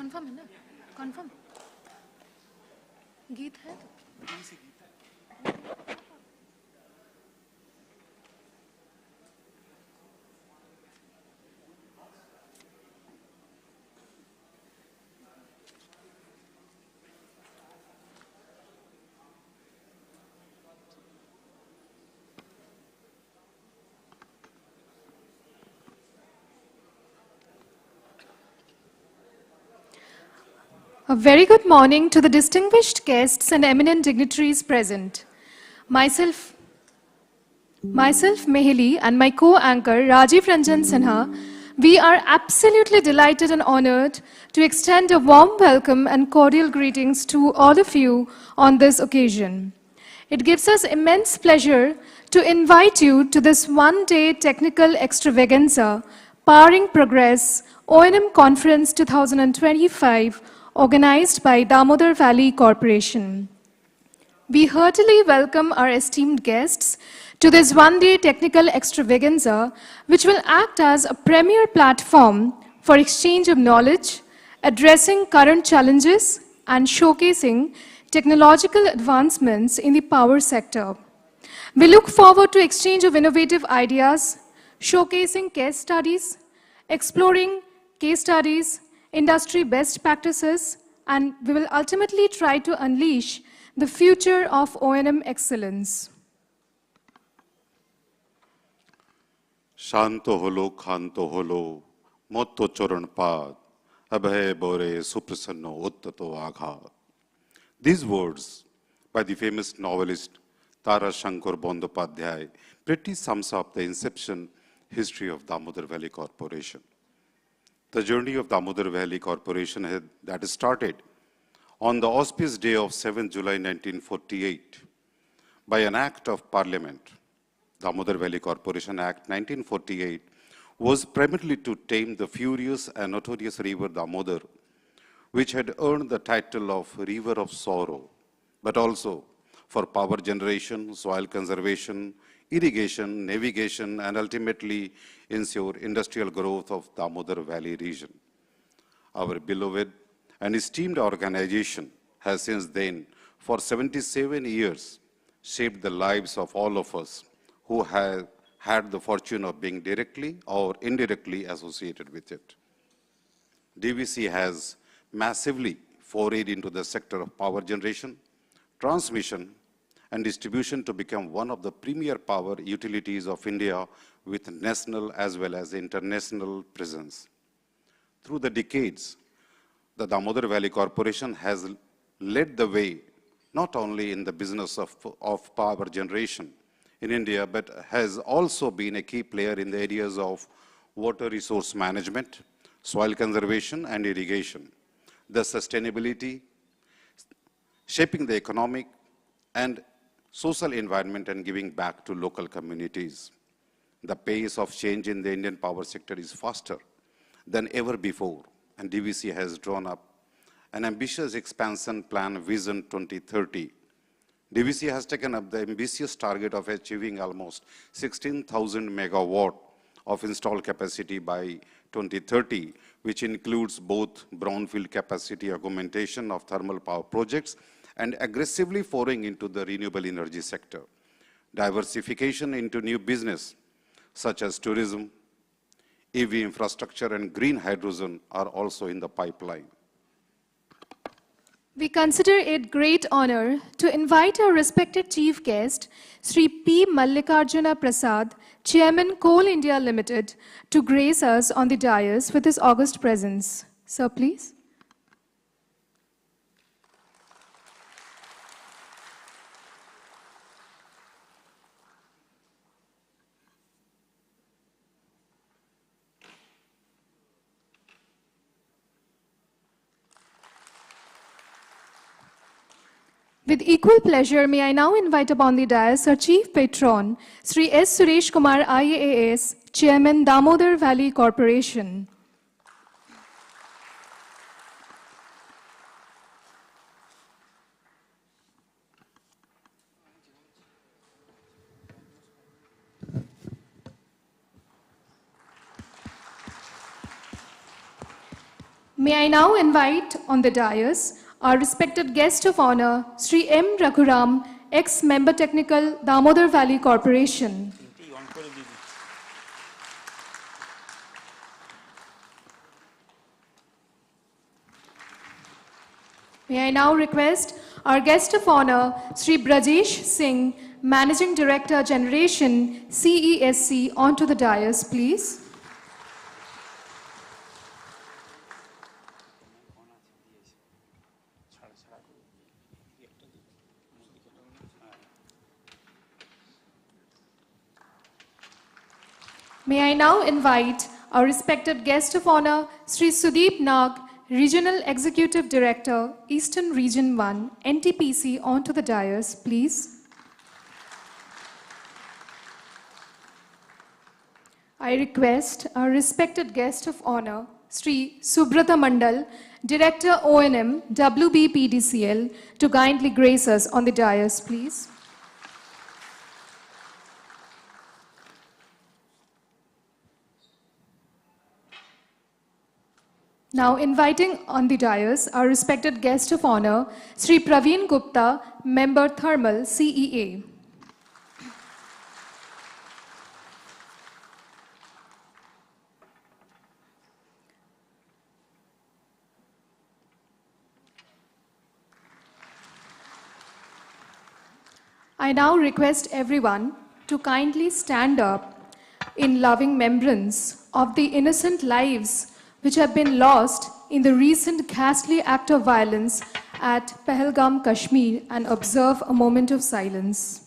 Confirm है ना? Confirm गीत है तो? A very good morning to the distinguished guests and eminent dignitaries present. Myself Meheli, and my co-anchor Rajiv Ranjan Sinha, we are absolutely delighted and honored to extend a warm welcome and cordial greetings to all of you on this occasion. It gives us immense pleasure to invite you to this one-day technical extravaganza, Powering Progress O&M Conference 2025, organized by Damodar Valley Corporation. We heartily welcome our esteemed guests to this one-day technical extravaganza, which will act as a premier platform for exchange of knowledge, addressing current challenges, and showcasing technological advancements in the power sector. We look forward to exchange of innovative ideas, showcasing case studies, exploring case studies, industry best practices, and we will ultimately try to unleash the future of O&M excellence. Shanto holo, khanto holo, motto choran pad, abhay bore suprasanno uttato agha. These words by the famous novelist Tara Shankar Bandyopadhyay pretty sums up the inception history of Damodar Valley Corporation. The journey of Damodar Valley Corporation that started on the auspicious day of 7 July 1948 by an act of parliament. Damodar Valley Corporation Act 1948 was primarily to tame the furious and notorious river Damodar, which had earned the title of River of Sorrow, but also for power generation, soil conservation, irrigation, navigation, and ultimately ensure industrial growth of Damodar Valley region. Our beloved and esteemed organization has since then, for 77 years, shaped the lives of all of us who have had the fortune of being directly or indirectly associated with it. DVC has massively forayed into the sector of power generation, transmission, and distribution to become one of the premier power utilities of India with national as well as international presence. Through the decades, the Damodar Valley Corporation has led the way not only in the business of power generation in India, but has also been a key player in the areas of water resource management, soil conservation, and irrigation, the sustainability, shaping the economic and social environment, and giving back to local communities. The pace of change in the Indian power sector is faster than ever before, and DVC has drawn up an ambitious expansion plan, Vision 2030. DVC has taken up the ambitious target of achieving almost 16,000 megawatt of installed capacity by 2030, which includes both brownfield capacity augmentation of thermal power projects and aggressively foraying into the renewable energy sector. Diversification into new business, such as tourism, EV infrastructure, and green hydrogen are also in the pipeline. We consider it great honor to invite our respected chief guest, Sri P. Mallikarjuna Prasad, Chairman Coal India Limited, to grace us on the dais with his august presence. Sir, please. With equal pleasure, may I now invite upon the dais our Chief Patron, Sri S. Suresh Kumar IAAS, Chairman, Damodar Valley Corporation. May I now invite on the dais our respected guest of honor, Sri M. Raghuram, ex-member technical, Damodar Valley Corporation. May I now request our guest of honor, Sri Brajesh Singh, Managing Director, Generation, CESC, onto the dais, please. May I now invite our respected guest of honor, Sri Sudeep Nag, Regional Executive Director, Eastern Region 1, NTPC, onto the dais, please. I request our respected guest of honor, Sri Subrata Mandal, Director O&M, WBPDCL, to kindly grace us on the dais, please. Now inviting on the dais our respected guest of honor, Sri Praveen Gupta, Member Thermal, CEA. I now request everyone to kindly stand up in loving remembrance of the innocent lives which have been lost in the recent ghastly act of violence at Pahalgam, Kashmir, and observe a moment of silence.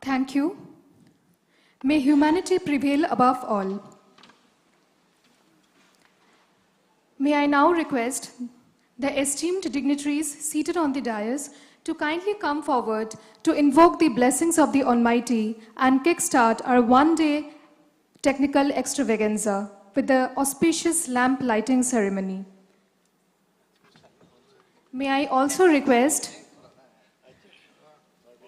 Thank you. May humanity prevail above all. May I now request the esteemed dignitaries seated on the dais to kindly come forward to invoke the blessings of the Almighty and kickstart our one-day technical extravaganza with the auspicious lamp lighting ceremony. May I also request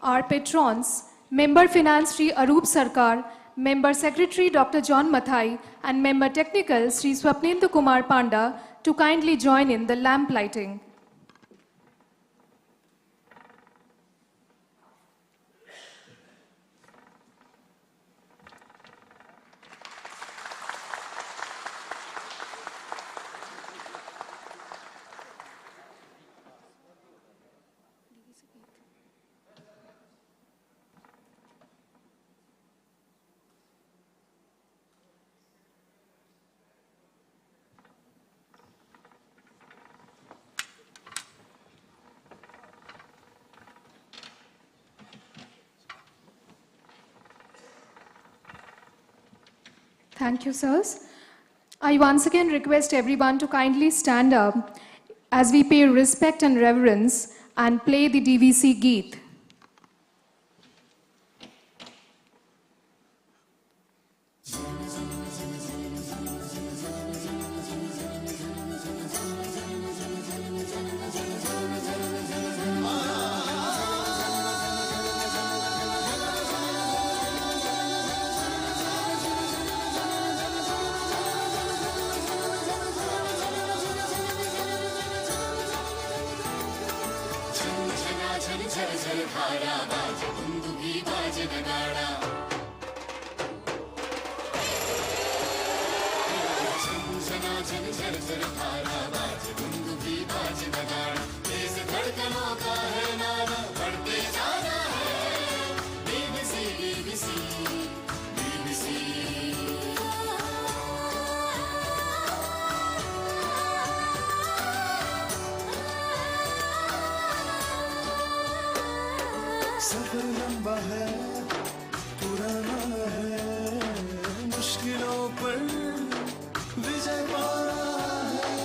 our patrons, Member Finance Sri Arup Sarkar, Member Secretary Dr. John Mathai, and Member Technical Sri Swapnendu Kumar Panda to kindly join in the lamp lighting. Thank you, sirs. I once again request everyone to kindly stand up as we pay respect and reverence and play the DVC Geet. झर झर धारा बाज बूंद भी बाज नगाड़ा तेज धड़कनों का सफर लंबा है पुराना है मुश्किलों पर विजय पाना है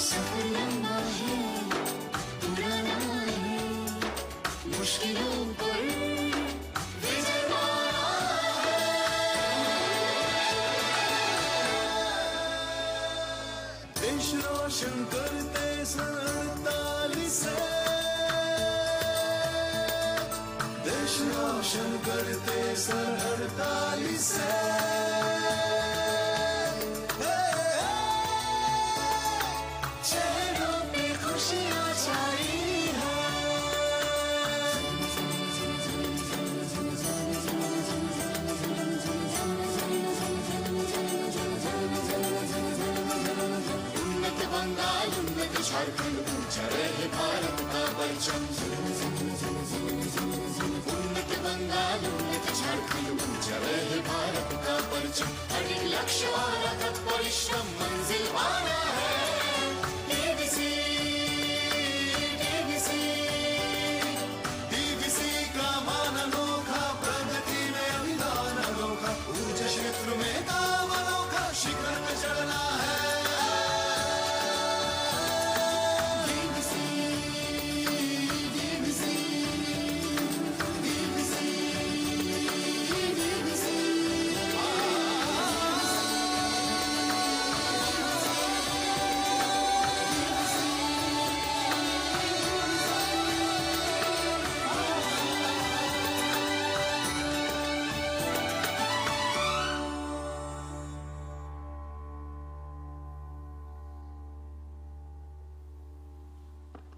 सफर लंबा है पुराना है मुश्किलों पर विजय पाना है देश रोशन करते देश रोशन करते सन 48 से चेहरों पे खुशियां छाई हैं उन्नत बंगाल उन्नत झारखंड ऊंचा रहे भारत का परचम उन्नत बंगाल उन्नत झारखंड ऊंचा रहे भारत का परचम अडिग लक्ष्य और अथक परिश्रम मंजिल पाना है डीवीसी डीवीसी डीवीसी का मान अनोखा प्रगति में अभिधान अनोखा ऊंचे क्षेत्र में काम अनोखा शिखर में चढ़ना है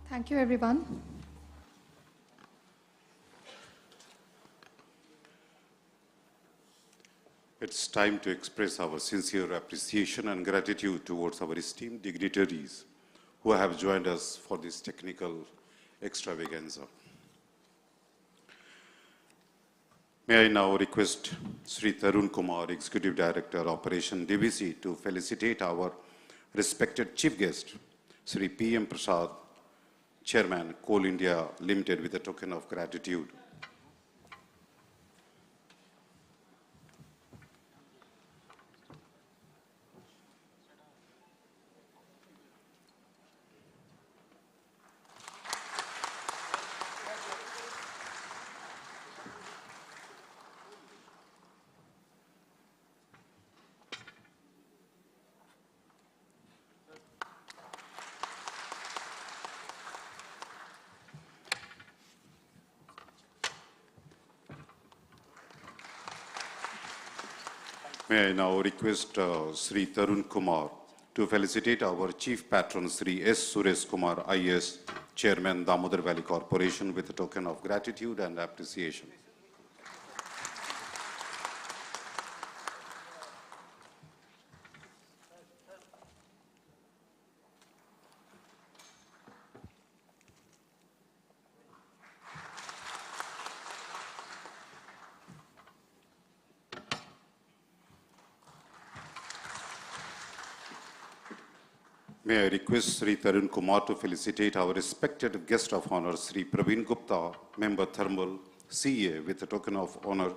Thank you, everyone. It's time to express our sincere appreciation and gratitude towards our esteemed dignitaries who have joined us for this technical extravaganza. May I now request Sri Tarun Kumar, Executive Director, Operation DVC, to felicitate our respected Chief Guest, Sri P.M. Prasad, Chairman, Coal India Limited, with a token of gratitude. May I now request Sri Tarun Kumar to felicitate our Chief Patron, Sri S. Suresh Kumar, IS, Chairman, Damodar Valley Corporation, with a token of gratitude and appreciation. May I request Sri Tarun Kumar to felicitate our respected guest of honor, Sri Praveen Gupta, Member Thermal, CA, with a token of honor.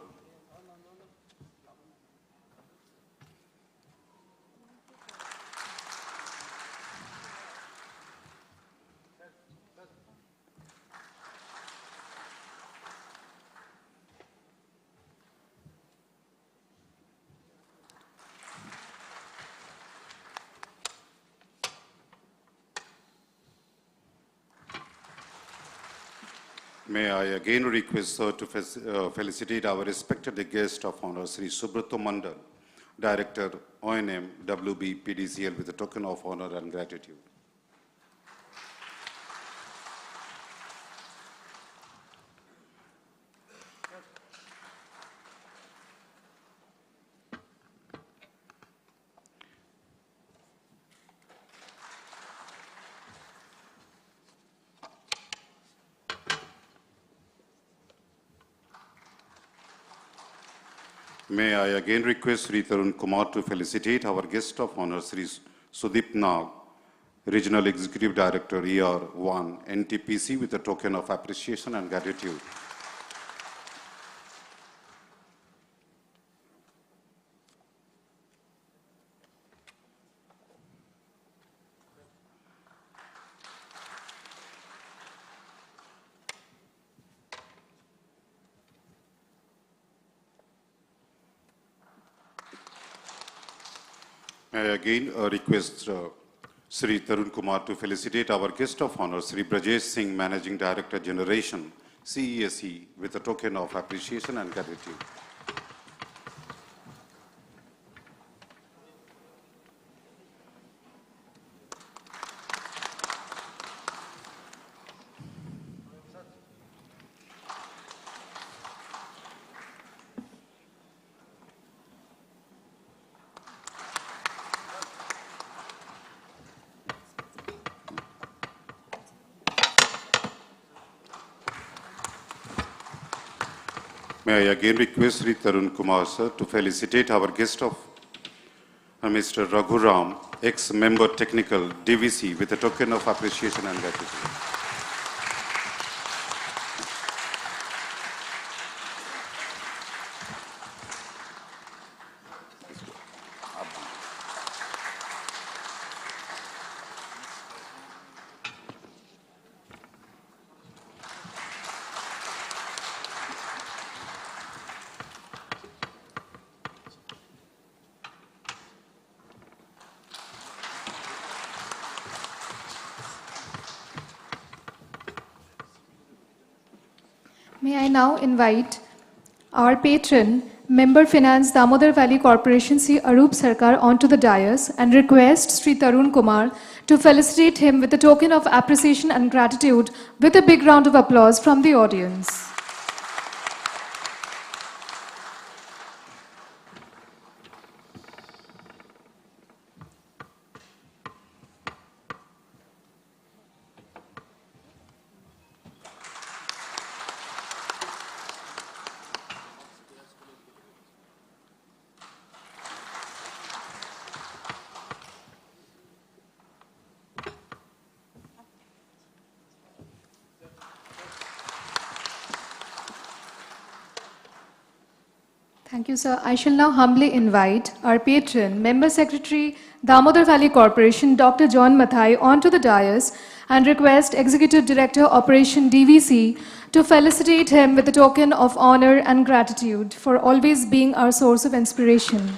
May I again request sir to felicitate our respected guest of honor, Sri Subrato Mandal, Director, O&M, WB, PDCL, with a token of honor and gratitude. May I again request Sri Tarun Kumar to felicitate our guest of honor, Sri Sudip Nag, Regional Executive Director, ER1, NTPC, with a token of appreciation and gratitude. May I again request Sri Tarun Kumar to felicitate our guest of honor, Sri Brajesh Singh, Managing Director, Generation, CESE, with a token of appreciation and gratitude. May I again request Sri Tarun Kumar sir to felicitate our guest of Mr. Raghuram, ex-member technical DVC, with a token of appreciation and gratitude. May I now invite our patron, Member Finance Damodar Valley Corporation, Sri Arup Sarkar, onto the dais and request Sri Tarun Kumar to felicitate him with a token of appreciation and gratitude with a big round of applause from the audience. Thank you, sir. I shall now humbly invite our patron, Member Secretary, Damodar Valley Corporation, Dr. John Mathai, onto the dais and request Executive Director, Operation DVC, to felicitate him with a token of honor and gratitude for always being our source of inspiration.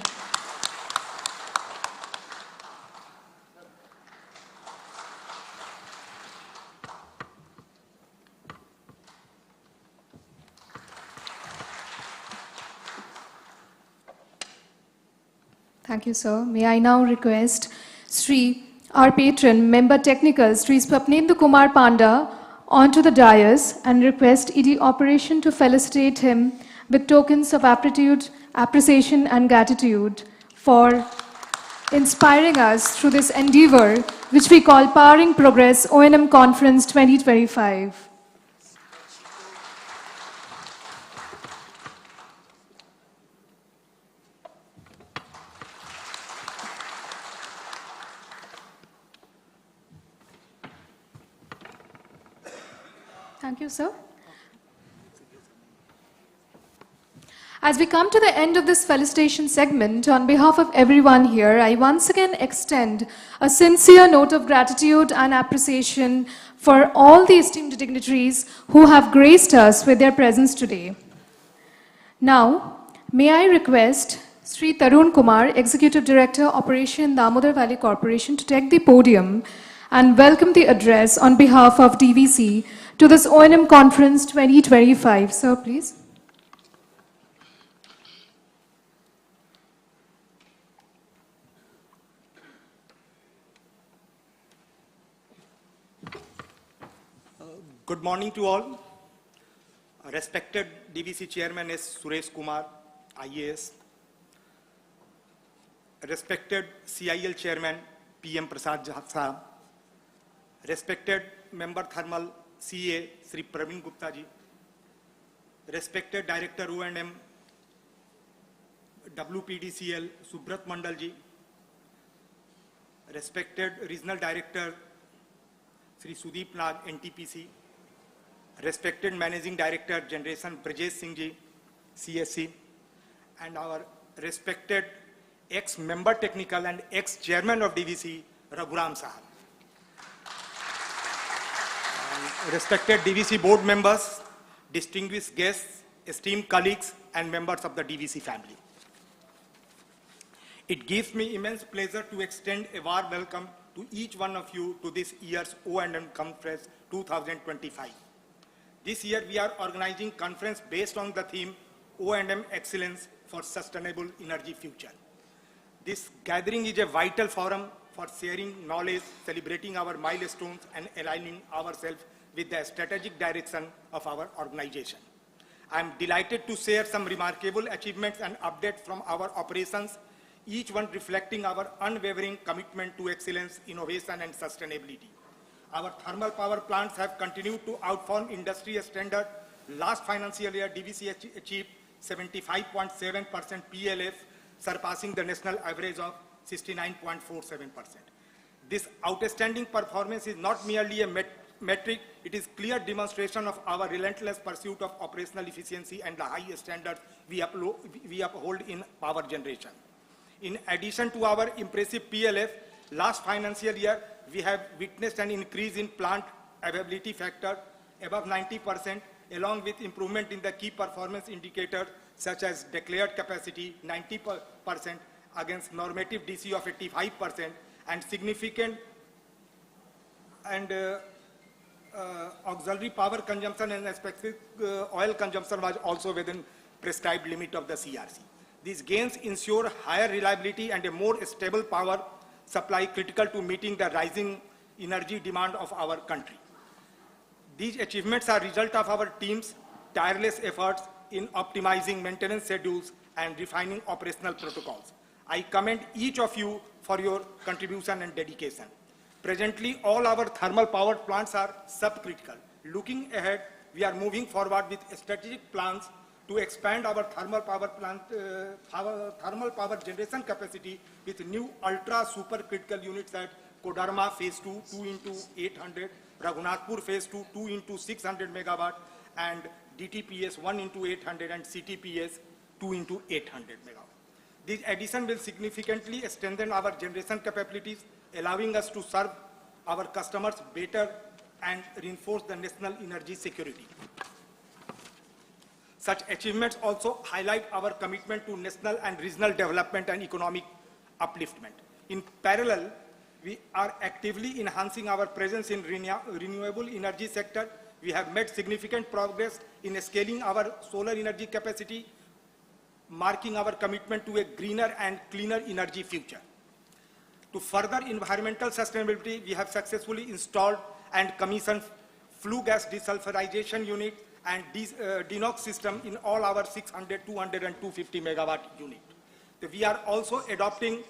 Thank you, sir. May I now request Sri, our patron, Member Technical, Sri Swapnendu Kumar Panda, onto the dais and request ED Operation to felicitate him with tokens of appreciation and gratitude for inspiring us through this endeavor, which we call Powering Progress O&M Conference 2025. Thank you, sir. As we come to the end of this felicitation segment, on behalf of everyone here, I once again extend a sincere note of gratitude and appreciation for all the esteemed dignitaries who have graced us with their presence today. Now, may I request Sri Tarun Kumar, Executive Director, Operation Damodar Valley Corporation, to take the podium and welcome the address on behalf of DVC to this O&M Conference 2025. Sir, please. Good morning to all. Respected DVC Chairman S. Suresh Kumar, IAS. Respected CIL Chairman PM Prasad Sahab. Respected Member Thermal CA Sri Praveen Gupta ji. Respected Director O&M WPDCL Subrat Mandal ji. respected Regional Director, Sri Sudeep Nag, NTPC, respected Managing Director, Generation, Brajesh Singh Ji, CSC, and our respected ex-member technical and ex-chairman of DVC, Raghuram Sahab. And respected DVC board members, distinguished guests, esteemed colleagues, and members of the DVC family. It gives me immense pleasure to extend a warm welcome to each one of you to this year's O&M Conference 2025. This year we are organizing conference based on the theme O&M Excellence for Sustainable Energy Future. This gathering is a vital forum for sharing knowledge, celebrating our milestones, and aligning ourselves with the strategic direction of our organization. I am delighted to share some remarkable achievements and updates from our operations, each one reflecting our unwavering commitment to excellence, innovation, and sustainability. Our thermal power plants have continued to outperform industry standard. Last financial year, DVC achieved 75.7% PLF, surpassing the national average of 69.47%. This outstanding performance is not merely a metric, it is clear demonstration of our relentless pursuit of operational efficiency and the high standards we uphold in power generation. In addition to our impressive PLF, last financial year, we have witnessed an increase in plant availability factor above 90%, along with improvement in the key performance indicators such as declared capacity 90% against normative DC of 85%, and significant and auxiliary power consumption and specific oil consumption was also within prescribed limit of the CRC. These gains ensure higher reliability and a more stable power supply critical to meeting the rising energy demand of our country. These achievements are a result of our team's tireless efforts in optimizing maintenance schedules and refining operational protocols. I commend each of you for your contribution and dedication. Presently, all our thermal power plants are subcritical. Looking ahead, we are moving forward with strategic plans to expand our thermal power plant, thermal power generation capacity with new ultra supercritical units at Kodarma Phase 2, 2 into 800, Raghunathpur Phase 2, 2 into 600 megawatt, and DTPS 1 into 800 and CTPS 2 into 800 megawatt. This addition will significantly strengthen our generation capabilities, allowing us to serve our customers better and reinforce the national energy security. Such achievements also highlight our commitment to national and regional development and economic upliftment. In parallel, we are actively enhancing our presence in renewable energy sector. We have made significant progress in scaling our solar energy capacity, marking our commitment to a greener and cleaner energy future. To further environmental sustainability, we have successfully installed and commissioned flue gas desulfurization unit and DeNOx system in all our 600, 200, and 250 megawatt unit. We are also adopting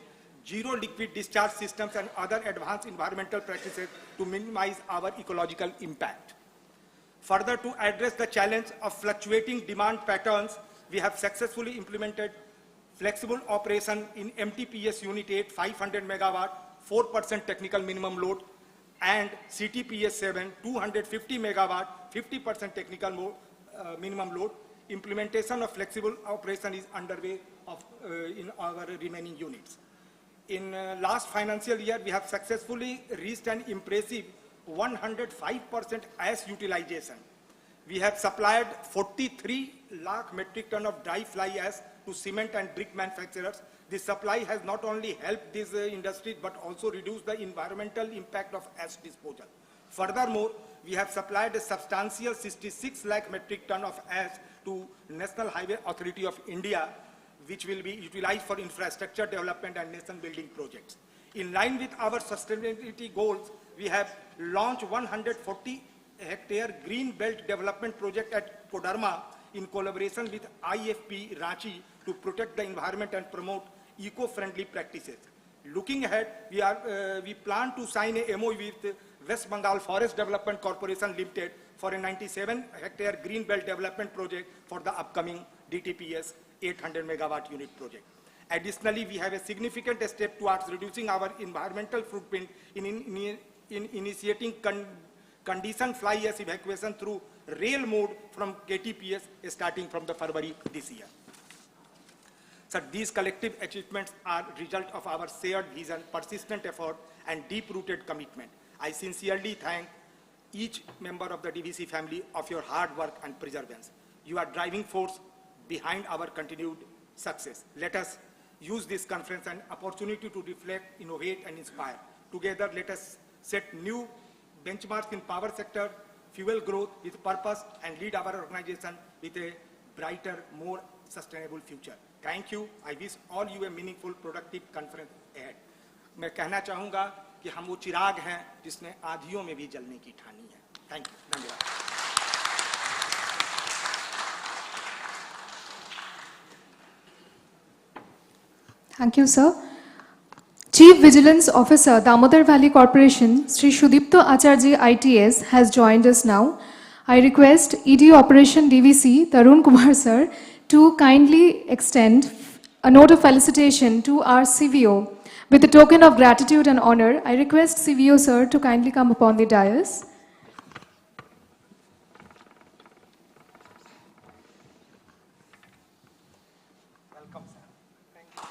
zero liquid discharge systems and other advanced environmental practices to minimize our ecological impact. Further, to address the challenge of fluctuating demand patterns, we have successfully implemented flexible operation in MTPS Unit 8, 500 megawatt, 4% technical minimum load, and CTPS 7, 250 megawatt, 50% technical minimum load. Implementation of flexible operation is underway in our remaining units. In last financial year, we have successfully reached an impressive 105% ash utilization. We have supplied 43 lakh metric ton of dry fly ash to cement and brick manufacturers. This supply has not only helped these industries but also reduced the environmental impact of ash disposal. Furthermore, we have supplied a substantial 66 lakh metric ton of ash to National Highway Authority of India, which will be utilized for infrastructure development and nation building projects. In line with our sustainability goals, we have launched 140-hectare green belt development project at Kodarma in collaboration with IFP Ranchi to protect the environment and promote eco-friendly practices. Looking ahead, we plan to sign a MOU with West Bengal Forest Development Corporation Limited for a 97-hectare green belt development project for the upcoming DTPS 800 megawatt unit project. Additionally, we have a significant step towards reducing our environmental footprint in initiating conditioned fly ash evacuation through rail mode from KTPS starting from the February this year. So these collective achievements are result of our shared vision, persistent effort, and deep-rooted commitment. I sincerely thank each member of the DVC family of your hard work and perseverance. You are driving force behind our continued success. Let us use this conference and opportunity to reflect, innovate, and inspire. Together, let us set new benchmarks in power sector, fuel growth with purpose, and lead our organization with a brighter, more sustainable future. Thank you. I wish all you a meaningful, productive conference ahead. मैं कहना चाहूँगा कि हम वो चिराग हैं जिसने आधियों में भी जलने की ठानी है. Thank you. धन्यवाद. Thank you, sir. Chief Vigilance Officer, Damodar Valley Corporation, Sri Shudipto Acharji ITS, has joined us now. I request ED Operation DVC, Tarun Kumar sir, to kindly extend a note of felicitation to our CVO. With a token of gratitude and honor, I request CVO sir to kindly come upon the dais. Welcome, sir. Thank you.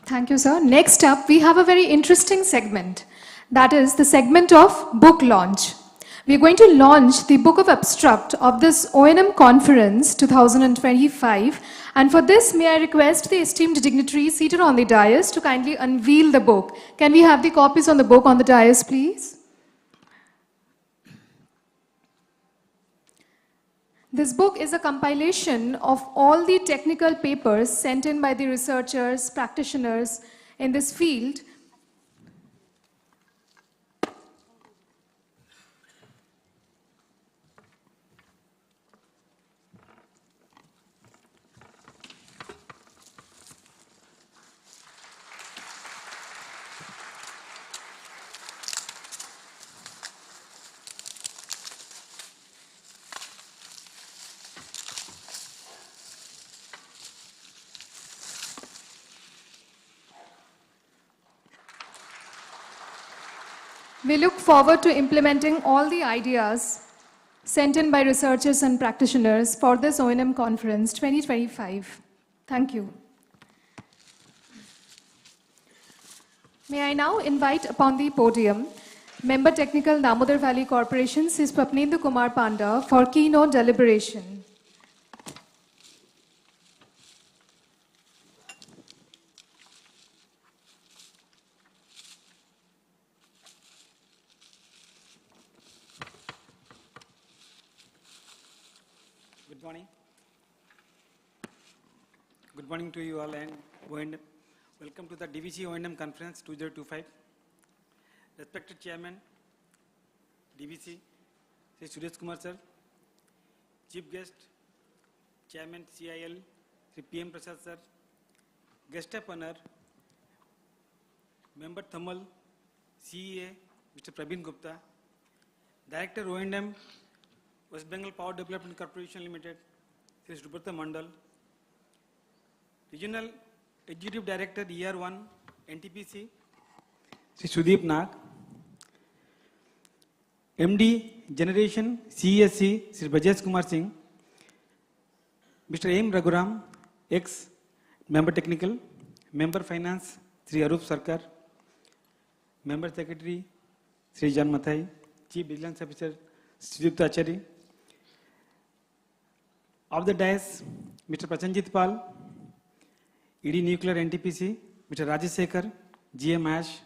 Thank you, sir. Next up, we have a very interesting segment. That is the segment of book launch. We are going to launch the book of abstract of this O&M Conference 2025. And for this, may I request the esteemed dignitary seated on the dais to kindly unveil the book. Can we have the copies on the book on the dais, please? This book is a compilation of all the technical papers sent in by the researchers, practitioners in this field. We look forward to implementing all the ideas sent in by researchers and practitioners for this O&M Conference 2025. Thank you. May I now invite upon the podium Member Technical Damodar Valley Corporation, Sis Swapnendu Kumar Panda for keynote deliberation. Good morning. Good morning to you all and welcome to the DVC O&M Conference 2025. Respected Chairman, DVC, Sri Suresh Kumar sir, Chief Guest, Chairman CIL, Sri PM Prasad sir, Guest of Honor, Member Thamal, CEA, Mr. Praveen Gupta, Director O&M, West Bengal Power Development Corporation Limited, Sri Subrata Mandal, Regional Executive Director ER1, NTPC, Sri Sudeep Nag, MD Generation CESC, Sri Bajaj Kumar Singh, Mr. M. Raghuram, ex Member Technical, Member Finance, Sri Arup Sarkar, Member Secretary, Sri Jan Mathai, Chief Vigilance Officer, Sri Sudipto Acharji. Of the dais, Mr. Prachanjit Pal, ED Nuclear NTPC, Mr. Rajesh Sekhar, GM Ash,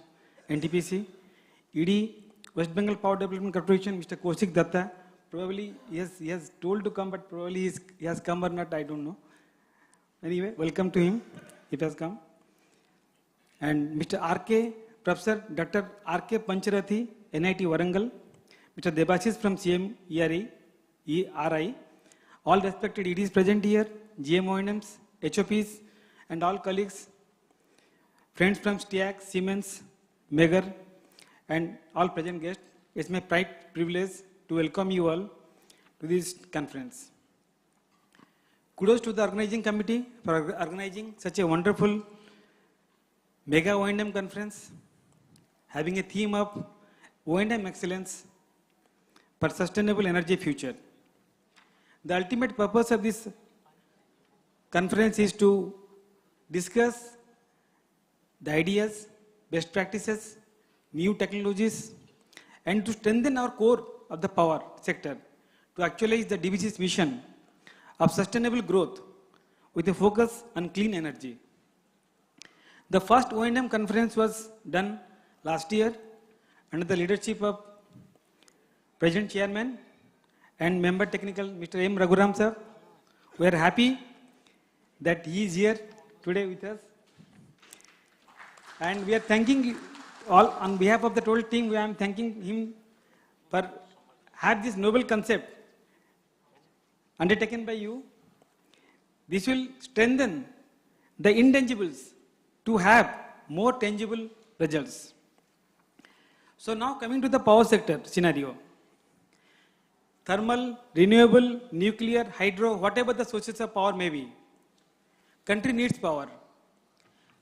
NTPC, ED West Bengal Power Development Corporation, Mr. Kaushik Datta. Probably he has told to come, but probably he has come or not, I don't know. Anyway, welcome to him, it has come. And Mr. R.K. Professor Dr. R.K. Pancharathi, NIT Warangal, Mr. Debashis from CM ERE, ERI. All respected EDs present here, GM-O&Ms, HOPs, and all colleagues, friends from STIAC, Siemens, Megger, and all present guests. It's my privilege to welcome you all to this conference. Kudos to the organizing committee for organizing such a wonderful mega O&M conference, having a theme of O&M excellence for sustainable energy future. The ultimate purpose of this conference is to discuss the ideas, best practices, new technologies, and to strengthen our core of the power sector to actualize the DVC's mission of sustainable growth with a focus on clean energy. The first O&M conference was done last year under the leadership of President Chairman and Member Technical Mr. M. Raghuram sir. We are happy that he is here today with us. And we are thanking all on behalf of the total team. I am thanking him for have this noble concept undertaken by you. This will strengthen the intangibles to have more tangible results. So now coming to the power sector scenario. Thermal, renewable, nuclear, hydro, whatever the sources of power may be. Country needs power.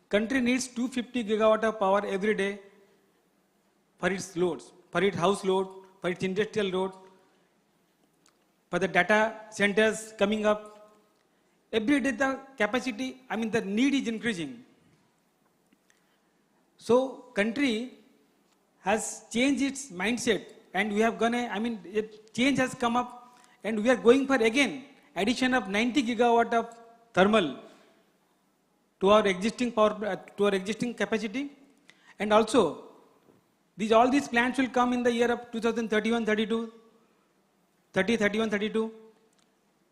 Country needs 250 gigawatt of power every day for its loads, for its house load, for its industrial load, for the data centers coming up. Every day the capacity, the need is increasing. So country has changed its mindset and we have gone, change has come up and we are going for again addition of 90 gigawatt of thermal to our existing power, to our existing capacity. And also, all these plants will come in the year of 2031-32, 30-31-32.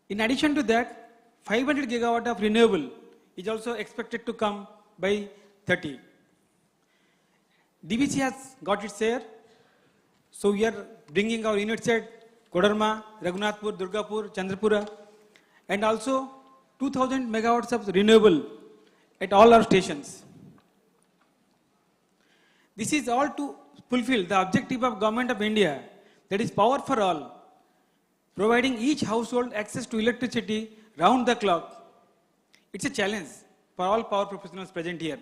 In addition to that, 500 gigawatt of renewable is also expected to come by 30. DVC has got its share. So we are bringing our units at Kodarma, Raghunathpur, Durgapur, Chandrapura, and also 2000 megawatts of renewable at all our stations. This is all to fulfill the objective of Government of India, that is power for all, providing each household access to electricity round the clock. It's a challenge for all power professionals present here.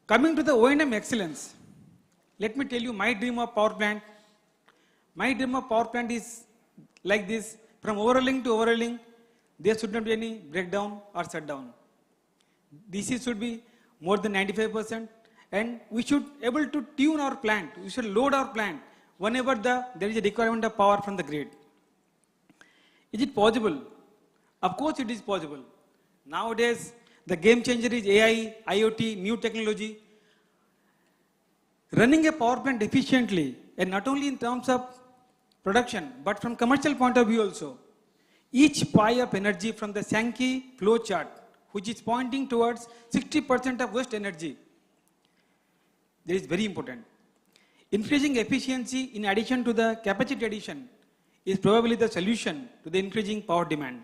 Coming to the O&M excellence, let me tell you my dream of power plant. My dream of power plant is like this: from overhauling to overhauling, there should not be any breakdown or shutdown. DC should be more than 95%, and we should able to tune our plant. We should load our plant whenever there is a requirement of power from the grid. Is it possible? Of course it is possible. Nowadays, the game changer is AI, IoT, new technology. Running a power plant efficiently, and not only in terms of production, but from commercial point of view also. Each pie of energy from the Sankey flow chart, which is pointing towards 60% of waste energy, that is very important. Increasing efficiency in addition to the capacity addition is probably the solution to the increasing power demand.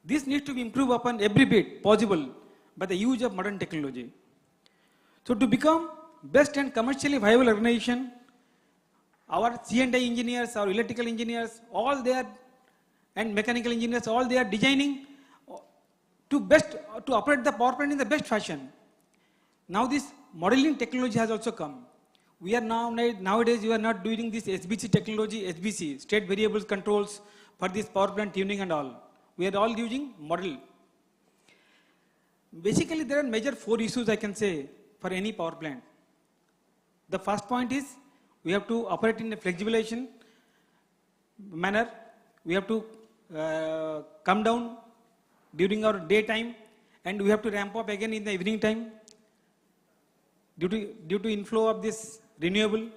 This needs to be improved upon every bit possible by the use of modern technology. So to become best and commercially viable organization, our C&I engineers, our electrical engineers, all there, and mechanical engineers, all they are designing to operate the power plant in the best fashion. Now this modeling technology has also come. We are nowadays we are not doing this SBC technology, SBC, state variables controls for this power plant tuning and all. We are all using model. Basically, there are major 4 issues I can say for any power plant. The first point is we have to operate in a flexibilization manner. We have to come down during our daytime and we have to ramp up again in the evening time due to inflow of this renewable.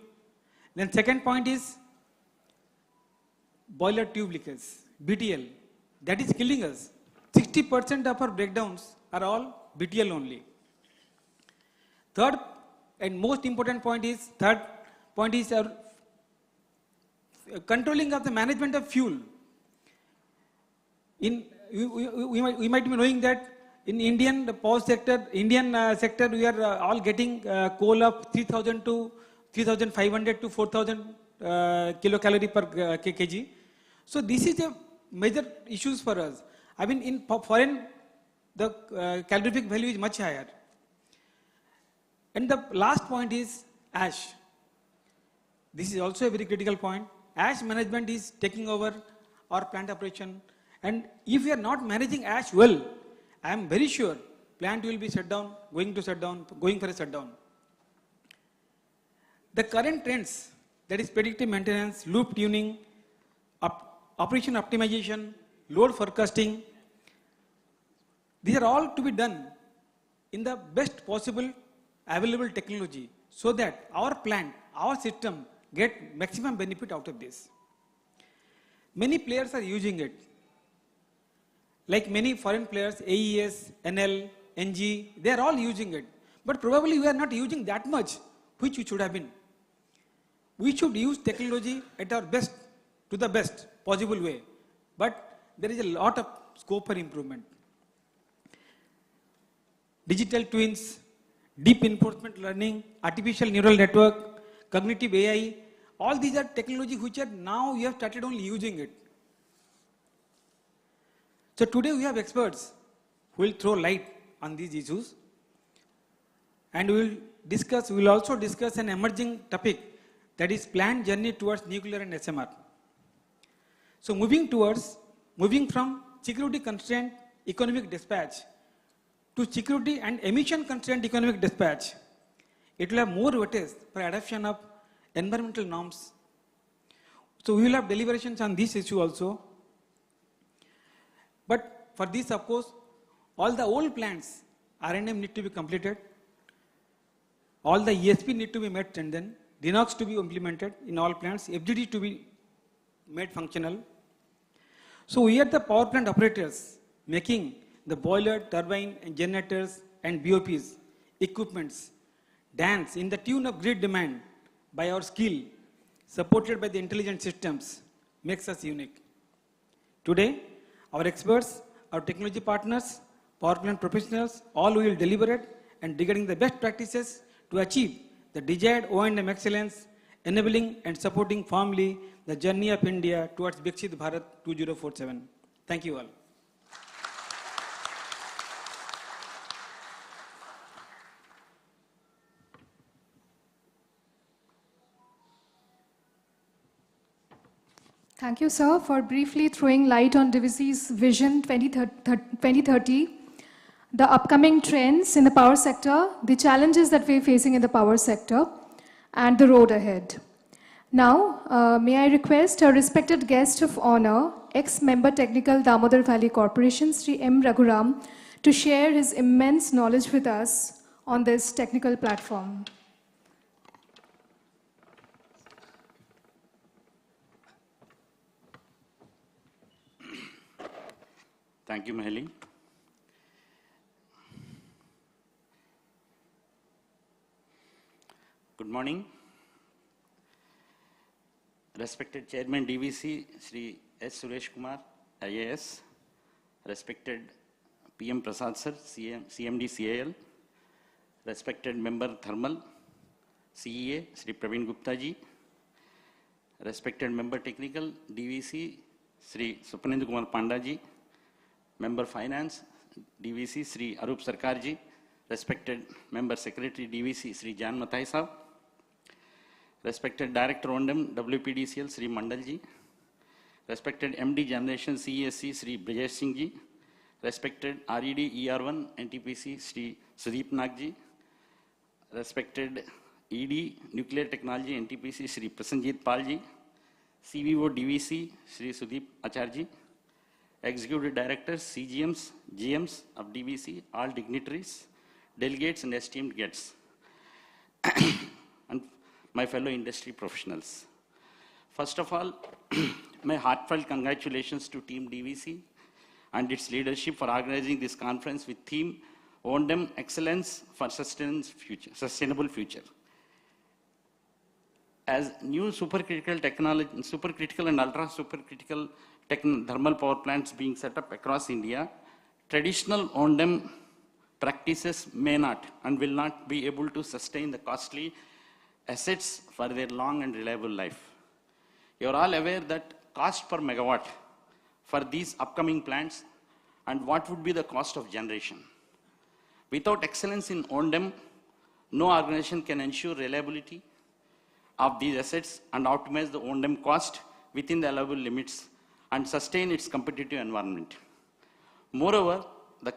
Then second point is boiler tube leakage, BTL. That is killing us. 60% of our breakdowns are all BTL only. Third and most important point is, third point is our controlling of the management of fuel. We might be knowing that in Indian power sector, sector, we are all getting coal of 3,000 to 3,500 to 4,000 kilocalorie per kg. So this is a major issues for us. I mean, in foreign, the calorific value is much higher. And the last point is ash. This is also a very critical point. Ash management is taking over our plant operation. And if we are not managing ash well, I am very sure plant will be shut down, going for a shutdown. The current trends, that is predictive maintenance, loop tuning, operation optimization, load forecasting, these are all to be done in the best possible available technology so that our plant, our system get maximum benefit out of this. Many players are using it. Like many foreign players, AES, NL, NG, they are all using it. But probably we are not using that much, which we should have been. We should use technology at our best, to the best possible way. But there is a lot of scope for improvement. Digital twins, deep reinforcement learning, artificial neural network, cognitive AI, all these are technology which are now we have started only using it. So today we have experts who will throw light on these issues, and we will also discuss an emerging topic, that is planned journey towards nuclear and SMR. So moving from security constraint economic dispatch to security and emission constraint economic dispatch, it will have more weightage for adoption of environmental norms. So we will have deliberations on this issue also. But for this, of course, all the old plants, R&M need to be completed. All the ESP need to be met, and then DINOX to be implemented in all plants, FGD to be made functional. So we are the power plant operators making the boiler, turbine, and generators and BOPs, equipments, dance in the tune of grid demand by our skill, supported by the intelligent systems, makes us unique. Today, our experts, our technology partners, power plant professionals, all will deliberate and regarding the best practices to achieve the desired O&M excellence, enabling and supporting firmly the journey of India towards VIII Bharat 2047. Thank you all. Thank you, sir, for briefly throwing light on DVC's Vision 2030, the upcoming trends in the power sector, the challenges that we're facing in the power sector, and the road ahead. Now, may I request a respected guest of honor, ex-member technical Damodar Valley Corporation, Sri M. Raghuram, to share his immense knowledge with us on this technical platform. Thank you, Mahali. Good morning. Respected Chairman DVC, Sri S. Suresh Kumar, IAS. Respected PM Prasad Sir, CMD CAL. Respected Member Thermal, CEA, Sri Praveen Gupta Ji. Respected Member Technical, DVC, Sri Supanendu Kumar Panda Ji. Member Finance, DVC, Sri Arup Sarkar Ji. Respected Member Secretary, DVC, Sri Jan Mathai Sahab. Respected Director O&M, WPDCL, Sri Mandal Ji. Respected MD Generation CESC, Sri Brijesh Singh Ji. Respected RED ER1 NTPC, Sri Sudeep Nag Ji. Respected ED Nuclear Technology NTPC, Sri Prasanjit Pal Ji. CVO DVC, Sri Sudeep Acharya Ji. Executive Directors, CGMs, GMs of DVC, all dignitaries, delegates and esteemed guests, and my fellow industry professionals. First of all, my heartfelt congratulations to Team DVC and its leadership for organizing this conference with theme O&M Excellence for Sustainable Future. as new supercritical technology, supercritical and ultra supercritical thermal power plants being set up across India, traditional O&M practices may not and will not be able to sustain the costly assets for their long and reliable life. You are all aware that cost per megawatt for these upcoming plants and what would be the cost of generation. Without excellence in O&M, no organization can ensure reliability of these assets and optimize the O&M cost within the allowable limits and sustain its competitive environment. Moreover, the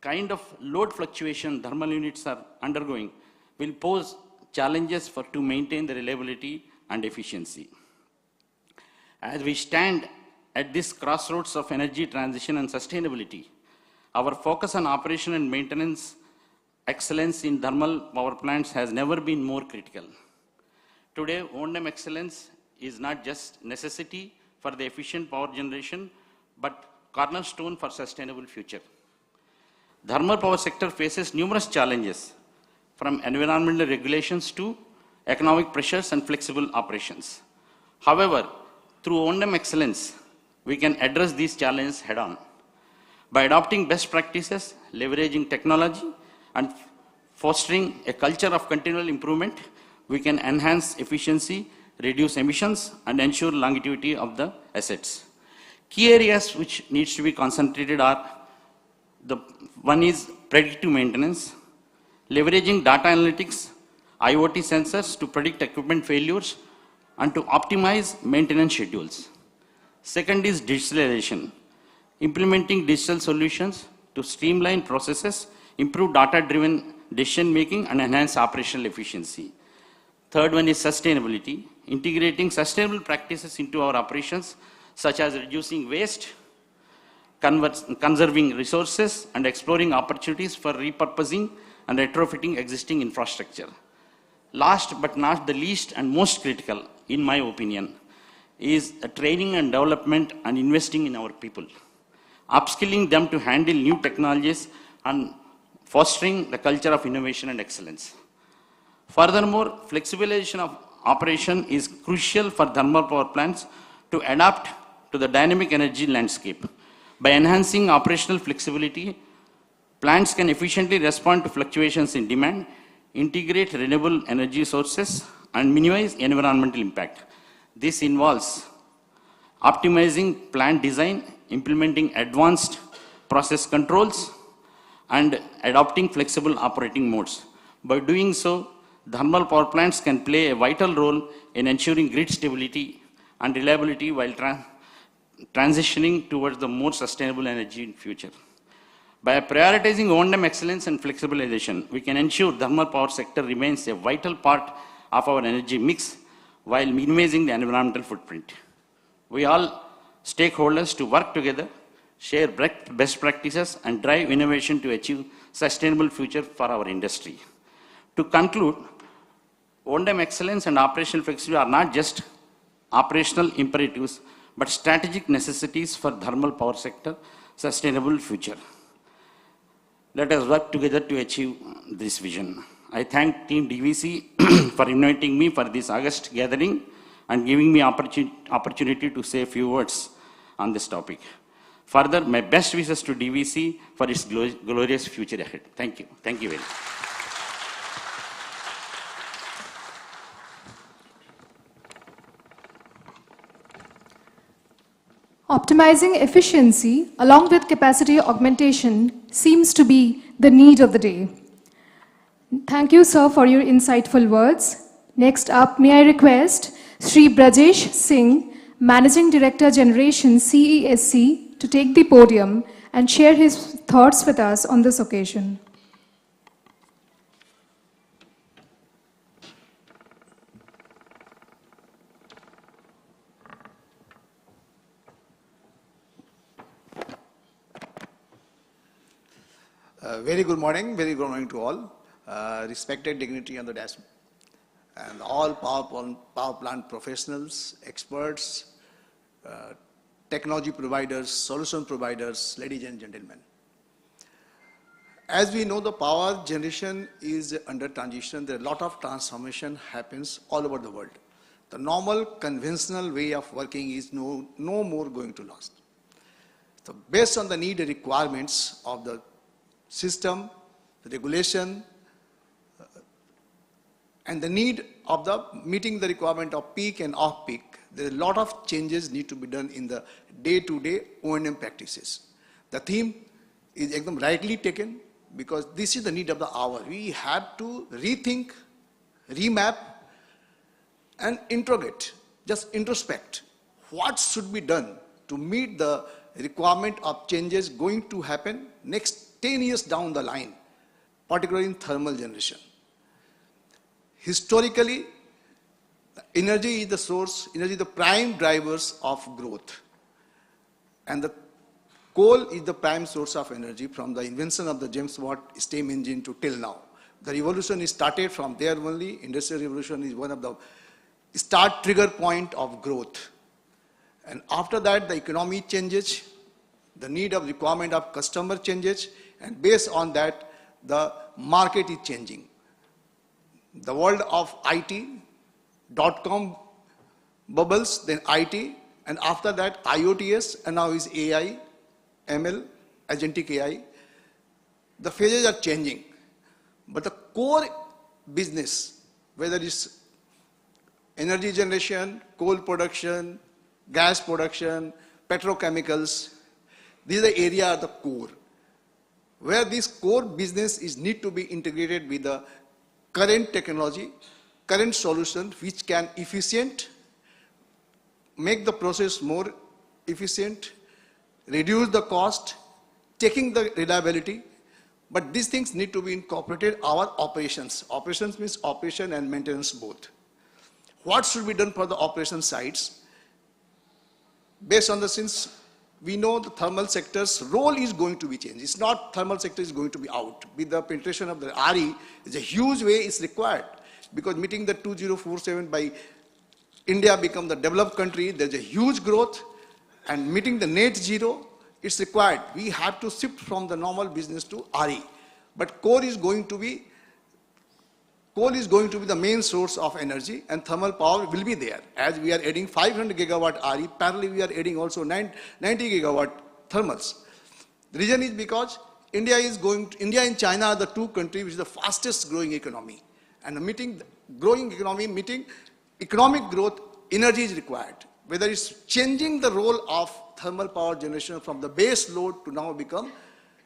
kind of load fluctuation thermal units are undergoing will pose challenges to maintain the reliability and efficiency. As we stand at this crossroads of energy transition and sustainability, our focus on operation and maintenance excellence in thermal power plants has never been more critical. Today, O&M excellence is not just necessity for the efficient power generation, but cornerstone for sustainable future. Thermal power sector faces numerous challenges, from environmental regulations to economic pressures and flexible operations. However, through O&M excellence, we can address these challenges head-on. By adopting best practices, leveraging technology, and fostering a culture of continual improvement, we can enhance efficiency, reduce emissions, and ensure longevity of the assets. Key areas which needs to be concentrated are, one is predictive maintenance, leveraging data analytics, IoT sensors to predict equipment failures and to optimize maintenance schedules. Second is digitalization, implementing digital solutions to streamline processes, improve data-driven decision-making, and enhance operational efficiency. Third one is sustainability, integrating sustainable practices into our operations, such as reducing waste, conserving resources, and exploring opportunities for repurposing and retrofitting existing infrastructure. Last but not the least and most critical, in my opinion, is training and development and investing in our people, upskilling them to handle new technologies and fostering the culture of innovation and excellence. Furthermore, flexibilization of operation is crucial for thermal power plants to adapt to the dynamic energy landscape. By enhancing operational flexibility, plants can efficiently respond to fluctuations in demand, integrate renewable energy sources, and minimize environmental impact. This involves optimizing plant design, implementing advanced process controls, and adopting flexible operating modes. By doing so, thermal power plants can play a vital role in ensuring grid stability and reliability while transitioning towards the more sustainable energy in future. By prioritizing O&M excellence and flexibilization, we can ensure thermal power sector remains a vital part of our energy mix while minimizing the environmental footprint. We all stakeholders to work together, share best practices, and drive innovation to achieve sustainable future for our industry. To conclude, O&M excellence and operational flexibility are not just operational imperatives, but strategic necessities for thermal power sector sustainable future. Let us work together to achieve this vision. I thank Team DVC for inviting me for this August gathering and giving me opportunity to say a few words on this topic. Further, my best wishes to DVC for its glorious future ahead. Thank you. Thank you very much. Optimizing efficiency along with capacity augmentation seems to be the need of the day. Thank you, sir, for your insightful words. Next up, may I request Sri Brajesh Singh, Managing Director Generation CESC, to take the podium and share his thoughts with us on this occasion. Very good morning to all. Respected dignitary on the desk, and all power plant professionals, experts, technology providers, solution providers, ladies and gentlemen. As we know, the power generation is under transition. There are a lot of transformation happens all over the world. the normal conventional way of working is no more going to last. So based on the need and requirements of the system, the regulation, and the need of the meeting the requirement of peak and off-peak, there are a lot of changes need to be done in the day-to-day O&M practices. The theme is rightly taken because this is the need of the hour. We have to rethink, remap, and interrogate, just introspect what should be done to meet the requirement of changes going to happen next 10 years down the line, particularly in thermal generation. Historically, energy is the source, energy is the prime drivers of growth. And the coal is the prime source of energy from the invention of the James Watt steam engine to till now. The revolution is started from there only. Industrial revolution is one of the start trigger point of growth. And after that, the economy changes, the need of requirement of customer changes, and based on that, the market is changing. The world of IT, .com bubbles, then IT, and after that IoTs, and now is AI, ML, agentic AI. The phases are changing. But the core business, whether it's energy generation, coal production, gas production, petrochemicals, these are the area of the core. Where this core business is need to be integrated with the current technology, current solution which can efficient, make the process more efficient, reduce the cost, taking the reliability, but these things need to be incorporated our operations. Operations means operation and maintenance both. What should be done for the operation sides? Based on the since we know the thermal sector's role is going to be changed. It's not thermal sector is going to be out. With the penetration of the RE, it's a huge way is required. Because meeting the 2047 by India become the developed country, there's a huge growth, and meeting the net zero, it's required. We have to shift from the normal business to RE. But coal is going to be the main source of energy, and thermal power will be there. As we are adding 500 gigawatt RE, parallelly we are adding also 90 gigawatt thermals. The reason is because India and China are the two countries which is the fastest growing economy. And meeting growing economy, meeting economic growth, energy is required. Whether it's changing the role of thermal power generation from the base load to now become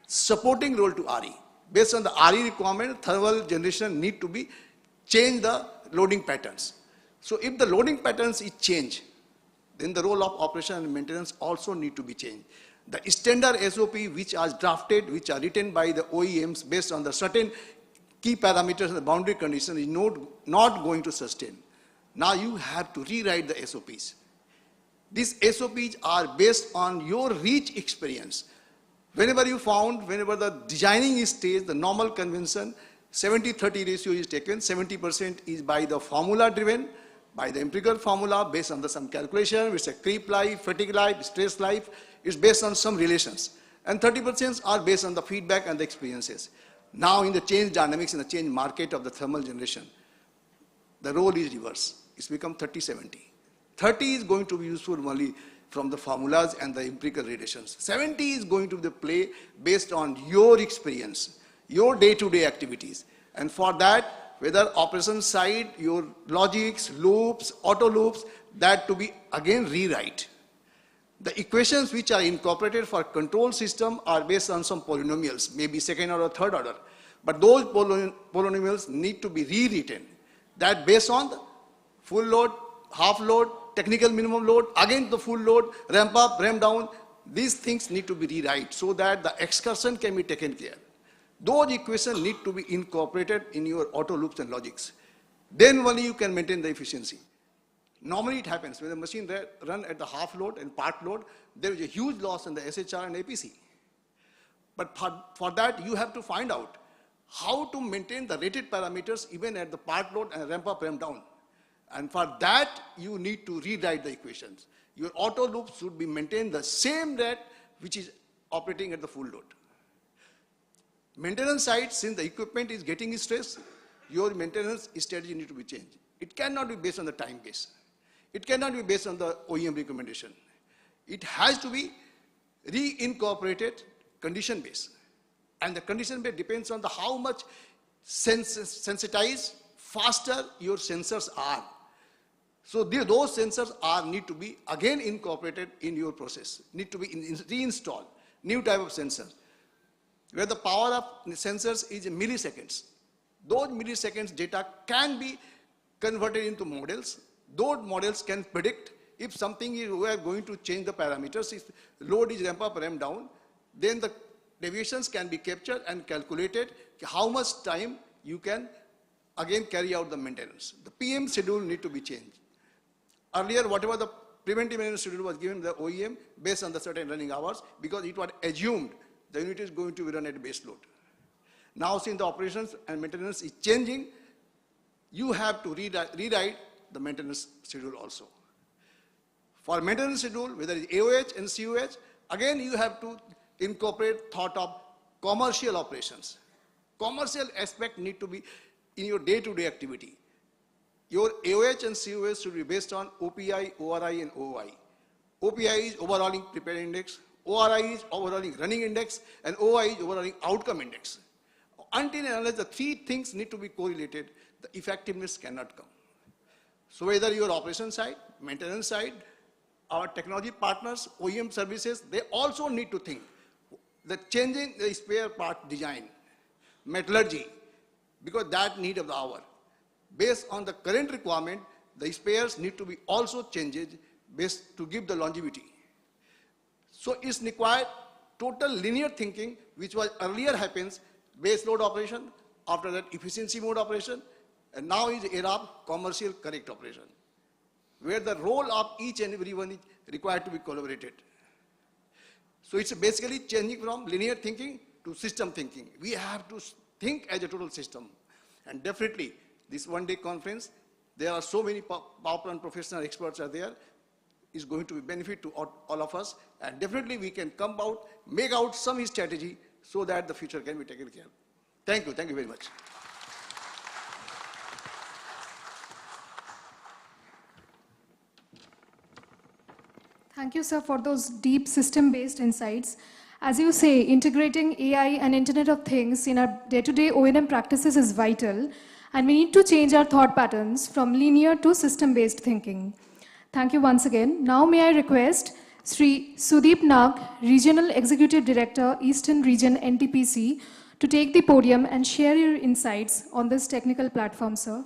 supporting role to RE. Based on the RE requirement, thermal generation need to be change the loading patterns. So if the loading patterns is changed, then the role of operation and maintenance also need to be changed. The standard SOP which are drafted, which are written by the OEMs based on the certain key parameters and the boundary condition is not going to sustain. Now you have to rewrite the SOPs. These SOPs are based on your rich experience. Whenever the designing stage, the normal convention, 70-30 ratio is taken, 70% is by the formula driven, by the empirical formula based on some calculation, which is a creep life, fatigue life, stress life, is based on some relations. And 30% are based on the feedback and the experiences. Now in the change dynamics, in the change market of the thermal generation, the role is reverse. It's become 30-70. 30 is going to be useful only from the formulas and the empirical relations. 70 is going to be the play based on your experience, your day-to-day activities. And for that, whether operation side, your logics, loops, auto loops, that to be again rewrite. The equations which are incorporated for control system are based on some polynomials, maybe second order, third order. But those polynomials need to be rewritten. That based on the full load, half load, technical minimum load, again the full load, ramp up, ramp down, these things need to be rewrite so that the excursion can be taken care. Those equations need to be incorporated in your auto loops and logics. Then only you can maintain the efficiency. Normally it happens when the machine run at the half load and part load, there is a huge loss in the SHR and APC. But for that you have to find out how to maintain the rated parameters even at the part load and ramp up, ramp down. And for that, you need to rewrite the equations. Your auto loop should be maintained the same rate which is operating at the full load. Maintenance side, since the equipment is getting stress, your maintenance strategy need to be changed. It cannot be based on the time base. It cannot be based on the OEM recommendation. It has to be reincorporated condition-based. And the condition-based depends on how much sensitized, faster your sensors are. So those sensors need to be again incorporated in your process, need to be reinstalled, new type of sensors, where the power of sensors is in milliseconds. Those milliseconds data can be converted into models. Those models can predict if something is, we are going to change the parameters, if load is ramp up, ramp down, then the deviations can be captured and calculated how much time you can again carry out the maintenance. The PM schedule need to be changed. Earlier, whatever the preventive maintenance schedule was given the OEM based on the certain running hours, because it was assumed the unit is going to be run at base load. Now, since the operations and maintenance is changing, you have to rewrite the maintenance schedule also. For maintenance schedule, whether it's AOH and COH, again you have to incorporate thought of commercial operations. Commercial aspect need to be in your day-to-day activity. Your AOH and COH should be based on OPI, ORI, and OI. OPI is overhauling prepared index, ORI is overhauling running index, and OI is overhauling outcome index. Until and unless the three things need to be correlated, the effectiveness cannot come. So whether your operation side, maintenance side, our technology partners, OEM services, they also need to think that changing the spare part design, metallurgy, because that need of the hour. Based on the current requirement, the spares need to be also changed based to give the longevity. So it's required total linear thinking, which was earlier happens, base load operation, after that efficiency mode operation, and now is era of commercial correct operation, where the role of each and every one is required to be collaborated. So it's basically changing from linear thinking to system thinking. We have to think as a total system. And definitely, this one-day conference, there are so many power plant professional experts are there, is going to be benefit to all of us. And definitely we can come out, make out some strategy so that the future can be taken care of. Thank you very much. Thank you, sir, for those deep system-based insights. As you say, integrating AI and Internet of Things in our day-to-day O&M practices is vital, and we need to change our thought patterns from linear to system-based thinking. Thank you once again. Now may I request Sri Sudeep Nag, Regional Executive Director, Eastern Region NTPC, to take the podium and share your insights on this technical platform, sir.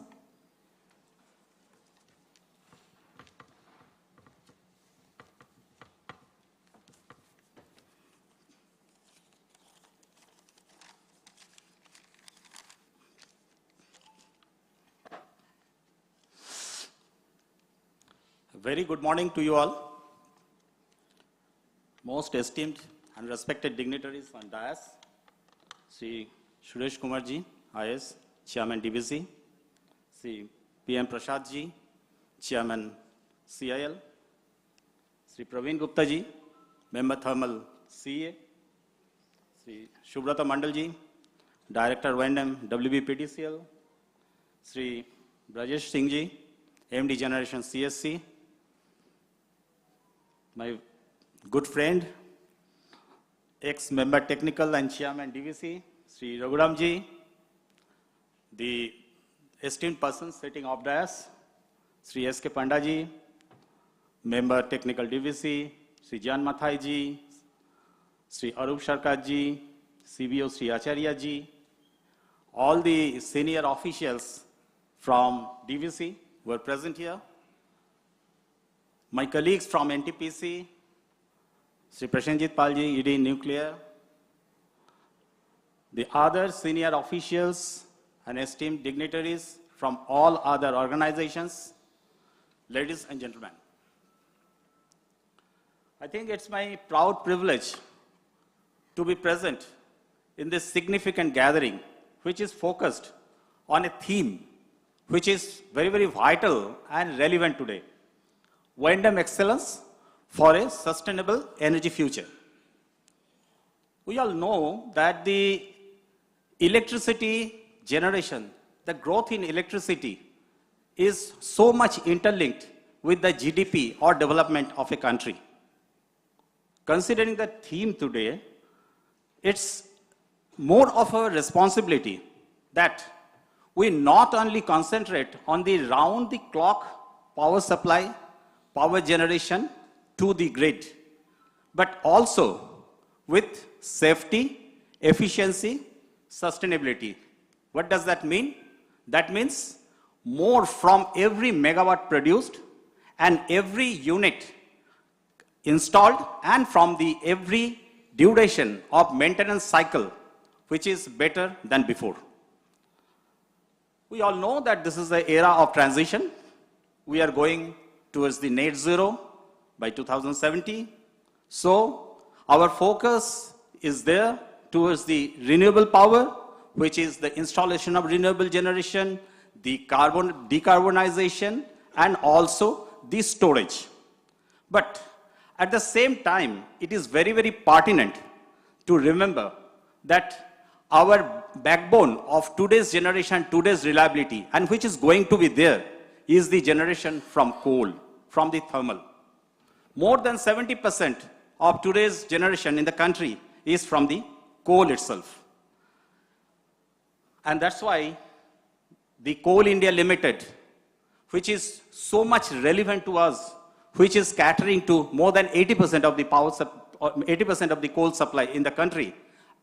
Very good morning to you all. Most esteemed and respected dignitaries on dais, Sri Suresh Kumar ji, IS, Chairman DVC, Sri PM Prasad ji, Chairman CIL, Sri Praveen Gupta ji, Member Thermal CA, Sri Shubrata Mandal ji, Director O&M WBPTCL, Sri Brajesh Singh ji, MD Generation CSC, my good friend, ex-member technical and chairman DVC, Sri Raghuram ji, the esteemed persons sitting off dais, Sri S.K. Panda ji, member technical DVC, Sri Jan Mathai ji, Sri Arup Sharkar ji, CBO Sri Acharya ji, all the senior officials from DVC were present here. My colleagues from NTPC, Sri Prashanjit Palji, ED Nuclear, the other senior officials and esteemed dignitaries from all other organizations, ladies and gentlemen. I think it's my proud privilege to be present in this significant gathering, which is focused on a theme which is very, very vital and relevant today. O&M excellence for a sustainable energy future. We all know that the electricity generation, the growth in electricity is so much interlinked with the GDP or development of a country. Considering the theme today, it's more of a responsibility that we not only concentrate on the round-the-clock power supply, power generation to the grid, but also with safety, efficiency, sustainability. What does that mean? That means more from every megawatt produced and every unit installed and from the every duration of maintenance cycle, which is better than before. We all know that this is the era of transition. We are going towards the net zero by 2070. So our focus is there towards the renewable power, which is the installation of renewable generation, the decarbonization, and also the storage. But at the same time, it is very, very pertinent to remember that our backbone of today's generation, today's reliability, and which is going to be there, is the generation from coal, from the thermal. More than 70% of today's generation in the country is from the coal itself. And that's why the Coal India Limited, which is so much relevant to us, which is catering to more than 80% of the 80% of the coal supply in the country,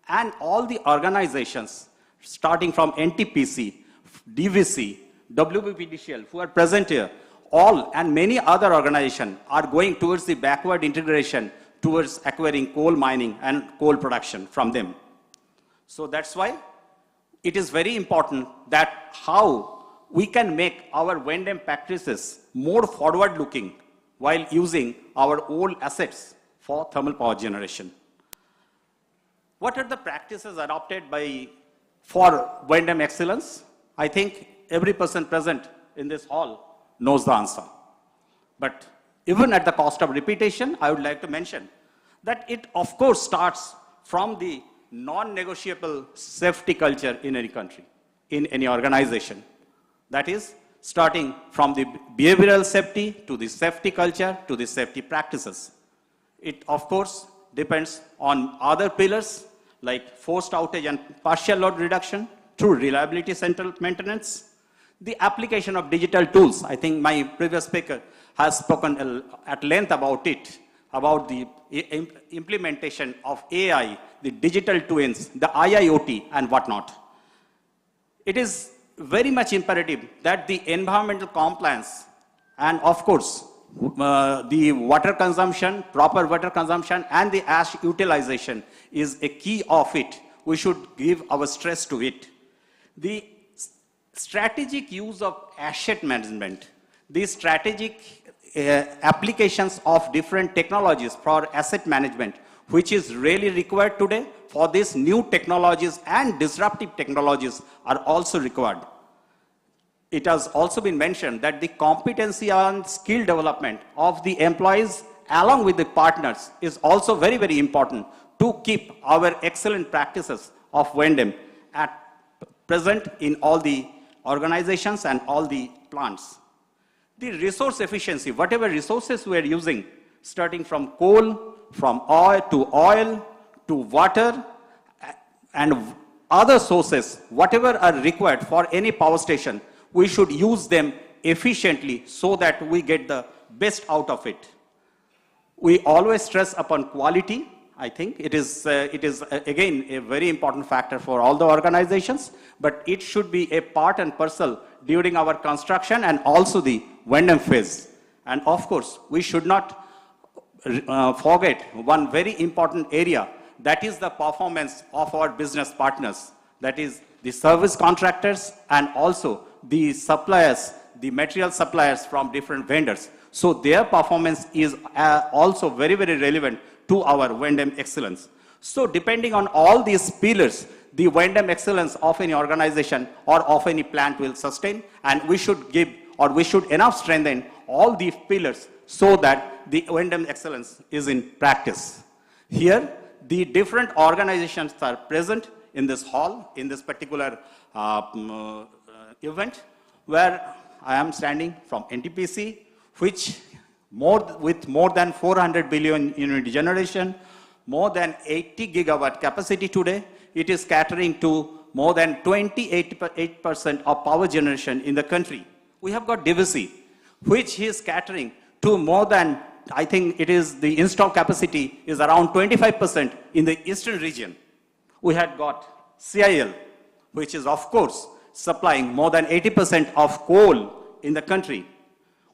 and all the organizations, starting from NTPC, DVC, WBPDCL, who are present here, all and many other organizations are going towards the backward integration towards acquiring coal mining and coal production from them. So that's why it is very important that how we can make our VIII practices more forward-looking while using our old assets for thermal power generation. What are the practices adopted for VIII excellence? I think every person present in this hall knows the answer. But even at the cost of repetition, I would like to mention that it, of course, starts from the non-negotiable safety culture in any country, in any organization. That is, starting from the behavioral safety to the safety culture to the safety practices. It, of course, depends on other pillars like forced outage and partial load reduction through reliability central maintenance, the application of digital tools. I think my previous speaker has spoken at length about it, about the implementation of AI, the digital twins, the IIoT, and whatnot. It is very much imperative that the environmental compliance and, of course, the water consumption, proper water consumption, and the ash utilization is a key of it. We should give our stress to it. The strategic use of asset management, the strategic applications of different technologies for asset management, which is really required today for these new technologies and disruptive technologies are also required. It has also been mentioned that the competency and skill development of the employees along with the partners is also very, very important to keep our excellent practices of VIII at present in all the organizations and all the plants. The resource efficiency, whatever resources we are using, starting from coal, from oil to water, and other sources, whatever are required for any power station, we should use them efficiently so that we get the best out of it. We always stress upon quality. I think it is again a very important factor for all the organizations, but it should be a part and parcel during our construction and also the VIII phase. And of course, we should not forget one very important area, that is the performance of our business partners, that is the service contractors and also the suppliers, the material suppliers from different vendors. So their performance is also very, very relevant to our VIII excellence. So depending on all these pillars, the VIII excellence of any organization or of any plant will sustain, and we should give or we should enough strengthen all these pillars so that the VIII excellence is in practice. Here, the different organizations are present in this hall, in this particular event, where I am standing from NTPC, with more than 400 billion unit generation, more than 80 gigawatt capacity today, it is catering to more than 28% of power generation in the country. We have got DVC, which is catering to more than, I think it is the installed capacity is around 25% in the eastern region. We had got CIL, which is of course supplying more than 80% of coal in the country.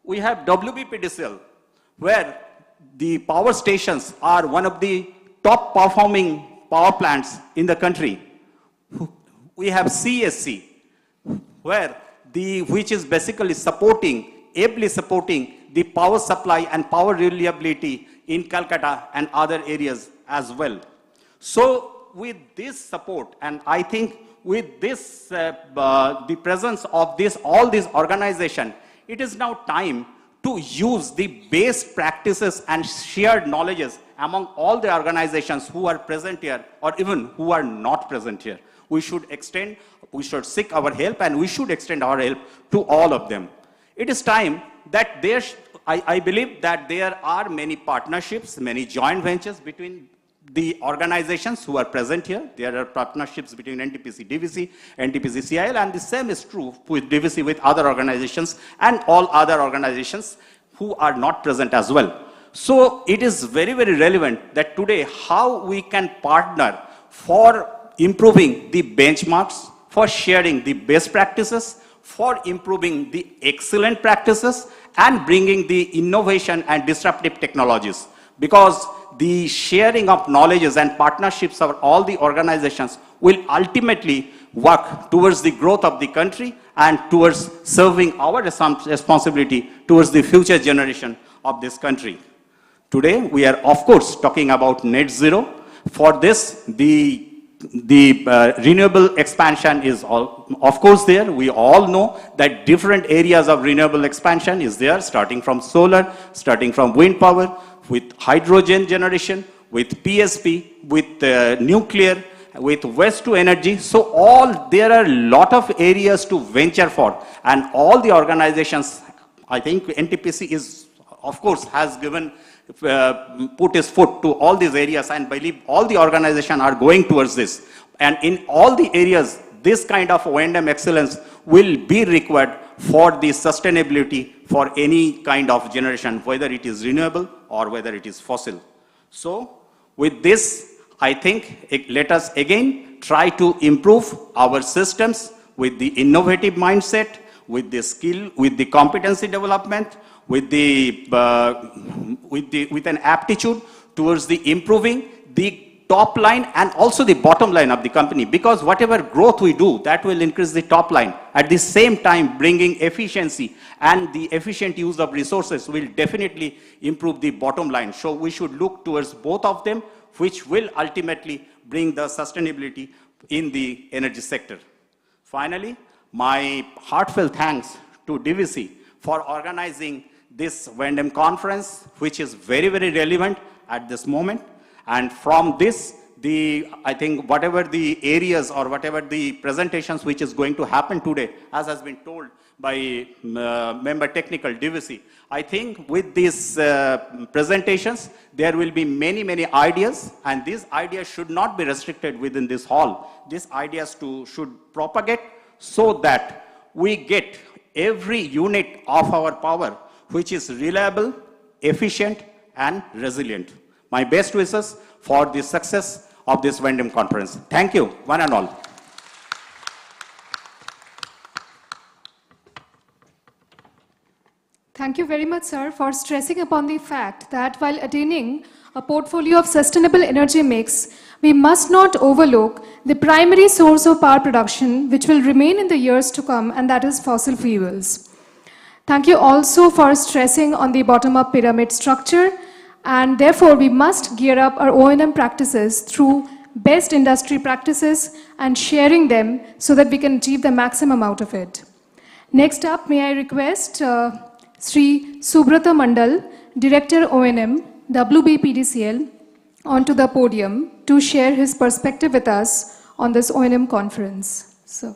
We have WBPDCL, where the power stations are one of the top performing power plants in the country. We have CSC, which is basically ably supporting the power supply and power reliability in Calcutta and other areas as well. So with this support, and I think with this, the presence of all these organizations, it is now time to use the best practices and shared knowledges among all the organizations who are present here or even who are not present here. We should seek our help, and we should extend our help to all of them. It is time that I believe that there are many partnerships, many joint ventures between the organizations who are present here. There are partnerships between NTPC, DVC, NTPC, CIL, and the same is true with DVC with other organizations and all other organizations who are not present as well. So it is very, very relevant that today how we can partner for improving the benchmarks, for sharing the best practices, for improving the excellent practices, and bringing the innovation and disruptive technologies. Because the sharing of knowledges and partnerships of all the organizations will ultimately work towards the growth of the country and towards serving our responsibility towards the future generation of this country. Today, we are of course talking about net zero. For this, the renewable expansion is of course there. We all know that different areas of renewable expansion is there, starting from solar, starting from wind power, with hydrogen generation, with PSP, with nuclear, with waste to energy. So there are a lot of areas to venture for, and all the organizations, I think NTPC is, of course, has put his foot to all these areas, and believe all the organizations are going towards this. And in all the areas, this kind of O&M excellence will be required for the sustainability for any kind of generation, whether it is renewable or whether it is fossil. So with this, I think let us again try to improve our systems with the innovative mindset, with the skill, with the competency development, with an aptitude towards the improving the top line and also the bottom line of the company, because whatever growth we do, that will increase the top line. At the same time, bringing efficiency and the efficient use of resources will definitely improve the bottom line. So we should look towards both of them, which will ultimately bring the sustainability in the energy sector. Finally, my heartfelt thanks to DVC for organizing this VIII conference, which is very, very relevant at this moment. And from this, I think whatever the areas or whatever the presentations which is going to happen today, as has been told by member technical DVC, I think with these presentations, there will be many, many ideas, and these ideas should not be restricted within this hall. These ideas should propagate so that we get every unit of our power which is reliable, efficient, and resilient. My best wishes for the success of this VIII conference. Thank you, one and all. Thank you very much, sir, for stressing upon the fact that while attaining a portfolio of sustainable energy mix, we must not overlook the primary source of power production which will remain in the years to come, and that is fossil fuels. Thank you also for stressing on the bottom-up pyramid structure, and therefore we must gear up our O&M practices through best industry practices and sharing them so that we can achieve the maximum out of it. Next up, may I request Sri Subrata Mandal, Director O&M, WBPDCL, onto the podium to share his perspective with us on this O&M conference. So.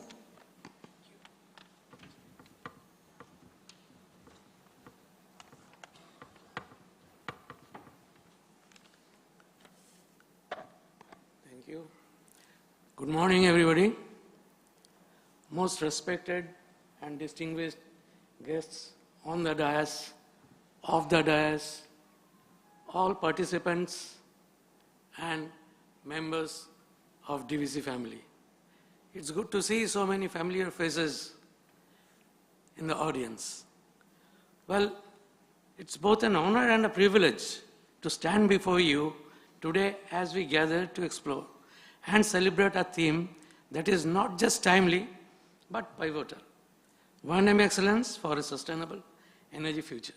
Good morning, everybody. Most respected and distinguished guests on the dais, off the dais, all participants and members of DVC family. It's good to see so many familiar faces in the audience. Well, it's both an honor and a privilege to stand before you today as we gather to explore and celebrate a theme that is not just timely, but pivotal. O&M excellence for a sustainable energy future.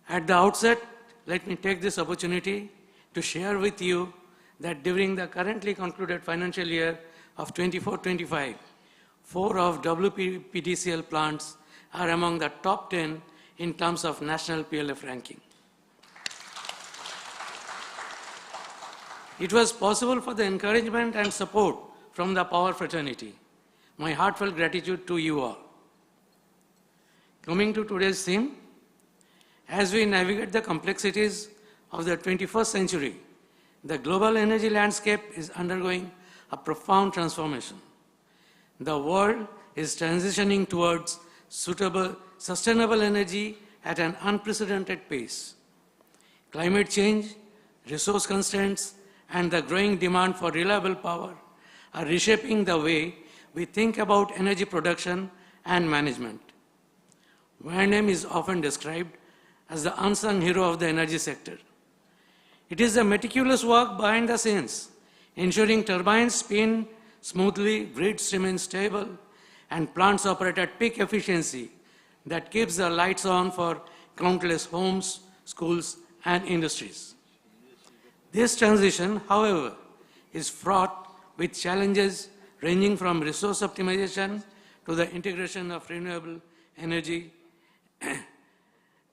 At the outset, let me take this opportunity to share with you that during the currently concluded financial year of 24-25, 4 of WPDCL plants are among the top 10 in terms of national PLF ranking. It was possible for the encouragement and support from the power fraternity. My heartfelt gratitude to you all. Coming to today's theme, as we navigate the complexities of the 21st century, the global energy landscape is undergoing a profound transformation. The world is transitioning towards sustainable energy at an unprecedented pace. Climate change, resource constraints, and the growing demand for reliable power are reshaping the way we think about energy production and management. O&M is often described as the unsung hero of the energy sector. It is the meticulous work behind the scenes, ensuring turbines spin smoothly, grids remain stable, and plants operate at peak efficiency that keeps the lights on for countless homes, schools, and industries. This transition, however, is fraught with challenges ranging from resource optimization to the integration of renewable energy,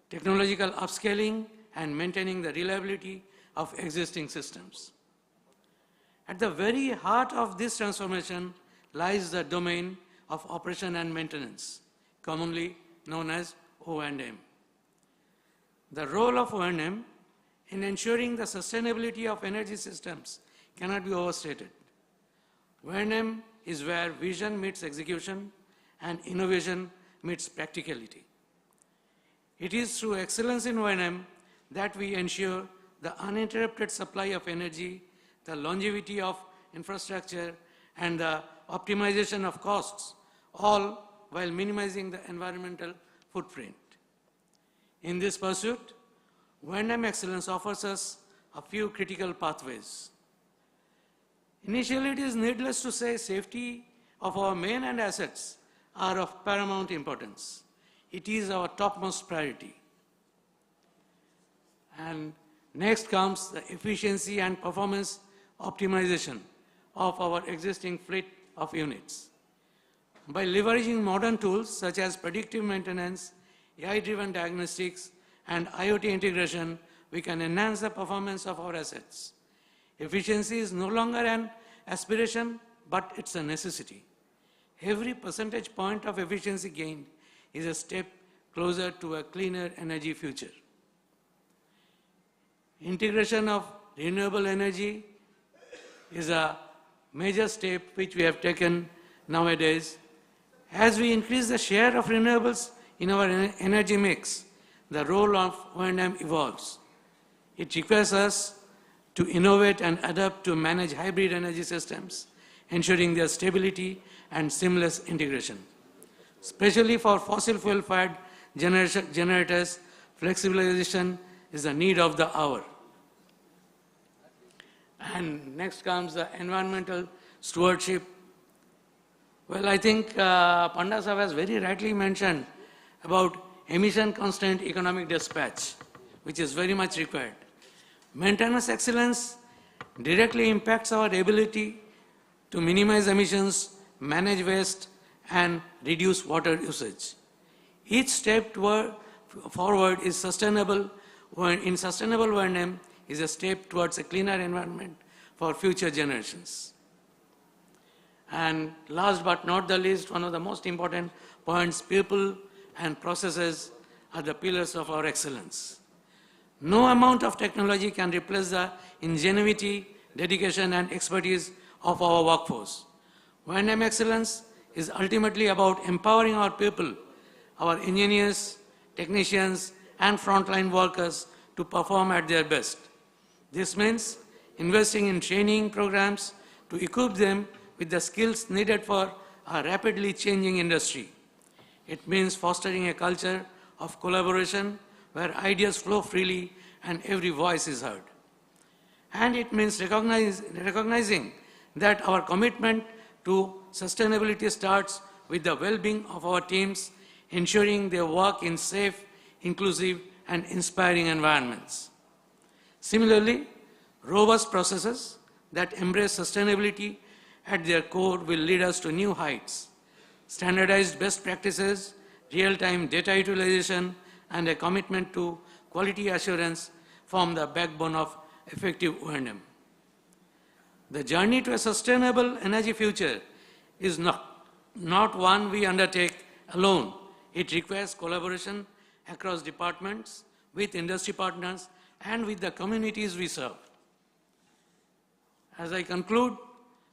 technological upscaling, and maintaining the reliability of existing systems. At the very heart of this transformation lies the domain of operation and maintenance, commonly known as O&M. The role of O&M in ensuring the sustainability of energy systems cannot be overstated. O&M is where vision meets execution and innovation meets practicality. It is through excellence in O&M that we ensure the uninterrupted supply of energy, the longevity of infrastructure, and the optimization of costs, all while minimizing the environmental footprint. In this pursuit, O&M excellence offers us a few critical pathways. Initially, it is needless to say safety of our main and assets are of paramount importance. It is our topmost priority. And next comes the efficiency and performance optimization of our existing fleet of units. By leveraging modern tools such as predictive maintenance, AI-driven diagnostics, and IoT integration, we can enhance the performance of our assets. Efficiency is no longer an aspiration, but it's a necessity. Every percentage point of efficiency gained is a step closer to a cleaner energy future. Integration of renewable energy is a major step which we have taken nowadays. As we increase the share of renewables in our energy mix, the role of O&M evolves. It requires us to innovate and adapt to manage hybrid energy systems, ensuring their stability and seamless integration. Especially for fossil fuel-fired generators, flexibilization is the need of the hour. And next comes the environmental stewardship. Well, I think Panda Sahab has very rightly mentioned about emission constraint economic dispatch, which is very much required. Maintenance excellence directly impacts our ability to minimize emissions, manage waste, and reduce water usage. Each step forward is sustainable. In sustainable O&M is a step towards a cleaner environment for future generations. And last but not the least, one of the most important points, people and processes are the pillars of our excellence. No amount of technology can replace the ingenuity, dedication, and expertise of our workforce. O&M excellence is ultimately about empowering our people, our engineers, technicians, and frontline workers to perform at their best. This means investing in training programs to equip them with the skills needed for a rapidly changing industry. It means fostering a culture of collaboration where ideas flow freely and every voice is heard. And it means recognizing that our commitment to sustainability starts with the well-being of our teams, ensuring they work in safe, inclusive, and inspiring environments. Similarly, robust processes that embrace sustainability at their core will lead us to new heights. Standardized best practices, real-time data utilization, and a commitment to quality assurance form the backbone of effective O&M. The journey to a sustainable energy future is not one we undertake alone. It requires collaboration across departments, with industry partners, and with the communities we serve. As I conclude,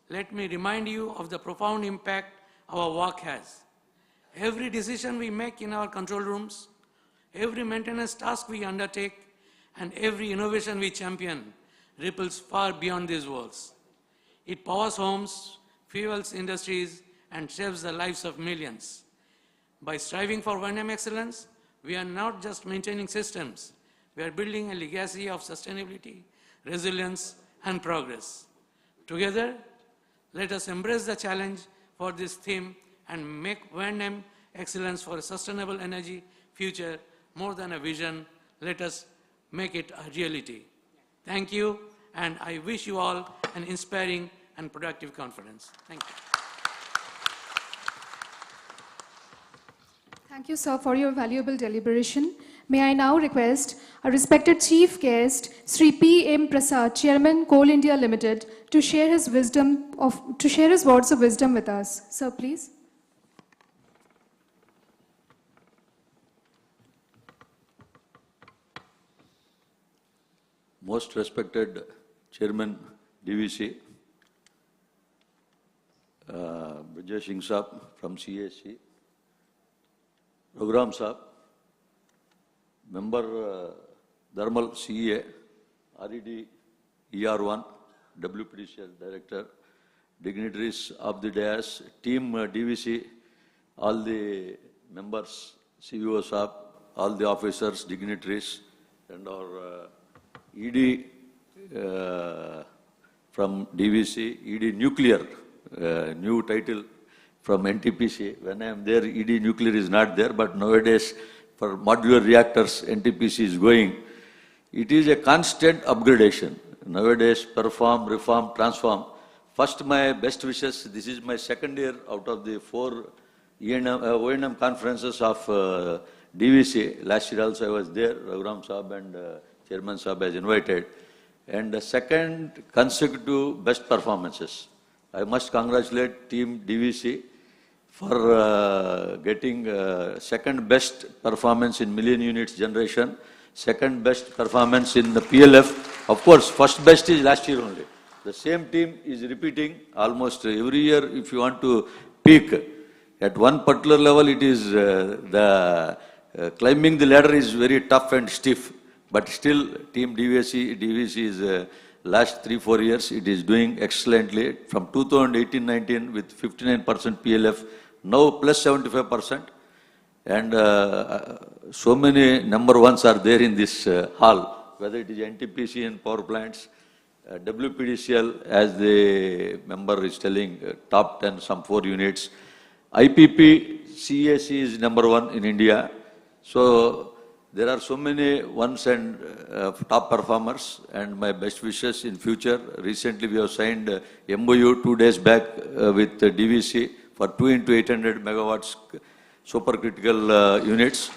let me remind you of the profound impact our work has. Every decision we make in our control rooms, every maintenance task we undertake, and every innovation we champion ripples far beyond these walls. It powers homes, fuels industries, and saves the lives of millions. By striving for O&M excellence, we are not just maintaining systems, we are building a legacy of sustainability, resilience, and progress. Together, let us embrace the challenge for this theme and make O&M excellence for a sustainable energy future more than a vision. Let us make it a reality. Thank you, and I wish you all an inspiring and productive conference. Thank you. Thank you, sir, for your valuable deliberation. May I now request our respected chief guest, Sri P.M. Prasad, Chairman, Coal India Limited, to share his words of wisdom with us. Sir, please. Most respected Chairman DVC, Vijay Singh Saab from CAC, Raghuram Saab, Member Dharmal CEA, RED ER1, WPDCL Director, dignitaries of the dais, team DVC, all the members, CEO Saab, all the officers, dignitaries, and our ED from DVC, ED Nuclear, new title from NTPC. When I am there, ED Nuclear is not there, but nowadays for modular reactors, NTPC is going. It is a constant upgradation. Nowadays, perform, reform, transform. First, my best wishes. This is my second year out of the 4 O&M conferences of DVC. Last year also I was there, Raghuram Saab and Chairman Saab has invited. And the second consecutive best performances. I must congratulate team DVC for getting second best performance in million units generation, second best performance in the PLF. Of course, first best is last year only. The same team is repeating almost every year. If you want to peak at one particular level, it is climbing the ladder is very tough and stiff. But still, team DVC is last 3-4 years, it is doing excellently. From 2018-19 with 59% PLF, now plus 75%. And so many number ones are there in this hall, whether it is NTPC and power plants, WPDCL, as the member is telling, top 10, some 4 units. IPP, CAC is number 1 in India. So there are so many ones and top performers, and my best wishes in future. Recently we have signed MOU 2 days back with DVC for 2 into 800 megawatts supercritical units.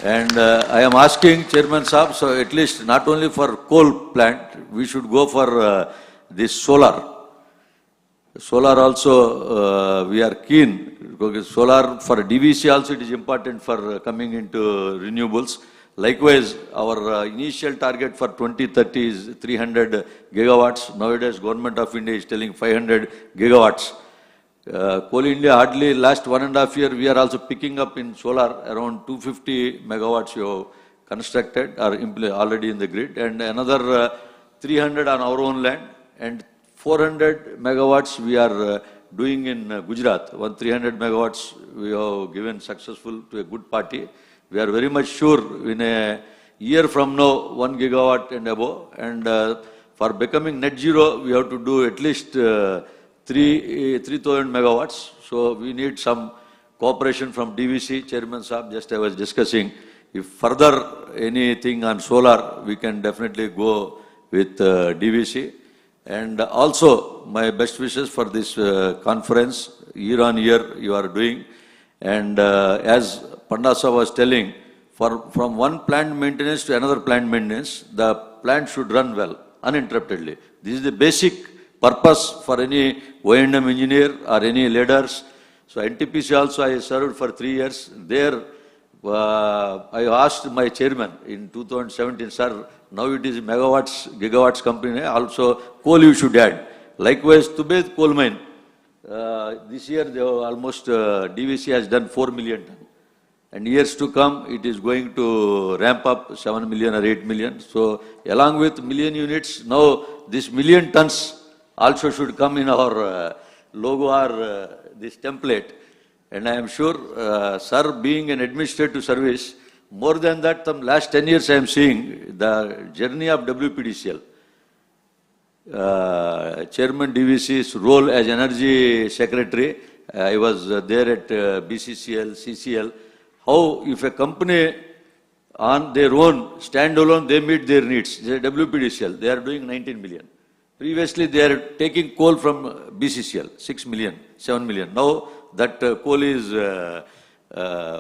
And I am asking Chairman Saab, so at least not only for coal plant, we should go for this solar. Solar also, we are keen, because solar for DVC also it is important for coming into renewables. Likewise, our initial target for 2030 is 300 gigawatts. Nowadays, Government of India is telling 500 gigawatts. Coal India hardly last 1.5 years, we are also picking up in solar around 250 megawatts you have constructed or already in the grid, and another 300 on our own land, and 400 megawatts we are doing in Gujarat. 300 megawatts we have given successful to a good party. We are very much sure in a year from now, 1 gigawatt and above, and for becoming net zero, we have to do at least 3,000 megawatts. So we need some cooperation from DVC, Chairman Saab, just I was discussing. If further anything on solar, we can definitely go with DVC. And also, my best wishes for this conference, year on year you are doing. And as Pandasa was telling, from one plant maintenance to another plant maintenance, the plant should run well, uninterruptedly. This is the basic purpose for any O&M engineer or any leaders. So NTPC also I served for 3 years. There, I asked my chairman in 2017, sir, now it is gigawatts company, also coal you should add. Likewise, Tubed coal mine, this year they have almost, DVC has done 4 million tons. And years to come, it is going to ramp up 7 million or 8 million. So along with million units, now this million tons also should come in our logo or this template. And I am sure, sir, being an administrative service, more than that, the last 10 years I am seeing the journey of WPDCL. Chairman DVC's role as energy secretary, I was there at BCCL, CCL. How if a company on their own, standalone, they meet their needs. WPDCL, they are doing 19 million. Previously, they are taking coal from BCCL, 6 million, 7 million. Now, that coal is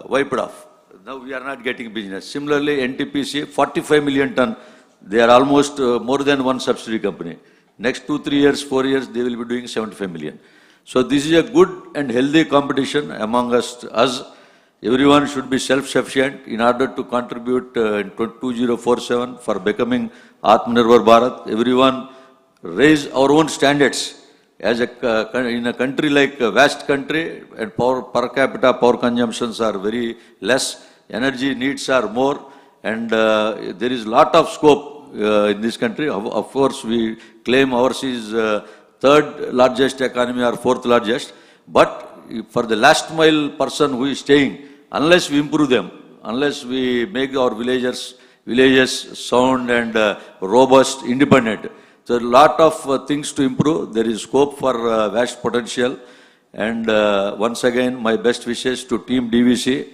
wiped off. Now, we are not getting business. Similarly, NTPC, 45 million ton, they are almost more than one subsidiary company. Next 2, 3 years, 4 years, they will be doing 75 million. So, this is a good and healthy competition among us. Everyone should be self-sufficient in order to contribute in 2047 for becoming Atmanirbhar Bharat. Everyone raise our own standards. As in a country like a vast country, and per capita power consumptions are very less, energy needs are more, and there is lot of scope in this country. Of course, we claim ours is third largest economy or fourth largest, but for the last mile person who is staying, unless we improve them, unless we make our villages sound and robust, independent, so a lot of things to improve. There is scope for vast potential. And once again, my best wishes to Team DVC.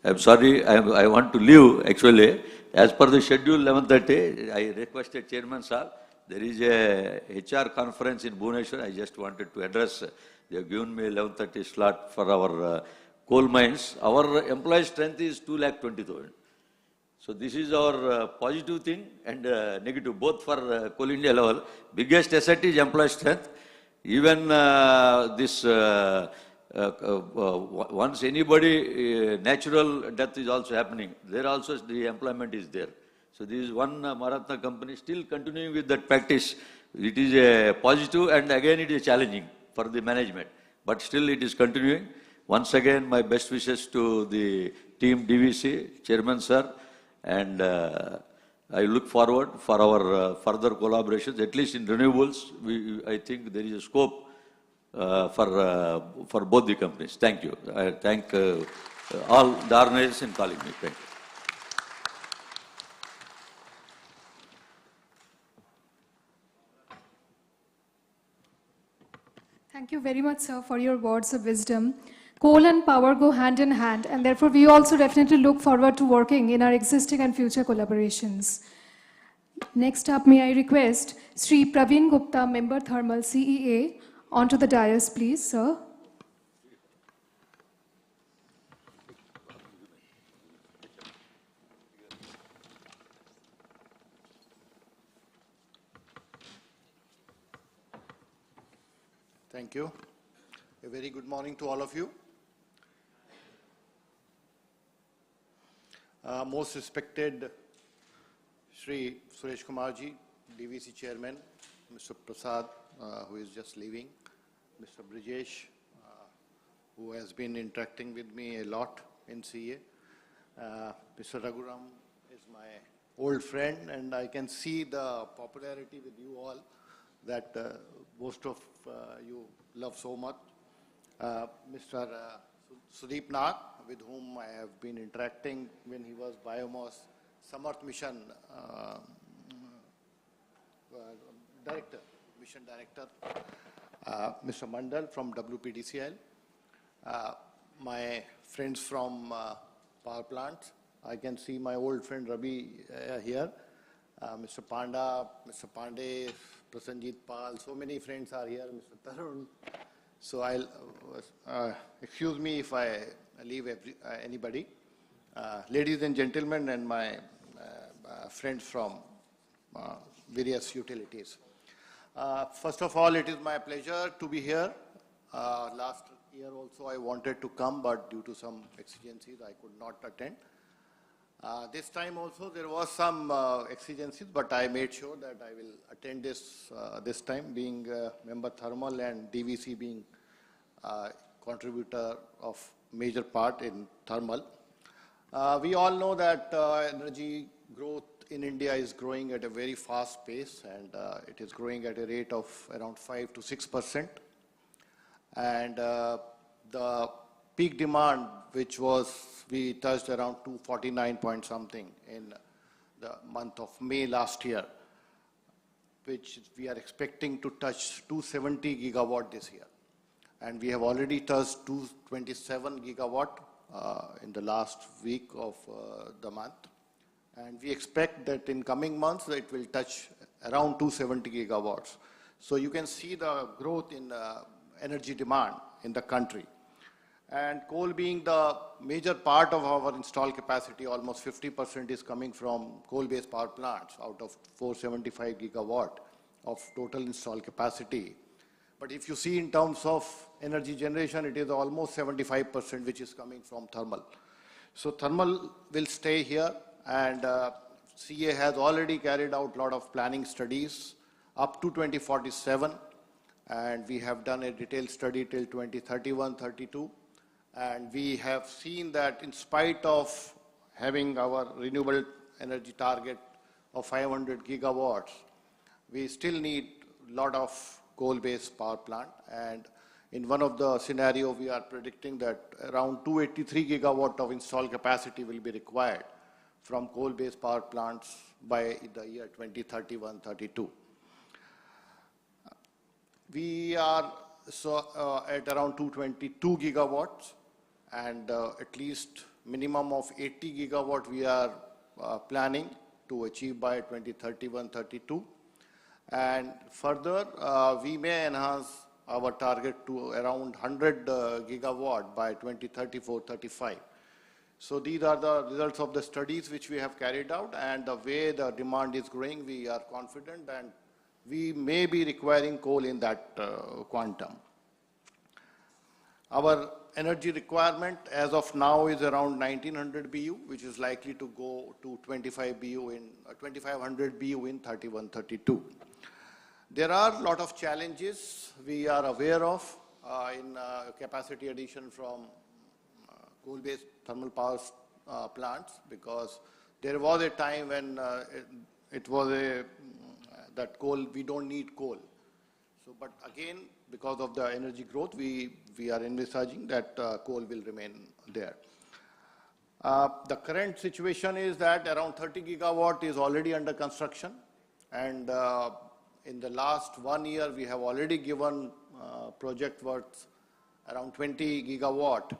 I'm sorry, I want to leave actually. As per the schedule 11:30, I requested Chairman Sir, there is a HR conference in Bhubaneswar. I just wanted to address. They have given me 11:30 slot for our coal mines. Our employee strength is 220,000. So this is our positive thing and negative, both for Coal India level. Biggest asset is employee strength. Even this, once anybody, natural death is also happening. There also the employment is there. So this is one Maratha company still continuing with that practice. It is a positive and again it is challenging for the management. But still it is continuing. Once again, my best wishes to the team DVC, Chairman Sir. And I look forward for our further collaborations, at least in renewables. I think there is a scope for both the companies. Thank you. I thank all the organization calling me. Thank you. Thank you very much, sir, for your words of wisdom. Coal and power go hand in hand, and therefore we also definitely look forward to working in our existing and future collaborations. Next up, may I request Sri Praveen Gupta, Member Thermal CEA, onto the dais, please, sir. Thank you. A very good morning to all of you. Most respected Shri Suresh Kumarji, DVC Chairman, Mr. Prasad, who is just leaving, Mr. Brijesh, who has been interacting with me a lot in CA. Mr. Raghuram is my old friend, and I can see the popularity with you all that most of you love so much. Mr. Sudeep Nag, with whom I have been interacting when he was Biomass Samarth Mission Mission Director. Mr. Mandal from WPDCL. My friends from power plants. I can see my old friend Rabi here. Mr. Panda, Mr. Pandey, Prasanjit Pal, so many friends are here, Mr. Tarun. So I'll, excuse me if I leave anybody. Ladies and gentlemen and my friends from various utilities. First of all, it is my pleasure to be here. Last year also I wanted to come, but due to some exigencies I could not attend. This time also there was some exigencies, but I made sure that I will attend this this time, being member thermal and DVC being contributor of major part in thermal. We all know that energy growth in India is growing at a very fast pace, and it is growing at a rate of around 5 to 6%. And the peak demand, which was, we touched around 249 point something in the month of May last year, which we are expecting to touch 270 gigawatt this year. And we have already touched 227 gigawatt in the last week of the month. And we expect that in coming months it will touch around 270 gigawatts. So you can see the growth in energy demand in the country. And coal being the major part of our installed capacity, almost 50% is coming from coal-based power plants out of 475 gigawatt of total installed capacity. But if you see in terms of energy generation, it is almost 75% which is coming from thermal. So thermal will stay here, and CA has already carried out a lot of planning studies up to 2047, and we have done a detailed study till 2031-32. And we have seen that in spite of having our renewable energy target of 500 gigawatts, we still need a lot of coal-based power plant. And in one of the scenarios, we are predicting that around 283 gigawatt of installed capacity will be required from coal-based power plants by the year 2031-32. We are at around 222 gigawatts, and at least minimum of 80 gigawatt we are planning to achieve by 2031-32. And further, we may enhance our target to around 100 gigawatt by 2034-35. So these are the results of the studies which we have carried out, and the way the demand is growing, we are confident, and we may be requiring coal in that quantum. Our energy requirement as of now is around 1900 BU, which is likely to go to 2500 BU in 31-32. There are a lot of challenges we are aware of in capacity addition from coal-based thermal power plants, because there was a time when it was that coal, we don't need coal. So, but again, because of the energy growth, we are envisaging that coal will remain there. The current situation is that around 30 gigawatt is already under construction, and in the last 1 year, we have already given project worth around 20 gigawatt.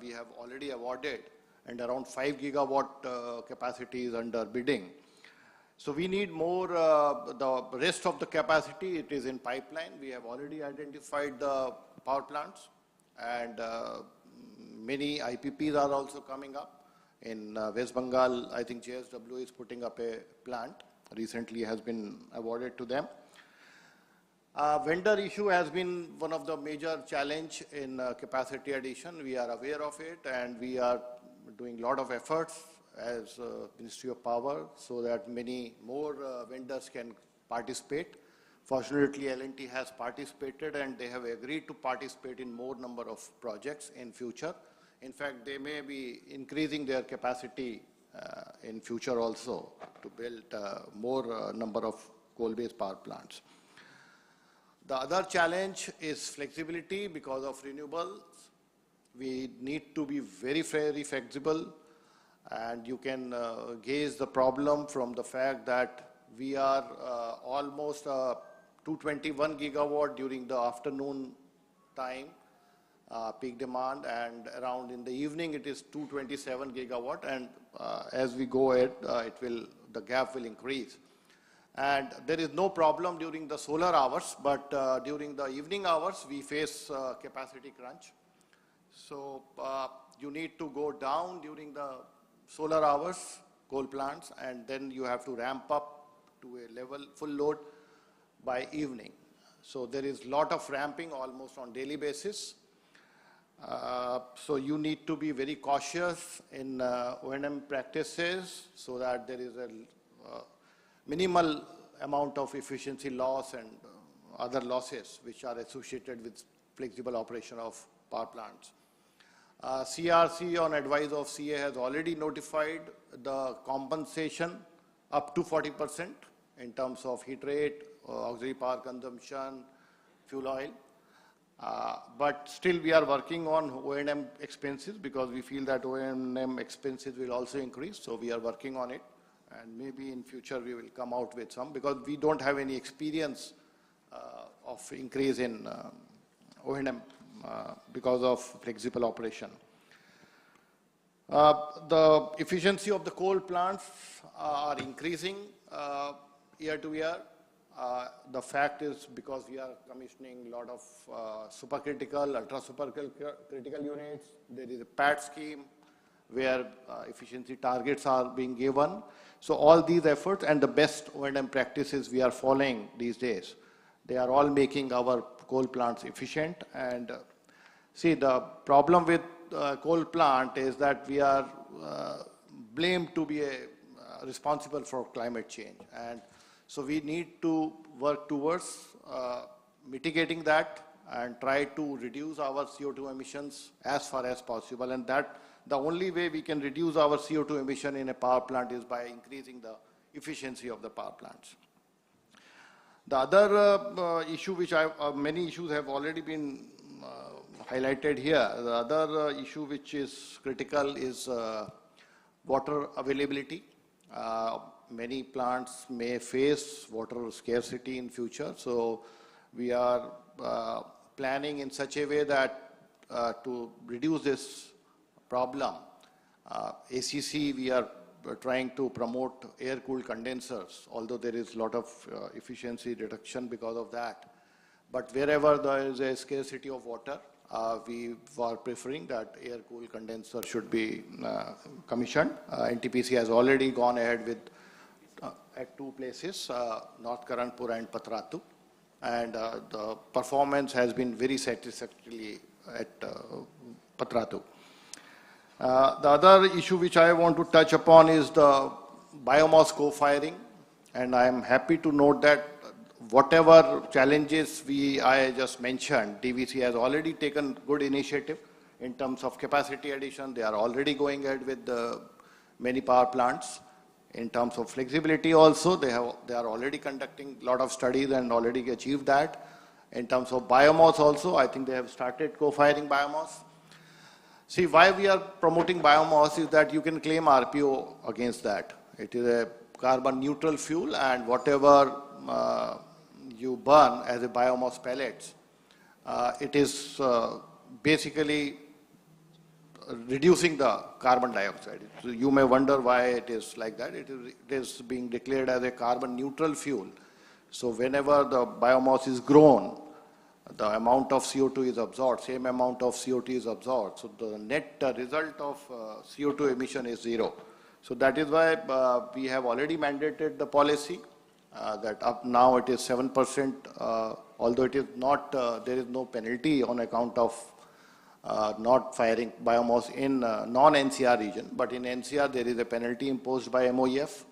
We have already awarded, and around 5 gigawatt capacity is under bidding. So we need more, the rest of the capacity, it is in pipeline. We have already identified the power plants, and many IPPs are also coming up. In West Bengal, I think JSW is putting up a plant, recently has been awarded to them. Vendor issue has been one of the major challenge in capacity addition. We are aware of it, and we are doing a lot of efforts as Ministry of Power so that many more vendors can participate. Fortunately, L&T has participated and they have agreed to participate in more number of projects in future. In fact, they may be increasing their capacity in future also to build more number of coal-based power plants. The other challenge is flexibility because of renewables. We need to be very, very flexible, and you can gauge the problem from the fact that we are almost 221 gigawatt during the afternoon time, peak demand, and around in the evening it is 227 gigawatt, and as we go ahead, the gap will increase. And there is no problem during the solar hours, but during the evening hours, we face capacity crunch. So you need to go down during the solar hours, coal plants, and then you have to ramp up to a level full load by evening. So there is a lot of ramping almost on daily basis. So you need to be very cautious in O&M practices so that there is a minimal amount of efficiency loss and other losses which are associated with flexible operation of power plants. CRC on advice of CA has already notified the compensation up to 40% in terms of heat rate, auxiliary power consumption, fuel oil. But still we are working on O&M expenses because we feel that O&M expenses will also increase. So we are working on it. And maybe in future we will come out with some because we don't have any experience of increase in O&M because of flexible operation. The efficiency of the coal plants are increasing year to year. The fact is because we are commissioning a lot of supercritical, ultra supercritical units. There is a PAT scheme where efficiency targets are being given. So all these efforts and the best O&M practices we are following these days, they are all making our coal plants efficient. And see, the problem with coal plant is that we are blamed to be responsible for climate change. And so we need to work towards mitigating that and try to reduce our CO2 emissions as far as possible. And that the only way we can reduce our CO2 emission in a power plant is by increasing the efficiency of the power plants. The other issue which many issues have already been highlighted here. The other issue which is critical is water availability. Many plants may face water scarcity in future. So we are planning in such a way that to reduce this problem, ACC, we are trying to promote air-cooled condensers, although there is a lot of efficiency reduction because of that. But wherever there is a scarcity of water, we are preferring that air-cooled condenser should be commissioned. NTPC has already gone ahead with at two places, North Karanpur and Patratu, and the performance has been very satisfactory at Patratu. The other issue which I want to touch upon is the biomass co-firing, and I am happy to note that whatever challenges I just mentioned, DVC has already taken good initiative in terms of capacity addition. They are already going ahead with many power plants. In terms of flexibility also, they are already conducting a lot of studies and already achieved that. In terms of biomass also, I think they have started co-firing biomass. See, why we are promoting biomass is that you can claim RPO against that. It is a carbon neutral fuel, and whatever you burn as a biomass pellets, it is basically reducing the carbon dioxide. So you may wonder why it is like that. It is being declared as a carbon neutral fuel. So whenever the biomass is grown, the amount of CO2 is absorbed, same amount of CO2 is absorbed. So the net result of CO2 emission is zero. So that is why we have already mandated the policy that up now it is 7%, although it is not, there is no penalty on account of not firing biomass in non-NCR region, but in NCR there is a penalty imposed by MOEF.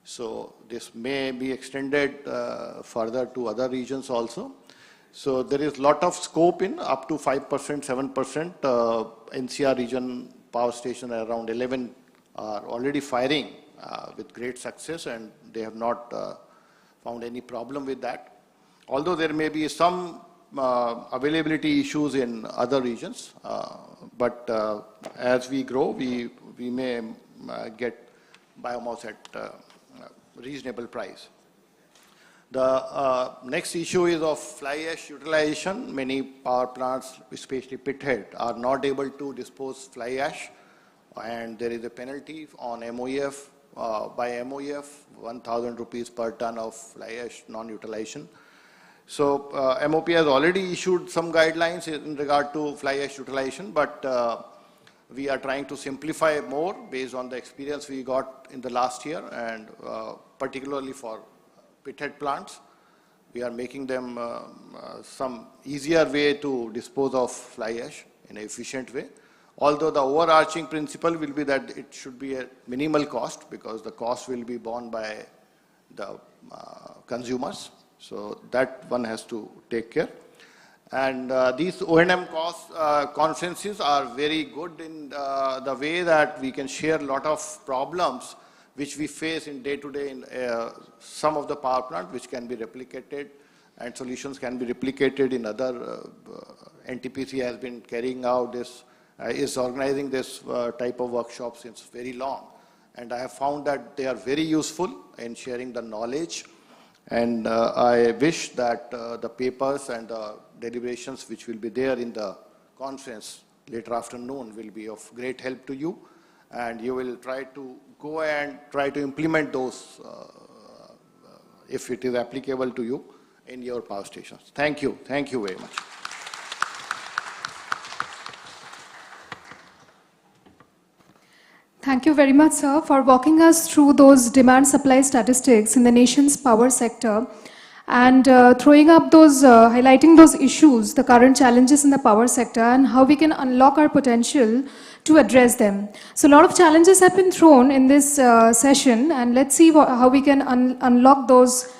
So this may be extended further to other regions also. So there is lot of scope in up to 5%, 7%. NCR region power station around 11 are already firing with great success, and they have not found any problem with that. Although there may be some availability issues in other regions, but as we grow, we may get biomass at reasonable price. The next issue is of fly ash utilization. Many power plants, especially pithead, are not able to dispose fly ash, and there is a penalty on MOEF, by MOEF, 1,000 rupees per ton of fly ash non-utilization. So MOP has already issued some guidelines in regard to fly ash utilization, but we are trying to simplify more based on the experience we got in the last year, and particularly for pithead plants. We are making them some easier way to dispose of fly ash in an efficient way. Although the overarching principle will be that it should be a minimal cost, because the cost will be borne by the consumers. So that one has to take care. And these O&M conferences are very good in the way that we can share a lot of problems which we face in day-to-day in some of the power plant, which can be replicated, and solutions can be replicated in other. NTPC has been carrying out this, is organizing this type of workshops since very long. And I have found that they are very useful in sharing the knowledge. And I wish that the papers and the deliberations which will be there in the conference later afternoon will be of great help to you, and you will try to go and try to implement those if it is applicable to you in your power stations. Thank you. Thank you very much. Thank you very much, sir, for walking us through those demand-supply statistics in the nation's power sector and throwing up those, highlighting those issues, the current challenges in the power sector, and how we can unlock our potential to address them. So a lot of challenges have been thrown in this session, and let's see how we can unlock those,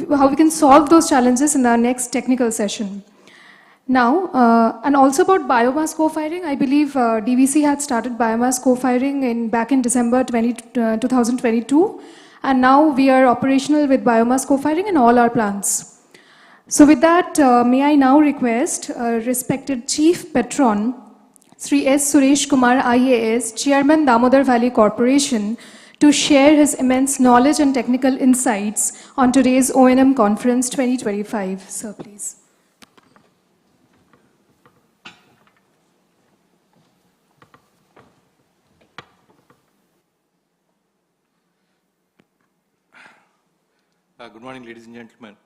how we can solve those challenges in our next technical session. Now, and also about biomass co-firing, I believe DVC had started biomass co-firing back in December 2022, and now we are operational with biomass co-firing in all our plants. So with that, may I now request respected Chief Patron, Sri S. Suresh Kumar IAS, Chairman Damodar Valley Corporation, to share his immense knowledge and technical insights on today's O&M Conference 2025. Sir, please. Good morning, ladies and gentlemen.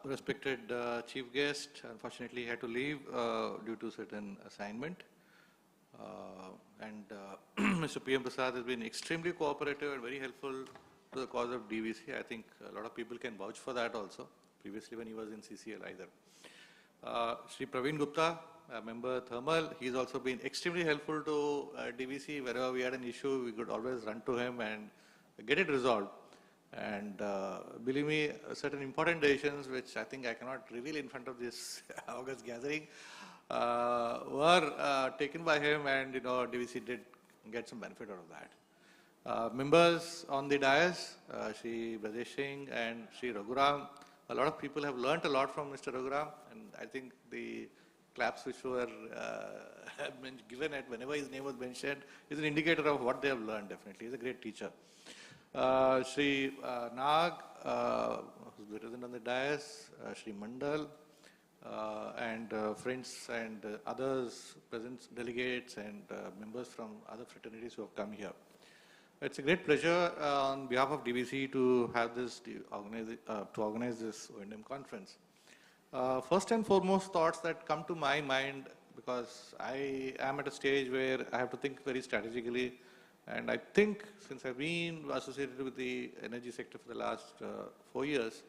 Respected chief guest, unfortunately had to leave due to certain assignment. Mr. PM Prasad has been extremely cooperative and very helpful to the cause of DVC. I think a lot of people can vouch for that also, previously when he was in CCL either. Sri Praveen Gupta, a member Thermal, he's also been extremely helpful to DVC. Wherever we had an issue, we could always run to him and get it resolved. And believe me, certain important decisions, which I think I cannot reveal in front of this August gathering, were taken by him, and DVC did get some benefit out of that. Members on the dais, Sri Brajesh Singh and Sri Raghuram, a lot of people have learnt a lot from Mr. Raghuram, and I think the claps which were given at whenever his name was mentioned is an indicator of what they have learned. Definitely, he's a great teacher. Sri Nag, who's present on the dais, Sri Mandal, and friends and others, present delegates and members from other fraternities who have come here. It's a great pleasure on behalf of DVC to have this, to organize this O&M conference. First and foremost thoughts that come to my mind, because I am at a stage where I have to think very strategically. And I think since I've been associated with the energy sector for the last 4 years,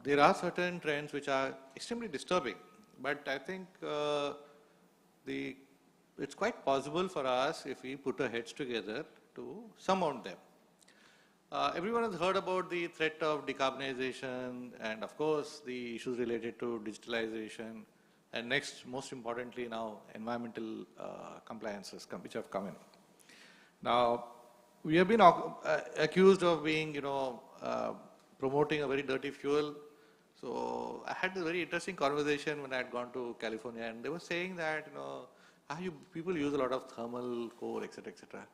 there are certain trends which are extremely disturbing. But I think it's quite possible for us, if we put our heads together, to surmount them. Everyone has heard about the threat of decarbonization and, of course, the issues related to digitalization, and next, most importantly now, environmental compliances which have come in. Now, we have been accused of being, promoting a very dirty fuel. So I had a very interesting conversation when I had gone to California, and they were saying that, people use a lot of thermal coal, etc., etc.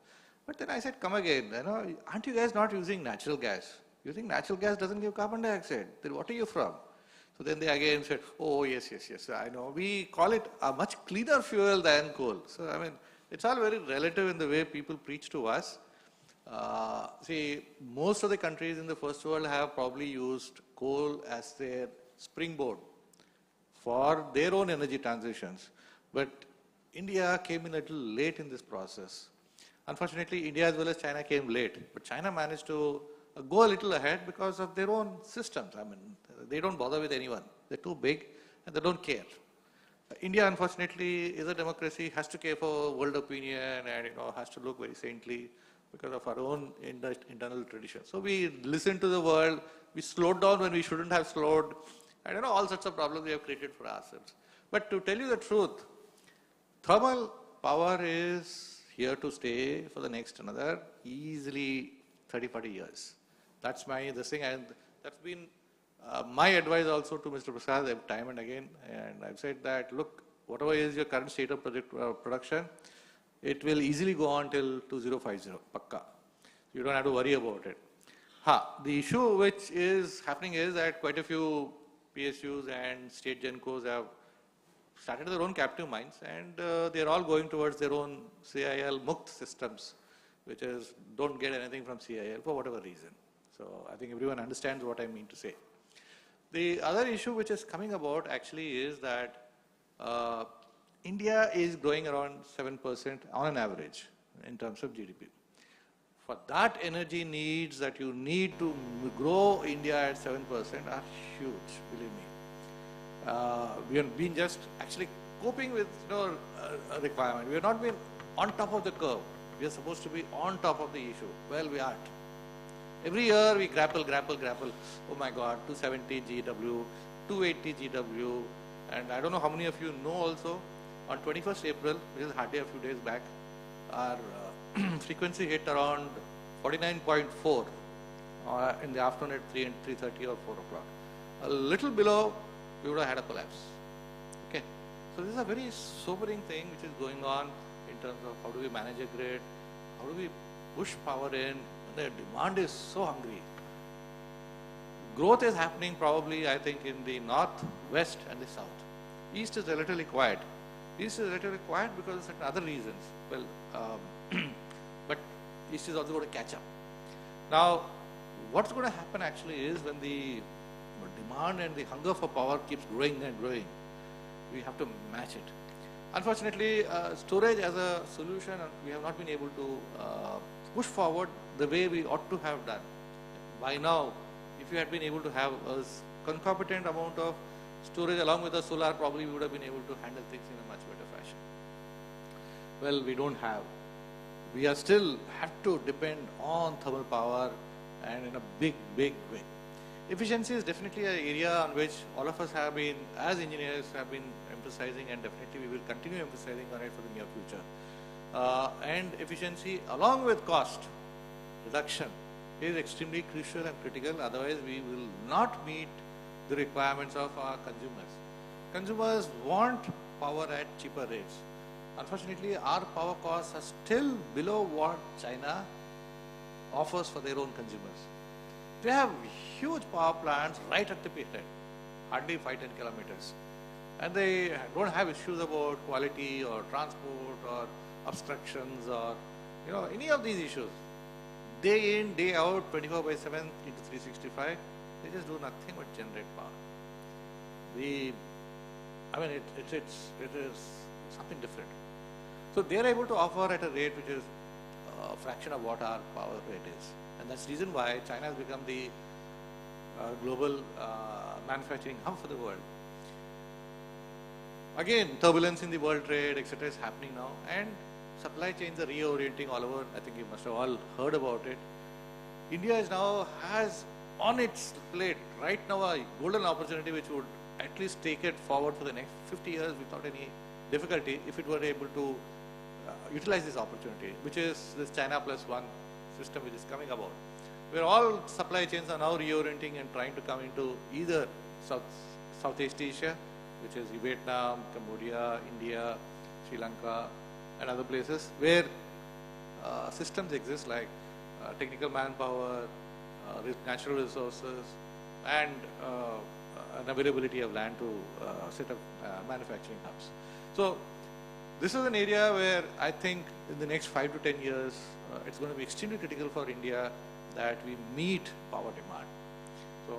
But then I said, come again, aren't you guys not using natural gas? Using natural gas doesn't give carbon dioxide. Then what are you from? So then they again said, oh, yes, I know. We call it a much cleaner fuel than coal. So, I mean, it's all very relative in the way people preach to us. See, most of the countries in the first world have probably used coal as their springboard for their own energy transitions. But India came in a little late in this process. Unfortunately, India as well as China came late, but China managed to go a little ahead because of their own systems. I mean, they don't bother with anyone. They're too big and they don't care. India, unfortunately, is a democracy, has to care for world opinion and, has to look very saintly because of our own internal tradition. So we listen to the world, we slowed down when we shouldn't have slowed, and, all sorts of problems we have created for ourselves. But to tell you the truth, thermal power is here to stay for the next another easily 30-40 years. That's my thing, and that's been my advice also to Mr. Prasad time and again. And I've said that, look, whatever is your current state of production, it will easily go on till 2050, pakka. You don't have to worry about it. The issue which is happening is that quite a few PSUs and state GENCOs have started their own captive mines, and they're all going towards their own CIL Mukt systems, which is don't get anything from CIL for whatever reason. So I think everyone understands what I mean to say. The other issue which is coming about actually is that India is growing around 7% on an average in terms of GDP. For that energy needs that you need to grow India at 7% are huge, believe me. We have been just actually coping with a requirement. We have not been on top of the curve. We are supposed to be on top of the issue. Well, we aren't. Every year we grapple. Oh my God, 270 GW, 280 GW, and I don't know how many of you know also, on 21st April, which is hardly a few days back, our frequency hit around 49.4 in the afternoon at 3:30 or 4 o'clock. A little below, we would have had a collapse. Okay, so this is a very sobering thing which is going on in terms of how do we manage a grid, how do we push power in when the demand is so hungry. Growth is happening probably, I think, in the north, west and the south. East is relatively quiet. East is relatively quiet because of certain other reasons. Well, but East is also going to catch up. Now, what's going to happen actually is when the demand and the hunger for power keeps growing and growing, we have to match it. Unfortunately, storage as a solution, we have not been able to push forward the way we ought to have done. By now, if we had been able to have a concomitant amount of storage along with the solar, probably we would have been able to handle things in a much better fashion. Well, we don't have. We are still have to depend on thermal power, and in a big way. Efficiency is definitely an area on which all of us have been, as engineers, have been emphasizing, and definitely we will continue emphasizing on it for the near future. And efficiency along with cost reduction is extremely crucial and critical, otherwise we will not meet the requirements of our consumers. Consumers want power at cheaper rates. Unfortunately, our power costs are still below what China offers for their own consumers. They have huge power plants right at the pit, hardly 5-10 kilometers. And they don't have issues about quality or transport or obstructions or any of these issues. Day in, day out, 24/7 into 365, they just do nothing but generate power. It is something different. So they are able to offer at a rate which is a fraction of what our power rate is. And that's the reason why China has become the global manufacturing hub for the world. again, turbulence in the world trade, etc. is happening now, and supply chains are reorienting all over. I think you must have all heard about it. India is now has on its plate right now a golden opportunity which would at least take it forward for the next 50 years without any difficulty if it were able to utilize this opportunity, which is this China Plus One system which is coming about, where all supply chains are now reorienting and trying to come into either Southeast Asia, which is Vietnam, Cambodia, India, Sri Lanka, and other places where systems exist like technical manpower, natural resources, and an availability of land to set up manufacturing hubs. So this is an area where I think in the next 5 to 10 years, it's going to be extremely critical for India that we meet power demand. So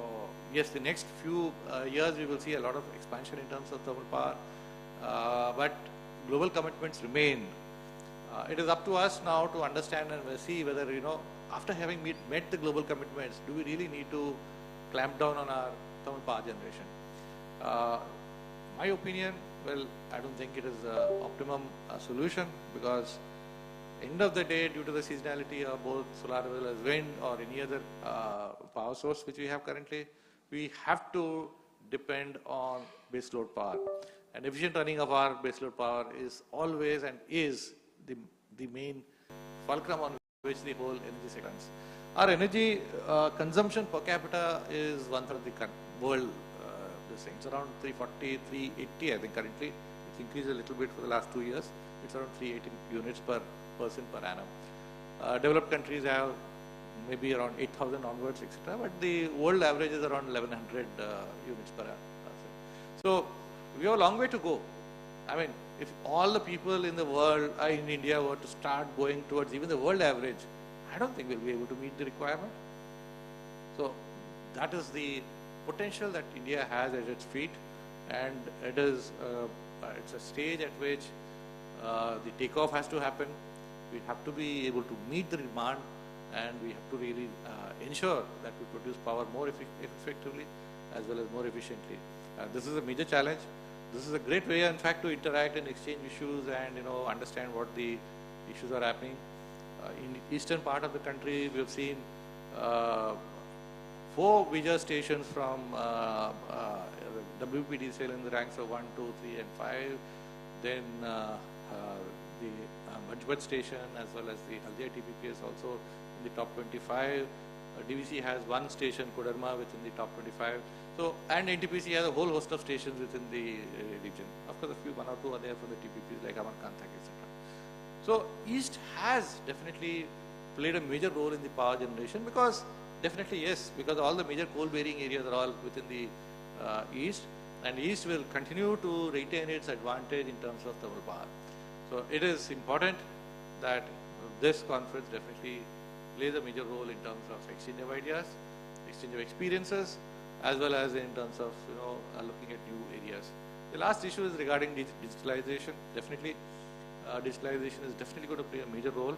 yes, the next few years we will see a lot of expansion in terms of thermal power, but global commitments remain. It is up to us now to understand and see whether, after having met the global commitments, do we really need to clamp down on our thermal power generation? My opinion, well, I don't think it is the optimum solution, because end of the day, due to the seasonality of both solar as well as wind or any other power source which we have currently, we have to depend on baseload power. And efficient running of our baseload power is always and is the main fulcrum on which the whole energy sector runs. Our energy consumption per capita is one-third of the world. It's around 340, 380, I think currently. It's increased a little bit for the last 2 years. It's around 380 units per person per annum. Developed countries have maybe around 8,000 onwards, etc. But the world average is around 1,100 units per person. So we have a long way to go. I mean, if all the people in the world, in India, were to start going towards even the world average, I don't think we'll be able to meet the requirement. So that is the potential that India has at its feet, and it is it's a stage at which the takeoff has to happen. We have to be able to meet the demand, and we have to really ensure that we produce power more effectively as well as more efficiently. This is a major challenge. This is a great way, in fact, to interact and exchange issues and understand what the issues are happening. In the eastern part of the country, we have seen 4 major stations from WPDCL in the ranks of 1, 2, 3, and 5. Then the Majbat station as well as the Haldia TPP is also in the top 25. DVC has 1 station, Kodarma, within the top 25. So, and NTPC has a whole host of stations within the region. Of course, one or two are there from the TPPs like Amarkantak, etc. So, East has definitely played a major role in the power generation, because definitely yes, because all the major coal-bearing areas are all within the East, and East will continue to retain its advantage in terms of thermal power. So, it is important that this conference definitely plays a major role in terms of exchange of ideas, exchange of experiences, as well as in terms of looking at new areas. The last issue is regarding digitalization. Definitely, digitalization is definitely going to play a major role.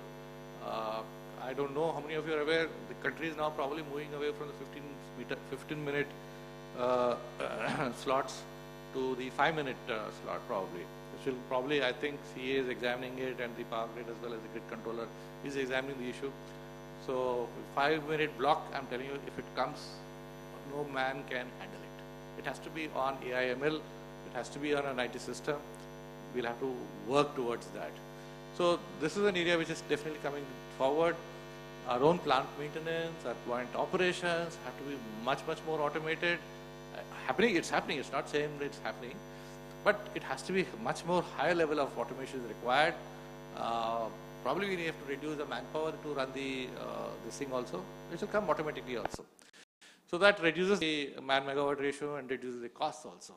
I don't know how many of you are aware, the country is now probably moving away from the 15-minute slots to the 5-minute slot probably. Which will probably, I think, CA is examining it, and the power grid as well as the grid controller is examining the issue. So 5-minute block, I'm telling you, if it comes, no man can handle it. It has to be on AI/ML, it has to be on an IT system. We'll have to work towards that. So this is an area which is definitely coming forward. Our own plant maintenance, our plant operations have to be much more automated. It's happening, it's not saying that it's happening, but it has to be much more higher level of automation is required. Probably we have to reduce the manpower to run this thing also, which will come automatically also. So that reduces the man-megawatt ratio and reduces the costs also.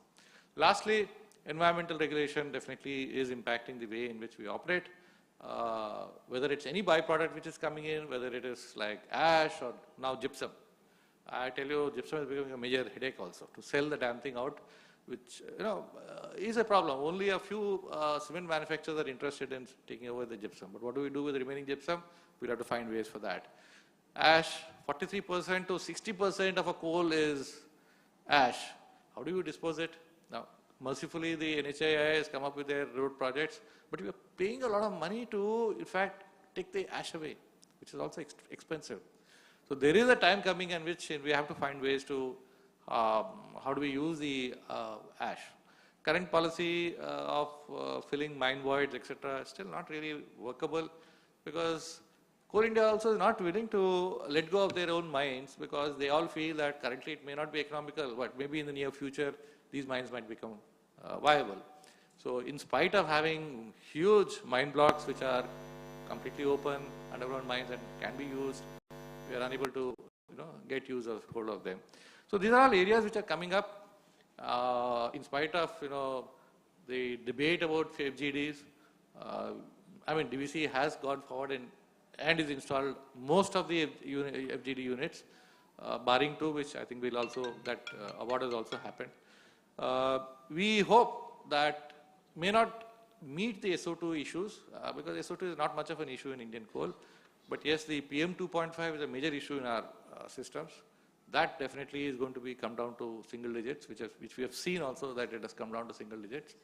Lastly, environmental regulation definitely is impacting the way in which we operate. Whether it's any byproduct which is coming in, whether it is like ash or now gypsum. I tell you, gypsum is becoming a major headache also. To sell the damn thing out, which is a problem. Only a few cement manufacturers are interested in taking over the gypsum. But what do we do with the remaining gypsum? We'll have to find ways for that. Ash, 43% to 60% of a coal is ash. How do you dispose it? Now, Mercifully, the NHAI has come up with their road projects, but we are paying a lot of money to, in fact, take the ash away, which is also expensive. So there is a time coming in which we have to find ways to, how do we use the ash. Current policy of filling mine voids, etc., is still not really workable, because Coal India also is not willing to let go of their own mines, because they all feel that currently it may not be economical, but maybe in the near future these mines might become viable. So in spite of having huge mine blocks which are completely open, underground mines, and can be used, we are unable to get hold of them. So these are all areas which are coming up in spite of the debate about FGDs. I mean, DVC has gone forward and is installed most of the FGD units, barring 2, which I think will also, that award has also happened. We hope that may not meet the SO2 issues, because SO2 is not much of an issue in Indian coal. But yes, the PM 2.5 is a major issue in our systems. That definitely is going to come down to single digits, which we have seen also that it has come down to single digits.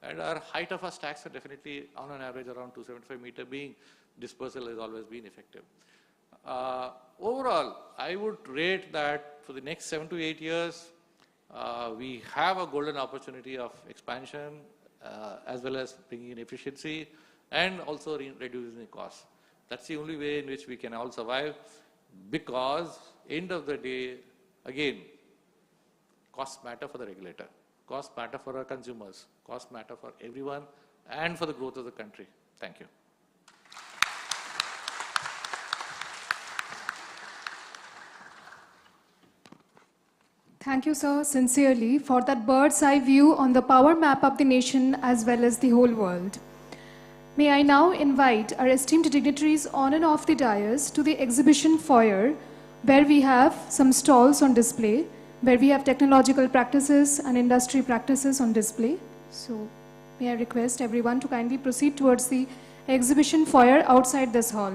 And our height of our stacks are definitely on an average around 275 meter, being dispersal has always been effective. Overall, I would rate that for the next 7 to 8 years, we have a golden opportunity of expansion, as well as bringing in efficiency and also reducing the costs. That's the only way in which we can all survive, because end of the day, again, costs matter for the regulator, costs matter for our consumers, costs matter for everyone and for the growth of the country. Thank you. Thank you, sir, sincerely, for that bird's eye view on the power map of the nation as well as the whole world. May I now invite our esteemed dignitaries on and off the dais to the exhibition foyer, where we have some stalls on display, where we have technological practices and industry practices on display. So may I request everyone to kindly proceed towards the exhibition foyer outside this hall.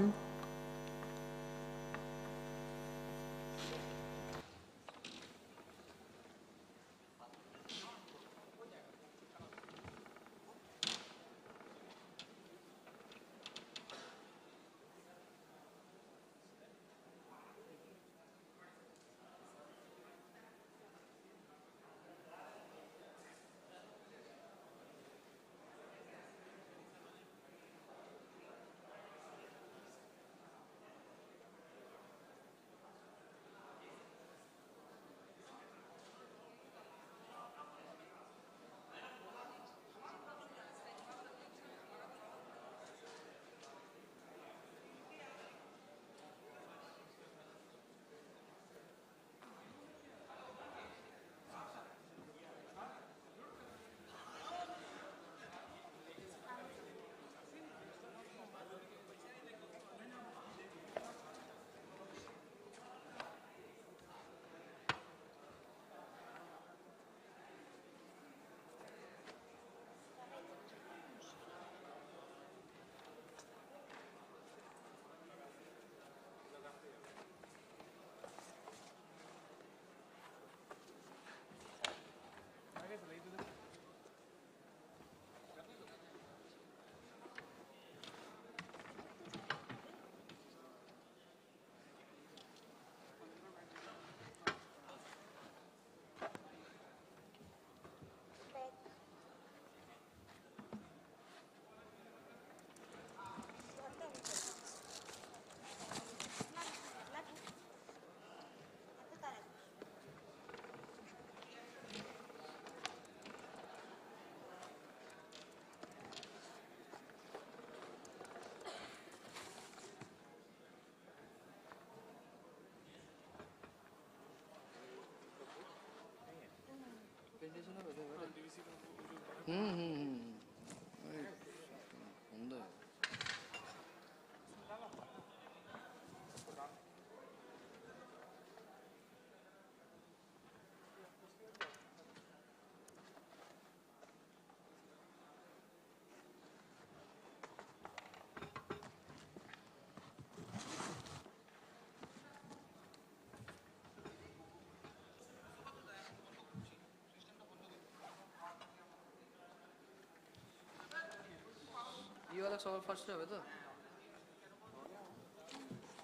সবার first হবে তো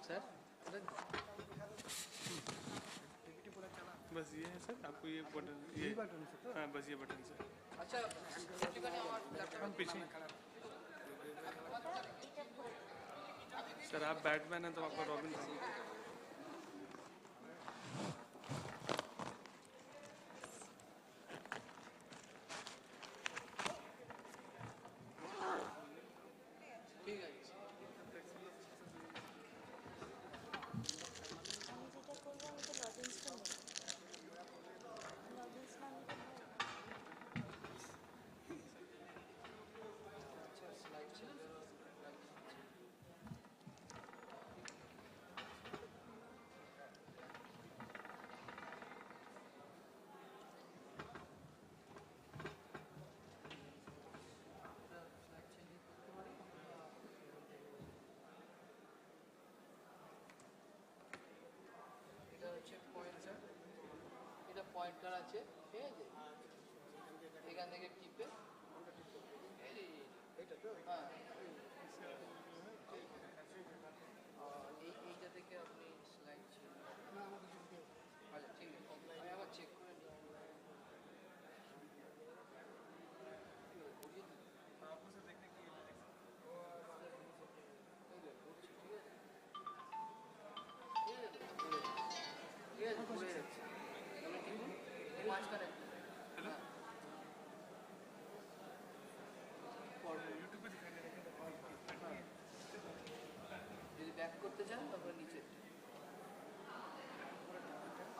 sir बस ये है sir आपको ये button ये button से तो हाँ बस ये बटन से अच्छा हम पीछे सर आप बैटमैन हैं तो आपका रॉबिन ঠিক আছে পয়েন্টার আছে ঠিক আছে এখান থেকে টিপে হ্যাঁ এইটা থেকে আপনি স্লাইড আচ্ছা ঠিক আছে আমি আবার চেক করে নিই মাঝখানে যদি ব্যাক করতে চান তারপরে নিচে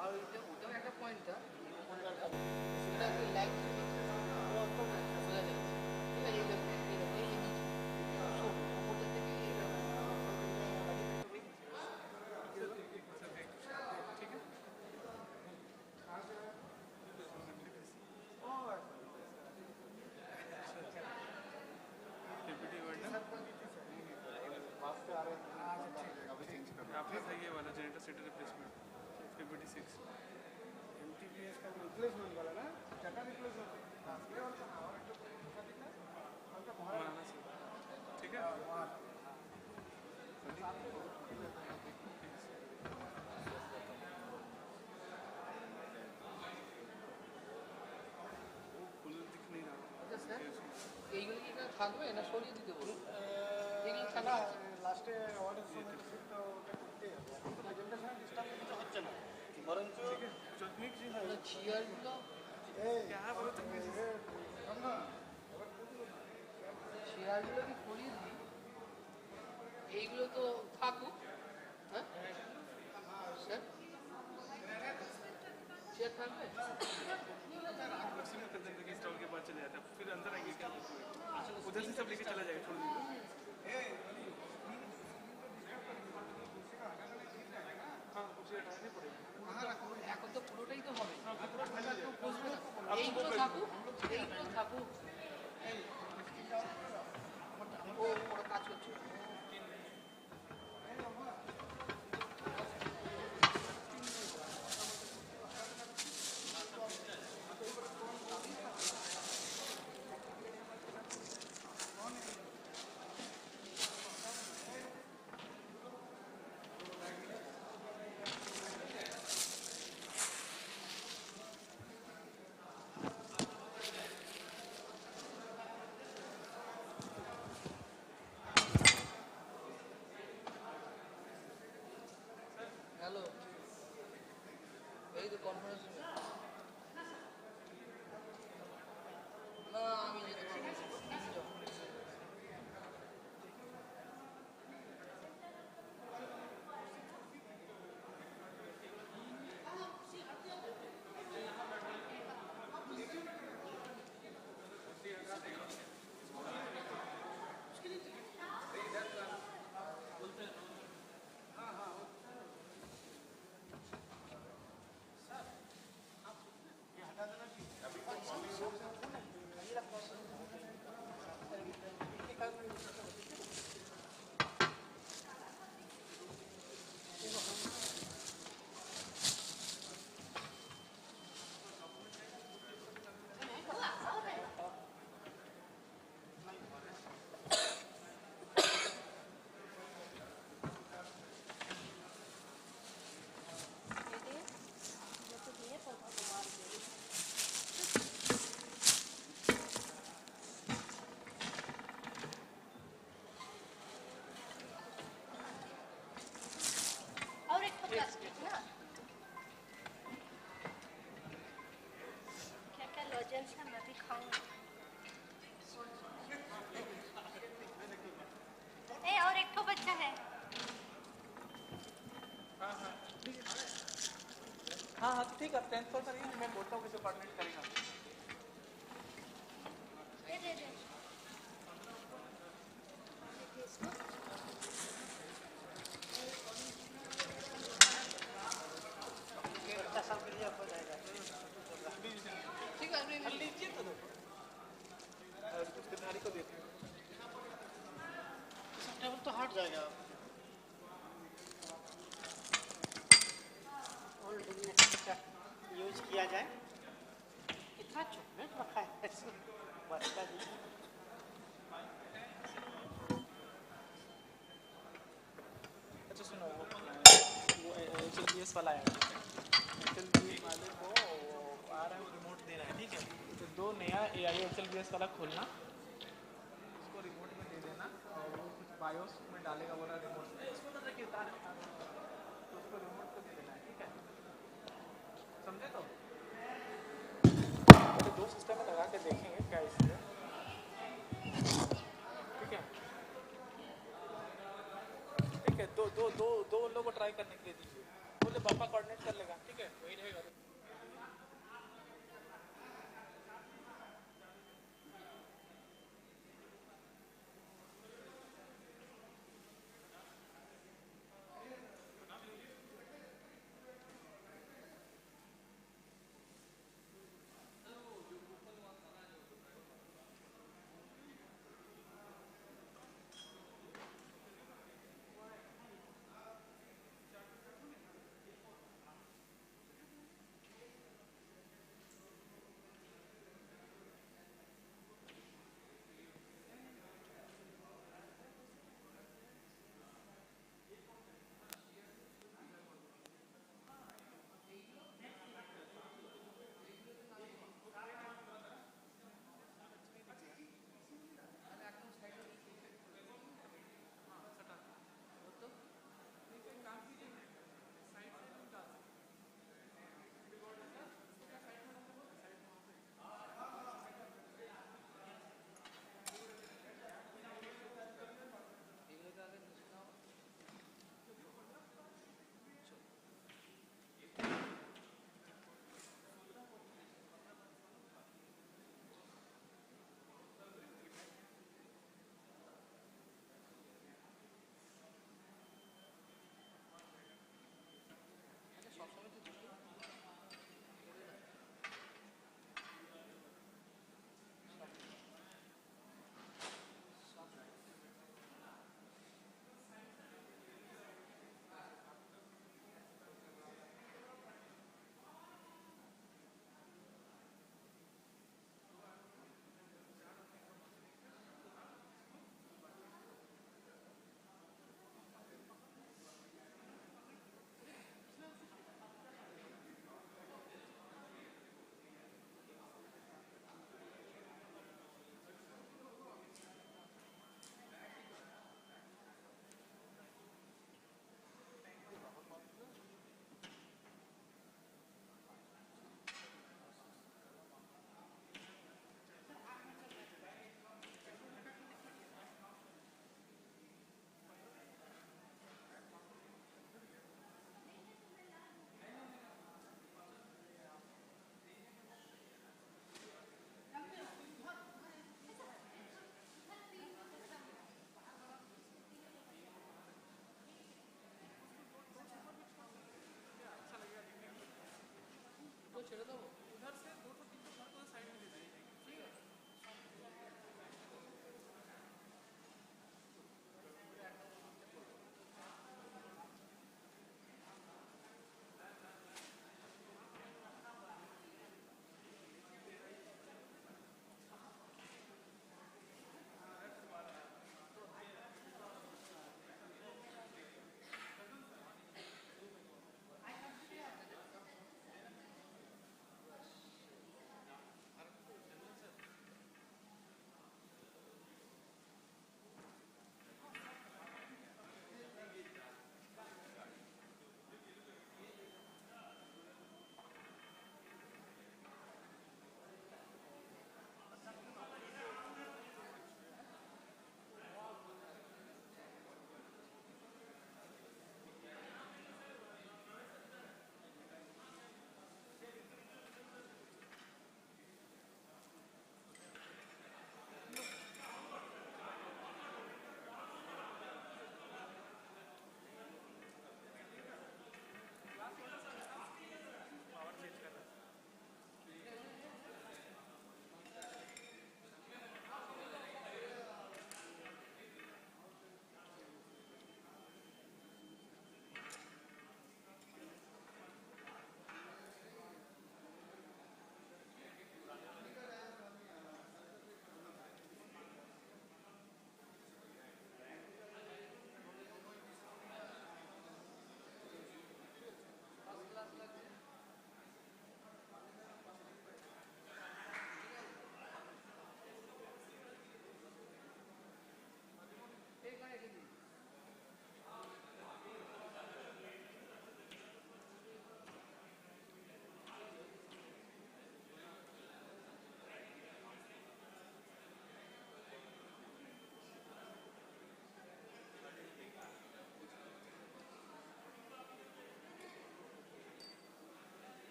আর ওটাও একটা পয়েন্টটা সেটা ল্যাগ বোঝা যাচ্ছে ঠিক আছে এই নিচে ওটা থেকে आपका था ये वाला generator stator replacement PPT 6 MTBS का रिप्लेसमेंट वाला ना डाटा रिप्लेसमेंट बनाना सर ठीक है वो फुल दिख नहीं रहा আচ্ছা স্যার এইগুলো কি এখানে থাকবে না সরিয়ে দিতে বলুন এগুলো থাকবে লাস্টে অর্ডার সময় তো ওটা করতে হবে প্রেজেন্টেশন ডিস্টার্ব কিছু হচ্ছে না বরঞ্চ চেয়ারগুলো চেয়ারগুলো কি সরিয়ে দিই এইগুলো তো থাকুক হ্যাঁ স্যার চেয়ার থাকবে स्टॉल के बाद चले जाता है फिर अंदर आएंगे क्या उधर से सब लेके चला जाएगा छोड़ दीजिए हाँ कुछ हटाने पड़ेगा এখন তো পুরোটাই তো হবে এইগুলো থাকুক এইগুলো থাকুক ও ওরা কাজ করছে ठीक है 10th फ्लोर पर मैं बोलता हूँ किसी कोऑर्डिनेट करेगा ठीक है लीजिए तो उसके धारी को देते टेबल तो हट जाएगा यूज किया जाए इतना चॉकलेट रखा है बचता नहीं अच्छा सुनो वो HLBS वाला है HLBS वाले को आ रहा है वो रिमोट दे रहा है ठीक है तो 2 नया AI HLBS वाला खोलना उसको रिमोट में दे देना और वो कुछ बायोस में डालेगा बोला रिमोट में इसको तो रखिए तार तो उसको रिमोट को दे देना है ठीक है समझे तो पहले 2 सिस्टम में लगा के देखेंगे क्या इसमें ठीक है दो लोगों को ट्राई करने के लिए दीजिए बोले पापा कोऑर्डिनेट कर लेगा ठीक है वही रहेगा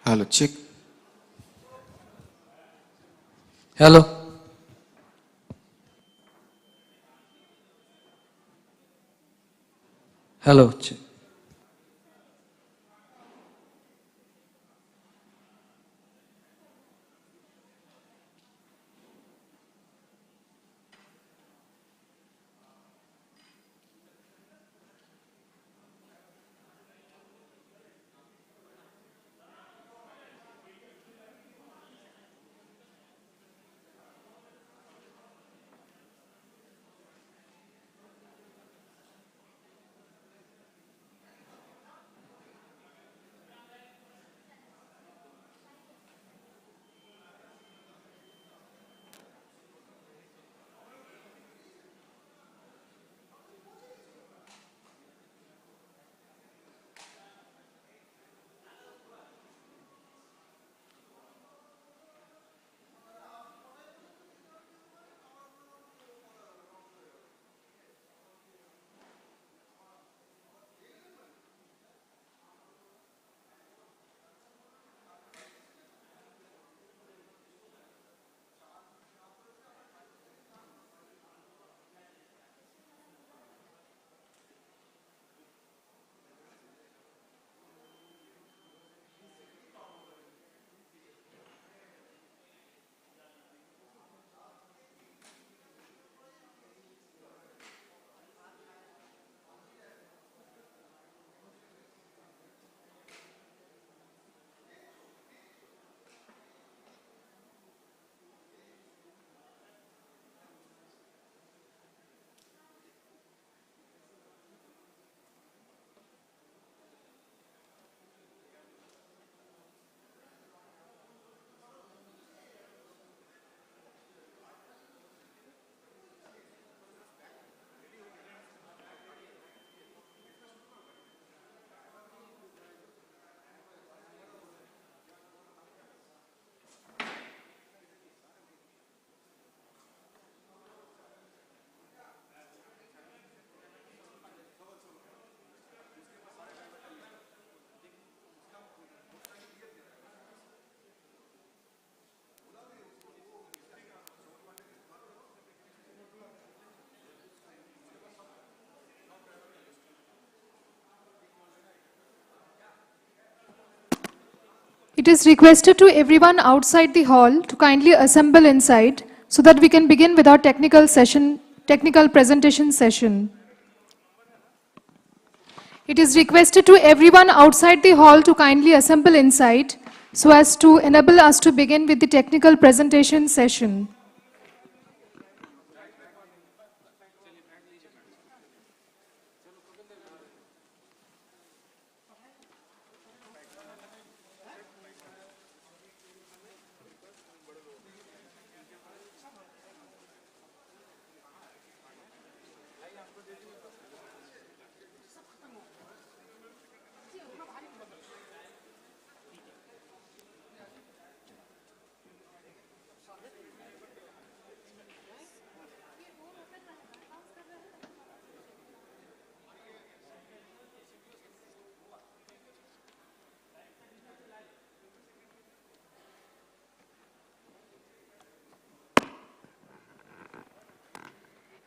Hello, check. Hello. Hello, check. It is requested to everyone outside the hall to kindly assemble inside so that we can begin with our technical presentation session. It is requested to everyone outside the hall to kindly assemble inside so as to enable us to begin with the technical presentation session.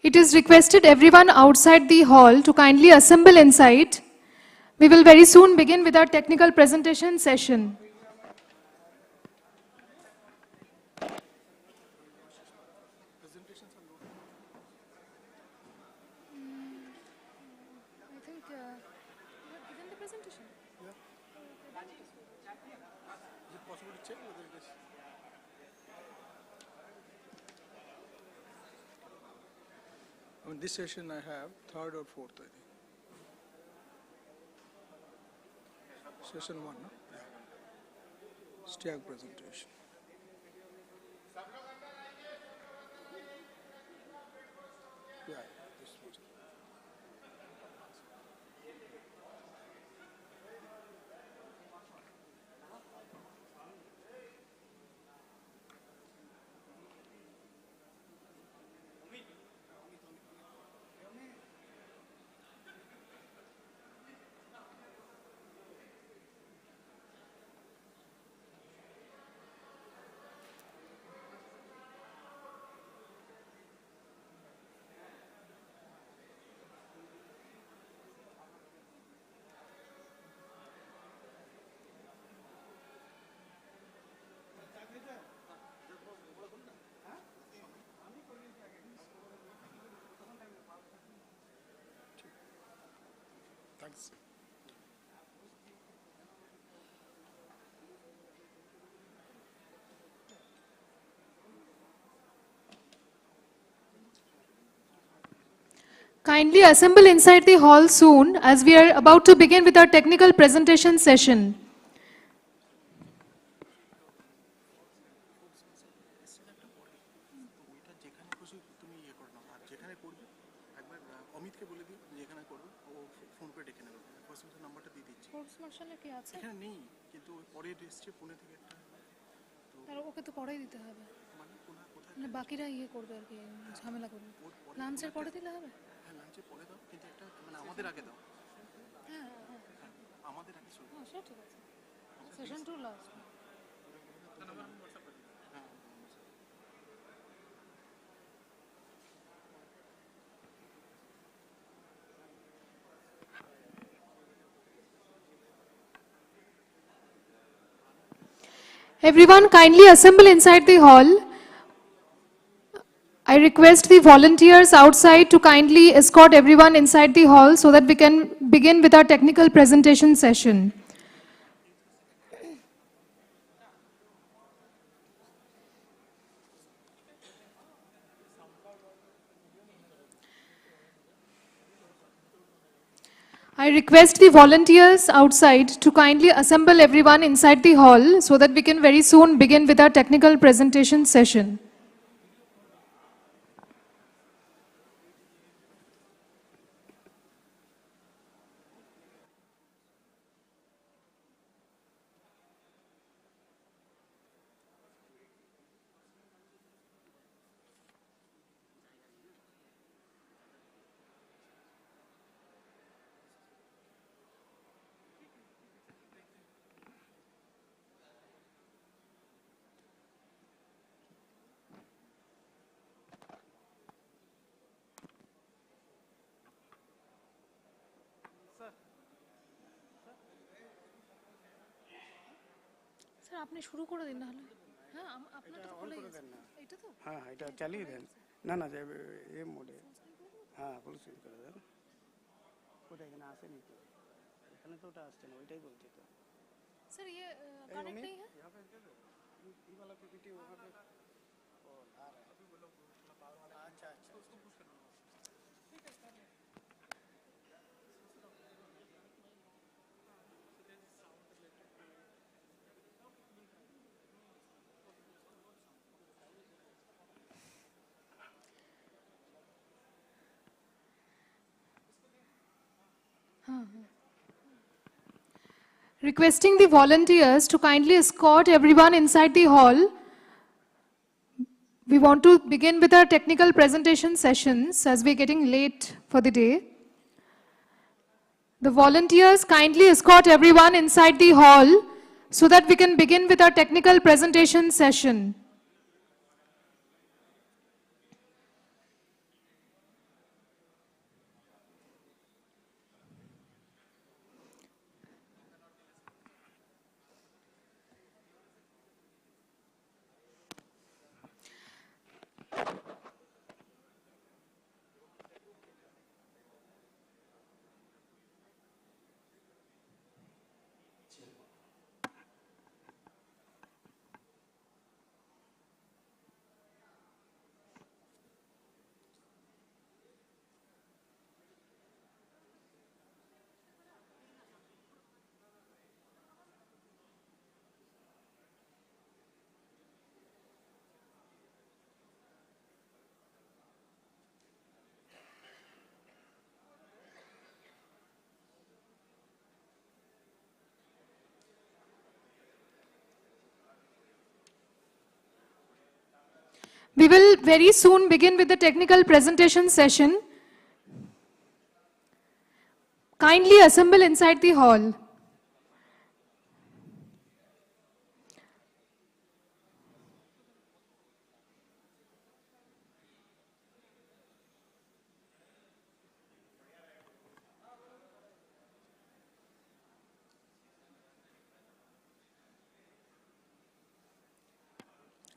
It is requested everyone outside the hall to kindly assemble inside. We will very soon begin with our technical presentation session. On this session I have third or fourth, I think. Session 1, no? Yeah. Stag presentation. Yeah, this was it. slides. Kindly assemble inside the hall soon as we are about to begin with our technical presentation session. ওকে তো পরেই দিতে হবে মানে বাকিরা ইয়ে করবে আর কি ঝামেলা করবে লাঞ্চের পরে দিলে হবে হ্যাঁ লাঞ্চের পরে দাও কিন্তু একটা মানে আমাদের আগে দাও হ্যাঁ আমাদের আগে শুরু হ্যাঁ সেটা ঠিক আছে session 2 last Everyone kindly assemble inside the hall. I request the volunteers outside to kindly escort everyone inside the hall so that we can begin with our technical presentation session. I request the volunteers outside to kindly assemble everyone inside the hall so that we can very soon begin with our technical presentation session. Sir আপনি শুরু করে দিন তাহলে হ্যাঁ আপনার তো on খুলে করে গেছে দেন না এটা তো হ্যাঁ এটা চালিয়ে দেন না না এ মোডে হ্যাঁ ফুল স্ক্রিন করে দেন ওটা এখানে আসেনি তো এখানে তো ওটা আসছে না ওইটাই বলছি তো सर ये कनेक्ट नहीं है यहाँ पे ये वाला पीपीटी वहाँ पे ओ आ रहा है अच्छा अच्छा उसको पुश करना ठीक है Requesting the volunteers to kindly escort everyone inside the hall. We want to begin with our technical presentation sessions as we're getting late for the day. The volunteers kindly escort everyone inside the hall so that we can begin with our technical presentation session. We will very soon begin with the technical presentation session. Kindly assemble inside the hall.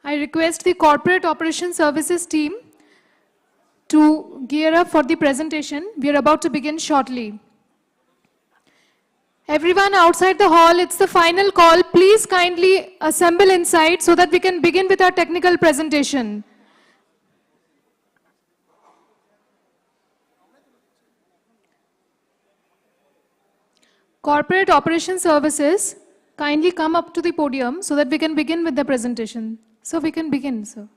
I request the Corporate Operations Services team to gear up for the presentation. We are about to begin shortly. Everyone outside the hall, it's the final call. Please kindly assemble inside so that we can begin with our technical presentation. Corporate Operations Services, kindly come up to the podium so that we can begin with the presentation. So we can begin, sir.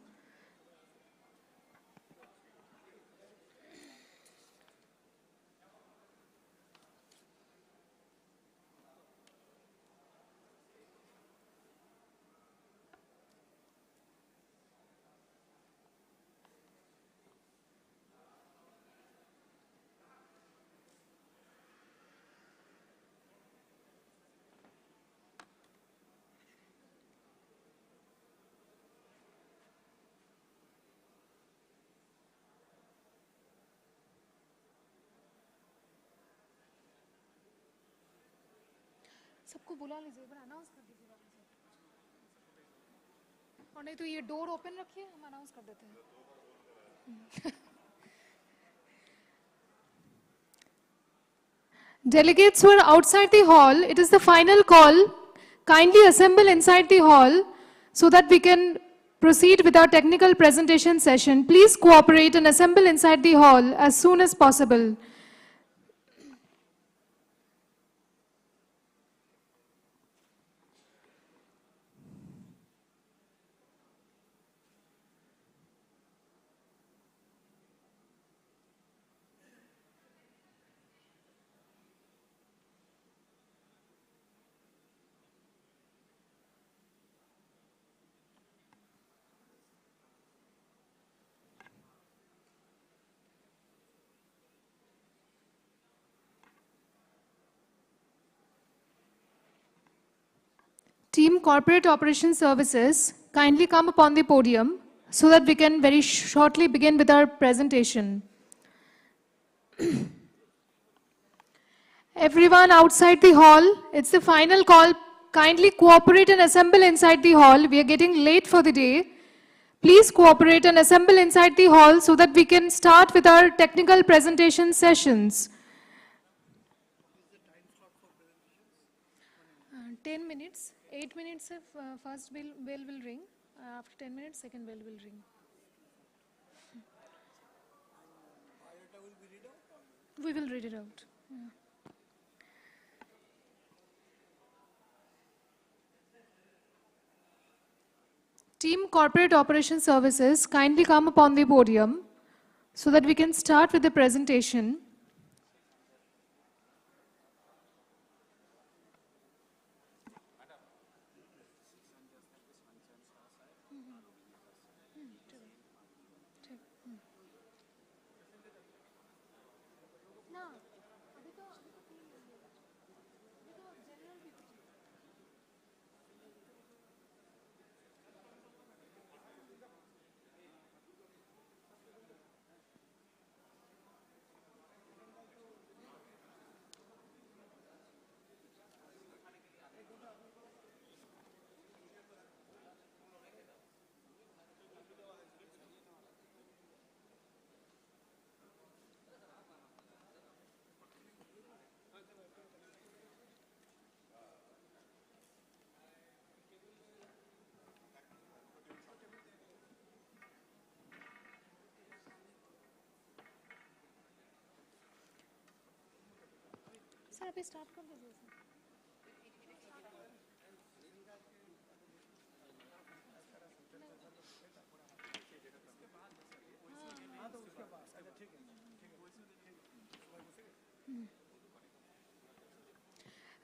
सबको बुला लीजिए, एक बार announce कर दीजिए और नहीं तो ये डोर ओपन रखिए, हम अनाउंस कर देते हैं. Delegates who are outside the hall, it is the final call. Kindly assemble inside the hall so that we can proceed with our technical presentation session. Please cooperate and assemble inside the hall as soon as possible. Team Corporate Operations Services, kindly come upon the podium so that we can very shortly begin with our presentation. Everyone outside the hall, it's the final call. Kindly cooperate and assemble inside the hall. We are getting late for the day. Please cooperate and assemble inside the hall so that we can start with our technical presentation sessions. 10 minutes. 8 minutes of first bell will ring. After 10 minutes, second bell will ring. We will read it out. Yeah. Team Corporate Operations Services, kindly come upon the podium so that we can start with the presentation. Sir अभी start कर दीजिए sir.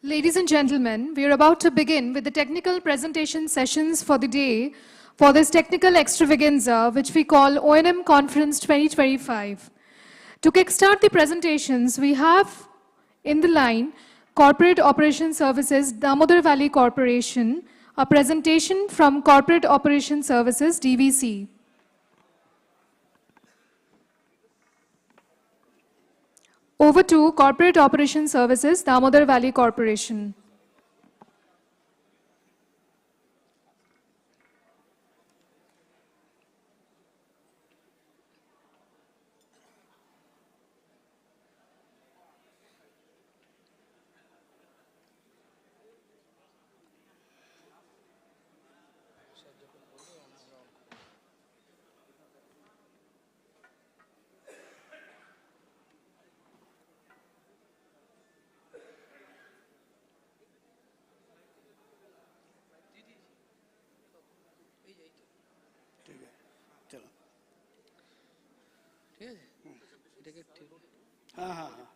Ladies and gentlemen, we are about to begin with the technical presentation sessions for the day for this technical extravaganza, which we call O&M Conference 2025. To kickstart the presentations, we have in the line Corporate Operations Services, Damodar Valley Corporation, a presentation from Corporate Operations Services, DVC. Over to Corporate Operations Services, Damodar Valley Corporation. चलो ठीक है हाँ हाँ हाँ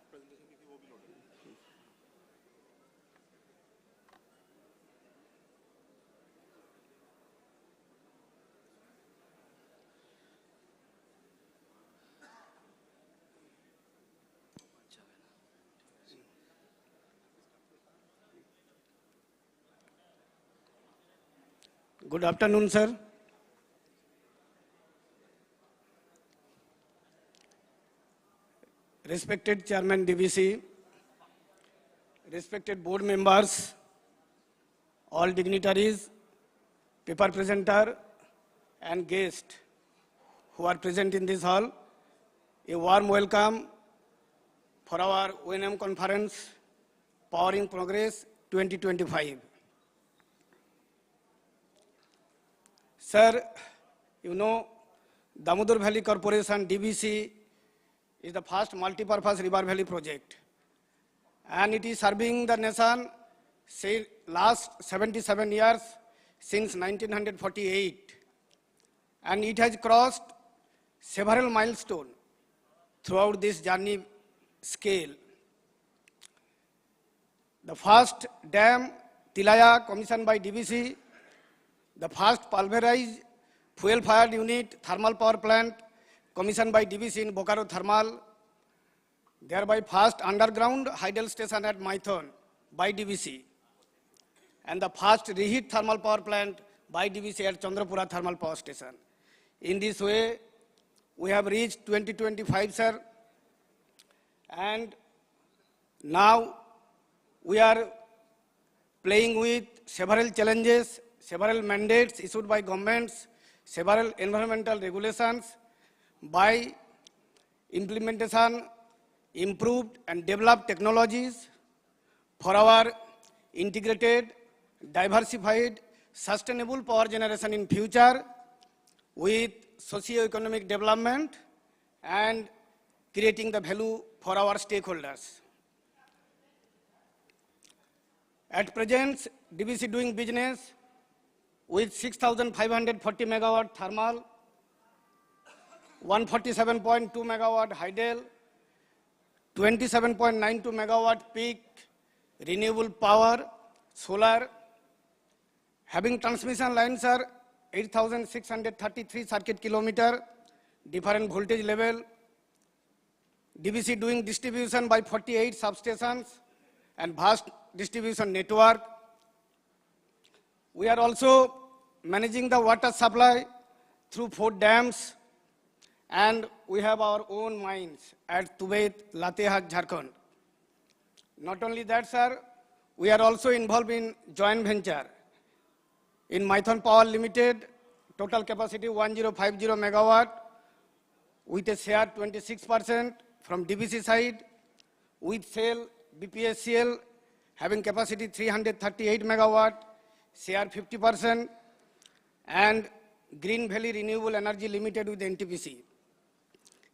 Good afternoon, sir. Respected Chairman DVC, respected board members, all dignitaries, paper presenter, and guests who are present in this hall, a warm welcome for our O&M conference, Powering Progress 2025. Sir, you know, Damodar Valley Corporation, DVC, is the first multi-purpose river valley project. And it is serving the nation say last 77 years since 1948. And it has crossed several milestones throughout this journey scale. The first dam, Tilaya, commissioned by DVC, the first pulverized fuel-fired unit thermal power plant commissioned by DVC in Bokaro Thermal, thereby first underground hydel station at Maithon by DVC, and the first reheat thermal power plant by DVC at Chandrapura Thermal Power Station. In this way, we have reached 2025, sir, and now we are playing with several challenges, several mandates issued by governments, several environmental regulations by implementation, improved and developed technologies for our integrated, diversified, sustainable power generation in future with socio-economic development and creating the value for our stakeholders. At present, DVC doing business with 6,540 megawatt thermal, 147.2 megawatt hydel, 27.92 megawatt peak renewable power, solar, having transmission lines are 8,633 circuit kilometer, different voltage level, DVC doing distribution by 48 substations and vast distribution network. We are also managing the water supply through 4 dams, and we have our own mines at Tubet, Latehar, Jharkhand. Not only that, sir, we are also involved in joint venture in Maithon Power Limited, total capacity 1050 megawatt, with a share 26% from DVC side, with SAIL, BPSCL, having capacity 338 megawatt, share 50%, and Green Valley Renewable Energy Limited with NTPC,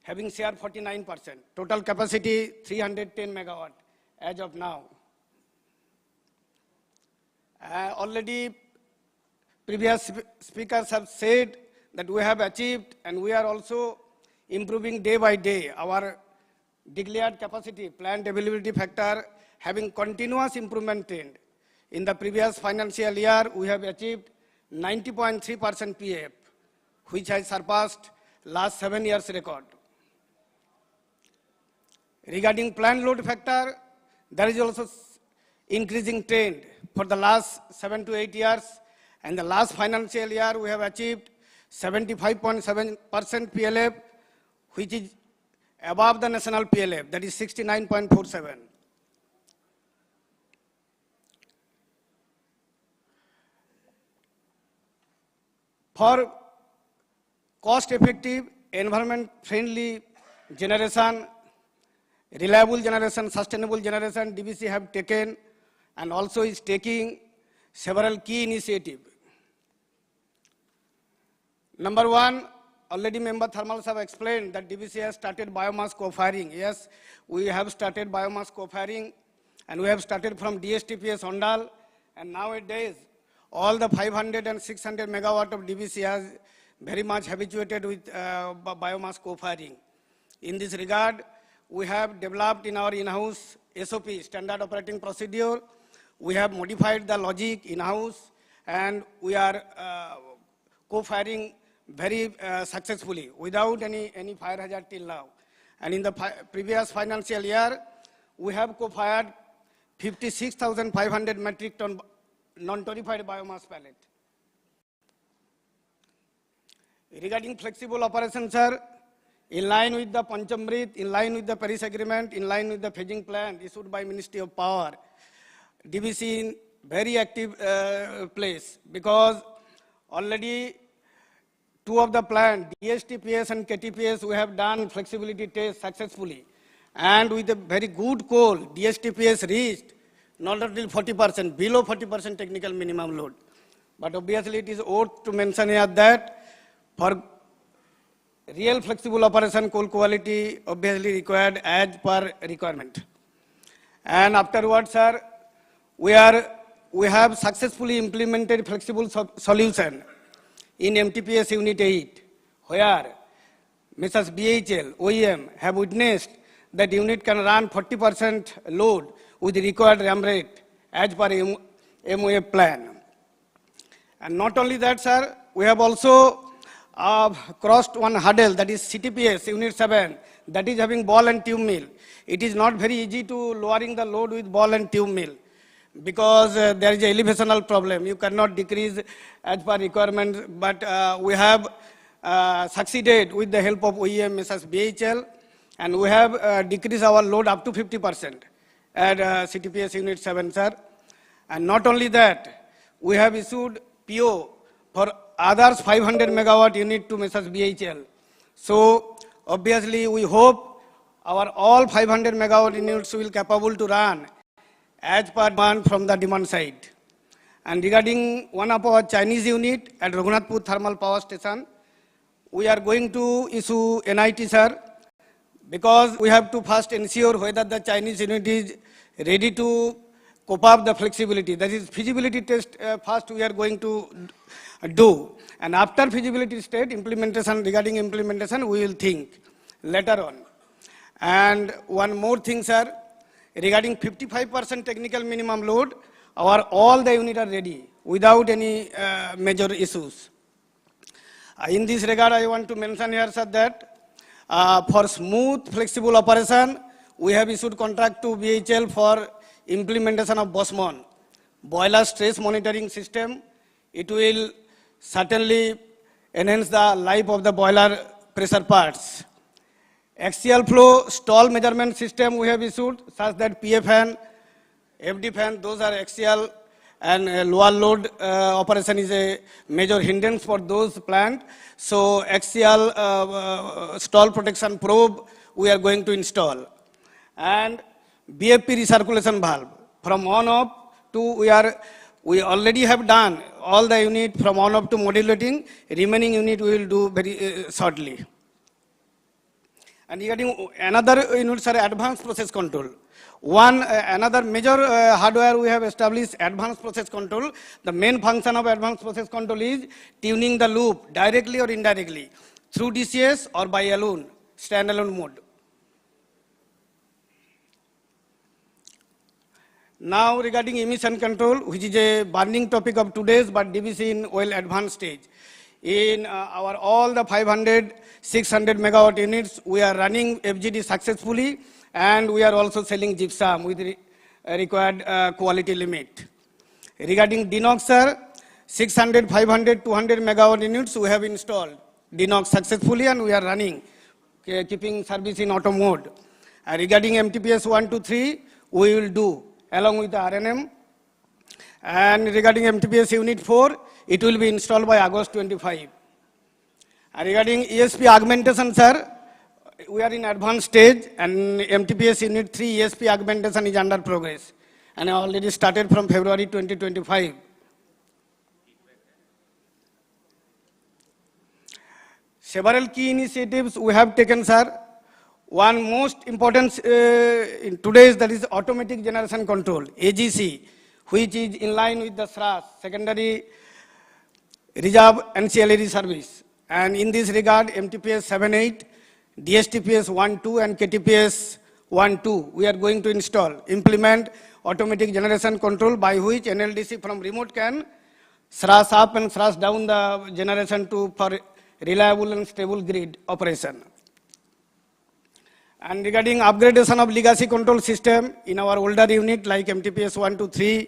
having share 49%. Total capacity 310 megawatt as of now. Already previous speakers have said that we have achieved and we are also improving day by day our declared capacity, plant availability factor, having continuous improvement trend. In the previous financial year, we have achieved 90.3% PF, which has surpassed last 7 years record. Regarding plant load factor, there is also increasing trend for the last 7 to 8 years. And the last financial year, we have achieved 75.7% PLF, which is above the national PLF, that is 69.47. For cost-effective, environment-friendly generation, reliable generation, sustainable generation, DVC have taken and also is taking several key initiatives. Number one, already member thermals have explained that DVC has started biomass co-firing. Yes, we have started biomass co-firing and we have started from DSTPS Ondal, and nowadays all the 500 and 600 megawatt of DVC has very much habituated with biomass co-firing. In this regard, we have developed in our in-house SOP, Standard Operating Procedure. We have modified the logic in-house, and we are co-firing very successfully without any fire hazard till now. And in the previous financial year, we have co-fired 56,500 metric ton non-torrefied biomass pellet. Regarding flexible operations, sir, in line with the Panchamrit, in line with the Paris Agreement, in line with the phasing plan issued by Ministry of Power, DVC in very active place, because already two of the plant, DSTPS and KTPS, we have done flexibility tests successfully. And with a very good coal, DSTPS reached not until 40%, below 40% technical minimum load. But obviously it is worth to mention here that for real flexible operation, coal quality obviously required as per requirement. And afterwards, sir, we have successfully implemented flexible solution in MTPS Unit 8, where Mrs. VIII, O&M have witnessed that unit can run 40% load with the required ram rate as per MOF plan. And not only that, sir, we have also crossed one hurdle, that is CTPS Unit 7, that is having ball and tube mill. It is not very easy to lowering the load with ball and tube mill, because there is a elevational problem. You cannot decrease as per requirement, but we have succeeded with the help of O&M Mrs. VIII, and we have decreased our load up to 50% at CTPS Unit 7, sir. And not only that, we have issued PO for others 500 megawatt unit to Mrs. VIII. So obviously we hope our all 500 megawatt units will capable to run as per demand from the demand side. And regarding one of our Chinese unit at Raghunathpur Thermal Power Station, we are going to issue NIT, sir, because we have to first ensure whether the Chinese unit is ready to cope up the flexibility. That is feasibility test first we are going to do. And after feasibility state implementation, regarding implementation, we will think later on. And one more thing, sir, regarding 55% technical minimum load, all the units are ready without any major issues. In this regard, I want to mention here, sir, that for smooth, flexible operation, we have issued contract to VIII for implementation of BOSMON, boiler stress monitoring system. It will certainly enhance the life of the boiler pressure parts. Axial flow stall measurement system we have issued, such that PF fan, FD fan, those are axial, and lower load operation is a major hindrance for those plants. So axial stall protection probe we are going to install. And BFP recirculation valve from on-off to we already have done all the unit from on-off to modulating. Remaining unit we will do very shortly. And regarding another units are advanced process control. Another major hardware we have established, advanced process control. The main function of advanced process control is tuning the loop directly or indirectly through DCS or by alone, standalone mode. Now regarding emission control, which is a burning topic of today's, but DVC in well advanced stage. In our all the 500, 600 megawatt units, we are running FGD successfully, and we are also selling gypsum with required quality limit. Regarding DINOX, sir, 600, 500, 200 megawatt units we have installed DINOX successfully, and we are running, keeping service in auto mode. Regarding MTPS 1 to 3, we will do along with the RNM. And regarding MTPS Unit 4, it will be installed by August 25. And regarding ESP augmentation, sir, we are in advanced stage, and MTPS Unit 3 ESP augmentation is under progress, and I already started from February 2025. Several key initiatives we have taken, sir. One most important in today's, that is automatic generation control, AGC, which is in line with the SRAS, secondary reserve ancillary service. And in this regard, MTPS 7.8, DSTPS 1.2 and KTPS 1.2, we are going to implement automatic generation control by which NLDC from remote can thrash up and thrash down the generation for reliable and stable grid operation. And regarding upgradation of legacy control system in our older unit like MTPS 1 to 3,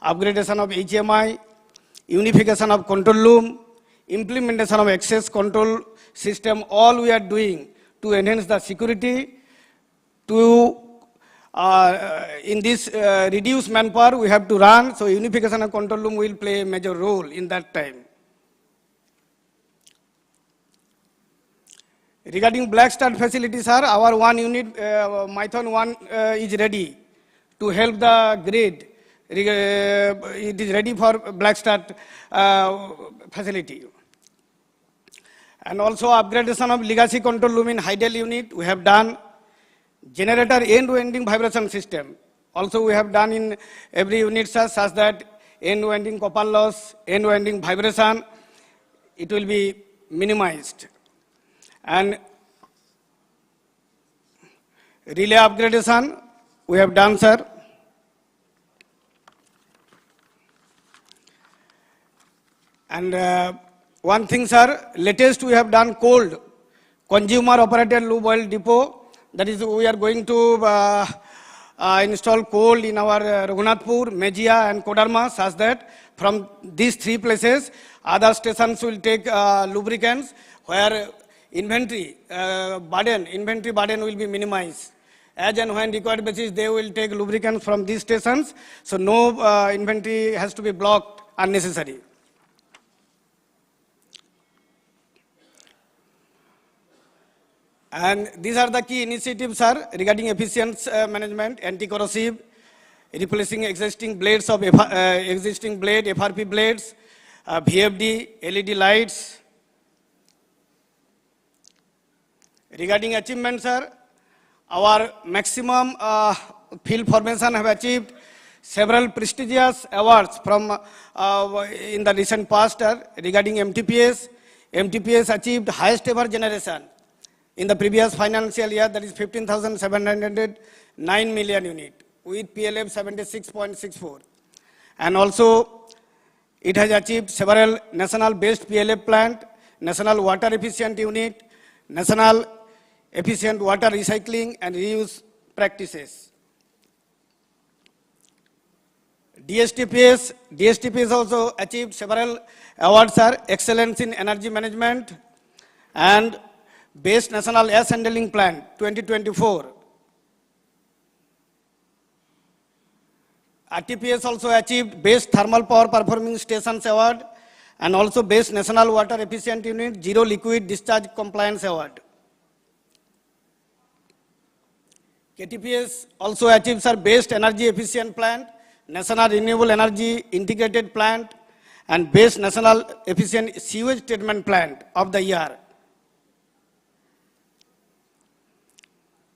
upgradation of HMI, unification of control loom, implementation of access control system, all we are doing to enhance the security, to in this reduced manpower we have to run, so unification of control loom will play a major role in that time. Regarding black start facilities, sir, our one unit, Mython 1 is ready to help the grid. It is ready for black start facility. And also upgradation of legacy control loom in Hydel unit, we have done. Generator end-to-ending vibration system, also we have done in every unit such that end-to-ending copper loss, end-to-ending vibration, it will be minimized. And relay upgradation, we have done, sir. And one thing, sir, latest we have done cold, consumer operated lube oil depot. That is, we are going to install coal in our Raghunathpur, Mejia and Kodarma, such that from these three places, other stations will take lubricants where inventory burden will be minimized. As and when required basis, they will take lubricants from these stations, so no inventory has to be blocked unnecessary. And these are the key initiatives, sir, regarding efficient management, anti-corrosive, replacing existing blades of FRP blades, VFD, LED lights. Regarding achievements, sir, our maximum field formation have achieved several prestigious awards from in the recent past. Regarding MTPS, MTPS achieved highest ever generation in the previous financial year, that is 15,709 million unit with PLF 76.64. And also, it has achieved several national based PLF plant, national water efficient unit, national efficient water recycling and reuse practices. DSTPS also achieved several awards, sir, excellence in energy management and Best National Air Handling Plan 2024. RTPS also achieved Best Thermal Power Performing Stations Award and also Best National Water Efficient Unit Zero Liquid Discharge Compliance Award. KTPS also achieved, sir, Best Energy Efficient Plant, National Renewable Energy Integrated Plant and Best National Efficient Sewage Treatment Plant of the year.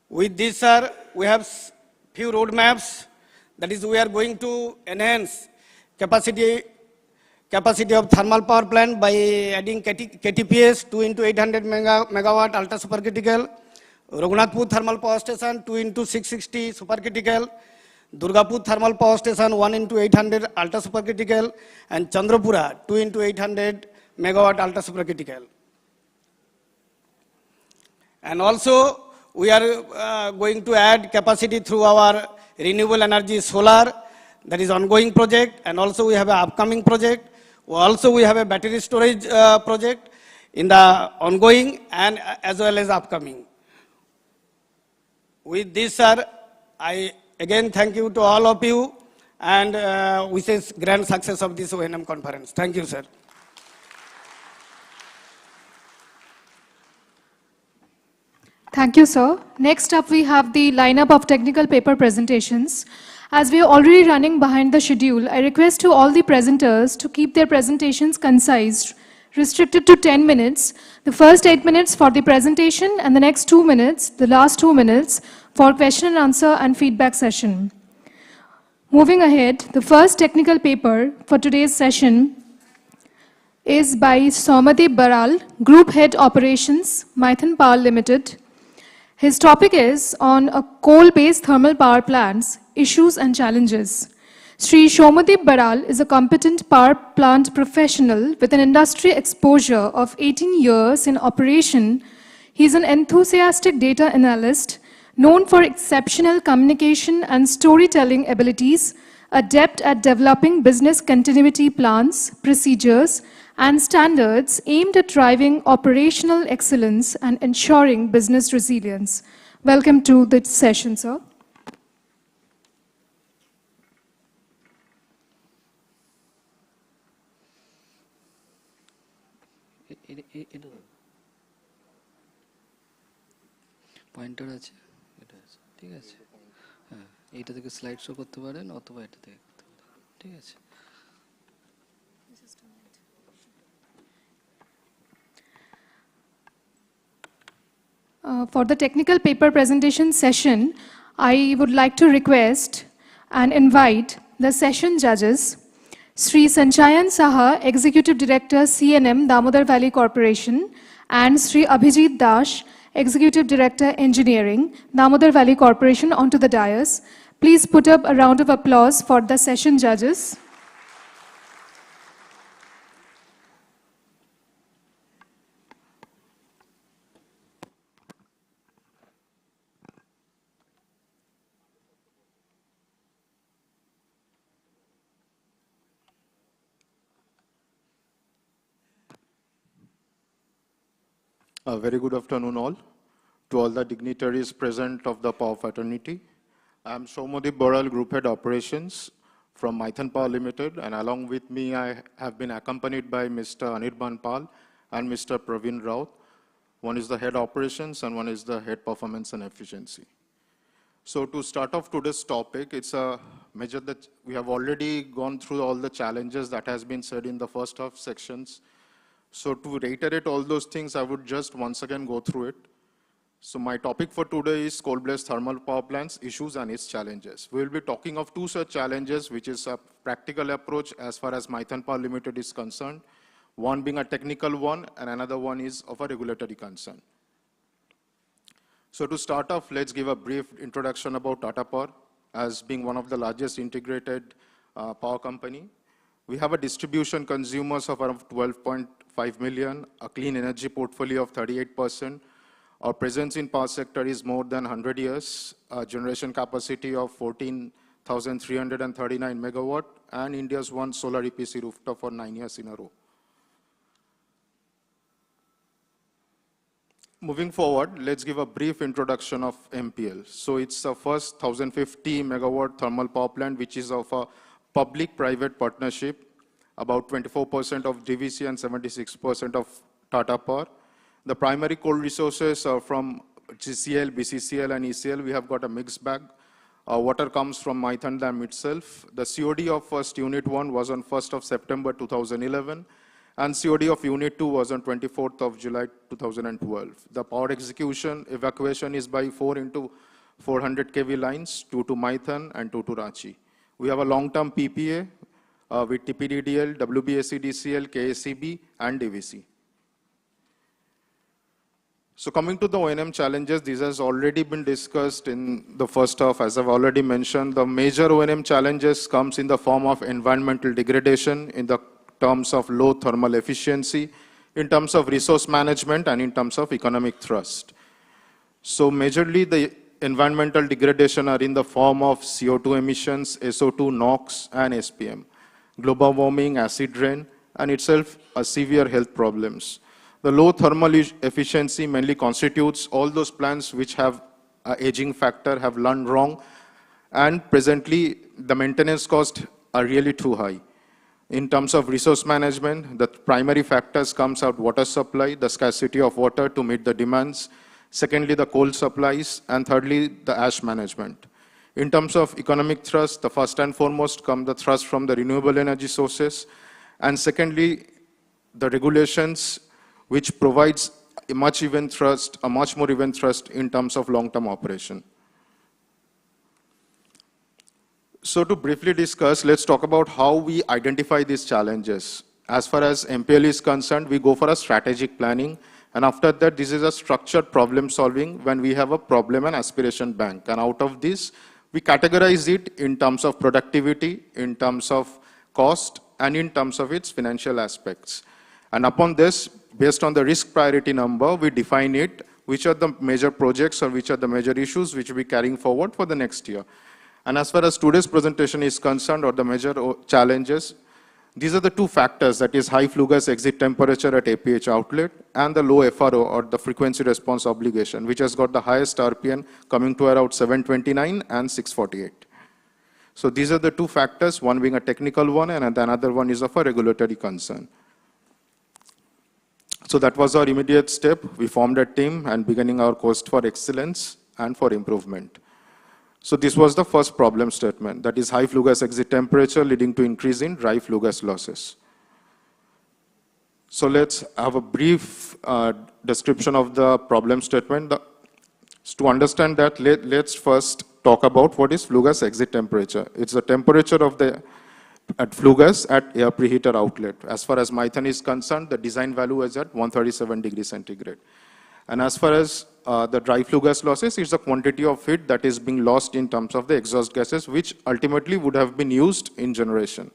With this, sir, we have few roadmaps. That is, we are going to enhance capacity of thermal power plant by adding KTPS 2 into 800 megawatt ultra supercritical, Raghunathpur thermal power station 2 into 660 supercritical, Durgapur thermal power station 1 into 800 ultra supercritical, and Chandrapura 2 into 800 megawatt ultra supercritical. And also, we are going to add capacity through our renewable energy solar, that is ongoing project, and also we have an upcoming project. Also we have a battery storage project in the ongoing and as well as upcoming. With this, sir, I again thank you to all of you and wishes grand success of this O&M conference. Thank you, sir. Thank you, sir. Next up, we have the lineup of technical paper presentations. As we are already running behind the schedule, I request to all the presenters to keep their presentations concise, restricted to 10 minutes. The first 8 minutes for the presentation and the next 2 minutes, the last 2 minutes, for question and answer and feedback session. Moving ahead, the first technical paper for today's session is by Somadip Baral, Group Head Operations, VIII Power Limited. His topic is on a coal-based thermal power plants, issues and challenges. Sri Somadip Baral is a competent power plant professional with an industry exposure of 18 years in operation. He is an enthusiastic data analyst, known for exceptional communication and storytelling abilities, adept at developing business continuity plans, procedures, and standards aimed at driving operational excellence and ensuring business resilience. Welcome to the session, sir. Pointer আছে, এটা আছে, ঠিক আছে। হ্যাঁ, এইটা থেকে slide show করতে পারেন অথবা এটা থেকে করতে পারেন, ঠিক আছে। For the technical paper presentation session, I would like to request and invite the session judges, Sri Sanchayan Saha, Executive Director, CNM, Damodar Valley Corporation, and Sri Abhijit Dash, Executive Director, Engineering, Damodar Valley Corporation, onto the dais. Please put up a round of applause for the session judges. A very good afternoon all. To all the dignitaries present of the Power Fraternity. I am Somadip Baral, Group Head Operations from VIII Power Limited, and along with me I have been accompanied by Mr. Anirban Pal and Mr. Praveen Raut. One is the Head Operations and one is the Head Performance and Efficiency. So to start off today's topic, it's a measure that we have already gone through all the challenges that has been said in the first half sections. So to reiterate all those things, I would just once again go through it. So my topic for today is coal-based thermal power plants, issues and its challenges. We will be talking of two such challenges, which is a practical approach as far as VIII Power Limited is concerned, one being a technical one and another one is of a regulatory concern. So to start off, let's give a brief introduction about Tata Power as being one of the largest integrated power company. We have a distribution consumers of around 12.5 million, a clean energy portfolio of 38%. Our presence in power sector is more than 100 years, a generation capacity of 14,339 megawatt, and India's one solar EPC rooftop for 9 years in a row. Moving forward, let's give a brief introduction of MPL. So it's the first 1,050 megawatt thermal power plant, which is of a public-private partnership, about 24% of DVC and 76% of Tata Power. The primary coal resources are from GCL, BCCL and ECL. We have got a mixed bag. Water comes from Maithan Dam itself. The COD of first Unit 1 was on 1st of September 2011 and COD of Unit 2 was on 24th of July 2012. The power execution evacuation is by 4 into 400 kV lines, 2 to Maithan and 2 to Ranchi. We have a long-term PPA with TPDDL, WBSEDCL, KSEB and DVC. So coming to the O&M challenges, this has already been discussed in the first half. As I've already mentioned, the major O&M challenges comes in the form of environmental degradation, in the terms of low thermal efficiency, in terms of resource management, and in terms of economic thrust. So majorly the environmental degradation are in the form of CO2 emissions, SO2, NOx, and SPM, global warming, acid rain, and itself a severe health problems. The low thermal efficiency mainly constitutes all those plants which have an aging factor, have learned wrong, and presently the maintenance costs are really too high. In terms of resource management, the primary factors comes out water supply, the scarcity of water to meet the demands, secondly the coal supplies, and thirdly the ash management. In terms of economic thrust, the first and foremost come the thrust from the renewable energy sources, and secondly the regulations which provides a much more even thrust in terms of long-term operation. So to briefly discuss, let's talk about how we identify these challenges. as far as MPL is concerned, we go for a strategic planning. And after that, this is a structured problem solving when we have a problem and aspiration bank. And out of this, we categorize it in terms of productivity, in terms of cost, and in terms of its financial aspects. And upon this, based on the risk priority number, we define it, which are the major projects or which are the major issues which we'll be carrying forward for the next year. And as far as today's presentation is concerned, or the major challenges, these are the two factors, that is high flue gas exit temperature at APH outlet and the low FRO, or the frequency response obligation, which has got the highest RPN coming to around 729 and 648. So these are the two factors, one being a technical one and another one is of a regulatory concern. So that was our immediate step. We formed a team and beginning our quest for excellence and for improvement. So this was the first problem statement, that is high flue gas exit temperature leading to increase in dry flue gas losses. So let's have a brief description of the problem statement. To understand that, let's first talk about what is flue gas exit temperature. It's the temperature of the flue gas at air preheater outlet. As far as methane is concerned, the design value is at 137 degrees centigrade. And as far as the dry flue gas losses, it's the quantity of heat that is being lost in terms of the exhaust gases, which ultimately would have been used in generation.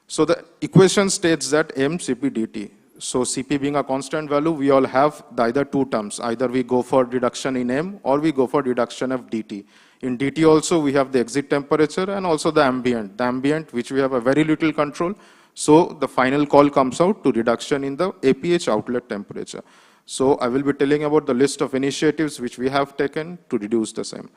So the equation states that M Cp dt. So Cp being a constant value, we all have either two terms. Either we go for reduction in M or we go for reduction of dt. In dt also, we have the exit temperature and also the ambient. The ambient, which we have a very little control. So the final call comes out to reduction in the APH outlet temperature. So I will be telling about the list of initiatives which we have taken to reduce the same.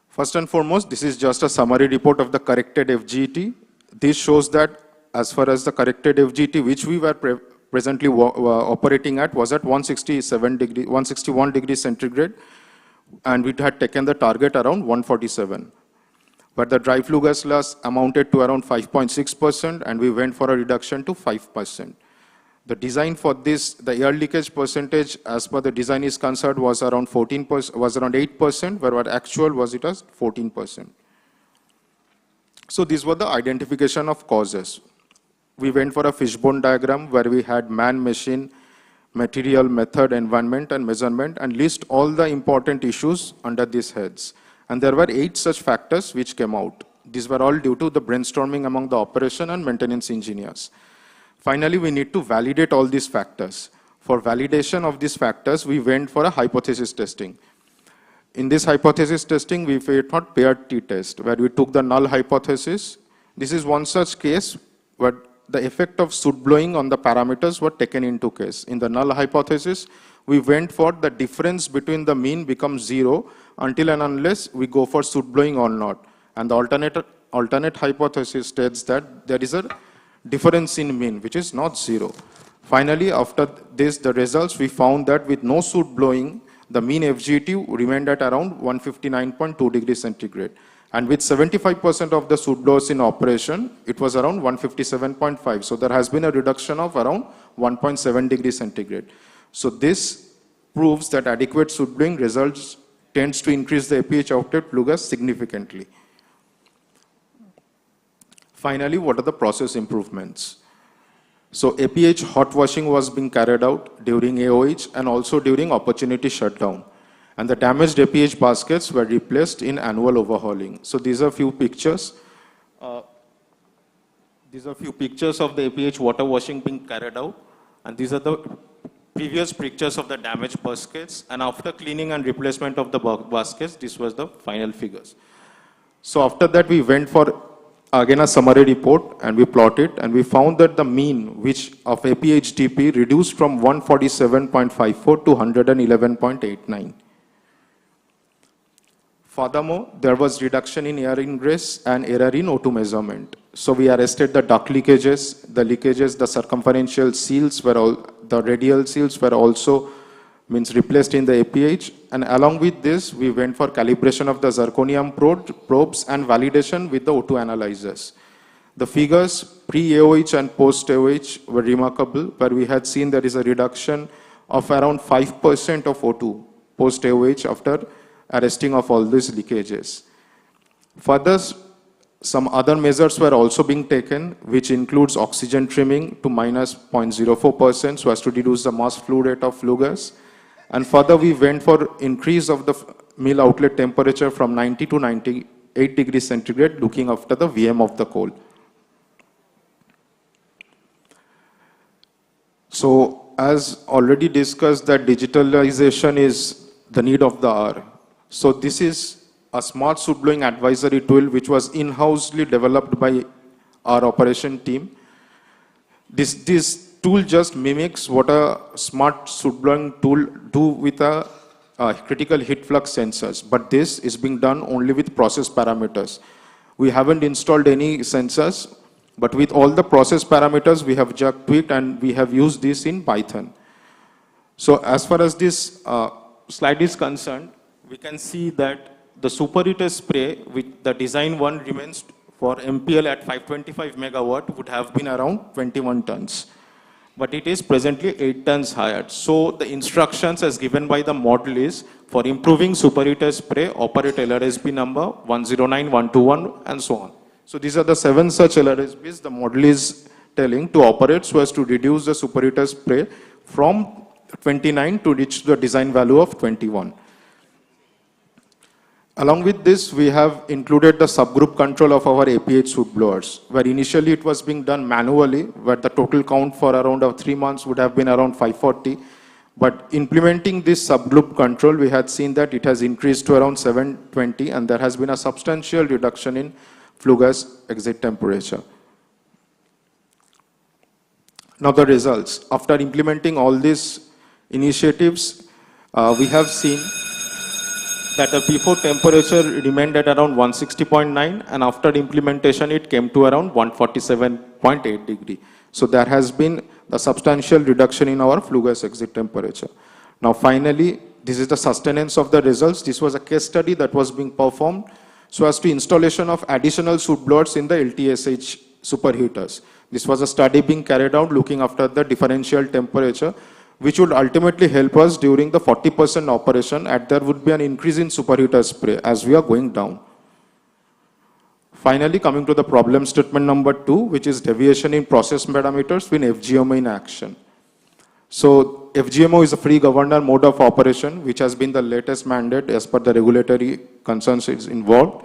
First and foremost, this is just a summary report of the corrected FGT. This shows that as far as the corrected FGT, which we were presently operating at, was at 161 degrees centigrade, and we had taken the target around 147. But the dry flue gas loss amounted to around 5.6%, and we went for a reduction to 5%. The design for this, the air leakage percentage, as per the design is concerned, was around 14%, was around 8%, where what actual was it as 14%. So these were the identification of causes. We went for a fishbone diagram where we had man, machine, material, method, environment, and measurement, and list all the important issues under these heads. And there were 8 such factors which came out. These were all due to the brainstorming among the operation and maintenance engineers. Finally, we need to validate all these factors. For validation of these factors, we went for a hypothesis testing. In this hypothesis testing, we thought paired t-test, where we took the null hypothesis. This is one such case where the effect of soot blowing on the parameters were taken into case. In the null hypothesis, we went for the difference between the mean becomes 0 until and unless we go for soot blowing or not. And the alternate hypothesis states that there is a difference in mean, which is not 0. Finally, after this, the results, we found that with no soot blowing, the mean FGT remained at around 159.2 degrees centigrade. And with 75% of the soot blowers in operation, it was around 157.5. So there has been a reduction of around 1.7 degrees centigrade. So this proves that adequate soot blowing results tends to increase the APH outlet flue gas significantly. Finally, what are the process improvements? So APH hot washing was being carried out during AOH and also during opportunity shutdown. And the damaged APH baskets were replaced in annual overhauling. So these are few pictures. These are few pictures of the APH water washing being carried out. And these are the previous pictures of the damaged baskets. And after cleaning and replacement of the baskets, this was the final figures. So after that, we went for again a summary report and we plotted, and we found that the mean which of APH DP reduced from 147.54 to 111.89. Furthermore, there was reduction in air ingress and error in O2 measurement. So we arrested the duct leakages, the circumferential seals were all, the radial seals were also replaced in the APH. And along with this, we went for calibration of the zirconium probes and validation with the O2 analyzers. The figures pre-AOH and post-AOH were remarkable, where we had seen there is a reduction of around 5% of O2 post-AOH after arresting of all these leakages. Further, some other measures were also being taken, which includes oxygen trimming to minus 0.04% so as to reduce the mass flow rate of flue gas. And further, we went for increase of the mill outlet temperature from 90 to 98 degrees centigrade, looking after the VM of the coal. So, as already discussed, that digitalization is the need of the hour. So, this is a smart soot blowing advisory tool which was in-housely developed by our operation team. This tool just mimics what a smart soot blowing tool do with a critical heat flux sensors, but this is being done only with process parameters. We haven't installed any sensors, but with all the process parameters we have just tweaked and we have used this in Python. So as far as this slide is concerned, we can see that the superheater spray with the design one remains for MPL at 525 megawatt would have been around 21 tons. But it is presently 8 tons higher. So the instructions as given by the model is for improving superheater spray, operate LRSB number 109121 and so on. So these are the 7 such LRSBs the model is telling to operate so as to reduce the superheater spray from 29 to reach the design value of 21. Along with this, we have included the subgroup control of our APH soot blowers, where initially it was being done manually, where the total count for around 3 months would have been around 540. But implementing this subgroup control, we had seen that it has increased to around 720, and there has been a substantial reduction in flue gas exit temperature. Now the results. After implementing all these initiatives, we have seen that the before temperature remained at around 160.9 and after implementation it came to around 147.8 degree. So there has been a substantial reduction in our flue gas exit temperature. Now finally, this is the sustenance of the results. This was a case study that was being performed so as to installation of additional soot blowers in the LTSH superheaters. This was a study being carried out looking after the differential temperature, which would ultimately help us during the 40% operation, and there would be an increase in superheater spray as we are going down. Finally, coming to the problem statement number 2, which is deviation in process parameters when FGMO in action. So FGMO is a free governor mode of operation, which has been the latest mandate as per the regulatory concerns is involved,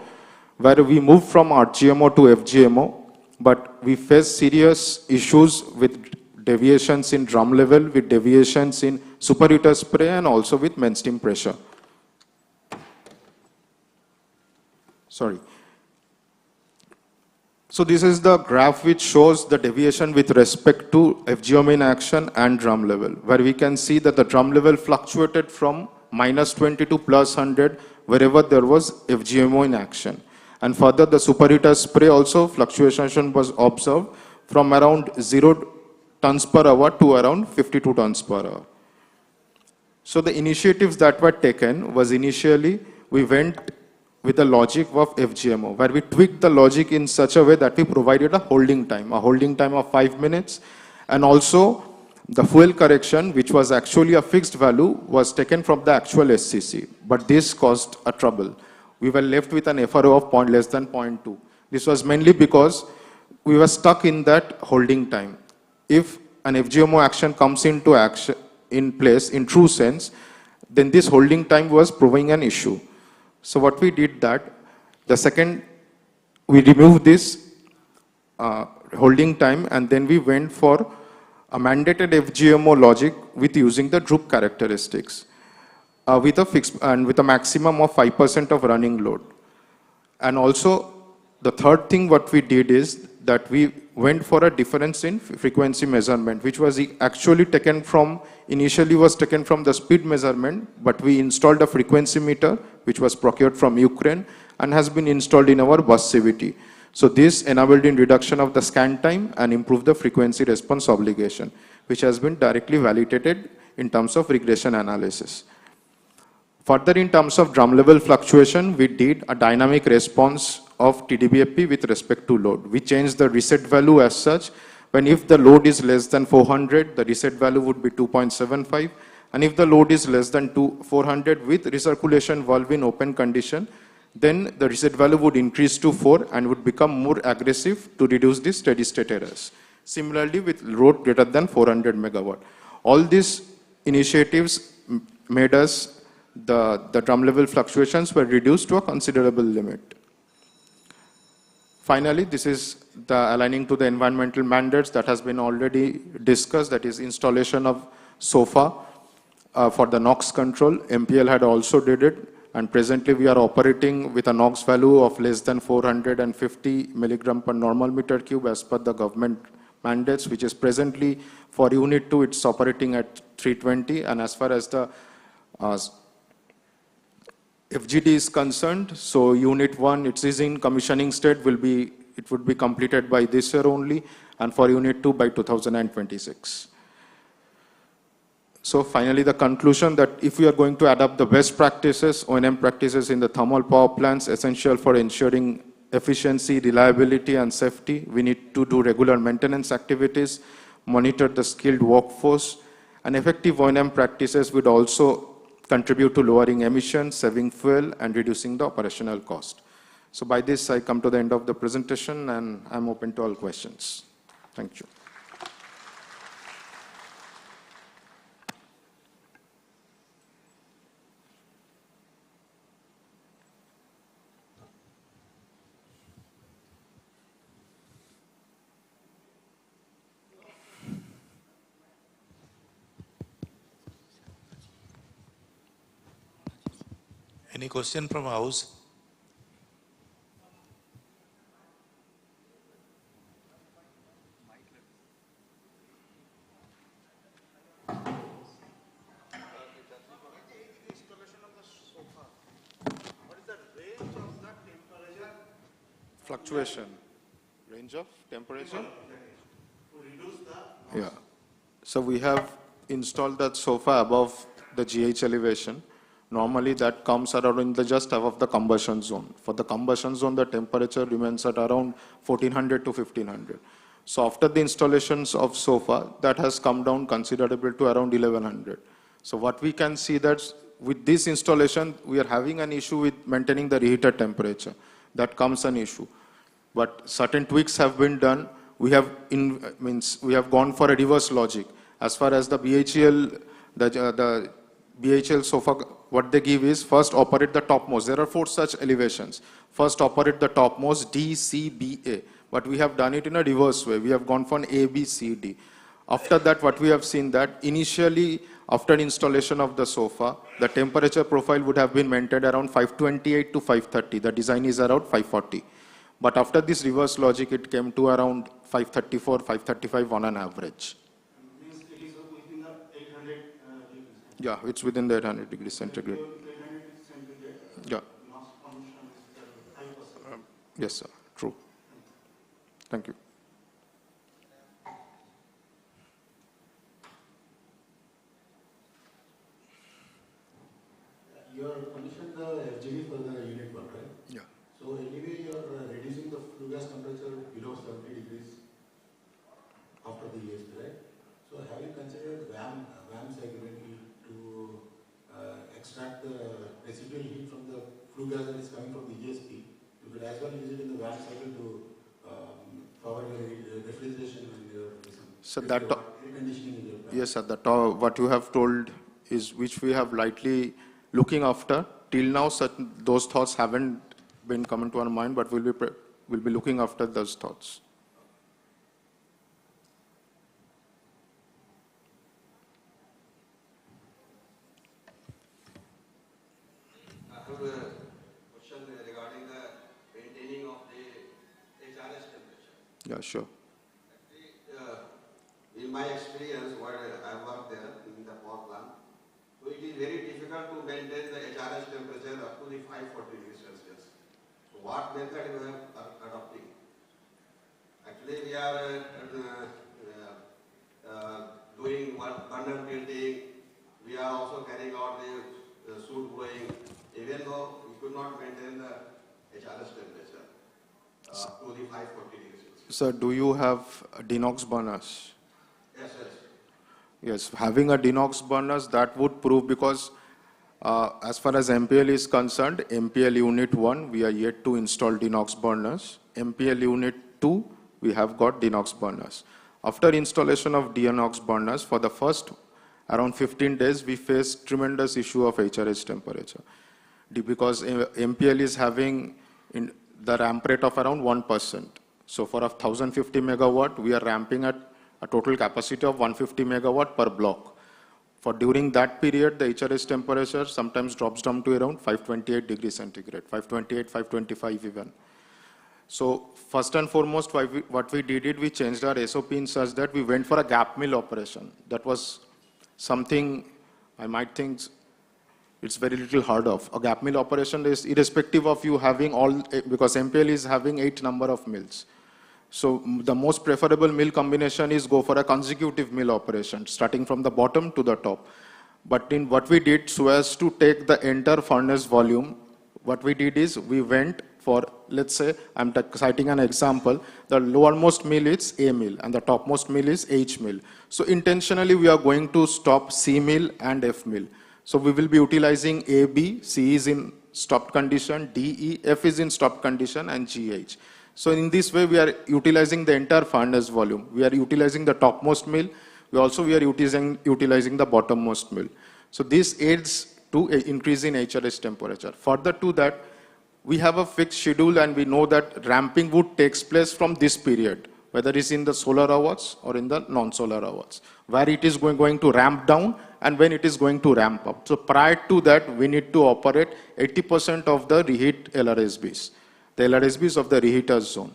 where we move from RGMO to FGMO, but we face serious issues with deviations in drum level, with deviations in superheater spray, and also with main steam pressure. Sorry. So this is the graph which shows the deviation with respect to FGMO in action and drum level, where we can see that the drum level fluctuated from -20 to +100 wherever there was FGMO in action. And further, the superheater spray also fluctuation was observed from around 0 tons per hour to around 52 tons per hour. So the initiatives that were taken was initially we went with the logic of FGMO, where we tweaked the logic in such a way that we provided a holding time of 5 minutes, and also the fuel correction, which was actually a fixed value, was taken from the actual SCC. But this caused a trouble. We were left with an FRO of less than 0.2. This was mainly because we were stuck in that holding time. If an FGMO action comes into action in place in true sense, then this holding time was proving an issue. So what we did that, the second, we removed this holding time, and then we went for a mandated FGMO logic with using the droop characteristics with a fixed and with a maximum of 5% of running load. And also the third thing what we did is that we went for a difference in frequency measurement, which was actually taken from, initially was taken from the speed measurement, but we installed a frequency meter, which was procured from Ukraine and has been installed in our bus CVT. So this enabled in reduction of the scan time and improved the frequency response obligation, which has been directly validated in terms of regression analysis. Further, in terms of drum level fluctuation, we did a dynamic response of TDBFP with respect to load. We changed the reset value as such, when if the load is less than 400, the reset value would be 2.75, and if the load is less than 400 with recirculation valve in open condition, then the reset value would increase to 4 and would become more aggressive to reduce the steady state errors. Similarly, with load greater than 400 megawatt. All these initiatives made us the drum level fluctuations were reduced to a considerable limit. Finally, this is the aligning to the environmental mandates that has been already discussed, that is installation of SOFA for the NOx control. MPL had also did it, and presently we are operating with a NOx value of less than 450 milligram per normal meter cube as per the government mandates, which is presently for Unit 2, it's operating at 320, and as far as the FGD is concerned, so Unit 1, it is in commissioning state, it would be completed by this year only, and for Unit 2 by 2026. So finally, the conclusion that if we are going to adopt the best practices, O&M practices in the thermal power plants, essential for ensuring efficiency, reliability, and safety, we need to do regular maintenance activities, monitor the skilled workforce, and effective O&M practices would also contribute to lowering emissions, saving fuel, and reducing the operational cost. So by this, I come to the end of the presentation, and I'm open to all questions. Thank you. Any question from house? Fluctuation. Range of temperature? Yeah. So we have installed that SOFA above the GH elevation. Normally that comes around in the just above the combustion zone. For the combustion zone, the temperature remains at around 1400 to 1500. So after the installations of SOFA, that has come down considerably to around 1100. So what we can see that with this installation, we are having an issue with maintaining the reheater temperature. That comes an issue. But certain tweaks have been done. We have gone for a reverse logic. As far as the BHEL, the BHEL SOFA, what they give is first operate the topmost. There are 4 such elevations. First operate the topmost, D, C, B, A. But we have done it in a reverse way. We have gone for an A, B, C, D. After that, what we have seen that initially, after installation of the SOFA, the temperature profile would have been maintained around 528 to 530. The design is around 540. But after this reverse logic, it came to around 534, 535 on an average. Yeah, it's within the 800 degrees centigrade. Yeah. Yes, sir. True. Thank you. You are commissioned the FGD for the Unit 1, right? Yeah. So anyway, you are reducing the flue gas temperature below 70 degrees after the ESP, right? So have you considered VAM segment to extract the residual heat from the flue gas that is coming from the ESP? You could as well use it in the VAM cycle to power your refrigeration and your So that, air conditioning in your plant. yes, sir, that what you have told is which we have lightly looking after. Till now, those thoughts haven't been coming to our mind, but we'll be looking after those thoughts. I have a question regarding the maintaining of the HRS temperature. Yeah, sure. In my experience, while I worked there in the power plant, so it is very difficult to maintain the HRS temperature up to the 540 degrees Celsius. So what method you are adopting? Actually, we are doing burner tilting. We are also carrying out the soot blowing, even though we could not maintain the HRS temperature to the 540 degrees Celsius. Sir, do you have DeNOx burners? Yes, yes. Yes, having a DeNOx burners, that would prove, because As far as MPL is concerned, MPL Unit 1, we are yet to install DeNOx burners. MPL Unit 2, we have got DeNOx burners. After installation of DeNOx burners, for the first around 15 days, we faced tremendous issue of HRH temperature. Because MPL is having the ramp rate of around 1%. So for a 1050 megawatt, we are ramping at a total capacity of 150 megawatt per block. For during that period, the HRH temperature sometimes drops down to around 528 degrees centigrade, 528, 525 even. So first and foremost, what we did, we changed our SOP in such that we went for a gap mill operation. That was something I might think it's very little heard of. A gap mill operation is irrespective of you having all, because MPL is having 8 number of mills. So the most preferable mill combination is go for a consecutive mill operation, starting from the bottom to the top. But in what we did, so as to take the entire furnace volume, what we did is we went for, let's say, I'm citing an example, the lowermost mill is A mill and the topmost mill is H mill. So intentionally we are going to stop C mill and F mill. So we will be utilizing A, B, C is in stopped condition, D, E, F is in stopped condition, and G, H. So in this way, we are utilizing the entire furnace volume. We are utilizing the topmost mill. We are utilizing the bottommost mill. So this aids to increase in HRH temperature. Further to that, we have a fixed schedule and we know that ramping would take place from this period, whether it's in the solar hours or in the non-solar hours, where it is going to ramp down and when it is going to ramp up. So prior to that, we need to operate 80% of the reheat LRSBs, the LRSBs of the reheater zone.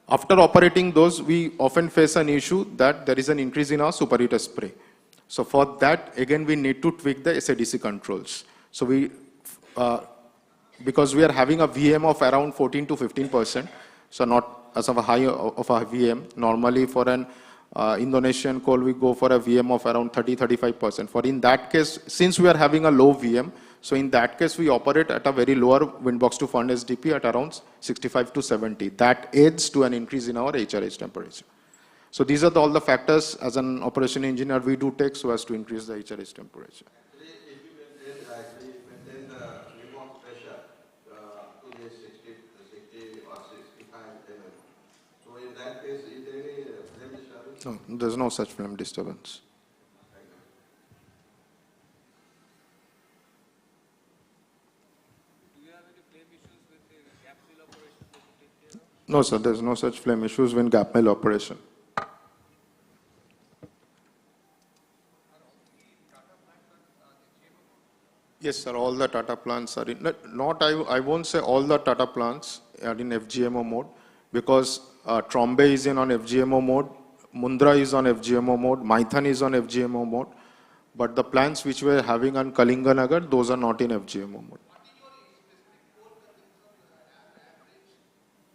After operating those, we often face an issue that there is an increase in our superheater spray. So for that, again, we need to tweak the SADC controls. So we, because we are having a VM of around 14 to 15%, so not as of a high of a VM. Normally for an Indonesian coal, we go for a VM of around 30-35%. For in that case, since we are having a low VM, so in that case, we operate at a very lower windbox to furnace DP at around 65 to 70. That aids to an increase in our HRH temperature. So these are all the factors as an operation engineer we do take so as to increase the HRH temperature. No, there's no such flame disturbance. No, sir, there's no such flame issues when gap mill operation. Yes, sir, all the Tata plants are in, I won't say all the Tata plants are in FGMO mode because Trombe is in on FGMO mode, Mundra is on FGMO mode, Maithan is on FGMO mode, but the plants which we are having on Kalinganagar, those are not in FGMO mode.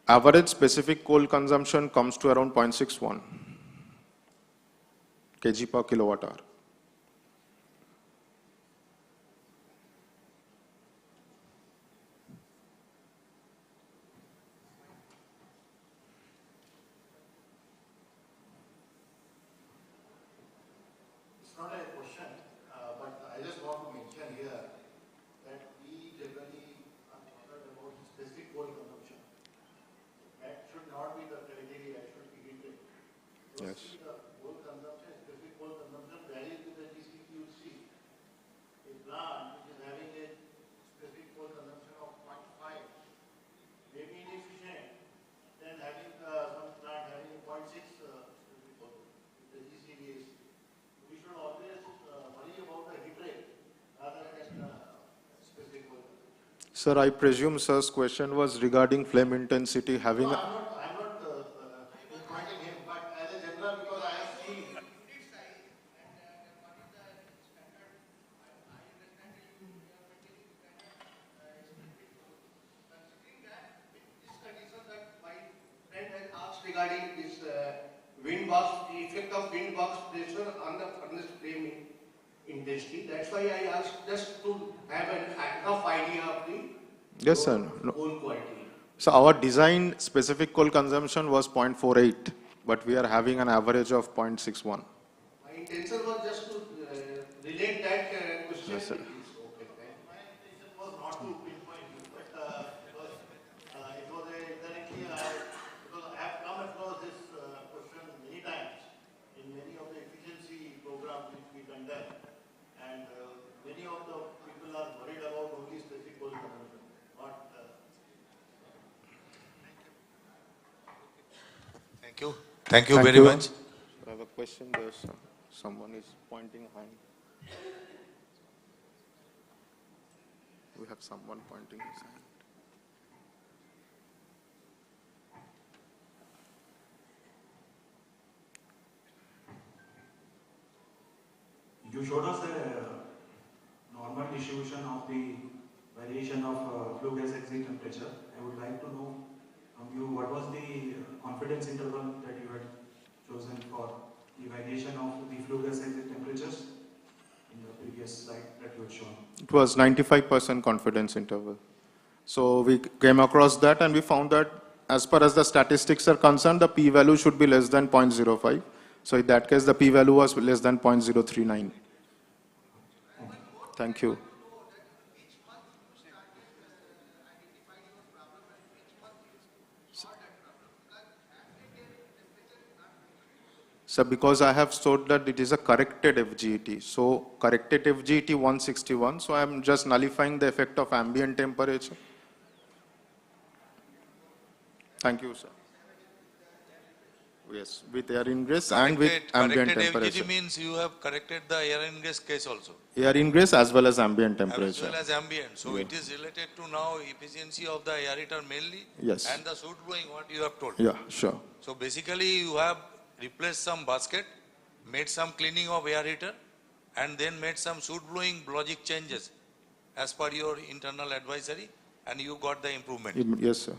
Average specific coal consumption comes to around 0.61 kg per kilowatt hour. It's not a question, but I just want to mention here that we generally are talking about specific coal consumption. That should not be the criteria, it should be hidden. Yes. The coal consumption, specific coal consumption varies with the GCQC. A plant which is having a specific coal consumption of 0.5 may be inefficient than having some plant having 0.6 specific coal, the GCVAC. We should always worry about the hit rate rather than specific coal consumption. Sir, I presume sir's question was regarding flame intensity having I'm not pointing him, but as a general, because I have seen. Regarding this wind box, the effect of wind box pressure on the furnace flame intensity. That's why I asked just to have an enough idea of the Yes, sir. No. coal quality. So our design specific coal consumption was 0.48, but we are having an average of 0.61. My intention was just to relate that question. Yes, sir. Okay, thank you. Thank you. Thank you very much. I have a question. There's someone is pointing hand. We have someone pointing his hand. You showed us the normal distribution of the variation of flue gas exit temperature. I would like to know from you what was the confidence interval that you had chosen for the variation of the flue gas exit temperatures in the previous slide that you had shown. It was 95% confidence interval. So we came across that and we found that as far as the statistics are concerned, the p-value should be less than 0.05. So in that case, the p-value was less than 0.039. Thank you. So because I have showed that it is a corrected FGET. So corrected FGET 161. So I am just nullifying the effect of ambient temperature. Thank you, sir. Yes, with air ingress and with ambient temperature. Corrected FGT means you have corrected the air ingress case also. Air ingress as well as ambient temperature. As well as ambient. So Yeah. it is related to now efficiency of the aerator mainly. Yes. And the soot blowing what you have told. Yeah, sure. So basically you have replaced some basket, made some cleaning of aerator, and then made some soot blowing logic changes as per your internal advisory, and you got the improvement. Yes, sir.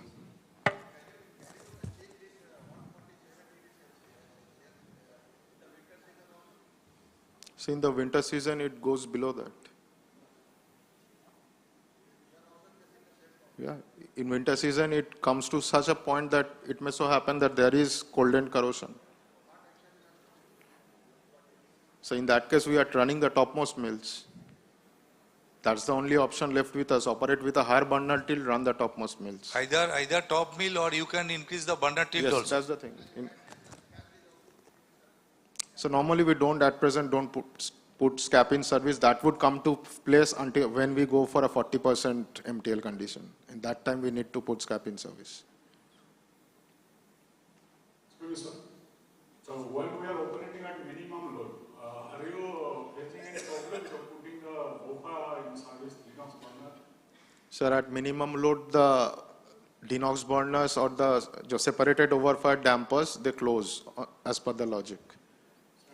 See, in the winter season, it goes below that. Yeah, in winter season, it comes to such a point that it may so happen that there is cold end corrosion. So in that case, we are running the topmost mills. That's the only option left with us. Operate with a higher burner tilt, run the topmost mills. Either top mill or you can increase the burner tilt Yes, also. that's the thing. So normally we don't at present don't put SCAP in service. That would come to place until when we go for a 40% MTL condition. In that time we need to put SCAP in service. Excuse me, sir. So when we are operating at minimum load, are you facing any problems of putting the BOFA in service, DNOx burner? Sir, at minimum load, the DNOx burners or the separated overfire dampers, they close as per the logic.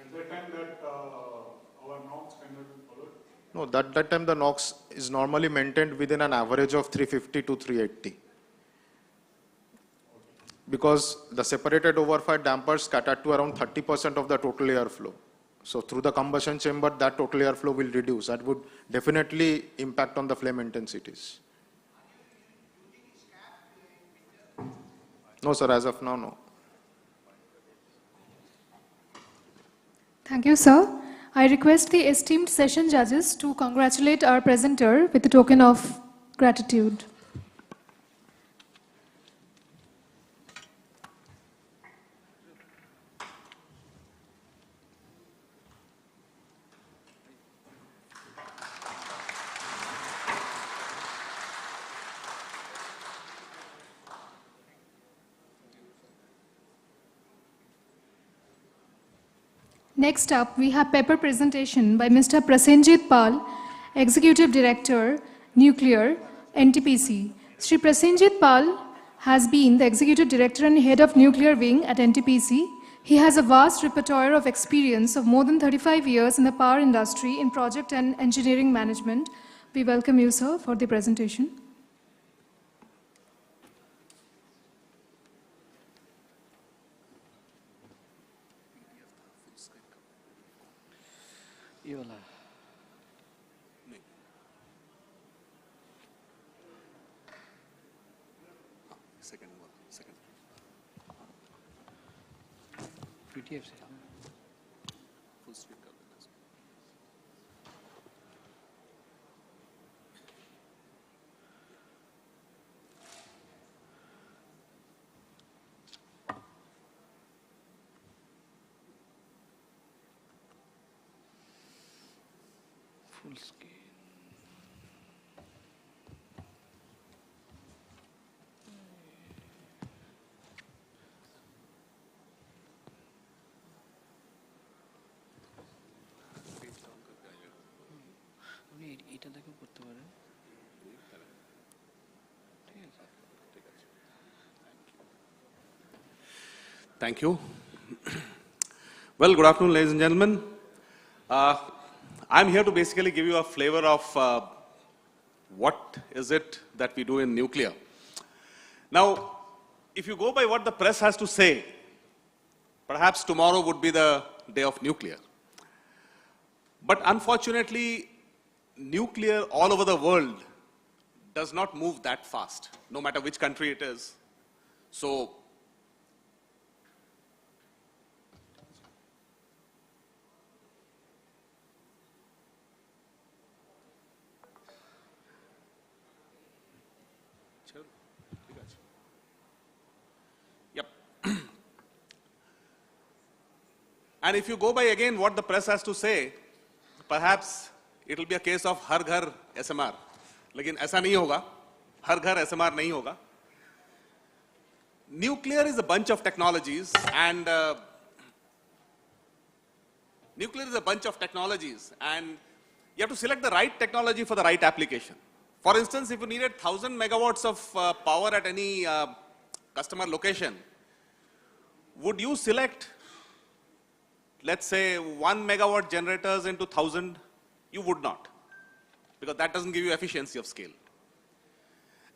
At that time that our NOx cannot be followed? No, that time the NOx is normally maintained within an average of 350 to 380. Because the separated overfire dampers scatter to around 30% of the total airflow. So through the combustion chamber, that total airflow will reduce. That would definitely impact on the flame intensities. No, sir, as of now, no. Thank you, sir. I request the esteemed session judges to congratulate our presenter with a token of gratitude. Next up, we have paper presentation by Mr. Prasenjit Pal, Executive Director, Nuclear, NTPC. Sri Prasenjit Pal has been the Executive Director and Head of Nuclear Wing at NTPC. He has a vast repertoire of experience of more than 35 years in the power industry in project and engineering management. We welcome you, sir, for the presentation. Yola. Second one, second. PTF से Full screen कर देना इसको. full screen. Thank you. Well, good afternoon, ladies and gentlemen. I'm here to basically give you a flavor of what is it that we do in nuclear. Now, if you go by what the press has to say, perhaps tomorrow would be the day of nuclear. But unfortunately, nuclear all over the world does not move that fast, no matter which country it is. So, yep. And if you go by again what the press has to say, perhaps it will be a case of हर घर SMR. लेकिन ऐसा नहीं होगा, हर घर SMR नहीं होगा. Nuclear is a bunch of technologies, and you have to select the right technology for the right application. For instance, if you needed 1,000 megawatts of power at any customer location, would you select, let's say, 1 megawatt generators into 1,000? You would not, because that doesn't give you efficiency of scale.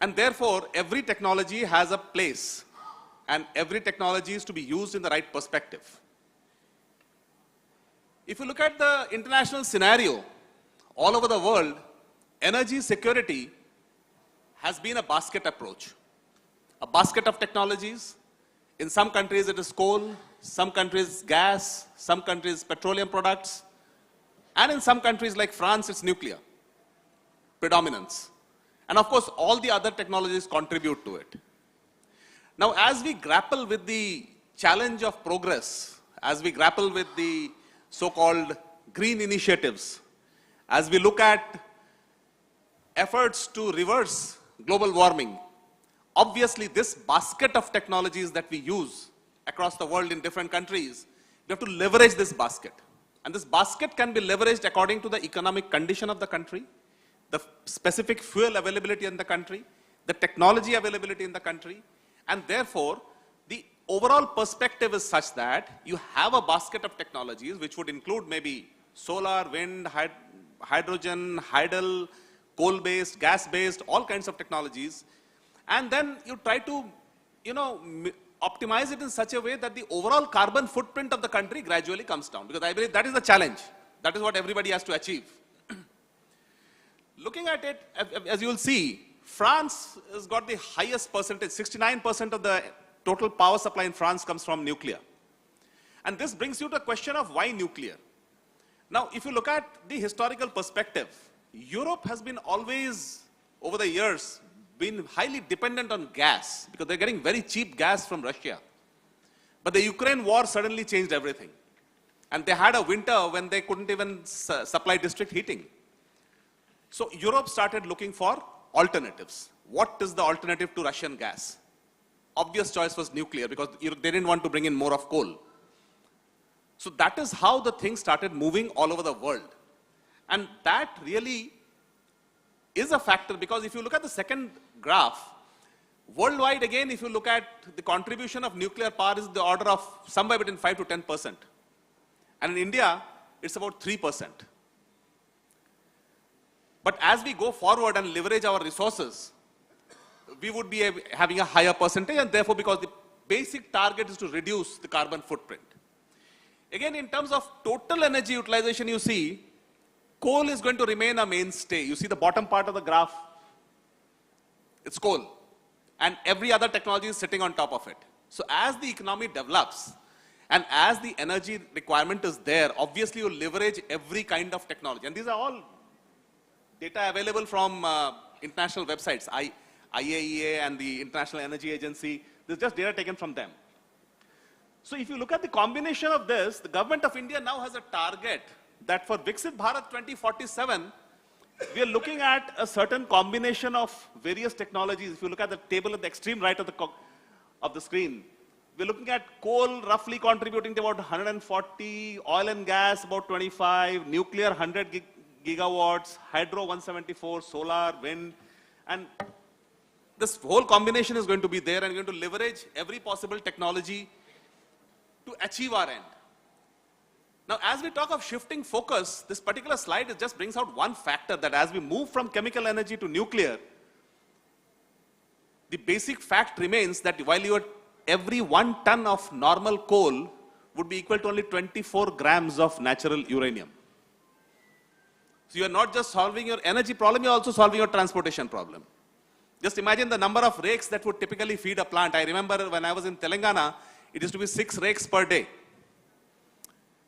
And therefore, every technology has a place, and every technology is to be used in the right perspective. If you look at the international scenario, all over the world, energy security has been a basket approach. A basket of technologies. In some countries it is coal, some countries gas, some countries petroleum products, and in some countries like France it's nuclear, predominance. And of course all the other technologies contribute to it. Now as we grapple with the challenge of progress, as we grapple with the so-called green initiatives, as we look at efforts to reverse global warming, obviously this basket of technologies that we use across the world in different countries, we have to leverage this basket. And this basket can be leveraged according to the economic condition of the country, the specific fuel availability in the country, the technology availability in the country, and therefore the overall perspective is such that you have a basket of technologies which would include maybe solar, wind, hydrogen, hydel, coal-based, gas-based, all kinds of technologies, and then you try to, optimize it in such a way that the overall carbon footprint of the country gradually comes down, because I believe that is the challenge. That is what everybody has to achieve. Looking at it, as you will see, France has got the highest percentage, 69% of the total power supply in France comes from nuclear. And this brings you to the question of why nuclear. Now, if you look at the historical perspective, Europe has been always, over the years, been highly dependent on gas, because they're getting very cheap gas from Russia. But the Ukraine war suddenly changed everything. And they had a winter when they couldn't even supply district heating. So Europe started looking for alternatives. What is the alternative to Russian gas? Obvious choice was nuclear, because they didn't want to bring in more of coal. So that is how the thing started moving all over the world. And that really is a factor, because if you look at the second graph, worldwide again, if you look at the contribution of nuclear power is the order of somewhere between 5 to 10%. And in India, it's about 3%. But as we go forward and leverage our resources, we would be having a higher percentage, and therefore because the basic target is to reduce the carbon footprint. Again, in terms of total energy utilization, you see, coal is going to remain a mainstay. You see the bottom part of the graph, it's coal. And every other technology is sitting on top of it. So as the economy develops, and as the energy requirement is there, obviously you leverage every kind of technology. And these are all data available from international websites, IAEA and the International Energy Agency. This is just data taken from them. So if you look at the combination of this, the government of India now has a target that for VIII Bharat 2047, we are looking at a certain combination of various technologies. If you look at the table at the extreme right of the screen, we're looking at coal roughly contributing to about 140, oil and gas about 25, nuclear 100 gigawatts, hydro 174, solar, wind, and this whole combination is going to be there, and we're going to leverage every possible technology to achieve our end. Now, as we talk of shifting focus, this particular slide just brings out one factor, that as we move from chemical energy to nuclear, the basic fact remains that while every 1 ton of normal coal would be equal to only 24 grams of natural uranium. So you are not just solving your energy problem, you are also solving your transportation problem. Just imagine the number of rakes that would typically feed a plant. I remember when I was in Telangana, it used to be 6 rakes per day.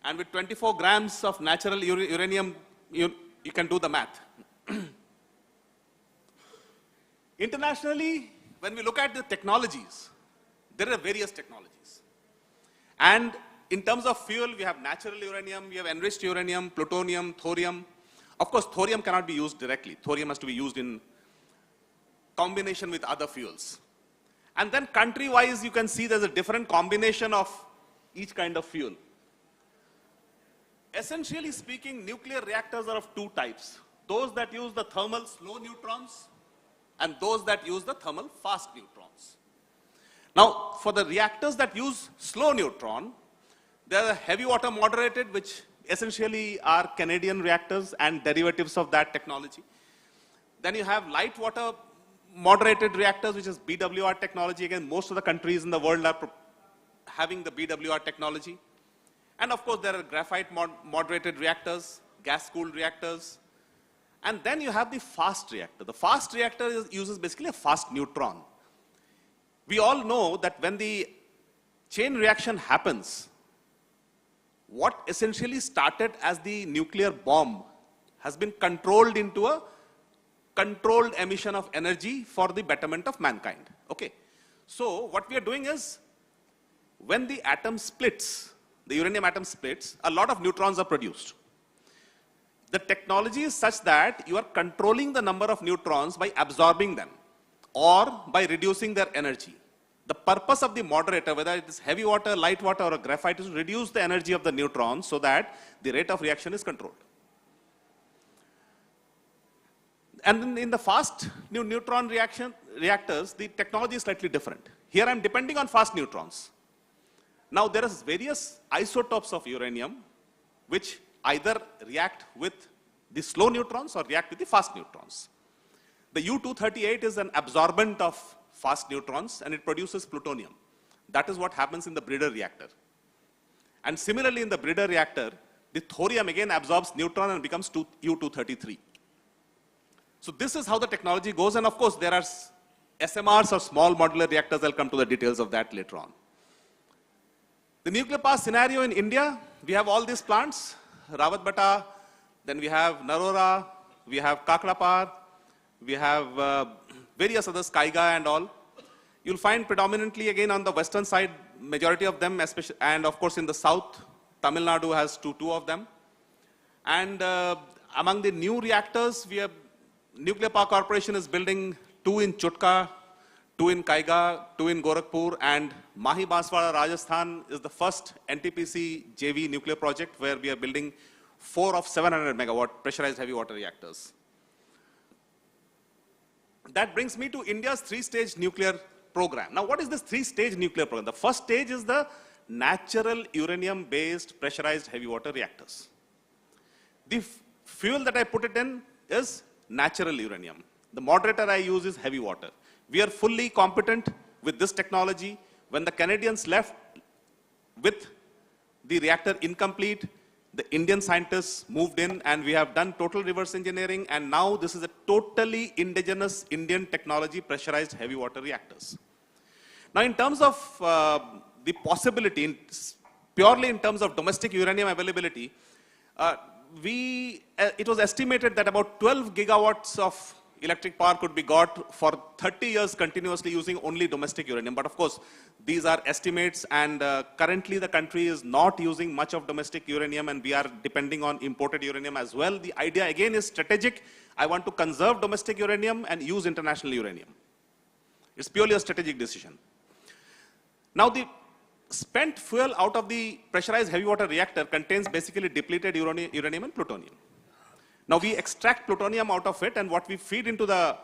And with 24 grams of natural uranium, you can do the math. Internationally, when we look at the technologies, there are various technologies. And in terms of fuel, we have natural uranium, we have enriched uranium, plutonium, thorium. Of course, thorium cannot be used directly. Thorium has to be used in combination with other fuels. And then country-wise, you can see there's a different combination of each kind of fuel. Essentially speaking, nuclear reactors are of 2 types. Those that use the thermal slow neutrons and those that use the thermal fast neutrons. Now, for the reactors that use slow neutron, there are heavy water moderated, which essentially are Canadian reactors and derivatives of that technology. Then you have light water moderated reactors, which is BWR technology. Again, most of the countries in the world are having the BWR technology. And of course, there are graphite moderated reactors, gas-cooled reactors. And then you have the fast reactor. The fast reactor uses basically a fast neutron. We all know that when the chain reaction happens, what essentially started as the nuclear bomb has been controlled into a controlled emission of energy for the betterment of mankind. Okay. So what we are doing is, when the atom splits, the uranium atom splits, a lot of neutrons are produced. The technology is such that you are controlling the number of neutrons by absorbing them or by reducing their energy. The purpose of the moderator, whether it is heavy water, light water, or a graphite, is to reduce the energy of the neutrons so that the rate of reaction is controlled. And then in the fast neutron reactors, the technology is slightly different. Here I'm depending on fast neutrons. Now there are various isotopes of uranium which either react with the slow neutrons or react with the fast neutrons. The U-238 is an absorbent of fast neutrons and it produces plutonium. That is what happens in the breeder reactor. And similarly in the breeder reactor, the thorium again absorbs neutron and becomes U-233. So this is how the technology goes, and of course there are SMRs or small modular reactors. I'll come to the details of that later on. The nuclear power scenario in India, we have all these plants, Rawatbata, then we have Narora, we have Kakrapar, we have various others, Kaiga and all. You'll find predominantly again on the western side, majority of them, especially, and of course in the south, Tamil Nadu has two of them. And among the new reactors, we have Nuclear Power Corporation is building 2 in Chutka, 2 in Kaiga, 2 in Gorakhpur, and Mahi Banswara, Rajasthan is the first NTPC JV nuclear project where we are building 4 of 700 megawatt pressurized heavy water reactors. That brings me to India's 3-stage nuclear program. Now, what is this 3-stage nuclear program? The first stage is the natural uranium-based pressurized heavy water reactors. The fuel that I put it in is natural uranium. The moderator I use is heavy water. We are fully competent with this technology. When the Canadians left with the reactor incomplete, the Indian scientists moved in and we have done total reverse engineering, and now this is a totally indigenous Indian technology, pressurized heavy water reactors. Now in terms of the possibility, purely in terms of domestic uranium availability, it was estimated that about 12 gigawatts of electric power could be got for 30 years continuously using only domestic uranium. But of course, these are estimates, and currently the country is not using much of domestic uranium and we are depending on imported uranium as well. The idea again is strategic. I want to conserve domestic uranium and use international uranium. It's purely a strategic decision. Now the spent fuel out of the pressurized heavy water reactor contains basically depleted uranium and plutonium. Now we extract plutonium out of it, and what we feed into the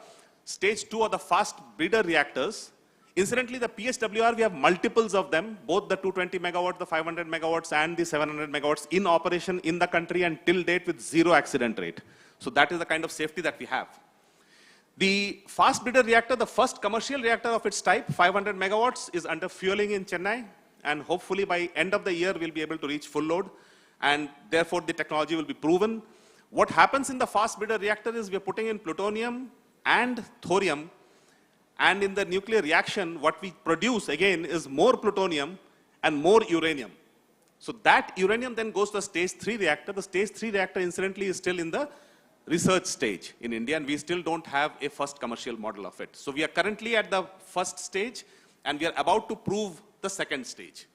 stage 2 of the fast breeder reactors Incidentally, the PHWR, we have multiples of them, both the 220 megawatts, the 500 megawatts, and the 700 megawatts in operation in the country and till date with 0 accident rate. So that is the kind of safety that we have. The fast breeder reactor, the first commercial reactor of its type, 500 megawatts, is under fueling in Chennai, and hopefully by end of the year, we'll be able to reach full load, and therefore the technology will be proven. What happens in the fast breeder reactor is we're putting in plutonium and thorium, and in the nuclear reaction, what we produce, again, is more plutonium and more uranium. So that uranium then goes to the stage 3 reactor. The stage 3 reactor, incidentally, is still in the research stage in India, and we still don't have a first commercial model of it. So we are currently at the first stage, and we are about to prove the second stage.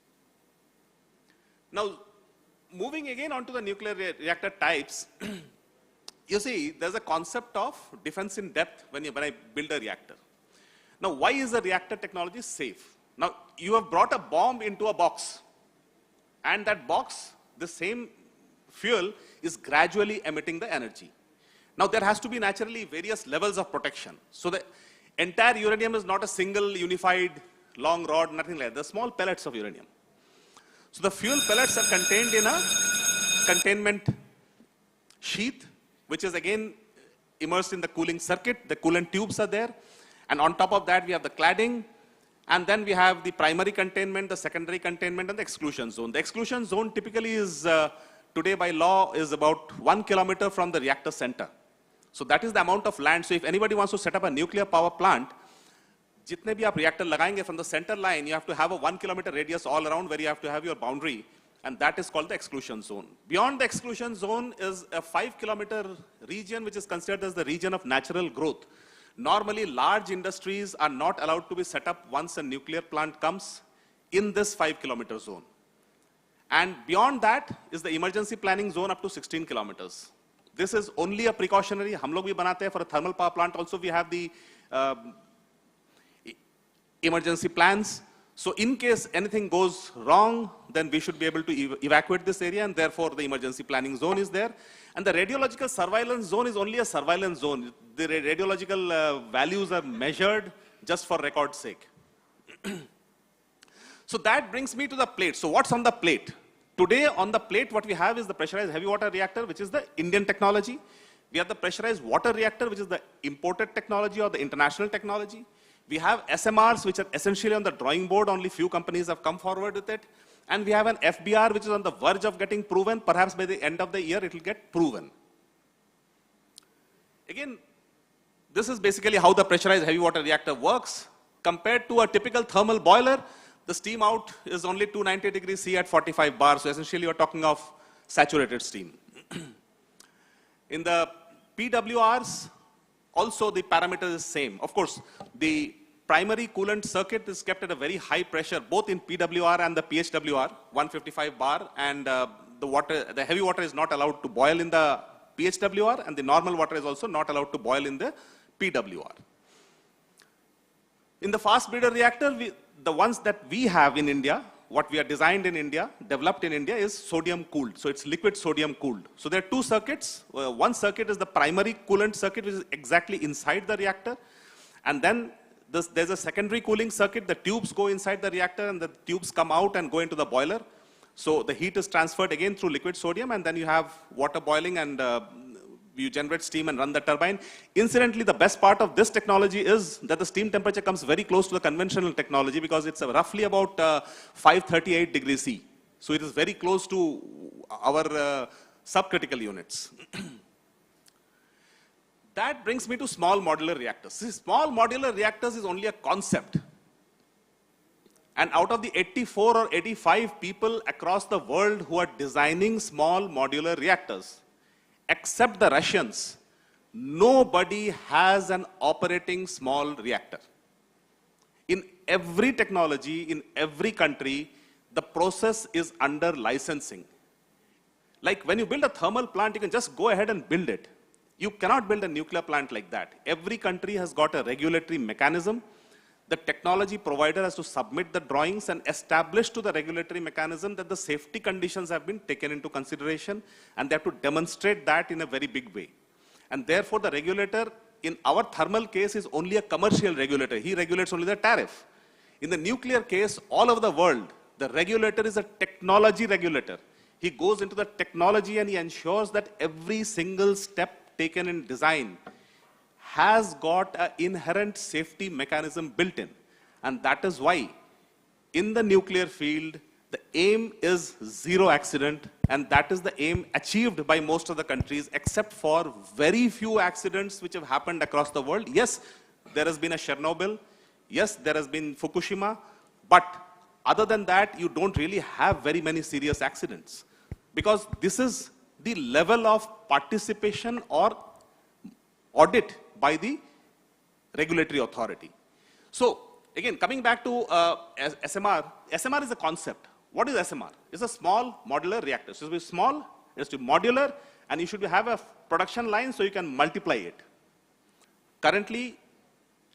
Now, moving again onto the nuclear reactor types, you see, there's a concept of defense in depth when I build a reactor. Now, why is the reactor technology safe? Now, you have brought a bomb into a box, and that box, the same fuel, is gradually emitting the energy. Now, there has to be naturally various levels of protection. So the entire uranium is not a single unified long rod, nothing like that. They're small pellets of uranium. So the fuel pellets are contained in a containment sheath, which is again immersed in the cooling circuit. The coolant tubes are there. And on top of that, we have the cladding. And then we have the primary containment, the secondary containment, and the exclusion zone. The exclusion zone typically is, today by law, is about 1 kilometer from the reactor center. So that is the amount of land. So if anybody wants to set up a nuclear power plant, jitne bhi aap reactor lagayenge from the center line, you have to have a 1 kilometer radius all around where you have to have your boundary. And that is called the exclusion zone. Beyond the exclusion zone is a 5 kilometer region, which is considered as the region of natural growth. Normally, large industries are not allowed to be set up once a nuclear plant comes in this 5 kilometer zone. And beyond that is the emergency planning zone up to 16 kilometers. This is only a precautionary. Hum log bhi banate hain for a thermal power plant. Also, we have the emergency plans. So in case anything goes wrong, then we should be able to evacuate this area, and therefore the emergency planning zone is there. And the radiological surveillance zone is only a surveillance zone. The radiological values are measured just for record's sake. So that brings me to the plate. So what's on the plate? Today on the plate, what we have is the pressurized heavy water reactor, which is the Indian technology. We have the pressurized water reactor, which is the imported technology or the international technology. We have SMRs, which are essentially on the drawing board. Only few companies have come forward with it. And we have an FBR, which is on the verge of getting proven. Perhaps by the end of the year, it will get proven. Again, this is basically how the pressurized heavy water reactor works. Compared to a typical thermal boiler, the steam out is only 290 degrees C at 45 bars. So essentially, you're talking of saturated steam. In the PWRs, also the parameter is the same. Of course, the primary coolant circuit is kept at a very high pressure, both in PWR and the PHWR, 155 bar, and the heavy water is not allowed to boil in the PHWR, and the normal water is also not allowed to boil in the PWR. In the fast breeder reactor, the ones that we have in India, what we are designed in India, developed in India, is sodium cooled. So it's liquid sodium cooled. So there are two circuits. One circuit is the primary coolant circuit, which is exactly inside the reactor. And then there's a secondary cooling circuit. The tubes go inside the reactor, and the tubes come out and go into the boiler. So the heat is transferred again through liquid sodium, and then you have water boiling, and you generate steam and run the turbine. Incidentally, the best part of this technology is that the steam temperature comes very close to the conventional technology, because it's roughly about 538 degrees C. So it is very close to our subcritical units. That brings me to small modular reactors. See, small modular reactors is only a concept. And out of the 84 or 85 people across the world who are designing small modular reactors, except the Russians, nobody has an operating small reactor. In every technology, in every country, the process is under licensing. Like when you build a thermal plant, you can just go ahead and build it. You cannot build a nuclear plant like that. Every country has got a regulatory mechanism. The technology provider has to submit the drawings and establish to the regulatory mechanism that the safety conditions have been taken into consideration, and they have to demonstrate that in a very big way. And therefore, the regulator, in our thermal case, is only a commercial regulator. He regulates only the tariff. In the nuclear case, all over the world, the regulator is a technology regulator. He goes into the technology and he ensures that every single step taken in design has got an inherent safety mechanism built in. And that is why, in the nuclear field, the aim is zero accident, and that is the aim achieved by most of the countries, except for very few accidents which have happened across the world. Yes, there has been a Chernobyl. Yes, there has been Fukushima. But other than that, you don't really have very many serious accidents. Because this is the level of participation or audit by the regulatory authority. So, again, coming back to SMR, SMR is a concept. What is SMR? It's a small modular reactor. So it should be small, it has to be modular, and you should have a production line so you can multiply it. Currently,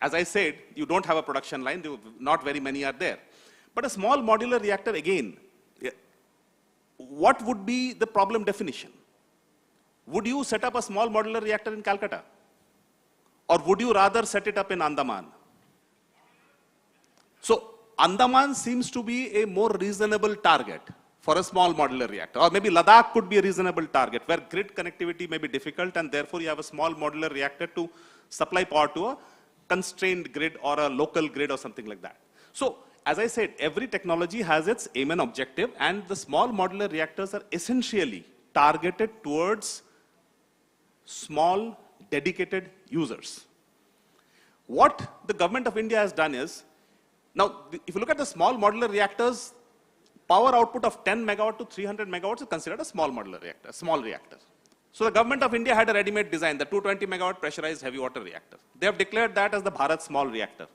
as I said, you don't have a production line, not very many are there. But a small modular reactor, again, what would be the problem definition? Would you set up a small modular reactor in Calcutta? Or would you rather set it up in Andaman? So, Andaman seems to be a more reasonable target for a small modular reactor. Or maybe Ladakh could be a reasonable target where grid connectivity may be difficult and therefore you have a small modular reactor to supply power to a constrained grid or a local grid or something like that. So, as I said, every technology has its aim and objective, and the small modular reactors are essentially targeted towards small, dedicated users. What the government of India has done is, now, if you look at the small modular reactors, power output of 10 megawatt to 300 megawatts is considered a small modular reactor, small reactor. So the government of India had a ready-made design, the 220 megawatt pressurized heavy water reactor. They have declared that as the Bharat small reactor.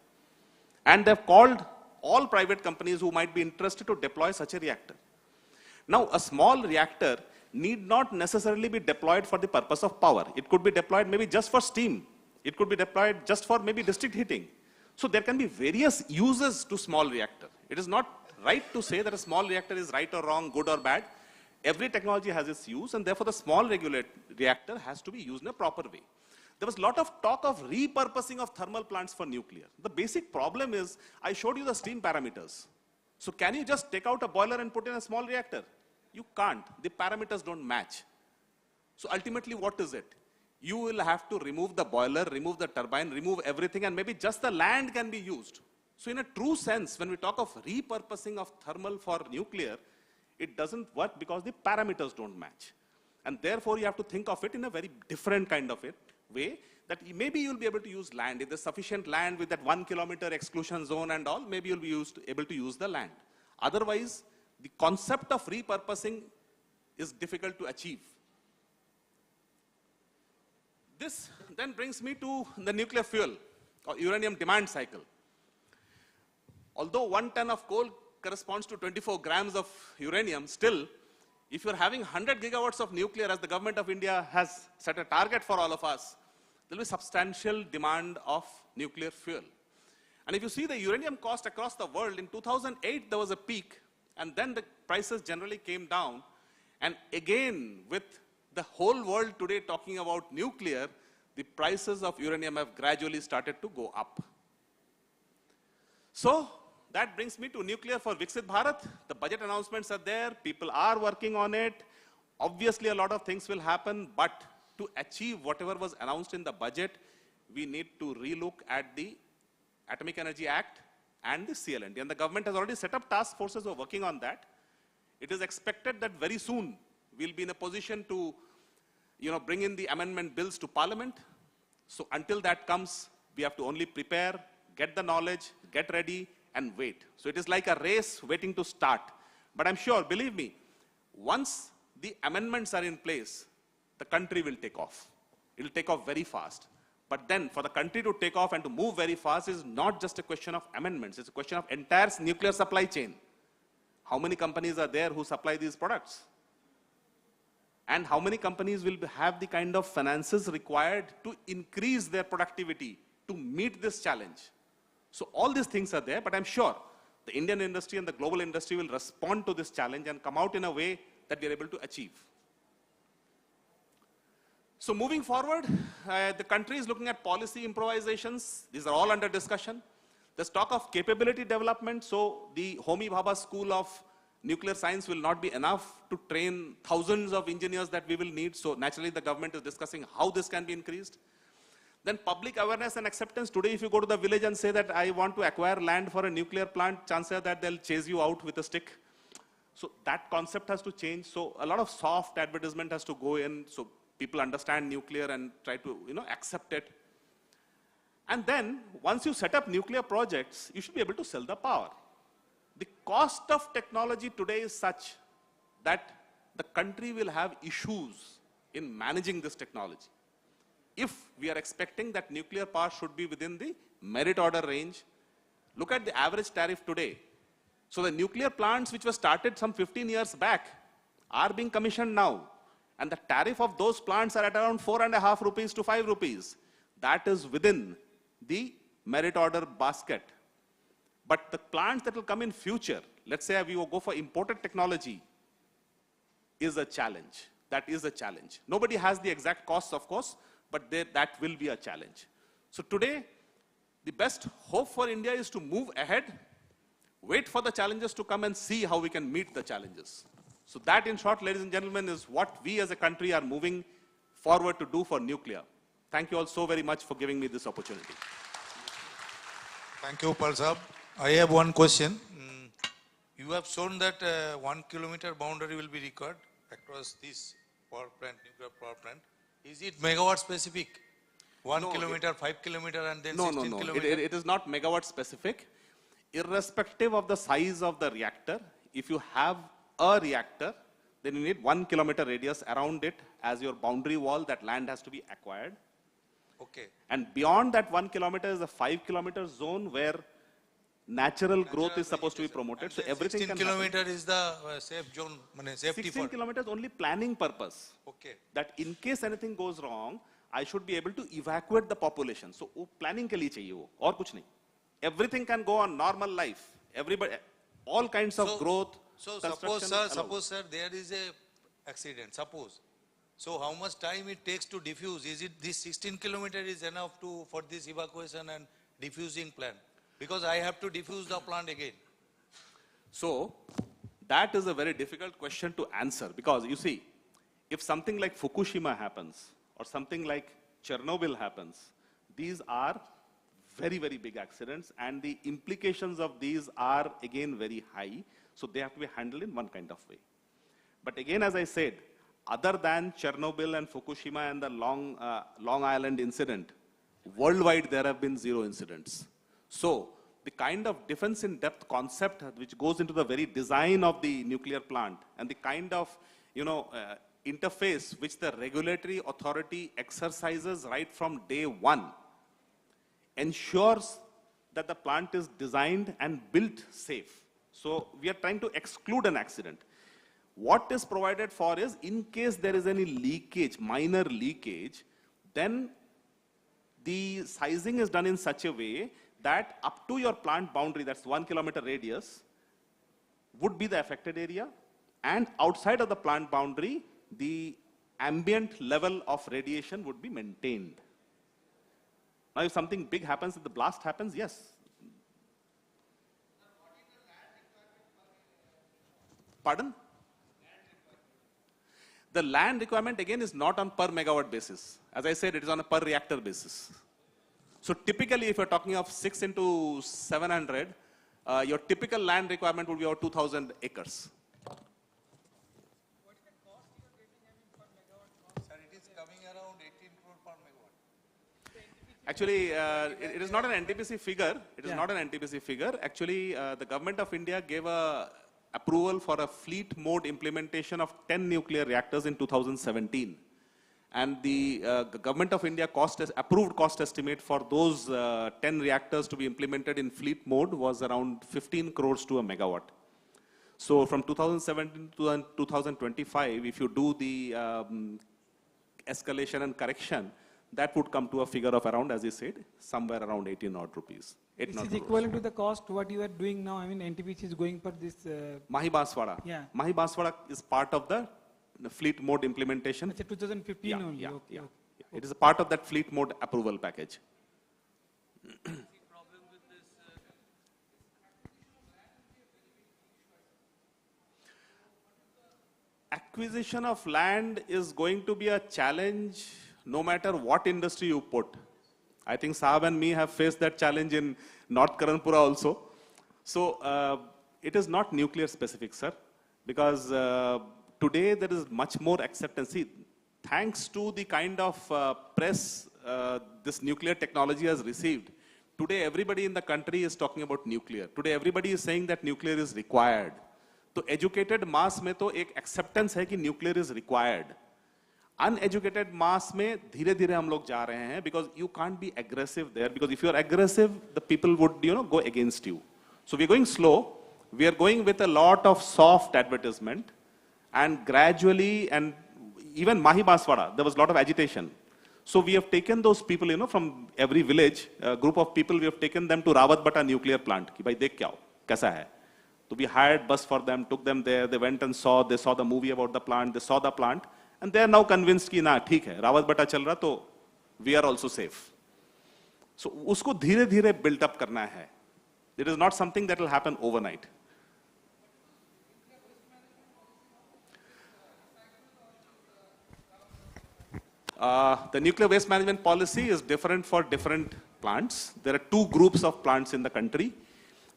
And they've called all private companies who might be interested to deploy such a reactor. Now, a small reactor need not necessarily be deployed for the purpose of power. It could be deployed maybe just for steam. It could be deployed just for maybe district heating. So there can be various uses to small reactor. It is not right to say that a small reactor is right or wrong, good or bad. Every technology has its use, and therefore the small reactor has to be used in a proper way. There was a lot of talk of repurposing of thermal plants for nuclear. The basic problem is, I showed you the steam parameters. So can you just take out a boiler and put in a small reactor? You can't. The parameters don't match. So ultimately, what is it? You will have to remove the boiler, remove the turbine, remove everything, and maybe just the land can be used. So in a true sense, when we talk of repurposing of thermal for nuclear, it doesn't work because the parameters don't match. And therefore, you have to think of it in a very different kind of way, that maybe you'll be able to use land. If there's sufficient land with that 1 kilometer exclusion zone and all, maybe you'll be able to use the land. Otherwise, the concept of repurposing is difficult to achieve. This then brings me to the nuclear fuel or uranium demand cycle. Although 1 ton of coal corresponds to 24 grams of uranium, still, if you're having 100 gigawatts of nuclear, as the government of India has set a target for all of us, there will be substantial demand of nuclear fuel. And if you see the uranium cost across the world, in 2008 there was a peak, and then the prices generally came down. And again, with the whole world today talking about nuclear, the prices of uranium have gradually started to go up. So that brings me to nuclear for VIII Bharat. The budget announcements are there. People are working on it. Obviously, a lot of things will happen, but to achieve whatever was announced in the budget, we need to relook at the Atomic Energy Act and the CLND. And the government has already set up task forces who are working on that. It is expected that very soon we'll be in a position to bring in the amendment bills to Parliament. So until that comes, we have to only prepare, get the knowledge, get ready, and wait. So it is like a race waiting to start. But I'm sure, believe me, once the amendments are in place, the country will take off. It will take off very fast. But then for the country to take off and to move very fast is not just a question of amendments. It's a question of entire nuclear supply chain. How many companies are there who supply these products? And how many companies will have the kind of finances required to increase their productivity to meet this challenge? So all these things are there, but I'm sure the Indian industry and the global industry will respond to this challenge and come out in a way that we are able to achieve. So moving forward, the country is looking at policy improvisations. These are all under discussion. There's talk of capability development, so the Homi Bhabha School of Nuclear Science will not be enough to train thousands of engineers that we will need, so naturally the government is discussing how this can be increased. Then public awareness and acceptance. Today if you go to the village and say that I want to acquire land for a nuclear plant, chances are that they'll chase you out with a stick. So that concept has to change. So a lot of soft advertisement has to go in so people understand nuclear and try to accept it. And then once you set up nuclear projects, you should be able to sell the power. The cost of technology today is such that the country will have issues in managing this technology. If we are expecting that nuclear power should be within the merit order range, look at the average tariff today. So the nuclear plants which were started some 15 years back are being commissioned now. And the tariff of those plants are at around 4.5 rupees to 5 rupees. That is within the merit order basket. But the plants that will come in future, let's say we will go for imported technology, is a challenge. That is a challenge. Nobody has the exact costs, of course, but that will be a challenge. So today, the best hope for India is to move ahead, wait for the challenges to come and see how we can meet the challenges. So that, in short, ladies and gentlemen, is what we as a country are moving forward to do for nuclear. Thank you all so very much for giving me this opportunity. Thank you, Pal Sahab. I have one question. You have shown that 1 kilometer boundary will be required across this power plant, nuclear power plant. Is it megawatt specific? 1 kilometer, 5 kilometer, and then 16 kilometer? It is not megawatt specific. Irrespective of the size of the reactor, if you have a reactor, then you need 1 kilometer radius around it as your boundary wall. That land has to be acquired. Okay. And beyond that 1 kilometer is a 5 kilometer zone where natural growth is supposed to be promoted. So everything 16 can kilometer happen. is the safe zone, safety 16 for. kilometers only planning purpose. Okay. That in case anything goes wrong, I should be able to evacuate the population. So planning ke liye chahiye wo, aur kuch nahi. Everything can go on normal life. Everybody, all kinds of growth. So suppose sir, there is a accident. Suppose. So how much time it takes to diffuse? Is it this 16 kilometer is enough for this evacuation and diffusing plan? Because I have to diffuse the plant again. So that is a very difficult question to answer, because you see, if something like Fukushima happens or something like Chernobyl happens, these are very, very big accidents, and the implications of these are again very high. So they have to be handled in one kind of way. But again, as I said, other than Chernobyl and Fukushima and the Long Island incident, worldwide there have been 0 incidents. So the kind of defense in depth concept which goes into the very design of the nuclear plant, and the kind of interface which the regulatory authority exercises right from day one ensures that the plant is designed and built safe. So we are trying to exclude an accident. What is provided for is, in case there is any leakage, minor leakage, then the sizing is done in such a way that up to your plant boundary, that's 1 kilometer radius, would be the affected area, and outside of the plant boundary, the ambient level of radiation would be maintained. Now, if something big happens, if the blast happens, yes. Pardon? The land requirement again is not on per megawatt basis. As I said, it is on a per reactor basis. So typically, if you're talking of 6 into 700, your typical land requirement would be about 2,000 acres. Sir, it is coming around 18 crore per megawatt. Actually, it is not an NTPC figure. It is not an NTPC figure. Actually, the government of India gave a approval for a fleet mode implementation of 10 nuclear reactors in 2017. And the government of India approved cost estimate for those 10 reactors to be implemented in fleet mode was around 15 crores to a megawatt. So from 2017 to 2025, if you do the escalation and correction, that would come to a figure of around, as you said, somewhere around 18 odd rupees. This is equivalent to the cost what you are doing now. I mean, NTPC is going for this. Mahi Banswara. Yeah. Mahi Banswara is part of the fleet mode implementation. It's a 2015 only. Yeah, Okay. It is a part of that fleet mode approval package. acquisition of land is going to be a challenge no matter what industry you put. I think Saab and me have faced that challenge in North Karanpura also. So it is not nuclear specific, sir, because today there is much more acceptance. See, thanks to the kind of press this nuclear technology has received, today everybody in the country is talking about nuclear. Today everybody is saying that nuclear is required. तो educated mass में तो एक acceptance है कि nuclear is required. Uneducated mass में धीरे धीरे हम लोग जा रहे हैं, because you can't be aggressive there, because if you are aggressive the people would go against you. So we are going slow, we are going with a lot of soft advertisement and gradually, and even Mahi Banswara there was lot of agitation. So we have taken those people, from every village, a group of people, we have taken them to Rawatbata nuclear plant. कि भाई देख क्या हो, कैसा है. So we hired bus for them, took them there, they went and they saw the movie about the plant, they saw the plant, and they are now convinced कि ना ठीक है, Rawatbata चल रहा तो we are also safe. So उसको धीरे धीरे build up करना है. It is not something that will happen overnight. The nuclear waste management policy is different for different plants. There are two groups of plants in the country.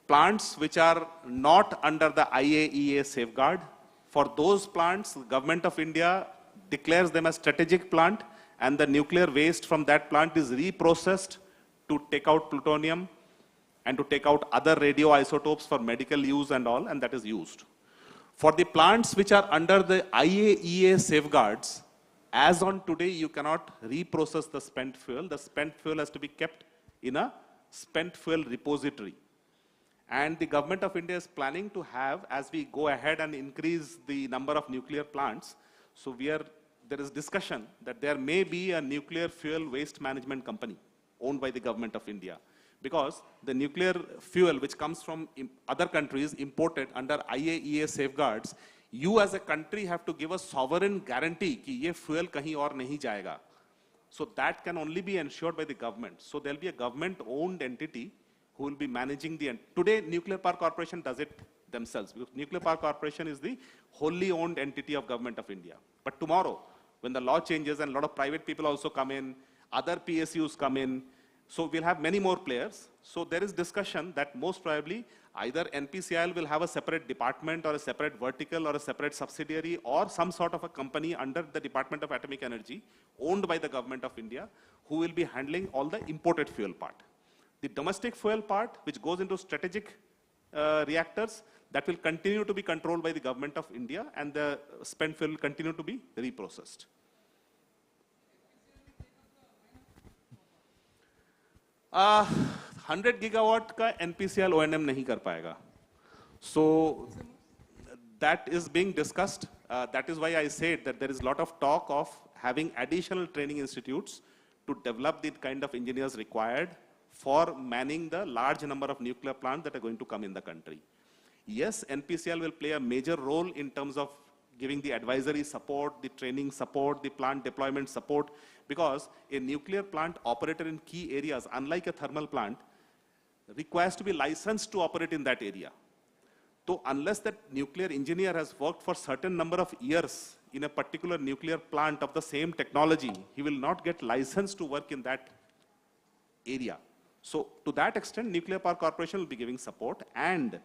Plants which are not under the IAEA safeguard. For those plants, the Government of India declares them as strategic plant, and the nuclear waste from that plant is reprocessed to take out plutonium and to take out other radioisotopes for medical use and all, and that is used. For the plants which are under the IAEA safeguards, as on today, you cannot reprocess the spent fuel. The spent fuel has to be kept in a spent fuel repository. And the Government of India is planning to have, as we go ahead and increase the number of nuclear plants, so there is discussion that there may be a nuclear fuel waste management company owned by the Government of India. Because the nuclear fuel which comes from other countries imported under IAEA safeguards, you as a country have to give a sovereign guarantee कि ये fuel कहीं और नहीं जाएगा. So that can only be ensured by the government. So there will be a government-owned entity who will be managing the. Today, Nuclear Power Corporation does it themselves, because Nuclear Power Corporation is the wholly owned entity of Government of India. But tomorrow, when the law changes and a lot of private people also come in, other PSUs come in, so we'll have many more players. So there is discussion that most probably either NPCIL will have a separate department or a separate vertical or a separate subsidiary or some sort of a company under the Department of Atomic Energy owned by the Government of India who will be handling all the imported fuel part. The domestic fuel part, which goes into strategic reactors, that will continue to be controlled by the Government of India, and the spent fuel will continue to be reprocessed. 100 gigawatt का NPCIL O&M नहीं कर पाएगा. So that is being discussed. That is why I said that there is a lot of talk of having additional training institutes to develop the kind of engineers required for manning the large number of nuclear plants that are going to come in the country. Yes, NPCIL will play a major role in terms of giving the advisory support, the training support, the plant deployment support, because a nuclear plant operator in key areas, unlike a thermal plant, requires to be licensed to operate in that area. So unless that nuclear engineer has worked for certain number of years in a particular nuclear plant of the same technology, he will not get licensed to work in that area. So to that extent, Nuclear Power Corporation will be giving support, and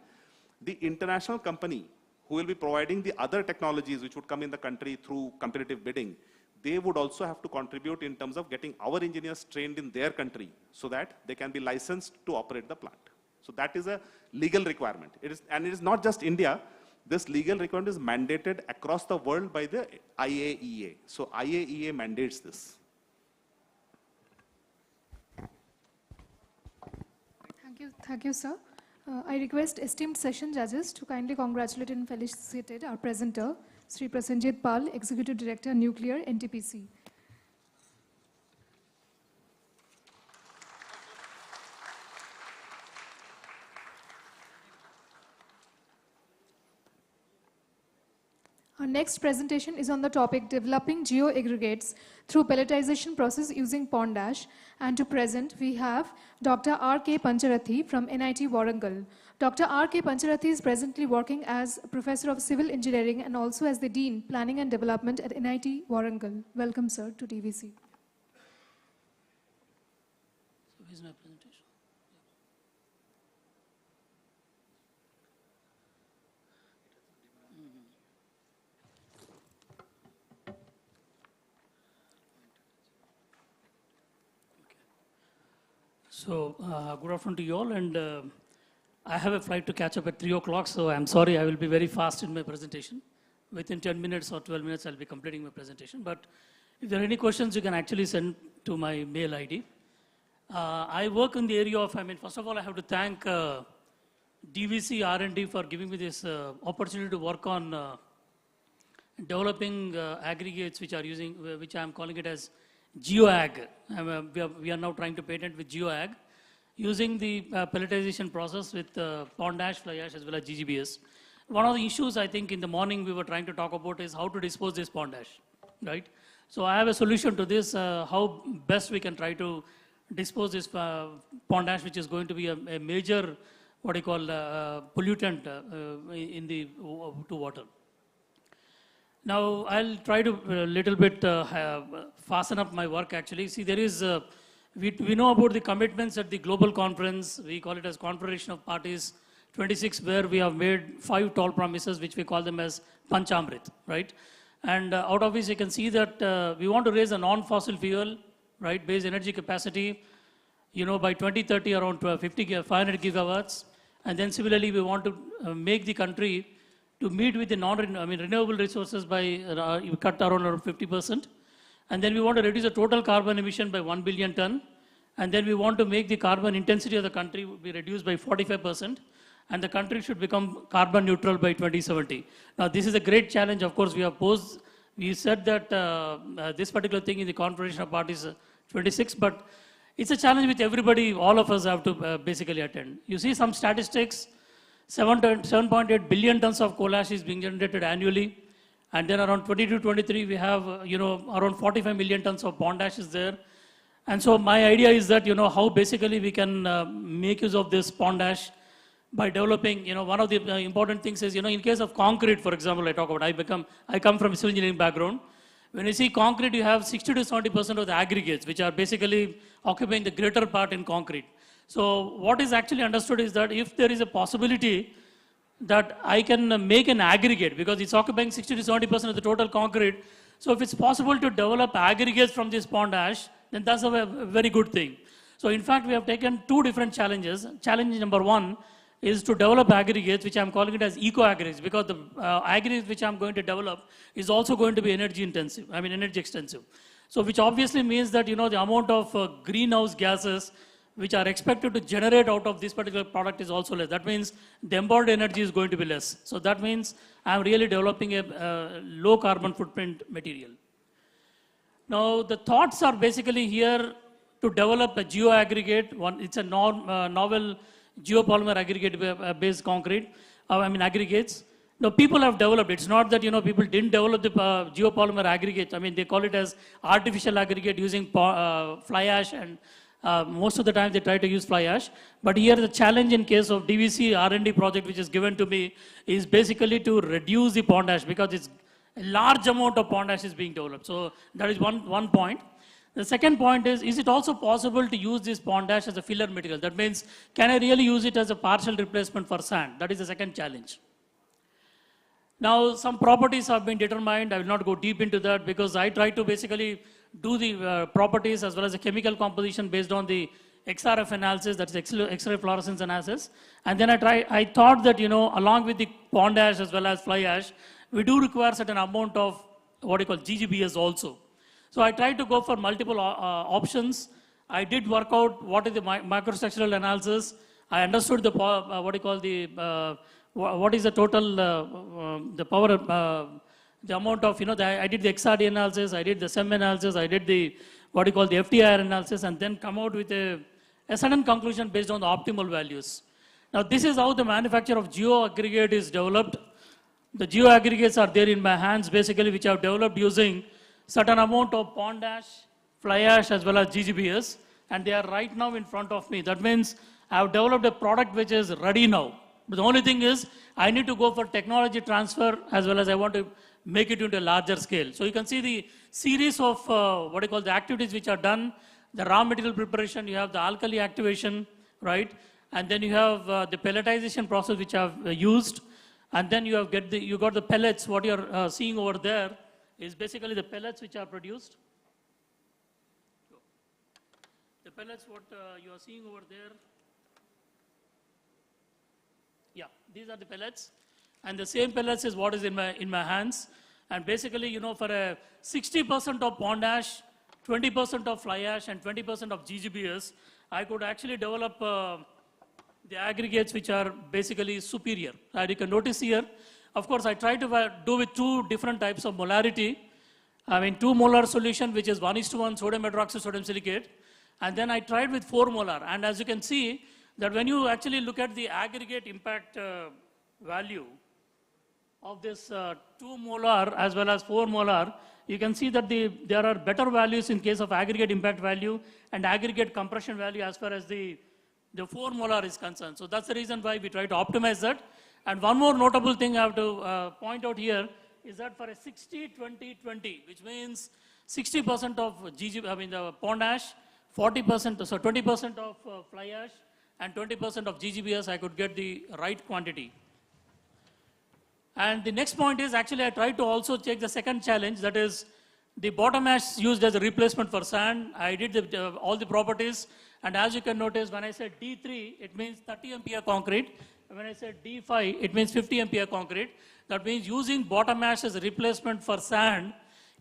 the international company who will be providing the other technologies which would come in the country through competitive bidding, they would also have to contribute in terms of getting our engineers trained in their country so that they can be licensed to operate the plant. So that is a legal requirement. And it is not just India. This legal requirement is mandated across the world by the IAEA. So IAEA mandates this. Thank you, sir. I request esteemed session judges to kindly congratulate and felicitate our presenter, Sri Prasenjit Pal, Executive Director, Nuclear, NTPC. Our next presentation is on the topic developing geo-aggregates through pelletization process using pond ash. And to present, we have Dr. R.K. Pancharathi from NIT Warangal. Dr. R.K. Pancharathi is presently working as Professor of Civil Engineering and also as the Dean, Planning and Development at NIT Warangal. Welcome, sir, to DVC. So here's my presentation. So, good afternoon to you all, and I have a flight to catch up at 3 o'clock, so I'm sorry, I will be very fast in my presentation. Within 10 minutes or 12 minutes, I'll be completing my presentation, but if there are any questions, you can actually send to my mail ID. I work in the area of, first of all, I have to thank DVC R&D for giving me this opportunity to work on developing aggregates which are using, which I'm calling it as GeoAg. We are now trying to patent with GeoAg using the pelletization process with pond ash, fly ash, as well as GGBS. One of the issues I think in the morning we were trying to talk about is how to dispose this pond ash, right? So I have a solution to this, how best we can try to dispose this pond ash, which is going to be a major, what you call, pollutant in the to water. Now, I'll try to a little bit fasten up my work actually. See, there is, we know about the commitments at the global conference. We call it as Confederation of Parties 26, where we have made 5 tall promises, which we call them as Panchamrit, right? And out of which you can see that we want to raise a non-fossil fuel, right, based energy capacity, you know, by 2030 around 500 gigawatts. And then similarly, we want to make the country to meet with the renewable resources by cut around 50%. And then we want to reduce the total carbon emission by 1 billion ton. And then we want to make the carbon intensity of the country be reduced by 45%. And the country should become carbon neutral by 2070. Now, this is a great challenge. Of course, we have posed, we said that this particular thing in the Confederation of Parties 26, but it's a challenge which everybody, all of us have to basically attend. You see some statistics, 7.8 billion tons of coal ash is being generated annually. And then around 22-23, we have, around 45 million tons of pond ash is there. And so my idea is that, how basically we can make use of this pond ash by developing, one of the important things is, in case of concrete, for example, I talk about, I come from a civil engineering background. When you see concrete, you have 60 to 70% of the aggregates, which are basically occupying the greater part in concrete. So what is actually understood is that if there is a possibility that I can make an aggregate, because it's occupying 60 to 70% of the total concrete, so if it's possible to develop aggregates from this pond ash, then that's a very good thing. So in fact, we have taken 2 different challenges. Challenge number 1 is to develop aggregates, which I'm calling it as eco-aggregates, because the aggregates which I'm going to develop is also going to be energy intensive, energy extensive. So which obviously means that, the amount of greenhouse gases which are expected to generate out of this particular product is also less. That means the embodied energy is going to be less. So that means I'm really developing a low carbon footprint material. Now the thoughts are basically here to develop a geo-aggregate. It's a novel geopolymer aggregate based concrete, aggregates. Now people have developed, it's not that, people didn't develop the geopolymer aggregate. They call it as artificial aggregate using fly ash, and most of the time they try to use fly ash. But here the challenge in case of DVC R&D project, which is given to me, is basically to reduce the pond ash, because it's a large amount of pond ash is being developed. So that is one point. The second point is it also possible to use this pond ash as a filler material? That means, can I really use it as a partial replacement for sand? That is the second challenge. Now, some properties have been determined. I will not go deep into that, because I try to basically do the properties as well as the chemical composition based on the XRF analysis, that's X-ray fluorescence analysis. And then I thought that, along with the pond ash as well as fly ash, we do require certain amount of what you call GGBS also. So I tried to go for multiple options. I did work out what is the microstructural analysis. I understood the what is the total the power the amount of I did the XRD analysis, I did the SEM analysis, I did the the FTIR analysis, and then come out with a certain conclusion based on the optimal values. Now this is how the manufacture of geo aggregate is developed. The geoaggregates are there in my hands, basically, which I've developed using certain amount of pond ash, fly ash, as well as GGBS, and they are right now in front of me. That means I've developed a product which is ready now. But the only thing is, I need to go for technology transfer, as well as I want to make it into a larger scale. So you can see the series of the activities which are done. The raw material preparation, you have the alkali activation, right? And then you have the pelletization process which I've used. And then you got the pellets. What you're seeing over there is basically the pellets which are produced. The pellets, what you are seeing over there. Yeah, these are the pellets. And the same pellets is what is in my hands. And basically, you know, for a 60% of pond ash, 20% of fly ash, and 20% of GGBS, I could actually develop the aggregates which are basically superior. And you can notice here, of course, I try to do with two different types of molarity. I mean, 2 molar solution, which is 1:1 sodium hydroxide sodium silicate. And then I tried with 4 molar. And as you can see, that when you actually look at the aggregate impact value of this 2 molar as well as 4 molar, you can see that there are better values in case of aggregate impact value and aggregate compression value as far as the 4 molar is concerned. So that's the reason why we try to optimize that. And one more notable thing I have to point out here is that for a 60-20-20, which means 60% of the pond ash, 40%, so 20% of fly ash, and 20% of GGBS, I could get the right quantity. And the next point is actually I tried to also check the second challenge, that is the bottom ash used as a replacement for sand. I did all the properties, and as you can notice, when I said D3, it means 30 MPa concrete. When I said D5, it means 50 MPa concrete. That means using bottom ash as a replacement for sand.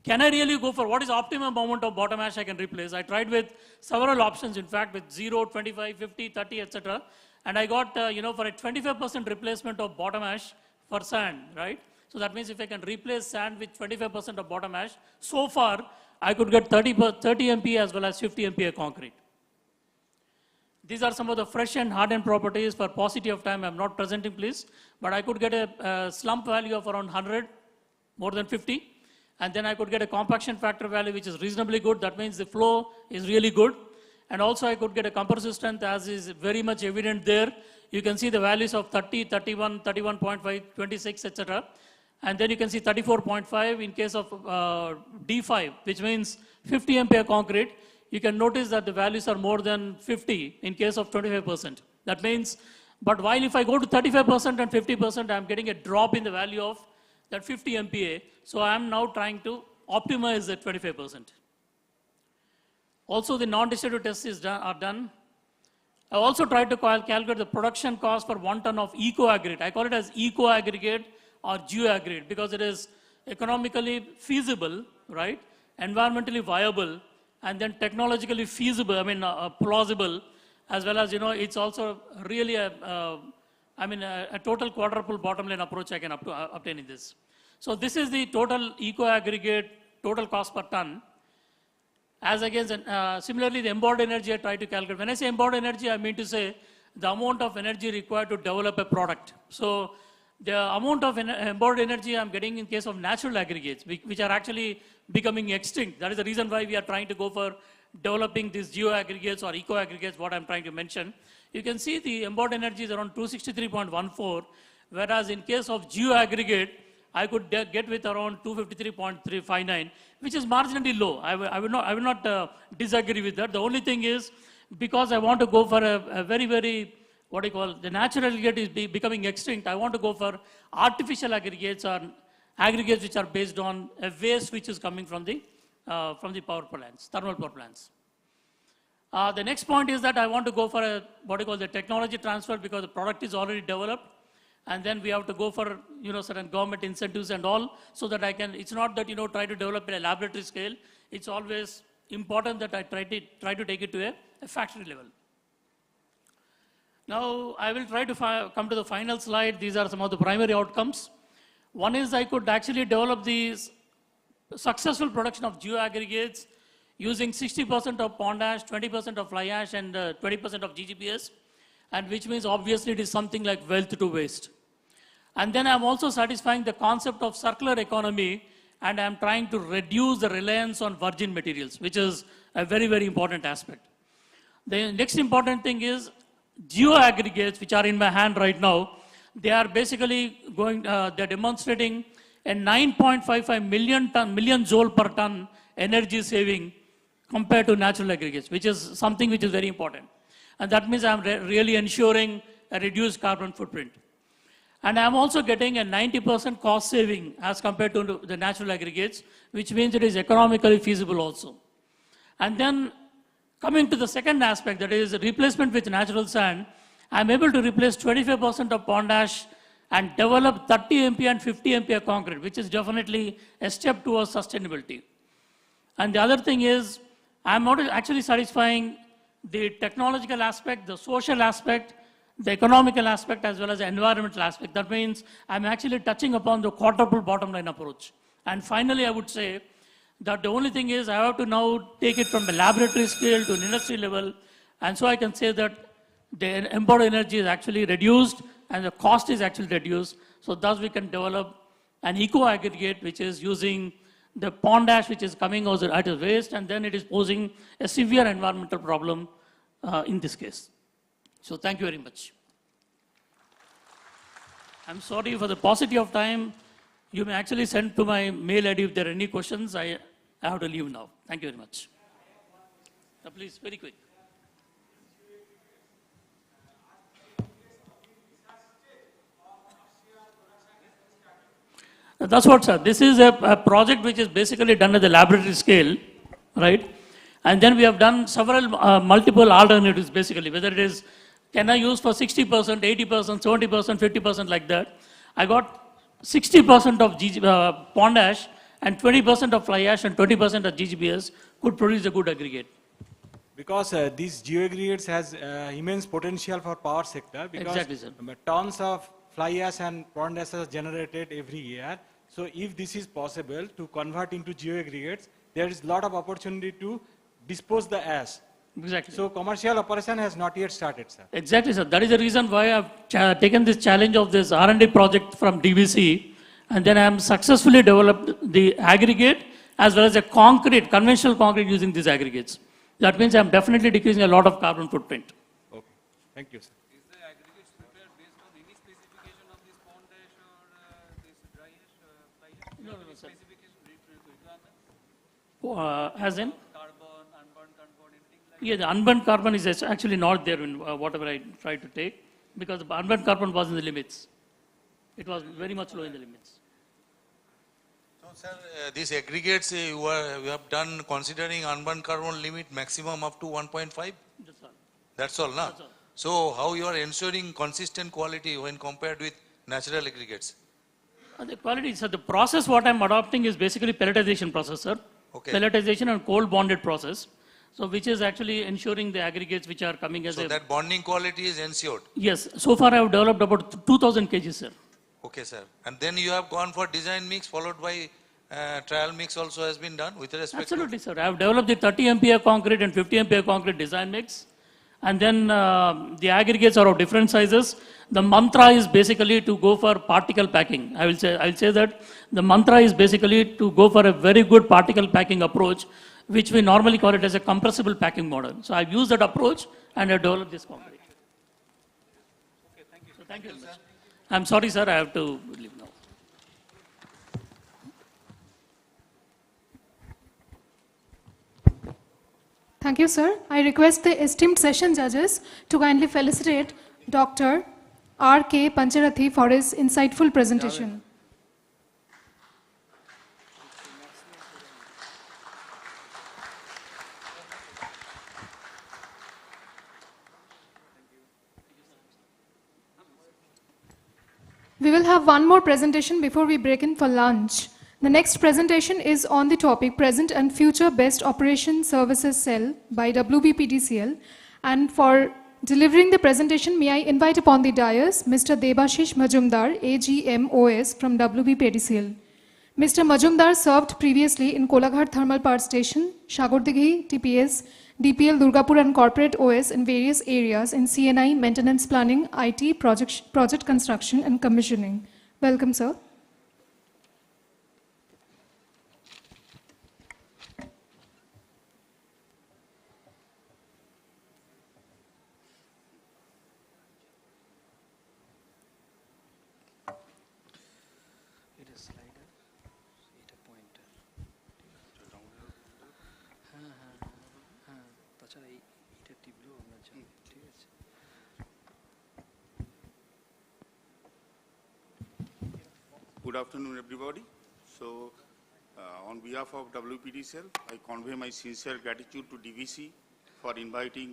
Can I really go for what is optimum amount of bottom ash I can replace? I tried with several options, in fact, with 0, 25, 50, 30, etc. And I got, for a 25% replacement of bottom ash for sand, right? So that means if I can replace sand with 25% of bottom ash, so far I could get 30 MPa as well as 50 MPa concrete. These are some of the fresh and hardened properties. For paucity of time, I'm not presenting, please. But I could get a slump value of around 100, more than 50. And then I could get a compaction factor value, which is reasonably good. That means the flow is really good. And also I could get a compressive strength, as is very much evident there. You can see the values of 30, 31, 31.5, 26, etc. And then you can see 34.5 in case of D5, which means 50 MPa concrete. You can notice that the values are more than 50 in case of 25%. That means, but while if I go to 35% and 50%, I'm getting a drop in the value of that 50 MPa. So I'm now trying to optimize that 25%. Also, the non-destructive tests are done. I also tried to calculate the production cost for 1 ton of eco-aggregate. I call it as eco-aggregate or geo-aggregate because it is economically feasible, right? Environmentally viable, and then technologically feasible, plausible, as well as, it's also really a total quadruple bottom line approach I can obtain in this. So this is the total eco-aggregate, total cost per ton. As against, similarly, the embodied energy I try to calculate. When I say embodied energy, I mean to say the amount of energy required to develop a product. So the amount of embodied energy I'm getting in case of natural aggregates, which are actually becoming extinct. That is the reason why we are trying to go for developing these geo-aggregates or eco-aggregates, what I'm trying to mention. You can see the embodied energy is around 263.14, whereas in case of geo-aggregate, I could get with around 253.359, which is marginally low. I will not disagree with that. The only thing is, because I want to go for a very, very, the natural aggregate is becoming extinct, I want to go for artificial aggregates or aggregates which are based on a waste which is coming from the power plants, thermal power plants. The next point is that I want to go for the technology transfer because the product is already developed. And then we have to go for, certain government incentives and all, so that it's not that, try to develop at a laboratory scale. It's always important that I try to take it to a factory level. Now, I will try to come to the final slide. These are some of the primary outcomes. One is I could actually develop these successful production of geo-aggregates using 60% of pond ash, 20% of fly ash, and 20% of GGBS. And which means obviously it is something like wealth to waste. And then I'm also satisfying the concept of circular economy, and I'm trying to reduce the reliance on virgin materials, which is a very, very important aspect. The next important thing is geo-aggregates, which are in my hand right now. They are basically they're demonstrating a 9.55 million joule per ton energy saving compared to natural aggregates, which is something which is very important. And that means I'm really ensuring a reduced carbon footprint. And I'm also getting a 90% cost saving as compared to the natural aggregates, which means it is economically feasible also. And then coming to the second aspect, that is replacement with natural sand, I'm able to replace 25% of pond ash and develop 30 MPa and 50 MPa concrete, which is definitely a step towards sustainability. And the other thing is, I'm not actually satisfying the technological aspect, the social aspect, the economical aspect, as well as the environmental aspect. That means I'm actually touching upon the quadruple bottom line approach. And finally, I would say that the only thing is I have to now take it from the laboratory scale to an industry level. And so I can say that the embodied energy is actually reduced and the cost is actually reduced. So thus we can develop an eco-aggregate, which is using the pond ash, which is coming out as waste, and then it is posing a severe environmental problem in this case. So thank you very much. I'm sorry for the paucity of time. You may actually send to my mail ID if there are any questions. I have to leave now. Thank you very much. Please, very quick. That's what, sir. This is a project which is basically done at the laboratory scale, right? And then we have done several multiple alternatives, basically, whether it is, can I use for 60%, 80%, 70%, 50% like that. I got 60% of pond ash and 20% of fly ash and 20% of GGBS could produce a good aggregate. Because these geoaggregates has immense potential for power sector, because exactly, sir. Tons of fly ash and pond ash are generated every year. So if this is possible to convert into geoaggregates, there is a lot of opportunity to dispose the ash. Exactly. So commercial operation has not yet started, sir. Exactly, sir. That is the reason why I've taken this challenge of this R&D project from DVC, and then I have successfully developed the aggregate as well as a concrete, conventional concrete using these aggregates. That means I'm definitely decreasing a lot of carbon footprint. Okay. Thank you, sir. Is the aggregates prepared based on any specification of this pond ash or this dry ash, fly ash? No, sir. Specification requirement? As in? Carbon, unburned carbon, anything like Yeah, the unburned carbon is actually not there in whatever I tried to take, because the unburned carbon was in the limits. It was very much low in the limits. So, sir, these aggregates you have done considering unburned carbon limit maximum up to 1.5? That's all. That's all, na? That's all. So, how you are ensuring consistent quality when compared with natural aggregates? The quality, so the process what I'm adopting is basically pelletization process, sir. Okay. Pelletization and cold bonded process. So which is actually ensuring the aggregates which are coming as so that bonding quality is ensured? Yes. So far I have developed about 2,000 kgs, sir. Okay, sir. And then you have gone for design mix followed by trial mix also has been done with respect Absolutely, sir. I have developed the 30 MPa concrete and 50 MPa concrete design mix. And then the aggregates are of different sizes. The mantra is basically to go for particle packing. I'll say that the mantra is basically to go for a very good particle packing approach, which we normally call it as a compressible packing model. So I've used that approach and I've developed this concrete. Okay, thank you. So thank you very much. I'm sorry, sir, I have to leave now. Thank you, sir. I request the esteemed session judges to kindly felicitate Dr. R.K. Pancharathi for his insightful presentation. We will have one more presentation before we break in for lunch. The next presentation is on the topic Present and Future Best Operation Services Cell by WBPDCL. And for delivering the presentation, may I invite upon the dais Mr. Debashish Majumdar, AGMOS from WBPDCL. Mr. Majumdar served previously in Kolaghat Thermal Power Station, Shagordighi, TPS, DPL, Durgapur and Corporate OS in various areas in CNI, maintenance planning, IT, project construction and commissioning. Welcome, sir. এটা slider, এটা pointer. হ্যাঁ হ্যাঁ হ্যাঁ, তাছাড়া এইটা টিপলেও আপনার যাবে, ঠিক আছে। Good afternoon, everybody. So, on behalf of WPDCL, I convey my sincere gratitude to DVC for inviting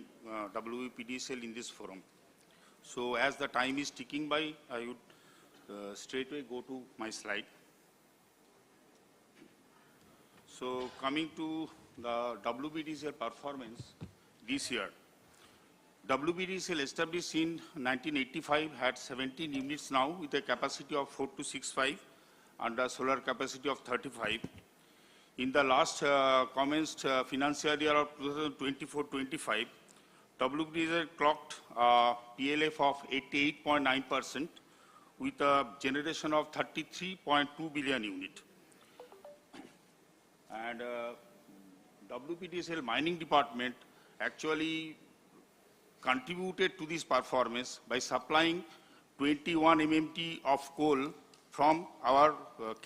WPDCL in this forum. So, as the time is ticking by, I would straightway go to my slide. So, coming to the WPDCL performance this year, WPDCL established in 1985 had 17 units now with a capacity of 4265 and a solar capacity of 35. In the last commenced financial year of 2024-25, WPDCL clocked a PLF of 88.9% with a generation of 33.2 billion unit. And WPDCL mining department actually contributed to this performance by supplying 21 MMT of coal from our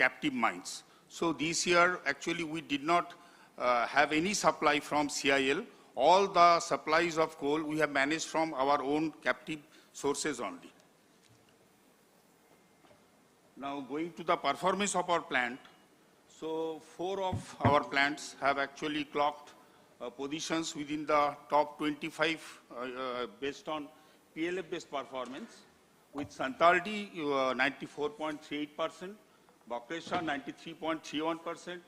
captive mines. So this year, actually, we did not have any supply from CIL. All the supplies of coal we have managed from our own captive sources only. Now, going to the performance of our plant, so 4 of our plants have actually clocked positions within the top 25 based on PLF-based performance, with Santaldi 94.38%, Bakreshwar 93.31%,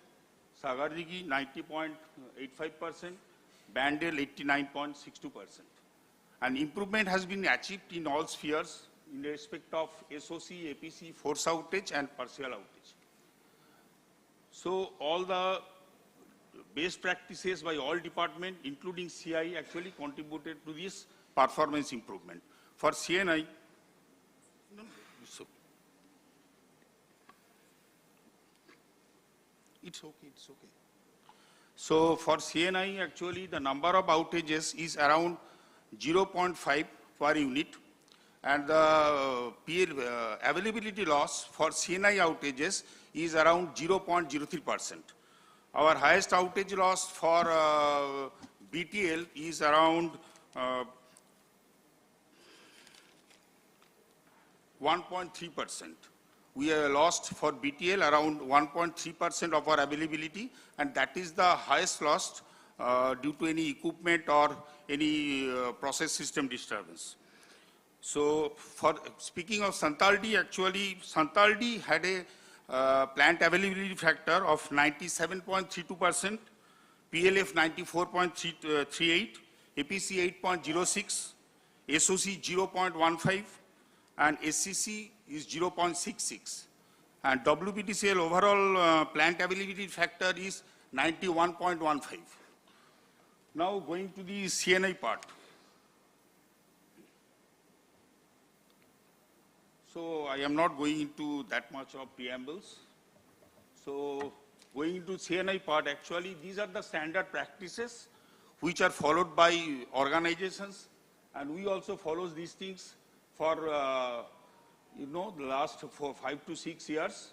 Sagarjigi 90.85%, Bandel 89.62%. An improvement has been achieved in all spheres in respect of SOC, APC, force outage and partial outage. So all the best practices by all departments, including CI, actually contributed to this performance improvement. For CNI, it's okay. So for CNI, actually, the number of outages is around 0.5 per unit, and the availability loss for CNI outages is around 0.03%. Our highest outage loss for BTL is around 1.3%. We have lost for BTL around 1.3% of our availability, and that is the highest loss due to any equipment or any process system disturbance. So, for speaking of Santaldi, actually, Santaldi had a plant availability factor of 97.32%, PLF 94.38, APC 8.06, SOC 0.15, and SCC is 0.66. And WPDCL overall plant availability factor is 91.15. Now going to the CNI part. So I am not going into that much of preambles. So going into CNI part, actually these are the standard practices which are followed by organizations, and we also follow these things for the last 5 to 6 years.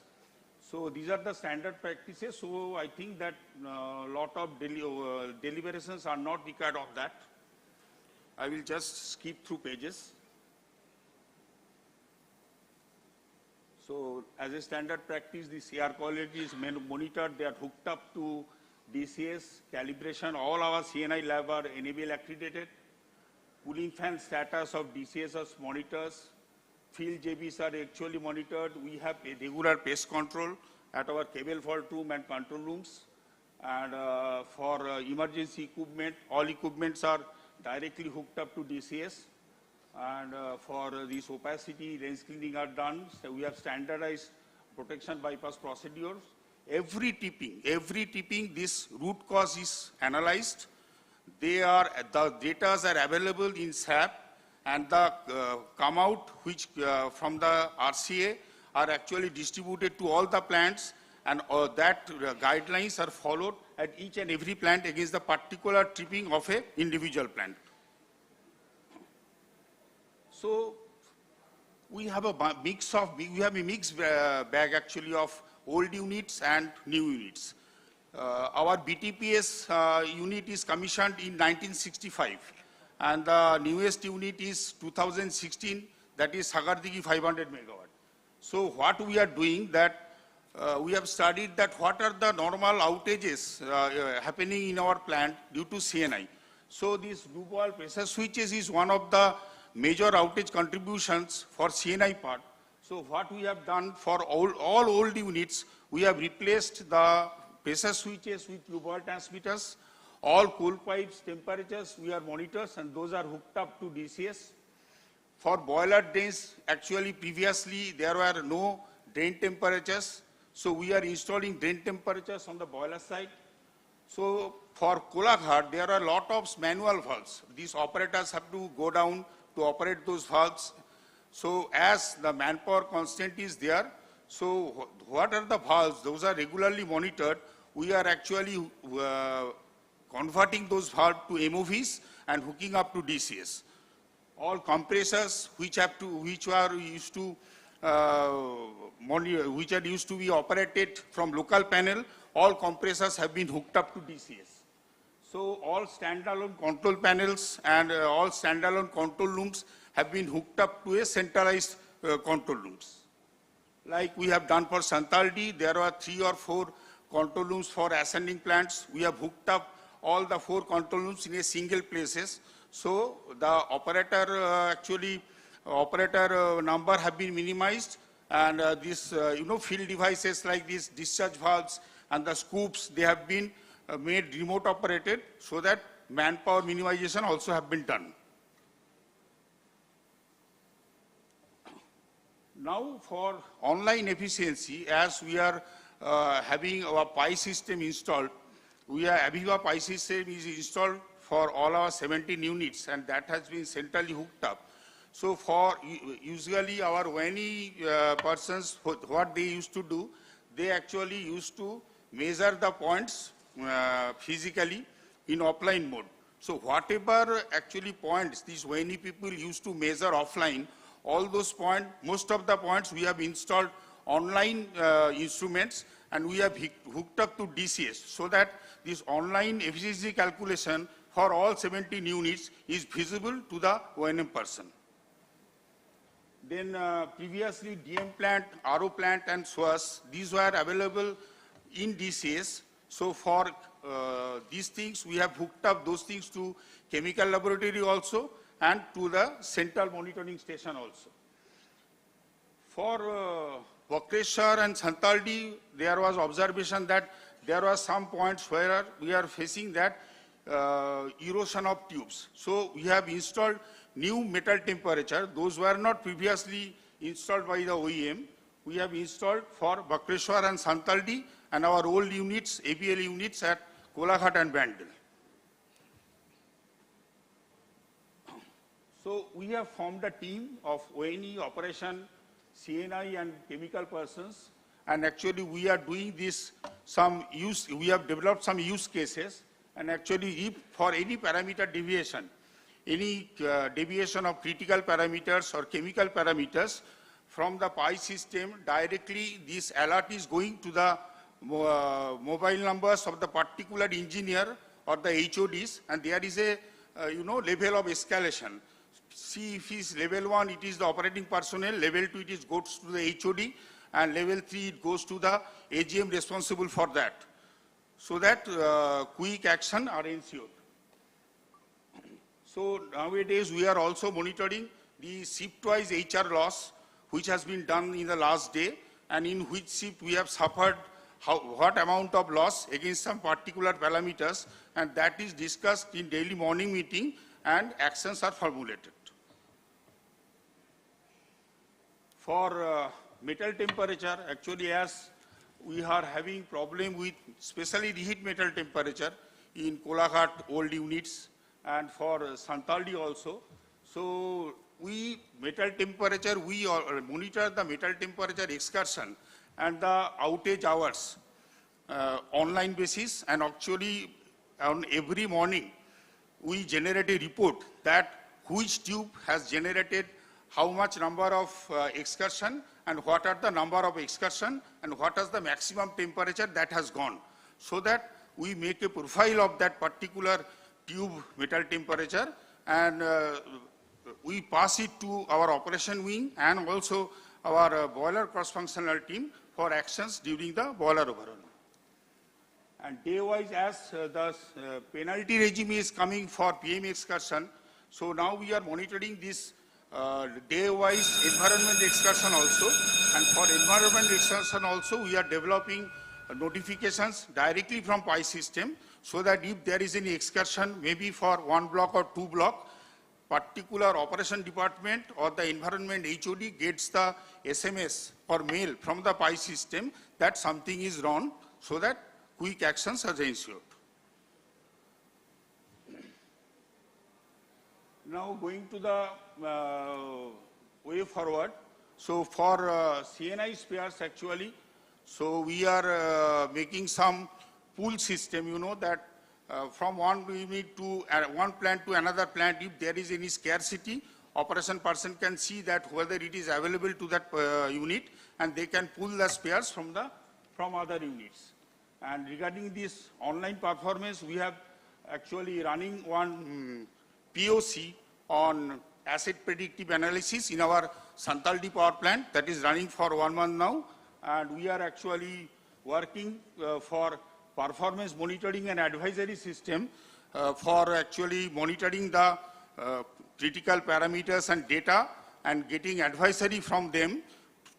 So these are the standard practices. So I think that a lot of deliberations are not required of that. I will just skip through pages. So as a standard practice, the air quality is monitored. They are hooked up to DCS calibration. All our CNI lab are enable accredited. Cooling fan status of DCS is monitors. Field JBs are actually monitored. We have a regular pest control at our cable fault room and control rooms. And for emergency equipment, all equipments are directly hooked up to DCS. And for this opacity, range cleaning are done. So we have standardized protection bypass procedures. Every tipping, this root cause is analyzed. The data are available in SAP, and the come out which from the RCA are actually distributed to all the plants, and that guidelines are followed at each and every plant against the particular tripping of a individual plant. So we have a mixed bag actually of old units and new units. Our BTPS unit is commissioned in 1965, and the newest unit is 2016, that is Sagardigi 500 megawatt. So what we are doing that we have studied that what are the normal outages happening in our plant due to CNI. So these blue ball pressure switches is one of the major outage contributions for CNI part. So what we have done for all old units, we have replaced the pressure switches with blue ball transmitters. All coal pipes temperatures we are monitors, and those are hooked up to DCS. For boiler drains, actually previously there were no drain temperatures. So we are installing drain temperatures on the boiler side. So for Kolaghat, there are a lot of manual valves. These operators have to go down to operate those valves. So as the manpower constant is there, so what are the valves? Those are regularly monitored. We are actually converting those valves to MOVs and hooking up to DCS. All compressors which are used to be operated from local panel, all compressors have been hooked up to DCS. So all standalone control panels and all standalone control rooms have been hooked up to a centralized control rooms. Like we have done for Santaldi, there are 3 or 4 control rooms for ascending plants. We have hooked up all the 4 control rooms in a single places. So the operator operator number have been minimized, and this field devices like these discharge valves and the scoops, they have been made remote operated, so that manpower minimization also have been done. Now for online efficiency, as we are having our PI system installed, Aviva PI system is installed for all our 17 units, and that has been centrally hooked up. So for usually our O&E persons, what they used to do, they actually used to measure the points physically in offline mode. So whatever actually points these O&E people used to measure offline, all those points, most of the points we have installed online instruments, and we have hooked up to DCS, so that this online efficiency calculation for all 17 units is visible to the O&M person. Then previously DM plant, RO plant and SWAS, these were available in DCS. So for these things, we have hooked up those things to chemical laboratory also and to the central monitoring station also. For Vakreshwar and Santaldi, there was observation that there were some points where we are facing that erosion of tubes. So we have installed new metal temperature. Those were not previously installed by the OEM. We have installed for Vakreshwar and Santaldi and our old units, APL units at Kolaghat and Bandel. So we have formed a team of O&E, operation, CNI and chemical persons, and actually we are doing this, we have developed some use cases, and actually if for any parameter deviation, any deviation of critical parameters or chemical parameters from the PI system, directly this alert is going to the mobile numbers of the particular engineer or the HODs, and there is a level of escalation. See, if it's level 1, it is the operating personnel, level 2, it goes to the HOD, and level 3, it goes to the AGM responsible for that, so that quick action are ensured. So nowadays we are also monitoring the shift-wise HR loss, which has been done in the last day, and in which shift we have suffered what amount of loss against some particular parameters, and that is discussed in daily morning meeting, and actions are formulated. For metal temperature, actually as we are having problem with especially reheat metal temperature in Kolaghat old units and for Santaldi also. So we metal temperature, we monitor the metal temperature excursion and the outage hours online basis, and actually on every morning we generate a report that which tube has generated how much number of excursion and what are the number of excursion and what is the maximum temperature that has gone, so that we make a profile of that particular tube metal temperature, and we pass it to our operation wing and also our boiler cross-functional team for actions during the boiler overhaul. And day-wise, as the penalty regime is coming for PM excursion, so now we are monitoring this day-wise environment excursion also. And for environment excursion also, we are developing notifications directly from PI system, so that if there is any excursion, maybe for 1 block or 2 block, particular operation department or the environment HOD gets the SMS or mail from the PI system that something is wrong, so that quick actions are ensured. Now going to the way forward. So for CNI spares actually, so we are making some pool system, you know, that from one unit to one plant to another plant, if there is any scarcity, operation person can see that whether it is available to that unit, and they can pull the spares from other units. And regarding this online performance, we have actually running one POC on asset predictive analysis in our Santaldi power plant that is running for 1 month now. And we are actually working for performance monitoring and advisory system for actually monitoring the critical parameters and data and getting advisory from them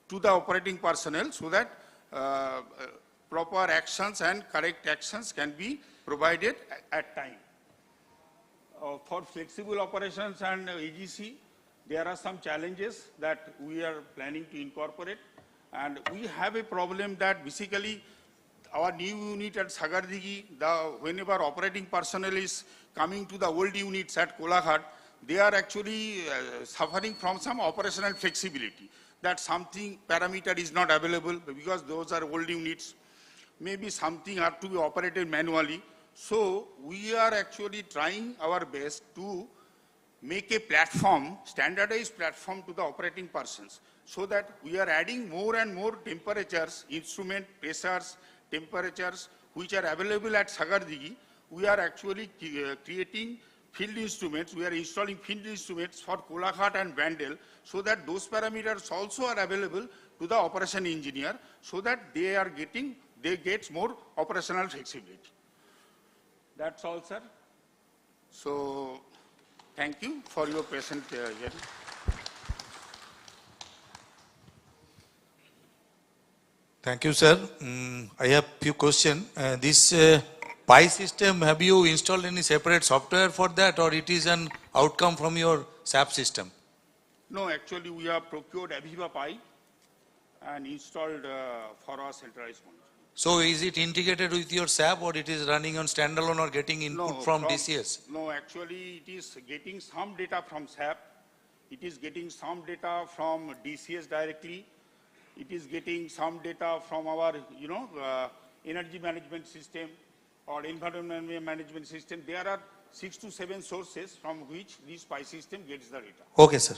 to the operating personnel, so that proper actions and correct actions can be provided at time. For flexible operations and AGC, there are some challenges that we are planning to incorporate. And we have a problem that basically our new unit at Sagardigi, whenever operating personnel is coming to the old units at Kolaghat, they are actually suffering from some operational flexibility, that something parameter is not available because those are old units. Maybe something have to be operated manually. So we are actually trying our best to make a platform, standardized platform to the operating persons, so that we are adding more and more temperatures, instrument pressures, temperatures which are available at Sagardigi. We are actually creating field instruments. We are installing field instruments for Kolaghat and Vandal, so that those parameters also are available to the operation engineer, so that they get more operational flexibility. That's all, sir. So thank you for your patient hearing. Thank you, sir. I have few questions. This PI system, have you installed any separate software for that, or it is an outcome from your SAP system? No, actually we have procured Aviva PI and installed for our centralized monitoring. So is it integrated with your SAP, or it is running on standalone or getting input from DCS? No, actually it is getting some data from SAP. It is getting some data from DCS directly. It is getting some data from our, energy management system or environment management system. There are 6 to 7 sources from which this PI system gets the data. Okay, sir.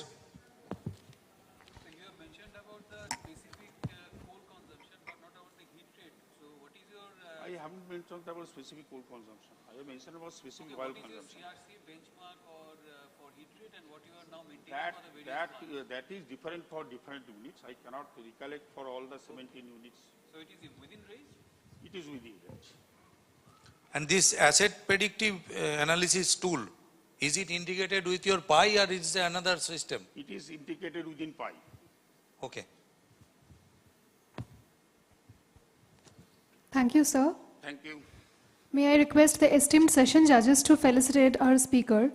You have mentioned about the specific coal consumption, but not about the heat rate. So what is your... I haven't mentioned about specific coal consumption. I have mentioned about specific oil consumption. What is your CRC benchmark or for heat rate, and what you are now maintaining for the various that is different for different units. I cannot recollect for all the 17 units. So it is within range? It is within range. And this asset predictive analysis tool, is it integrated with your PI, or is it another system? It is integrated within PI. Okay. Thank you, sir. Thank you. May I request the esteemed session judges to felicitate our speaker.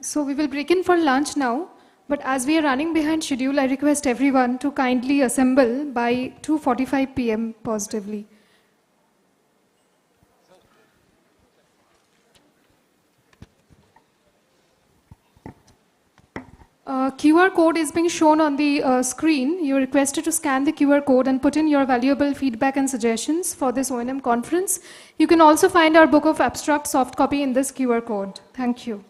So we will break in for lunch now, but as we are running behind schedule, I request everyone to kindly assemble by 2:45 p.m. positively. QR code is being shown on the screen. You're requested to scan the QR code and put in your valuable feedback and suggestions for this O&M conference. You can also find our book of abstract soft copy in this QR code. Thank you.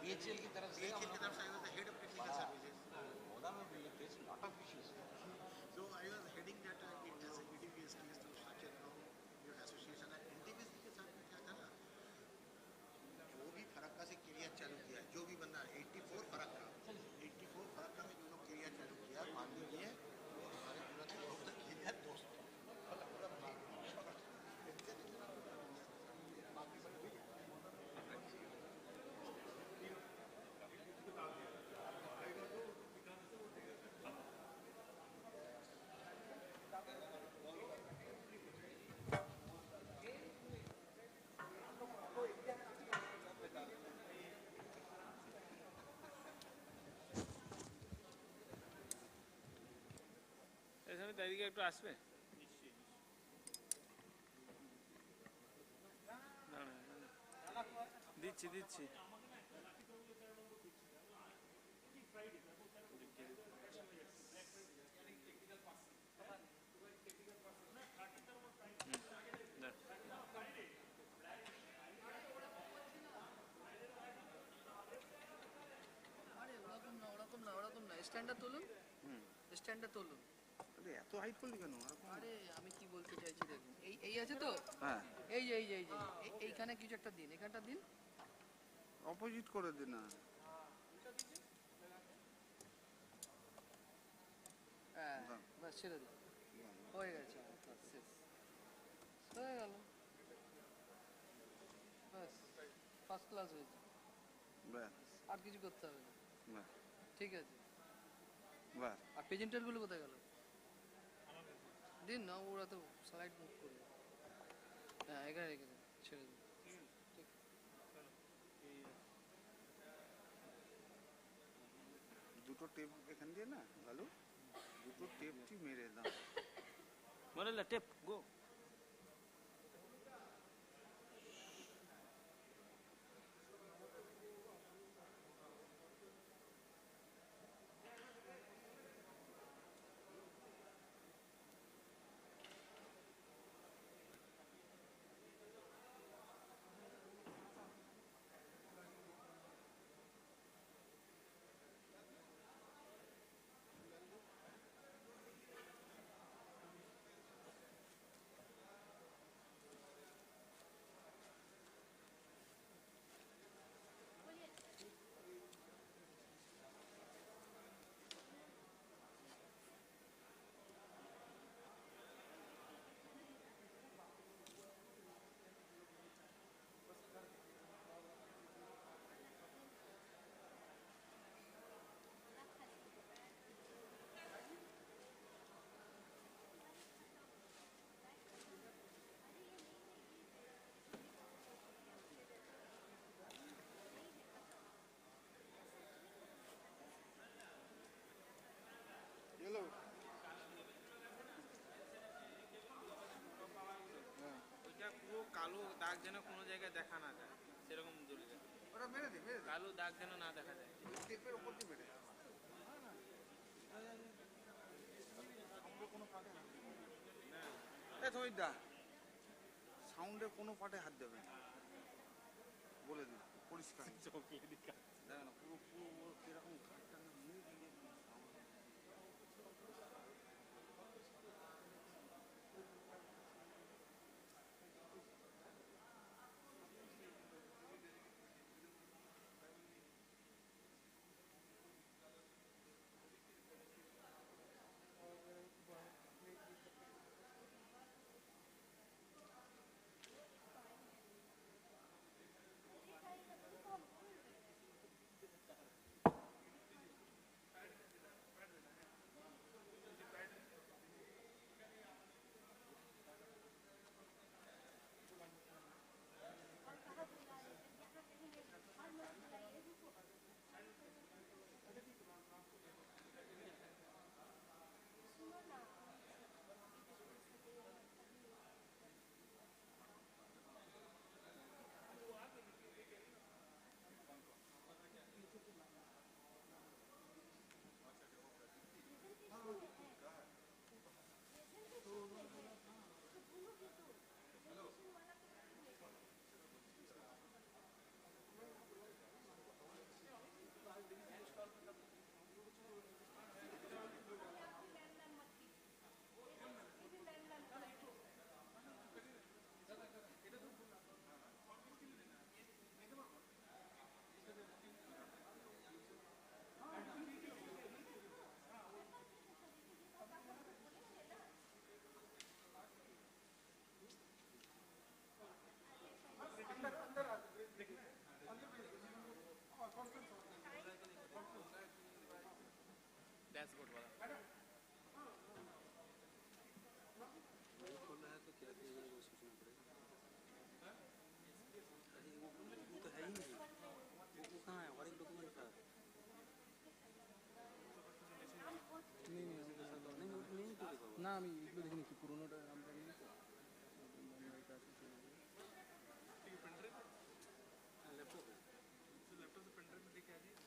VIII की तरफ से I was the head of technical services. We faced a lot of issues. So I was heading that as a EDPS case to structure your association and NTPC के साथ में क्या था ना, जो भी फरक का से क्रिया चालू किया, जो भी बंदा 84 फरक का में जो लोग क्रिया चालू किया, मान लीजिए हमारे पूरा लोग तक क्रिया दोस्त এদিকে একটু আসবে দিচ্ছি ওরকম না স্ট্যান্ডটা তুলুন এত হাইট করলি কেন? আরে আমি কি বলতে চাইছি দেখুন, এই আছে তো, হ্যাঁ এই এইখানে কিছু একটা দিন, এখানটা দিন, অপোজিট করে দিন না। হ্যাঁ বাস ছেড়ে দিন, হয়ে গেছে, শেষ হয়ে গেল, বাস ফার্স্ট ক্লাস হয়েছে, আর কিছু করতে হবে না, ঠিক আছে। আর প্রেজেন্টারগুলো কোথায় গেল? দিন না, ওরা তো স্লাইড মুভ করবে। হ্যাঁ এখানে রেখে দিন, ছেড়ে দিন, ঠিক। দুটো টেপ এখান দিয়ে না লালু, দুটো টেপটি মেরে দাও, বলে টেপ গো। কালো দাগ যেন কোনো জায়গায় দেখা না যায়, সেরকম জরুরি। ওটা মেরে দে, কালো দাগ যেন না দেখা যায়, টেপের উপর দিয়ে মেরে কোনো পারে না। সাউন্ডের কোনো পার্টে হাত দেবে না, বলে দিন পরিষ্কার। দেখেন না পুরো পুরো এরকম ঘাটটা না মুখ দিয়ে sound। डैशबोर्ड वाला नहीं खोला है तो क्या किया जाएगा, सोचना पड़ेगा। अरे वो तो है ही नहीं, वो कहाँ है, हमारे डॉक्यूमेंट का नहीं नहीं नहीं करेगा না আমি এগুলো দেখিনি, কি পুরোনোটা আমরা নিই তো लैपटॉप है, लैपटॉप से पेनड्राइव में लेके आ जाइए।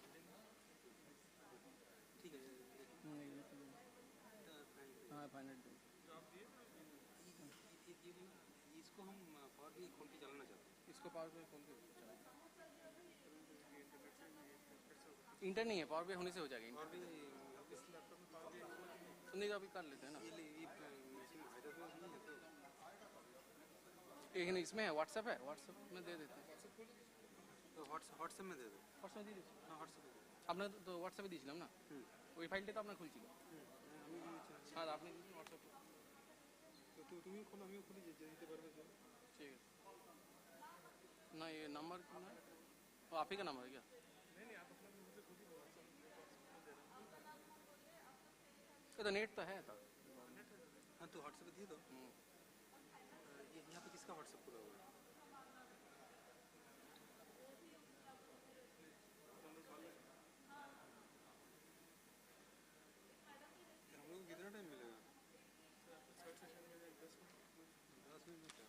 ठीक है हाँ फाइनल जो आप दिए इसको हम पावर भी खोल के चलाना चाहते हैं। इसको पावर पे खोल के इंटर नहीं है, पावर पे होने से हो जाएगा। पावर भी इस लैपटॉप में पावर भी नहीं तो अभी कर लेते हैं ना, ये इसमें हाइड्रोजन नहीं है तो एक नहीं इसमें है, व्हाट्सएप है, व्हाट्सएप में दे देते हैं। तो হোয়াটসঅ্যাপ में दे दो। হোয়াটসঅ্যাপ দিয়ে দিচ্ছি, হ্যাঁ হোয়াটসঅ্যাপে আপনার তো হোয়াটসঅ্যাপে দিয়েছিলাম না, ওই ফাইলটা তো আপনার খুলছিল। আমি হ্যাঁ আপনি দিন হোয়াটসঅ্যাপে, তো তুমি খোলো, আমিও খুলি, যে দিতে পারবে তো ठीक है। ना ये नंबर ना, वो आप ही का नंबर है क्या? नहीं नहीं, आप अपना मुझे खुद ही व्हाट्सएप दे रहा हूँ। ये तो नेट तो है था। हाँ तो व्हाट्सएप दिए दो। ये यहाँ पे किसका व्हाट्सएप खुला हुआ है? हम लोग को कितना टाइम मिलेगा? 10 मिनट में क्या?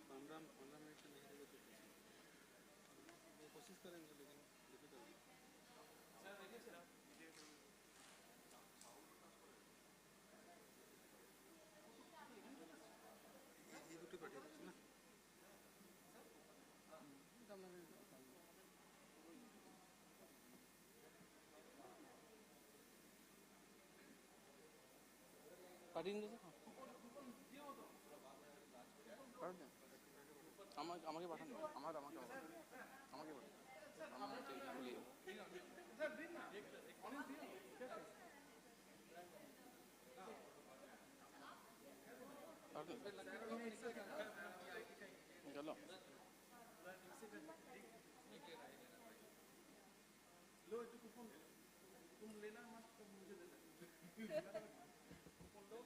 15 मिनट में नहीं देगा तो कोशिश करेंगे, लेकिन डिफिकल्ट है। ये दुटी पाठिয়ে দিচ্ছি না। পাঠিয়ে দিন আমাকে পাঠান, আমাকে পাঠান। গেল लो एक कूपन तुम लेना मत, तो मुझे दे देना। कूपन लो,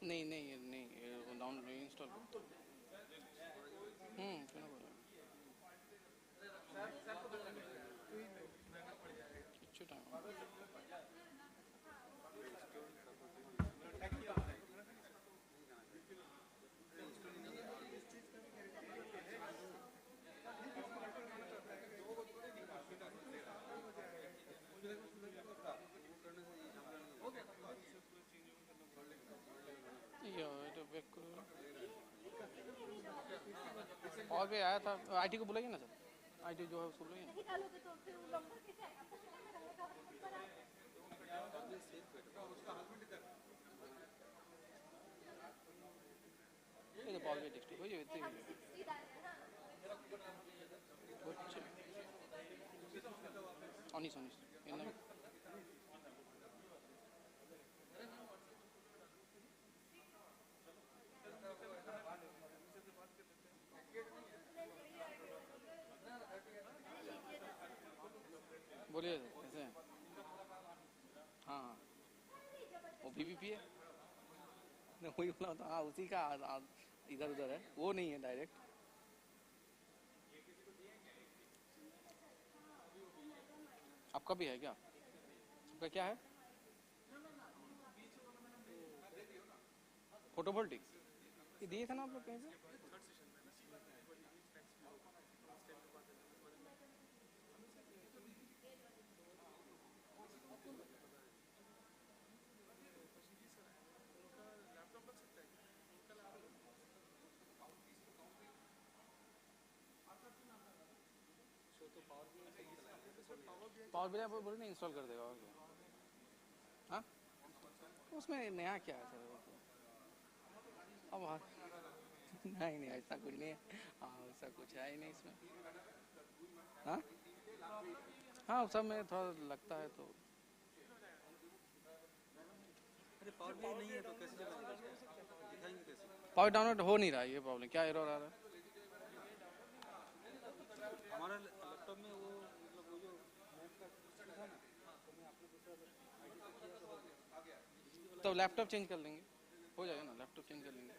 नहीं नहीं नहीं नहीं डाउन इंस्टॉल क्यों बोला कुछ टाइम चेक करो। और भी आया था, आईटी को बुलाइए ना सर, आईटी जो है उसको बुलाइए। ये तो पावर टेक्स्ट हो ये इतनी ऑनिस ऑनिस इतना बोलिए कैसे हैं? हाँ वो पीपीपी है मैं वही बोला था। हाँ उसी का इधर उधर है, वो नहीं है डायरेक्ट। आपका भी है क्या? आपका क्या है? फोटोवोल्टिक ये दिए थे ना आप लोग कहीं से? पावर बिल बोल नहीं इंस्टॉल कर देगा और क्या? हाँ उसमें नया क्या है सर? अब नहीं ऐसा कुछ नहीं है। हाँ ऐसा कुछ है ही नहीं इसमें। हाँ हाँ सब में थोड़ा लगता है तो। अरे पावर बिल नहीं है तो कैसे चलेगा? दिखाएंगे कैसे? पावर डाउनलोड हो नहीं रहा है, ये प्रॉब्लम। क्या एरर आ रहा है? हमारा लैपटॉप में वो मतलब वो जो मैप का था ना, उसमें आपने दूसरा तो लैपटॉप चेंज कर लेंगे, हो जाएगा ना, लैपटॉप चेंज कर लेंगे।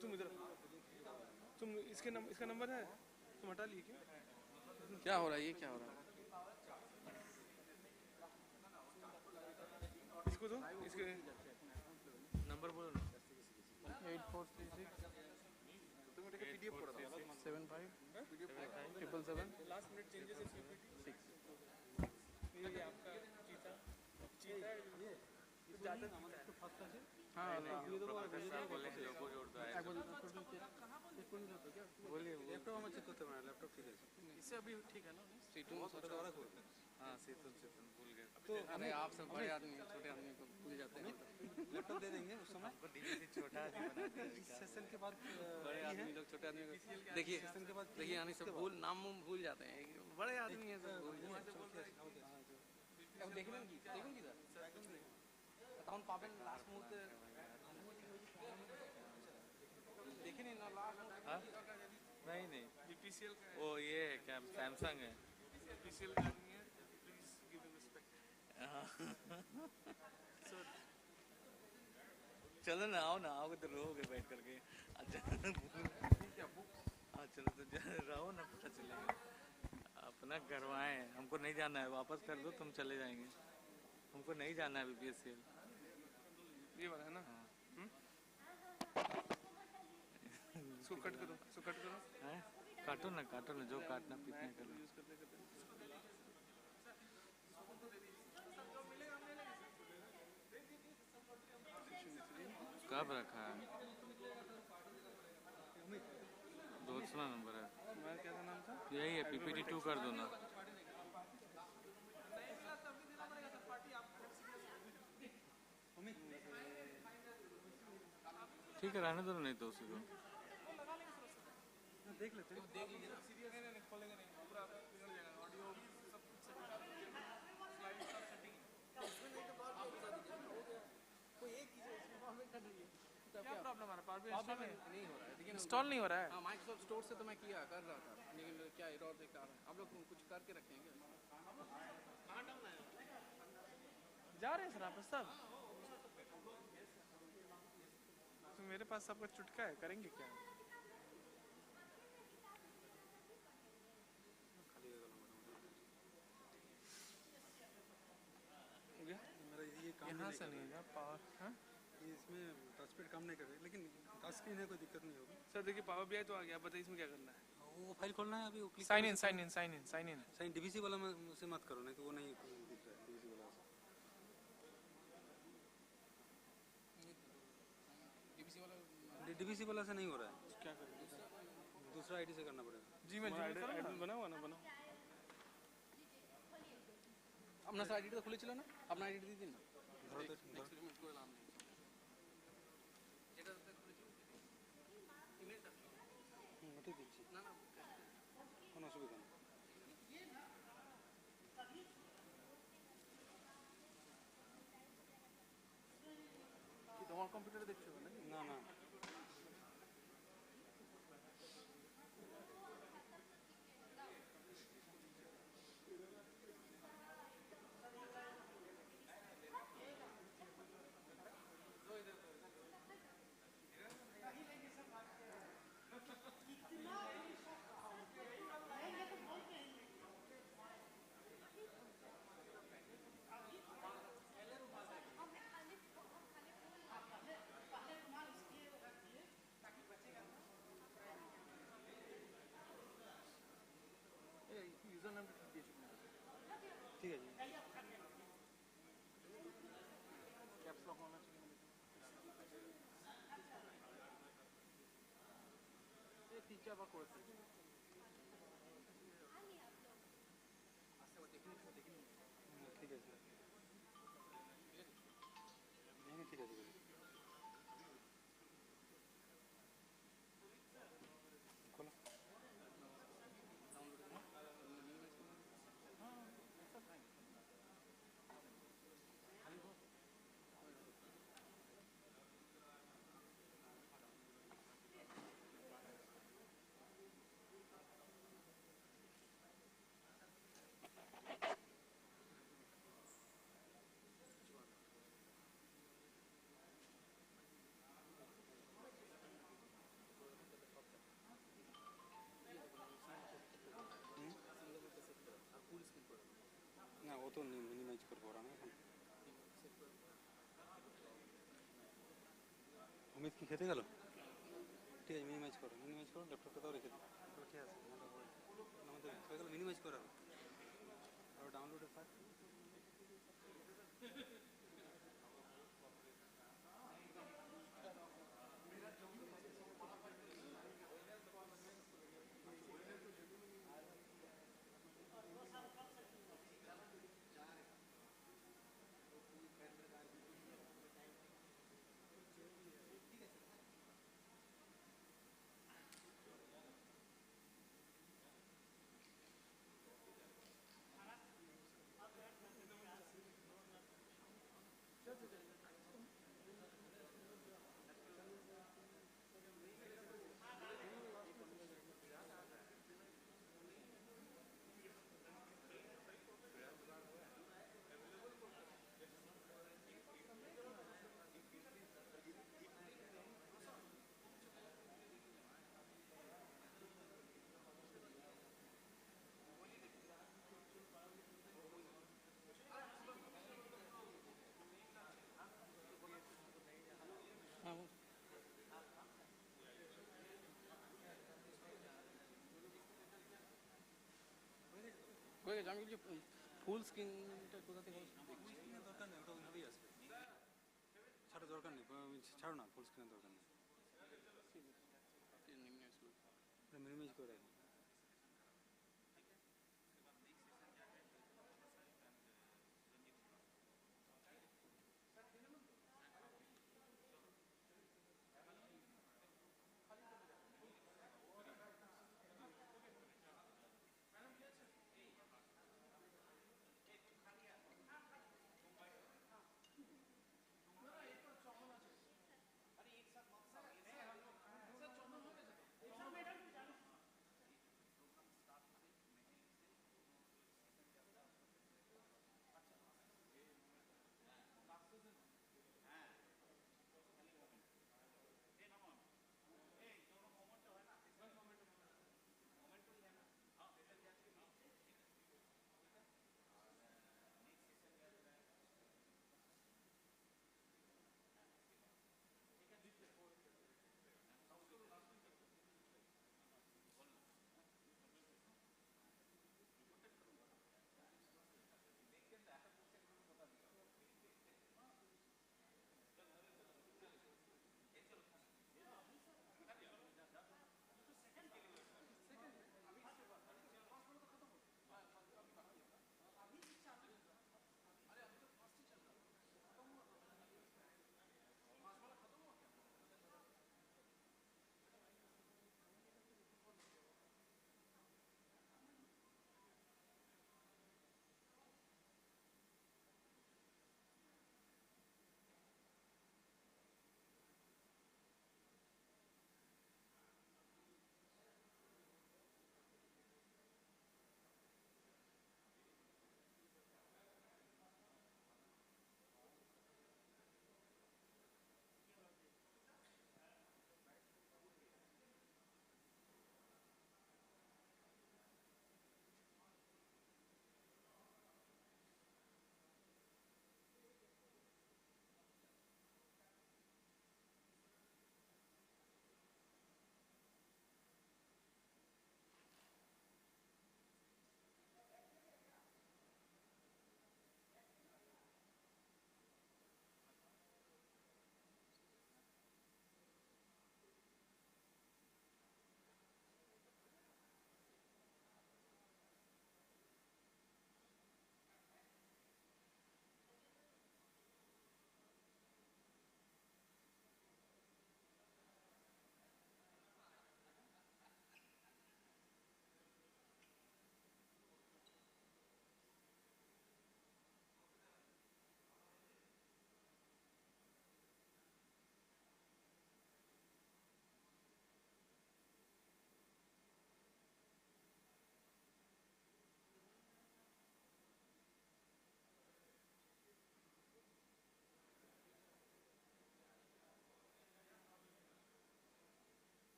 तुम इधर तुम इसका नंबर है तुम हटा लिए क्या हो रहा है? ये क्या हो रहा है? इसको दो, इसके नंबर बोलो ना। 8436 पीडीएफ पढ़ा था 75 777 last minute changes in PPT 6 ये आपका चीता ये ज्यादा फर्स्ट है। हाँ ये तो बोले लोगो जोड़ दो है। बोलिए लैपटॉप में चेक करते हैं, लैपटॉप ठीक है इससे अभी ठीक है ना? सीटू दोबारा खोल। हां सीटू भूल गए तो। अरे आप सब बड़े आदमी छोटे आदमी को भूल जाते हैं। लैपटॉप दे देंगे उस समय हमको डीवीसी छोटा आदमी बना देंगे। सेशन के बाद बड़े आदमी लोग छोटे आदमी को देखिए सेशन के बाद देखिए यानी सब भूल नाम भूल जाते हैं। बड़े आदमी हैं सब भूल जाते हैं। देखने की सर टाउन पावन लास्ट मुहूर्त देखे नहीं ना लास्ट। हां नहीं बीपीसीएल का वो ये है क्या सैमसंग है बीपीसीएल का आदमी है। Please give him respect. चलो ना आओ तो रहोगे बैठ करके। अच्छा हाँ चलो तो रहो ना, पता चलेगा। अपना करवाएं, हमको नहीं जाना है, वापस कर दो तुम चले जाएंगे। हमको नहीं जाना है बीपीएससीएल। ये वाला है ना? इसको कट करो हैं? काटो ना जो काटना पीटना करो। कब रखा है? दूसरा नंबर है। तुम्हारा क्या नाम था? यही है, पीपीटी 2 कर दो ना। ठीक है रहने दो, नहीं तो उसी को देख लेते हैं। देख लीजिए ना, सीरियस नहीं खोलेंगे नहीं, पूरा बिगड़ जाएगा ऑडियो सब कुछ स्लाइड सब सेटिंग इसमें नहीं तो बात आप बता दीजिए ना, हो गया कोई एक चीज इसमें प्रॉब्लम कर रही है। क्या प्रॉब्लम आ रहा है? पावर बिल नहीं हो रहा है, लेकिन इंस्टॉल नहीं हो रहा है। हाँ माइक्रोसॉफ्ट स्टोर से तो मैं कर रहा था, लेकिन क्या एरर दिखा रहा है। आप लोग कुछ करके रखेंगे कहां डाउन है? जा रहे हैं सर आप सब? तो मेरे पास सबका चुटका है, करेंगे क्या? हो गया मेरा ये काम। यहाँ से नहीं है पावर। हाँ ये इसमें टच पैड काम नहीं कर रही, लेकिन टच स्क्रीन है, कोई दिक्कत नहीं होगी। सर देखिए पावर बीआई तो आ गया, आप बताइए इसमें क्या करना है। वो फाइल खोलना है अभी, वो click sign in sign in sign in sign in. Sign DVC वाला में से मत करो, नहीं तो वो नहीं दिख रहा है डीवीसी वाला से। डीवीसी वाला से नहीं हो रहा है, क्या करें? दूसरा आईडी से करना पड़ेगा। जी मैं बना हुआ ना बना। अपना आईडी तो खुले चला ना, अपना आईडी दीजिए ना। ঠিক দিচ্ছি, না না কোনো অসুবিধা নেই। কি তোমার কম্পিউটারে দেখছো নাকি? না না यूजर नाम दे चुके हैं। ঠিক আছে। कैप्स लॉक होना चाहिए। ये तीसरा बार कोर्स है। ঠিক আছে, ঠিক আছে। খোলো। না ও তো মিনিমাইজ করবো ওরা না এখন। অমিত কি খেতে গেল? ঠিক আছে, মিনিমাইজ করো ল্যাপটপটা তাও রেখে দিও। ঠিক আছে, আমাদের হয়ে গেল, মিনিমাইজ করা আর ডাউনলোডের ফাইল। হয়ে গেছে। আমি বলছি ফুল স্ক্রিনটা কোথা থেকে দরকার নেই, ওটা ওইভাবেই আসবে। ছাড়া দরকার নেই, ছাড়ো না, ফুল স্ক্রিনের দরকার নেই। মিনিমাইজ করে রাখি।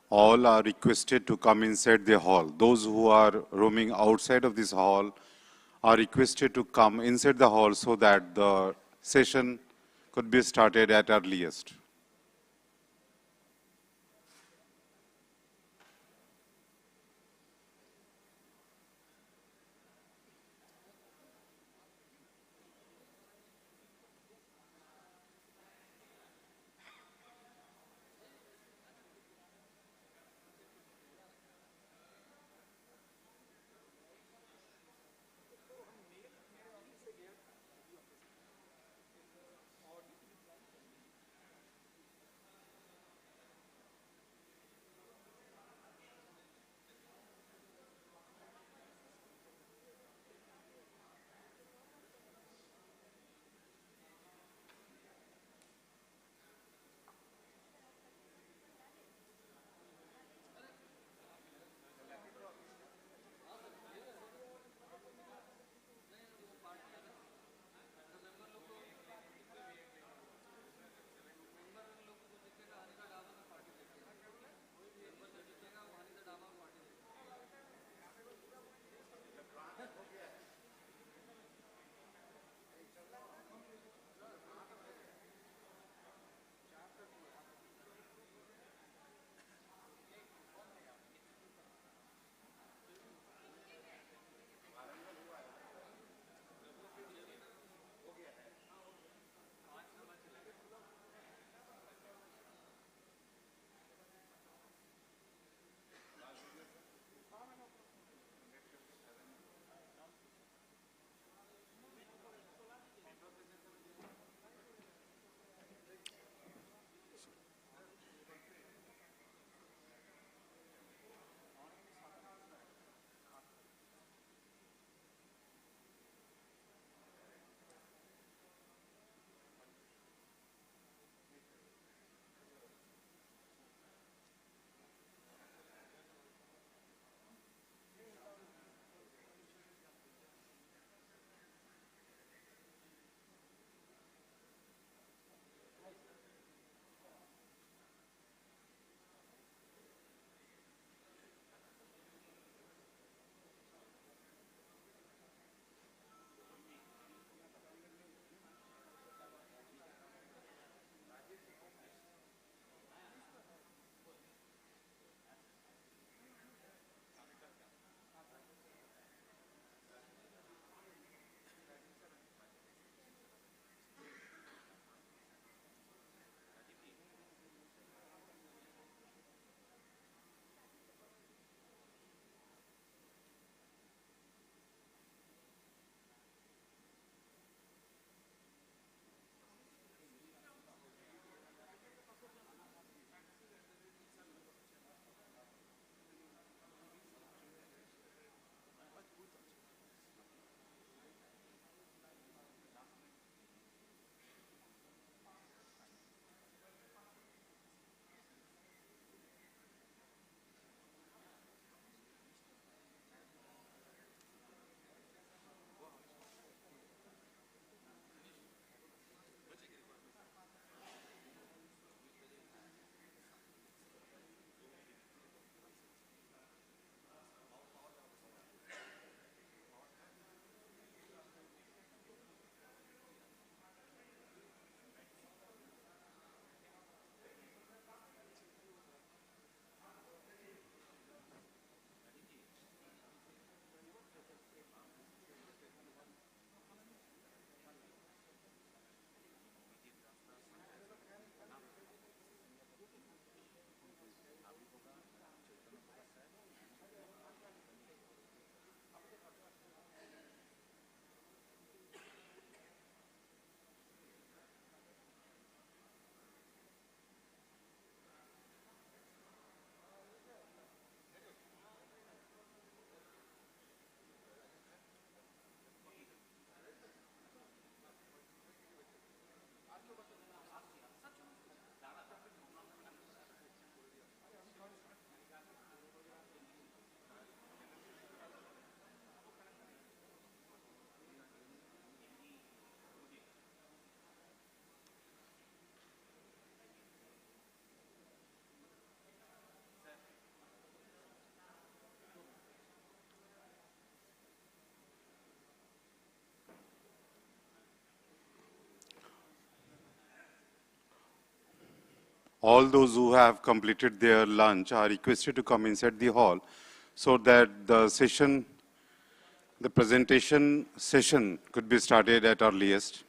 all are requested to come inside the hall. Those who are roaming outside of this hall are requested to come inside the hall so that the session could be started at earliest. all those who have completed their lunch are requested to come inside the hall so that the presentation session could be started at earliest.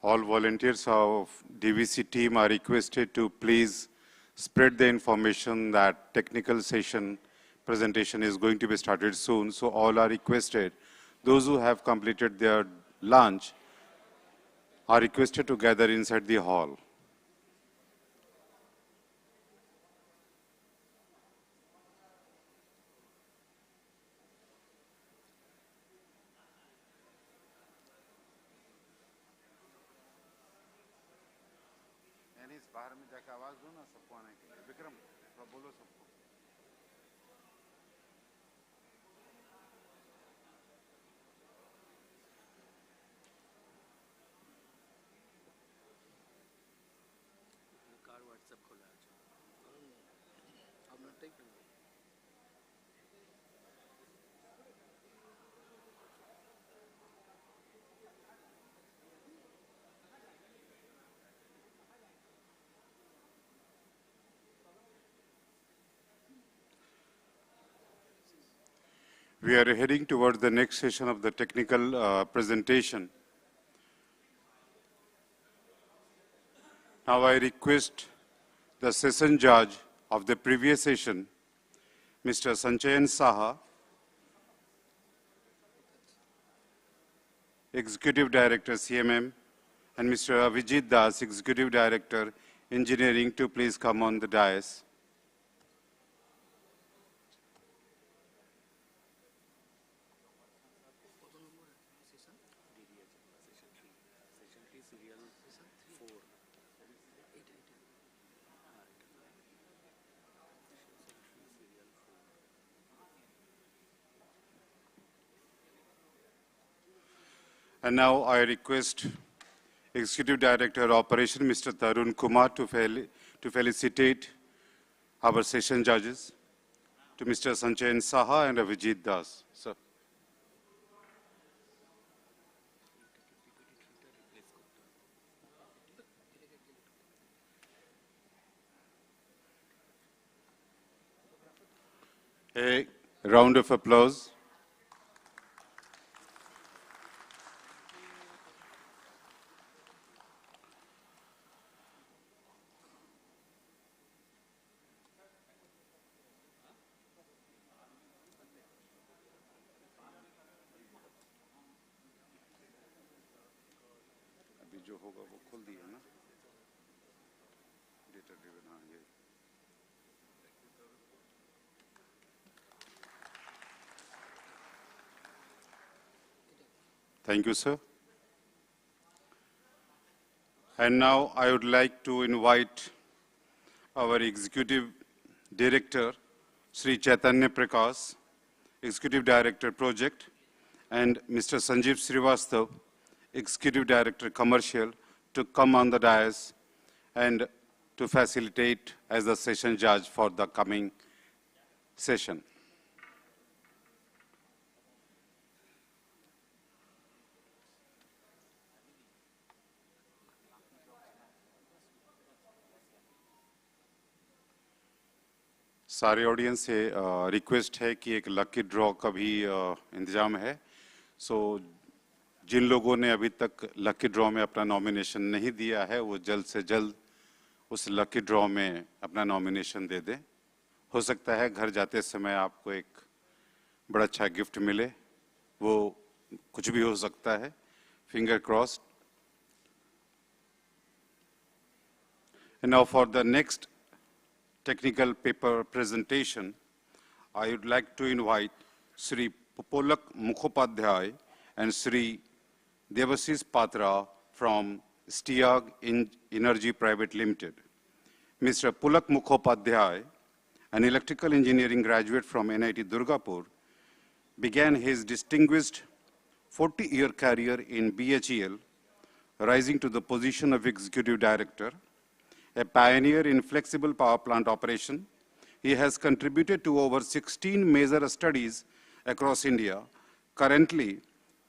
All volunteers of DVC team are requested to please spread the information that technical session presentation is going to be started soon. So all are requested. Those who have completed their lunch are requested to gather inside the hall. बाहर में जाके आवाज दो ना सबको आने के लिए। विक्रम बोलो सबको। कार व्हाट्सएप खोला है अपना take We are heading towards the next session of the technical presentation. Now I request the session judge of the previous session, Mr. Sanchayan Saha, Executive Director CMM, and Mr. Avijit Das, Executive Director Engineering, to please come on the dais. And now I request Executive Director Operation, Mr. Tarun Kumar, to felicitate our session judges, to Mr. Sanchayan Saha and Avijit Das. Sir. A round of applause. जो होगा वो खोल दिया ना data driven हाँ ये Thank you, sir. And now I would like to invite our Executive Director, Sri Chaitanya Prakash, Executive Director Project, and Mr. Sanjeev Srivastav, Executive Director Commercial, to come on the dais and to facilitate as the session judge for the coming session. सारे audience से request है कि एक lucky draw का भी इंतजाम है। सो जिन लोगों ने अभी तक लकी ड्रॉ में अपना नॉमिनेशन नहीं दिया है वो जल्द से जल्द उस लकी ड्रॉ में अपना नॉमिनेशन दे दें। हो सकता है घर जाते समय आपको एक बड़ा अच्छा गिफ्ट मिले, वो कुछ भी हो सकता है, finger crossed. And now for the next technical paper presentation, I would like to invite Sri Popolak Mukhopadhyay and Sri Devasis Patra from XIII Energy Private Limited. Mr. Pulak Mukhopadhyay, an electrical engineering graduate from NIT Durgapur, began his distinguished 40-year career in BHEL, rising to the position of executive director. A pioneer in flexible power plant operation, he has contributed to over 16 major studies across India. Currently,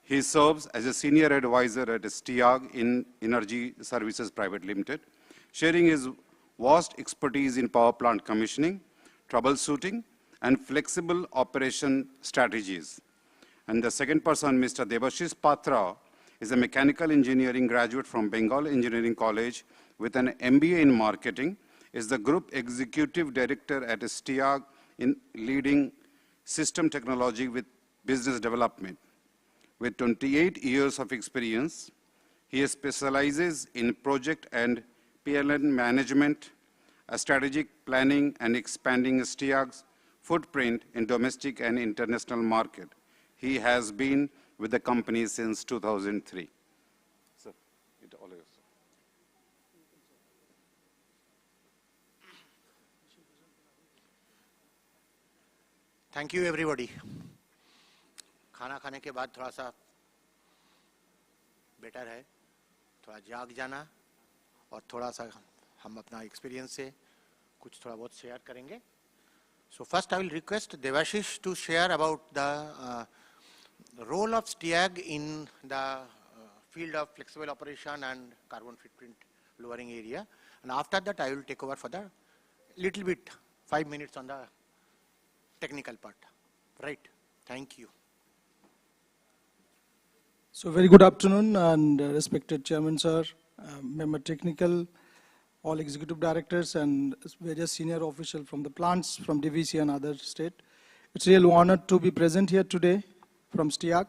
he serves as a senior advisor at XIII Energy Services Private Limited, sharing his vast expertise in power plant commissioning, troubleshooting, and flexible operation strategies. And the second person, Mr. Debashish Patra, is a mechanical engineering graduate from Bengal Engineering College with an MBA in marketing, is the group executive director at XIII in leading system technology with business development. With 28 years of experience, he specializes in project and PLN management, strategic planning, and expanding XIII's footprint in domestic and international market. He has been with the company since 2003. Sir, it all is. Thank you everybody. खाना खाने के बाद थोड़ा सा better है थोड़ा जाग जाना और थोड़ा सा हम अपना एक्सपीरियंस से कुछ थोड़ा बहुत शेयर करेंगे। So first I will request Debashish to share about the role of XIII in the field of flexible operation and carbon footprint lowering area, and after that I will take over for the little bit 5 minutes on the technical part. Right? Thank you. So very good afternoon, and respected Chairman Sir, member technical, all executive directors and various senior officials from the plants from DVC and other state. It's a real honor to be present here today from XIII.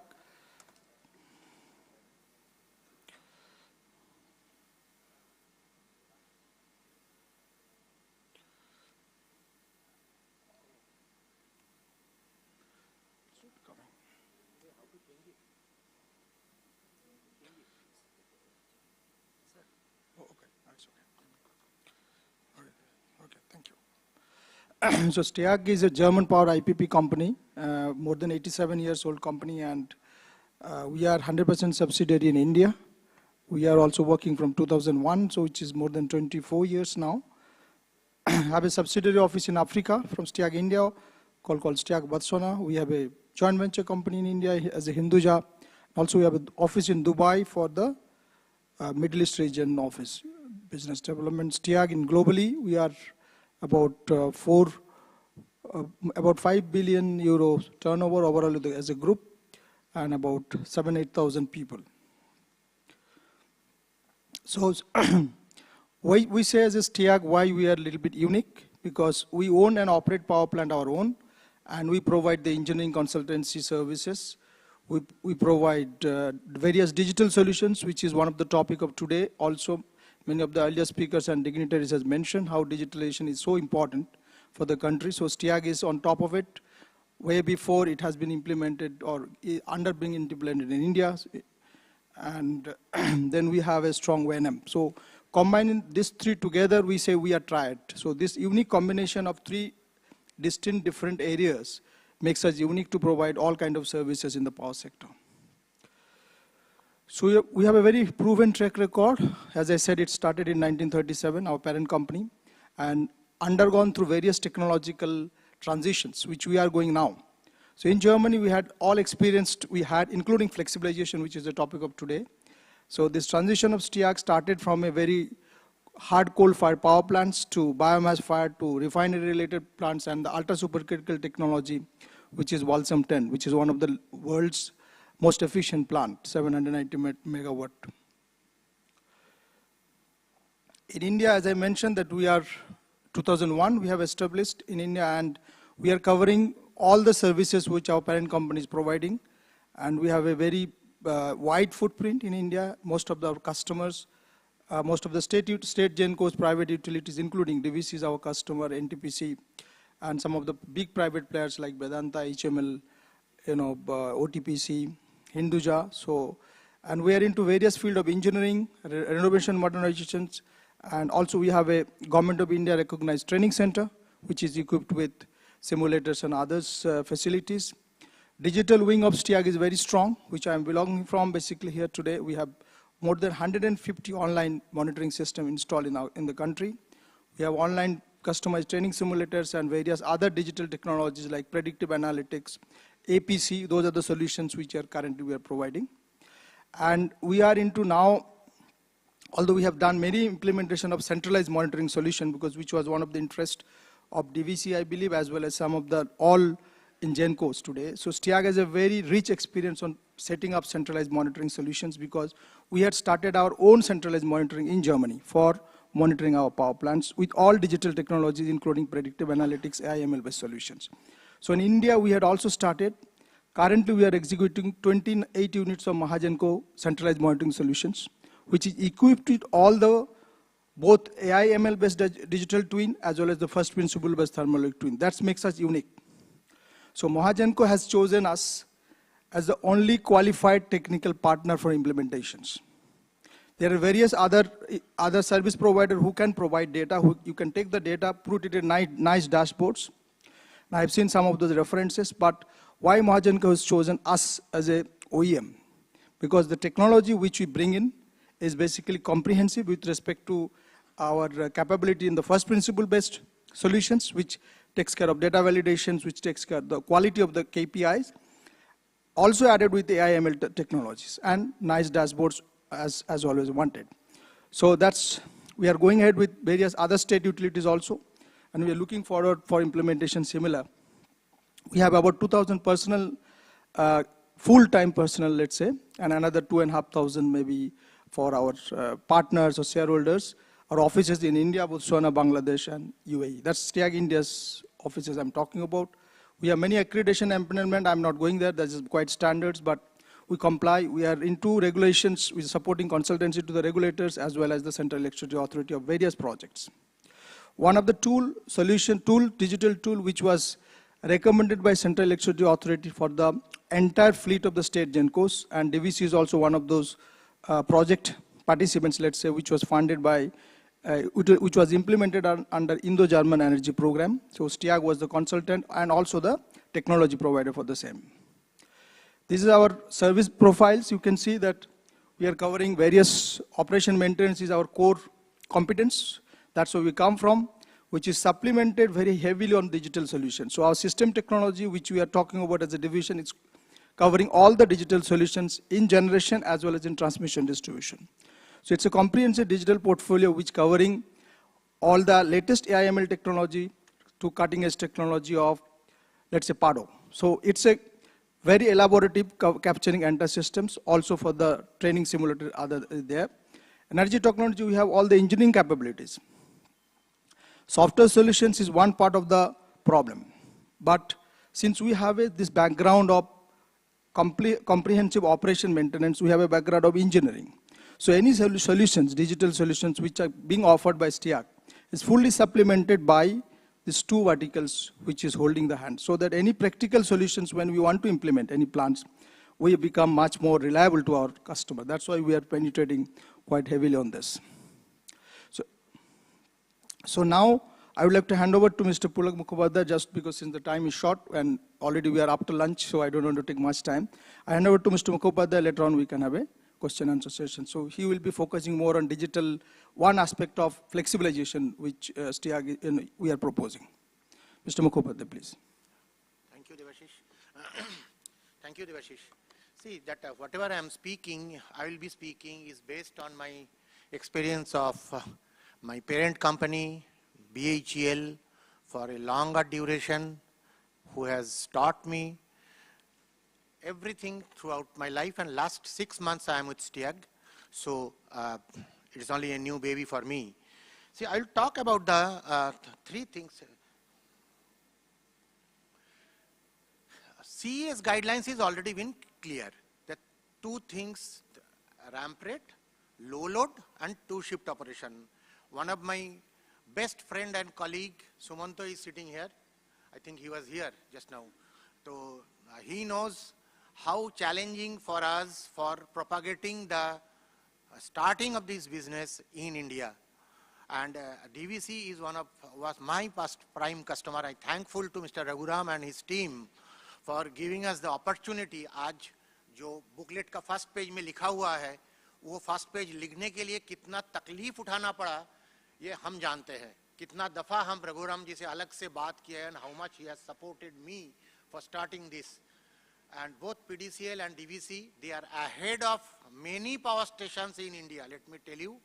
So XIII is a German power IPP company, more than 87 years old company, and we are 100% subsidiary in India. We are also working from 2001, so which is more than 24 years now. Have a subsidiary office in Africa from XIII India called XIII Botswana. We have a joint venture company in India as a Hinduja. Also we have an office in Dubai for the Middle East region office, business development. XIII in globally, we are about about 5 billion euros turnover overall as a group, and about 7,000-8,000 people. So why we say as a XIII, why we are a little bit unique, because we own and operate power plant our own, and we provide the engineering consultancy services. We provide various digital solutions, which is one of the topic of today. Also, many of the earlier speakers and dignitaries has mentioned how digitalization is so important for the country. So XIII is on top of it. Way before it has been implemented or under being implemented in India. And then we have a strong O&M. So combining these three together, we say we are triad. So this unique combination of three distinct different areas makes us unique to provide all kinds of services in the power sector. So we have a very proven track record. As I said, it started in 1937, our parent company, and undergone through various technological transitions, which we are going now. So in Germany, we had all experienced, including flexibilization, which is the topic of today. So this transition of XIII started from a very hard coal-fired power plants to biomass-fired to refinery-related plants and the ultra-supercritical technology, which is VIII 10, which is one of the world's most efficient plant, 790 megawatt. In India, as I mentioned, that we are 2001, we have established in India, and we are covering all the services which our parent company is providing. And we have a very wide footprint in India. Most of our customers, most of the state GenCos, private utilities, including DVC is our customer, NTPC, and some of the big private players like Vedanta, HML, OTPC, Hinduja. So, And we are into various fields of engineering, renovation, modernizations, and also we have a Government of India recognized training center, which is equipped with simulators and others facilities. Digital wing of STIAG is very strong, which I am belonging from. Basically here today, we have more than 150 online monitoring systems installed in the country. We have online customized training simulators and various other digital technologies like predictive analytics, APC. Those are the solutions which we are providing. And we are into now, although we have done many implementation of centralized monitoring solution, because which was one of the interest of DVC, I believe, as well as some of the all in GenCos today. So STIAG has a very rich experience on setting up centralized monitoring solutions, because we had started our own centralized monitoring in Germany for monitoring our power plants with all digital technologies, including predictive analytics, AI/ML-based solutions. So in India, we had also started. Currently, we are executing 28 units of Mahagenco centralized monitoring solutions, which is equipped with all the both AI/ML-based digital twin as well as the first principle-based thermal twin. That makes us unique. So Mahagenco has chosen us as the only qualified technical partner for implementations. There are various other service providers who can provide data. You can take the data, put it in nice dashboards. Now, I've seen some of those references, but why Mahagenco has chosen us as a OEM? Because the technology which we bring in is basically comprehensive with respect to our capability in the first principle-based solutions, which takes care of data validations, which takes care of the quality of the KPIs, also added with the AI/ML technologies, and nice dashboards as always wanted. So we are going ahead with various other state utilities also, and we are looking forward for implementation similar. We have about 2,000 personnel, full-time personnel, let's say, and another 2,500 maybe for our partners or shareholders. Our offices in India, Botswana, Bangladesh, and UAE. That's STIAG India's offices I'm talking about. We have many accreditation empanelment. I'm not going there. That's quite standards, but we comply. We are into regulations. We're supporting consultancy to the regulators as well as the Central Electricity Authority of various projects. One of the digital tool, which was recommended by Central Electricity Authority for the entire fleet of the state GenCos, and DVC is also one of those project participants, let's say, which was funded by, which was implemented under Indo-German Energy Program. So STIAG was the consultant and also the technology provider for the same. This is our service profiles. You can see that we are covering various operation maintenance is our core competence. That's where we come from, which is supplemented very heavily on digital solutions. So our system technology, which we are talking about as a division, is covering all the digital solutions in generation as well as in transmission distribution. So it's a comprehensive digital portfolio which covering all the latest AI/ML technology to cutting edge technology of, let's say, PADO. So it's a very elaborative capturing entire systems, also for the training simulator there. Energy technology, we have all the engineering capabilities. Software solutions is one part of the problem. But since we have this background of comprehensive operation maintenance, we have a background of engineering. So any solutions, digital solutions, which are being offered by STIAG is fully supplemented by these two verticals, which is holding the hand. So that any practical solutions, when we want to implement any plans, we become much more reliable to our customer. That's why we are penetrating quite heavily on this. So now I would like to hand over to Mr. Pulak Mukhopadhyay, just because since the time is short and already we are after lunch, so I don't want to take much time. I hand over to Mr. Mukhopadhyay. Later on we can have a question and answer session. So he will be focusing more on digital, one aspect of flexibilization, which STIAG we are proposing. Mr. Mukhopadhyay, please. Thank you, Devashish. Thank you, Devashish. See, that whatever I am speaking, I will be speaking is based on my experience of my parent company, VIII, for a longer duration, who has taught me everything throughout my life, and last 6 months I am with STIAG, so it is only a new baby for me. See, I will talk about the three things. CES guidelines is already been clear. The two things, ramp rate, low load, and two shift operation. One of my best friend and colleague, Sumanto, is sitting here. I think he was here just now. So he knows how challenging for us for propagating the starting of this business in India. And DVC was my first prime customer. I'm thankful to Mr. Raghuram and his team for giving us the opportunity. आज जो booklet का first page में लिखा हुआ है, वो first page लिखने के लिए कितना तकलीफ उठाना पड़ा, ये हम जानते हैं. कितना दफा हम रघुराम जी से अलग से बात किए हैं, and how much he has supported me for starting this. And both PDCL and DVC, they are ahead of many power stations in India. Let me tell you,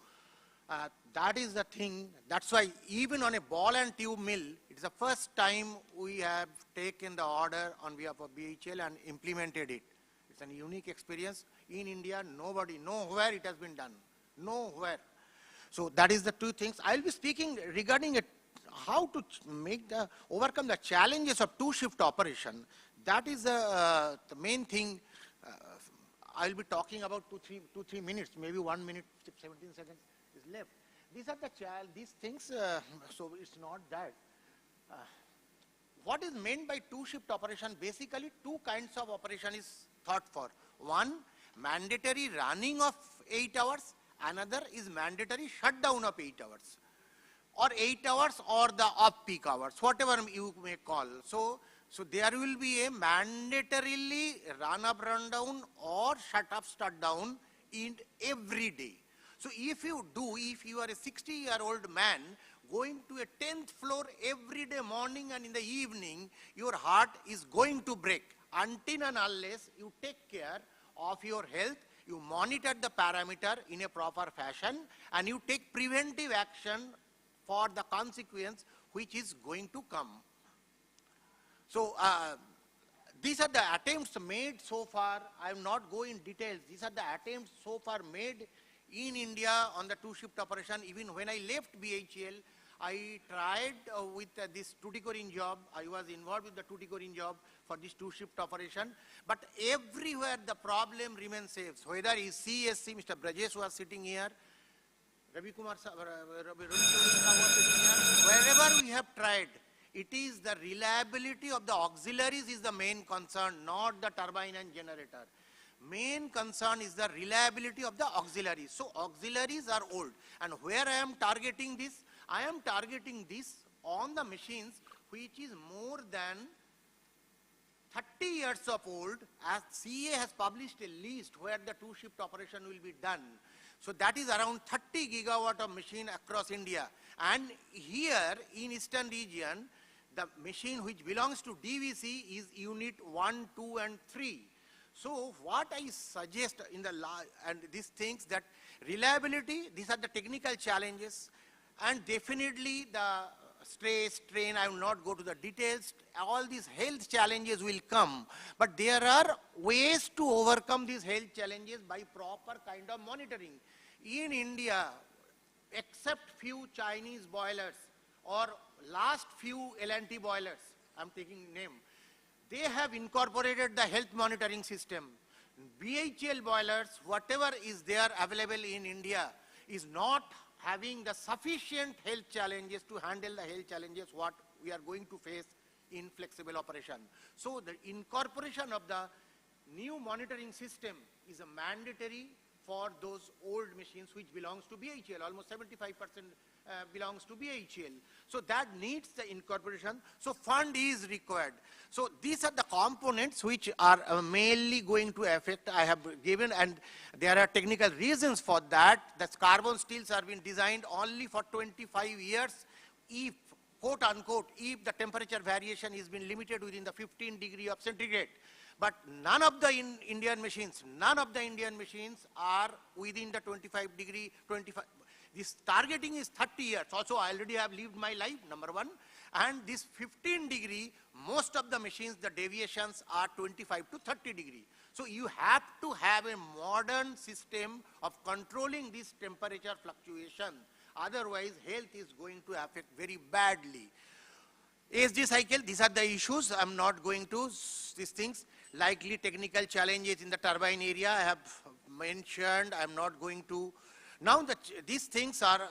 that is the thing. That's why even on a ball and tube mill, it's the first time we have taken the order on behalf of VIII and implemented it. It's a unique experience. In India, nowhere it has been done. Nowhere. So that is the two things. I'll be speaking regarding how to overcome the challenges of two-shift operation. That is the main thing. I'll be talking about 2-3 minutes, maybe 1 minute, 17 seconds is left. These are these things, so it's not that. What is meant by two-shift operation? Basically, two kinds of operation is thought for. One, mandatory running of 8 hours. Another is mandatory shutdown of 8 hours. Or 8 hours or the off-peak hours, whatever you may call. So there will be a mandatorily run-up, run-down or shut-up, shut-down in every day. So if you are a 60-year-old man going to a 10th floor every day morning and in the evening, your heart is going to break until and unless you take care of your health, you monitor the parameter in a proper fashion, and you take preventive action for the consequence which is going to come. So these are the attempts made so far. I will not go in details. These are the attempts so far made in India on the two-shift operation. Even when I left VIIL, I tried with this Tuticorin job. I was involved with the Tuticorin job for this two-shift operation. But everywhere the problem remains same. Whether is CSC, Mr. Brajesh was sitting here, Ravi Kumar was sitting here, wherever we have tried, it is the reliability of the auxiliaries is the main concern, not the turbine and generator. Main concern is the reliability of the auxiliaries. So auxiliaries are old. And where I am targeting this? I am targeting this on the machines which is more than 30 years of old, as CA has published a list where the two-shift operation will be done. So that is around 30 gigawatt of machine across India. And here in Eastern region, the machine which belongs to DVC is unit 1, 2 and 3. So what I suggest in the and these things that reliability, these are the technical challenges, and definitely the stress, strain, I will not go to the details, all these health challenges will come, but there are ways to overcome these health challenges by proper kind of monitoring. In India, except few Chinese boilers or last few L&T boilers, I'm taking name, they have incorporated the health monitoring system. VIIL boilers, whatever is there available in India, is not having the sufficient health challenges to handle the health challenges what we are going to face in flexible operation. So the incorporation of the new monitoring system is a mandatory for those old machines which belongs to VIIL. Almost 75% belongs to VIIL. So that needs the incorporation. So fund is required. So these are the components which are mainly going to affect. I have given, and there are technical reasons for that. The carbon steels are being designed only for 25 years if, quote unquote, if the temperature variation is been limited within the 15 degree of centigrade. But none of the Indian machines are within the 25 degree, this targeting is 30 years. Also, I already have lived my life, number one. And this 15 degree, most of the machines, the deviations are 25 to 30 degree. So you have to have a modern system of controlling this temperature fluctuation. Otherwise, health is going to affect very badly. ASD cycle, these are the issues. I'm not going to these things. Likely technical challenges in the turbine area I have mentioned. I'm not going to. Now these things are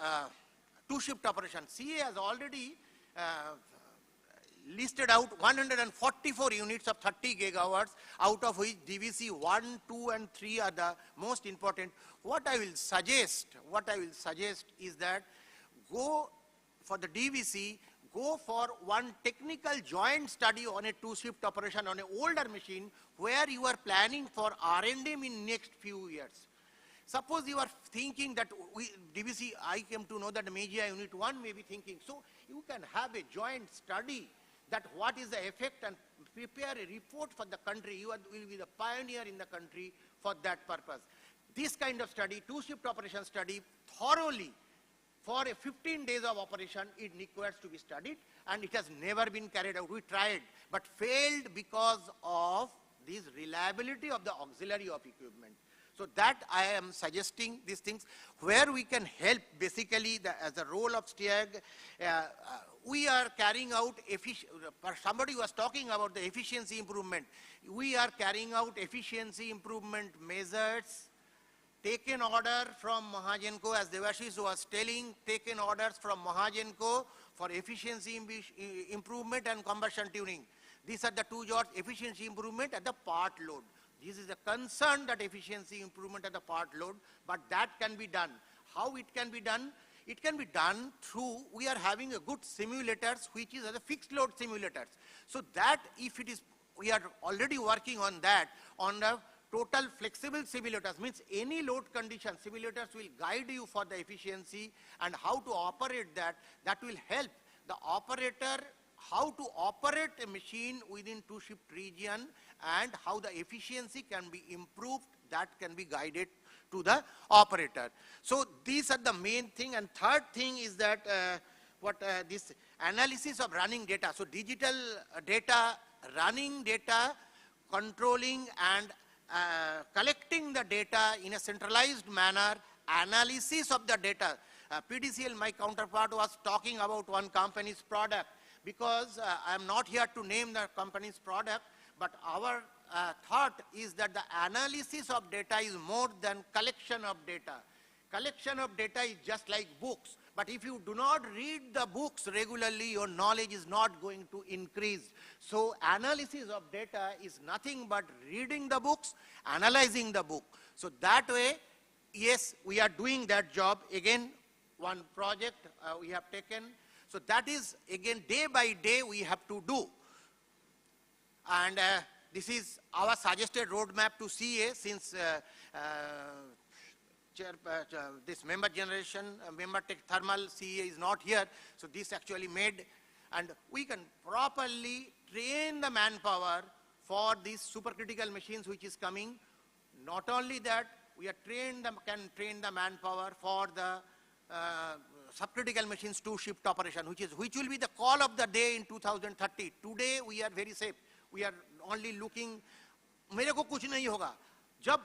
two-shift operation. CA has already listed out 144 units of 30 gigawatts, out of which DVC 1, 2, and 3 are the most important. What I will suggest is that go for the DVC, go for one technical joint study on a two-shift operation on an older machine where you are planning for R&D in next few years. Suppose you are thinking that DVC, I came to know that Megia Unit 1 may be thinking. So you can have a joint study that what is the effect and prepare a report for the country. You will be the pioneer in the country for that purpose. This kind of study, two-shift operation study, thoroughly, for a 15 days of operation, it requires to be studied, and it has never been carried out. We tried, but failed because of this reliability of the auxiliary of equipment. So that I am suggesting these things where we can help basically as a role of STIAG. We are carrying out, somebody was talking about the efficiency improvement. We are carrying out efficiency improvement measures, taken order from Mahajanko, as Devashish was telling, taken orders from Mahajanko for efficiency improvement and combustion tuning. These are the two jobs, efficiency improvement at the part load. This is a concern that efficiency improvement at the part load, but that can be done. How it can be done? It can be done through, we are having a good simulators, which is the fixed load simulators. So that if it is, we are already working on that, on the total flexible simulators, means any load condition, simulators will guide you for the efficiency and how to operate that. That will help the operator how to operate a machine within two-shift region and how the efficiency can be improved, that can be guided to the operator. So these are the main thing. And third thing is that this analysis of running data. So digital data, running data, controlling and collecting the data in a centralized manner, analysis of the data. PDCL, my counterpart, was talking about one company's product. Because I am not here to name the company's product, but our thought is that the analysis of data is more than collection of data. Collection of data is just like books, but if you do not read the books regularly, your knowledge is not going to increase. So analysis of data is nothing but reading the books, analyzing the book. So that way, yes, we are doing that job. Again, one project we have taken. So that is, again, day by day we have to do. And this is our suggested roadmap to CA, since this member generation, member tech thermal CA is not here. So this actually made, and we can properly train the manpower for these supercritical machines which is coming. Not only that, we are can train the manpower for the subcritical machines two-shift operation, which will be the call of the day in 2030. Today we are very safe. We are only looking. मेरे को कुछ नहीं होगा.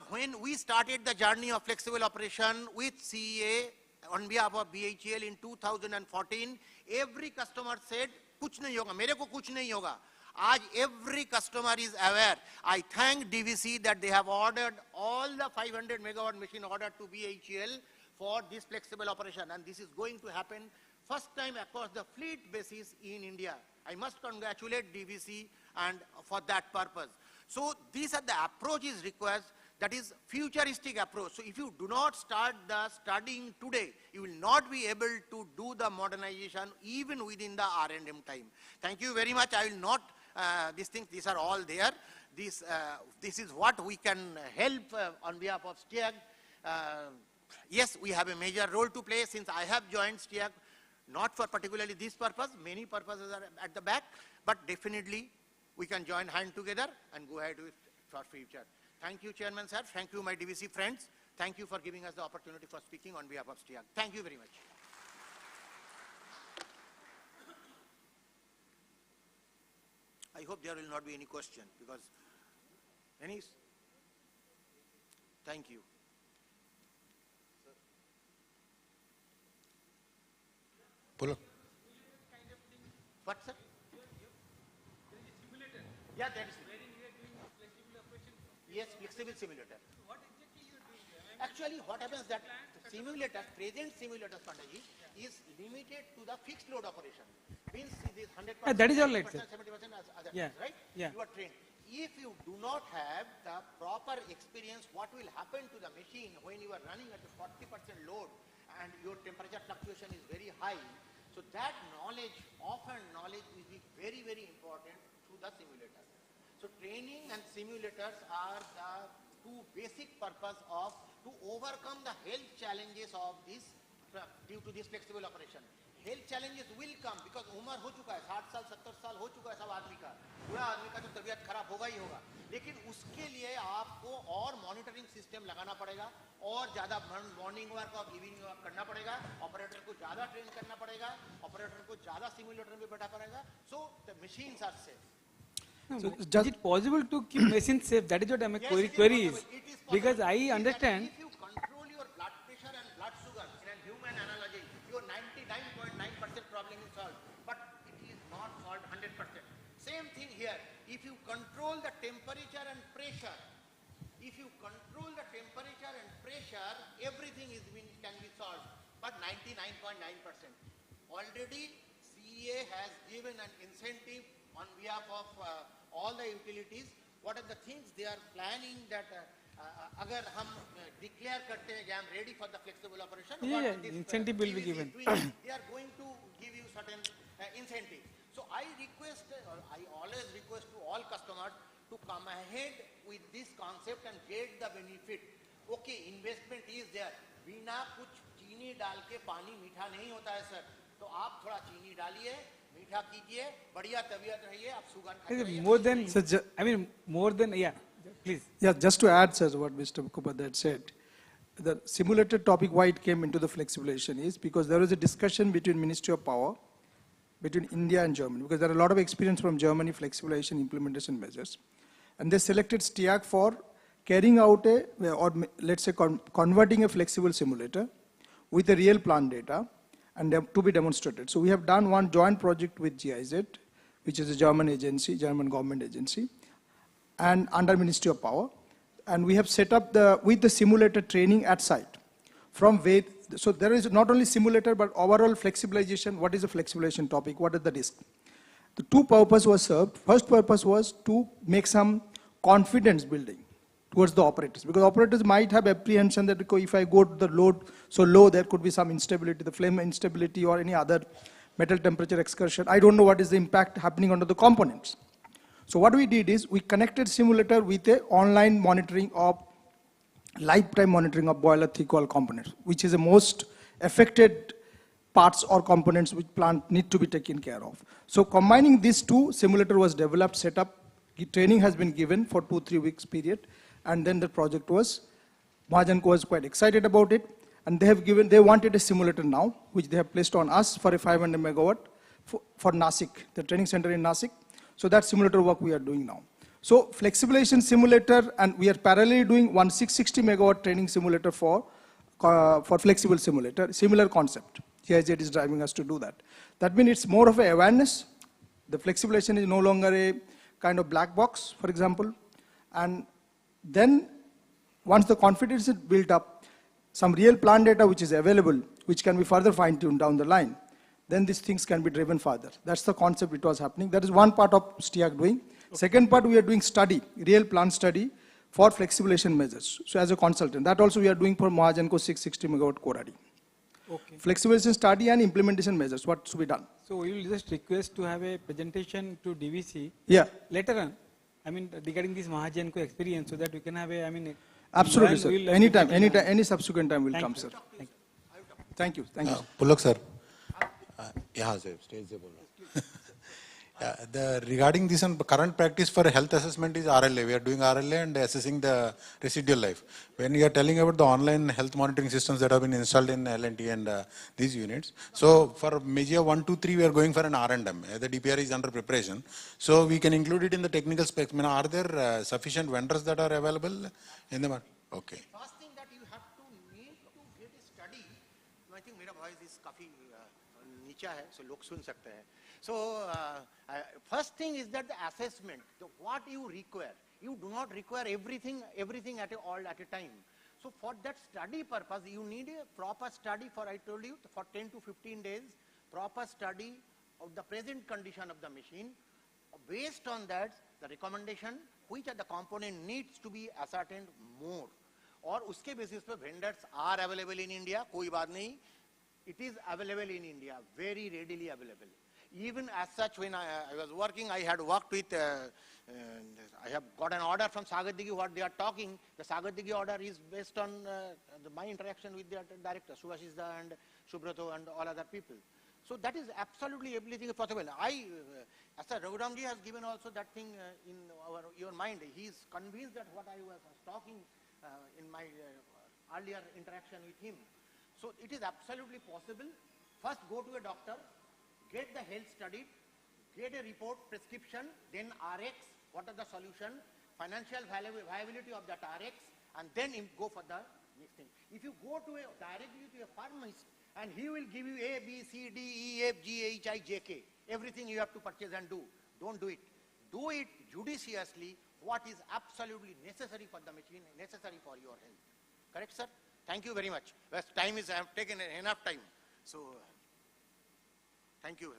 When we started the journey of flexible operation with CEA on behalf of VIII in 2014, every customer said, कुछ नहीं होगा, मेरे को कुछ नहीं होगा. आज every customer is aware. I thank DVC that they have ordered all the 500 megawatt machine ordered to VIII for this flexible operation, and this is going to happen first time across the fleet basis in India. I must congratulate DVC and for that purpose. So these are the approaches required, that is futuristic approach. So if you do not start the studying today, you will not be able to do the modernization even within the R&M time. Thank you very much. I will not, these are all there. This is what we can help on behalf of STIAG. Yes, we have a major role to play since I have joined STIAG, not for particularly this purpose, many purposes are at the back, but definitely we can join hand together and go ahead with for future. Thank you, Chairman sir. Thank you, my DVC friends. Thank you for giving us the opportunity for speaking on behalf of STIAG. Thank you very much. I hope there will not be any question, because thank you. Polo. What, sir? Yeah, that is. Yes, flexible simulator. What exactly you are doing? Actually, what happens that simulators, present simulators, Pandaji, is limited to the fixed load operation. means this 100%. That is all right, sir. 70% other Yeah. things, right? Yeah. You are trained. If you do not have the proper experience, what will happen to the machine when you are running at a 40% load and your temperature fluctuation is very high? So that knowledge, often knowledge will be very, very important to the simulator. So training and simulators are the two basic purpose of to overcome the health challenges of this due to this flexible operation. Health challenges will come because उम्र हो चुका है 60 साल 70 साल हो चुका है सब आदमी का बुरा आदमी का तो तबीयत खराब होगा ही होगा लेकिन उसके लिए आपको और मॉनिटरिंग सिस्टम लगाना पड़ेगा और ज़्यादा मॉर्निंग वर्क और इवनिंग वर्क करना पड़ेगा ऑपरेटर को ज़्यादा ट्रेन करना पड़ेगा ऑपरेटर को ज़्यादा सिमुलेटर में बैठा पड़ेगा so the machines are safe. So is it possible to keep machines safe? That is what my query is. Because I understand. If you control your blood pressure and blood sugar in a human analogy, your 99.9% problem is solved. But it is not solved 100%. Same thing here. If you control the temperature and pressure, everything can be solved. But 99.9%. Already CEA has given an incentive on behalf of all the utilities. What are the things they are planning that agar hum declare karte hain I am ready for the flexible operation, incentive will be given. They are going to give you certain incentive. So I always request to all customers to come ahead with this concept and get the benefit. Okay, investment is there. बिना कुछ चीनी डाल के पानी मीठा नहीं होता है सर. तो आप थोड़ा चीनी डालिए, मीठा कीजिए, बढ़िया तबीयत रहिए, आप सुगंध खाइए. More than, more than, yeah, please. Yeah, just to add, sir, what Mr. Mukhopadhyay said, the simulator topic, why it came into the flexibilization is because there was a discussion between Ministry of Power, between India and Germany, because there are a lot of experience from Germany flexibilization implementation measures. And they selected STIAG for carrying out or let's say converting a flexible simulator with the real plant data and to be demonstrated. So we have done one joint project with GIZ, which is a German agency, German government agency, and under Ministry of Power. And we have set up with the simulator training at site. From VIII, so there is not only simulator, but overall flexibilization. What is the flexibilization topic? What is the risk? The two purposes were served. First purpose was to make some confidence building towards the operators, because operators might have apprehension that if I go to the load so low, there could be some instability, the flame instability or any other metal temperature excursion. I don't know what is the impact happening onto the components. So what we did is we connected simulator with a online monitoring of lifetime monitoring of boiler thick wall components, which is the most affected parts or components which plant need to be taken care of. So combining these two, simulator was developed, set up, training has been given for 2-3 weeks period, and then the project was, Mahajanko was quite excited about it, and they wanted a simulator now, which they have placed on us for a 500 megawatt for Nasik, the training center in Nasik. So that simulator work we are doing now. So flexibilization simulator, and we are parallelly doing one 660 megawatt training simulator for flexible simulator, similar concept. GIZ is driving us to do that. That means it's more of an awareness. The flexibilization is no longer a kind of black box, for example. And then once the confidence is built up, some real plant data which is available, which can be further fine-tuned down the line, then these things can be driven further. That's the concept it was happening. That is one part of STIAG doing. Okay. Second part, we are doing study, real plant study for flexibilization measures. So as a consultant, that also we are doing for Mahajanko 660 megawatt Koradi. Okay. Flexibilization study and implementation measures, what should be done. So we will just request to have a presentation to DVC later on, regarding this Mahajanko experience, so that we can have a, absolutely, sir. Anytime, any subsequent time will come, sir. Thank you. Thank you. Pulak sir. Yeah, stage regarding this current practice for health assessment is RLA. We are doing RLA and assessing the residual life. When you are telling about the online health monitoring systems that have been installed in L&T and these units, so for Media 1, 2, 3, we are going for an R&M. The DPR is under preparation. So we can include it in the technical specs. Are there sufficient vendors that are available in the market? Okay. First thing that you have to need to get a study. I think my voice is काफी नीचा है, so लोग सुन सकते हैं. So first thing is that the assessment, what you require. You do not require everything at a time. So for that study purpose, you need a proper study for, I told you, for 10 to 15 days, proper study of the present condition of the machine. Based on that, the recommendation, which are the component needs to be ascertained more. और उसके basis पे vendors are available in India, कोई बात नहीं. It is available in India, very readily available. Even as such, when I was working, I had worked with, I have got an order from Sagar Digi, what they are talking. The Sagar Digi order is based on my interaction with their director, Subhashish Da and Subrato and all other people. So that is absolutely everything is possible. As Raghuramji has given also that thing in your mind, he is convinced that what I was talking in my earlier interaction with him. So it is absolutely possible. First go to a doctor, get the health studied, get a report, prescription, then RX, what are the solution, financial viability of that RX, and then go for the next thing. If you go to directly to a pharmacist, and he will give you A, B, C, D, E, F, G, H, I, J, K, everything you have to purchase and do. Don't do it. Do it judiciously, what is absolutely necessary for the machine, necessary for your health. Correct, sir? Thank you very much. Well, time is, I have taken enough time. So, thank you.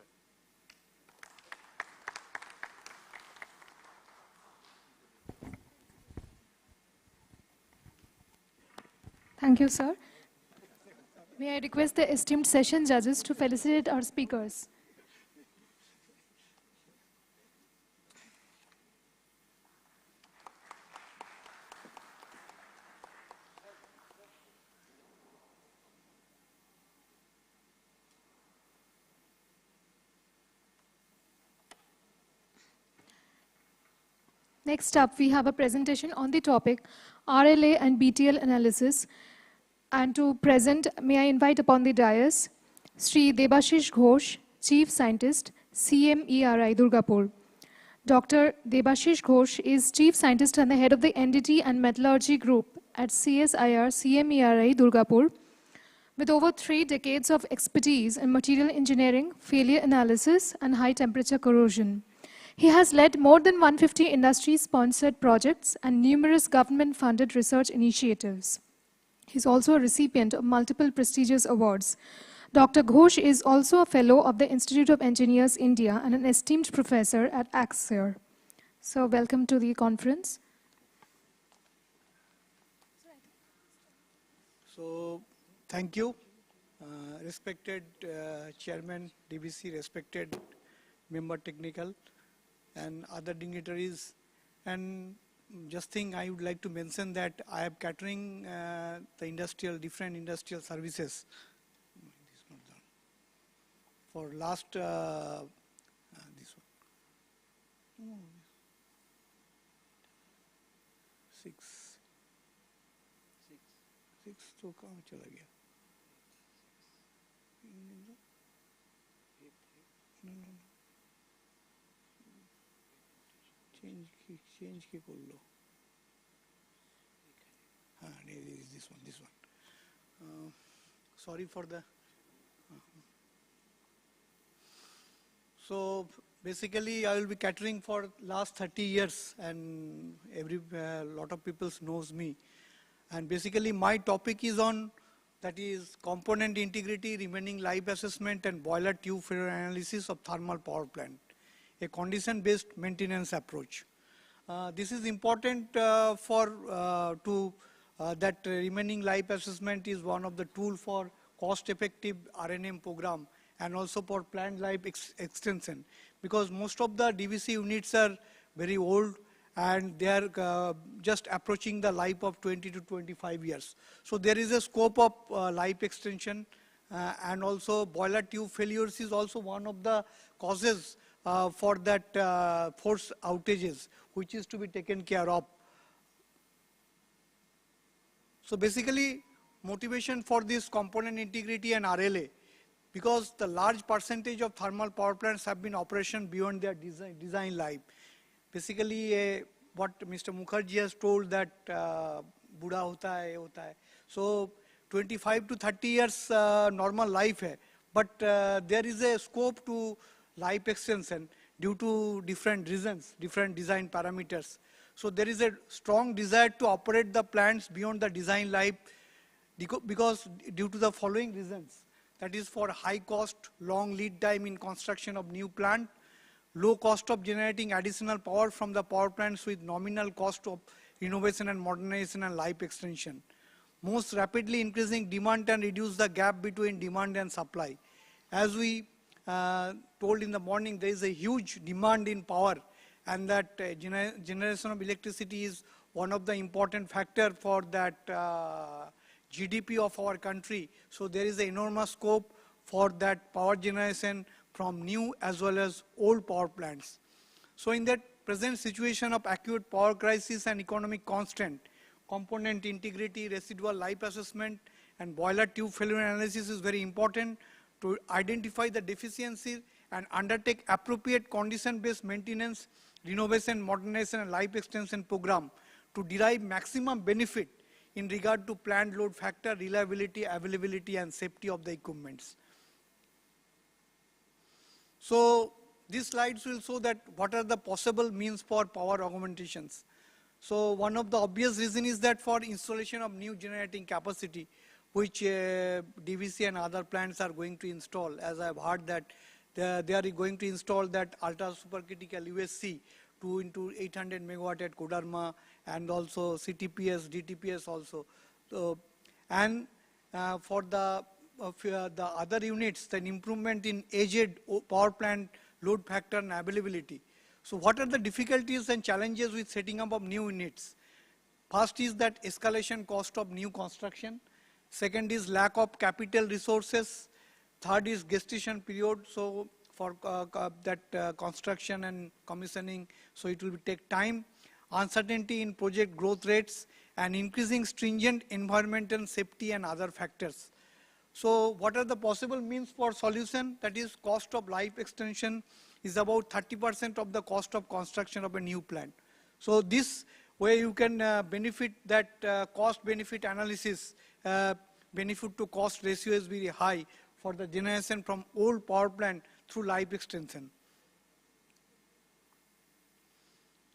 Thank you, sir. May I request the esteemed session judges to felicitate our speakers. Next up, we have a presentation on the topic RLA and BTL analysis. And to present, may I invite upon the dais Sri Debashish Ghosh, Chief Scientist, CMERI, Durgapur. Dr. Debashish Ghosh is Chief Scientist and the head of the NDT and Metallurgy Group at CSIR CMERI, Durgapur. With over 3 decades of expertise in material engineering, failure analysis, and high temperature corrosion. He has led more than 150 industry-sponsored projects and numerous government-funded research initiatives. He's also a recipient of multiple prestigious awards. Dr. Ghosh is also a fellow of the Institute of Engineers, India, and an esteemed professor at XIII. So welcome to the conference. So thank you, respected Chairman DVC, respected member technical, and other dignitaries. And just thing I would like to mention that I am catering the different industrial services for last this one. 6 तो कहाँ चला गया? Change के कर लो. This one. Sorry for the. So basically, I will be catering for last 30 years, and lot of people knows me. And basically, my topic is on that is component integrity, remaining life assessment, and boiler tube failure analysis of thermal power plant, a condition-based maintenance approach. This is important that remaining life assessment is one of the tools for cost-effective R&M program and also for plant life extension, because most of the DVC units are very old and they are just approaching the life of 20 to 25 years. So there is a scope of life extension and also boiler tube failures is also one of the causes for that force outages, which is to be taken care of. So basically, motivation for this component integrity and RLA, because the large percentage of thermal power plants have been operation beyond their design life. Basically, what Mr. Mukherjee has told that buda hota hai, hota hai. So 25 to 30 years normal life hai, but there is a scope to life extension due to different reasons, different design parameters. So there is a strong desire to operate the plants beyond the design life because due to the following reasons. that is for high cost, long lead time in construction of new plant, low cost of generating additional power from the power plants with nominal cost of innovation and modernization and life extension. Most rapidly increasing demand can reduce the gap between demand and supply. As we told in the morning, there is a huge demand in power, and that generation of electricity is one of the important factor for that GDP of our country. So there is an enormous scope for that power generation from new as well as old power plants. So in that present situation of acute power crisis and economic constraint, component integrity, residual life assessment, and boiler tube failure analysis is very important to identify the deficiencies and undertake appropriate condition-based maintenance, renovation, modernization, and life extension program to derive maximum benefit in regard to plant load factor, reliability, availability, and safety of the equipments. So these slides will show that what are the possible means for power augmentations. So one of the obvious reasons is that for installation of new generating capacity, which DVC and other plants are going to install, as I've heard that they are going to install that ultra supercritical USC 2 into 800 megawatt at Kodarma, and also CTPS, DTPS also. So, and for the other units, an improvement in aged power plant load factor and availability. So what are the difficulties and challenges with setting up of new units? First is that escalation cost of new construction. Second is lack of capital resources. Third is gestation period. So for that construction and commissioning, so it will take time. Uncertainty in project growth rates and increasing stringent environmental safety and other factors. So what are the possible means for solution? That is, cost of life extension is about 30% of the cost of construction of a new plant. So this way you can benefit that cost-benefit analysis, benefit to cost ratio is very high for the generation from old power plant through life extension.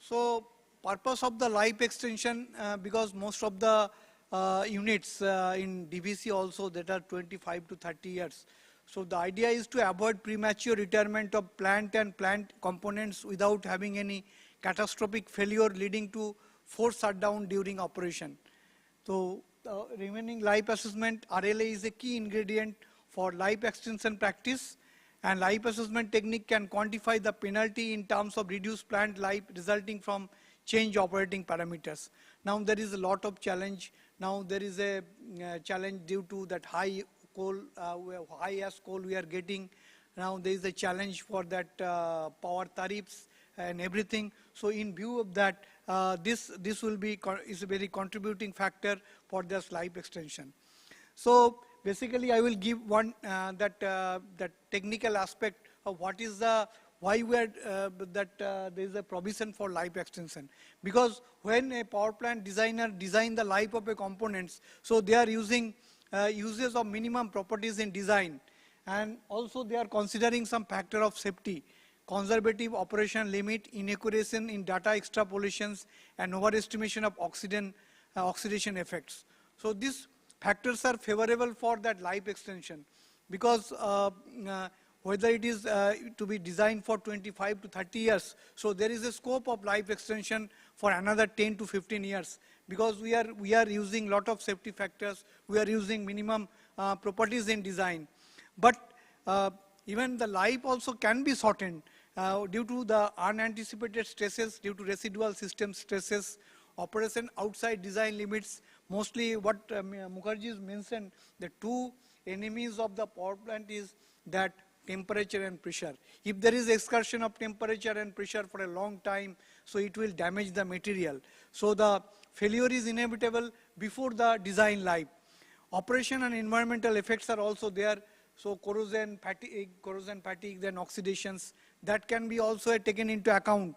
So purpose of the life extension, because most of the units in DVC also that are 25 to 30 years. So the idea is to avoid premature retirement of plant and plant components without having any catastrophic failure leading to forced shutdown during operation. So remaining life assessment, RLA is a key ingredient for life extension practice, and life assessment technique can quantify the penalty in terms of reduced plant life resulting from change operating parameters. Now there is a lot of challenge. Now there is a challenge due to that high coal, high ash coal we are getting. Now there is a challenge for that power tariffs and everything. So in view of that, this will be is a very contributing factor for this life extension. So basically, I will give one that technical aspect of what is the why we are there is a provision for life extension. Because when a power plant designer design the life of a components, so they are using uses of minimum properties in design, and also they are considering some factor of safety, conservative operation limit, inaccuracy in data extrapolations, and overestimation of oxidation effects. So these factors are favorable for that life extension, because whether it is to be designed for 25 to 30 years, so there is a scope of life extension for another 10 to 15 years, because we are using lot of safety factors, we are using minimum properties in design. But even the life also can be shortened due to the unanticipated stresses, due to residual system stresses, operation outside design limits. Mostly what Mukherjee mentioned, the two enemies of the power plant is that temperature and pressure. If there is excursion of temperature and pressure for a long time, so it will damage the material. So the failure is inevitable before the design life. Operation and environmental effects are also there. So corrosion, fatigue, then oxidations, that can be also taken into account.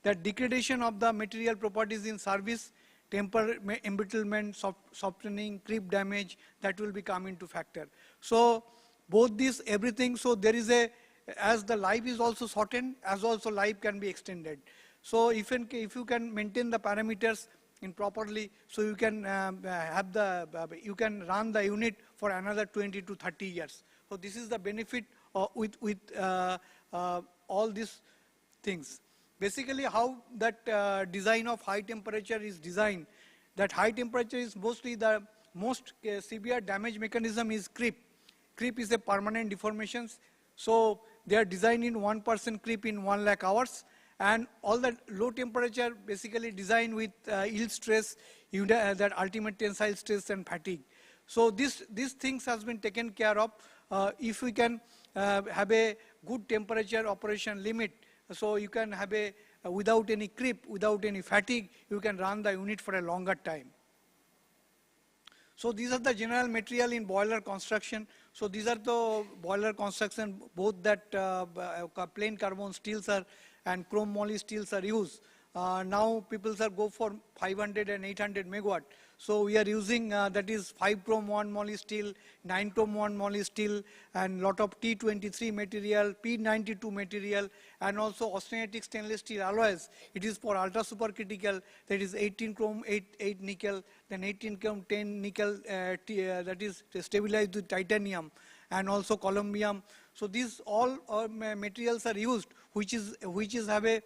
That degradation of the material properties in service, temper embrittlement, softening, creep damage, that will be come into factor. So both these, everything, so there is a, as the life is also shortened, as also life can be extended. So if you can maintain the parameters, in properly, so you can have you can run the unit for another 20 to 30 years. So this is the benefit with all these things. Basically, how that design of high temperature is designed, that high temperature is mostly the most severe damage mechanism is creep. Creep is a permanent deformations. So they are designed in 1% creep in 1 lakh hours. And all that low temperature basically designed with yield stress, that ultimate tensile stress and fatigue. So these things has been taken care of. If we can have a good temperature operation limit, so you can have a, without any creep, without any fatigue, you can run the unit for a longer time. So these are the general material in boiler construction. So these are the boiler construction, both that plain carbon steels are and chrome moly steels are used. Now people are go for 500 and 800 megawatt. So we are using that is 5 chrome 1 moly steel, 9 chrome 1 moly steel, and lot of T23 material, P92 material, and also austenitic stainless steel alloys. It is for ultra supercritical, that is 18 chrome 8 nickel, then 18 chrome 10 nickel, that is stabilized with titanium, and also columbium. So these all materials are used, which is have a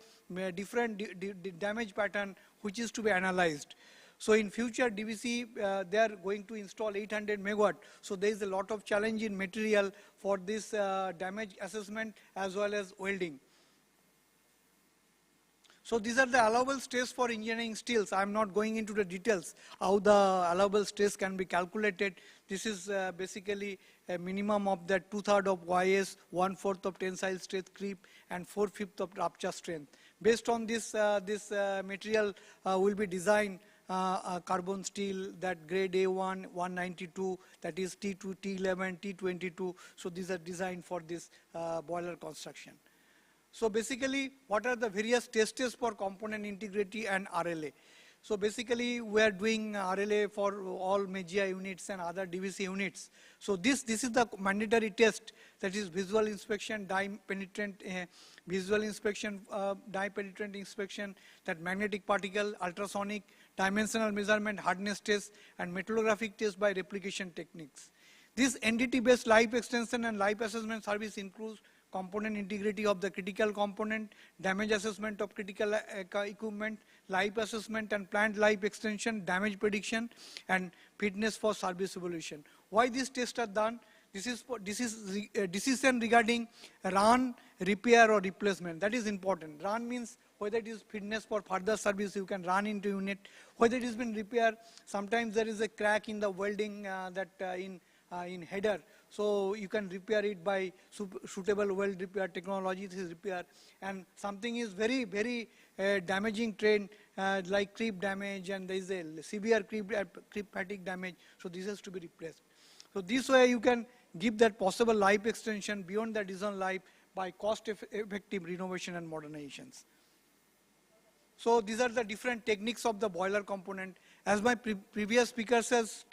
different damage pattern, which is to be analyzed. So in future DVC, they are going to install 800 megawatt. So there is a lot of challenge in material for this damage assessment as well as welding. So these are the allowable stress for engineering steels. I am not going into the details how the allowable stress can be calculated. This is basically a minimum of that 2/3 of YS, 1/4 of tensile stress creep, and 4/5 of rupture strength. Based on this, material will be designed carbon steel, that grade A1, 192, that is T2, T11, T22. So these are designed for this boiler construction. So basically, what are the various tests for component integrity and RLA? So basically, we are doing RLA for all MEGIA units and other DVC units. So this is the mandatory test, that is visual inspection, dye penetrant, visual inspection, dye penetrant inspection, that magnetic particle, ultrasonic, dimensional measurement, hardness test, and metallographic test by replication techniques. This NDT-based life extension and life assessment service includes component integrity of the critical component, damage assessment of critical equipment, life assessment and plant life extension, damage prediction, and fitness for service evaluation. Why these tests are done? This is decision regarding run, repair, or replacement. That is important. Run means whether it is fitness for further service, you can run into unit. Whether it has been repair, sometimes there is a crack in the welding in header. So you can repair it by suitable weld repair technology. This is repair. And something is very, very damaging trend like creep damage, and there is a severe creep fatigue damage. So this has to be replaced. So this way you can give that possible life extension beyond the design life by cost-effective renovation and modernizations. So these are the different techniques of the boiler component. As my previous speakers has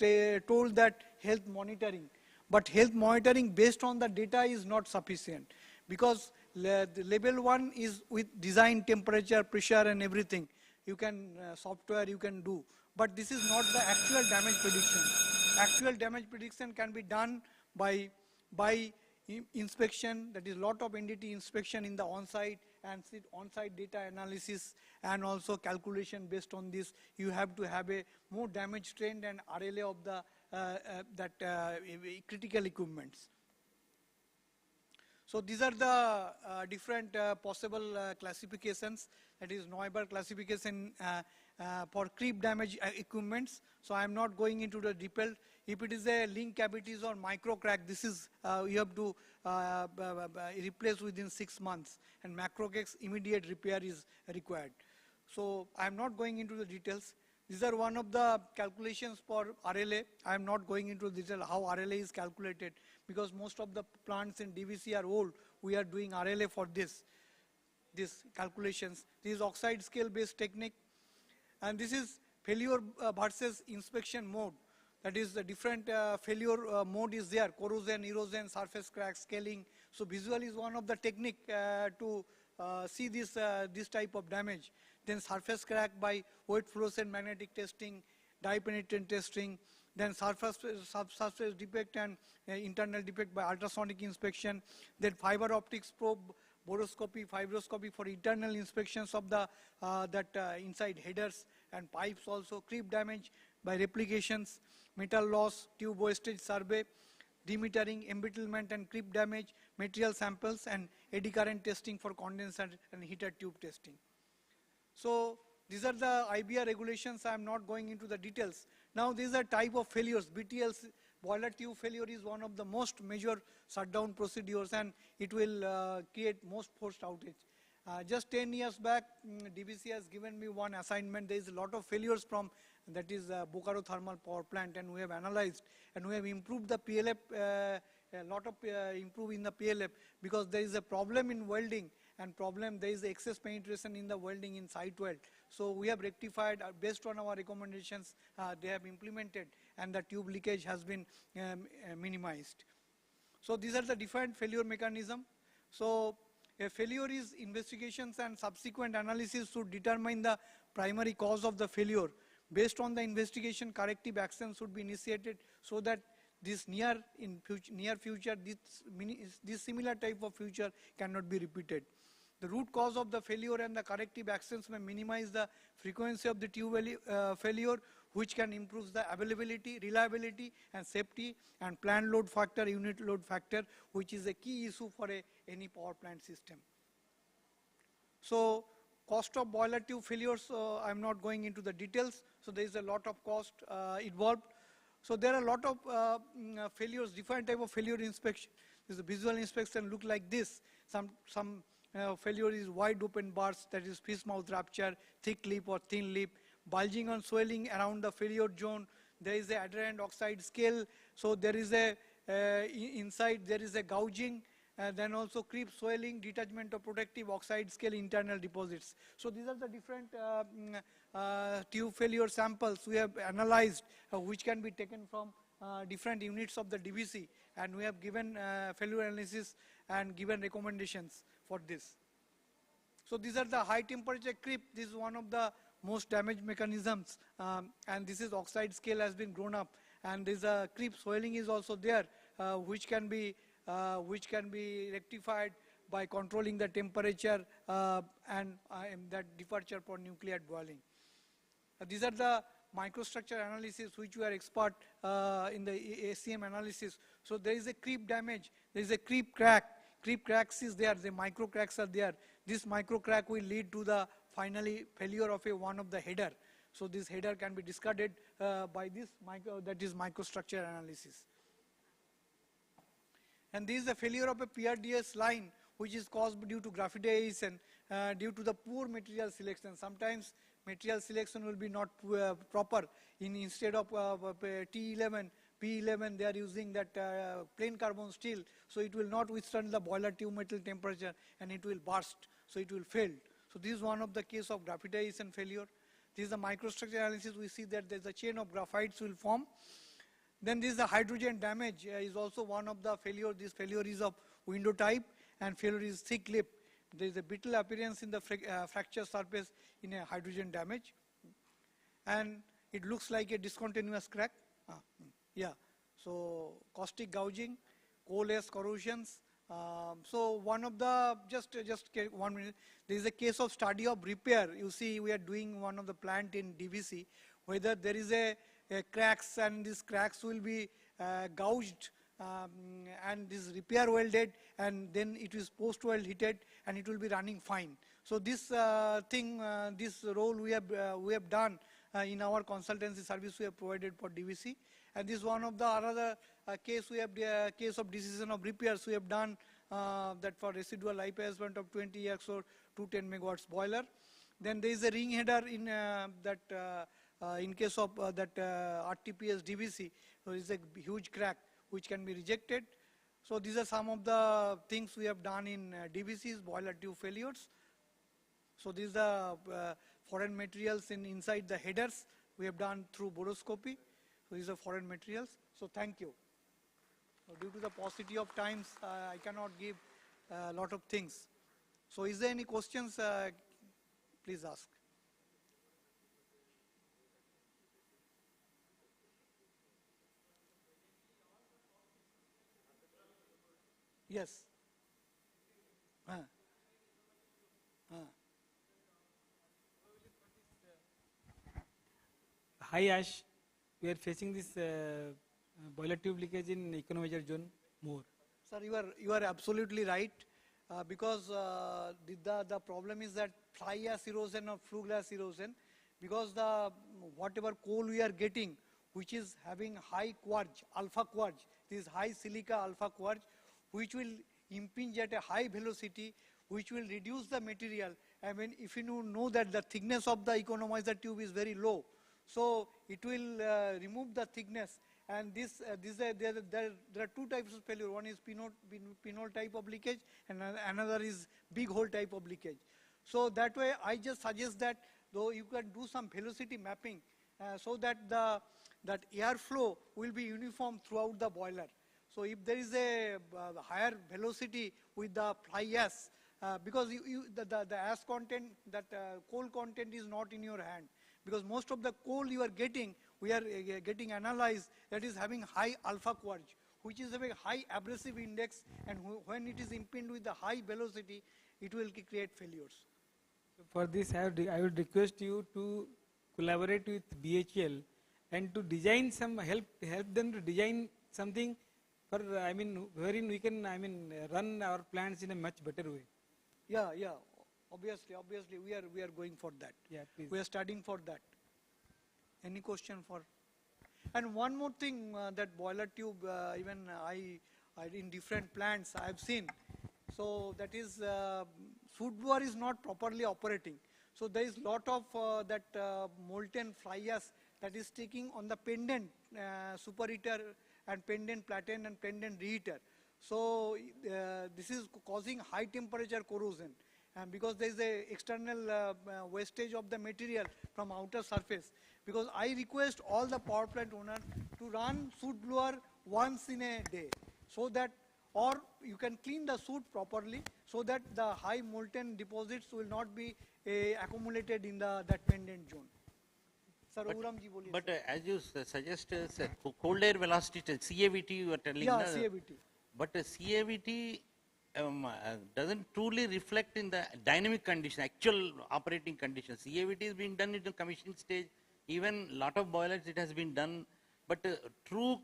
told that health monitoring. But health monitoring based on the data is not sufficient, because the level 1 is with design, temperature, pressure, and everything. You can, software you can do. But this is not the actual damage prediction. Actual damage prediction can be done by inspection, that is lot of NDT inspection in the on-site, and on-site data analysis, and also calculation based on this. You have to have a more damage trend and RLA of the critical equipments. So these are the different possible classifications. That is Neuber classification for creep damage equipments. So I am not going into the detail. If it is a link cavities or micro crack, this is you have to replace within 6 months, and macro cracks immediate repair is required. So I am not going into the details. These are one of the calculations for RLA. I am not going into detail how RLA is calculated, because most of the plants in DVC are old. We are doing RLA for these calculations. This is oxide scale based technique, and this is failure versus inspection mode. That is the different failure mode is there: corrosion, erosion, surface crack, scaling. So visual is one of the technique to see this type of damage. then surface crack by wet fluorescent magnetic testing, dye penetrant testing, then surface defect and internal defect by ultrasonic inspection, then fiber optics probe, boroscopy, fibroscopy for internal inspections of the inside headers and pipes also, creep damage by replications, metal loss, tube wastage survey, demetering, embettlement and creep damage, material samples, and eddy current testing for condenser and heater tube testing. So these are the IBR regulations. I am not going into the details. Now these are type of failures. BTL boiler tube failure is one of the most major shutdown procedures, and it will create most forced outage. Just 10 years back, DVC has given me one assignment. There is a lot of failures from, that is Bokaro thermal power plant, and we have analyzed and we have improved the PLF, a lot of improve in the PLF, because there is a problem in welding and there is excess penetration in the welding in site weld. So we have rectified based on our recommendations, they have implemented, and the tube leakage has been minimized. So these are the different failure mechanism. So a failure is investigations and subsequent analysis to determine the primary cause of the failure. Based on the investigation, corrective action should be initiated so that this near future, this similar type of future cannot be repeated. The root cause of the failure and the corrective actions may minimize the frequency of the tube failure, which can improve the availability, reliability, and safety, and plant load factor, unit load factor, which is a key issue for any power plant system. So cost of boiler tube failures, I am not going into the details. So there is a lot of cost involved. So there are a lot of failures, different type of failure inspection. This visual inspection look like this. Some failure is wide open bars, that is fish mouth rupture, thick lip or thin lip, bulging and swelling around the failure zone. There is a adherent oxide scale. So there is a inside there is a gouging. Then also creep swelling, detachment of protective oxide scale internal deposits. So these are the different tube failure samples we have analyzed, which can be taken from different units of the DVC, and we have given failure analysis and given recommendations for this. So these are the high temperature creep. This is one of the most damaged mechanisms, and this is oxide scale has been grown up, and this creep swelling is also there, which can be rectified by controlling the temperature and that departure for nuclear boiling. These are the microstructure analysis which we are expert in the ACM analysis. So there is a creep damage, there is a creep crack. Creep cracks is there, the micro cracks are there. This micro crack will lead to the finally failure of one of the header. So this header can be discarded by this that is microstructure analysis. And this is the failure of a PRDS line, which is caused due to graphitization, due to the poor material selection. Sometimes material selection will be not proper. Instead of T11, P11, they are using that plain carbon steel, so it will not withstand the boiler tube metal temperature, and it will burst, so it will fail. So this is one of the case of graphitization failure. This is the microstructure analysis. We see that there is a chain of graphites will form. Then this is the hydrogen damage is also one of the failure. This failure is of window type, and failure is thick lip. There is a brittle appearance in the fracture surface in a hydrogen damage, and it looks like a discontinuous crack. Yeah, so caustic gouging, coal-ash corrosions. So one of the, just 1 minute, there is a case of study of repair. You see, we are doing one of the plant in DVC, whether there is a cracks, and these cracks will be gouged, and this repair welded, and then it is post weld heated, and it will be running fine. So this this role we have done in our consultancy service we have provided for DVC. And this is one of the other case we have case of decision of repairs we have done that for residual life assessment of 20 X or 210 megawatts boiler. Then there is a ring header in that in case of that RTPS DVC, there is a huge crack which can be rejected. So these are some of the things we have done in DVCs, boiler tube failures. So these are foreign materials inside the headers we have done through boroscopy. So these are foreign materials. So thank you. So due to the paucity of times, I cannot give a lot of things. So is there any questions? Please ask. Yes. Hi Ash, we are facing this boiler tube leakage in economizer zone more. Sir, you are absolutely right, because the problem is that fly ash erosion or flue gas erosion, because the whatever coal we are getting, which is having high quartz, alpha quartz, this high silica alpha quartz, which will impinge at a high velocity, which will reduce the material. I mean, if you know that the thickness of the economizer tube is very low, so it will remove the thickness. And there are two types of failure. One is pinhole type of leakage, and another is big hole type of leakage. So that way, I just suggest that though you can do some velocity mapping, so that that airflow will be uniform throughout the boiler. So if there is a higher velocity with the fly ash, because the ash content, that coal content is not in your hand, because most of the coal you are getting, we are getting analyzed, that is having high alpha quartz, which is a very high abrasive index, and when it is impinged with the high velocity, it will create failures. So for this, I would request you to collaborate with VIII and to design some, help them to design something for, wherein we can, run our plants in a much better way. Yeah. Obviously, we are going for that. Yeah, please. We are studying for that. Any question for? And one more thing, that boiler tube, even I in different plants I have seen. So that is, soot blower is not properly operating. So there is lot of that molten fly ash that is sticking on the pendant superheater and pendant platen and pendant reheater. So this is causing high temperature corrosion. And because there is a external wastage of the material from outer surface. Because I request all the power plant owners to run soot blower once in a day, so that, or you can clean the soot properly, so that the high molten deposits will not be accumulated in that pendant zone. Sir, but as you suggest, cold air velocity, CAVT you are telling. Yeah, CAVT. But CAVT doesn't truly reflect in the dynamic condition, actual operating conditions. CAVT is being done in the commissioning stage. Even lot of boilers it has been done. But true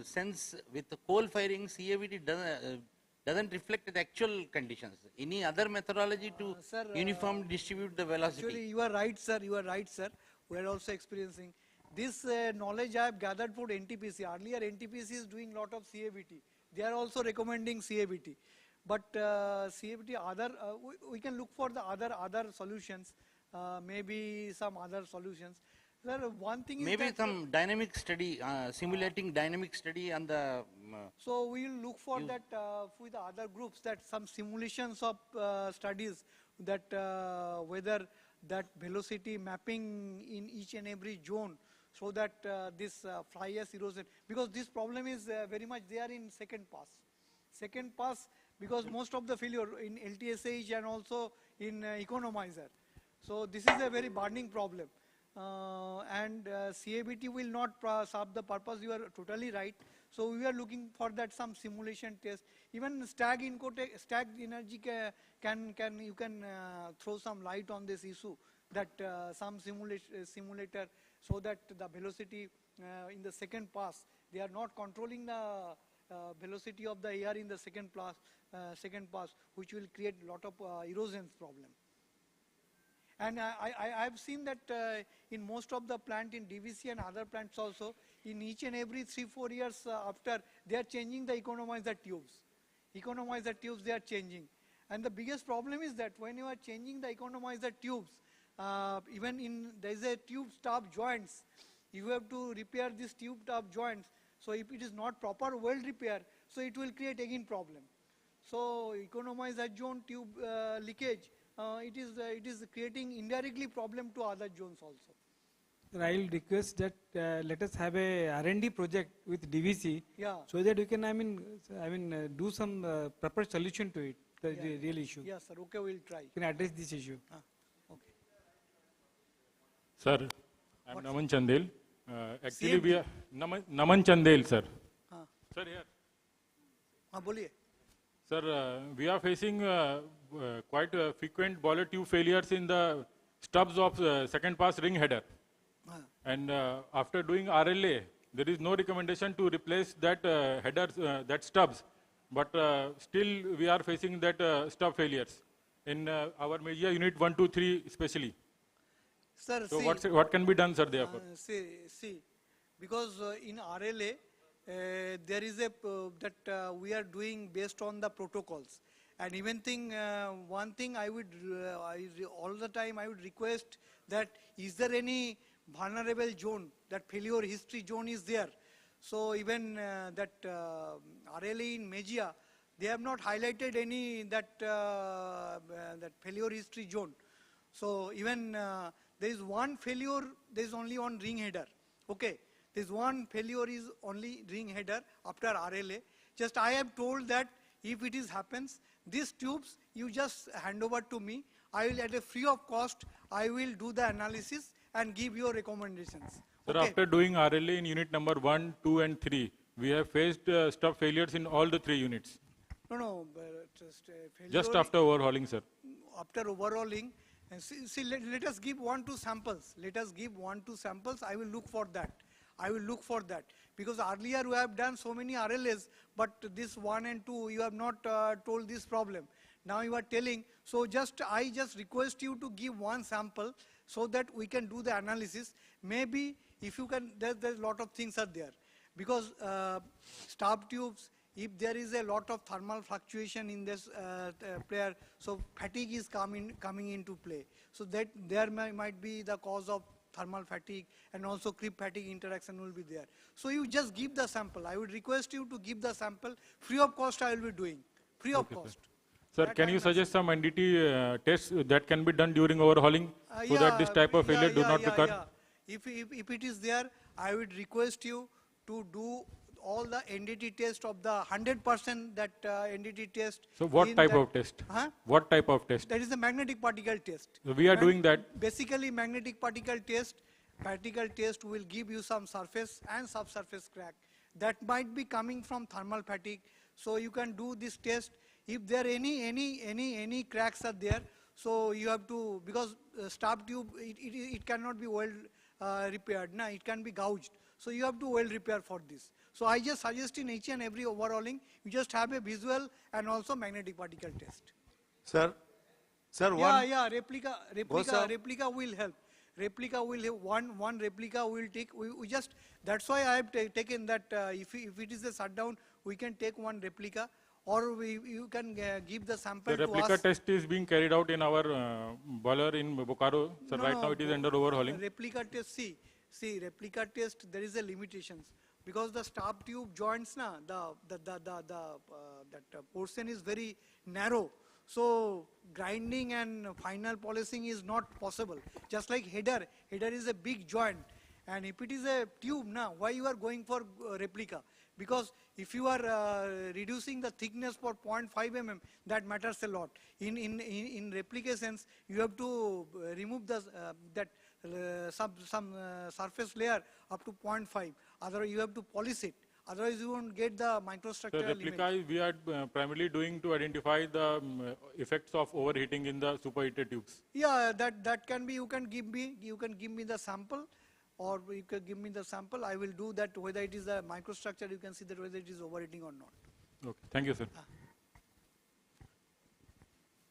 sense with the coal firing, CAVT doesn't reflect the actual conditions. Any other methodology to uniformly distribute the velocity? Actually, you are right, sir. We are also experiencing. This knowledge I have gathered for NTPC. Earlier, NTPC is doing lot of CAVT. They are also recommending CAVT. But CAVT, we can look for the other solutions, maybe some other solutions. Sir, one thing is maybe some dynamic study, simulating dynamic study on the... So we will look for that with the other groups, that some simulations of studies, that whether that velocity mapping in each and every zone, so that this fly ash erosion, because this problem is very much there in second pass, because most of the failure in LTSH and also in economizer. So this is a very burning problem. And CAVT will not serve the purpose. You are totally right. So we are looking for that some simulation test. Even stack energy you can throw some light on this issue, that some simulator, so that the velocity in the second pass, they are not controlling the velocity of the air in the second pass, which will create a lot of erosion problem. And I have seen that in most of the plant in DVC and other plants also, in each and every 3-4 years after, they are changing the economizer tubes. They are changing. And the biggest problem is that when you are changing the economizer tubes, even there is a tube stub joints, you have to repair this tube stub joints. So if it is not proper weld repair, so it will create again problem. So economizer zone tube leakage, it is creating indirectly problem to other zones also. I will request that let us have a R&D project with DVC, so that we can do some proper solution to it, the real issue. Yes, sir. Okay, we will try. We can address this issue. Okay. Sir, I am Naman Chandel. Actually, we are Naman Chandel, sir. Sir, here. बोलिए. Sir, we are facing quite frequent boiler tube failures in the stubs of second pass ring header. And after doing RLA, there is no recommendation to replace that headers, that stubs. But still we are facing that stub failures in our media unit 1, 2, 3 especially. Sir, So see, what can be done, sir, therefore? see, because in RLA, there is a that we are doing based on the protocols. And even one thing I would, all the time I would request that is there any vulnerable zone, that failure history zone is there. So even that RLA in media, they have not highlighted any that failure history zone. So even there is one failure, there is only on ring header. Okay, there is one failure is only ring header after RLA. Just I have told that if it is happens, these tubes you just hand over to me. I will at a free of cost, I will do the analysis and give your recommendations. Sir, Okay. after doing RLA in unit number 1, 2 and 3, we have faced stub failures in all the 3 units. No, but failure Just after overhauling, sir. after overhauling, and see let us give 1, 2 samples. Let us give 1, 2 samples. I will look for that. I will look for that. Because earlier we have done so many RLAs, but this 1 and 2, you have not told this problem. Now you are telling, so I just request you to give 1 sample so that we can do the analysis. Maybe if you can, there's a lot of things are there. Because stub tubes, if there is a lot of thermal fluctuation in this player, so fatigue is coming into play. So that there might be the cause of thermal fatigue, and also creep fatigue interaction will be there. So you just give the sample. I would request you to give the sample. Free of cost I will be doing. Free of cost. Sir, can you suggest some NDT tests that can be done during overhauling so that this type of failure do not recur? If it is there, I would request you to do all the NDT test of the 100% that NDT test. So what type of test? Huh? What type of test? That is the magnetic particle test. So we are doing that. Basically, magnetic particle test will give you some surface and subsurface crack. That might be coming from thermal fatigue. So you can do this test. If there any cracks are there, so you have to, because stub tube, it cannot be well repaired. Nah, it can be gouged. So you have to well repair for this. So I just suggest in each and every overhauling, you just have a visual and also magnetic particle test. Sir, replica will help. Replica will have one replica will take. We just, that's why I have taken that. If it is a shutdown, we can take one replica, or you can give the sample The to replica us. test is being carried out in our boiler in Bokaro. So right now it is under overhauling. Replica test, see, replica test, there is a limitations. Because the stub tube joints, that portion is very narrow. So grinding and final polishing is not possible. Just like header is a big joint. And if it is a tube, why you are going for replica? Because if you are reducing the thickness for 0.5 mm, that matters a lot. In replications, you have to remove the some surface layer up to 0.5. Otherwise, you have to polish it. Otherwise, you won't get the microstructural The replica image. we are primarily doing to identify the effects of overheating in the superheated tubes. Yeah, that can be. You can give me the sample, or you can give me the sample. I will do that. Whether it is a microstructure, you can see that whether it is overheating or not. Okay, thank you, sir.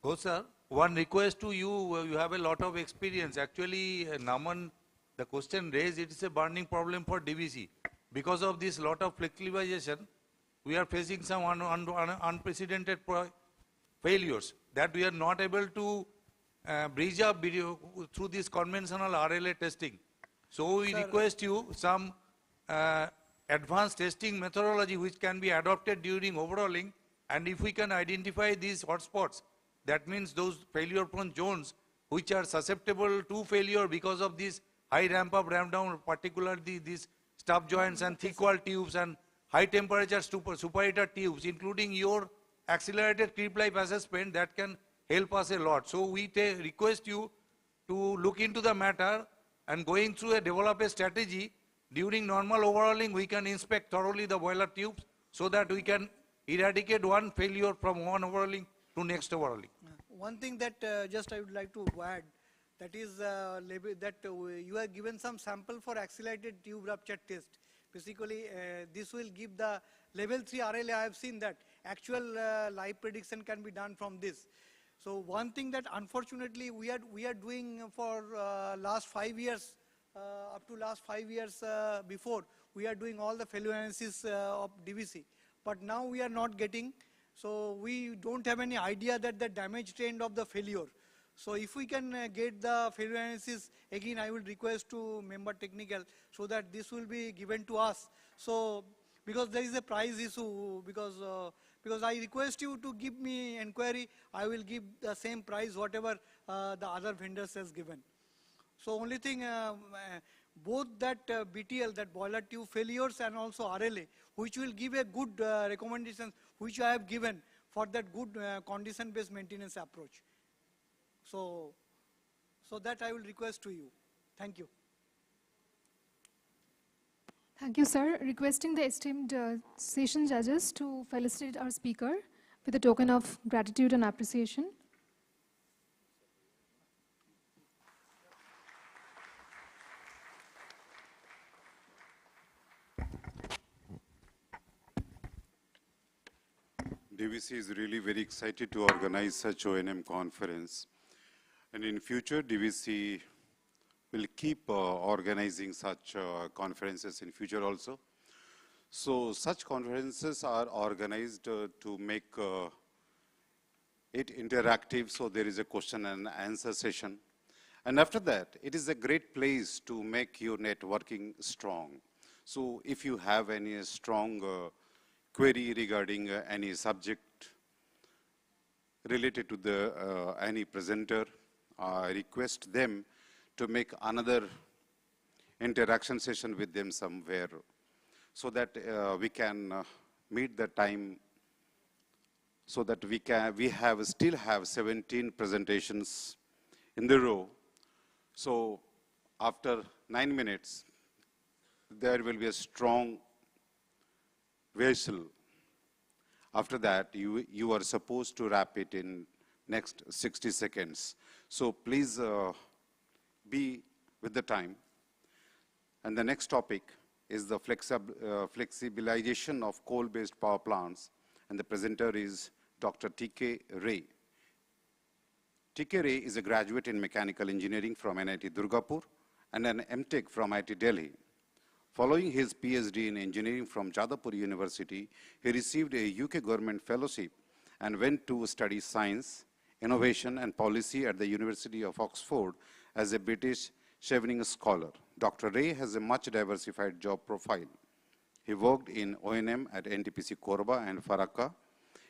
Oh, sir, one request to you, you have a lot of experience. Actually, Naman, the question raised, it is a burning problem for DVC. Because of this lot of flexibilization, we are facing some unprecedented failures that we are not able to bridge up through this conventional RLA testing. So we request you some advanced testing methodology which can be adopted during overhauling, and if we can identify these hotspots, that means those failure prone zones which are susceptible to failure because of this high ramp up, ramp down, particularly these stub joints and thick wall tubes and high temperature superheater tubes, including your accelerated creep life assessment, that can help us a lot. So we request you to look into the matter and going through develop a strategy. During normal overhauling, we can inspect thoroughly the boiler tubes so that we can eradicate one failure from one overhauling to next overhauling. One thing that just I would like to add, that is you are given some sample for accelerated tube rupture test. Basically, this will give the level 3 RLA. I have seen that actual live prediction can be done from this. So one thing that unfortunately we are doing for last 5 years, up to last 5 years before, we are doing all the failure analysis of DVC. But now we are not getting, so we don't have any idea that the damage trend of the failure. So if we can get the failure analysis, again I will request to member technical so that this will be given to us. So because there is a price issue, because I request you to give me inquiry, I will give the same price whatever the other vendors has given. So only thing, both that BTL, that boiler tube failures, and also RLA, which will give a good recommendation, which I have given for that good condition-based maintenance approach. So that I will request to you. Thank you. Thank you, sir. Requesting the esteemed session judges to felicitate our speaker with a token of gratitude and appreciation. DVC is really very excited to organize such O&M conference. And in future, DVC will keep organizing such conferences in future also. So such conferences are organized to make it interactive, so there is a question and answer session. And after that, it is a great place to make your networking strong. So if you have any strong query regarding any subject related to the any presenter, I request them to make another interaction session with them somewhere so that we can meet the time, so that we still have 17 presentations in the row. So after 9 minutes, there will be a strong whistle. After that, you are supposed to wrap it in next 60 seconds. So please be with the time. And the next topic is the flexibilization of coal-based power plants. And the presenter is Dr. T.K. Ray. T.K. Ray is a graduate in mechanical engineering from NIT Durgapur and an MTech from IIT Delhi. Following his PhD in engineering from Jadavpur University, he received a UK government fellowship and went to study science, innovation and policy at the University of Oxford as a British Chevening scholar. Dr. Ray has a much diversified job profile. He worked in O&M at NTPC Korba and Farakka.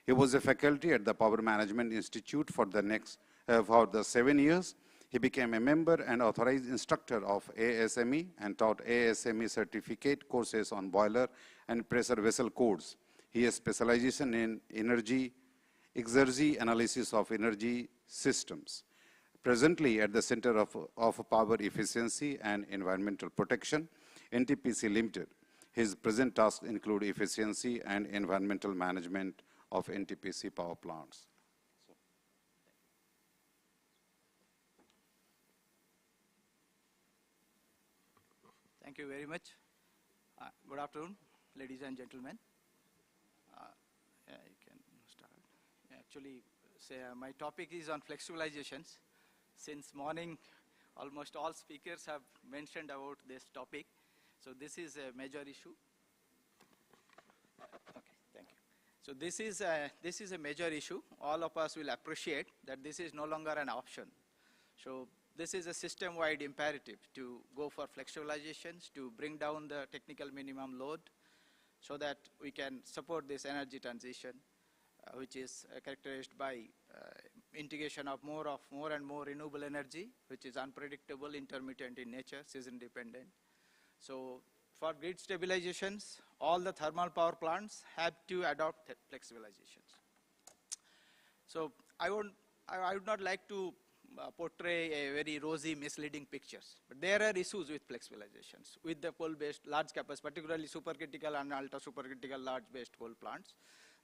He was a faculty at the Power Management Institute for the 7 years. He became a member and authorized instructor of ASME and taught ASME certificate courses on boiler and pressure vessel codes. He has specialization in energy XIII analysis of energy systems. Presently at the Center of Power Efficiency and Environmental Protection, NTPC Limited. His present tasks include efficiency and environmental management of NTPC power plants. Thank you very much. Good afternoon, ladies and gentlemen. You can start. Actually, my topic is on flexibilizations. Since morning, almost all speakers have mentioned about this topic. So this is a major issue. Okay, thank you. So this is a major issue. All of us will appreciate that this is no longer an option. So this is a system-wide imperative to go for flexibilizations, to bring down the technical minimum load so that we can support this energy transition, which is characterized by integration of more and more renewable energy, which is unpredictable, intermittent in nature, season dependent. So for grid stabilizations, all the thermal power plants have to adopt flexibilizations. So I would not like to portray a very rosy, misleading pictures. But there are issues with flexibilizations, with the coal-based large capacity, particularly supercritical and ultra-supercritical large-based coal plants.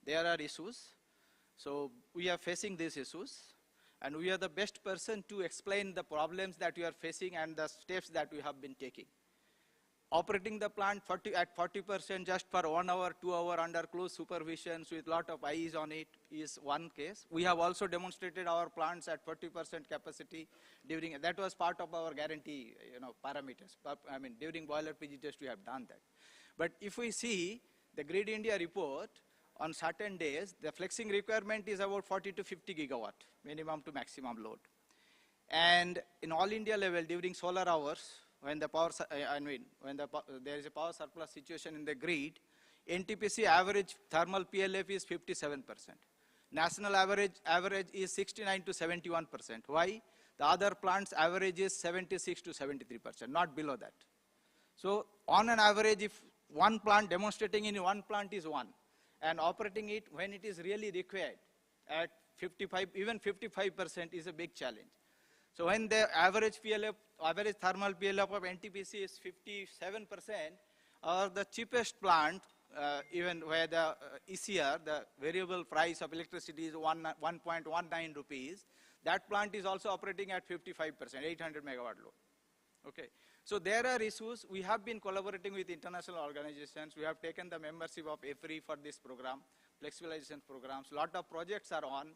there are issues. So we are facing these issues, and we are the best person to explain the problems that we are facing and the steps that we have been taking. Operating the plant at 40% just for 1 hour, 2 hour under close supervisions with lot of eyes on it is one case. We have also demonstrated our plants at 40% capacity during, that was part of our guarantee, parameters. I mean, during boiler PG test we have done that. But if we see the Grid India report, on certain days, the flexing requirement is about 40 to 50 gigawatt, minimum to maximum load. And in all India level, during solar hours, when the power, there is a power surplus situation in the grid, NTPC average thermal PLF is 57%. National average is 69 to 71%. Why? The other plants average is 76 to 73%, not below that. So on an average, if one plant demonstrating in one plant is 1, and operating it when it is really required at 55, even 55% is a big challenge. So when the average PLF, average thermal PLF of NTPC is 57%, or the cheapest plant, even where the ECR, the variable price of electricity is 1.19 rupees, that plant is also operating at 55%, 800 megawatt load. Okay. So there are issues. We have been collaborating with international organizations. We have taken the membership of EFRI for this program, flexibilization programs. A lot of projects are on,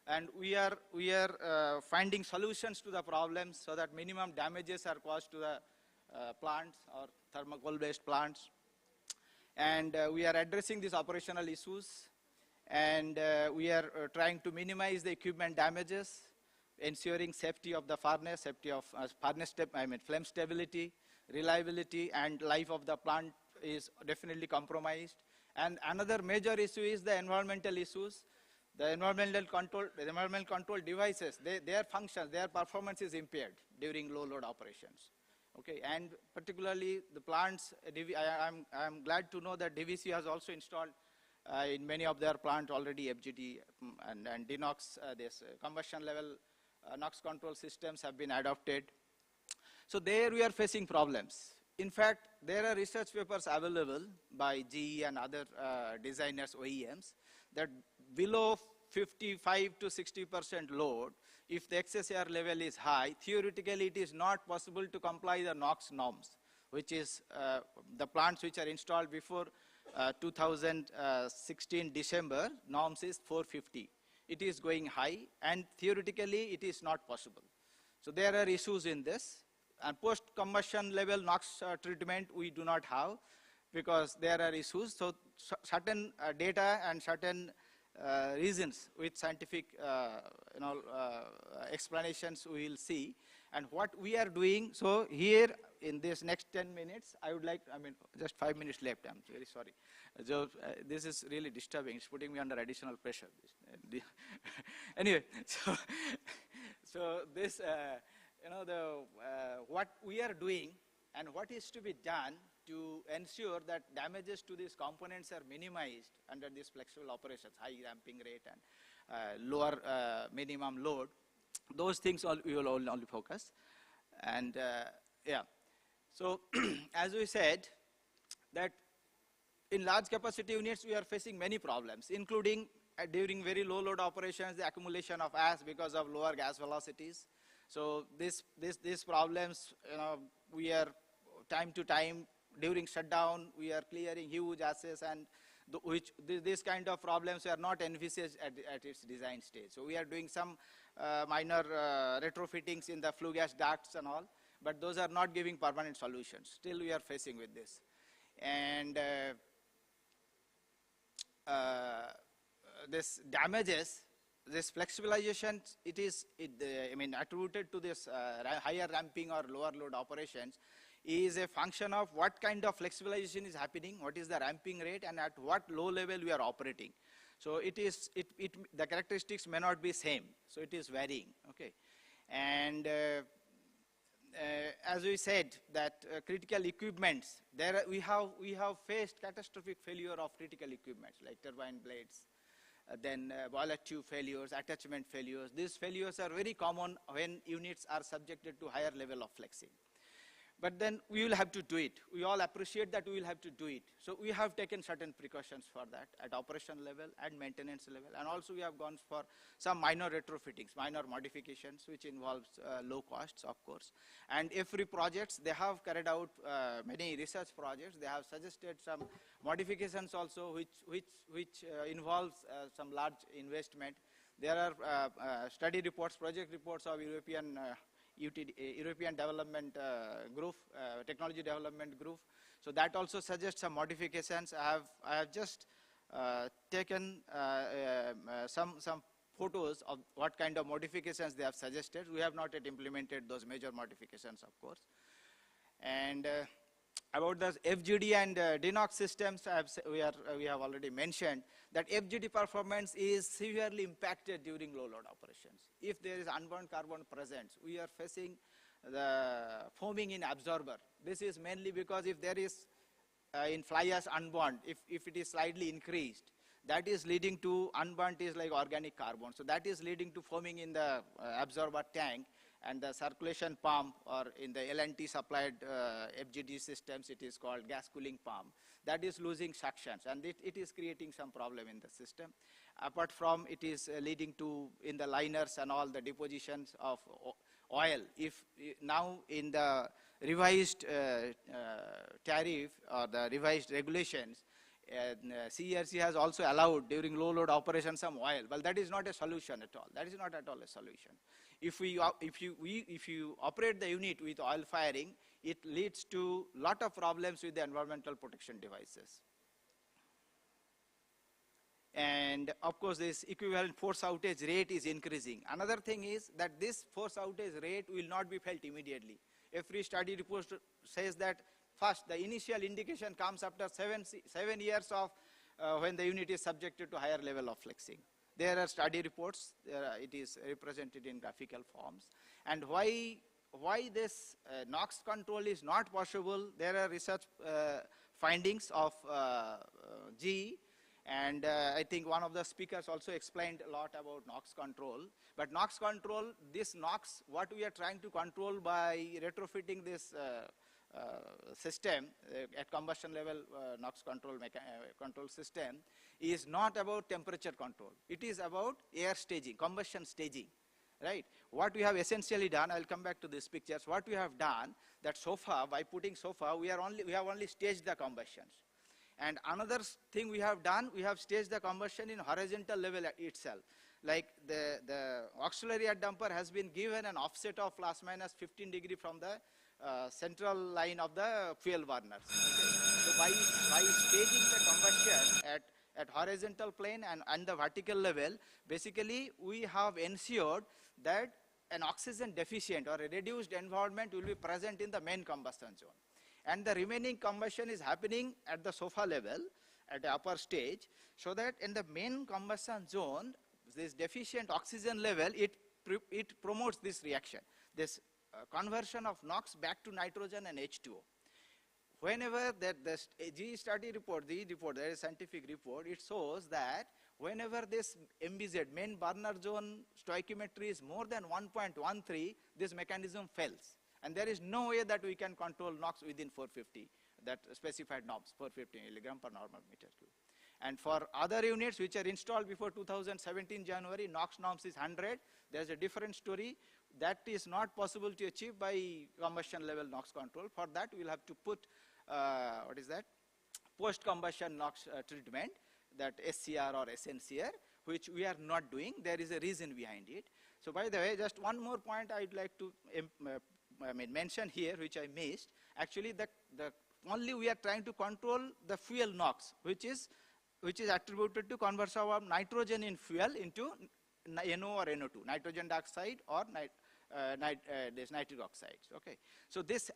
and we are finding solutions to the problems so that minimum damages are caused to the plants or thermocol-based plants. And we are addressing these operational issues, and we are trying to minimize the equipment damages, ensuring safety of the furnace, safety of flame stability, reliability, and life of the plant is definitely compromised. And another major issue is the environmental issues. The environmental control devices, their functions, their performance is impaired during low load operations. Okay, and particularly the plants, I'm glad to know that DVC has also installed in many of their plants already FGD and DeNOx, this combustion level NOx control systems have been adopted. So there we are facing problems. In fact, there are research papers available by GE and other designers, OEMs, that below 55 to 60% load, if the excess air level is high, theoretically it is not possible to comply the NOx norms, which is the plants which are installed before 2016 December, norms is 450. It is going high, and theoretically it is not possible. So there are issues in this. And post-combustion level NOx treatment we do not have because there are issues. So certain data and certain reasons with scientific explanations we will see. And what we are doing, so here in this next 10 minutes, I would like, just 5 minutes left, I'm very sorry. So this is really disturbing, it's putting me under additional pressure. Anyway, so this, what we are doing and what is to be done to ensure that damages to these components are minimized under these flexible operations, high ramping rate and lower minimum load. Those things we will only focus. And yeah, so as we said, that in large capacity units we are facing many problems, including during very low load operations, the accumulation of ash because of lower gas velocities. So these problems, we are time to time during shutdown, we are clearing huge ashes, and these kind of problems are not envisaged at its design stage. So we are doing some minor retrofittings in the flue gas ducts and all, but those are not giving permanent solutions. Still we are facing with this. And this damages, this flexibilization, it is attributed to this higher ramping or lower load operations is a function of what kind of flexibilization is happening, what is the ramping rate, and at what low level we are operating. So the characteristics may not be same, so it is varying. Okay, and as we said that critical equipments, we have faced catastrophic failure of critical equipments like turbine blades, then boiler tube failures, attachment failures. These failures are very common when units are subjected to higher level of flexing. But then we will have to do it. We all appreciate that we will have to do it. So we have taken certain precautions for that at operation level and maintenance level. And also we have gone for some minor retrofittings, minor modifications, which involves low costs, of course. And every projects, they have carried out many research projects. They have suggested some modifications also, which involves some large investment. There are study reports, project reports of European Development Group, Technology Development Group. So that also suggests some modifications. I have just taken some photos of what kind of modifications they have suggested. We have not yet implemented those major modifications, of course. And about the FGD and DNOX systems, we have already mentioned that FGD performance is severely impacted during low load operations. If there is unbound carbon present, we are facing the foaming in absorber. This is mainly because if there is in fly ash unbound, if it is slightly increased, that is leading to unburnt is like organic carbon. So that is leading to foaming in the absorber tank, and the circulation pump, or in the L&T supplied FGD systems, it is called gas cooling pump, that is losing suctions, and it is creating some problem in the system. Apart from it is leading to, in the liners and all, the depositions of oil. If now in the revised tariff or the revised regulations, CERC has also allowed during low load operation some oil. Well, that is not a solution at all. That is not at all a solution. If you operate the unit with oil firing, it leads to lot of problems with the environmental protection devices. And of course, this equivalent force outage rate is increasing. Another thing is that this force outage rate will not be felt immediately. Every study report says that first, the initial indication comes after 7 years of when the unit is subjected to higher level of flexing. There are study reports, it is represented in graphical forms. And why this NOx control is not possible, there are research findings of GE, and I think one of the speakers also explained a lot about NOx control. But NOx control, this NOx, what we are trying to control by retrofitting this system at combustion level NOx control system is not about temperature control. It is about air staging, combustion staging, right? What we have essentially done, I'll come back to these pictures. What we have done that so far, by putting so far, we have only staged the combustions. And another thing we have done, we have staged the combustion in horizontal level itself. Like the auxiliary air damper has been given an offset of plus minus 15 degree from the central line of the fuel burners. Okay. So by staging the combustion at horizontal plane and the vertical level, basically we have ensured that an oxygen deficient or a reduced environment will be present in the main combustion zone. And the remaining combustion is happening at the sofa level, at the upper stage, so that in the main combustion zone, this deficient oxygen level, it promotes this reaction, this conversion of NOx back to nitrogen and H2O. Whenever the GE study report, there is a scientific report, it shows that whenever this MBZ, main burner zone stoichiometry is more than 1.13, this mechanism fails. And there is no way that we can control NOx within 450, that specified norms, 450 milligram per normal meter cube. And for other units which are installed before 2017 January, NOx norms is 100. There's a different story. That is not possible to achieve by combustion level NOx control. For that, we'll have to put, post-combustion NOx treatment, that SCR or SNCR, which we are not doing. There is a reason behind it. So by the way, just one more point I'd like to mention here, which I missed. Actually, only we are trying to control the fuel NOx, which is attributed to conversion of nitrogen in fuel into NO or NO2, nitrogen dioxide or this nitric oxides. Okay, so this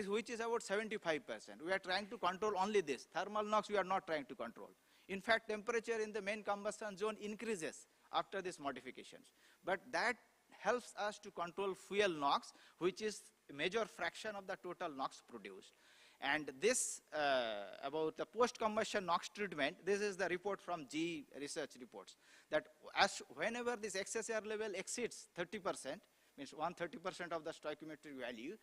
which is about 75%. We are trying to control only this. Thermal NOx we are not trying to control. In fact, temperature in the main combustion zone increases after these modifications, but that helps us to control fuel NOx, which is a major fraction of the total NOx produced. And this, about the post-combustion NOx treatment, this is the report from GE research reports, that whenever this excess air level exceeds 30%, means 130% of the stoichiometric value,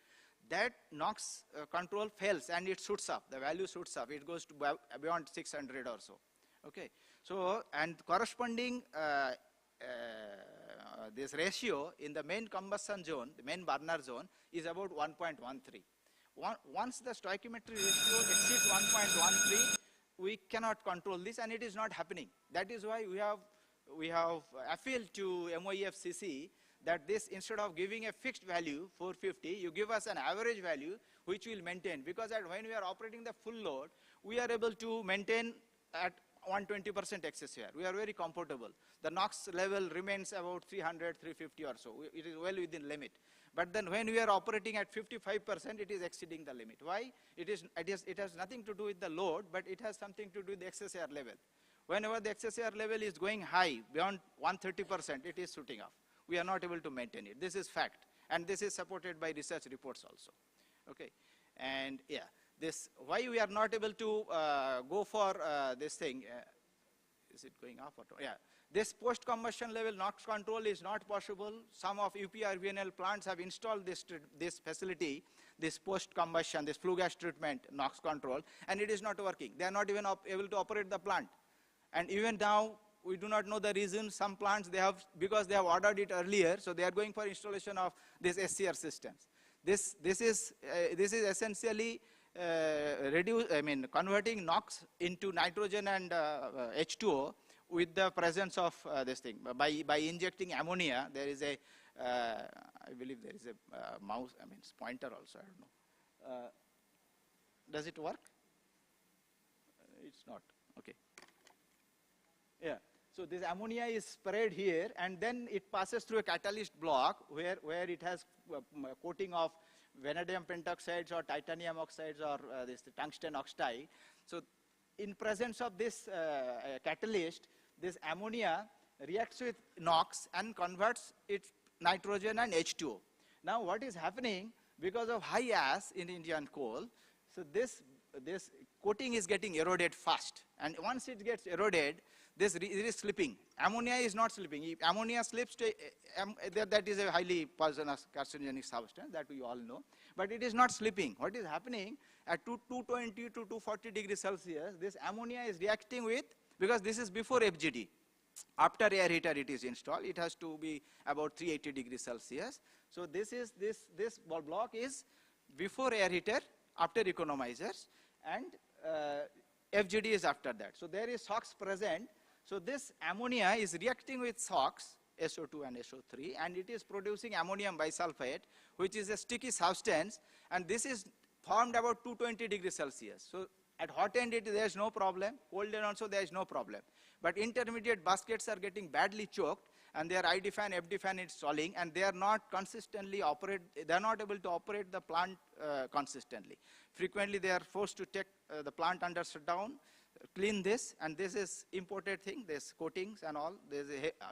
that NOx control fails and it shoots up, the value shoots up, it goes to beyond 600 or so. Okay, so, and corresponding this ratio in the main combustion zone, the main burner zone, is about 1.13. Once the stoichiometry ratio exceeds 1.13, we cannot control this, and it is not happening. That is why we have appealed to MOEFCC that this, instead of giving a fixed value 450, you give us an average value which will maintain, because when we are operating the full load, we are able to maintain at 120% XSAR. We are very comfortable. The NOx level remains about 300, 350 or so. It is well within limit. But then when we are operating at 55%, it is exceeding the limit. Why? It has nothing to do with the load, but it has something to do with the XSAR level. Whenever the XSAR level is going high, beyond 130%, it is shooting off. We are not able to maintain it. This is fact. And this is supported by research reports also. Okay. And yeah, this, why we are not able to go for this thing, is it going up or yeah. This post-combustion level NOx control is not possible. Some of UPRVNL plants have installed this facility, this post-combustion, this flue gas treatment NOx control, and it is not working. They are not even able to operate the plant. And even now, we do not know the reason. Some plants, they have, because they have ordered it earlier, so they are going for installation of this SCR systems. This is essentially converting NOx into nitrogen and H2O with the presence of this thing. By injecting ammonia, there is a, I believe there is a mouse, pointer also, I don't know. Does it work? It's not, okay. Yeah, so this ammonia is sprayed here, and then it passes through a catalyst block where it has coating of vanadium pentoxides or titanium oxides or this tungsten oxide. So in presence of this catalyst, this ammonia reacts with NOx and converts its nitrogen and H2O. Now what is happening, because of high ash in Indian coal, so this coating is getting eroded fast. And once it gets eroded, it is slipping. Ammonia is not slipping. If ammonia slips, that is a highly poisonous carcinogenic substance that we all know. But it is not slipping. What is happening at 220 to 240 degrees Celsius, this ammonia is reacting with, because this is before FGD. After air heater it is installed, it has to be about 380 degrees Celsius. So this block is before air heater, after economizers, and FGD is after that. So there is SOx present. So this ammonia is reacting with SOx, SO2 and SO3, and it is producing ammonium bisulfate, which is a sticky substance, and this is formed about 220 degrees Celsius. So at hot end there is no problem, cold end also there is no problem. But intermediate baskets are getting badly choked, and their ID fan, FD fan is stalling, and they are not consistently they are not able to operate the plant consistently. Frequently they are forced to take the plant under shutdown, clean this, and this is imported thing, this coatings and all, there's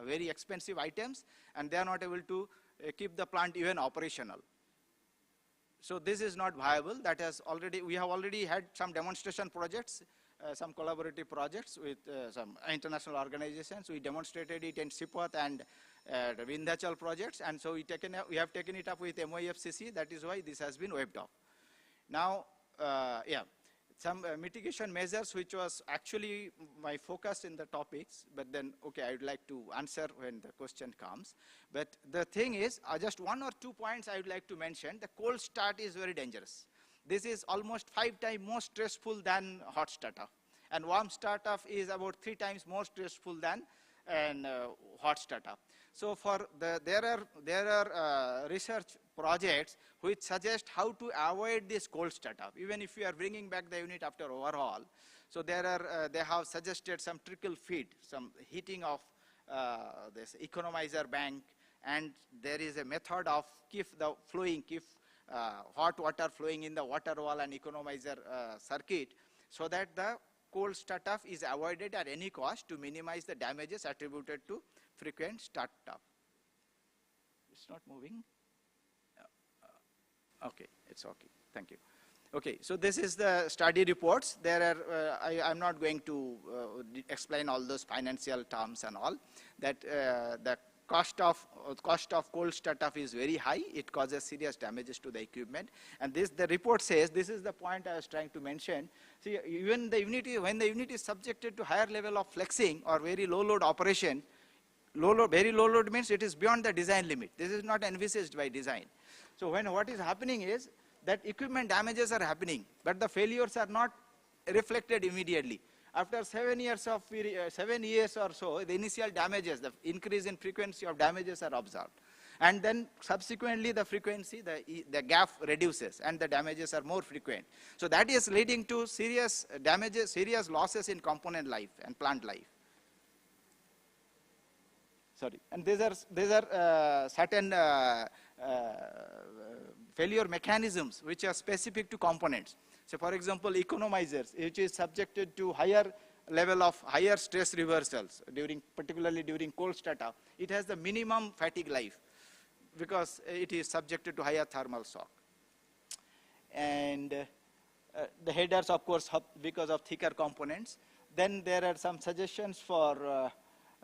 very expensive items, and they are not able to keep the plant even operational. So this is not viable. That has already, we have already had some demonstration projects, some collaborative projects with some international organizations. We demonstrated it in Sipat and the VIII projects, and so we have taken it up with MOEFCC. That is why this has been waived off. Now, yeah, some mitigation measures, which was actually my focus in the topics, but then, okay, I would like to answer when the question comes. But the thing is, just 1 or 2 points I would like to mention. The cold start is very dangerous. This is almost 5 times more stressful than hot startup. And warm startup is about 3 times more stressful than hot startup. So for there are research projects which suggest how to avoid this cold startup, even if you are bringing back the unit after overhaul. So they have suggested some trickle feed, some heating of this economizer bank, and there is a method of keep hot water flowing in the water wall and economizer circuit, so that the cold startup is avoided at any cost to minimize the damages attributed to frequent startup. It's not moving. Okay, it's okay. Thank you. Okay, so this is the study reports. There are, I'm not going to explain all those financial terms and all. That the cost of cold startup is very high. It causes serious damages to the equipment. And the report says, this is the point I was trying to mention. See, even the unit, when the unit is subjected to higher level of flexing or very low load operation, very low load means it is beyond the design limit. This is not envisaged by design. So what is happening is that equipment damages are happening, but the failures are not reflected immediately. After 7 years or so, the initial damages, the increase in frequency of damages are observed. And then subsequently the frequency, the gap reduces and the damages are more frequent. So that is leading to serious damages, serious losses in component life and plant life. Sorry, and these are certain failure mechanisms which are specific to components. So for example, economizers, which is subjected to higher stress reversals, particularly during cold startup, it has the minimum fatigue life because it is subjected to higher thermal shock. And the headers, of course, because of thicker components. Then there are some suggestions for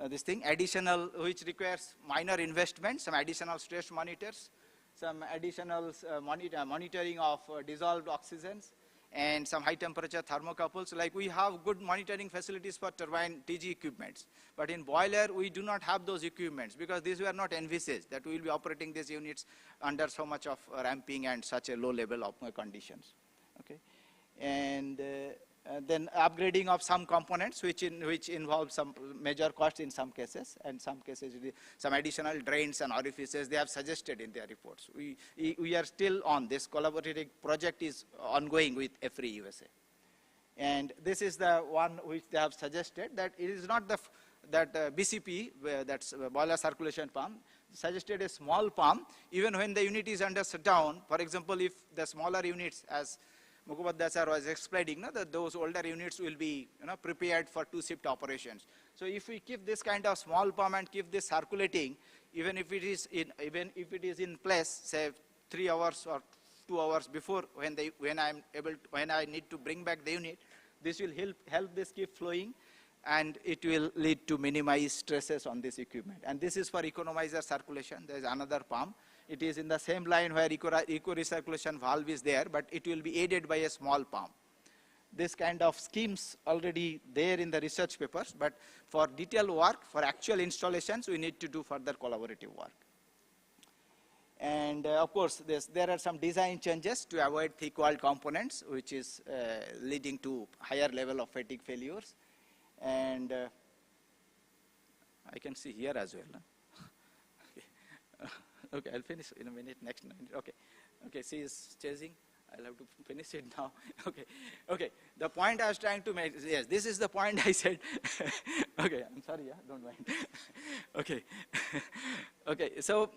this thing, additional, which requires minor investment, some additional stress monitors, some additional monitoring of dissolved oxygens, and some high temperature thermocouples. Like we have good monitoring facilities for turbine TG equipments, but in boiler we do not have those equipments because these were not envisaged that we will be operating these units under so much of ramping and such a low level of conditions. Okay, and then upgrading of some components which involve some major costs in some cases, and some cases some additional drains and orifices they have suggested in their reports. We are still on this collaborative project is ongoing with XIII USA. And this is the one which they have suggested, that it is not that BCP, that's boiler circulation pump, suggested a small pump even when the unit is under shutdown. For example, if the smaller units, as Mukhopadhyay sir was explaining, that those older units will be prepared for 2-shift operations. So if we keep this kind of small pump and keep this circulating, even if it is in place, say 3 hours or 2 hours before when I need to bring back the unit, this will help this keep flowing, and it will lead to minimized stresses on this equipment. And this is for economizer circulation. There is another pump. It is in the same line where eco recirculation valve is there, but it will be aided by a small pump. This kind of schemes already there in the research papers, but for detailed work, for actual installations, we need to do further collaborative work. And of course, there are some design changes to avoid thick-walled components, which is leading to higher level of fatigue failures. And I can see here as well. Okay. Okay, I'll finish in a minute, next minute. Okay, okay, she is chasing. I'll have to finish it now. Okay, okay. The point I was trying to make, yes, this is the point I said. Okay, I'm sorry, yeah, don't mind. Okay, okay. So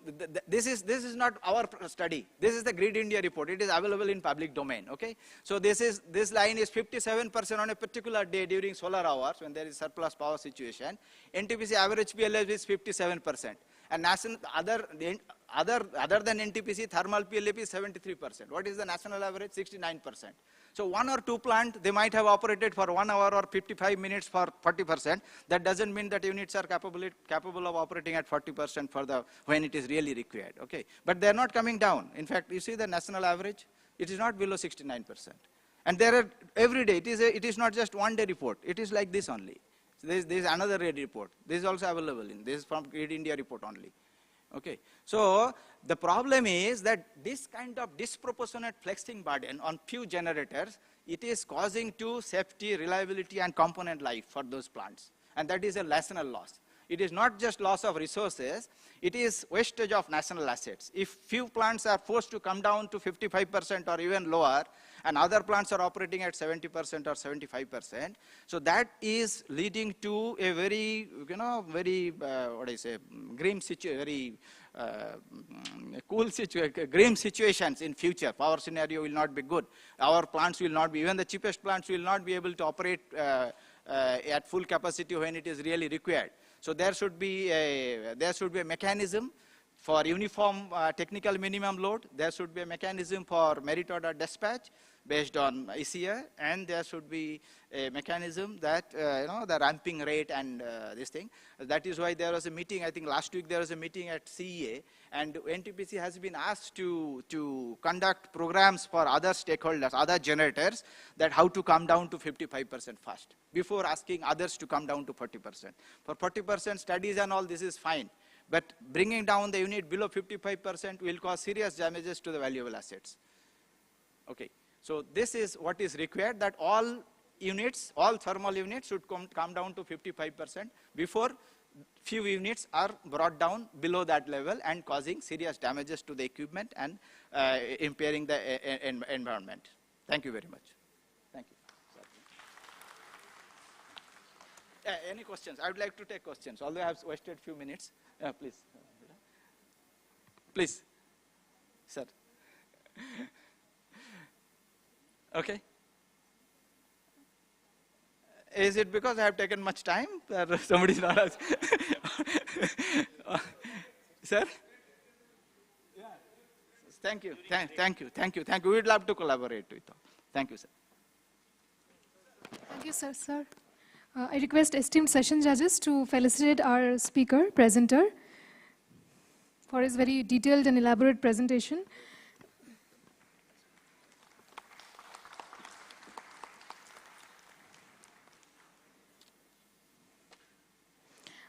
this is not our study. This is the Grid India report. It is available in public domain. Okay, so this line is 57% on a particular day during solar hours when there is surplus power situation. NTPC average PLF is 57%. And other than NTPC, thermal PLF is 73%. What is the national average? 69%. So 1 or 2 plant, they might have operated for 1 hour or 55 minutes for 40%. That doesn't mean that units are capable of operating at 40% when it is really required. Okay, but they're not coming down. In fact, you see the national average, it is not below 69%. And there are every day. It is not just 1 day report. It is like this only. So there is another red report. This is also available this is from Grid India report only. Okay, so the problem is that this kind of disproportionate flexing burden on few generators, it is causing to safety, reliability, and component life for those plants, and that is a national loss. It is not just loss of resources, it is wastage of national assets. If few plants are forced to come down to 55% or even lower, and other plants are operating at 70% or 75%, so that is leading to a very, grim situation, grim situations in future. Power scenario will not be good. Our plants will not be, even the cheapest plants will not be able to operate at full capacity when it is really required. So there should be a mechanism for uniform technical minimum load. There should be a mechanism for merit order dispatch. based on ECA, and there should be a mechanism that, the ramping rate and this thing. That is why there was a meeting, I think last week there was a meeting at CEA, and NTPC has been asked to conduct programs for other stakeholders, other generators, that how to come down to 55% fast, before asking others to come down to 40%. For 40% studies and all, this is fine. But bringing down the unit below 55% will cause serious damages to the valuable assets. Okay, so this is what is required, that all units, all thermal units should come down to 55% before few units are brought down below that level and causing serious damages to the equipment and impairing the environment. Thank you very much. Thank you. Any questions? I would like to take questions, although I have wasted a few minutes. Please. Please. Sir. Okay. Is it because I have taken much time that somebody is not asking? Sir? Thank you. Thank you. We would love to collaborate with you. Thank you, sir. Thank you, sir. I request esteemed session judges to felicitate our speaker, presenter, for his very detailed and elaborate presentation.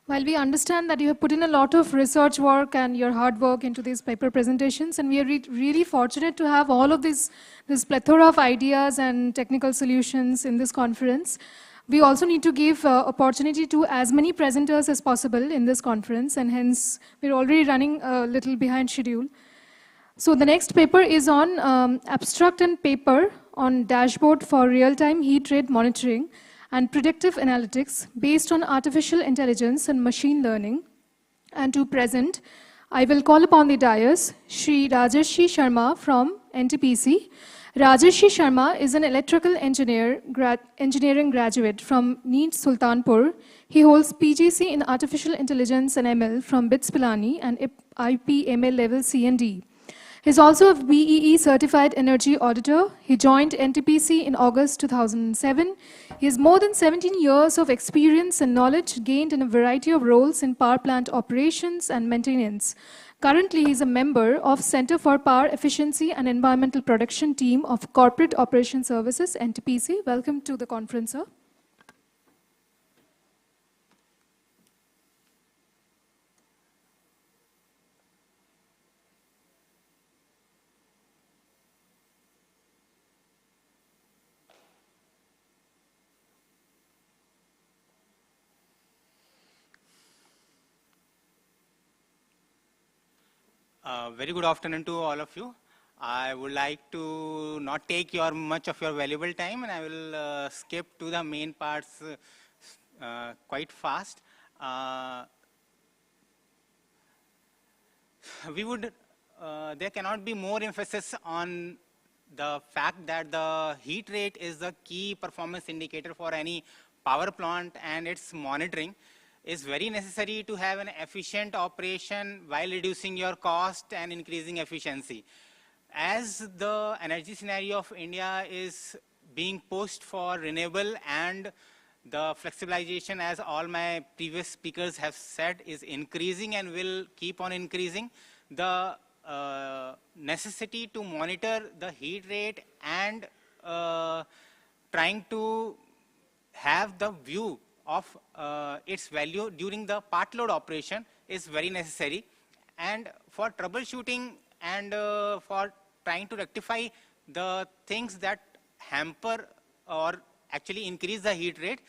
While we understand that you have put in a lot of research work and your hard work into these paper presentations, and we are really fortunate to have all of this plethora of ideas and technical solutions in this conference, we also need to give opportunity to as many presenters as possible in this conference, and hence we're already running a little behind schedule. So the next paper is on abstract and paper on dashboard for real-time heat rate monitoring and predictive analytics based on artificial intelligence and machine learning. And to present, I will call upon the dais Shri Rajarshi Sharma from NTPC. Rajarshi Sharma is an electrical engineering graduate from NEET Sultanpur. He holds PGC in Artificial Intelligence and ML from BITS Pilani and IP ML level C and D. He's also a BEE certified energy auditor. He joined NTPC in August 2007. He has more than 17 years of experience and knowledge gained in a variety of roles in power plant operations and maintenance. Currently, he is a member of Center for Power Efficiency and Environmental Protection team of Corporate Operation Services, NTPC. Welcome to the conference, sir. Very good afternoon to all of you. I would like to not take much of your valuable time, and I will skip to the main parts quite fast. There cannot be more emphasis on the fact that the heat rate is the key performance indicator for any power plant, and its monitoring is very necessary to have an efficient operation while reducing your cost and increasing efficiency. As the energy scenario of India is being pushed for renewable, and the flexibilization, as all my previous speakers have said, is increasing and will keep on increasing, the necessity to monitor the heat rate and trying to have the view of its value during the part load operation is very necessary. And for troubleshooting and for trying to rectify the things that hamper or actually increase the heat rate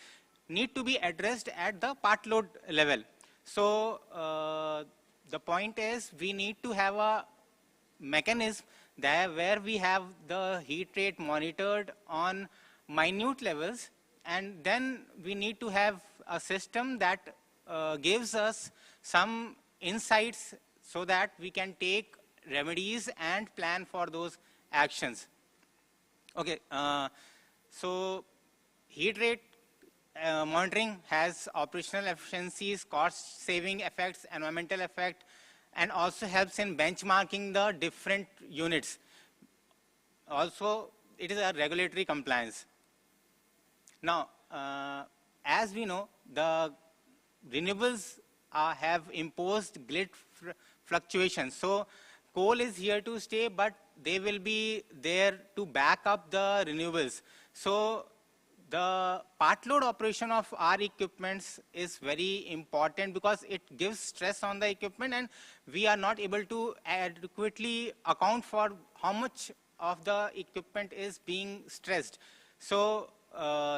need to be addressed at the part load level. So the point is, we need to have a mechanism there where we have the heat rate monitored on minute levels, and then we need to have a system that gives us some insights so that we can take remedies and plan for those actions. Okay, so heat rate monitoring has operational efficiencies, cost saving effects, environmental effect, and also helps in benchmarking the different units. Also, it is a regulatory compliance. Now, as we know, the renewables have imposed grid fluctuations. So coal is here to stay, but they will be there to back up the renewables. So the part load operation of our equipments is very important because it gives stress on the equipment, and we are not able to adequately account for how much of the equipment is being stressed. So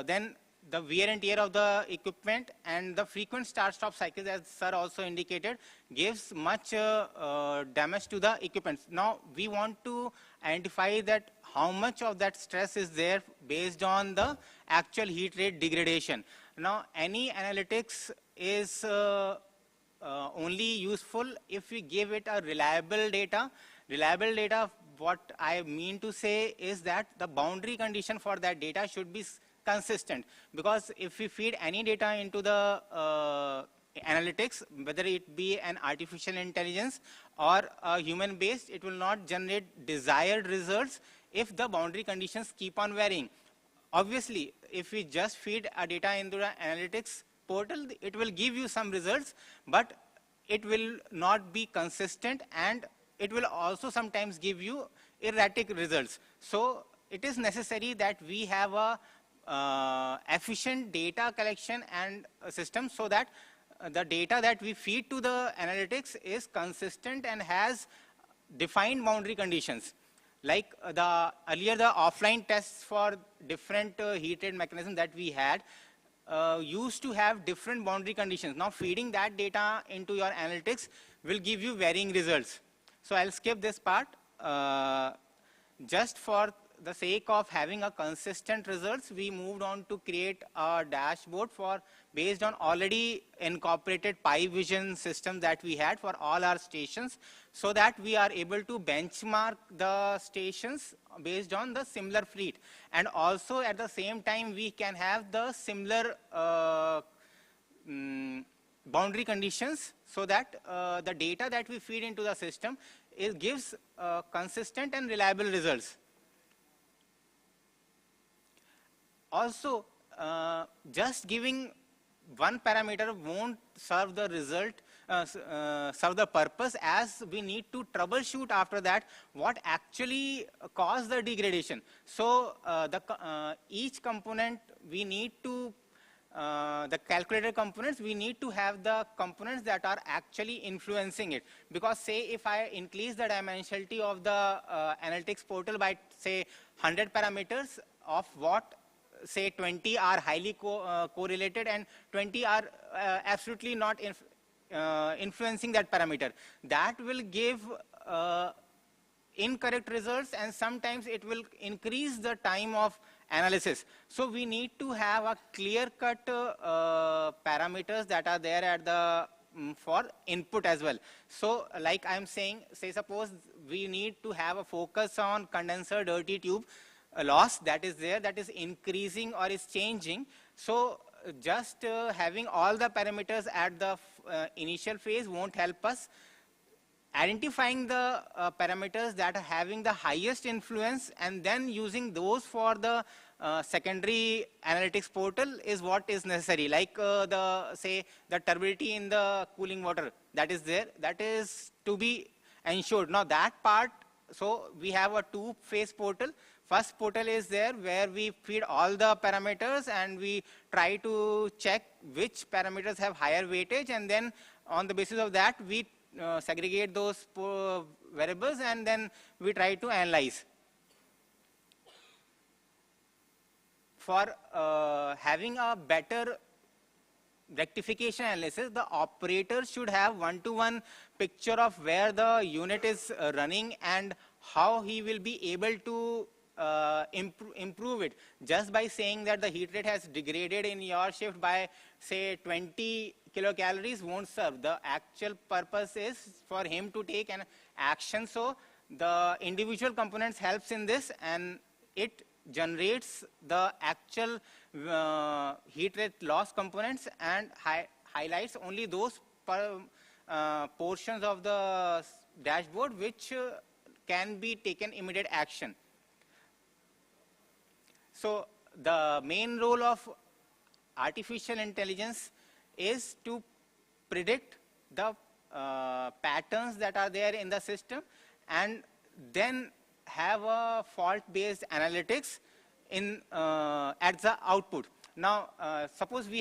then the wear and tear of the equipment and the frequent start-stop cycles, as sir also indicated, gives much damage to the equipment. Now we want to identify that how much of that stress is there based on the actual heat rate degradation. Now any analytics is only useful if we give it a reliable data. Reliable data, what I mean to say is that the boundary condition for that data should be consistent, because if we feed any data into the analytics, whether it be an artificial intelligence or a human based, it will not generate desired results if the boundary conditions keep on varying. Obviously, if we just feed a data into the analytics portal, it will give you some results, but it will not be consistent, and it will also sometimes give you erratic results. So it is necessary that we have a efficient data collection and system, so that the data that we feed to the analytics is consistent and has defined boundary conditions. Like earlier the offline tests for different heat rate mechanisms that we had used to have different boundary conditions. Now feeding that data into your analytics will give you varying results. So I'll skip this part. Just for the sake of having a consistent results, we moved on to create a dashboard based on already incorporated Pi Vision system that we had for all our stations, so that we are able to benchmark the stations based on the similar fleet. And also at the same time, we can have the similar boundary conditions, so that the data that we feed into the system gives consistent and reliable results. Also, just giving one parameter won't serve the result, serve the purpose, as we need to troubleshoot after that what actually caused the degradation. So each component we need to, the calculated components, we need to have the components that are actually influencing it. Because say if I increase the dimensionality of the analytics portal by say 100 parameters, of what say 20 are highly correlated and 20 are absolutely not influencing that parameter, that will give incorrect results, and sometimes it will increase the time of analysis. So we need to have a clear-cut parameters that are there at the for input as well. So like I'm saying, say suppose we need to have a focus on condenser dirty tube loss that is there, that is increasing or is changing. So just having all the parameters at the initial phase won't help us. Identifying the parameters that are having the highest influence and then using those for the secondary analytics portal is what is necessary. Like say the turbidity in the cooling water that is there, that is to be ensured. Now that part, so we have a two-phase portal. First portal is there where we feed all the parameters and we try to check which parameters have higher weightage, and then on the basis of that we segregate those variables and then we try to analyze. For having a better rectification analysis, the operator should have one-to-one picture of where the unit is running and how he will be able to improve it. Just by saying that the heat rate has degraded in your shift by say 20 kilocalories won't serve. The actual purpose is for him to take an action. So the individual components helps in this, and it generates the actual heat rate loss components and highlights only those portions of the dashboard which can be taken immediate action. So the main role of artificial intelligence is to predict the patterns that are there in the system and then have a fault-based analytics in at the output. Now, suppose we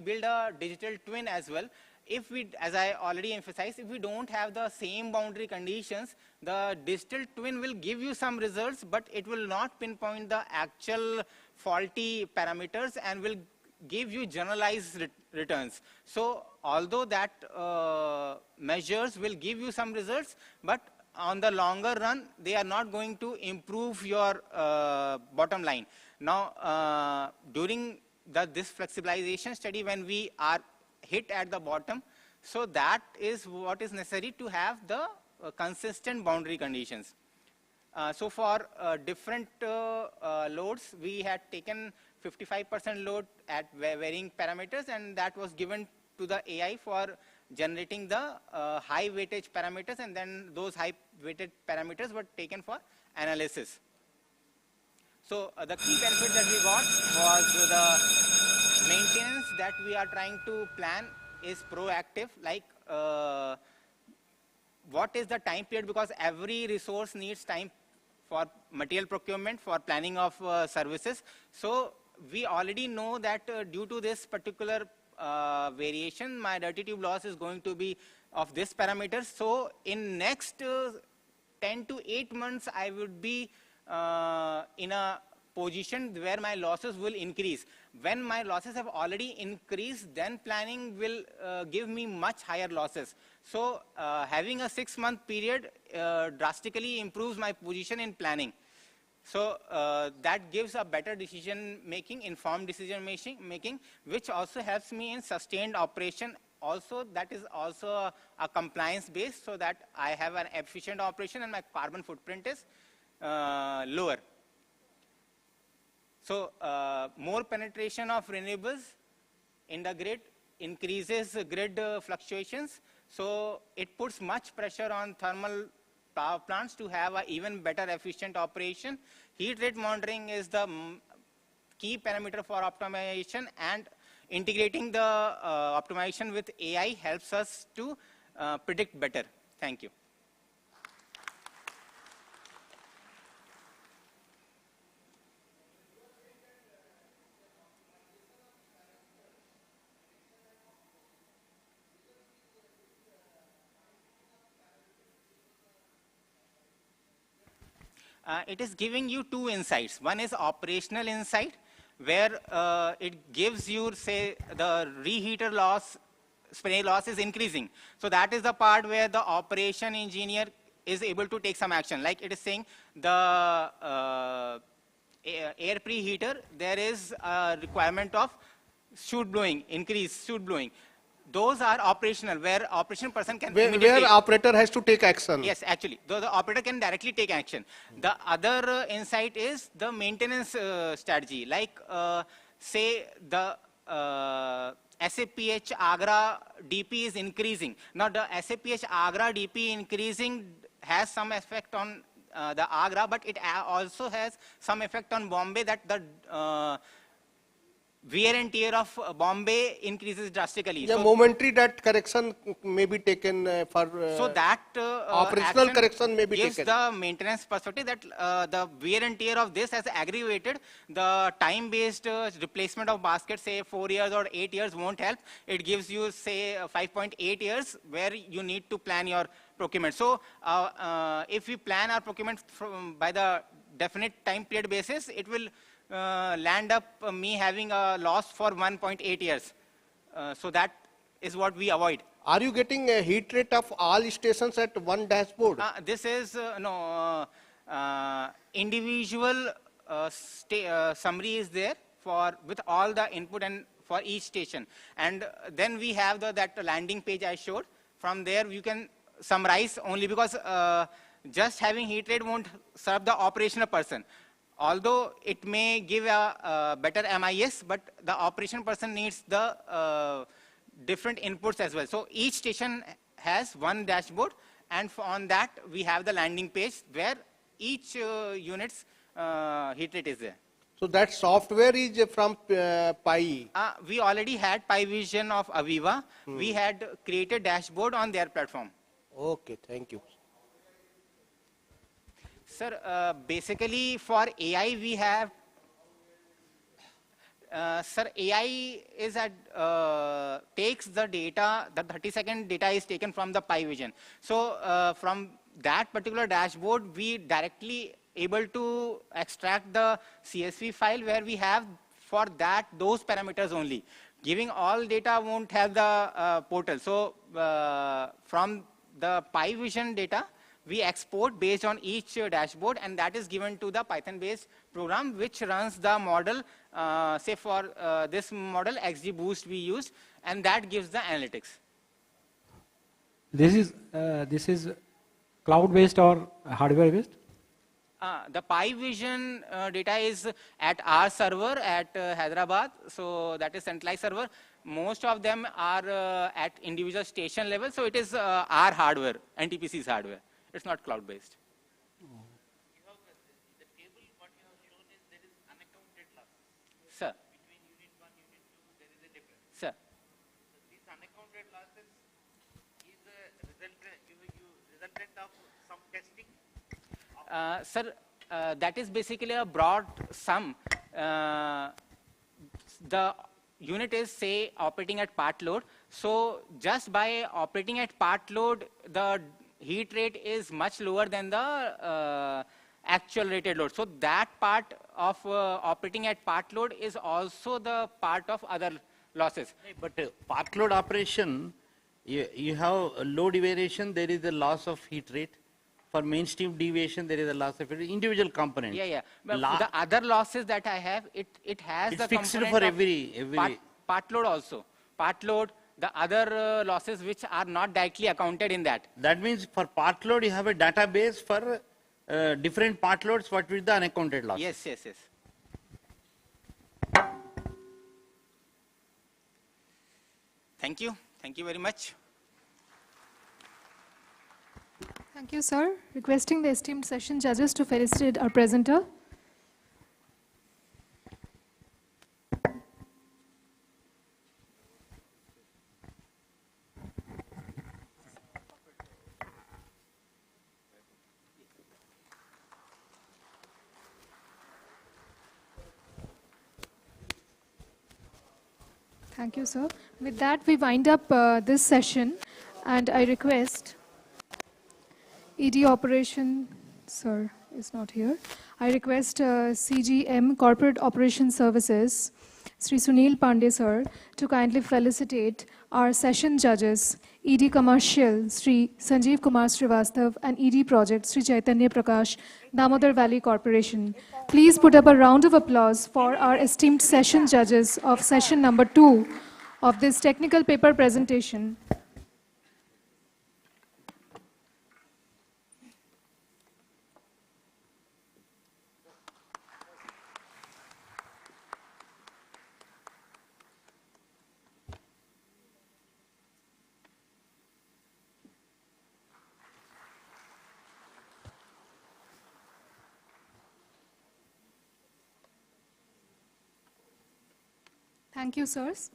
build a digital twin as well. If we, as I already emphasized, if we don't have the same boundary conditions, the digital twin will give you some results, but it will not pinpoint the actual faulty parameters and will give you generalized returns. So although that measures will give you some results, but on the longer run, they are not going to improve your bottom line. Now, during this flexibilization study, when we are hit at the bottom, so that is what is necessary to have the consistent boundary conditions. So for different loads, we had taken 55% load at varying parameters, and that was given to the AI for generating the high weightage parameters, and then those high weighted parameters were taken for analysis. So the key benefit that we got was the maintenance that we are trying to plan is proactive, like what is the time period, because every resource needs time for material procurement, for planning of services. So we already know that due to this particular variation, my dirty tube loss is going to be of this parameter. So in next 10 to 8 months, I would be in a position where my losses will increase. When my losses have already increased, then planning will give me much higher losses. So having a 6-month period drastically improves my position in planning. So that gives a better decision making, informed decision making, which also helps me in sustained operation. Also, that is also a compliance base, so that I have an efficient operation and my carbon footprint is lower. So more penetration of renewables in the grid increases grid fluctuations. So it puts much pressure on thermal power plants to have an even better efficient operation. Heat rate monitoring is the key parameter for optimization, and integrating the optimization with AI helps us to predict better. Thank you. It is giving you two insights. One is operational insight, where it gives you, say, the reheater loss, spray loss is increasing. So that is the part where the operation engineer is able to take some action. Like it is saying the air preheater, there is a requirement of chute blowing, increase chute blowing. Those are operational, where operation person can where operator has to take action. Yes, actually, the operator can directly take action. The other insight is the maintenance strategy. Like, say, the SAPH Agra DP is increasing. Now, the SAPH Agra DP increasing has some effect on the Agra, but it also has some effect on Bombay, that the wear and tear of Bombay increases drastically. Yeah, so momentary that correction may be taken for so that operational correction may be gives taken. The maintenance perspective that the wear and tear of this has aggravated. The time-based replacement of baskets, say 4 years or 8 years, won't help. It gives you, say, 5.8 years where you need to plan your procurement. So if we plan our procurement by the definite time period basis, it will land up me having a loss for 1.8 years. So that is what we avoid. Are you getting a heat rate of all stations at one dashboard? This is individual summary is there for with all the input and for each station. And then we have that landing page I showed. From there you can summarize only, because just having heat rate won't serve the operational person. Although it may give a better MIS, but the operation person needs the different inputs as well. So each station has one dashboard, and on that we have the landing page where each unit's heat rate is there. So that software is from Pi. We already had Pi Vision of Aviva. We had created dashboard on their platform. Okay, thank you. Sir, basically for AI we have, sir, AI is takes the data, the 30-second data is taken from the Pi Vision. So from that particular dashboard, we directly able to extract the CSV file where we have for that those parameters only. Giving all data won't have the portal. So from the Pi Vision data, we export based on each dashboard, and that is given to the Python-based program which runs the model. Say for this model XGBoost we used, and that gives the analytics. This is cloud-based or hardware-based? The Pi Vision data is at our server at Hyderabad, so that is centralized server. Most of them are at individual station level, so it is our hardware, NTPC's hardware. It's not cloud-based. Sir. Between unit 1, unit 2, there is a difference. Sir. These unaccounted losses is a resultant of some testing? Sir, that is basically a broad sum. The unit is, say, operating at part load. So just by operating at part load, the heat rate is much lower than the actual rated load. So that part of operating at part load is also the part of other losses. But part load operation, you have a load variation, there is a loss of heat rate. For mainstream deviation, there is a loss of individual component. Yeah, yeah. But the other losses that I have, it has it's the fixed component for of every part load also. Part load, the other losses which are not directly accounted in that. That means for part load, you have a database for different part loads, what with the unaccounted loss. Yes, yes, yes. Thank you. Thank you very much. Thank you, sir. Requesting the esteemed session judges to felicitate our presenter. Thank you, sir. With that, we wind up this session, and I request ED Operation, sir, is not here. I request CGM Corporate Operations Services, Sri Sunil Pandey, sir, to kindly felicitate our session judges, ED Commercial, Sri Sanjeev Kumar Srivastav, and ED Project, Sri Chaitanya Prakash, Damodar Valley Corporation. Please put up a round of applause for our esteemed session judges of session number 2 of this technical paper presentation. Thank you, sirs.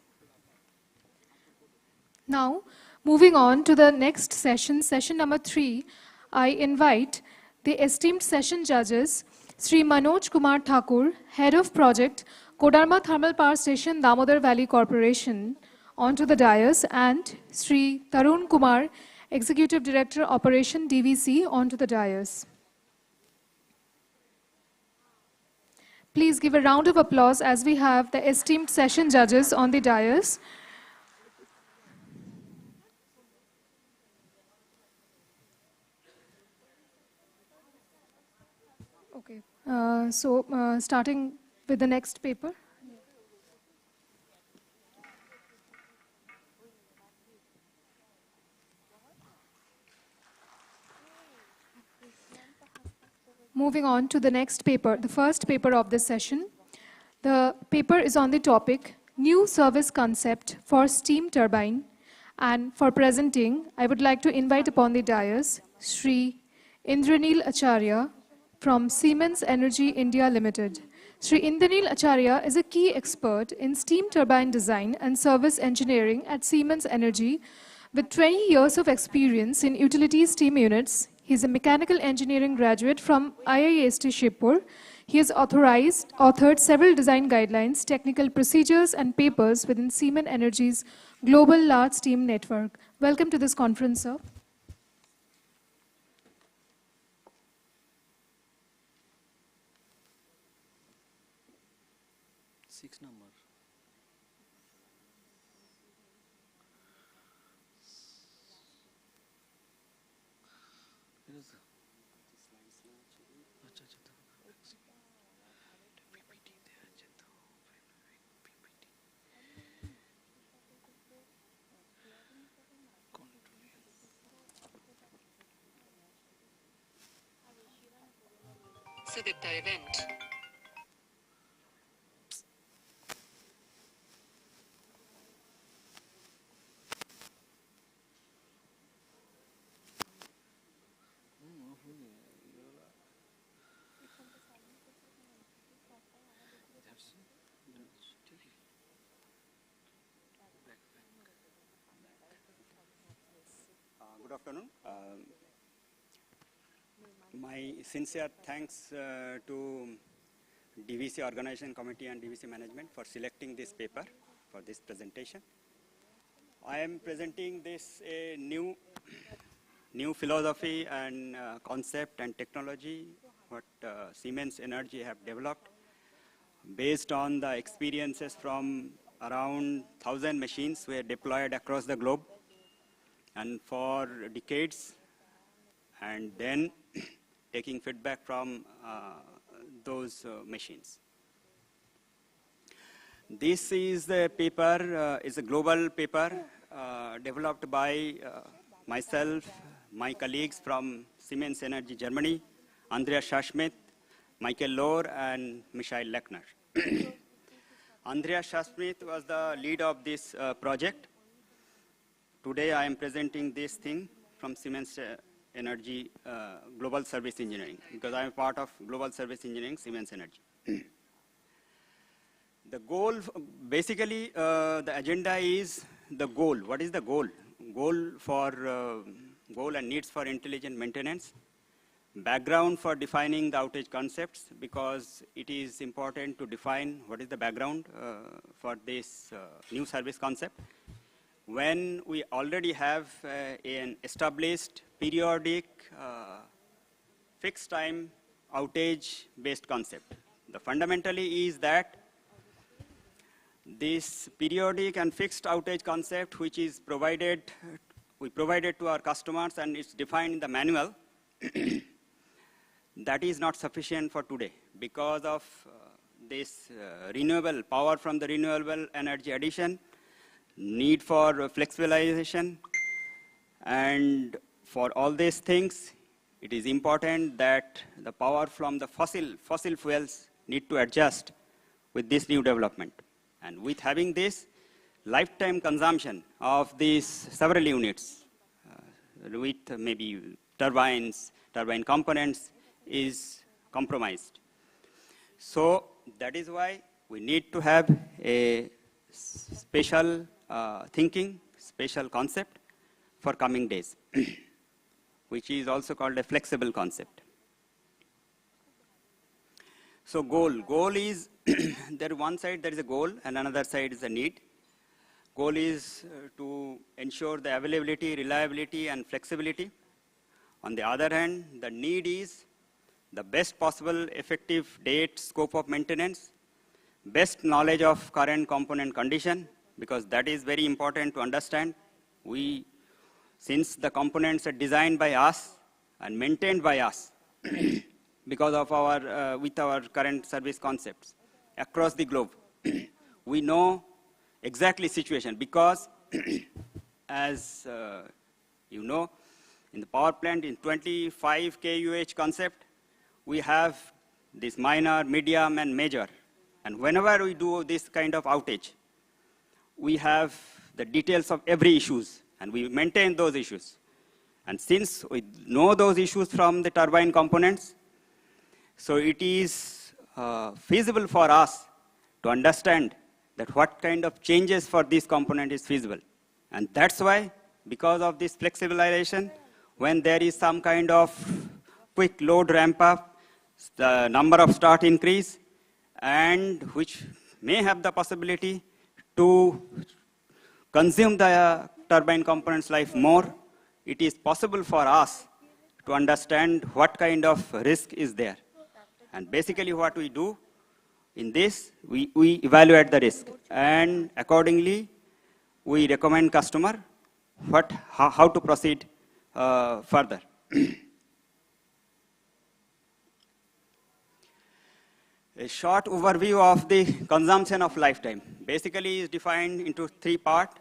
Now, moving on to the next session, session number 3, I invite the esteemed session judges, Sri Manoj Kumar Thakur, Head of Project, Kodarma Thermal Power Station, Damodar Valley Corporation, onto the dais, and Sri Tarun Kumar, Executive Director, Operation DVC, onto the dais. Please give a round of applause as we have the esteemed session judges on the dais. Okay, starting with the next paper. Moving on to the next paper, the first paper of this session. The paper is on the topic, New Service Concept for Steam Turbine. And for presenting, I would like to invite upon the dais, Sri Indranil Acharya from Siemens Energy India Limited. Sri Indranil Acharya is a key expert in steam turbine design and service engineering at Siemens Energy with 20 years of experience in utility steam units. He is a mechanical engineering graduate from IIST Shibpur. He has authored several design guidelines, technical procedures, and papers within Siemens Energy's global large steam network. Welcome to this conference, sir. Six number. Sudipta event. Good afternoon. My sincere thanks to DVC Organization Committee and DVC Management for selecting this paper for this presentation. I am presenting this a new philosophy and concept and technology what Siemens Energy have developed based on the experiences from around 1,000 machines were deployed across the globe and for decades, and then taking feedback from those machines. This is the paper, is a global paper developed by myself, my colleagues from Siemens Energy Germany, Andreas Schmidt, Michael Lohr, and Michael Lechner. Andreas Schmidt was the lead of this project. Today I am presenting this thing from Siemens Energy Global Service Engineering, because I am part of Global Service Engineering Siemens Energy. The goal, basically the agenda is the goal. What is the goal? Goal and needs for intelligent maintenance. Background for defining the outage concepts, because it is important to define what is the background for this new service concept. When we already have an established periodic fixed time outage based concept. The fundamentally is that this periodic and fixed outage concept, which is we provided to our customers and it's defined in the manual, that is not sufficient for today because of this renewable power from the renewable energy addition, need for flexibilization, and for all these things, it is important that the power from the fossil fuels need to adjust with this new development. And with having this, lifetime consumption of these several units with maybe turbines, turbine components is compromised. So that is why we need to have a special thinking, special concept for coming days, which is also called a flexible concept. So goal is, there one side there is a goal and another side is a need. Goal is to ensure the availability, reliability and flexibility. On the other hand, the need is the best possible effective date, scope of maintenance, best knowledge of current component condition, because that is very important to understand. Since the components are designed by us and maintained by us because of with our current service concepts across the globe, we know exactly situation, because as you know, in the power plant in 25 kUH concept, we have this minor, medium and major. And whenever we do this kind of outage, we have the details of every issues and we maintain those issues. And since we know those issues from the turbine components, so it is feasible for us to understand that what kind of changes for this component is feasible. And that's why, because of this flexibilization, when there is some kind of quick load ramp up, the number of start increase, and which may have the possibility to consume the turbine component's life more, it is possible for us to understand what kind of risk is there. And basically what we do in this, we evaluate the risk, and accordingly we recommend customer how to proceed further. A short overview of the consumption of lifetime. Basically is defined into three parts.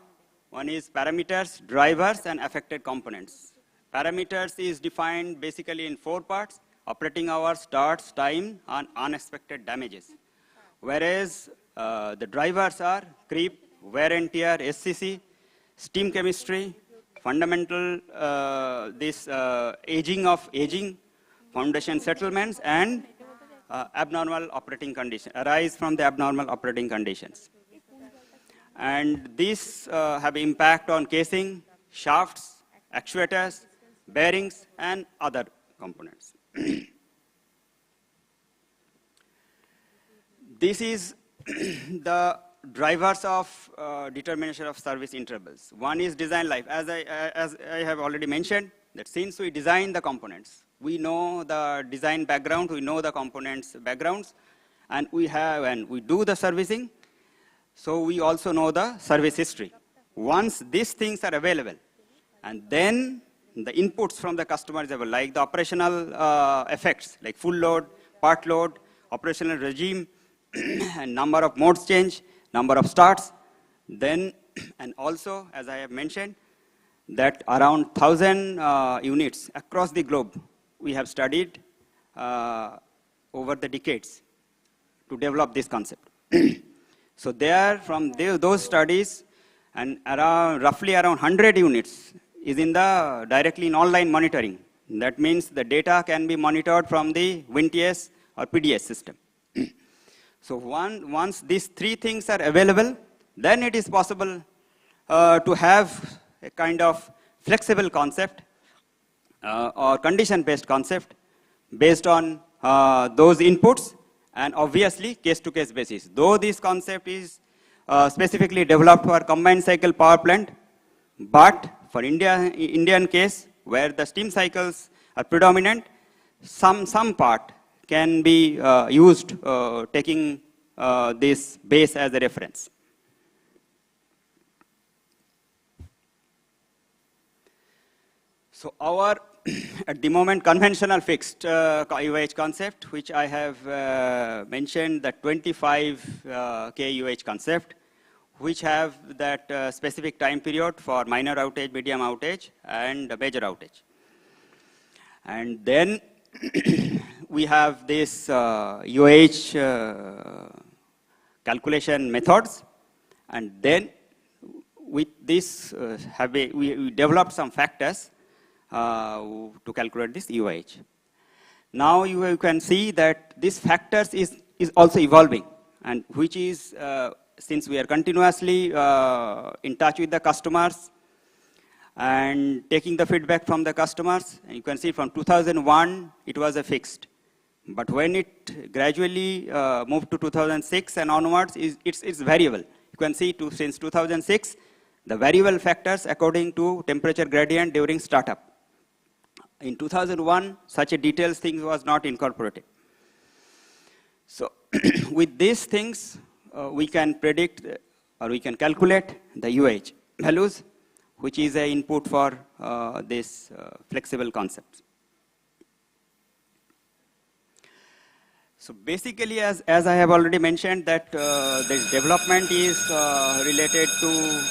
One is parameters, drivers, and affected components. Parameters is defined basically in 4 parts: operating hours, starts, time, and unexpected damages. Whereas the drivers are creep, wear and tear, SCC, steam chemistry, fundamental aging, foundation settlements, and abnormal operating conditions, arise from the abnormal operating conditions. And these have impact on casing, shafts, actuators, bearings, and other components. This is the drivers of determination of service intervals. One is design life. As I have already mentioned, that since we design the components, we know the design background, we know the components backgrounds, and we do the servicing, so we also know the service history. Once these things are available, and then the inputs from the customer is available, like the operational effects, like full load, part load, operational regime, and number of modes change, number of starts, then, and also, as I have mentioned, that around 1,000 units across the globe we have studied over the decades to develop this concept. So there, from those studies, and roughly around 100 units is directly in online monitoring. That means the data can be monitored from the WinTS or PDS system. So once these 3 things are available, then it is possible to have a kind of flexible concept or condition-based concept based on those inputs, and obviously case-to-case basis. Though this concept is specifically developed for combined cycle power plant, but for Indian case, where the steam cycles are predominant, some part can be used taking this base as a reference. So our, at the moment, conventional fixed UH concept, which I have mentioned, the 25 K UH concept, which have that specific time period for minor outage, medium outage, and major outage. And then we have this UH calculation methods, and then with this we developed some factors to calculate this UH. Now you can see that this factors is also evolving, and which is, since we are continuously in touch with the customers and taking the feedback from the customers, and you can see from 2001 it was a fixed. But when it gradually moved to 2006 and onwards, it's variable. You can see since 2006, the variable factors according to temperature gradient during startup. In 2001, such a detailed thing was not incorporated. So with these things, we can predict or we can calculate the UH values, which is an input for this flexible concepts. So basically, as I have already mentioned, that this development is related to,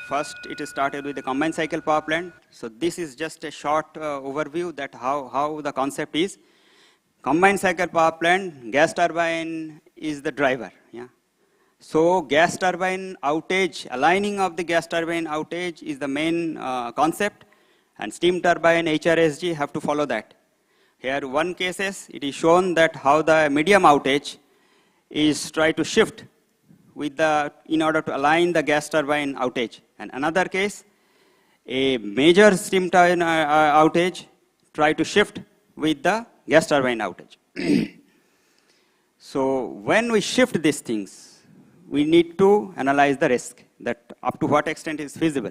first it started with the combined cycle power plant. So this is just a short overview that how the concept is. Combined cycle power plant, gas turbine is the driver. Yeah. So gas turbine outage, aligning of the gas turbine outage is the main concept, and steam turbine, HRSG have to follow that. Here one cases, it is shown that how the medium outage is try to shift with in order to align the gas turbine outage. And another case, a major steam turbine outage, try to shift with the gas turbine outage. So when we shift these things, we need to analyze the risk, that up to what extent is feasible.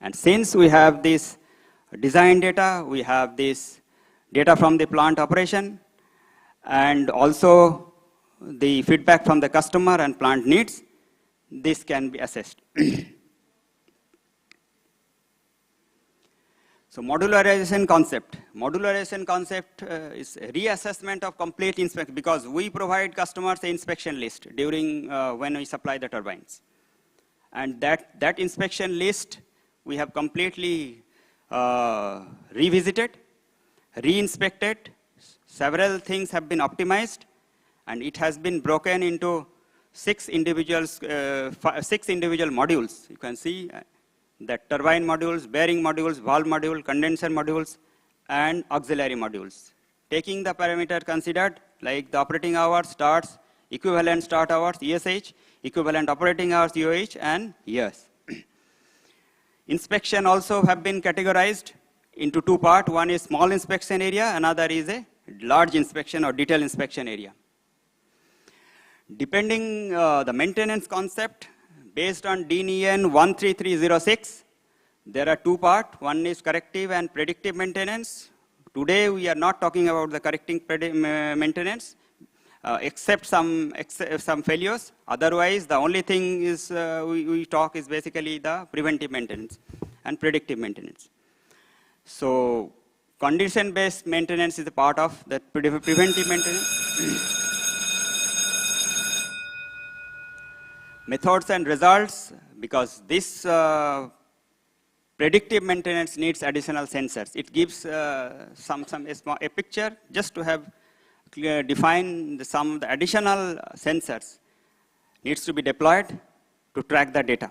And since we have this design data, we have this data from the plant operation, and also the feedback from the customer and plant needs, this can be assessed. So modularization concept. Modularization concept is a reassessment of complete inspection, because we provide customers an inspection list during when we supply the turbines. And that inspection list we have completely revisited, re-inspected. Several things have been optimized, and it has been broken into 6 individual modules. You can see that turbine modules, bearing modules, valve module, condenser modules, and auxiliary modules. Taking the parameter considered, like the operating hours, starts, equivalent start hours, ESH, equivalent operating hours, UH, and years. Inspection also have been categorized into 2 parts. One is small inspection area, another is a large inspection or detail inspection area. Depending the maintenance concept, based on DIN EN 13306, there are 2 parts. One is corrective and predictive maintenance. Today we are not talking about the corrective maintenance, except some failures. Otherwise, the only thing is we talk is basically the preventive maintenance and predictive maintenance. So condition-based maintenance is a part of that preventive maintenance. Methods and results, because this predictive maintenance needs additional sensors. It gives a picture just to have define the additional sensors needs to be deployed to track the data.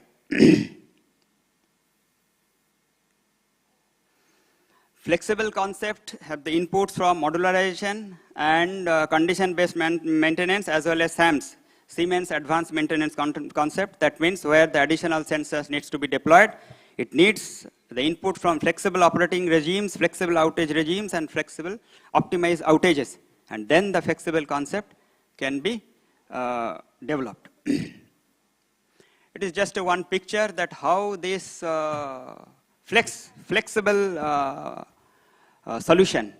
Flexible concept have the inputs from modularization and condition-based maintenance, as well as SAMS, Siemens Advanced Maintenance Concept. That means where the additional sensors needs to be deployed, it needs the input from flexible operating regimes, flexible outage regimes, and flexible optimized outages. And then the flexible concept can be developed. It is just one picture that how this flexible solution.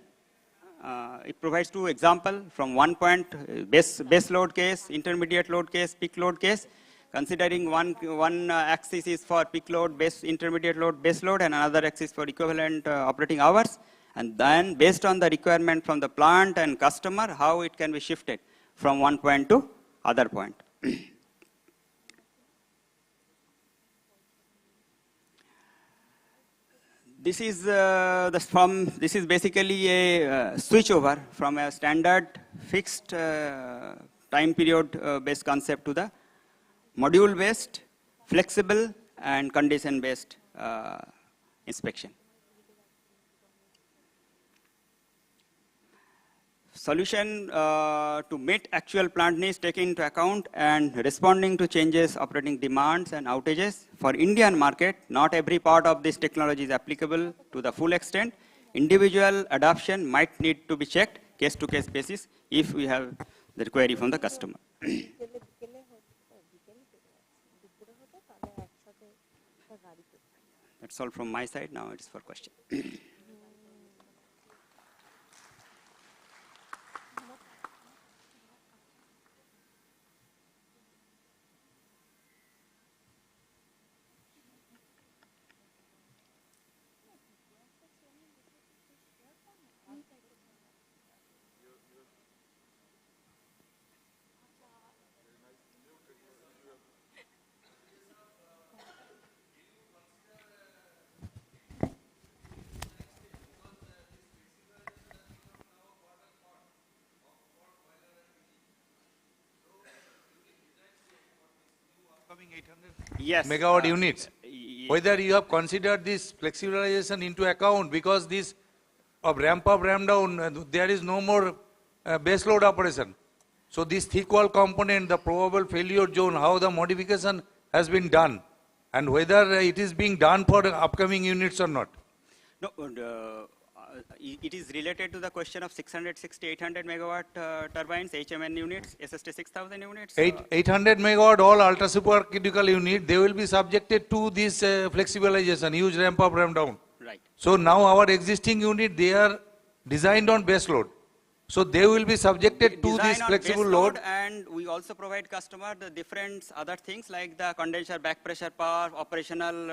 It provides 2 examples from 1 point, base load case, intermediate load case, peak load case. Considering one axis is for peak load, intermediate load, base load, and another axis for equivalent operating hours. And then based on the requirement from the plant and customer, how it can be shifted from 1 point to other point. This is basically a switchover from a standard fixed time period based concept to the module based, flexible, and condition based inspection. Solution to meet actual plant needs taking into account and responding to changes, operating demands and outages. For Indian market, not every part of this technology is applicable to the full extent. Individual adoption might need to be checked case to case basis if we have the query from the customer. That's all from my side. Now it is for question. Yes, megawatt units. Whether you have considered this flexibilization into account, because this of ramp up, ramp down, there is no more base load operation. So this thick wall component, the probable failure zone, how the modification has been done, and whether it is being done for upcoming units or not. No, it is related to the question of 660, 800 megawatt turbines, HMN units, SST 6000 units. 800 megawatt all ultra supercritical unit, they will be subjected to this flexibilization, huge ramp up, ramp down. Right. So now our existing unit, they are designed on base load. So they will be subjected to this flexible load. And we also provide customer the different other things like the condenser back pressure power, operational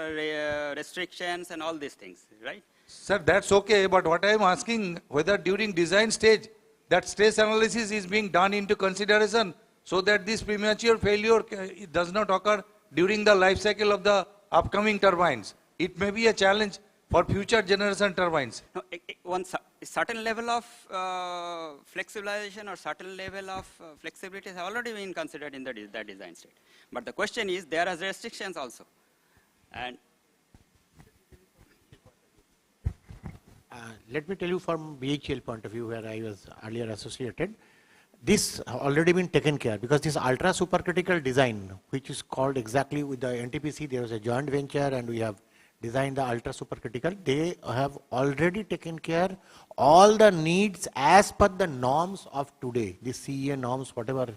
restrictions and all these things, right? Sir, that's okay, but what I am asking, whether during design stage, that stress analysis is being done into consideration so that this premature failure does not occur during the life cycle of the upcoming turbines. It may be a challenge for future generation turbines. No, one certain level of flexibilization or certain level of flexibility has already been considered in the design state. But the question is, there are restrictions also. And let me tell you from VIII point of view, where I was earlier associated, this already been taken care, because this ultra supercritical design, which is called exactly with the NTPC, there was a joint venture and we have designed the ultra supercritical. They have already taken care all the needs as per the norms of today, the CEA norms, whatever,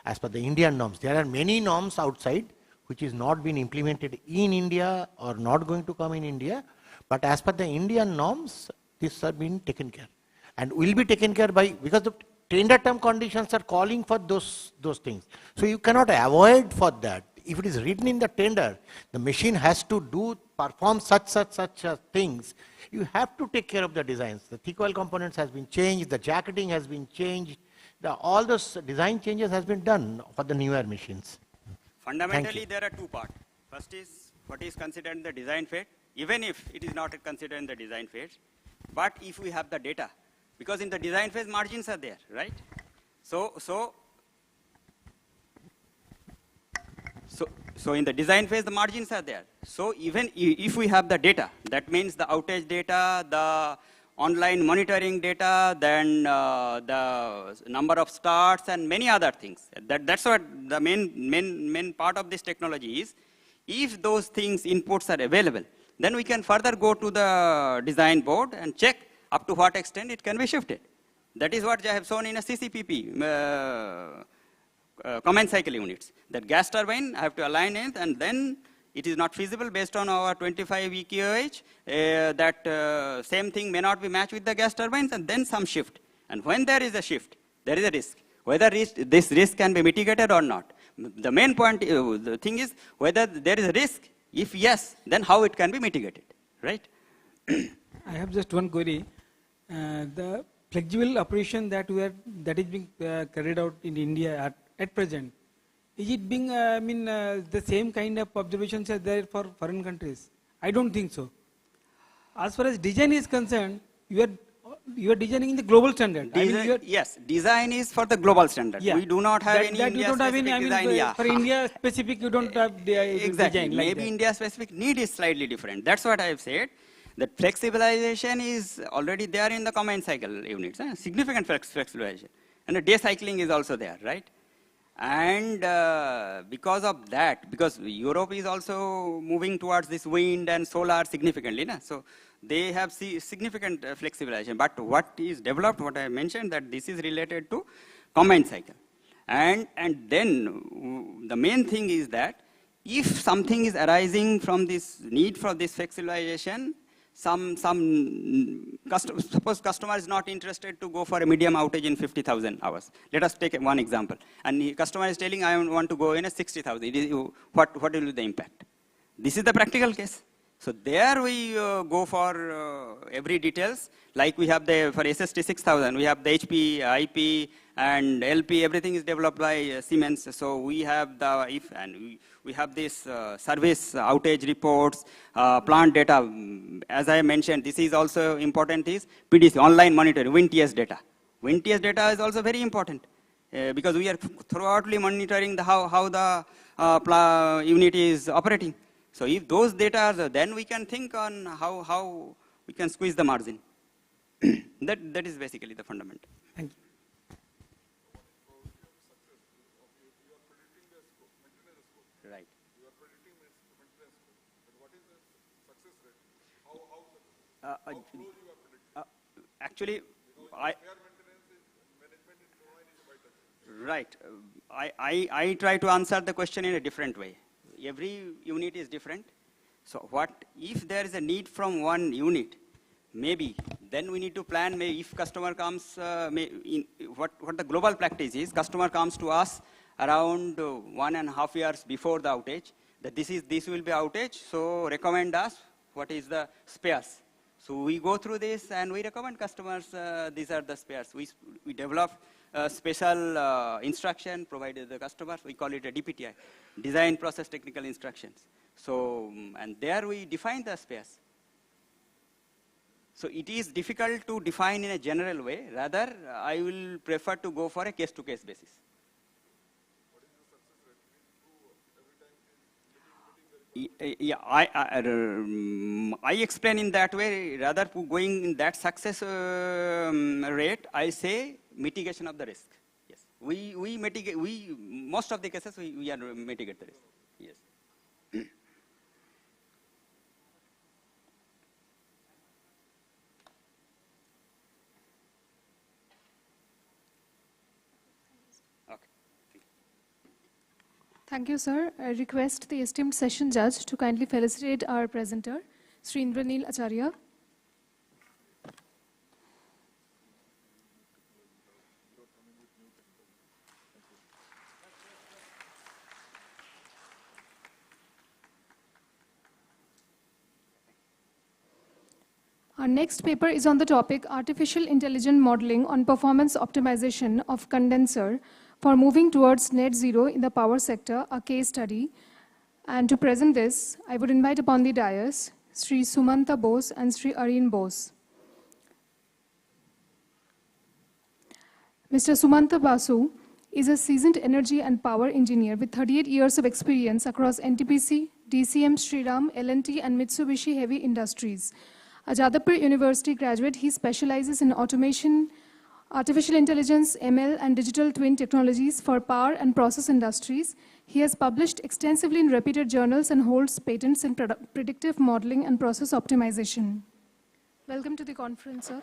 as per the Indian norms. There are many norms outside which is not been implemented in India or not going to come in India, but as per the Indian norms, this have been taken care and will be taken care by, because the tender term conditions are calling for those things. So you cannot avoid for that. If it is written in the tender, the machine has to perform such things, you have to take care of the designs. The thick wall components has been changed, the jacketing has been changed, all those design changes has been done for the newer machines. Fundamentally, there are two parts. First is what is considered in the design phase, even if it is not considered in the design phase. But if we have the data, because in the design phase margins are there, right? So in the design phase the margins are there. So even if we have the data, that means the outage data, the online monitoring data, then the number of starts and many other things. That's what the main part of this technology is. If those things, inputs are available, then we can further go to the design board and check up to what extent it can be shifted. That is what I have shown in a CCPP, command cycle units. That gas turbine, I have to align it, and then it is not feasible based on our 25 EQOH, that same thing may not be matched with the gas turbines, and then some shift. And when there is a shift, there is a risk. Whether this risk can be mitigated or not. The main point, the thing is whether there is a risk. If yes, then how it can be mitigated, right? I have just one query. The flexible operation that is being carried out in India at present, is it being, the same kind of observations are there for foreign countries? I don't think so. As far as design is concerned, you are designing in the global standard. Yes, design is for the global standard. Yeah. We do not have any India-specific design. For India specific, you don't have the exactly. design like Maybe that. India-specific need is slightly different. That's what I have said. That flexibilization is already there in the command cycle units, significant flexibilization. And the day cycling is also there, right? And because of that, because Europe is also moving towards this wind and solar significantly, so they have significant flexibilization. But what is developed, what I mentioned, that this is related to combined cycle. And then the main thing is that if something is arising from this need for this flexibilization, suppose customer is not interested to go for a medium outage in 50,000 hours. Let us take one example. And the customer is telling, I want to go in a 60,000. What will be the impact? This is the practical case. So there we go for every details. Like we have for SST 6000, we have the HP, IP, and LP. Everything is developed by Siemens. So we have we have this service outage reports, plant data. As I mentioned, this is also important. Is PDC online monitoring, WinTS data. WinTS data is also very important because we are throughoutly monitoring how the unit is operating. So if those data are there, then we can think on how we can squeeze the margin. That is basically the fundamental. Thank you. Actually, right. I try to answer the question in a different way. Every unit is different. So what if there is a need from one unit? Maybe then we need to plan. Maybe if customer comes, what the global practice is, customer comes to us around 1.5 years before the outage, that this will be outage. So recommend us what is the spares. So we go through this and we recommend customers these are the spares. We develop a special instruction provided the customers. We call it a DPTI, Design Process Technical Instructions. So and there we define the spares. So it is difficult to define in a general way. Rather, I will prefer to go for a case-to-case basis. Yeah, I explain in that way. Rather going in that success rate, I say mitigation of the risk. Yes, we mitigate. Most of the cases we are mitigate the risk. Yes. Thank you, sir. I request the esteemed session judge to kindly felicitate our presenter, Sri Indranil Acharya. Our next paper is on the topic Artificial Intelligent Modeling on Performance Optimization of Condenser for Moving Towards Net Zero in the Power Sector, a case study. And to present this, I would invite upon the dais Sri Sumanta Bose and Sri Areen Bose. Mr. Sumanta Basu is a seasoned energy and power engineer with 38 years of experience across NTPC, DCM, Shriram, L&T, and Mitsubishi Heavy Industries. A Jadavpur University graduate, he specializes in automation, artificial intelligence, ML, and digital twin technologies for power and process industries. He has published extensively in reputed journals and holds patents in predictive modeling and process optimization. Welcome to the conference, sir.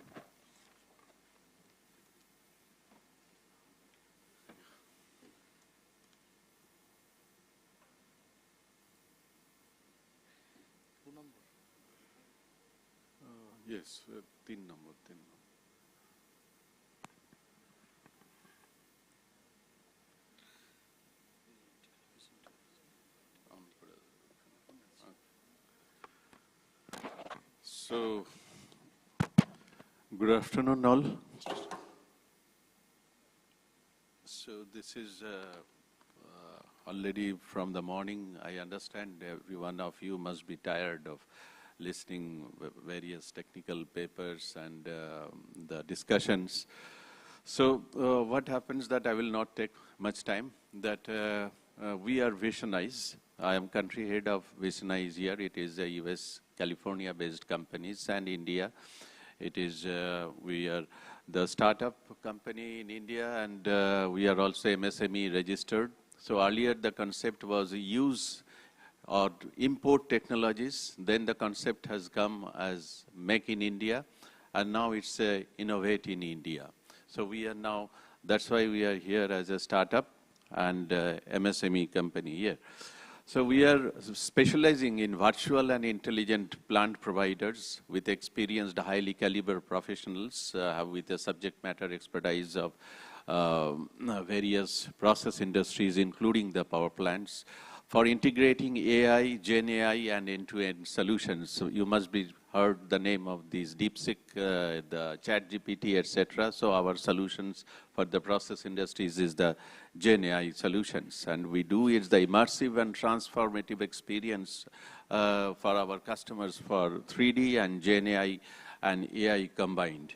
Yes, 3 number. So, good afternoon all. So this is already from the morning. I understand every one of you must be tired of listening various technical papers and the discussions. So what happens that I will not take much time, that we are VIII. I am country head of VIII here. It is a US California-based companies, and India. It is, we are the startup company in India, and we are also MSME registered. So earlier the concept was use or import technologies. Then the concept has come as make in India, and now it's innovate in India. So we are now, that's why we are here as a startup and MSME company here. So we are specializing in virtual and intelligent plant providers with experienced, highly caliber professionals with a subject matter expertise of various process industries, including the power plants, for integrating AI, Gen AI, and end-to-end solutions. So you must be heard the name of these DeepSeek, the ChatGPT, etc. So our solutions for the process industries is the Gen AI solutions. And we do is the immersive and transformative experience for our customers for 3D and Gen AI and AI combined.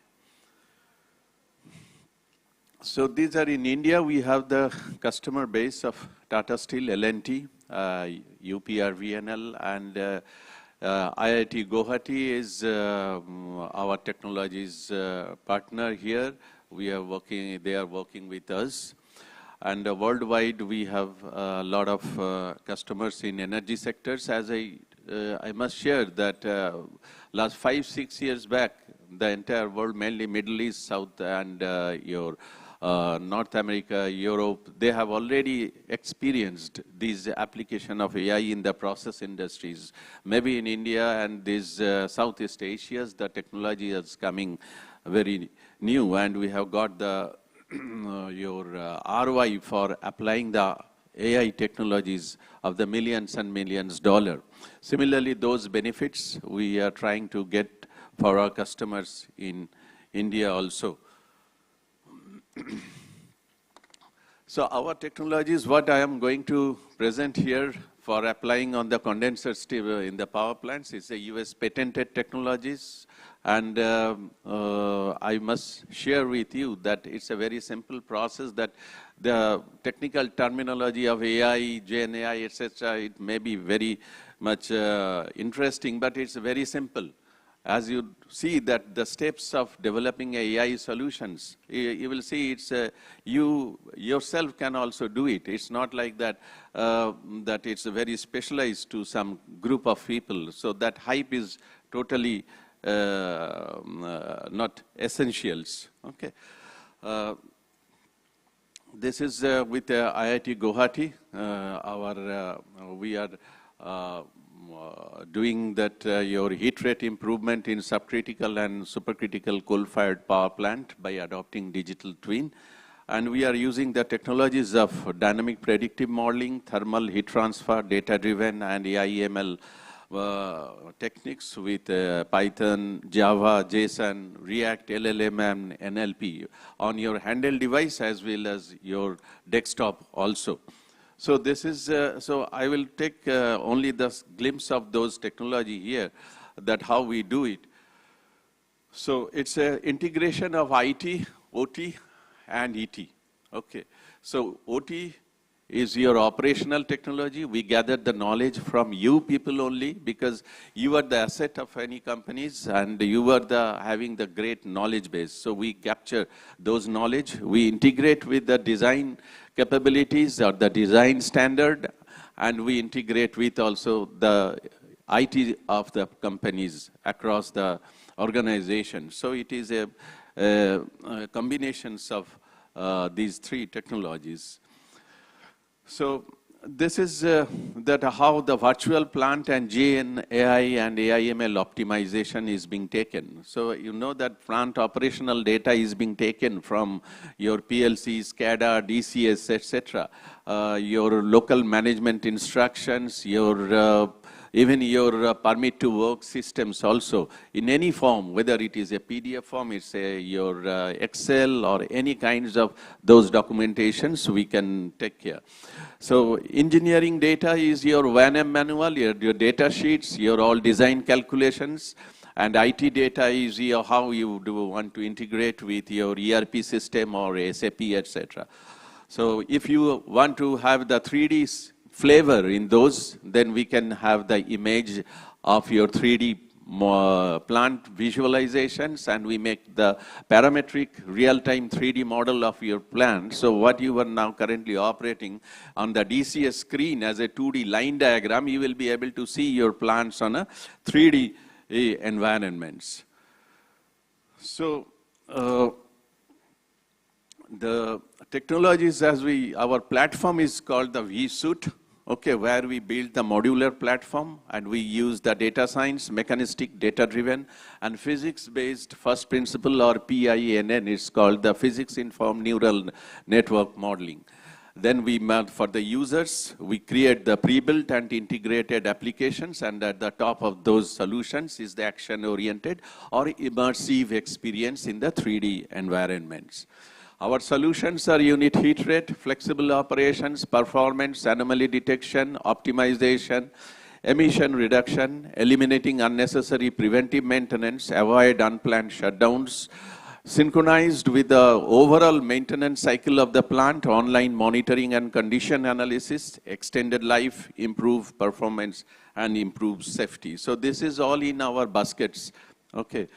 So these are in India. We have the customer base of Tata Steel, L&T, UPRVNL, and IIT Guwahati is our technologies partner here. We are working, they are working with us. And worldwide, we have a lot of customers in energy sectors. As I I must share that last 5-6 years back, the entire world, mainly Middle East, South, and your North America, Europe, they have already experienced this application of AI in the process industries. Maybe in India and these Southeast Asia, the technology is coming very new, and we have got the your ROI for applying the AI technologies of the millions and millions dollar. Similarly, those benefits we are trying to get for our customers in India also. So our technologies, what I am going to present here for applying on the condenser in the power plants is a US patented technologies. And I must share with you that it's a very simple process, that the technical terminology of AI, Gen AI, etc., it may be very much interesting, but it's very simple. As you see that the steps of developing AI solutions, you will see it's you yourself can also do it. It's not like that that it's very specialized to some group of people. So that hype is totally not essentials. Okay. This is with IIT Guwahati. We are doing that your heat rate improvement in subcritical and supercritical coal-fired power plant by adopting digital twin. And we are using the technologies of dynamic predictive modeling, thermal heat transfer, data-driven, and AI/ML techniques with Python, Java, JSON, React, LLM, and NLP on your handheld device as well as your desktop also. So this is, so I will take only the glimpse of those technology here, that how we do it. So it's an integration of IT, OT, and ET. Okay. So OT is your operational technology. We gather the knowledge from you people only, because you are the asset of any companies and you are the having the great knowledge base. So we capture those knowledge. We integrate with the design capabilities or the design standard, and we integrate with also the IT of the companies across the organization. So it is a combinations of these three technologies. So this is that how the virtual plant and Gen AI and AI/ML optimization is being taken. So you know that plant operational data is being taken from your PLCs, SCADA, DCS, etc. Your local management instructions, your even your permit to work systems also, in any form, whether it is a PDF form, it's your Excel or any kinds of those documentations we can take care. So engineering data is your O&M manual, your data sheets, your all design calculations, and IT data is your how you do want to integrate with your ERP system or SAP, etc. So if you want to have the 3D flavor in those, then we can have the image of your 3D plant visualizations, and we make the parametric real-time 3D model of your plant. So what you are now currently operating on the DCS screen as a 2D line diagram, you will be able to see your plants on a 3D environments. So the technologies as our platform is called the VIII. Okay, where we build the modular platform and we use the data science, mechanistic, data-driven, and physics-based first principle or PINN. It's called the physics-informed neural network modeling. Then we for the users, we create the pre-built and integrated applications, and at the top of those solutions is the action-oriented or immersive experience in the 3D environments. Our solutions are unit heat rate, flexible operations, performance, anomaly detection, optimization, emission reduction, eliminating unnecessary preventive maintenance, avoid unplanned shutdowns, synchronized with the overall maintenance cycle of the plant, online monitoring and condition analysis, extended life, improve performance, and improve safety. So this is all in our baskets. Okay.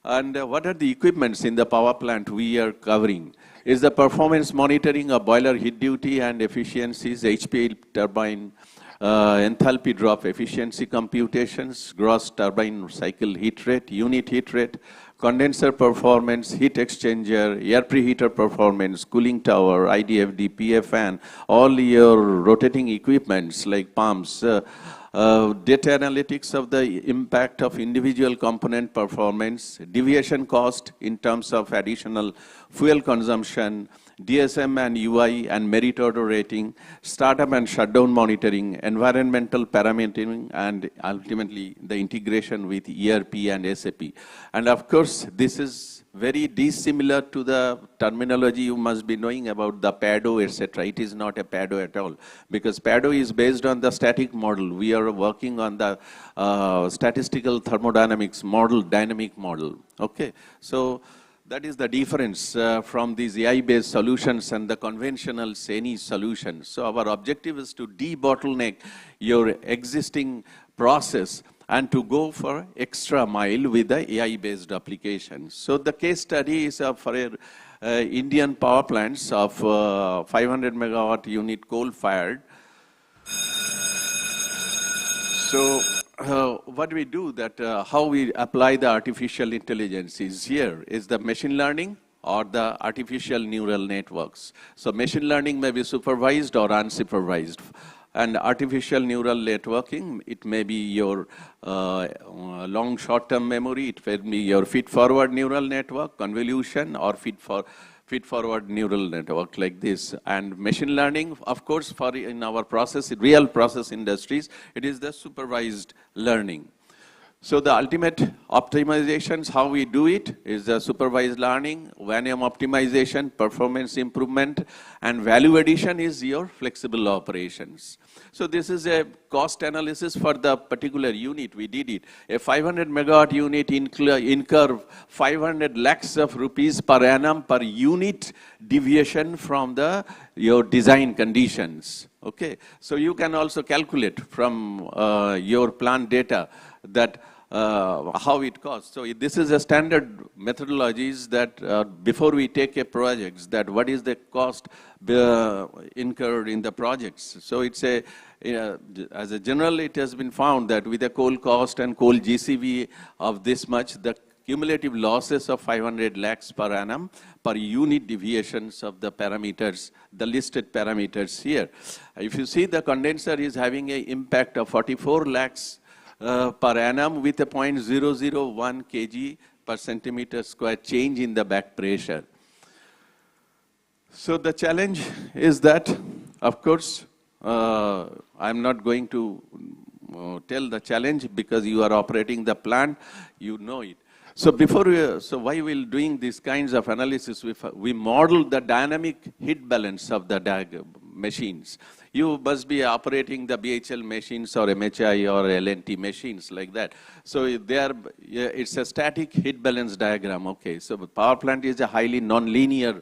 And what are the equipments in the power plant we are covering? Is the performance monitoring of boiler heat duty and efficiencies, HPA turbine, enthalpy drop efficiency computations, gross turbine cycle heat rate, unit heat rate, condenser performance, heat exchanger, air preheater performance, cooling tower, IDFD, PFN, all your rotating equipments like pumps, data analytics of the impact of individual component performance, deviation cost in terms of additional fuel consumption, DSM and UI and merit order rating, startup and shutdown monitoring, environmental parametering, and ultimately the integration with ERP and SAP. And of course, this is very dissimilar to the terminology you must be knowing about the PADO, etc. It is not a PADO at all, because PADO is based on the static model. We are working on the statistical thermodynamics model, dynamic model. Okay, so that is the difference from these AI-based solutions and the conventional SENI solutions. So our objective is to de-bottleneck your existing process and to go for extra mile with the AI-based application. So the case study is for Indian power plants of 500 megawatt unit coal-fired. So what we do, that how we apply the artificial intelligence is here, is the machine learning or the artificial neural networks. So machine learning may be supervised or unsupervised. And artificial neural networking, it may be your long short-term memory, it may be your feed-forward neural network, convolution, or feed-forward neural network like this. And machine learning, of course, for in our process, real process industries, it is the supervised learning. So the ultimate optimizations, how we do it, is the supervised learning, VIII optimization, performance improvement, and value addition is your flexible operations. So this is a cost analysis for the particular unit. We did it. A 500 megawatt unit incur 500 lakhs of rupees per annum per unit deviation from your design conditions. Okay, so you can also calculate from your plant data that how it costs. So this is a standard methodologies that before we take a project, that what is the cost incurred in the projects. So it's as a general, it has been found that with a coal cost and coal GCV of this much, the cumulative losses of 500 lakhs per annum per unit deviations of the parameters, the listed parameters here. If you see, the condenser is having an impact of 44 lakhs per annum with a 0.001 kg per centimeter square change in the back pressure. So the challenge is that, of course, I'm not going to tell the challenge because you are operating the plant, you know it. So so why we're doing these kinds of analysis, we model the dynamic heat balance of the machines. You must be operating the BHL machines or MHI or LNT machines like that. So it's a static heat balance diagram. Okay, so the power plant is a highly non-linear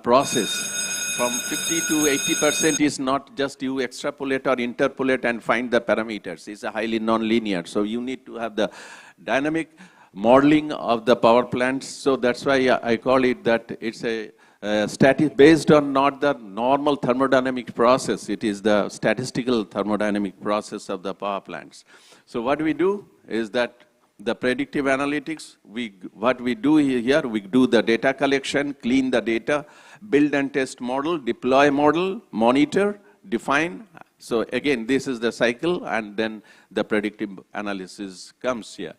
process. From 50 to 80% is not just you extrapolate or interpolate and find the parameters. It's a highly non-linear. So you need to have the dynamic modeling of the power plants. So that's why I call it that it's a static based on not the normal thermodynamic process. It is the statistical thermodynamic process of the power plants. So what we do is that the predictive analytics, what we do here, we do the data collection, clean the data, build and test model, deploy model, monitor, define. So again, this is the cycle, and then the predictive analysis comes here.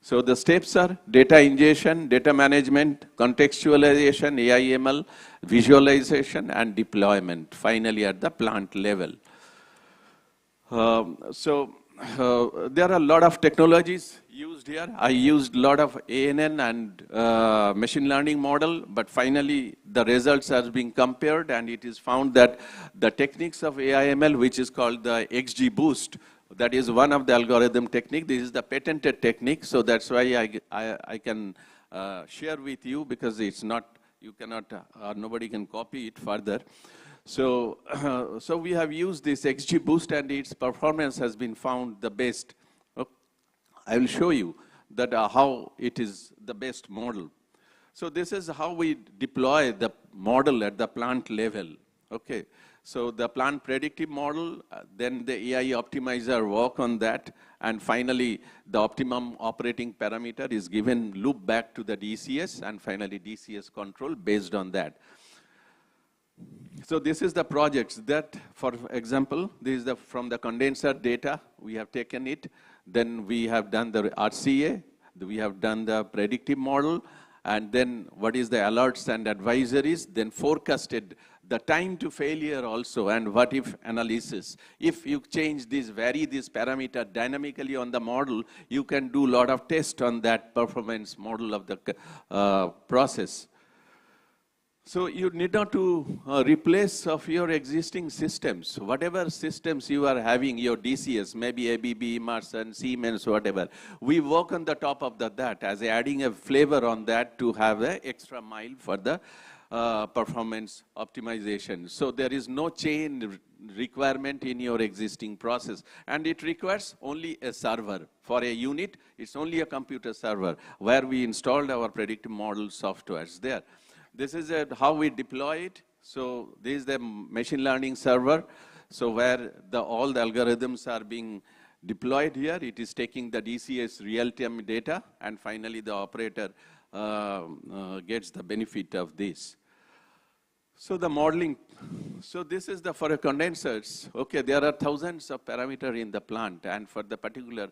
So the steps are data ingestion, data management, contextualization, AI/ML, visualization, and deployment, finally at the plant level. There are a lot of technologies used here. I used a lot of ANN and machine learning model, but finally the results are being compared, and it is found that the techniques of AI/ML, which is called the XGBoost, that is one of the algorithm technique. This is the patented technique, so that's why I can share with you, because it's not, you cannot, nobody can copy it further. So, so we have used this XGBoost, and its performance has been found the best. I will show you that how it is the best model. So this is how we deploy the model at the plant level. Okay, so the plant predictive model, then the AI optimizer work on that, and finally the optimum operating parameter is given loop back to the DCS, and finally DCS control based on that. So this is the projects that, for example, this is from the condenser data, we have taken it, then we have done the RCA, we have done the predictive model, and then what is the alerts and advisories, then forecasted the time to failure also, and what if analysis. If you change this, vary this parameter dynamically on the model, you can do a lot of tests on that performance model of the process. So you need not to replace of your existing systems. Whatever systems you are having, your DCS, maybe ABB, Emerson, Siemens, whatever. We work on the top of that as adding a flavor on that to have an extra mile for the performance optimization. So there is no chain requirement in your existing process. And it requires only a server. For a unit, it's only a computer server where we installed our predictive model softwares there. This is how we deploy it. So this is the machine learning server. So where all the algorithms are being deployed here, it is taking the DCS real-time data, and finally the operator gets the benefit of this. So the modeling, so this is for condensers. Okay, there are thousands of parameters in the plant, and for the particular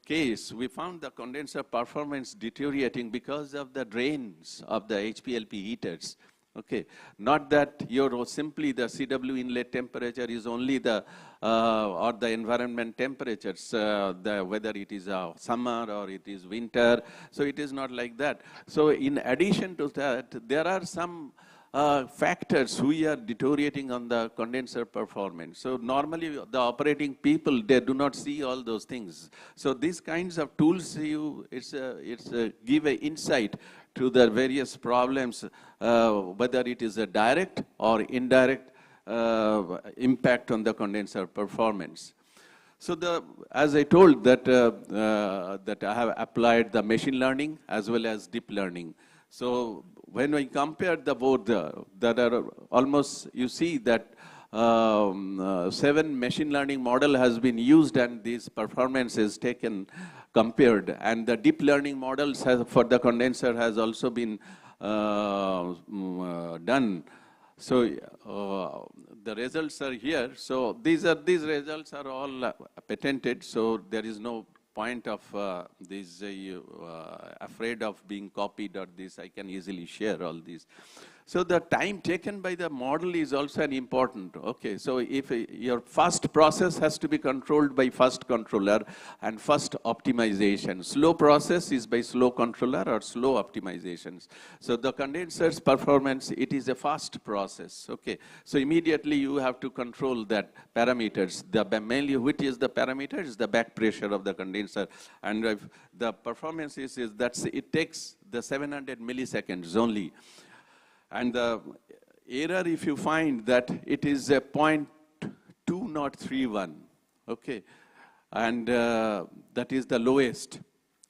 case, we found the condenser performance deteriorating because of the drains of the HPLP heaters. Okay, not that simply the CW inlet temperature is only or the environment temperatures, whether it is summer or it is winter. So it is not like that. So in addition to that, there are some factors we are deteriorating on the condenser performance. So normally the operating people, they do not see all those things. So these kinds of tools, give an insight to the various problems, whether it is a direct or indirect impact on the condenser performance. So as I told that I have applied the machine learning as well as deep learning. So when we compare the both, that are almost, you see that 7 machine learning model has been used, and this performance is compared. And the deep learning models for the condenser has also been done. So the results are here. So these results are all patented. So there is no point of afraid of being copied or this. I can easily share all these. So the time taken by the model is also an important. Okay, so if your first process has to be controlled by first controller and first optimization. Slow process is by slow controller or slow optimizations. So the condenser's performance, it is a fast process. Okay, so immediately you have to control that parameters. Mainly which is the parameter is the back pressure of the condenser. And if the performance is that it takes the 700 milliseconds only. And the error, if you find that it is a 0.2031, okay, and that is the lowest.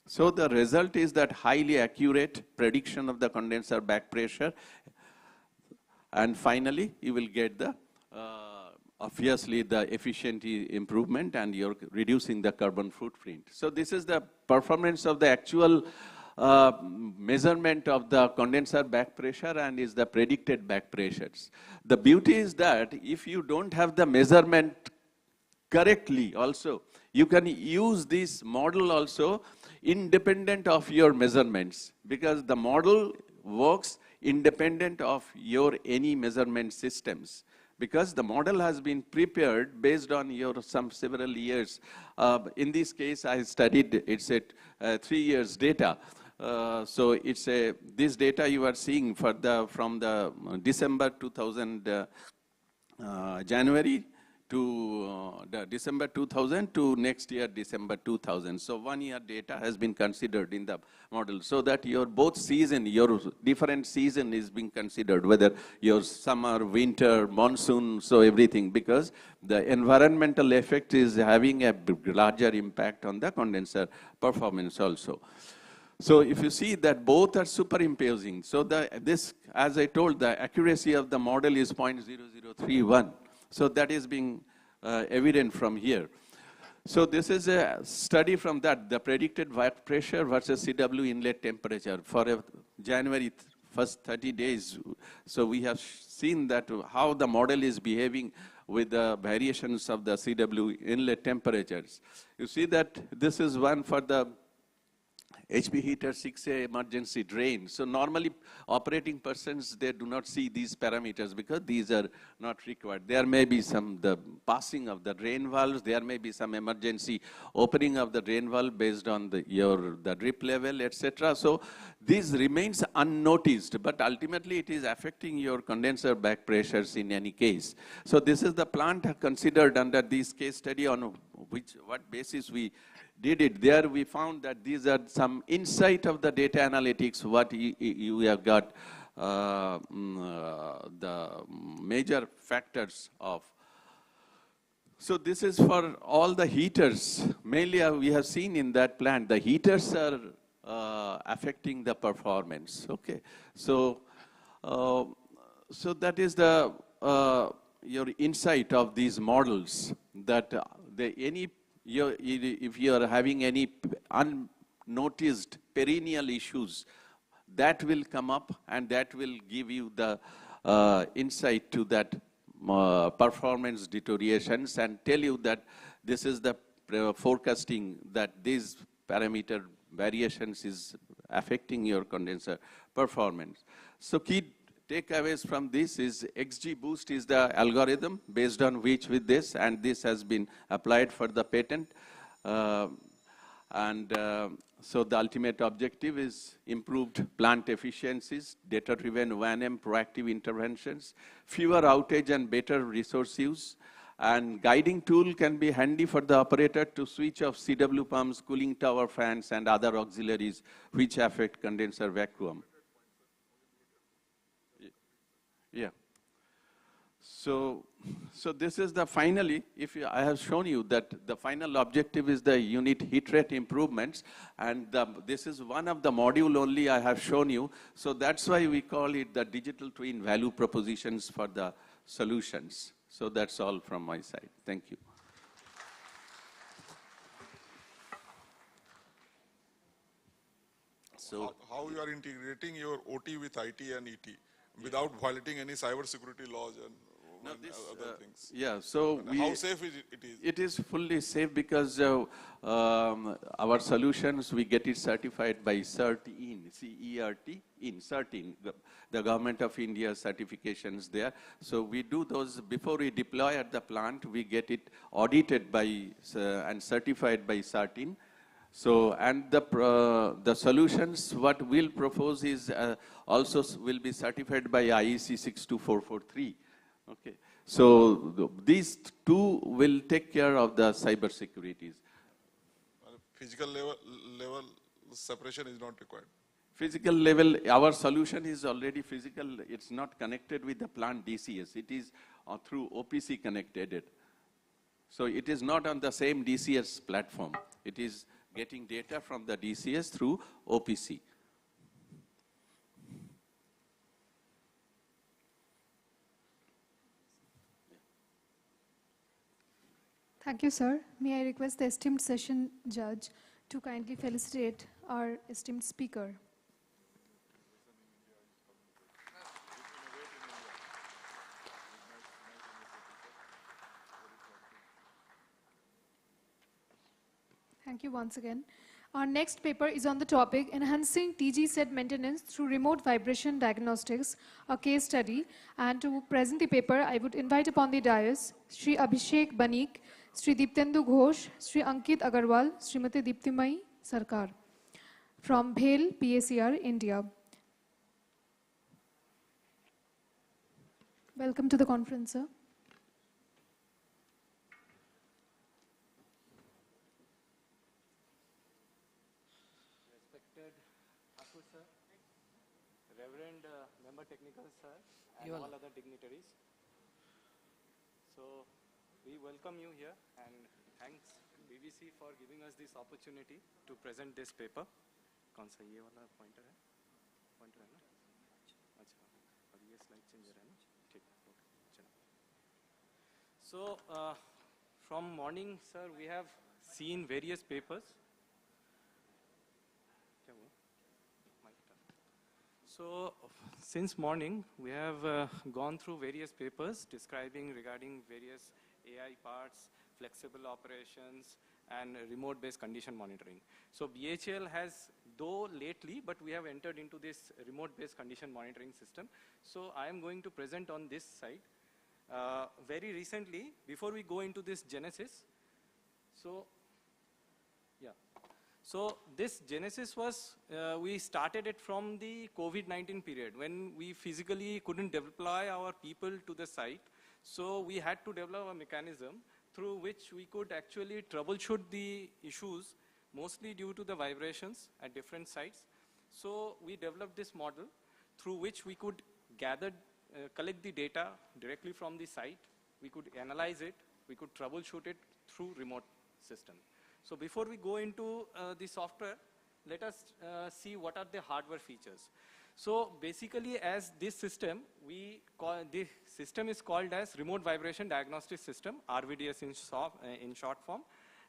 So the result is that highly accurate prediction of the condenser back pressure, and finally you will get the obviously the efficiency improvement, and you're reducing the carbon footprint. So this is the performance of the actual measurement of the condenser back pressure and is the predicted back pressures. The beauty is that if you don't have the measurement correctly also, you can use this model also independent of your measurements, because the model works independent of your any measurement systems. Because the model has been prepared based on your several years. In this case, I studied, it's 3 years data. So it's this data you are seeing from the December 2000, January to December 2000 to next year December 2000. So 1 year data has been considered in the model, so that your both season, your different season is being considered, whether your summer, winter, monsoon, so everything, because the environmental effect is having a larger impact on the condenser performance also. So if you see that both are superimposing, so this, as I told, the accuracy of the model is 0.0031. So that is being evident from here. So this is a study from that, the predicted work pressure versus CW inlet temperature for January first 30 days. So we have seen that how the model is behaving with the variations of the CW inlet temperatures. You see that this is one for the HP heater 6A emergency drain. So normally operating persons, they do not see these parameters because these are not required. There may be the passing of the drain valves, there may be some emergency opening of the drain valve based on the drip level, etc. So this remains unnoticed, but ultimately it is affecting your condenser back pressures in any case. So this is the plant considered under this case study on what basis we did it. There we found that these are some insight of the data analytics, what you have got the major factors of. So this is for all the heaters. Mainly we have seen in that plant, the heaters are affecting the performance. Okay, so so that is the your insight of these models, that if you are having any unnoticed perennial issues, that will come up and that will give you the insight to that performance deteriorations and tell you that this is the forecasting that these parameter variations is affecting your condenser performance. So key takeaways from this is XGBoost is the algorithm based on which with this, and this has been applied for the patent. So the ultimate objective is improved plant efficiencies, data-driven O&M proactive interventions, fewer outage and better resource use, and guiding tool can be handy for the operator to switch off CW pumps, cooling tower fans, and other auxiliaries which affect condenser vacuum. Yeah. So this is the finally, I have shown you that the final objective is the unit heat rate improvements, and this is one of the module only I have shown you. So that's why we call it the digital twin value propositions for the solutions. So that's all from my side. Thank you. So how you are integrating your OT with IT and ET without violating any cybersecurity laws and other things? Yeah, so how safe is it? It is fully safe because our solutions, we get it certified by CERT-IN, C-E-R-T-IN, CERT-IN, the Government of India certifications there. So we do those before we deploy at the plant, we get it audited by and certified by CERT-IN. So, and the solutions, what we'll propose is also will be certified by IEC 62443. Okay. So these two will take care of the cyber securities. Physical level separation is not required. Physical level, our solution is already physical. It's not connected with the plant DCS. It is through OPC connected. So it is not on the same DCS platform. It is getting data from the DCS through OPC. Thank you, sir. May I request the esteemed session judge to kindly felicitate our esteemed speaker. Thank you once again. Our next paper is on the topic Enhancing TG Set Maintenance Through Remote Vibration Diagnostics, a case study. And to present the paper, I would invite upon the dais Sri Abhishek Banik, Sri Diptendu Ghosh, Sri Ankit Agarwal, Srimati Diptimai Sarkar from VIII, PACR, India. Welcome to the conference, sir. Reverend Member Technical Sir and all other dignitaries. So we welcome you here and thanks DVC for giving us this opportunity to present this paper कौन सा ये वाला pointer है ना? अच्छा, अब ये slide changer है ना? ठीक, ओके, चलो. So, from morning, sir, we have seen various papers. So, since morning, we have gone through various papers describing regarding various AI parts, flexible operations, and remote-based condition monitoring. So, VIII has, though lately, but we have entered into this remote-based condition monitoring system. So, I am going to present on this side. Very recently, before we go into this genesis, so this genesis was, we started it from the COVID-19 period when we physically couldn't deploy our people to the site. So we had to develop a mechanism through which we could actually troubleshoot the issues, mostly due to the vibrations at different sites. So we developed this model through which we could gather, collect the data directly from the site. We could analyze it. We could troubleshoot it through remote system. So before we go into the software, let us see what are the hardware features. So basically, as this system, this system is called as Remote Vibration Diagnostic System, RVDS in short form.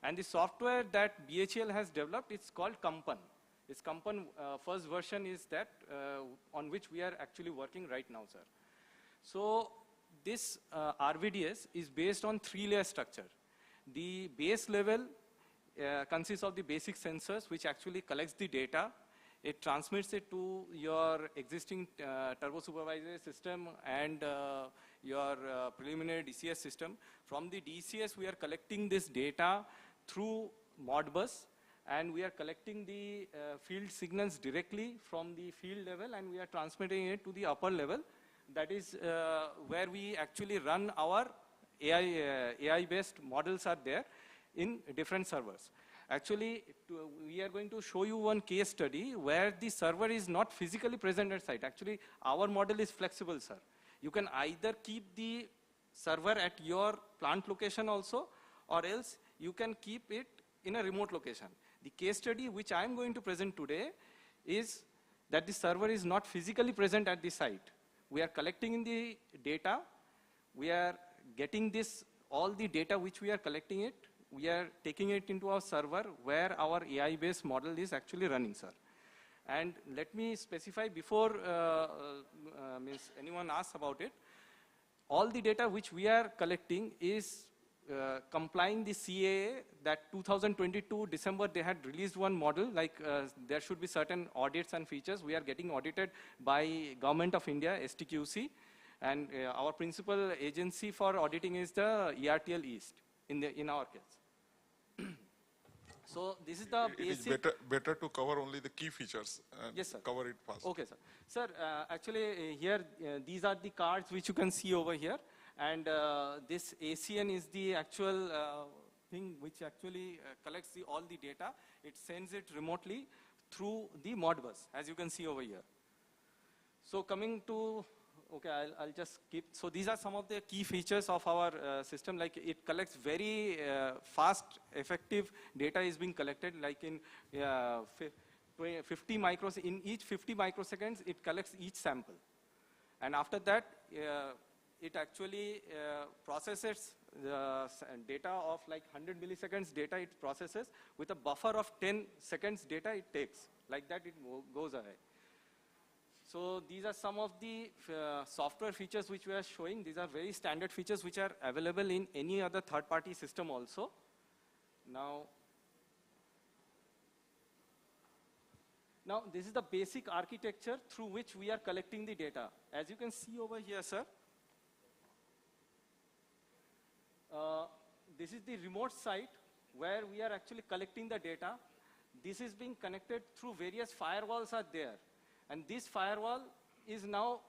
And the software that VIII has developed, it's called Kampan. This Kampan first version is that on which we are actually working right now, sir. So this RVDS is based on 3-layer structure. The base level consists of the basic sensors which actually collects the data. It transmits it to your existing turbo supervisory system and your preliminary DCS system. From the DCS, we are collecting this data through Modbus, and we are collecting the field signals directly from the field level, and we are transmitting it to the upper level. That is where we actually run our AI-based models are there in different servers. Actually, we are going to show you one case study where the server is not physically present at site. Actually, our model is flexible, sir. You can either keep the server at your plant location also, or else you can keep it in a remote location. The case study which I am going to present today is that the server is not physically present at the site. We are collecting in the data. We are getting this, all the data which we are collecting it. We are taking it into our server where our AI-based model is actually running, sir. And let me specify before anyone asks about it, all the data which we are collecting is complying the CAA that 2022 December they had released one model, like there should be certain audits and features. We are getting audited by Government of India, STQC, and our principal agency for auditing is the ERTL East in our case. So this is the basic. It is better to cover only the key features and yes, sir. Cover it fast. Okay, sir. Sir, actually here these are the cards which you can see over here, and this ACN is the actual thing which actually collects all the data. It sends it remotely through the Modbus, as you can see over here. So coming to, okay, I'll just skip. So these are some of the key features of our system. Like it collects very fast, effective data is being collected. Like in 50 microseconds, in each 50 microseconds, it collects each sample. And after that, it actually processes the data of like 100 milliseconds data it processes with a buffer of 10 seconds data it takes. Like that it goes ahead. So these are some of the software features which we are showing. These are very standard features which are available in any other third-party system also. Now this is the basic architecture through which we are collecting the data. As you can see over here, sir, this is the remote site where we are actually collecting the data. This is being connected through various firewalls are there. And this firewall is now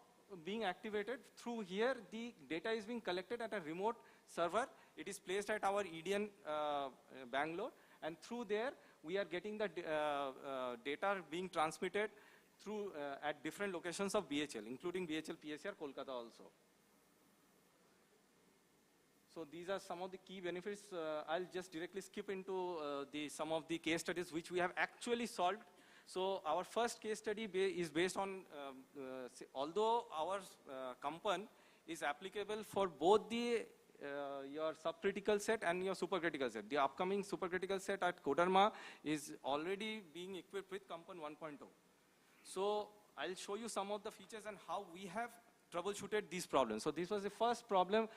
being activated. Through here, the data is being collected at a remote server. It is placed at our EDN Bangalore. And through there, we are getting the data being transmitted through at different locations of BHL, including BHL PSR Kolkata also. So these are some of the key benefits. I'll just directly skip into some of the case studies which we have actually solved. So our first case study is based on, although our component is applicable for both the your subcritical set and your supercritical set. The upcoming supercritical set at Kodarma is already being equipped with component 1.0. So I'll show you some of the features and how we have troubleshooted these problems. So this was the first problem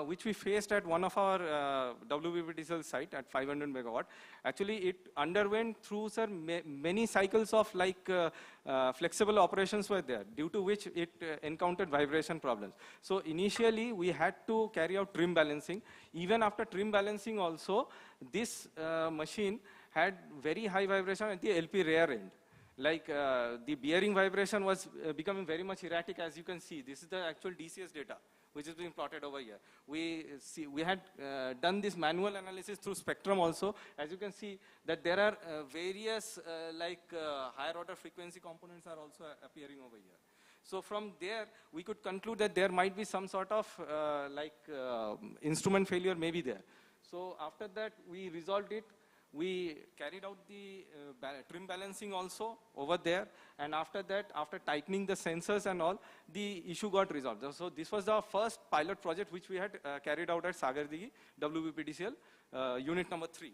which we faced at one of our WBPDCL site at 500 megawatt. Actually, it underwent through many cycles of flexible operations were there, due to which it encountered vibration problems. So initially, we had to carry out trim balancing. Even after trim balancing also, this machine had very high vibration at the LP rear end. The bearing vibration was becoming very much erratic, as you can see. This is the actual DCS data, which is being plotted over here. We had done this manual analysis through spectrum also. As you can see, that there are various higher order frequency components are also appearing over here. So from there, we could conclude that there might be some sort of instrument failure may be there. So after that, we resolved it. We carried out the trim balancing also over there, and after that, after tightening the sensors and all, the issue got resolved. So this was the first pilot project which we had carried out at Sagardigi, WBPDCL, unit number 3.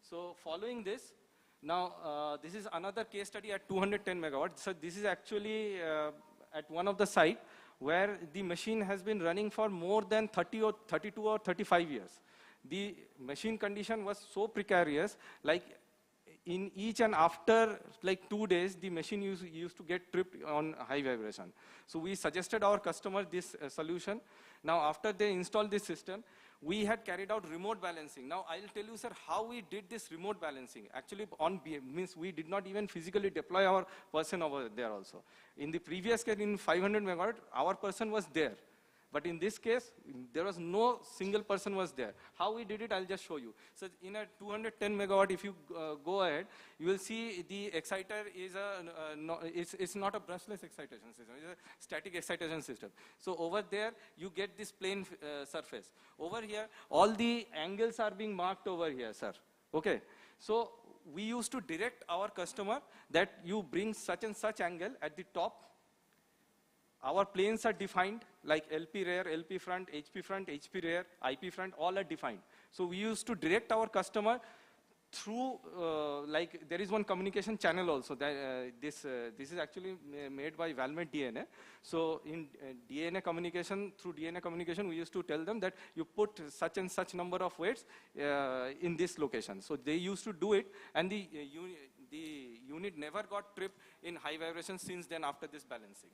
So following this, now this is another case study at 210 megawatts. So this is actually at one of the site where the machine has been running for more than 30 or 32 or 35 years. The machine condition was so precarious, like in each and after 2 days, the machine used to get tripped on high vibration. So we suggested our customer this solution. Now after they installed this system, we had carried out remote balancing. Now I'll tell you, sir, how we did this remote balancing. Actually, means we did not even physically deploy our person over there also. In the previous case, in 500 megawatt, our person was there. But in this case, there was no single person was there. How we did it, I'll just show you. So in a 210 megawatt, if you go ahead, you will see the exciter is it's not a brushless excitation system. It's a static excitation system. So over there, you get this plane surface. Over here, all the angles are being marked over here, sir. Okay. So we used to direct our customer that you bring such and such angle at the top. Our planes are defined like LP rear, LP front, HP rear, IP front, all are defined. So we used to direct our customer through, there is one communication channel also. That, this is actually made by Valmet DNA. So in DNA communication, through DNA communication, we used to tell them that you put such and such number of weights in this location. So they used to do it, and the unit never got tripped in high vibration since then after this balancing.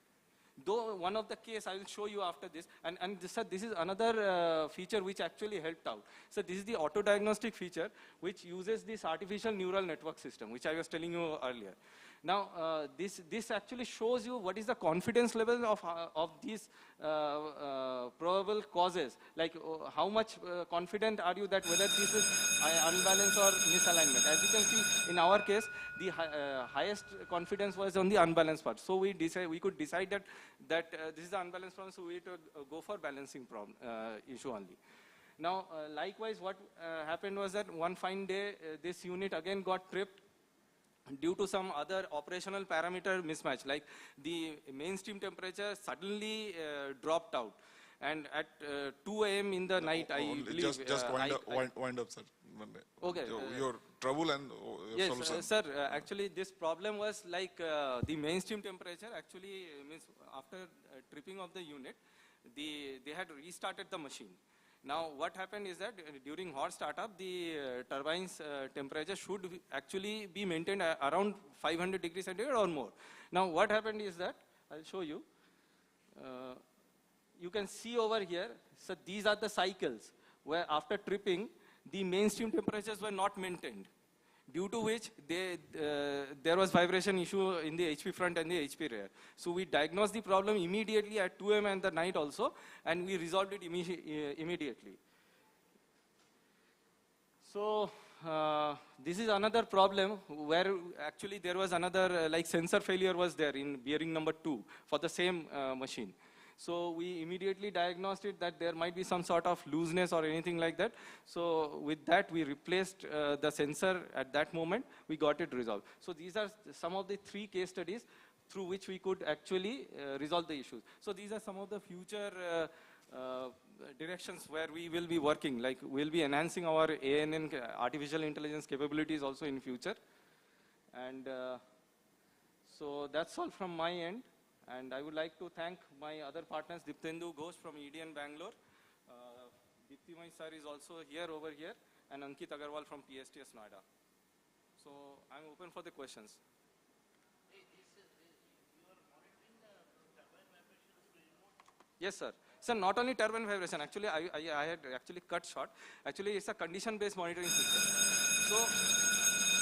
Though one of the case I will show you after this, and this is another feature which actually helped out. So this is the auto-diagnostic feature which uses this artificial neural network system, which I was telling you earlier. Now, this actually shows you what is the confidence level of these probable causes. Like how much confident are you that whether this is unbalanced or misalignment. As you can see, in our case, the highest confidence was on the unbalanced part. So we could decide that this is the unbalanced problem, so we had to go for balancing problem issue only. Now, likewise, what happened was that one fine day, this unit again got tripped due to some other operational parameter mismatch, like the mainstream temperature suddenly dropped out. And at 2 a.m. in the night, I believe... Just wind up, sir. Okay. Your trouble and your solution. Yes, sir. Actually, this problem was like the mainstream temperature actually means after tripping of the unit, they had restarted the machine. Now, what happened is that during hot startup, the turbine's temperature should actually be maintained around 500 degrees centigrade or more. Now, what happened is that, I'll show you. You can see over here, so these are the cycles where after tripping, the mainstream temperatures were not maintained, due to which there was vibration issue in the HP front and the HP rear. So we diagnosed the problem immediately at 2 a.m. and the night also, and we resolved it immediately. So this is another problem where actually there was another sensor failure was there in bearing number 2 for the same machine. So we immediately diagnosed it that there might be some sort of looseness or anything like that. So with that, we replaced the sensor at that moment. We got it resolved. So these are some of the 3 case studies through which we could actually resolve the issues. So these are some of the future directions where we will be working. Like we'll be enhancing our ANN, artificial intelligence capabilities also in future. And so that's all from my end. And I would like to thank my other partners, Diptendu Ghosh from EDN Bangalore. Diptimai sir is also here, over here, and Ankit Agarwal from PSTS Noida. So I'm open for the questions. Yes, sir. So not only turbine vibration, actually I had actually cut short. Actually it's a condition-based monitoring system. So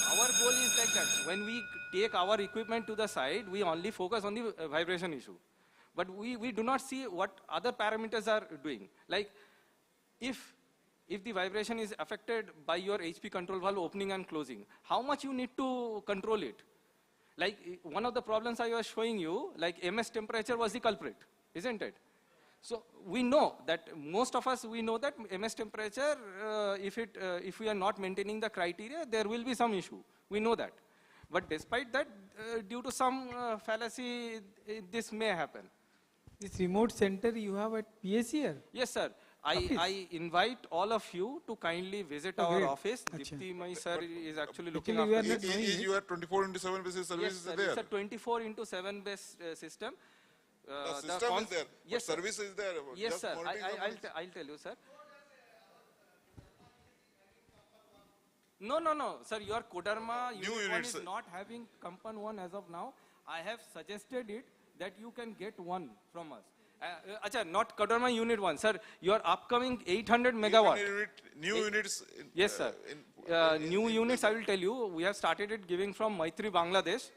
our goal is like that. When we take our equipment to the site, we only focus on the vibration issue. But we do not see what other parameters are doing. Like if the vibration is affected by your HP control valve opening and closing, how much you need to control it? Like one of the problems I was showing you, like MS temperature was the culprit, isn't it? So we know that most of us, we know that MS temperature, if we are not maintaining the criteria, there will be some issue. We know that. But despite that, due to some fallacy, this may happen. This remote center you have at PS here? Yes, sir. I invite all of you to kindly visit our office. Diptimai sir is actually looking after this. Is your 24/7 basis service Yes, there? it's a 24/7 based system. The system is there, yes, but service is there. Yes, Just sir. monitoring I'll tell you, sir. No, sir. Your Kodarma unit 1 is not having Kampan 1 as of now. I have suggested it that you can get one from us. Not Kodarma unit 1, sir. Your upcoming 800 megawatt. New units. Yes, sir. New units, I will tell you. We have started it giving from Maitri, Bangladesh.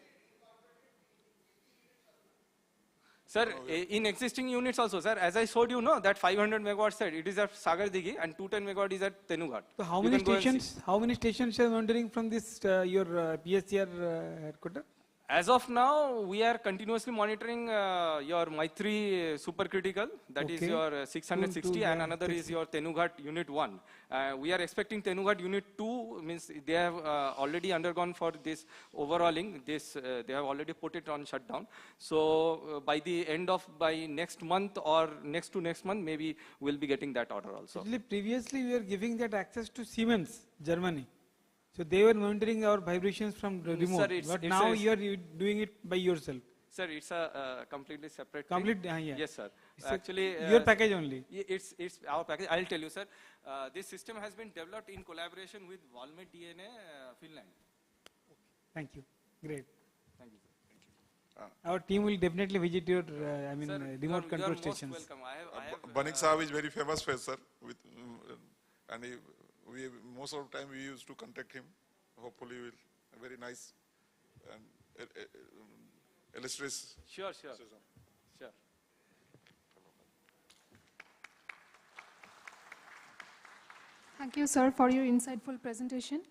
Sir, in existing units also, sir, as I showed you, no, that 500 megawatt site, it is at Sagar Digi and 210 megawatt is at Tenughat. So how many stations? How many stations are monitoring from this your PSCR headquarters? As of now, we are continuously monitoring your Maitri supercritical, that is your 660, and another is your Tenughat unit 1. We are expecting Tenughat unit 2, means they have already undergone for this overhauling. They have already put it on shutdown. So by the end of, by next month or next to next month, maybe we'll be getting that order also. Actually, previously we were giving that access to Siemens, Germany. So they were monitoring our vibrations from the remote, Sir, but now you are doing it by yourself. Sir, it's a completely separate Complete, thing. yeah. Yes, sir. It's Actually, your package only. It's our package. I'll tell you, sir. This system has been developed in collaboration with Valmet DNA, Finland. Thank you. Great. Thank you, sir. Our team will definitely visit your, Sir, remote you control are stations. most welcome. I have Banik Sahab is very famous for sir, with, and most of the time we used to contact him. Hopefully, a very nice and illustrious. Sure. Thank you, sir, for your insightful presentation.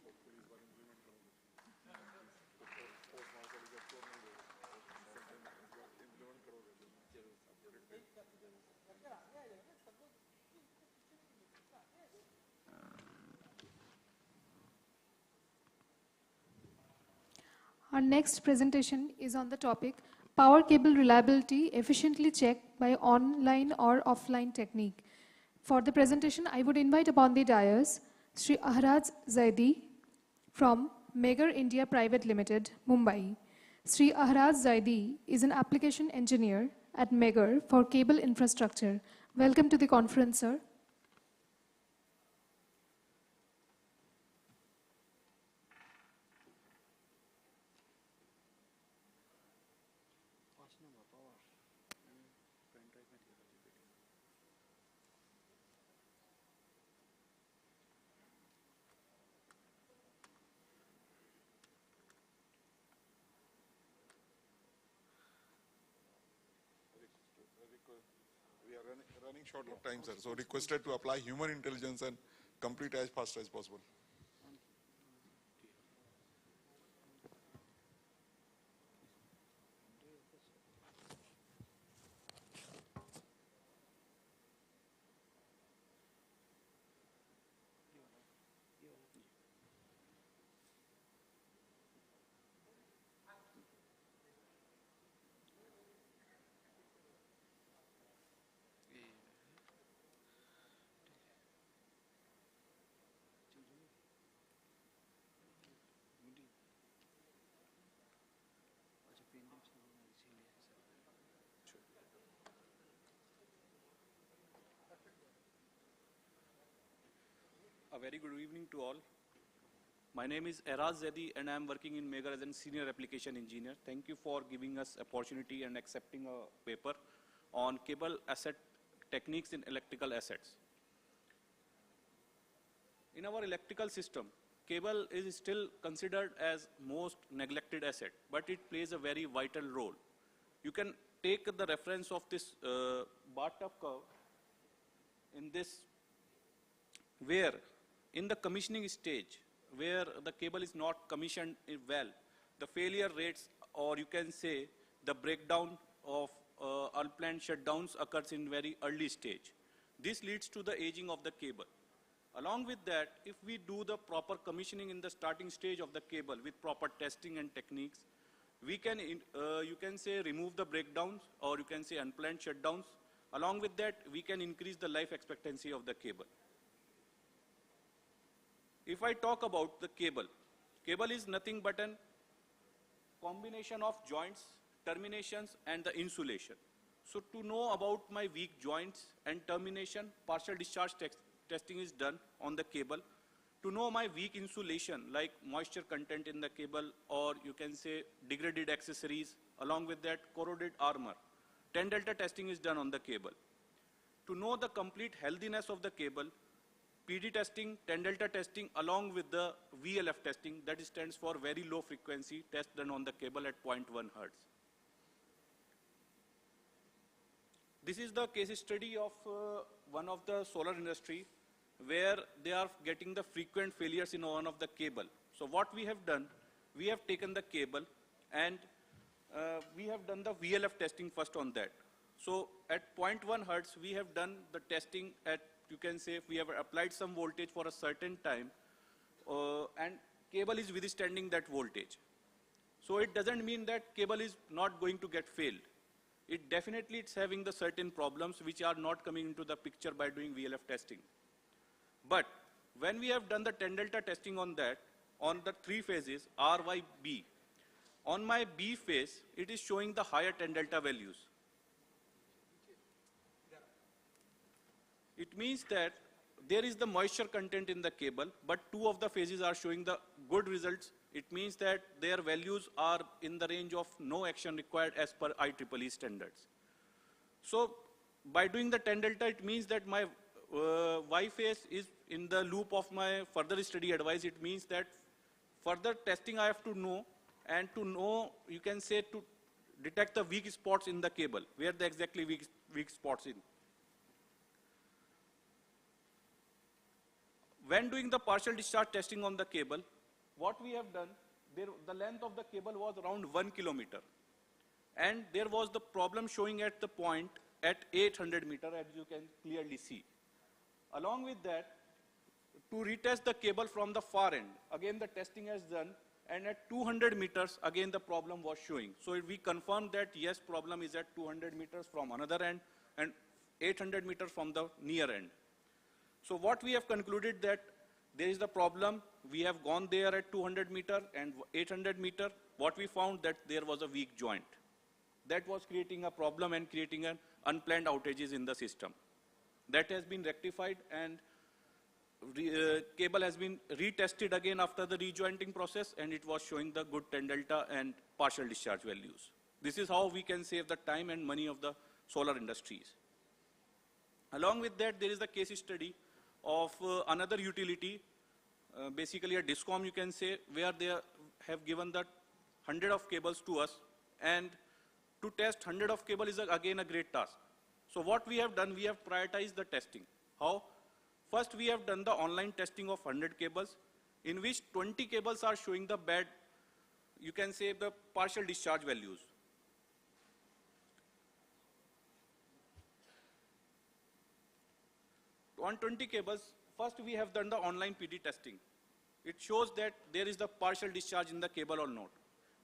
Our next presentation is on the topic power cable reliability efficiently checked by online or offline technique. For the presentation, I would invite upon the dais Sri Ahraj Zaidi from Megar India Private Limited, Mumbai. Sri Ahraj Zaidi is an application engineer at Megar for cable infrastructure. Welcome to the conference, sir. We are running short of time, sir. So requested to apply human intelligence and complete as fast as possible. A very good evening to all. My name is Eraz Zedi and I am working in Mega as a Senior Application Engineer. Thank you for giving us opportunity and accepting a paper on cable asset techniques in electrical assets. In our electrical system, cable is still considered as most neglected asset, but it plays a very vital role. You can take the reference of this bar top curve in this, where in the commissioning stage, where the cable is not commissioned well, the failure rates, or you can say the breakdown of unplanned shutdowns occurs in very early stage. This leads to the aging of the cable. Along with that, if we do the proper commissioning in the starting stage of the cable with proper testing and techniques, we can, you can say, remove the breakdowns, or you can say unplanned shutdowns. Along with that, we can increase the life expectancy of the cable. If I talk about the cable, cable is nothing but a combination of joints, terminations, and the insulation. So to know about my weak joints and termination, partial discharge testing is done on the cable. To know my weak insulation, like moisture content in the cable, or you can say degraded accessories, along with that corroded armor, 10 delta testing is done on the cable. To know the complete healthiness of the cable, PD testing, 10 delta testing, along with the VLF testing, that stands for very low frequency test done on the cable at 0.1 Hertz. This is the case study of one of the solar industry, where they are getting the frequent failures in one of the cable. So what we have done, we have taken the cable and we have done the VLF testing first on that. So at 0.1 Hertz, we have done the testing at, you can say, if we have applied some voltage for a certain time, and cable is withstanding that voltage. So it doesn't mean that cable is not going to get failed. It definitely it's having the certain problems which are not coming into the picture by doing VLF testing. But when we have done the 10 delta testing on that, on the 3 phases, R, Y, B, on my B phase, it is showing the higher 10 delta values. It means that there is the moisture content in the cable, but 2 of the phases are showing the good results. It means that their values are in the range of no action required as per IEEE standards. So by doing the 10 delta, it means that my Y phase is in the loop of my further study advice. It means that further testing I have to know, and to know, you can say, to detect the weak spots in the cable, where the exactly weak spots in. When doing the partial discharge testing on the cable, what we have done, the length of the cable was around 1 kilometer. And there was the problem showing at the point at 800 meter, as you can clearly see. Along with that, to retest the cable from the far end, again the testing is done, and at 200 meters, again the problem was showing. So we confirmed that yes, problem is at 200 meters from another end, and 800 meters from the near end. So what we have concluded that there is the problem, we have gone there at 200 meter and 800 meter, what we found that there was a weak joint. That was creating a problem and creating an unplanned outages in the system. That has been rectified, and cable has been retested again after the rejointing process, and it was showing the good 10 delta and partial discharge values. This is how we can save the time and money of the solar industries. Along with that, there is the case study of another utility, basically a DISCOM you can say, where they have given the 100 of cables to us, and to test 100 of cable is again a great task. So what we have done, we have prioritized the testing. How? First we have done the online testing of 100 cables, in which 20 cables are showing the bad, you can say, the partial discharge values. On 20 cables, first we have done the online PD testing. It shows that there is the partial discharge in the cable or not.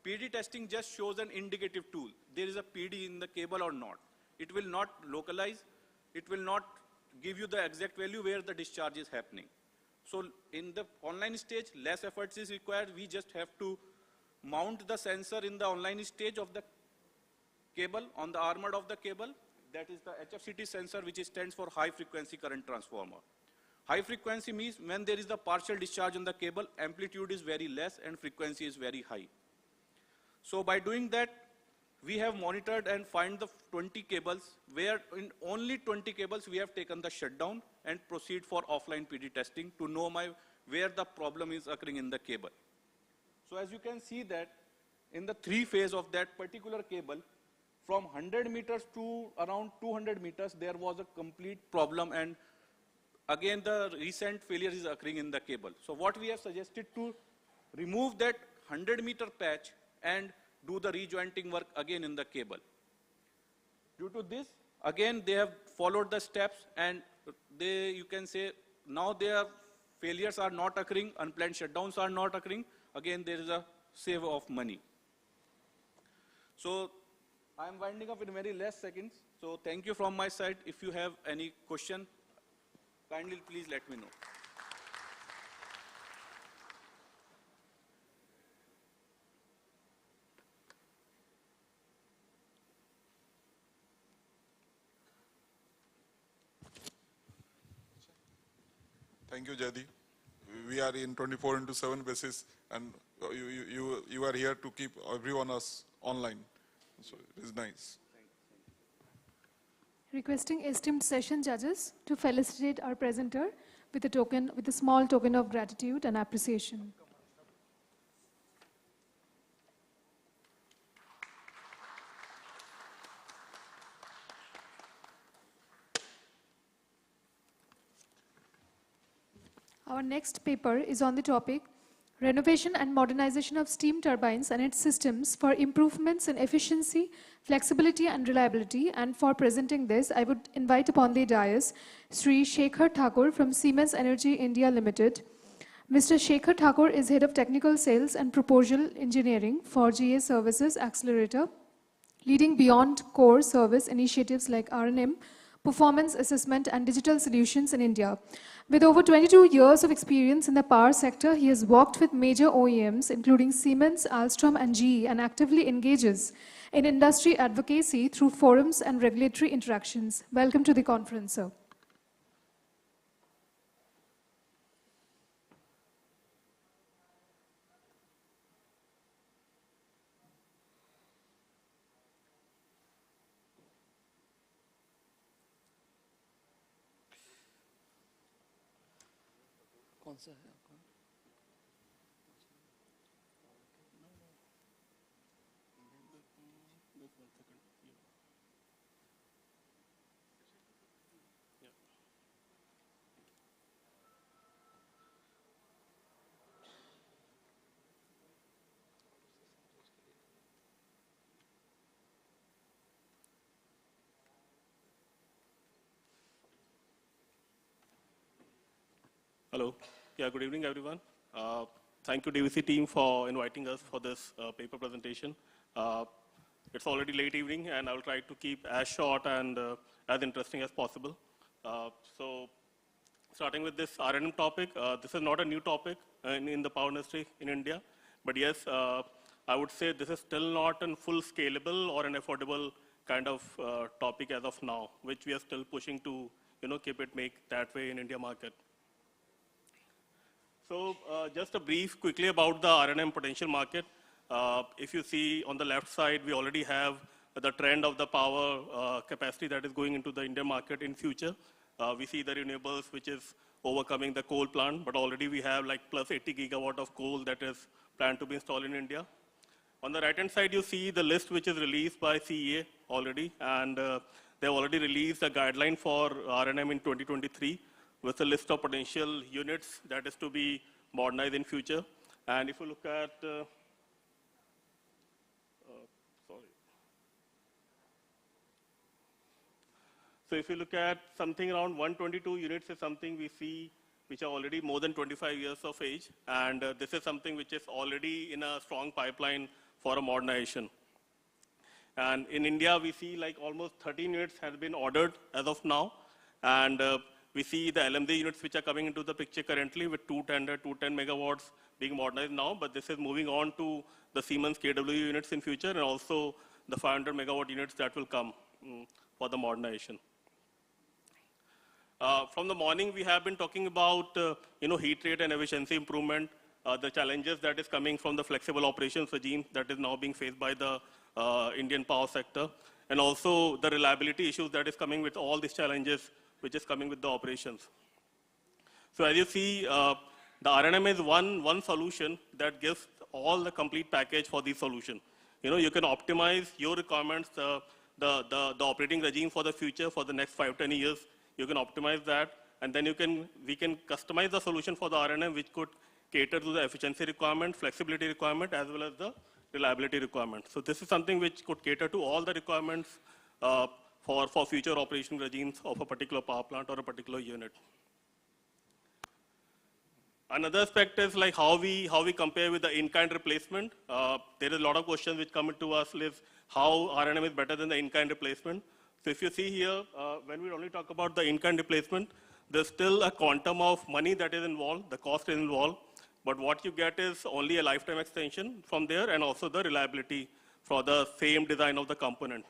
PD testing just shows an indicative tool. There is a PD in the cable or not. It will not localize. It will not give you the exact value where the discharge is happening. So in the online stage, less efforts is required. We just have to mount the sensor in the online stage of the cable, on the armor of the cable. That is the HFCT sensor, which stands for high frequency current transformer. High frequency means when there is the partial discharge on the cable, amplitude is very less and frequency is very high. So by doing that, we have monitored and find the 20 cables where in only 20 cables we have taken the shutdown and proceed for offline PD testing to know where the problem is occurring in the cable. So as you can see that in the 3 phase of that particular cable, from 100 meters to around 200 meters, there was a complete problem, and again the recent failure is occurring in the cable. So what we have suggested to remove that 100-meter patch and do the rejointing work again in the cable. Due to this, again they have followed the steps, and you can say now their failures are not occurring, unplanned shutdowns are not occurring. Again there is a save of money. So I am winding up in very less seconds. So thank you from my side. If you have any question, kindly please let me know. Thank you, Jaydeep. We are in 24/7 basis, and you are here to keep everyone else online. So it is nice. Requesting esteemed session judges to felicitate our presenter with a small token of gratitude and appreciation. Our next paper is on the topic Renovation and Modernization of Steam Turbines and its Systems for Improvements in Efficiency, Flexibility and Reliability. And for presenting this, I would invite upon the dais Sri Shekhar Thakur from Siemens Energy India Limited. Mr. Shekhar Thakur is Head of Technical Sales and Proposal Engineering for GA Services Accelerator, leading beyond core service initiatives like R&M, performance assessment and digital solutions in India. With over 22 years of experience in the power sector, he has worked with major OEMs including Siemens, Alstom and GE, and actively engages in industry advocacy through forums and regulatory interactions. Welcome to the conference, sir. कौन सा है आपका? Hello. Yeah, good evening, everyone. Thank you, DVC team, for inviting us for this paper presentation. It's already late evening, and I'll try to keep as short and as interesting as possible. So, starting with this R&M topic, this is not a new topic in the power industry in India, but yes, I would say this is still not a full scalable or an affordable kind of topic as of now, which we are still pushing to, keep it make that way in India market. So just a brief quickly about the R&M potential market. If you see on the left side, we already have the trend of the power capacity that is going into the Indian market in future. We see the renewables, which is overcoming the coal plant, but already we have like plus 80 gigawatt of coal that is planned to be installed in India. On the right-hand side, you see the list which is released by CEA already, and they've already released a guideline for R&M in 2023. With a list of potential units that is to be modernized in future. And if you look at, So if you look at something around 122 units is something we see which are already more than 25 years of age. And this is something which is already in a strong pipeline for a modernization. And in India, we see like almost 13 units have been ordered as of now. And we see the LMD units which are coming into the picture currently with 210 megawatts being modernized now, but this is moving on to the Siemens KW units in future and also the 500 megawatt units that will come for the modernization. From the morning, we have been talking about heat rate and efficiency improvement, the challenges that is coming from the flexible operations regime that is now being faced by the Indian power sector, and also the reliability issues that is coming with all these challenges which is coming with the operations. So as you see, the R&M is one solution that gives all the complete package for this solution. You can optimize your requirements, the operating regime for the future, for the next 5-10 years. You can optimize that, and then we can customize the solution for the R&M, which could cater to the efficiency requirement, flexibility requirement, as well as the reliability requirement. So this is something which could cater to all the requirements for future operation regimes of a particular power plant or a particular unit. Another aspect is like how we compare with the in-kind replacement. There is a lot of questions which come into us is how R&M is better than the in-kind replacement. So if you see here, when we only talk about the in-kind replacement, there's still a quantum of money that is involved, the cost is involved, but what you get is only a lifetime extension from there and also the reliability for the same design of the component.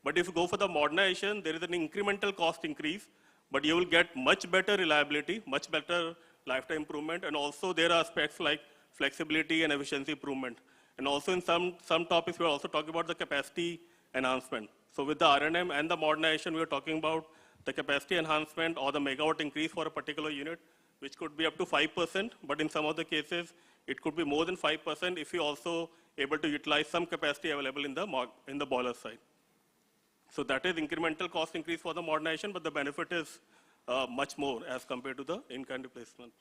But if you go for the modernization, there is an incremental cost increase, but you will get much better reliability, much better lifetime improvement, and also there are aspects like flexibility and efficiency improvement. And also in some topics, we're also talking about the capacity enhancement. So with the R&M and the modernization, we're talking about the capacity enhancement or the megawatt increase for a particular unit, which could be up to 5%, but in some of the cases, it could be more than 5% if you're also able to utilize some capacity available in the boiler side. So that is incremental cost increase for the modernization, but the benefit is much more as compared to the in-kind replacement.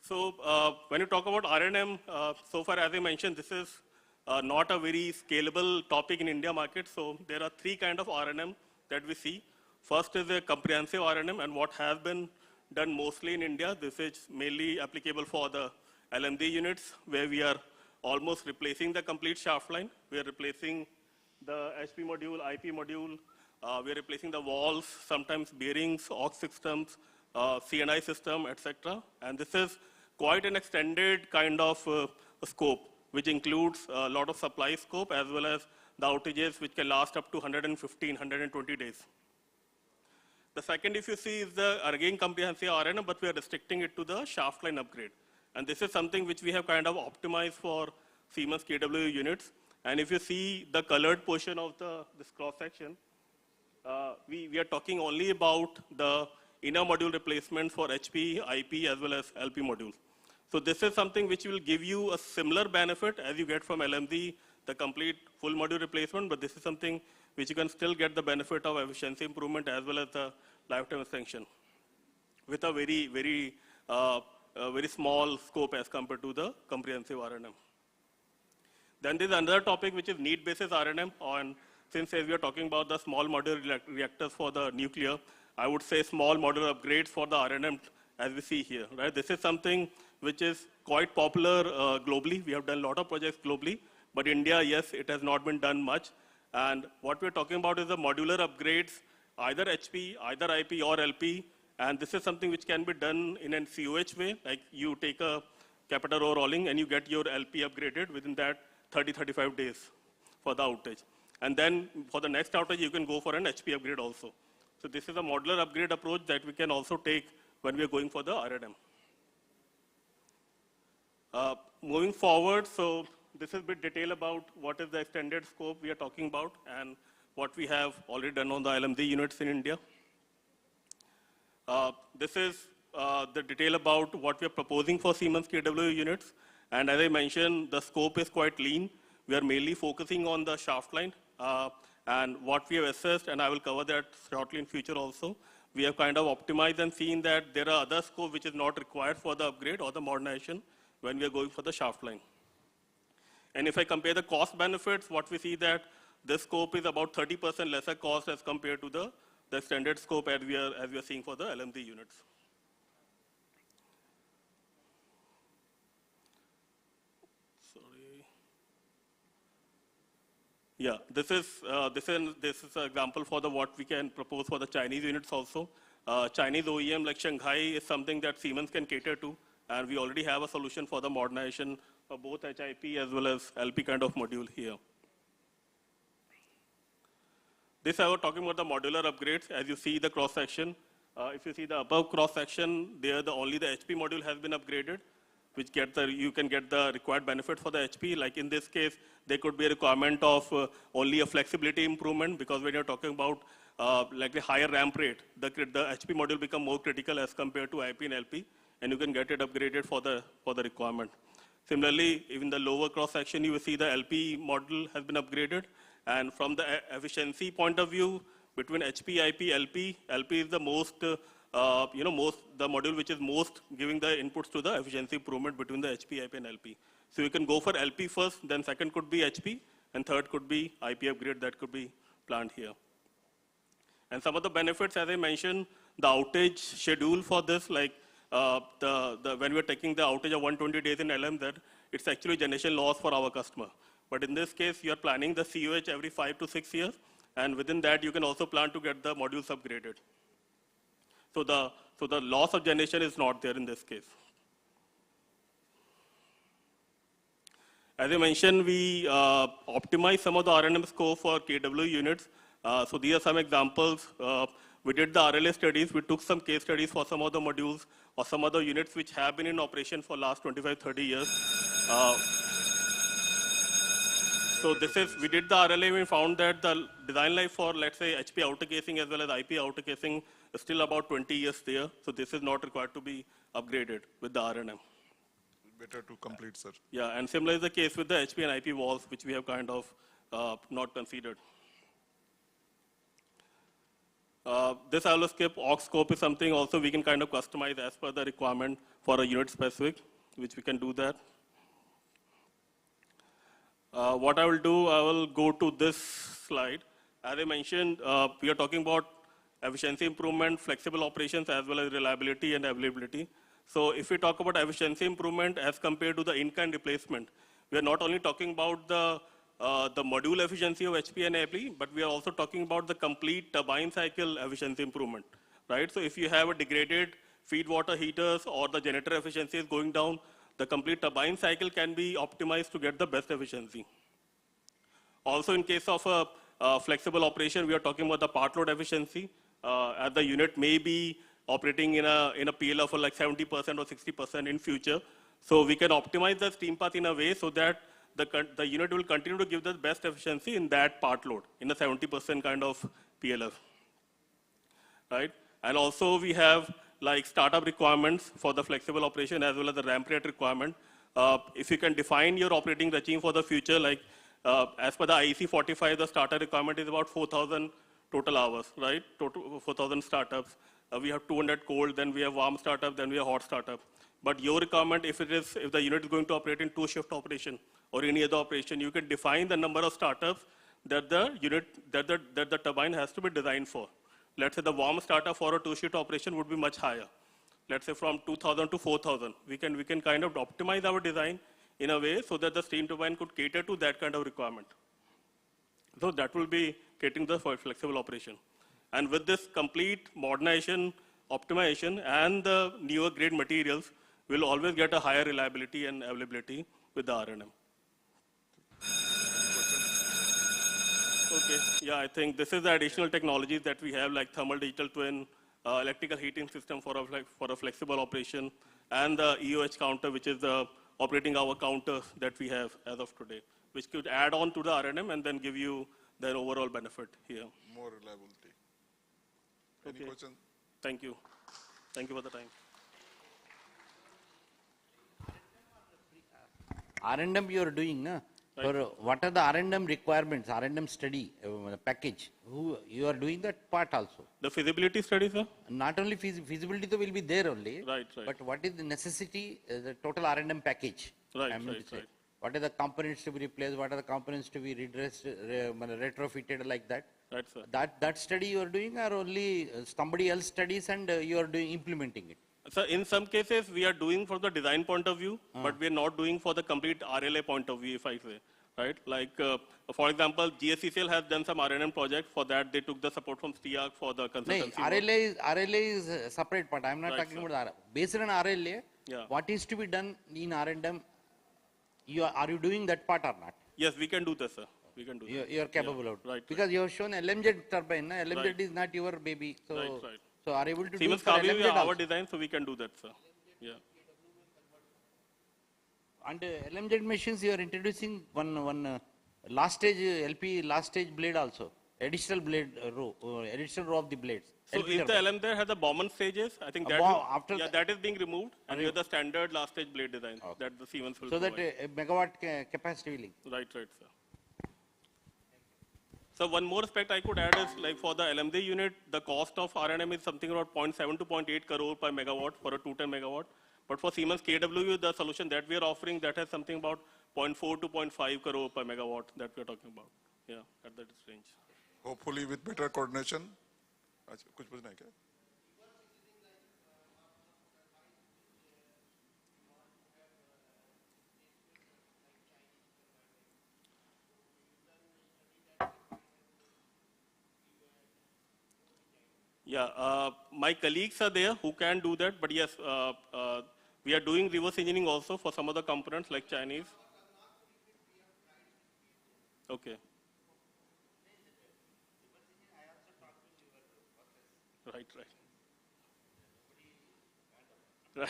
So when you talk about R&M, so far as I mentioned, this is not a very scalable topic in India market. So there are three kinds of R&M that we see. First is a comprehensive R&M, and what has been done mostly in India, this is mainly applicable for the LMD units, where we are almost replacing the complete shaft line. We are replacing the HP module, IP module, we are replacing the valves, sometimes bearings, aux systems, CNI system, etc. And this is quite an extended kind of scope, which includes a lot of supply scope as well as the outages, which can last up to 115, 120 days. The second, if you see, is the again comprehensive R&M, but we are restricting it to the shaft line upgrade. And this is something which we have kind of optimized for Siemens KW units. And if you see the colored portion of this cross section, we are talking only about the inner module replacement for HP, IP, as well as LP modules. So this is something which will give you a similar benefit as you get from LMD, the complete full module replacement, but this is something which you can still get the benefit of efficiency improvement as well as the lifetime extension with a very small scope as compared to the comprehensive R&M. Then there's another topic which is need-basis R&M. Since we are talking about the small modular reactors for the nuclear, I would say small modular upgrades for the R&M as we see here. Right? This is something which is quite popular globally. We have done a lot of projects globally, but India, yes, it has not been done much. And what we're talking about is the modular upgrades, either HP, either IP or LP. And this is something which can be done in a COH way, like you take a capacitor overhauling and you get your LP upgraded within that 30-35 days for the outage. And then for the next outage, you can go for an HP upgrade also. So this is a modular upgrade approach that we can also take when we are going for the R&M. Moving forward, so this is a bit detail about what is the extended scope we are talking about and what we have already done on the LMD units in India. This is the detail about what we are proposing for Siemens KW units. And as I mentioned, the scope is quite lean. We are mainly focusing on the shaft line. And what we have assessed, and I will cover that shortly in future also, we have kind of optimized and seen that there are other scope which is not required for the upgrade or the modernization when we are going for the shaft line. And if I compare the cost benefits, what we see that this scope is about 30% lesser cost as compared to the extended scope as we are seeing for the LMD units. Sorry. Yeah, this is an example for what we can propose for the Chinese units also. Chinese OEM like Shanghai is something that Siemens can cater to, and we already have a solution for the modernization of both HIP as well as LP kind of module here. This I was talking about the modular upgrades. As you see the cross section, if you see the above cross section, there only the HP module has been upgraded, which you can get the required benefit for the HP. Like in this case, there could be a requirement of only a flexibility improvement, because when you're talking about like the higher ramp rate, the HP module become more critical as compared to IP and LP, and you can get it upgraded for the requirement. Similarly, even the lower cross section, you will see the LP module has been upgraded. And from the efficiency point of view, between HP, IP, LP is the most, the module which is most giving the inputs to the efficiency improvement between the HP, IP, and LP. So you can go for LP first, then second could be HP, and third could be IP upgrade that could be planned here. And some of the benefits, as I mentioned, the outage schedule for this, like when we're taking the outage of 120 days in LMZ, it's actually generation loss for our customer. But in this case, you're planning the COH every 5 to 6 years, and within that, you can also plan to get the modules upgraded. So the loss of generation is not there in this case. As I mentioned, we optimize some of the R&M scope for KW units. So these are some examples. We did the RLA studies. We took some case studies for some of the modules or some other units which have been in operation for last 25, 30 years. So we did the RLA, we found that the design life for, let's say, HP outer casing as well as IP outer casing is still about 20 years there. So this is not required to be upgraded with the R&M. Better to complete, sir. Yeah, and similar is the case with the HP and IP walls, which we have kind of not considered. This I will skip. Aux scope is something also we can kind of customize as per the requirement for a unit specific, which we can do that. What I will do, I will go to this slide. As I mentioned, we are talking about efficiency improvement, flexible operations, as well as reliability and availability. So if we talk about efficiency improvement as compared to the in-kind replacement, we are not only talking about the module efficiency of HP and AP, but we are also talking about the complete turbine cycle efficiency improvement, right? So if you have a degraded feed water heaters or the generator efficiency is going down, the complete turbine cycle can be optimized to get the best efficiency. Also, in case of a flexible operation, we are talking about the part load efficiency. As the unit may be operating in a PLF for like 70% or 60% in future. So we can optimize the steam path in a way so that the unit will continue to give the best efficiency in that part load, in a 70% kind of PLF, right? And also we have like startup requirements for the flexible operation as well as the ramp rate requirement. If you can define your operating regime for the future, like as per the IEC 45, the startup requirement is about 4,000 total hours, right? Total 4,000 startups. We have 200 cold, then we have warm startup, then we have hot startup. But your requirement, if the unit is going to operate in 2-shift operation or any other operation, you can define the number of startups that the turbine has to be designed for. Let's say the warm startup for a 2-shift operation would be much higher. Let's say from 2,000 to 4,000. We can kind of optimize our design in a way so that the steam turbine could cater to that kind of requirement. So that will be catering the flexible operation. And with this complete modernization, optimization, and the newer grade materials, we'll always get a higher reliability and availability with the R&M. Okay, yeah, I think this is the additional technologies that we have, like thermal digital twin, electrical heating system for a flexible operation, and the EOH counter, which is the operating hour counter that we have as of today, which could add on to the R&M and then give you the overall benefit here. More reliability. Any question? Thank you. Thank you for the time. R&M you are doing, na? Right. For what are the R&M requirements, R&M study package? You are doing that part also? The feasibility study, sir? Not only feasibility will be there only. Right. But what is the necessity, the total R&M package? Right. What are the components to be replaced? What are the components to be redressed, retrofitted like that? Right, sir. That study you are doing, or only somebody else studies and you are implementing it? So in some cases, we are doing from the design point of view, but we are not doing for the complete RLA point of view, if I say, right? Like, for example, GSCCL has done some R&M project. For that, they took the support from STIAG for the consultancy. RLA is a separate part. I am not talking about based on RLA. Yeah. What is to be done in R&M? Are you doing that part or not? Yes, we can do this, sir. We can do that. You are capable of. Right. Because you have shown LMZ turbine. Na? LMZ Right. is not your baby. So, Right. so are able to do Siemens it for Kavi LMZ is our also. design, so we can do that, sir. Yeah. And LMZ machines, you are introducing one last stage LP last stage blade also. Additional blade row, additional row of the blades. So LP if the turbine. LM there has a Bowman stages, I think that that is being removed, and we have the standard last stage blade design that the Siemens will So that provide. megawatt capacity will increase. Right, sir. So one more aspect I could add is like for the LMD unit, the cost of R&M is something about 0.7 to 0.8 crore per megawatt for a 210 megawatt. But for Siemens KW, the solution that we are offering, that has something about 0.4 to 0.5 crore per megawatt that we are talking about. Yeah, at that range. Hopefully with better coordination. कुछ पूछना है क्या? Yeah, my colleagues are there who can do that, but yes, we are doing reverse engineering also for some of the components like Chinese. Okay. Right. Right.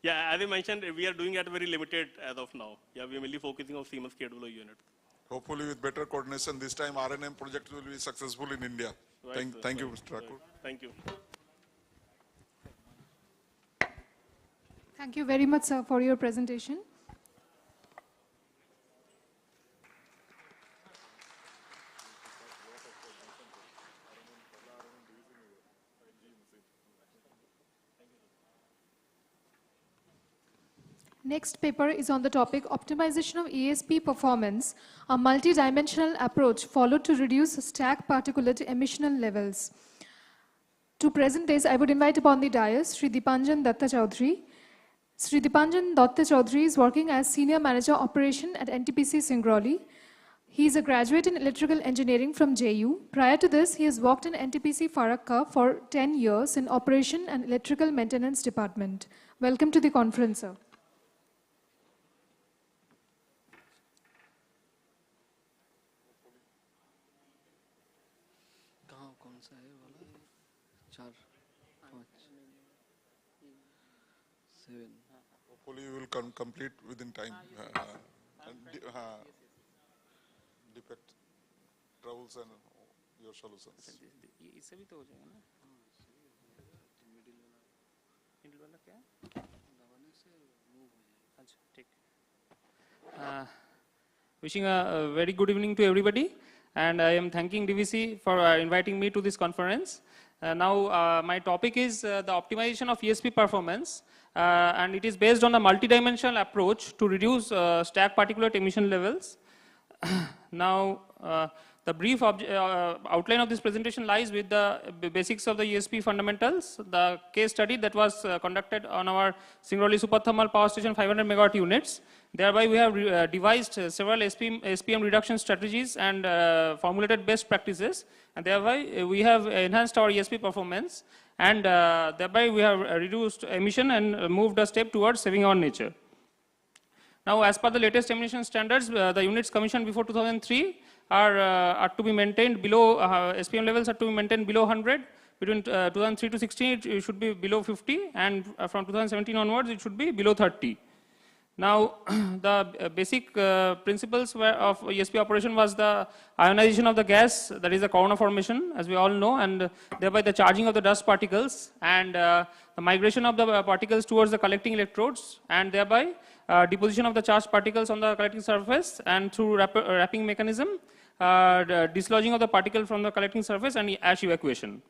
Yeah, as I mentioned, we are doing it very limited as of now. Yeah, we are mainly focusing on Siemens KW unit. Hopefully with better coordination, this time R&M project will be successful in India. Right, Thank you, right, Mr. Thakur. Thank you. Thank you very much, sir, for your presentation. Next paper is on the topic optimization of ESP performance, a multi-dimensional approach followed to reduce stack particulate emission levels. To present this, I would invite upon the dais Sri Dipanjan Datta Chaudhary. Sri Dipanjan Datta Chaudhary is working as Senior Manager Operation at NTPC Singrauli. He is a graduate in electrical engineering from JU. Prior to this, he has worked in NTPC Farakka for 10 years in Operation and Electrical Maintenance Department. Welcome to the conference, sir. Hopefully you will complete within time. Defect, troubles and your solutions. Wishing a very good evening to everybody, and I am thanking DVC for inviting me to this conference. Now my topic is the optimization of ESP performance, and it is based on a multidimensional approach to reduce stack particulate emission levels. Now the brief outline of this presentation lies with the basics of the ESP fundamentals, the case study that was conducted on our Singrauli Superthermal Power Station 500 megawatt units. Thereby we have devised several SPM reduction strategies and formulated best practices, and thereby we have enhanced our ESP performance, and thereby we have reduced emission and moved a step towards saving our nature. Now, as per the latest emission standards, the units commissioned before 2003 are to be maintained below, SPM levels are to be maintained below 100. Between 2003 to 16, it should be below 50, and from 2017 onwards, it should be below 30. Now, the basic principles of ESP operation was the ionization of the gas, that is the corona formation, as we all know, and thereby the charging of the dust particles, and the migration of the particles towards the collecting electrodes, and thereby deposition of the charged particles on the collecting surface, and through wrapping mechanism, dislodging of the particle from the collecting surface, and ash evacuation.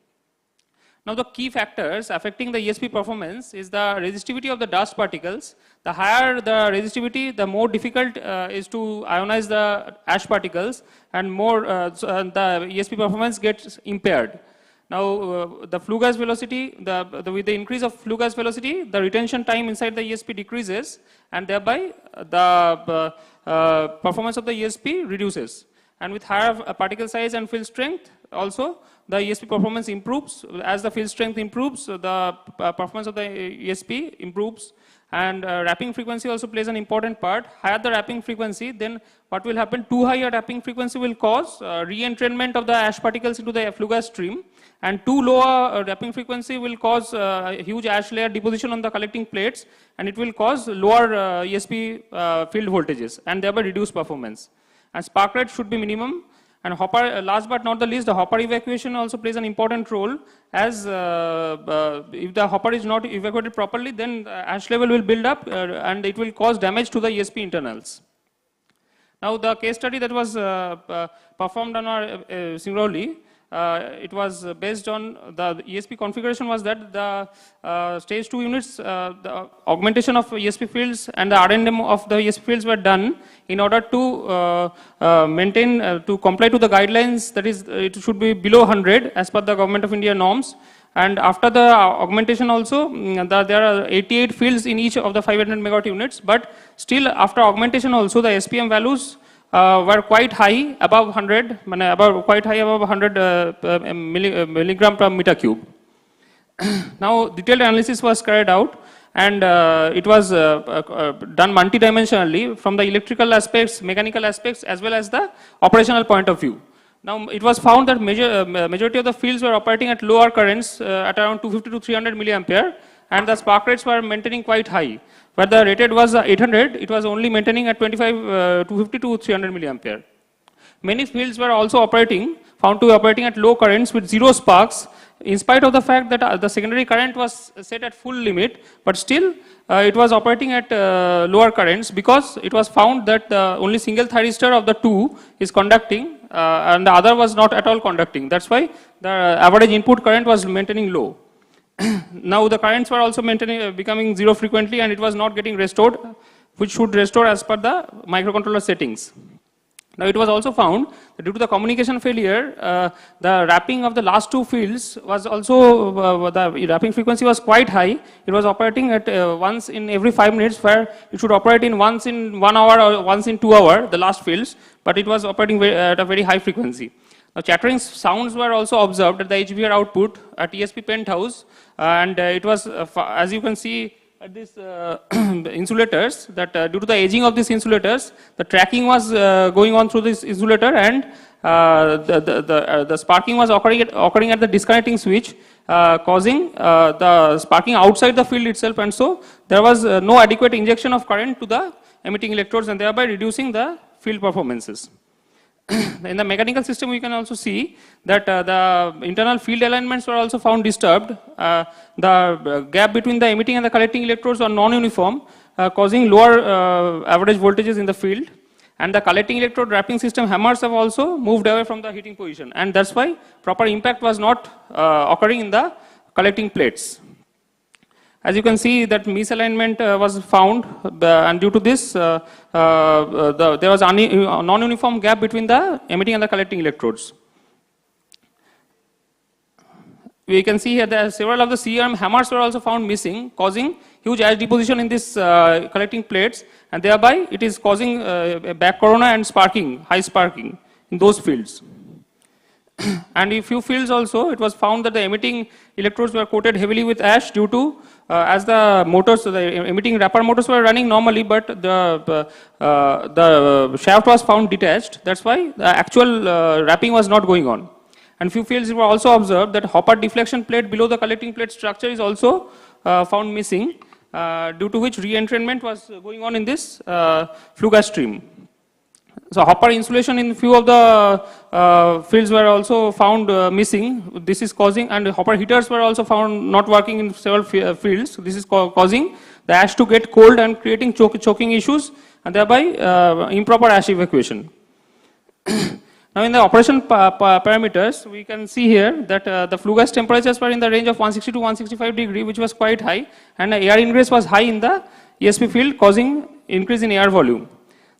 Now, the key factors affecting the ESP performance is the resistivity of the dust particles. The higher the resistivity, the more difficult is to ionize the ash particles, and more the ESP performance gets impaired. Now, the flue gas velocity, with the increase of flue gas velocity, the retention time inside the ESP decreases, and thereby the performance of the ESP reduces. And with higher particle size and field strength, also the ESP performance improves. As the field strength improves, the performance of the ESP improves, And wrapping frequency also plays an important part. Higher the wrapping frequency, then what will happen? Too high a wrapping frequency will cause re-entrainment of the ash particles into the flue gas stream, and too low a wrapping frequency will cause huge ash layer deposition on the collecting plates, and it will cause lower ESP field voltages and thereby reduce performance. And spark rate should be minimum. And hopper, last but not the least, the hopper evacuation also plays an important role, as if the hopper is not evacuated properly, then ash level will build up and it will cause damage to the ESP internals. Now the case study that was performed on our singularly, it was based on the ESP configuration was that the stage 2 units, the augmentation of ESP fields and the R&M of the ESP fields were done in order to maintain, to comply to the guidelines, that is, it should be below 100 as per the Government of India norms. And after the augmentation also, there are 88 fields in each of the 500 megawatt units, but still after augmentation also the SPM values were quite high, above 100, quite high above 100 milligram per meter cube. Now detailed analysis was carried out, and it was done multidimensionally from the electrical aspects, mechanical aspects, as well as the operational point of view. Now it was found that majority of the fields were operating at lower currents at around 250 to 300 milliampere, and the spark rates were maintaining quite high. Where the rated was 800, it was only maintaining at 250 to 300 milliampere. Many fields were also found to be operating at low currents with zero sparks, in spite of the fact that the secondary current was set at full limit, but still it was operating at lower currents, because it was found that the only single thyristor of the two is conducting and the other was not at all conducting. That's why the average input current was maintaining low. Now the currents were also becoming zero frequently, and it was not getting restored, which should restore as per the microcontroller settings. Now it was also found that due to the communication failure, the wrapping of the last two fields was also, the wrapping frequency was quite high. It was operating at once in every 5 minutes, where it should operate in once in 1 hour or once in 2 hours, the last fields, but it was operating at a very high frequency. Now, chattering sounds were also observed at the HVR output at ESP penthouse, and it was, as you can see at these insulators, that due to the aging of these insulators, the tracking was going on through this insulator, and the sparking was occurring at the disconnecting switch, causing the sparking outside the field itself, and so there was no adequate injection of current to the emitting electrodes, and thereby reducing the field performances. In the mechanical system, we can also see that the internal field alignments were also found disturbed. The gap between the emitting and the collecting electrodes are non-uniform, causing lower average voltages in the field. And the collecting electrode wrapping system hammers have also moved away from the heating position. And that's why proper impact was not occurring in the collecting plates. As you can see, that misalignment was found, and due to this, there was a non-uniform gap between the emitting and the collecting electrodes. We can see here that several of the CRM hammers were also found missing, causing huge ash deposition in these collecting plates, and thereby it is causing back corona and sparking, high sparking in those fields. And in few fields also, it was found that the emitting electrodes were coated heavily with ash due to, as the motors, the emitting wrapper motors were running normally, but the shaft was found detached. That's why the actual wrapping was not going on. And few fields were also observed that hopper deflection plate below the collecting plate structure is also found missing, due to which re-entrainment was going on in this flue gas stream. So hopper insulation in few of the fields were also found missing. This is causing, and hopper heaters were also found not working in several fields. This is causing the ash to get cold and creating choking issues, and thereby improper ash evacuation. Now in the operation parameters, we can see here that the flue gas temperatures were in the range of 160 to 165 degree, which was quite high, and the air ingress was high in the ESP field, causing increase in air volume.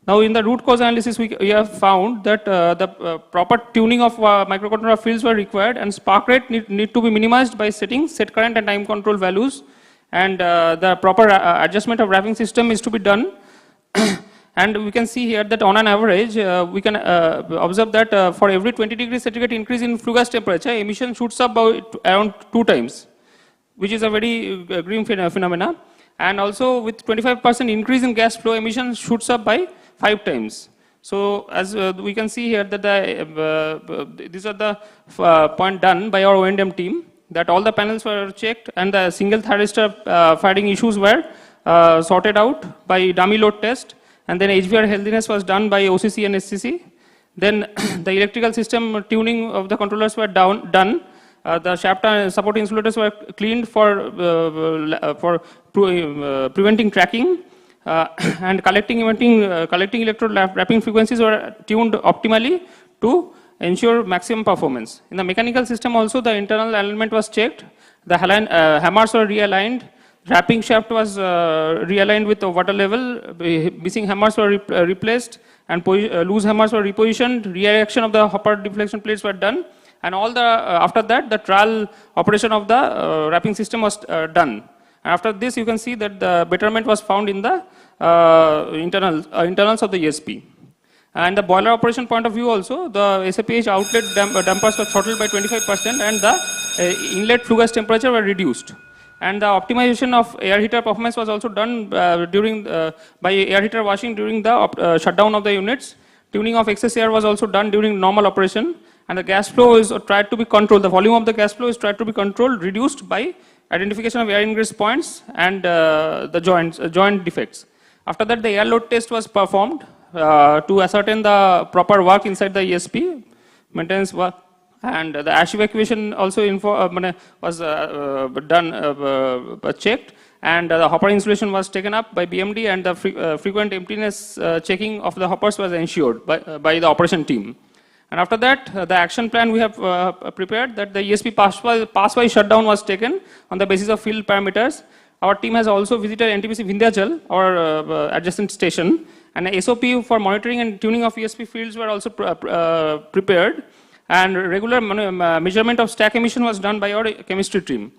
Now in the root cause analysis, we have found that the proper tuning of microcontroller fields were required, and spark rate need to be minimized by setting set current and time control values, and the proper adjustment of wrapping system is to be done. And we can see here that on an average, we can observe that for every 20 degrees centigrade increase in flue gas temperature, emission shoots up by around 2 times, which is a very grim phenomena. And also with 25% increase in gas flow, emission shoots up by 5 times. So as we can see here that these are the point done by our O&M team, that all the panels were checked and the single thyristor firing issues were sorted out by dummy load test, and then HVR healthiness was done by OCC and SCC. Then the electrical system tuning of the controllers were done. The shaft support insulators were cleaned for preventing cracking, and collecting electrode wrapping frequencies were tuned optimally to ensure maximum performance. In the mechanical system also, the internal alignment was checked, the hammers were realigned, wrapping shaft was realigned with the water level, missing hammers were replaced, and loose hammers were repositioned, re-erection of the hopper deflection plates were done, and all the after that the trial operation of the wrapping system was done. And after this, you can see that the betterment was found in the internals of the ESP. And the boiler operation point of view also, the SAPH outlet dampers were throttled by 25% and the inlet flue gas temperature were reduced. And the optimization of air heater performance was also done by air heater washing during the shutdown of the units. Tuning of excess air was also done during normal operation, and the gas flow is tried to be controlled. The volume of the gas flow is tried to be controlled, reduced by identification of air ingress points and the joint defects. After that, the air load test was performed to ascertain the proper work inside the ESP, maintenance work, and the ash evacuation also was checked, and the hopper insulation was taken up by BMD, and the frequent emptiness checking of the hoppers was ensured by the operation team. And after that, the action plan we have prepared, that the ESP pass-wise shutdown was taken on the basis of field parameters. Our team has also visited NTPC Vindhyachal, our adjacent station, and a SOP for monitoring and tuning of ESP fields were also prepared, and regular measurement of stack emission was done by our chemistry team.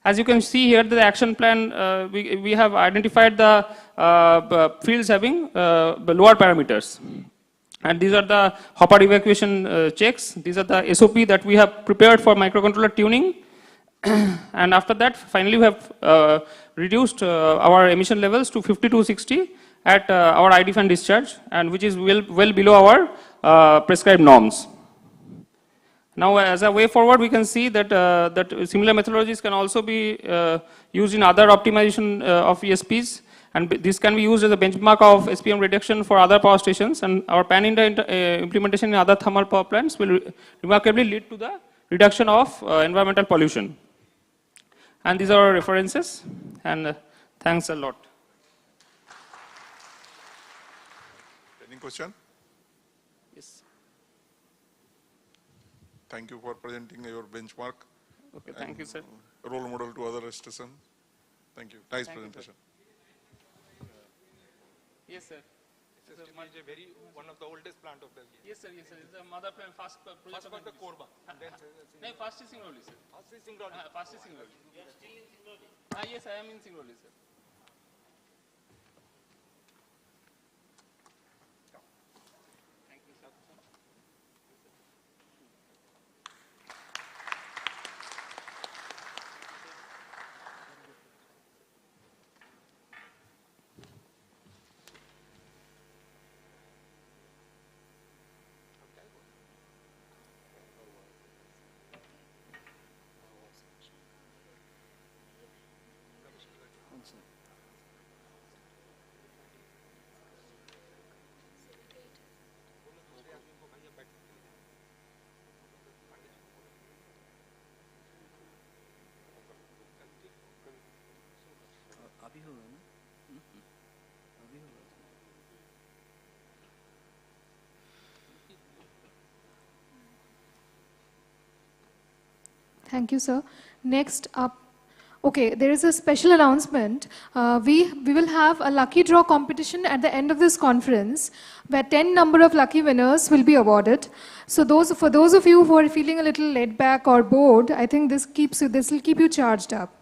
As you can see here, the action plan, we have identified the fields having lower parameters. And these are the hopper evacuation checks. These are the SOP that we have prepared for microcontroller tuning. And after that, finally, we have reduced our emission levels to 5260 at our ID fan discharge, and which is well below our prescribed norms. Now, as a way forward, we can see that similar methodologies can also be used in other optimization of ESPs, and this can be used as a benchmark of SPM reduction for other power stations, and our pan-India implementation in other thermal power plants will remarkably lead to the reduction of environmental pollution. And these are our references, and thanks a lot. Any question? Yes. Thank you for presenting your benchmark. Okay, thank you, sir. Role model to other stations. Thank you. Nice presentation. Yes, sir. This is one of the oldest plant of Delhi. Yes, sir. Yes, sir. It's the mother plant, first project. First was the Korba. No, first is Singrauli, sir. First is Singrauli. First is Singrauli. You are still in Singrauli? Yes, I am in Singrauli, sir. Thank you, sir. अभी होगा ना अभी होगा Thank you, sir. Next up, okay, there is a special announcement. We will have a lucky draw competition at the end of this conference, where 10 number of lucky winners will be awarded. So for those of you who are feeling a little laid back or bored, I think this will keep you charged up.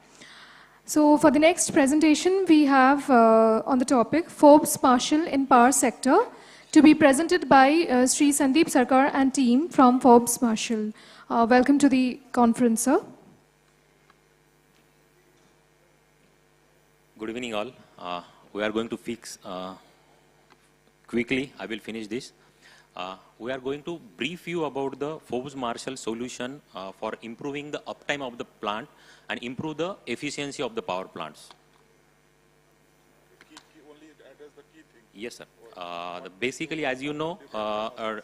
So for the next presentation, we have on the topic Forbes Marshall in Power Sector, to be presented by Sri Sandeep Sarkar and team from Forbes Marshall. Welcome to the conference, sir. Good evening all. We are going to fix quickly. I will finish this. We are going to brief you about the Forbes-Marshall solution for improving the uptime of the plant and improve the efficiency of the power plants. Yes, sir. Basically, as you know,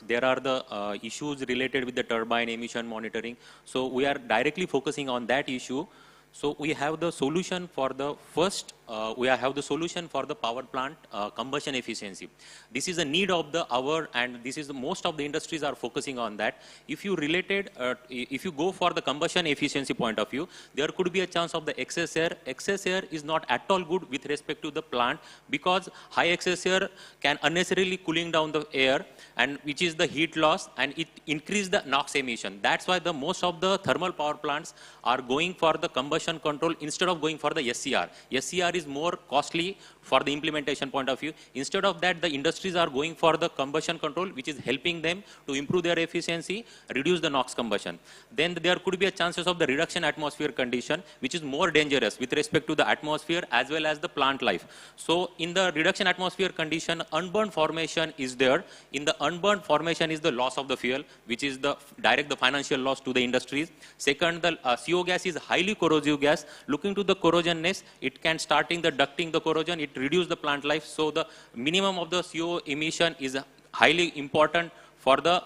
there are the issues related with the turbine emission monitoring. So we are directly focusing on that issue. So we have the solution for the first, we have the solution for the power plant combustion efficiency. This is a need of the hour, and this is the most of the industries are focusing on that. If you related, if you go for the combustion efficiency point of view, there could be a chance of the excess air. Excess air is not at all good with respect to the plant, because high excess air can unnecessarily cooling down the air, and which is the heat loss, and it increase the NOx emission. That's why the most of the thermal power plants are going for the combustion control instead of going for the SCR. SCR is more costly for the implementation point of view. Instead of that, the industries are going for the combustion control, which is helping them to improve their efficiency, reduce the NOx combustion. Then there could be a chances of the reduction atmosphere condition, which is more dangerous with respect to the atmosphere as well as the plant life. So in the reduction atmosphere condition, unburned formation is there. In the unburned formation is the loss of the fuel, which is the direct the financial loss to the industries. Second, the CO gas is highly corrosive gas. Looking to the corrosionness, it can starting the ducting the corrosion, it reduce the plant life. So the minimum of the CO emission is highly important for the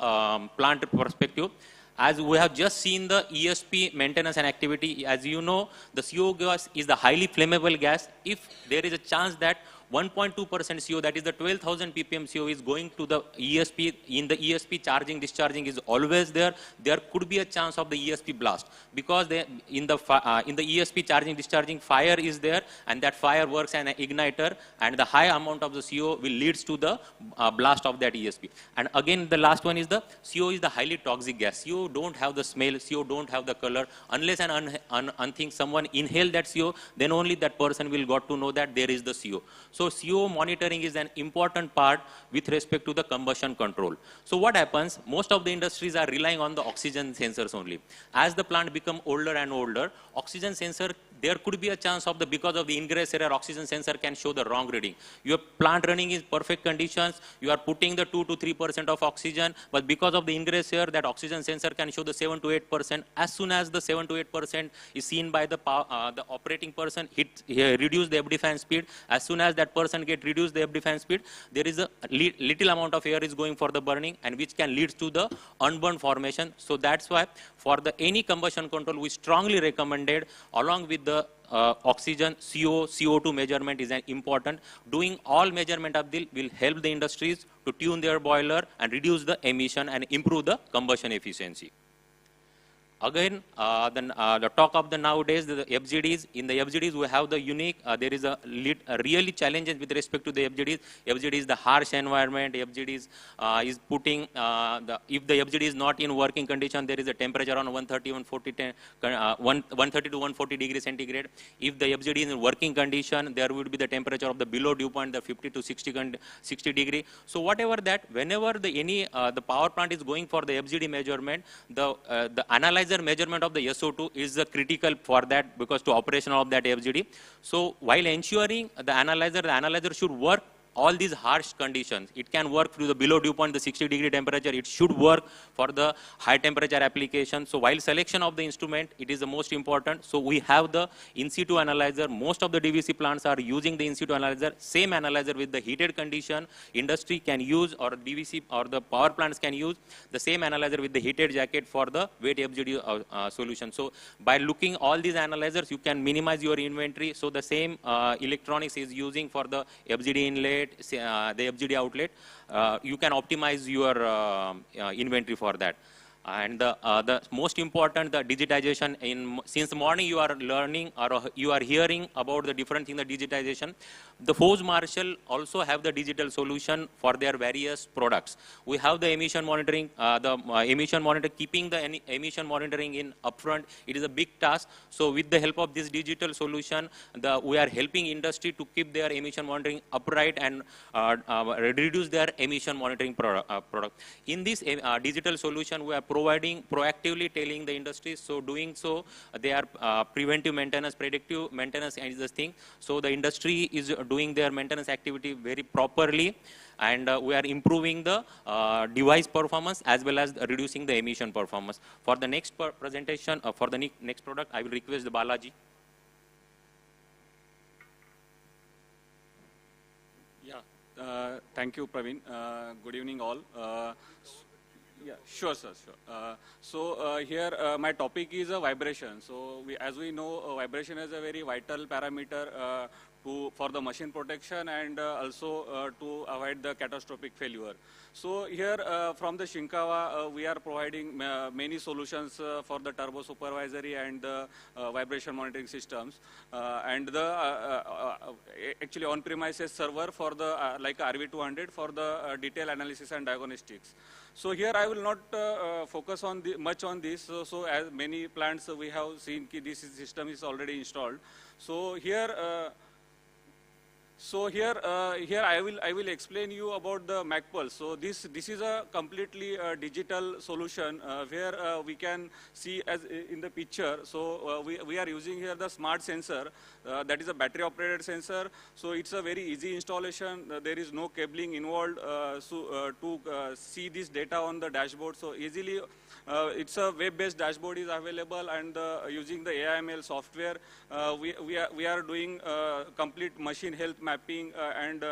plant perspective. As we have just seen the ESP maintenance and activity, as you know, the CO gas is the highly flammable gas. If there is a chance that 1.2% CO, that is the 12,000 ppm CO, is going to the ESP, in the ESP charging, discharging is always there. There could be a chance of the ESP blast, because in the ESP charging, discharging, fire is there, and that fire works as an igniter, and the high amount of the CO will leads to the blast of that ESP. And again, the last one is the CO is the highly toxic gas. CO don't have the smell, CO don't have the color. Unless and until someone inhale that CO, then only that person will got to know that there is the CO. So CO monitoring is an important part with respect to the combustion control. So what happens, most of the industries are relying on the oxygen sensors only. As the plant become older and older, oxygen sensor, there could be a chance of the, because of the ingress error, oxygen sensor can show the wrong reading. Your plant running is perfect conditions, you are putting the 2 to 3% of oxygen, but because of the ingress error, that oxygen sensor can show the 7 to 8%. As soon as the 7 to 8% is seen by the operating person, reduce the FD fan speed. As soon as that person get reduced the FD fan speed, there is a little amount of air is going for the burning, and which can lead to the unburned formation. So that's why for the any combustion control, we strongly recommended, along with the oxygen, CO2 measurement is an important. Doing all measurement of this will help the industries to tune their boiler and reduce the emission and improve the combustion efficiency. Again, the talk of the nowadays, the FGDs. In the FGDs, we have the unique, there is a really challenges with respect to the FGDs. FGD is the harsh environment. FGDs is putting, if the FGD is not in working condition, there is a temperature on 130 to 140 degrees centigrade. If the FGD is in working condition, there would be the temperature of the below dew point, the 50 to 60 degree. So whatever that, whenever the power plant is going for the FGD measurement, the analyzer measurement of the SO2 is critical for that, because to operation of that FGD. So while ensuring the analyzer should work all these harsh conditions. It can work through the below dew point, the 60 degree temperature. It should work for the high temperature application. So while selection of the instrument, it is the most important. So we have the in situ analyzer. Most of the DVC plants are using the in situ analyzer. Same analyzer with the heated condition. Industry can use, or DVC or the power plants can use the same analyzer with the heated jacket for the wet FGD solution. So by looking all these analyzers, you can minimize your inventory. So the same electronics is using for the FGD inlet, the FGD outlet, you can optimize your inventory for that. And the most important, the digitization. Since morning you are learning, or you are hearing about the different thing, the digitization. The Forbes-Marshall also have the digital solution for their various products. We have the emission monitoring, keeping the emission monitoring in upfront. It is a big task. So with the help of this digital solution, we are helping industry to keep their emission monitoring upright and reduce their emission monitoring product. In this digital solution, we are proactively telling the industry. So doing so, they are preventive maintenance, predictive maintenance is the thing. So the industry is doing their maintenance activity very properly, and we are improving the device performance as well as reducing the emission performance. For the next presentation, for the next product, I will request the Balaji. Yeah, thank you, Praveen. Good evening, all. Yeah, sure, sir, sure. Here my topic is vibration. So as we know, vibration is a very vital parameter for the machine protection and also to avoid the catastrophic failure. So here from the Shinkawa, we are providing many solutions for the turbo supervisory and the vibration monitoring systems and the actually on-premises server for the like RV200 for the detail analysis and diagnostics. So here I will not focus on much on this. So as many plants we have seen, this system is already installed. So here. Here I will explain you about the MacPulse. So this is a completely digital solution where we can see as in the picture. So we are using here the smart sensor that is a battery operated sensor. So it's a very easy installation. There is no cabling involved to see this data on the dashboard. So easily it's a web-based dashboard is available, and using the AIML software, we are doing complete machine health mapping, and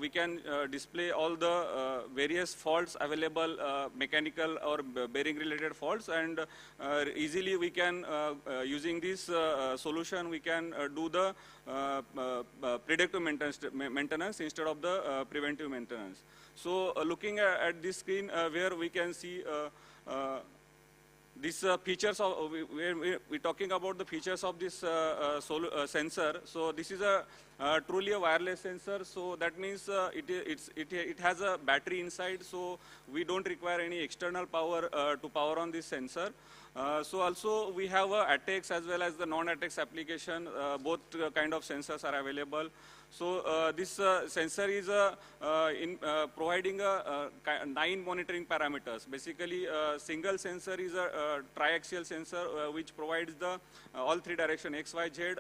we can display all the various faults available, mechanical or bearing related faults, and easily we can using this solution we can do the predictive maintenance instead of the preventive maintenance. So looking at this screen where we can see these features of, we're talking about the features of this sensor. So this is a truly a wireless sensor. So that means it has a battery inside. So we don't require any external power to power on this sensor. So also we have ATEX as well as the non-ATEX application. Both kind of sensors are available. So this sensor is providing 9 monitoring parameters. Basically, single sensor is a triaxial sensor which provides the all 3 direction X, Y, Z,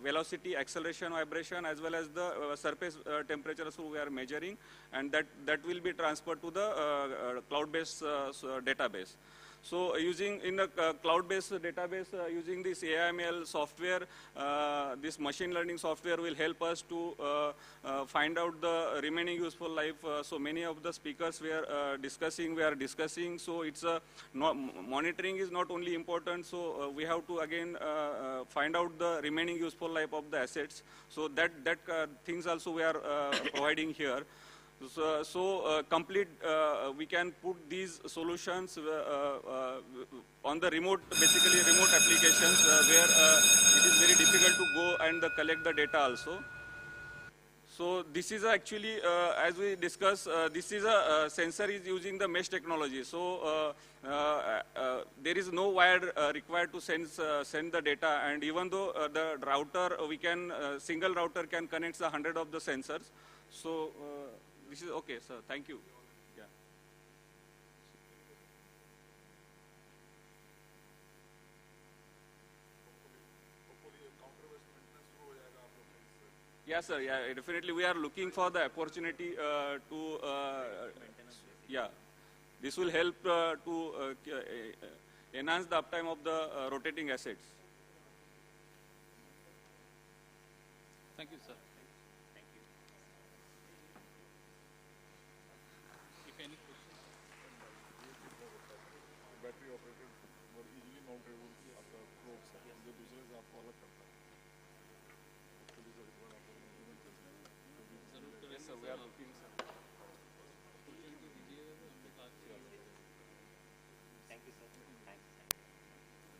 velocity, acceleration, vibration, as well as the surface temperature. So we are measuring, and that will be transferred to the cloud-based database. So using in the cloud-based database, using this AIML software, this machine learning software will help us to find out the remaining useful life. So many of the speakers we are discussing. So it's monitoring is not only important. So we have to again find out the remaining useful life of the assets. So that things also we are providing here. So complete, we can put these solutions on the remote, basically remote applications where it is very difficult to go and collect the data also. So this is actually, as we discussed, this is a sensor is using the mesh technology. So there is no wire required to send the data, and even though the router, we can, single router can connect 100 of the sensors. So this is okay, sir. Thank you. Yeah. Yeah, sir. Yeah, definitely. We are looking for the opportunity to. Yeah, this will help to enhance the uptime of the rotating assets. Thank you, sir. Battery operated और easily mountable आपका probes है जो दूसरे से आपको अलग करता है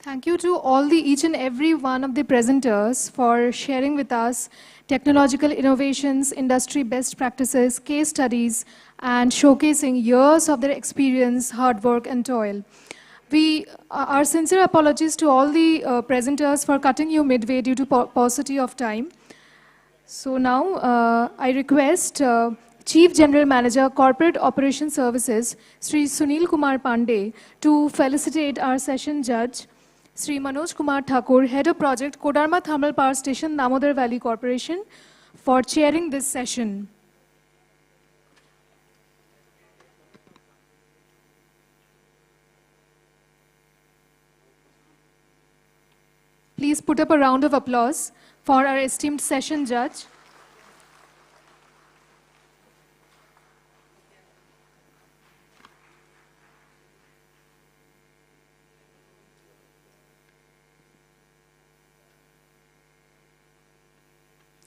Thank you to all each and every one of the presenters for sharing with us technological innovations, industry best practices, case studies, and showcasing years of their experience, hard work, and toil. Our sincere apologies to all the presenters for cutting you midway due to paucity of time. So now I request Chief General Manager, Corporate Operations Services, Sri Sunil Kumar Pandey, to felicitate our session judge, Sri Manoj Kumar Thakur, Head of Project, Kodarma Thermal Power Station, Damodar Valley Corporation, for chairing this session. Please put up a round of applause for our esteemed session judge.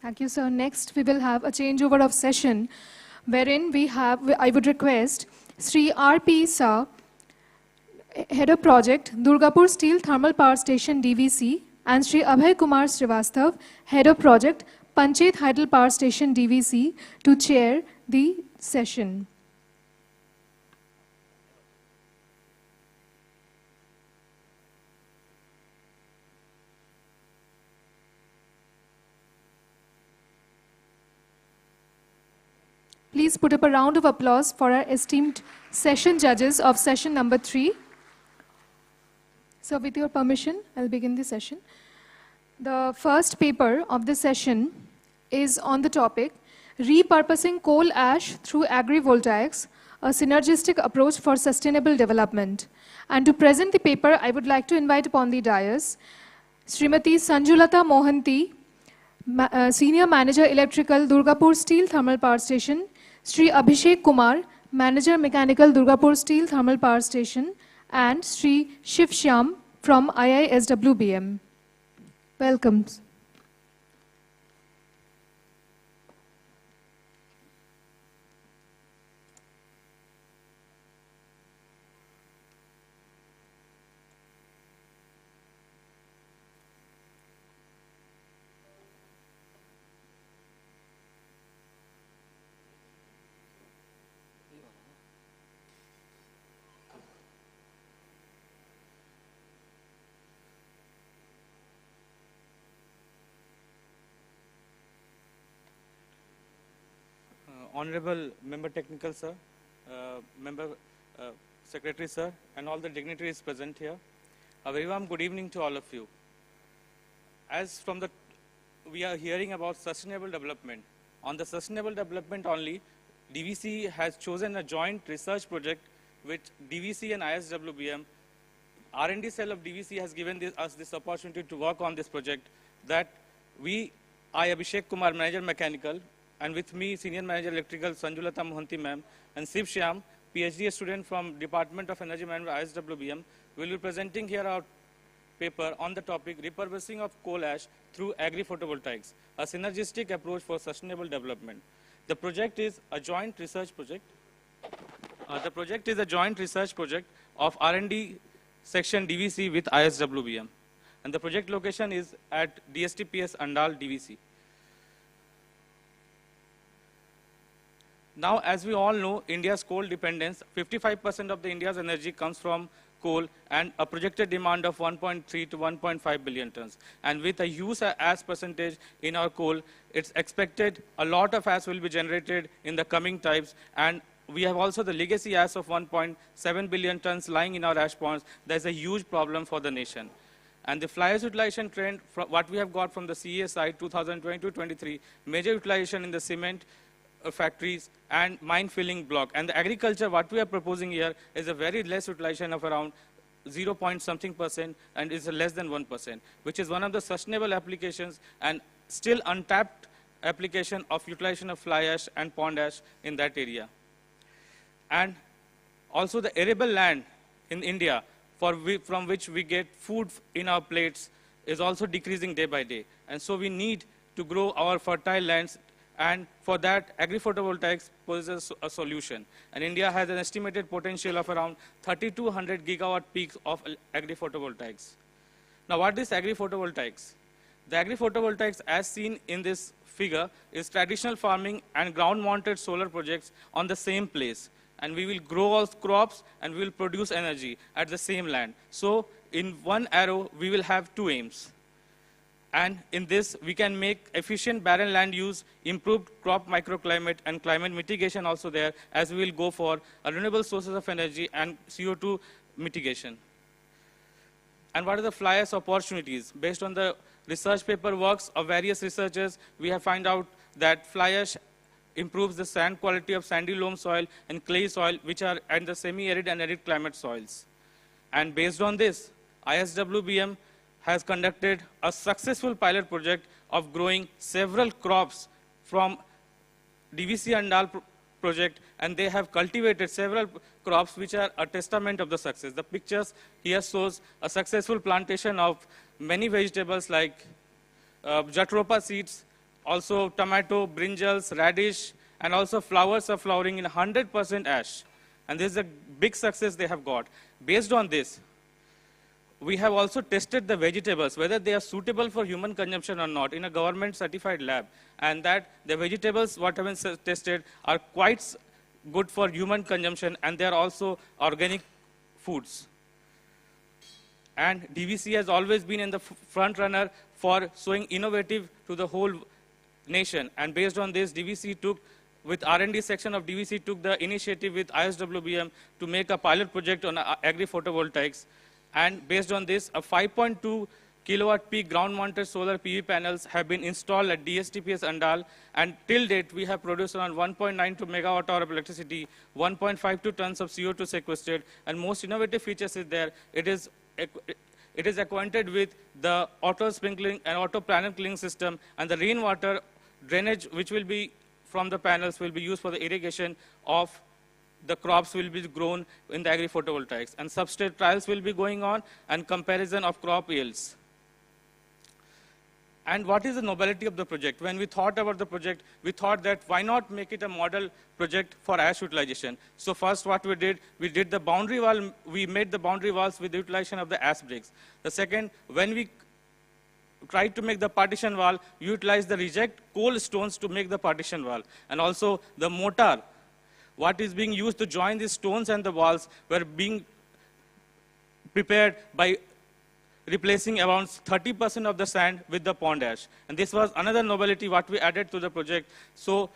Thank you, sir. Next, we will have a changeover of session, wherein I would request Sri R.P. Sa, Head of Project, Durgapur Steel Thermal Power Station, DVC, and Sri Abhay Kumar Srivastav, Head of Project, Panchayat Hydel Power Station, DVC, to chair the session. Please put up a round of applause for our esteemed session judges of session number 3. So with your permission, I'll begin the session. The first paper of the session is on the topic, Repurposing Coal Ash Through Agrivoltaics, a Synergistic Approach for Sustainable Development. And to present the paper, I would like to invite upon the dais, Srimati Sanjulata Mohanty, Senior Manager Electrical, Durgapur Steel Thermal Power Station, Sri Abhishek Kumar, Manager Mechanical, Durgapur Steel Thermal Power Station, and Sri Shiv Shyam from IISWBM. Welcome. Honorable Member Technical Sir, Member Secretary Sir, and all the dignitaries present here. A very warm good evening to all of you. As we are hearing about sustainable development. On the sustainable development only, DVC has chosen a joint research project with DVC and ISWBM. R&D cell of DVC has given us this opportunity to work on this project that I, Abhishek Kumar, Manager Mechanical, and with me, Senior Manager Electrical, Sanjulata Mohanty ma'am, and Shiv Shyam, PhD student from Department of Energy Management, ISWBM, will be presenting here our paper on the topic, Repurposing of Coal Ash Through Agri-Photovoltaics, a Synergistic Approach for Sustainable Development. The project is a joint research project. The project is a joint research project of R&D section DVC with ISWBM. And the project location is at DSTPS Andal, DVC. Now, as we all know, India's coal dependence, 55% of India's energy comes from coal and a projected demand of 1.3 to 1.5 billion tons. And with a huge ash percentage in our coal, it's expected a lot of ash will be generated in the coming times. And we have also the legacy ash of 1.7 billion tons lying in our ash ponds. There's a huge problem for the nation. And the fly ash utilization trend, what we have got from the CEA side, 2022-23, major utilization in the cement factories and mine filling block. And the agriculture, what we are proposing here is a very less utilization of around 0. something percent and is less than 1%, which is one of the sustainable applications and still untapped application of utilization of fly ash and pond ash in that area. And also the arable land in India from which we get food in our plates is also decreasing day by day. And so we need to grow our fertile lands. And for that, agri-photovoltaics poses a solution. And India has an estimated potential of around 3,200 gigawatt peaks of agri-photovoltaics. Now, what is agri-photovoltaics? The agri-photovoltaics, as seen in this figure, is traditional farming and ground-mounted solar projects on the same place. And we will grow our crops and we will produce energy at the same land. So, in one arrow, we will have two aims. And in this, we can make efficient barren land use, improved crop microclimate, and climate mitigation also there, as we will go for renewable sources of energy and CO2 mitigation. And what are the fly ash opportunities? Based on the research paper works of various researchers, we have found out that fly ash improves the sand quality of sandy loam soil and clay soil, which are in the semi-arid and arid climate soils. And based on this, ISWBM has conducted a successful pilot project of growing several crops from DVC Andal project, and they have cultivated several crops which are a testament of the success. The pictures here shows a successful plantation of many vegetables like jatropha seeds, also tomato, brinjals, radish, and also flowers are flowering in 100% ash. And this is a big success they have got. Based on this, we have also tested the vegetables, whether they are suitable for human consumption or not, in a government certified lab. And that the vegetables, what have been tested, are quite good for human consumption, and they are also organic foods. And DVC has always been in the front runner for showing innovative to the whole nation. And based on this, DVC took, with R&D section of DVC, took the initiative with ISWBM to make a pilot project on agri-photovoltaics. And based on this, a 5.2 kilowatt peak ground-mounted solar PV panels have been installed at DSTPS Andal, and till date we have produced around 1.92 megawatt hour of electricity, 1.52 tons of CO2 sequestered, and most innovative features is there. It is acquainted with the auto sprinkling and auto panel cleaning system, and the rainwater drainage which will be from the panels will be used for the irrigation of the crops will be grown in the agri-photovoltaics. And substrate trials will be going on and comparison of crop yields. And what is the nobility of the project? When we thought about the project, we thought that why not make it a model project for ash utilization? So first what we did the boundary wall, we made the boundary walls with the utilization of the ash bricks. The second, when we tried to make the partition wall, we utilized the reject coal stones to make the partition wall. And also the mortar, what is being used to join the stones and the walls, were being prepared by replacing around 30% of the sand with the pond ash. And this was another novelty what we added to the project. So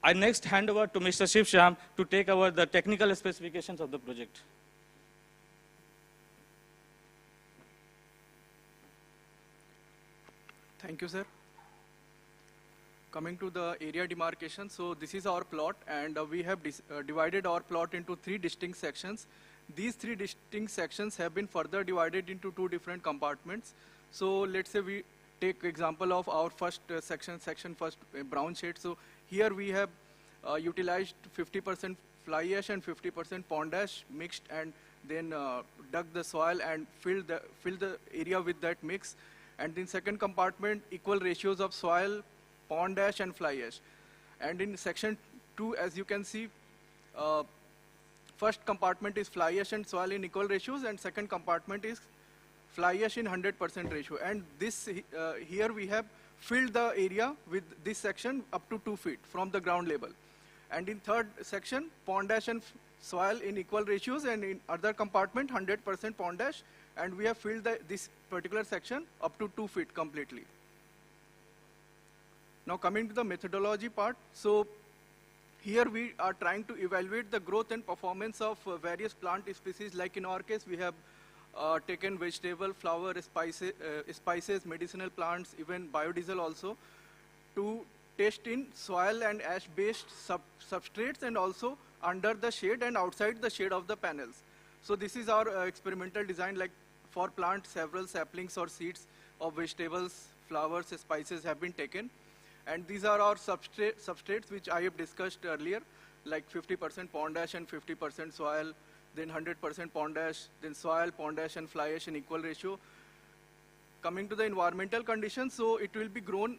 I next hand over to Mr. Shiv Shyam to take over the technical specifications of the project. Thank you, sir. Coming to the area demarcation, so this is our plot, and we have divided our plot into 3 distinct sections. These 3 distinct sections have been further divided into 2 different compartments. So let's say we take example of our first section first brown shade. So here we have utilized 50% fly ash and 50% pond ash mixed, and then dug the soil and filled the area with that mix. And in second compartment, equal ratios of soil, pond ash and fly ash. And in section 2, as you can see, first compartment is fly ash and soil in equal ratios, and second compartment is fly ash in 100% ratio. And this here we have filled the area with this section up to 2 feet from the ground level. And in third section, pond ash and soil in equal ratios, and in other compartment 100% pond ash, and we have filled this particular section up to 2 feet completely. Now coming to the methodology part, so here we are trying to evaluate the growth and performance of various plant species. Like in our case, we have taken vegetable, flower, spices, medicinal plants, even biodiesel also, to test in soil and ash-based substrates, and also under the shade and outside the shade of the panels. So this is our experimental design. Like for plants, several saplings or seeds of vegetables, flowers, spices have been taken. And these are our substrates which I have discussed earlier, like 50% pond ash and 50% soil, then 100% pond ash, then soil, pond ash and fly ash in equal ratio. Coming to the environmental conditions, so it will be grown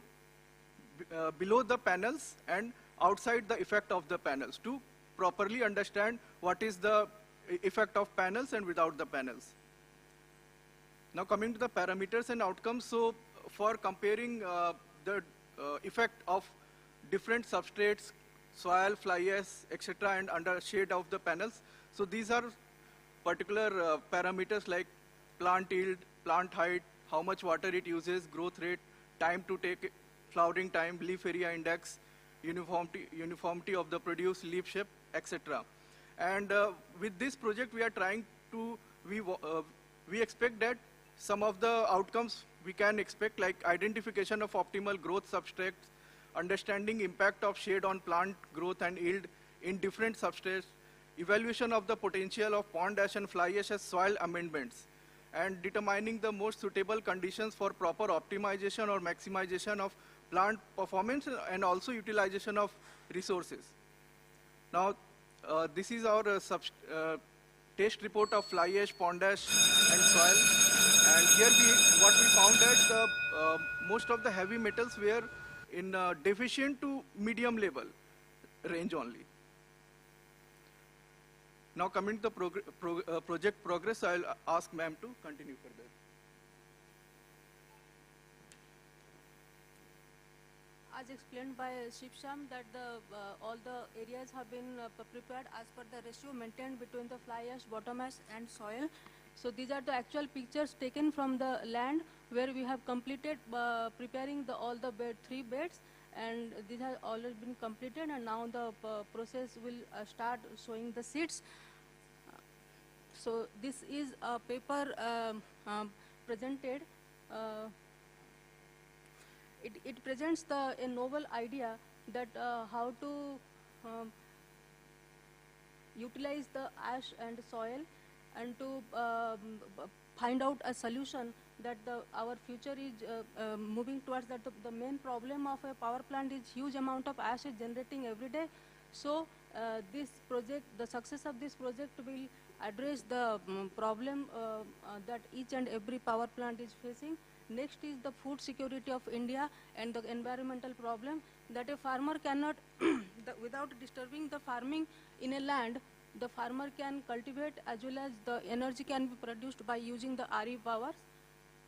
below the panels and outside the effect of the panels to properly understand what is the effect of panels and without the panels. Now coming to the parameters and outcomes, so for comparing the effect of different substrates, soil, fly ash, etc., and under shade of the panels. So these are particular parameters like plant yield, plant height, how much water it uses, growth rate, time to take flowering time, leaf area index, uniformity of the produce, leaf shape, etc. And with this project, we are trying to, we expect that some of the outcomes we can expect, like identification of optimal growth substrates, understanding impact of shade on plant growth and yield in different substrates, evaluation of the potential of pond ash and fly ash as soil amendments, and determining the most suitable conditions for proper optimization or maximization of plant performance and also utilization of resources. Now, this is our test report of fly ash, pond ash, and soil. And here what we found that most of the heavy metals were in deficient to medium level range only. Now coming to the project progress, I'll ask ma'am to continue further. As explained by Shipsham, that all the areas have been prepared as per the ratio maintained between the fly ash, bottom ash and soil. So these are the actual pictures taken from the land where we have completed preparing all the 3 beds, and these have already been completed, and now the process will start showing the seeds. So this is a paper presented. It presents a novel idea that how to utilize the ash and soil and to find out a solution that our future is moving towards that. The main problem of a power plant is huge amount of ash is generating every day. So this project, the success of this project will address the problem that each and every power plant is facing. Next is the food security of India and the environmental problem that a farmer cannot, without disturbing the farming in a land, the farmer can cultivate as well as the energy can be produced by using the RE powers,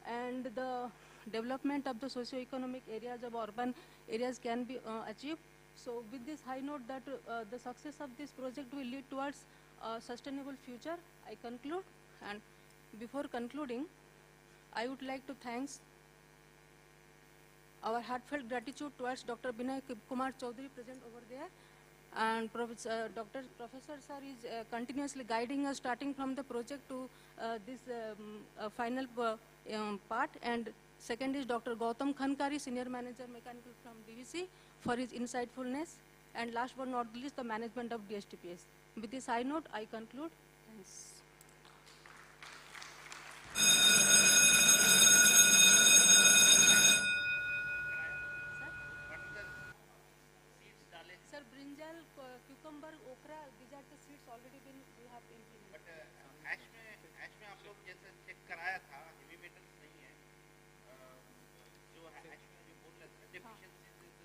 and the development of the socio-economic areas of urban areas can be achieved. So with this high note that the success of this project will lead towards a sustainable future, I conclude. And before concluding, I would like to thank our heartfelt gratitude towards Dr. Binay Kumar Chaudhary present over there, and Professor sir is continuously guiding us starting from the project to this final part. And second is Dr. Gautam Khankari, Senior Manager Mechanical from DVC, for his insightfulness, and last but not least the management of DSTPS. With this high note, I conclude. Thanks. Sir, brinjal, cucumber, okra, these are the seeds already been we have implemented. But ash में आप लोग जैसे check कराया था, heavy metals नहीं है, जो ash में जो बोल रहे थे deficiencies,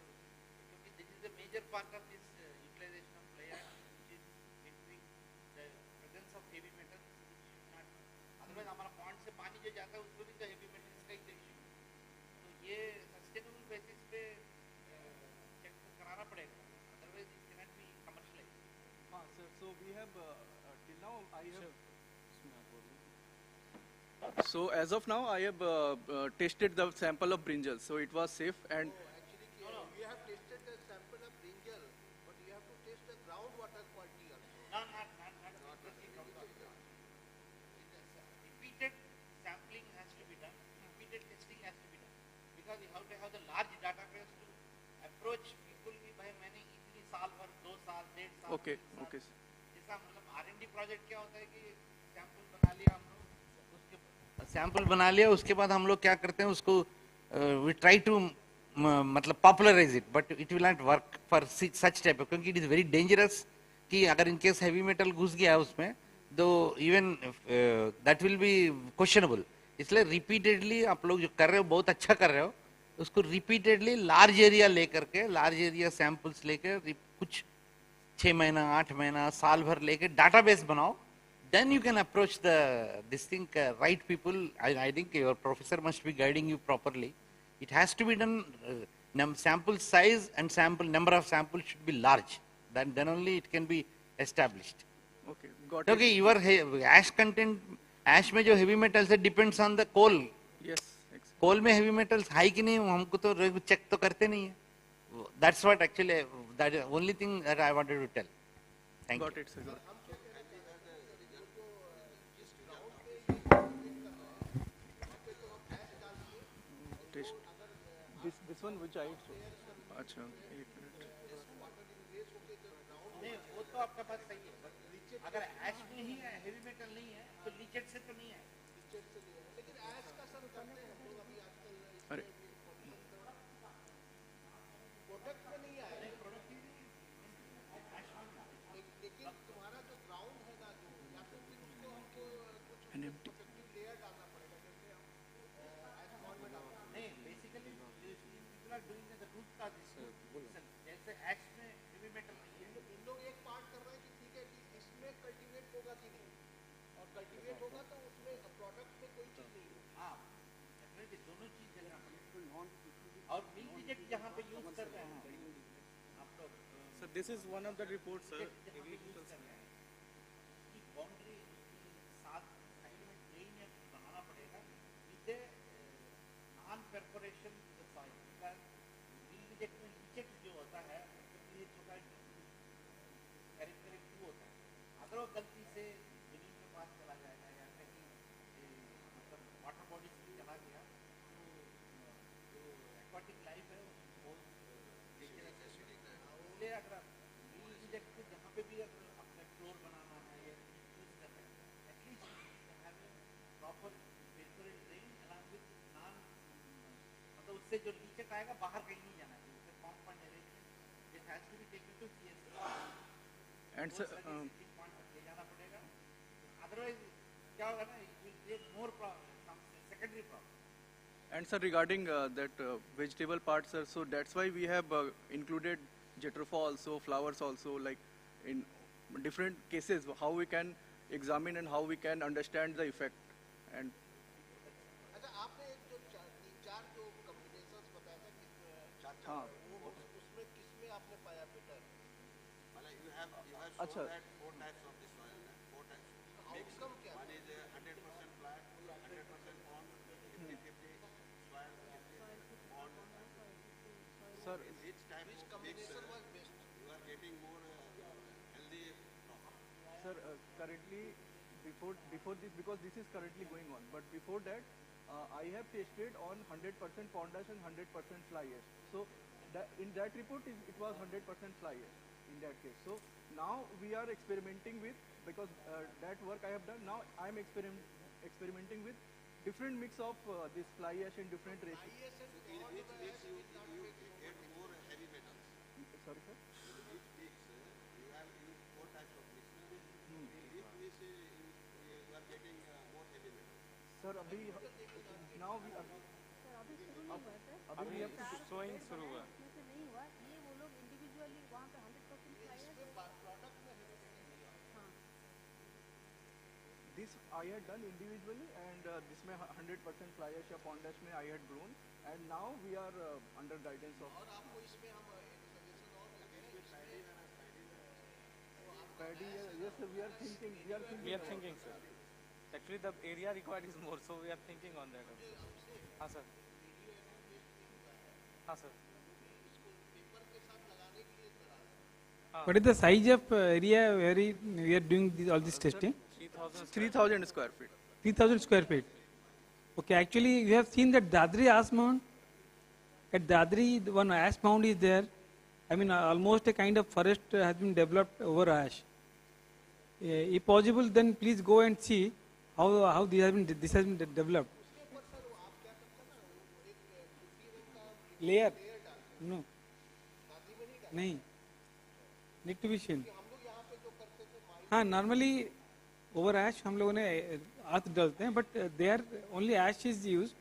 क्योंकि this is a major part of this utilization of fly ash, which is between the presence of heavy metals, which should not. Otherwise हमारा pond से पानी जो जाता है उसमें भी तो heavy metals का ही issue. तो ये sustainable basis पे check कराना पड़ेगा. Otherwise it cannot be commercialized. Sir, so we have till now I have. So as of now, I have tested the sample of brinjal, so it was safe. And We have tested the sample of brinjal, but you have to test the groundwater quality also. Not repeated sampling has to be done, repeated testing has to be done, because you have to have the large database to approach people की भाई मैंने इतनी साल भर 2 साल 1.5 साल okay. जैसा मतलब R&D प्रोजेक्ट क्या होता है कि सैंपल बना लिया हम लोग, उसके सैंपल बना लिया, उसके बाद हम लोग क्या करते हैं उसको we try to मतलब popularize it, but it will not work for such type of, क्योंकि it is very dangerous कि अगर in case heavy metal घुस गया उसमें तो even that will be questionable. इसलिए repeatedly आप लोग जो कर रहे हो बहुत अच्छा कर रहे हो, उसको repeatedly large area लेकर के large area samples लेकर कुछ 6 महीना 8 महीना साल भर लेकर database बनाओ, then you can approach this thing right people. I think your professor must be guiding you properly. It has to be done, sample size and number of samples should be large, then only it can be established. Okay, got it. Okay, your ash content, ash में जो heavy metals है depends on the coal. Yes. कोल में heavy metals है कि नहीं हमको तो check तो करते नहीं है. That's what actually, that is the only thing that I wanted to tell. Thank you. Got it, sir. This one which I अच्छा एक मिनट नहीं वो तो आपका बात सही है अगर ऐश में ही है हेवी मेटल नहीं है तो लीचेट से तो नहीं है लेकिन ऐश का सर करते हैं हम लोग अभी आजकल अरे प्रोडक्ट में नहीं आया लेकिन तुम्हारा जो ग्राउंड है ना जो या तो फिर उसको हमको कुछ प्रोटेक्टिव लेयर डालना पड़ेगा जैसे हम ऐश मॉल में डालते हैं नहीं basically people are doing the root का जैसे ऐश में हेवी मेटल नहीं है इन लोग एक पार्ट कर रहे हैं कि ठीक है कि इसमें कल्टीवेट होगा कि नहीं और कल्टीवेट होगा तो उसमें प्रोडक्ट में कोई चीज नहीं होगी हाँ डेफिनेटली दोनों चीज जगह और मिल रिजेक्ट जहाँ पे यूज कर रहे हैं आप लोग sir this is one of the report sir boundary साथ साइड में ड्रेन बनाना पड़ेगा जिससे non perforation the soil because mill reject में लीचेज जो होता है पीएच होता है कैरेक्टरिस्टिक होता है अगर वो गलती से जमीन के पास चला जाएगा या कहीं मतलब वाटर बॉडीज में चला गया तो जो एक्वाटिक लाइफ है वो इसलिए अगर मिल रिजेक्ट को जहाँ पे भी अगर अपने फ्लोर बनाना है या यूज करना है at least have a proper paper drain along with non मतलब उससे जो लीचेज आएगा बाहर कहीं नहीं जाना चाहिए उससे compound arrangement this has to be taken to CS and sir ले जाना पड़ेगा अदरवाइज क्या होगा ना it will create more problem secondary problem And sir, regarding that vegetable part, sir, so that's why we have included jatropha also, flowers also, like in different cases, how we can examine and how we can understand the effect. And अच्छा आपने एक जो तीन चार जो combinations बताया था कि हाँ वो उसमें किसमें आपने पाया बेटर मतलब you have shown अच्छा that 4 types of the soil, 4 types. Outcome क्या One is 100% flat, 100% pond, 50-50 soil, 50 pond. Sir, Which type which of combination mix, was best? you are getting more healthy crop. sir, currently before this, because this is currently going on, but before that I have tested on 100% pond ash and 100% fly ash. So in that report it was 100% fly ash in that case. So now we are experimenting with, because that work I have done, now I am experimenting with different mix of this fly ash and different ratios. In which mix you get more heavy metals. Sorry sir? In which mix you have used 4 types of mix. In which mix you are getting more heavy metals. Sir, अभी now we are अभी शुरू नहीं हुआ sir अभी we have to sowing शुरू हुआ इसमें से नहीं हुआ ये वो लोग इंडिविजुअली वहाँ पे 100% फ्लाई है प्रोडक्ट में हाँ this I had done individually, and this में 100% fly ash या pond ash में I had grown, and now we are under guidance of. और आपको इसमें हम एक सजेशन और देते हैं Paddy, yes sir, we are thinking we are thinking sir actually the area required is more so we are thinking on that also हाँ sir हाँ sir पेपर के साथ लगाने के लिए करा What is the size of area where we are doing all this testing? 3,000 square feet. 3,000 square feet. Okay, actually we have seen that Dadri ash mound. At Dadri, one ash mound is there. I mean, almost a kind of forest has been developed over ash. If possible, then please go and see how this has been developed. Layer? No. नहीं. Need to be seen. हाँ, normally over ash हम लोगों ने earth डालते हैं, but there only ash is used.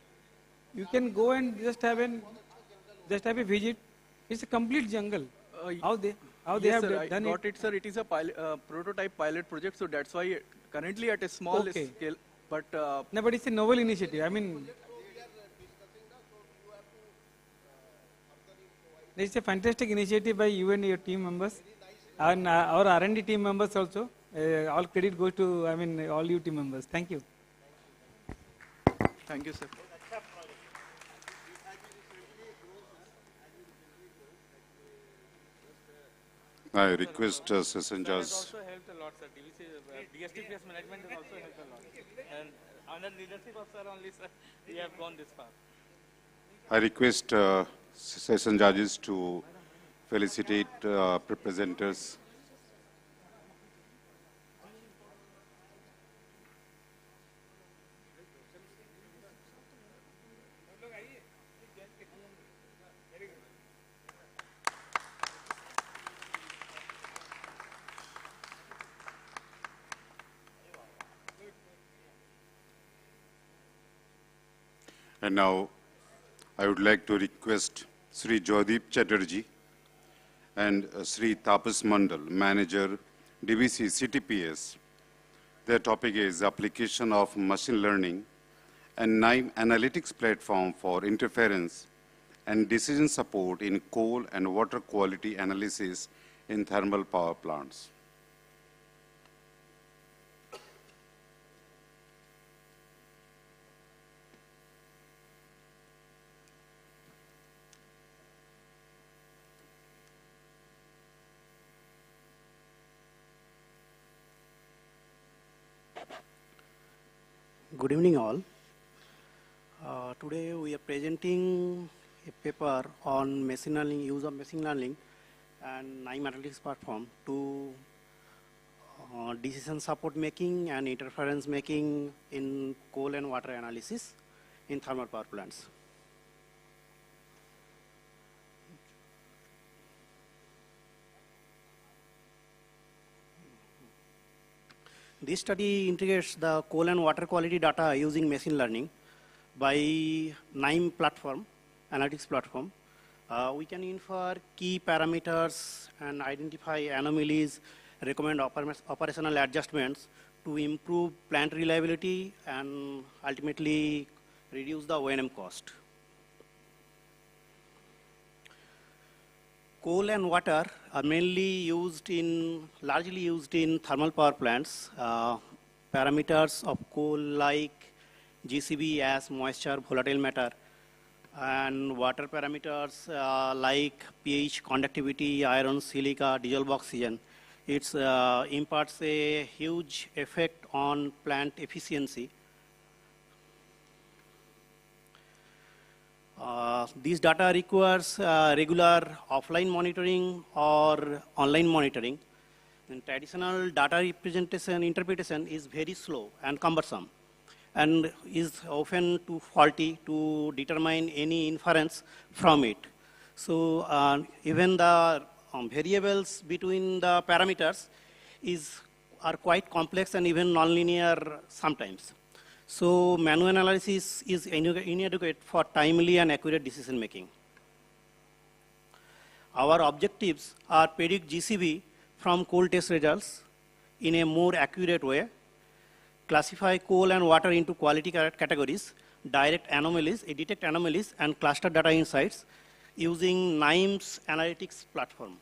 You can go and just have a visit. It's a complete jungle. How they yes, have sir, done I got it, sir. It is a prototype pilot project, so that's why currently at a small Okay. scale. But No, but it's a novel initiative. I mean, it's a fantastic initiative by you and your team members, and our R&D team members also. All credit goes to, all you team members. Thank you. thank you, sir. I request session judge. Has also helped a lot, sir. DVC, DSTPS management has also helped a lot. And under leadership of sir only, sir, we have gone this far. I request session judges to felicitate presenters. And now, I would like to request Sri Joydeep Chatterjee and Sri Tapas Mandal, Manager, DVC CTPS. Their topic is application of machine learning and NIME analytics platform for interference and decision support in coal and water quality analysis in thermal power plants. Good evening all. Today we are presenting a paper on machine learning, use of machine learning and NIME analytics platform to decision support making and interference making in coal and water analysis in thermal power plants. This study integrates the coal and water quality data using machine learning by NIME platform, analytics platform. We can infer key parameters and identify anomalies, recommend operational adjustments to improve plant reliability and ultimately reduce the O&M cost. Coal and water are largely used in thermal power plants. Parameters of coal like GCB as moisture, volatile matter, and water parameters like pH, conductivity, iron, silica, dissolved oxygen. It imparts a huge effect on plant efficiency. These data requires regular offline monitoring or online monitoring. And traditional data interpretation is very slow and cumbersome and is often too faulty to determine any inference from it. So even the variables between the parameters are quite complex and even nonlinear sometimes. So manual analysis is inadequate for timely and accurate decision making. Our objectives are predict GCB from coal test results in a more accurate way, classify coal and water into quality categories, detect anomalies and cluster data insights using NIME's analytics platform.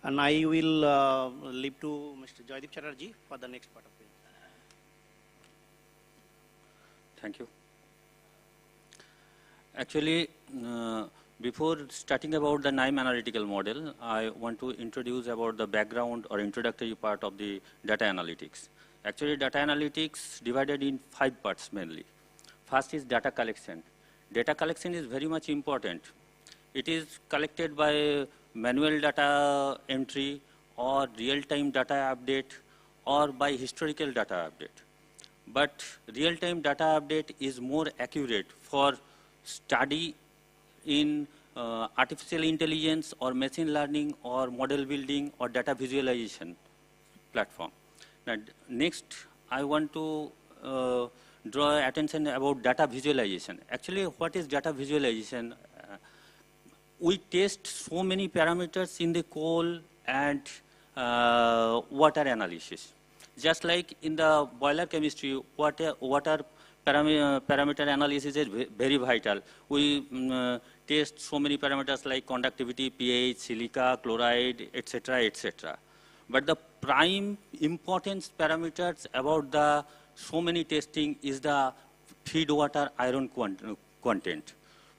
And I will leave to Mr. Joydeep Chatterjee for the next part of it. Thank you. Actually, before starting about the NIME analytical model, I want to introduce about the background or introductory part of the data analytics. Actually, data analytics divided in 5 parts mainly. First is data collection. Data collection is very much important. It is collected by manual data entry or real-time data update or by historical data update. But real-time data update is more accurate for study in artificial intelligence or machine learning or model building or data visualization platform. Now, next, I want to draw attention about data visualization. Actually, what is data visualization? We test so many parameters in the coal and water analysis. Just like in the boiler chemistry, water parameter analysis is very vital. We test so many parameters like conductivity, pH, silica, chloride, etc., etc. But the prime importance parameters about the so many testing is the feed water iron content.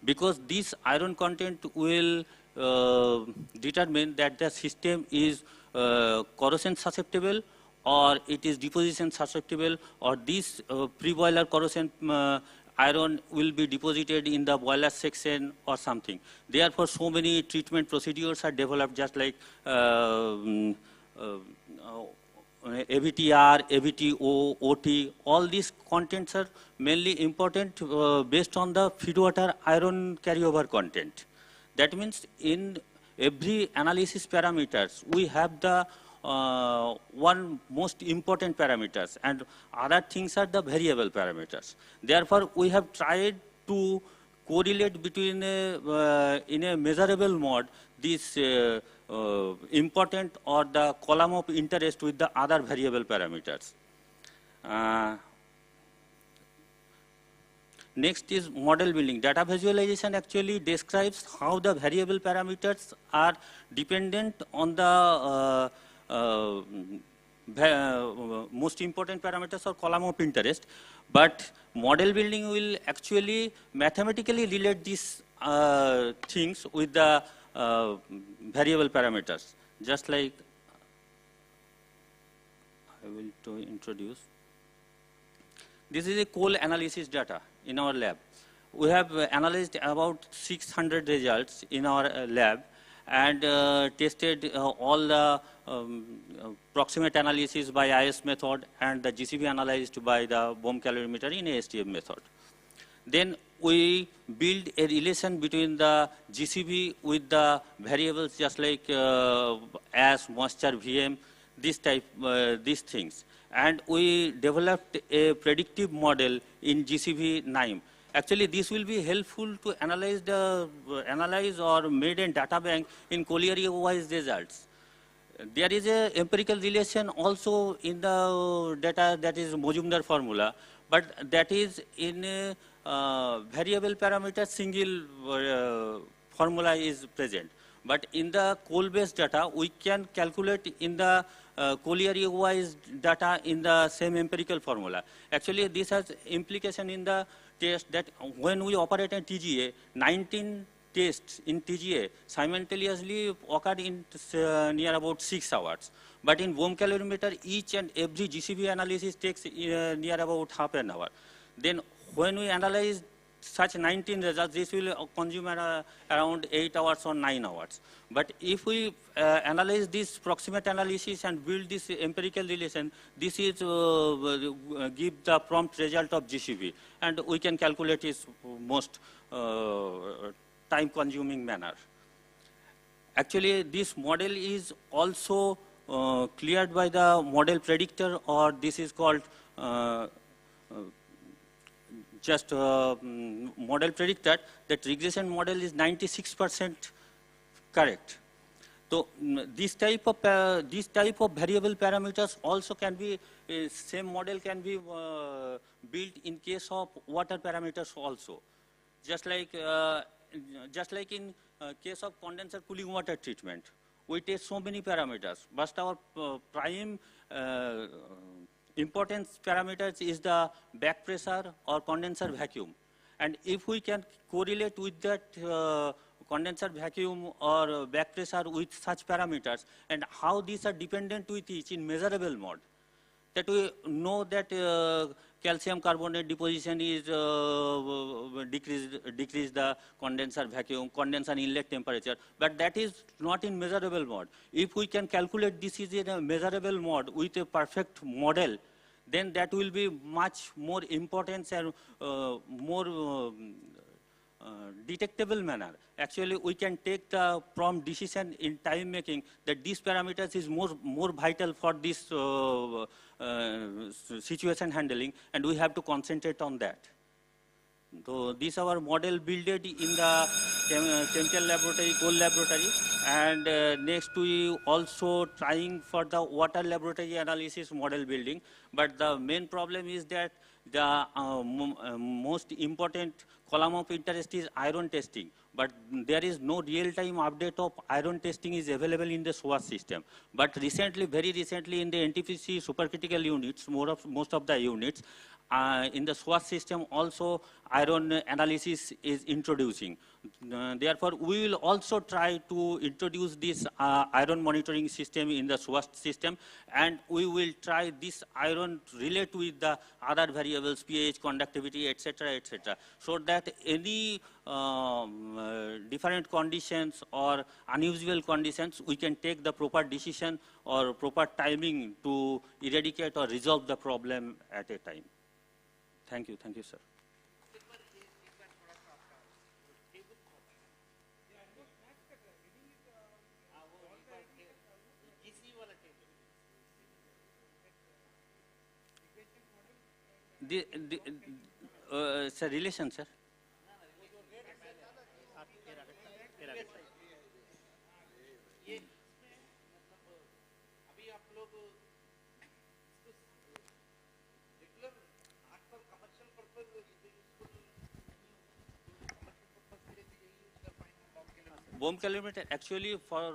Because this iron content will determine that the system is corrosion susceptible, or it is deposition susceptible, or this pre-boiler corrosion iron will be deposited in the boiler section or something. Therefore, so many treatment procedures are developed, just like AVTR, AVTO, OT. All these contents are mainly important based on the feedwater iron carryover content. That means in every analysis parameters, we have the one most important parameters, and other things are the variable parameters. Therefore, we have tried to correlate between in a measurable mode this important or the column of interest with the other variable parameters. Next is model building. Data visualization actually describes how the variable parameters are dependent on the most important parameters or column of interest, but model building will actually mathematically relate these things with the variable parameters. Just like I will to introduce. This is a coal analysis data in our lab. We have analyzed about 600 results in our lab and tested all the proximate analysis by IS method and the GCV analyzed by the bomb calorimeter in ASTM method. Then we build a relation between the GCV with the variables just like ash, moisture, VM, these things. And we developed a predictive model in GCV NIME. Actually, this will be helpful to analyze or made a data bank in colliery-wise results. There is a empirical relation also in the data, that is Mojumdar formula, but that is in a variable parameter single formula is present. But in the coal-based data, we can calculate in the colliery-wise data in the same empirical formula. Actually, this has implication in the test that when we operate in TGA, 19 tests in TGA simultaneously occurred in near about 6 hours. But in bomb calorimeter, each and every GCV analysis takes near about half an hour. Then when we analyze such 19 results, this will consume around 8 hours or 9 hours. But if we analyze this proximate analysis and build this empirical relation, this is give the prompt result of GCV, and we can calculate its most time-consuming manner. Actually, this model is also cleared by the model predictor, or this is called just model predictor. That regression model is 96% correct. So this type of variable parameters also can be same model can be built in case of water parameters also. Just like in case of condenser cooling water treatment, we test so many parameters, but our prime importance parameters is the back pressure or condenser vacuum. And if we can correlate with that condenser vacuum or back pressure with such parameters, and how these are dependent with each in measurable mode, that we know that calcium carbonate deposition is decrease the condenser vacuum, condenser inlet temperature, but that is not in measurable mode. If we can calculate this is in a measurable mode with a perfect model, then that will be much more important and more detectable manner. Actually, we can take the prompt decision in time making that these parameters is more vital for this situation handling, and we have to concentrate on that. So this our model builded in the chemical laboratory, coal laboratory, and next we also trying for the water laboratory analysis model building. But the main problem is that the most important column of interest is iron testing, but there is no real-time update of iron testing is available in the SOAS system. But recently, very recently in the NTPC supercritical units, most of the units, In the SWOT system also iron analysis is introducing. Therefore, we will also try to introduce this iron monitoring system in the SWOT system, and we will try this iron relate with the other variables, pH, conductivity, etc., so that any different conditions or unusual conditions, we can take the proper decision or proper timing to eradicate or resolve the problem at a time. Thank you, sir. Sir, relation, sir. BOM calorimeter actually for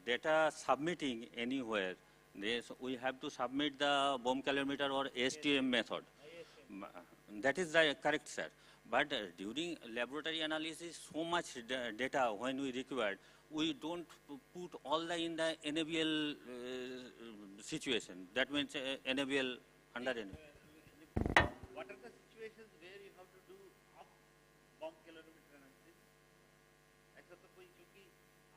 data submitting anywhere, we have to submit the BOM calorimeter or STM method. That is the correct, sir. But during laboratory analysis, so much data when we required, we don't put all the in the NABL situation. That means NABL under NABL. What are the situations where you have to do off BOM calorimeter analysis? ऐसा तो कोई क्योंकि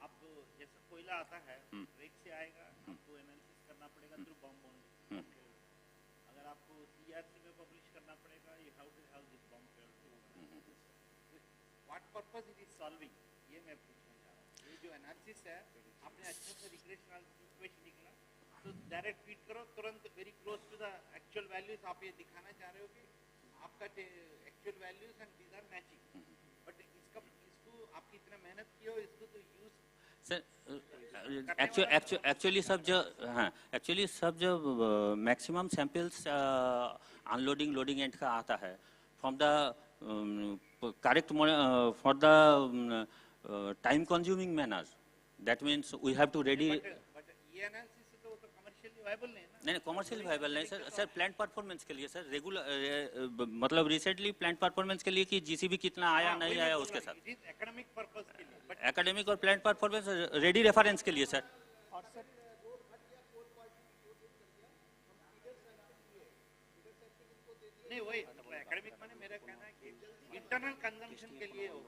आप जैसे कोयला आता है rake से आएगा आपको एनालिसिस करना पड़ेगा थ्रू BOM only. अगर आपको CRC में पब्लिश करना पड़ेगा you have to have this BOM calorimeter. What purpose it is solving? ये मैं पूछना चाह रहा हूँ. ये जो एनालिसिस है आपने अच्छे से रिग्रेशनल इक्वेशन निकला तो डायरेक्ट फीड करो तुरंत very close to the actual values आप ये दिखाना चाह रहे हो कि आपका actual values and these are matching but इसको आपकी इतना मेहनत की हो इसको तो यूज सर एक्चुअली सब जो maximum samples unloading loading end का आता है from the correct for the time consuming manner that means we have to ready नहीं कमर्शियल वायबल नहीं सर प्लांट परफॉर्मेंस के लिए सर रेगुलर मतलब रिसेंटली प्लांट परफॉर्मेंस के लिए कि जीसीबी कितना आया नहीं आया उसके साथ एकेडमिक पर्पस के लिए एकेडमिक और प्लांट परफॉर्मेंस रेडी रेफरेंस के लिए सर और सर नहीं वही एकेडमिक माने मेरा कहना है कि इंटरनल कंजम्पशन के लिए हो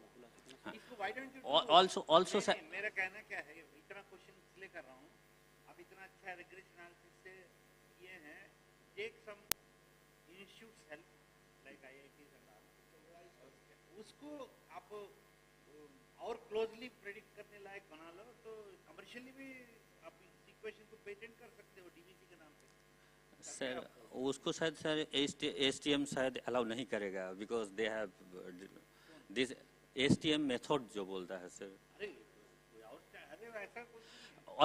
इसको why don't you also sir मेरा कहना क्या है इतना क्वेश्चन इसलिए कर रहा हूं आप इतना अच्छा रिग्रेशन एनालिसिस से ये हैं take some institutes help like IITs and उसको आप और क्लोजली प्रेडिक्ट करने लायक बना लो तो कमर्शियली भी आप इस इक्वेशन को पेटेंट कर सकते हो डीवीसी के नाम पे सर उसको शायद सर एसटीएम शायद अलाउ नहीं करेगा because they have this STM method जो बोलता है सर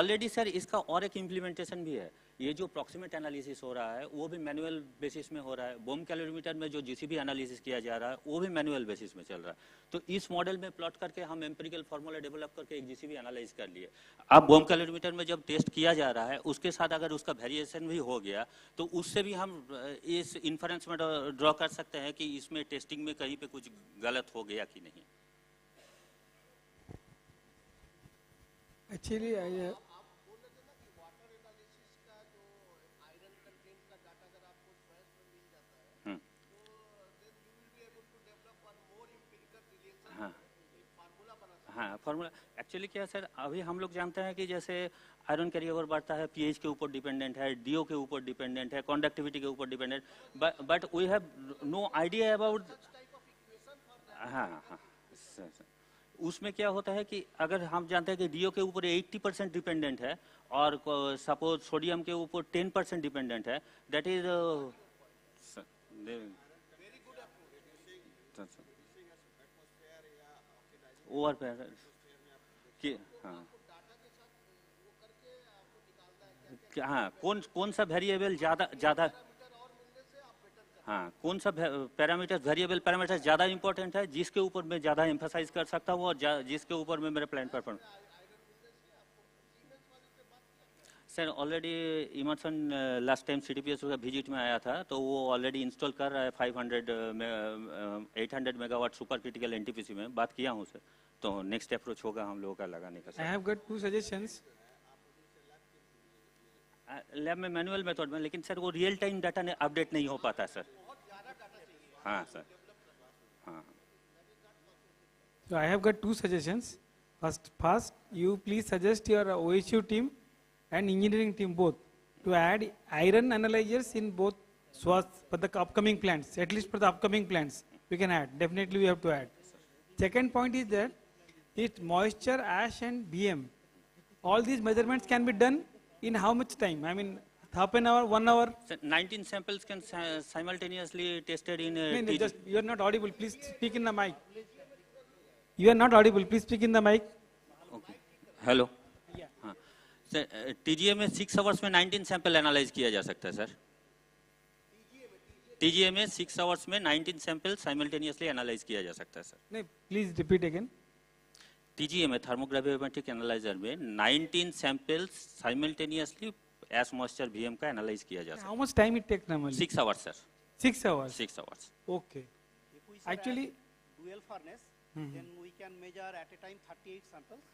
ऑलरेडी सर इसका और एक इम्प्लीमेंटेशन भी है ये जो प्रॉक्सिमेट एनालिसिस हो रहा है वो भी मैनुअल बेसिस में हो रहा है बोम कैलोरीमीटर में जो जीसीबी एनालिसिस किया जा रहा है वो भी मैनुअल बेसिस में चल रहा है तो इस मॉडल में प्लॉट करके हम एम्पिरिकल फार्मूला डेवलप करके एक जीसीबी एनालाइज कर लिए अब बोम कैलोरीमीटर में जब टेस्ट किया जा रहा है उसके साथ अगर उसका वेरिएशन भी हो गया तो उससे भी हम इस इन्फरेंस में ड्रॉ कर सकते हैं कि इसमें टेस्टिंग में कहीं पे कुछ गलत हो गया कि नहीं एक्चुअली हाँ फार्मूला एक्चुअली क्या सर अभी हम लोग जानते हैं कि जैसे आयरन कैरियर बढ़ता है पीएच के ऊपर डिपेंडेंट है डीओ के ऊपर डिपेंडेंट है कंडक्टिविटी के ऊपर dependent but we have no idea about हाँ उसमें क्या होता है कि अगर हम जानते हैं कि डीओ के ऊपर 80% डिपेंडेंट है और सपोज सोडियम के ऊपर 10% डिपेंडेंट है दैट इज ओवर कि हाँ कौन सा वेरिएबल ज्यादा हाँ कौन सा पैरामीटर वेरिएबल पैरामीटर ज्यादा इंपॉर्टेंट है जिसके ऊपर मैं ज्यादा एम्फसाइज कर सकता हूँ और जिसके ऊपर मैं मेरा plan performance sir already Emerson last time CTPS का विजिट में आया था तो वो ऑलरेडी इंस्टॉल कर रहा है 800 मेगावाट सुपर क्रिटिकल NTPC में बात किया हूँ सर तो नेक्स्ट अप्रोच होगा हम लोगों का लगाने का sir. I have got 2 suggestions. Lab में मैनुअल मेथड में लेकिन सर वो रियल टाइम डाटा ने अपडेट नहीं हो पाता सर। हाँ सर हाँ। So I have got 2 suggestions. First, you please suggest your OSU team and engineering team both to add iron analyzers in both swaths for the upcoming plants. At least for the upcoming plants, we can add. Definitely, we have to add. Second point is that it moisture, ash, and BM. All these measurements can be done in how much time? I mean, half an hour, 1 hour. Sir, 19 samples can simultaneously tested in. No, just you are not audible. Please speak in the mic. You are not audible. Please speak in the mic. Okay. Hello. Yeah. हाँ. Sir TGA में 6 hours में 19 sample analyse किया जा सकता है sir. TGA में 6 hours में 19 sample simultaneously analyse किया जा सकता है सर। नहीं, प्लीज रिपीट अगेन। TGA में थर्मोग्राविमेट्रिक एनालाइजर में 19 सैंपल्स साइमल्टेनियसली एश मॉइस्चर VM का एनालाइज किया जा सकता है। How much time it takes normally? 6 hours sir. 6 hours. 6 hours. Okay. If we Actually, dual furnace, then we can measure at a time 38 samples.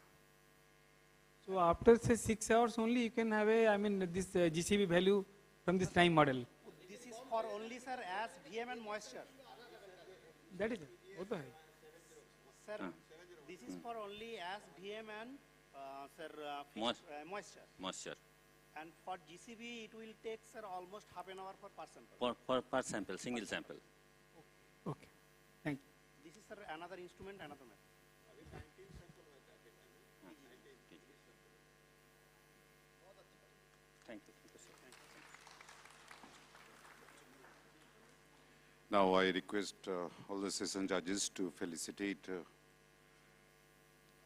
so after say 6 hours only you can have a, I mean this GCB value from this time model. This is for only sir as VM and moisture. That is it. वो तो है. Sir, this is for only as VM and sir moisture. Moisture. And for GCB it will take sir almost half an hour per sample. Per sample, single sample. Okay. Thank you. This is sir another instrument, another method. Thank you. Sir. Now I request all the session judges to felicitate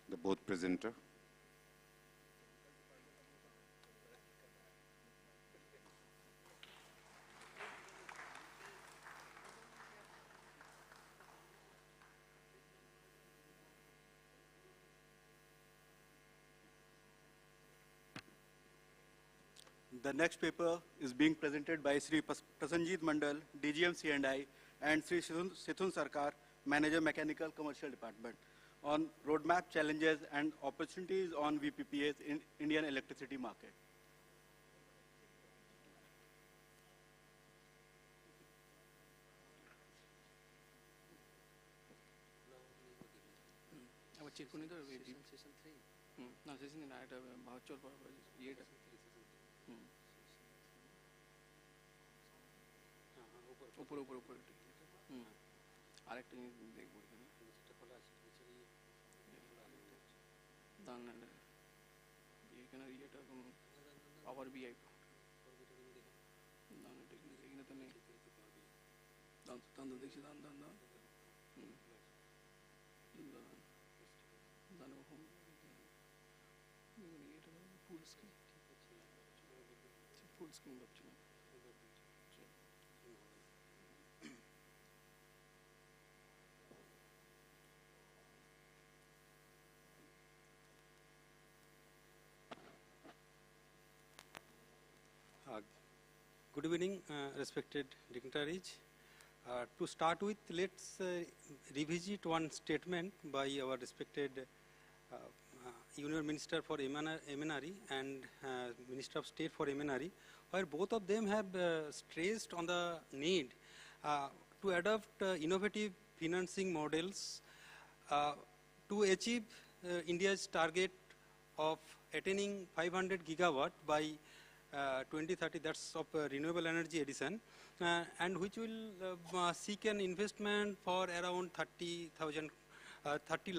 the both presenter. The next paper is being presented by Sri Prasanjit Mandal, DGM C&I, and Sri Sithun Sarkar, Manager Mechanical Commercial Department, on roadmap challenges and opportunities on VPPAs in Indian electricity market. উপরে উপরে উপরে আরেকটা জিনিস দেখবো এখানে এখানে ইয়েটা পাওয়ার বিআই এখানে তো নেই দান দেখছি দান ফুল স্ক্রিন ভাবছিলাম। Good evening, respected dignitaries. To start with, let's revisit one statement by our respected Union Minister for MNRE and Minister of State for MNRE, where both of them have stressed on the need to adopt innovative financing models to achieve India's target of attaining 500 gigawatt by 2030, that's of renewable energy addition, and which will seek an investment for around 30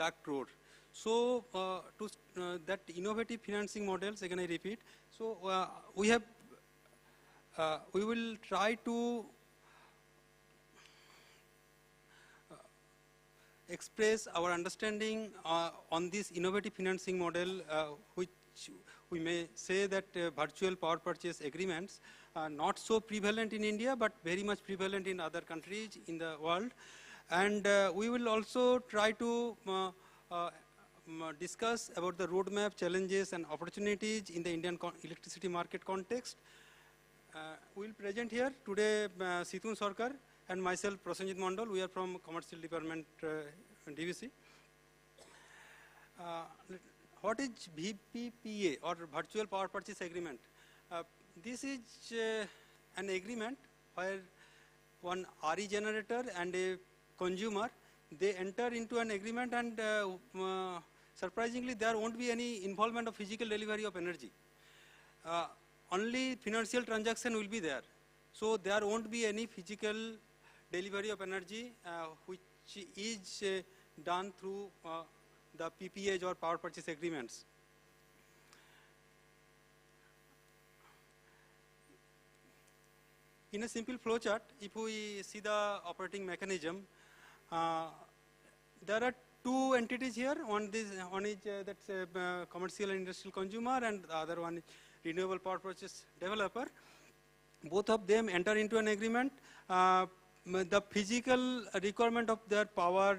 lakh crore. So to that innovative financing models, again I repeat, so we will try to express our understanding on this innovative financing model, which we may say that virtual power purchase agreements are not so prevalent in India, but very much prevalent in other countries in the world. And we will also try to discuss about the roadmap, challenges and opportunities in the Indian electricity market context. We will present here today Situn Sarkar and myself, Prasenjit Mandal. We are from Commercial Department, DVC. What is VPPA or Virtual Power Purchase Agreement? This is an agreement where one RE generator and a consumer, they enter into an agreement, and surprisingly there won't be any involvement of physical delivery of energy. Only financial transaction will be there. So there won't be any physical delivery of energy which is done through the PPAs or power purchase agreements. In a simple flowchart, if we see the operating mechanism, there are two entities here. One is that's a commercial and industrial consumer, and the other one is renewable power purchase developer. Both of them enter into an agreement. The physical requirement of their power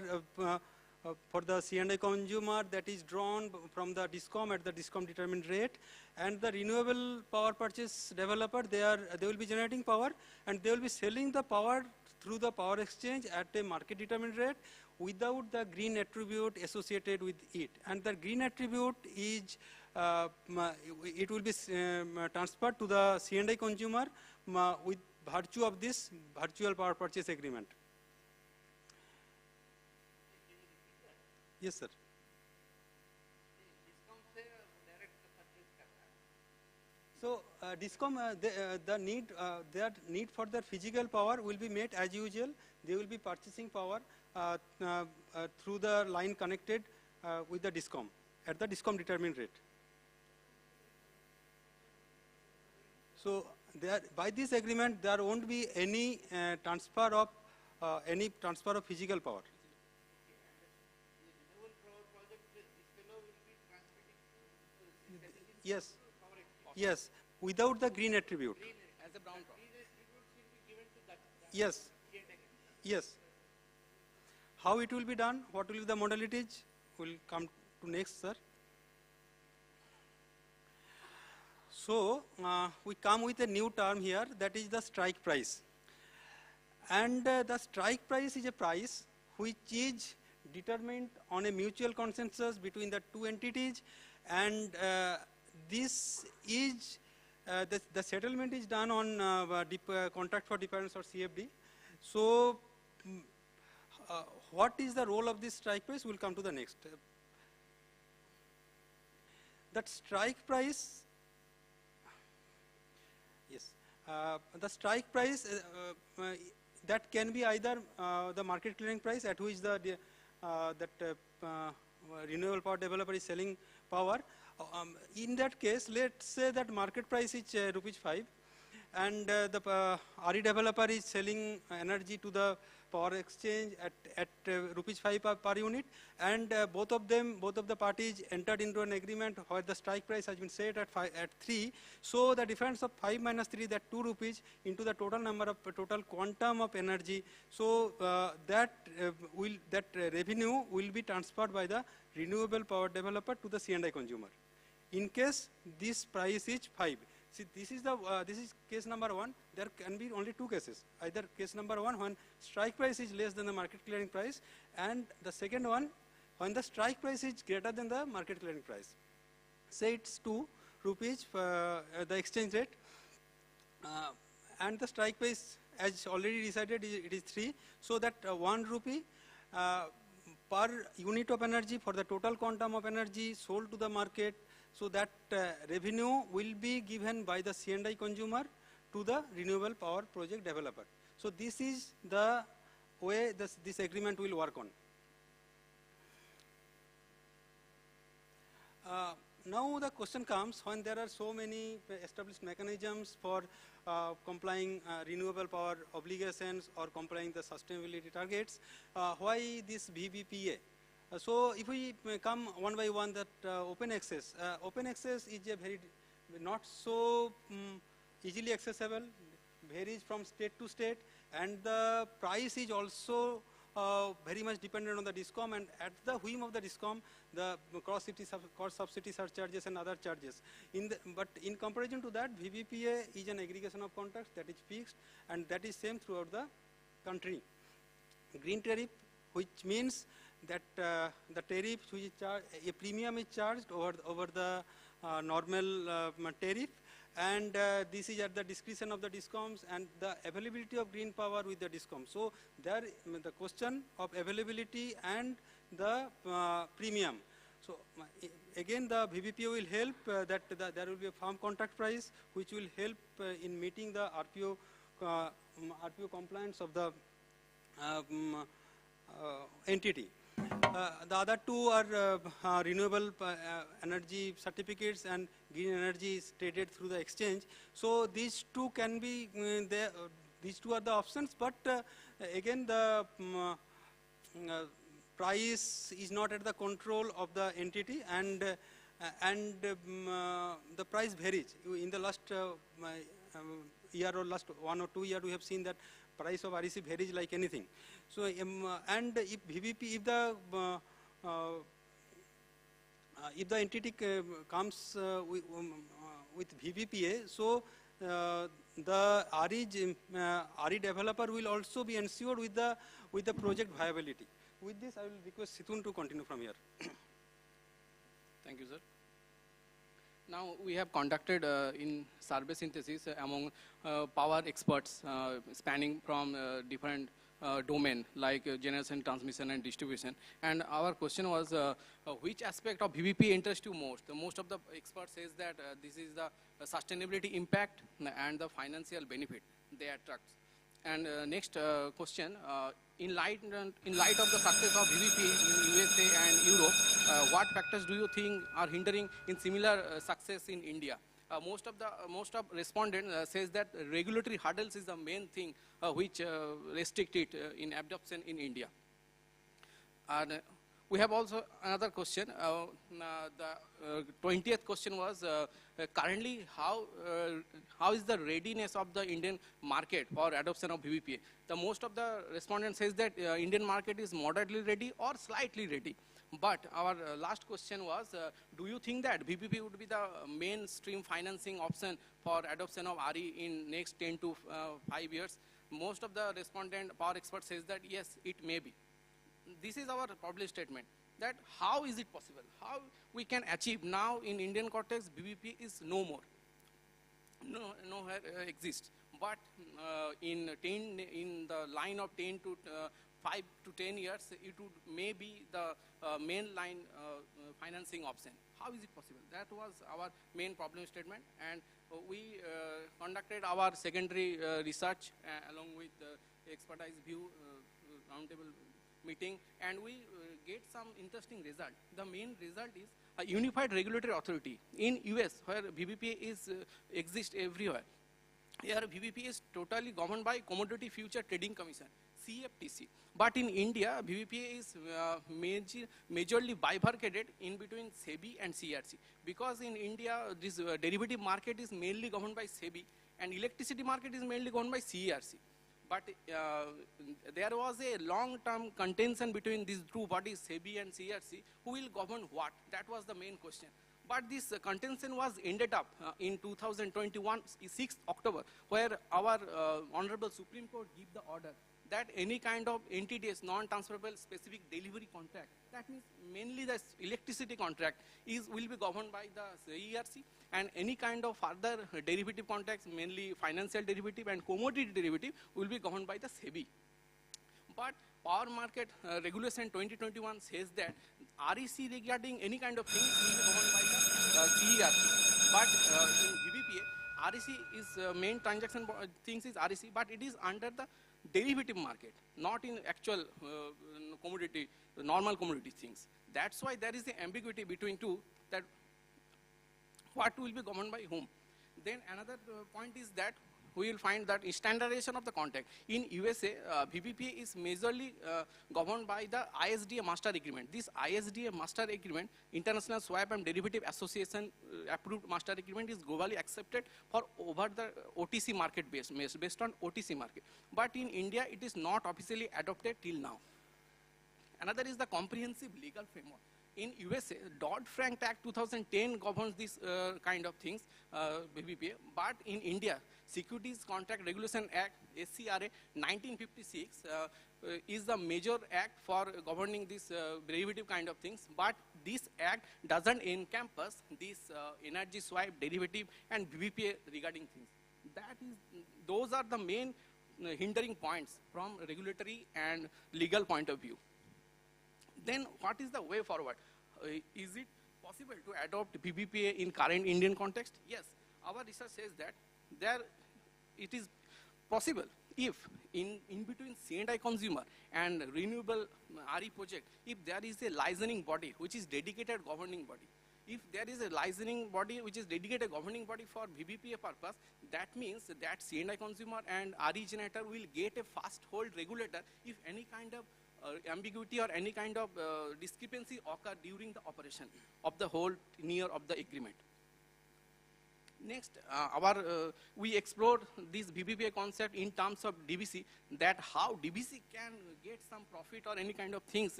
for the C&I consumer, that is drawn from the DISCOM at the DISCOM determined rate, and the renewable power purchase developer, they will be generating power and they will be selling the power through the power exchange at a market determined rate without the green attribute associated with it. And the green attribute is it will be transferred to the C&I consumer with virtue of this virtual power purchase agreement. Yes, sir. So DISCOM, their need for their physical power will be met as usual. They will be purchasing power through the line connected with the DISCOM at the DISCOM determined rate. So by this agreement, there won't be any transfer of physical power. Yes, yes, without the green attribute. As a brown power. Yes, yes. How it will be done, what will be the modalities, will come to next, sir. So, we come with a new term here, that is the strike price. And the strike price is a price which is determined on a mutual consensus between the two entities, and this is, the settlement is done on contract for difference or CFD. So, what is the role of this strike price? We'll come to the next. That strike price, yes, the strike price that can be either the market clearing price at which the renewable power developer is selling power. In that case, let's say that market price is ₹5, and the RE developer is selling energy to the power exchange at ₹5 per unit, and both of the parties entered into an agreement where the strike price has been set at 3. So the difference of 5 minus 3, that ₹2 into the total quantum of energy. So that revenue will be transferred by the renewable power developer to the C&I consumer. In case this price is 5. See, this is case number 1. There can be only two cases. Either case number 1, when strike price is less than the market clearing price, and the second one, when the strike price is greater than the market clearing price. Say it's ₹2 for the exchange rate, and the strike price, as already decided, it is 3. So that ₹1 per unit of energy for the total quantum of energy sold to the market. So that revenue will be given by the C&I consumer to the renewable power project developer. So this is the way this agreement will work on. Now the question comes, when there are so many established mechanisms for complying renewable power obligations or complying the sustainability targets, why this VPPA? So if we come one by one, that open access. Open access is a very not so easily accessible, varies from state to state, and the price is also very much dependent on the DISCOM, and at the whim of the DISCOM, the cross-subsidy surcharges and other charges. But in comparison to that, VVPA is an aggregation of contracts that is fixed, and that is same throughout the country. Green tariff, which means that the tariff which is charged, a premium is charged over the normal tariff, and this is at the discretion of the DISCOMs and the availability of green power with the DISCOM. So there the question of availability and the premium. So again the VVPO will help that there will be a firm contract price which will help in meeting the RPO compliance of the entity. The other two are renewable energy certificates and green energy is traded through the exchange. So these two can be, these two are the options, but again the price is not at the control of the entity, and the price varies. In the last year or last 1 or 2 years, we have seen that price of REC varies like anything. So, and if VVP, if the entity comes with VVPA, so the RE developer will also be ensured with the project viability. With this, I will request Situn to continue from here. Thank you, sir. Now we have conducted in survey synthesis among power experts spanning from different domain like generation, transmission and distribution, and our question was which aspect of VVP interests you most? Most of the experts says that this is the sustainability impact and the financial benefit they attract. And next question, in light of the success of VVP in USA and Europe, what factors do you think are hindering in similar success in India? Most of respondents says that regulatory hurdles is the main thing which restrict it in adoption in India. And we have also another question. The 20th question was currently how is the readiness of the Indian market for adoption of VVPA? The most of the respondents says that Indian market is moderately ready or slightly ready. But our last question was, do you think that VPP would be the mainstream financing option for adoption of RE in next 10 to 5 years? Most of the respondent power experts says that yes, it may be. This is our published statement, that how is it possible? How we can achieve now in Indian context, VPP is no more, nowhere exists. But in the line of 10 to 5 to 10 years, it would may be the mainline financing option. How is it possible? That was our main problem statement, and we conducted our secondary research along with the expertise view roundtable meeting, and we get some interesting result. The main result is a unified regulatory authority. In US, where VVPA is exists everywhere, here VVPA is totally governed by Commodity Future Trading Commission, CFTC. But in India, VVPA is majorly bifurcated in between SEBI and CERC. Because in India, this derivative market is mainly governed by SEBI, and electricity market is mainly governed by CERC. But there was a long-term contention between these two bodies, SEBI and CERC, who will govern what? That was the main question. But this contention was ended up in 2021, 6th October, where our Honorable Supreme Court gave the order that any kind of NTDS, non-transferable specific delivery contract, that means mainly the electricity contract, will be governed by the CERC, and any kind of further derivative contracts, mainly financial derivative and commodity derivative, will be governed by the SEBI. But Power Market Regulation 2021 says that REC regarding any kind of things will be governed by the CERC. But in VVPA, REC is main transaction things is REC, but it is under the derivative market, not in actual commodity, normal commodity things. That's why there is the ambiguity between two, that what will be governed by whom. Then another point is that we will find that standardization of the contract. In USA, VPPA is majorly governed by the ISDA Master Agreement. This ISDA Master Agreement, International Swap and Derivative Association approved Master Agreement, is globally accepted for over the OTC market based on OTC market. But in India, it is not officially adopted till now. Another is the comprehensive legal framework. In USA, Dodd-Frank Act 2010 governs this kind of things, BBPA. But in India, Securities Contract Regulation Act, SCRA 1956, is the major act for governing this derivative kind of things. But this act doesn't encompass this energy swap, derivative, and BBPA regarding things. Those are the main hindering points from regulatory and legal point of view. Then what is the way forward? Is it possible to adopt BBPA in current Indian context? Yes, our research says that it is possible if in between C&I consumer and renewable RE project, if there is a licensing body which is dedicated governing body. If there is a licensing body which is dedicated governing body for BBPA purpose, that means that C&I consumer and RE generator will get a fast hold regulator if any kind of ambiguity or any kind of discrepancy occur during the operation of the whole tenure of the agreement. Next, we explored this BBPA concept in terms of DVC, that how DVC can get some profit or any kind of things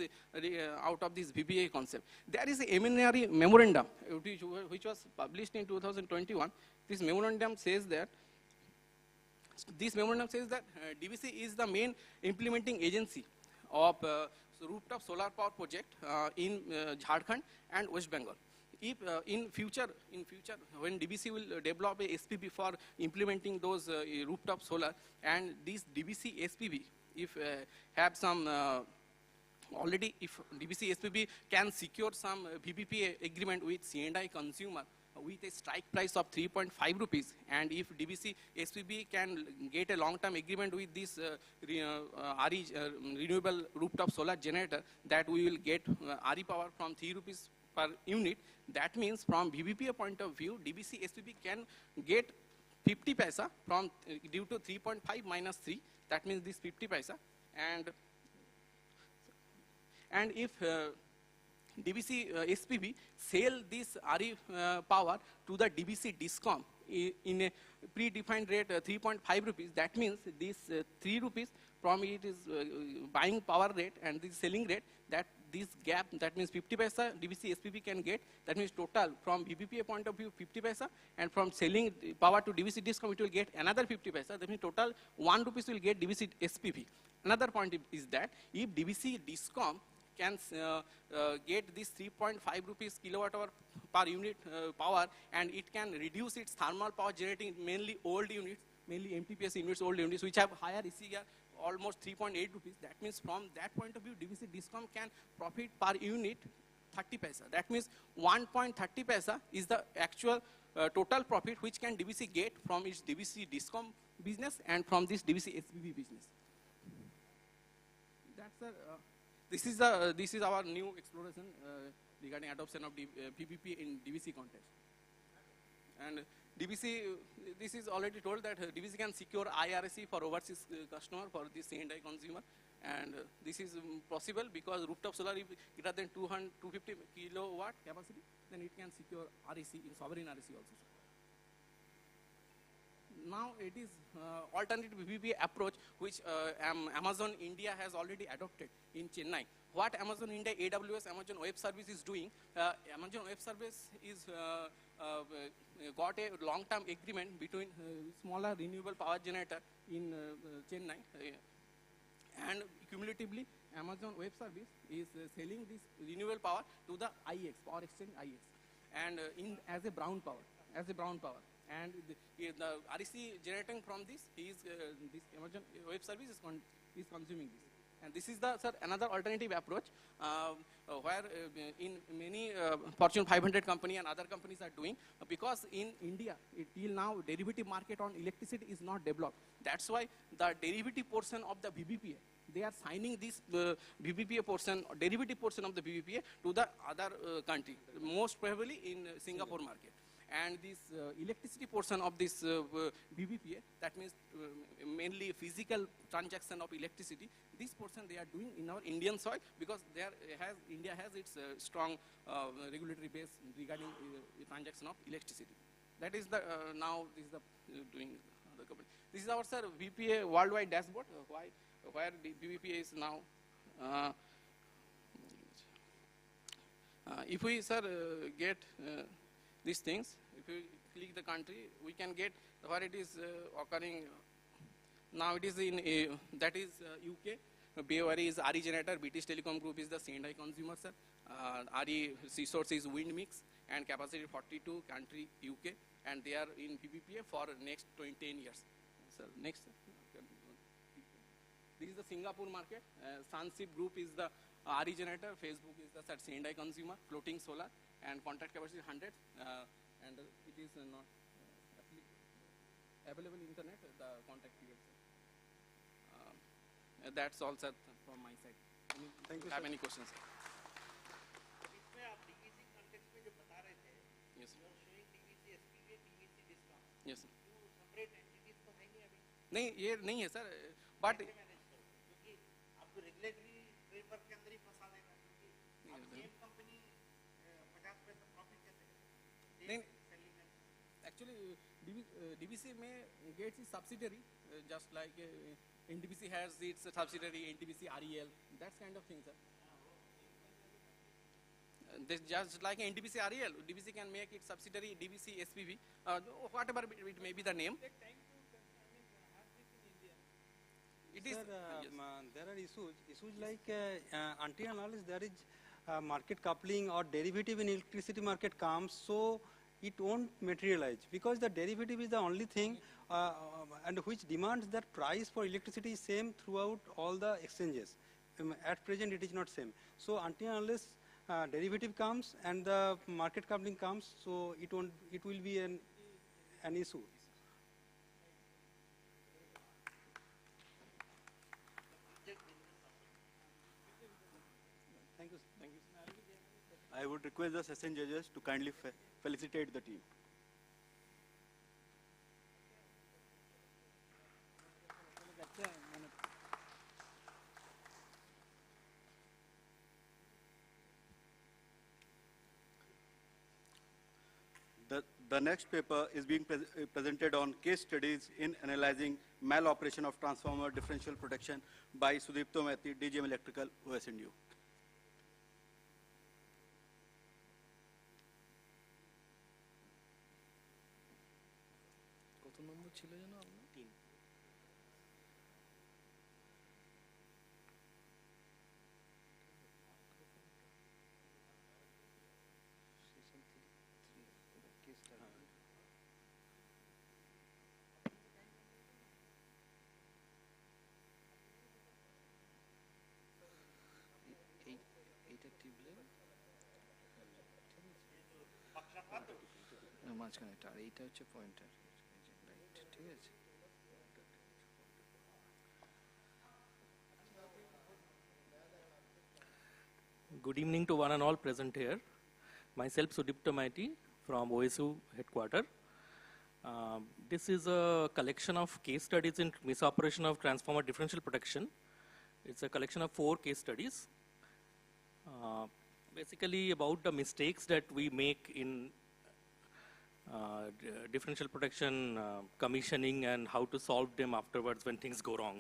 out of this BBPA concept. There is a preliminary memorandum which was published in 2021. This memorandum says that DVC is the main implementing agency of rooftop solar power project in Jharkhand and West Bengal. If in future when DVC will develop a SPV for implementing those rooftop solar, and this DVC SPV if have some already, if DVC SPV can secure some BBPA agreement with C&I consumer with a strike price of 3.5 rupees, and if DVC SPV can get a long-term agreement with this renewable rooftop solar generator, that we will get RE power from 3 rupees per unit. That means from BBPA point of view, DVC SPV can get 50 paisa from due to 3.5 minus 3. That means this 50 paisa, and if DVC SPV sell this RE power to the DVC DISCOM in a predefined rate 3.5 rupees. That means this 3 rupees from it is buying power rate and this selling rate, that this gap, that means 50 paisa DVC SPV can get. That means total from BBPA point of view 50 paisa, and from selling power to DVC DISCOM it will get another 50 paisa. That means total 1 rupees will get DVC SPV. Another point is that if DVC DISCOM can get this 3.5 rupees kilowatt hour per unit power, and it can reduce its thermal power generating mainly old units, mainly MTPS units, old units which have higher ECR, almost 3.8 rupees. That means from that point of view, DVC DISCOM can profit per unit 30 paisa. That means 1.30 paisa is the actual total profit which can DVC get from its DVC DISCOM business and from this DVC SPV business. That's the this is our new exploration regarding adoption of PPP in DVC context. And DVC, this is already told that DVC can secure IRSC for overseas customer, for the C&I consumer, and this is possible because rooftop solar is greater than 250 kilowatt capacity, then it can secure REC in sovereign REC also. Now it is alternative BBPA approach which Amazon India has already adopted in Chennai. What Amazon India AWS, Amazon Web Service is doing, Amazon Web Service is got a long-term agreement between smaller renewable power generator in Chennai, and cumulatively Amazon Web Service is selling this renewable power to the IX, power exchange IX, and as a brown power. And the REC generating from this this Amazon Web Service is consuming this. And this is the another alternative approach where in many Fortune 500 company and other companies are doing, because in India till now derivative market on electricity is not developed. That's why the derivative portion of the BBPA, they are signing this BBPA portion, derivative portion of the BBPA to the other country, most probably in Singapore market. And this electricity portion of this BBPA, that means mainly physical transaction of electricity, this portion they are doing in our Indian soil, because India has its strong regulatory base regarding the transaction of electricity. That is the now this is the doing the company. This is our BBPA worldwide dashboard, where the BBPA is now If we, sir, get these things, if we click the country, we can get where it is occurring. Now it is in, that is UK. BORE is RE generator, British Telecom Group is the C&I consumer, sir. RE resource is wind mix and capacity 42, country UK, and they are in PPPA for next 10 years. Sir, next. This is the Singapore market. Sunship Group is the RE generator, Facebook is the C&I consumer, floating solar, and contract capacity 100, and it is not available internet, the contact period. That's all, sir, from my side. Thank you, have sir. any questions, sir? Yes, sir. नहीं ये नहीं है sir, but नहीं actually DVC में gates is subsidiary, just like NTPC has its subsidiary NTPC REL, that kind of thing, sir. This just like NTPC REL, DVC can make its subsidiary DVC SPV, whatever it may be the name. It is. Sir, Yes. there are issues like until analysis there is market coupling or derivative in electricity market comes, so it won't materialize because the derivative is the only thing and which demands that price for electricity is same throughout all the exchanges. At present it is not same. So until unless derivative comes and the market coupling comes, so it will be an issue. Thank you. Thank you. I would request the session judges to kindly felicitate the team. The next paper is being presented on case studies in analyzing maloperation of transformer differential protection by Sudipto Mathi, DGM Electrical, OSNU. কত নম্বর ছিল যেন আপনার? 3। এইটা টিপলে মাঝখানে এটা, আর এইটা হচ্ছে পয়েন্টার, রাইট, ঠিক আছে। Good evening to one and all present here. Myself Sudipto Mathi from OSU headquarter. This is a collection of case studies in misoperation of transformer differential protection. It's a collection of 4 case studies. Basically about the mistakes that we make in differential protection commissioning and how to solve them afterwards when things go wrong.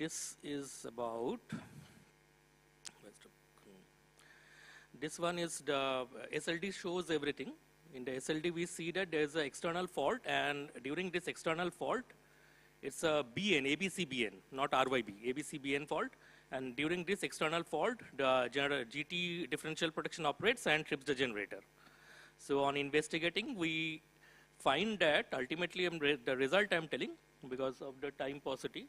This is about, this one is the SLD shows everything. In the SLD we see that there is an external fault, and during this external fault it's a BN, ABCBN, not RYB, ABCBN fault. And during this external fault, the GT differential protection operates and trips the generator. So on investigating, we find that ultimately the result I'm telling, because of the time paucity,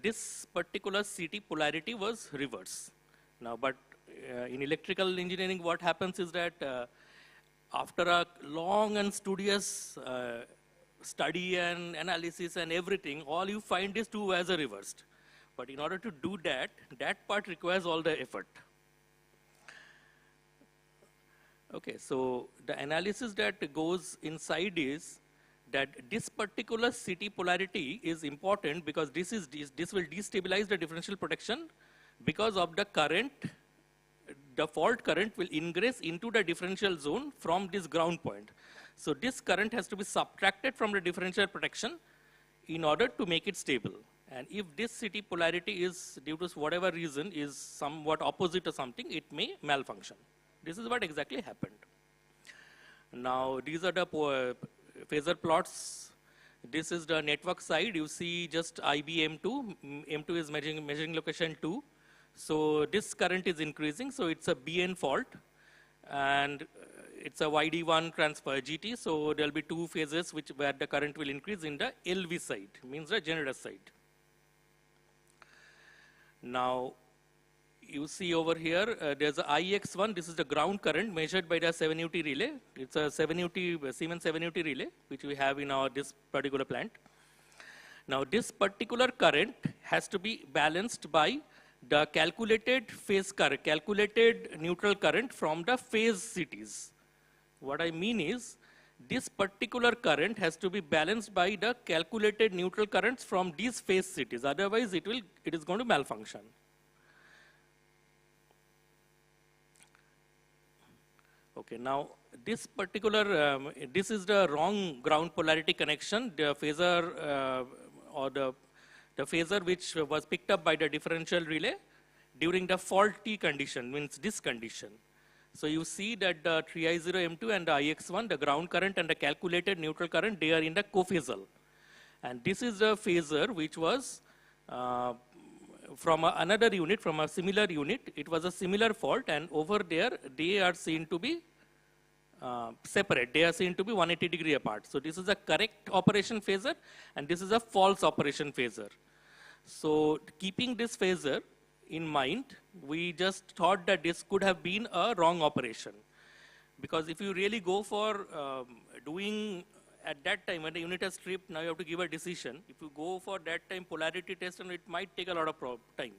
this particular CT polarity was reverse. Now, but in electrical engineering, what happens is that after a long and studious study and analysis and everything, all you find is 2 wires are reversed. But in order to do that, that part requires all the effort. Okay, so the analysis that goes inside is that this particular CT polarity is important because this will destabilize the differential protection because of the current, the fault current will ingress into the differential zone from this ground point. So this current has to be subtracted from the differential protection in order to make it stable. And if this city polarity is, due to whatever reason, is somewhat opposite to something, it may malfunction. This is what exactly happened. Now, these are the phasor plots. This is the network side. You see just IBM2. M2 is measuring location 2. So this current is increasing. So it's a BN fault. And it's a YD1 transfer GT. So there'll be two phases where the current will increase in the LV side, means the generator side. Now, you see over here, there's a IX1. This is the ground current measured by the 7UT relay. It's a 7UT, Siemens 7UT relay, which we have in this particular plant. Now, this particular current has to be balanced by the calculated phase current, calculated neutral current from the phase cities. What I mean is, this particular current has to be balanced by the calculated neutral currents from these phase cities. Otherwise, it is going to malfunction. Okay, now this particular, this is the wrong ground polarity connection. The phasor or the phasor which was picked up by the differential relay during the faulty condition, means this condition. So you see that the 3I0M2 and the IX1, the ground current and the calculated neutral current, they are in the cophasal. And this is a phasor which was from another unit, from a similar unit. It was a similar fault, and over there they are seen to be separate. They are seen to be 180 degree apart. So this is a correct operation phasor, and this is a false operation phasor. So keeping this phasor in mind, we just thought that this could have been a wrong operation. Because if you really go for doing at that time when the unit has tripped, now you have to give a decision. If you go for that time polarity test, and it might take a lot of time.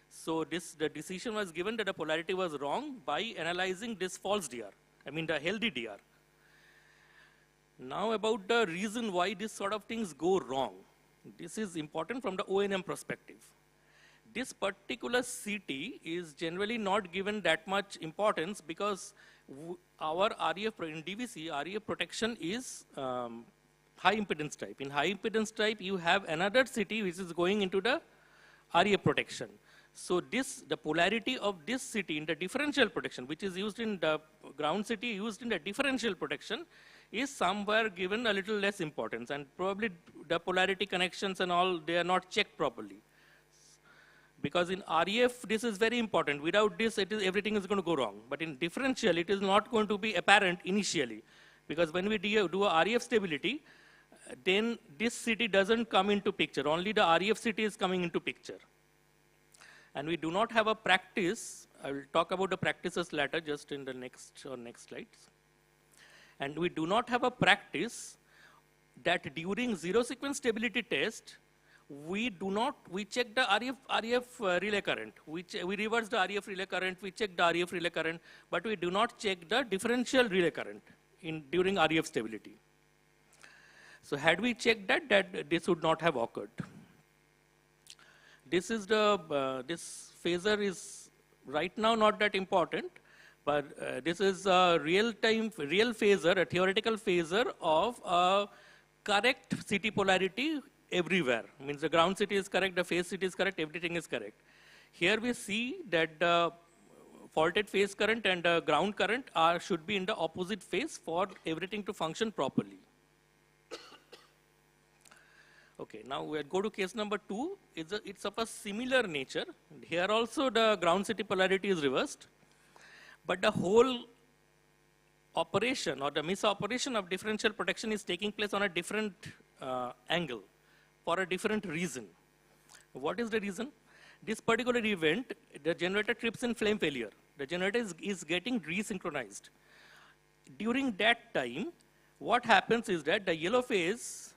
So the decision was given that the polarity was wrong by analyzing this false DR, I mean the healthy DR. Now about the reason why this sort of things go wrong. This is important from the O&M perspective. This particular CT is generally not given that much importance because our REF, in DVC, REF protection is high impedance type. In high impedance type, you have another CT which is going into the REF protection. So the polarity of this CT in the differential protection, which is used in the ground CT, used in the differential protection, is somewhere given a little less importance. And probably the polarity connections and all, they are not checked properly. Because in REF, this is very important. Without this, everything is going to go wrong. But in differential, it is not going to be apparent initially. Because when we do a REF stability, then this CT doesn't come into picture. Only the REF CT is coming into picture. And we do not have a practice. I will talk about the practices later, just in the next slides. And we do not have a practice that during zero sequence stability test, we check the REF relay current. We reverse the REF relay current, we check the REF relay current, but we do not check the differential relay current during REF stability. So had we checked that this would not have occurred. This is this phasor is right now not that important, but this is a real phasor, a theoretical phasor of a correct CT polarity everywhere. Means the ground CT is correct, the phase CT is correct, everything is correct. Here we see that the faulted phase current and the ground current should be in the opposite phase for everything to function properly. Okay, now we'll go to case number 2. It's of a similar nature. Here also the ground CT polarity is reversed, but the whole operation or the misoperation of differential protection is taking place on a different angle for a different reason. What is the reason? This particular event, the generator trips in flame failure. The generator is getting resynchronized. During that time, what happens is that the yellow phase,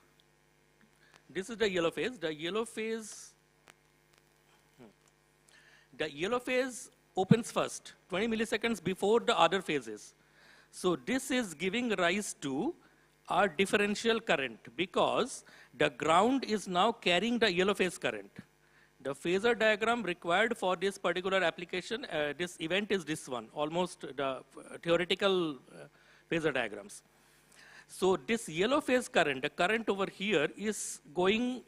this is the yellow phase, the yellow phase opens first, 20 milliseconds before the other phases. So this is giving rise to our differential current because the ground is now carrying the yellow phase current. The phasor diagram required for this particular application, this event is this one, almost the theoretical phasor diagrams. So this yellow phase current, the current over here is going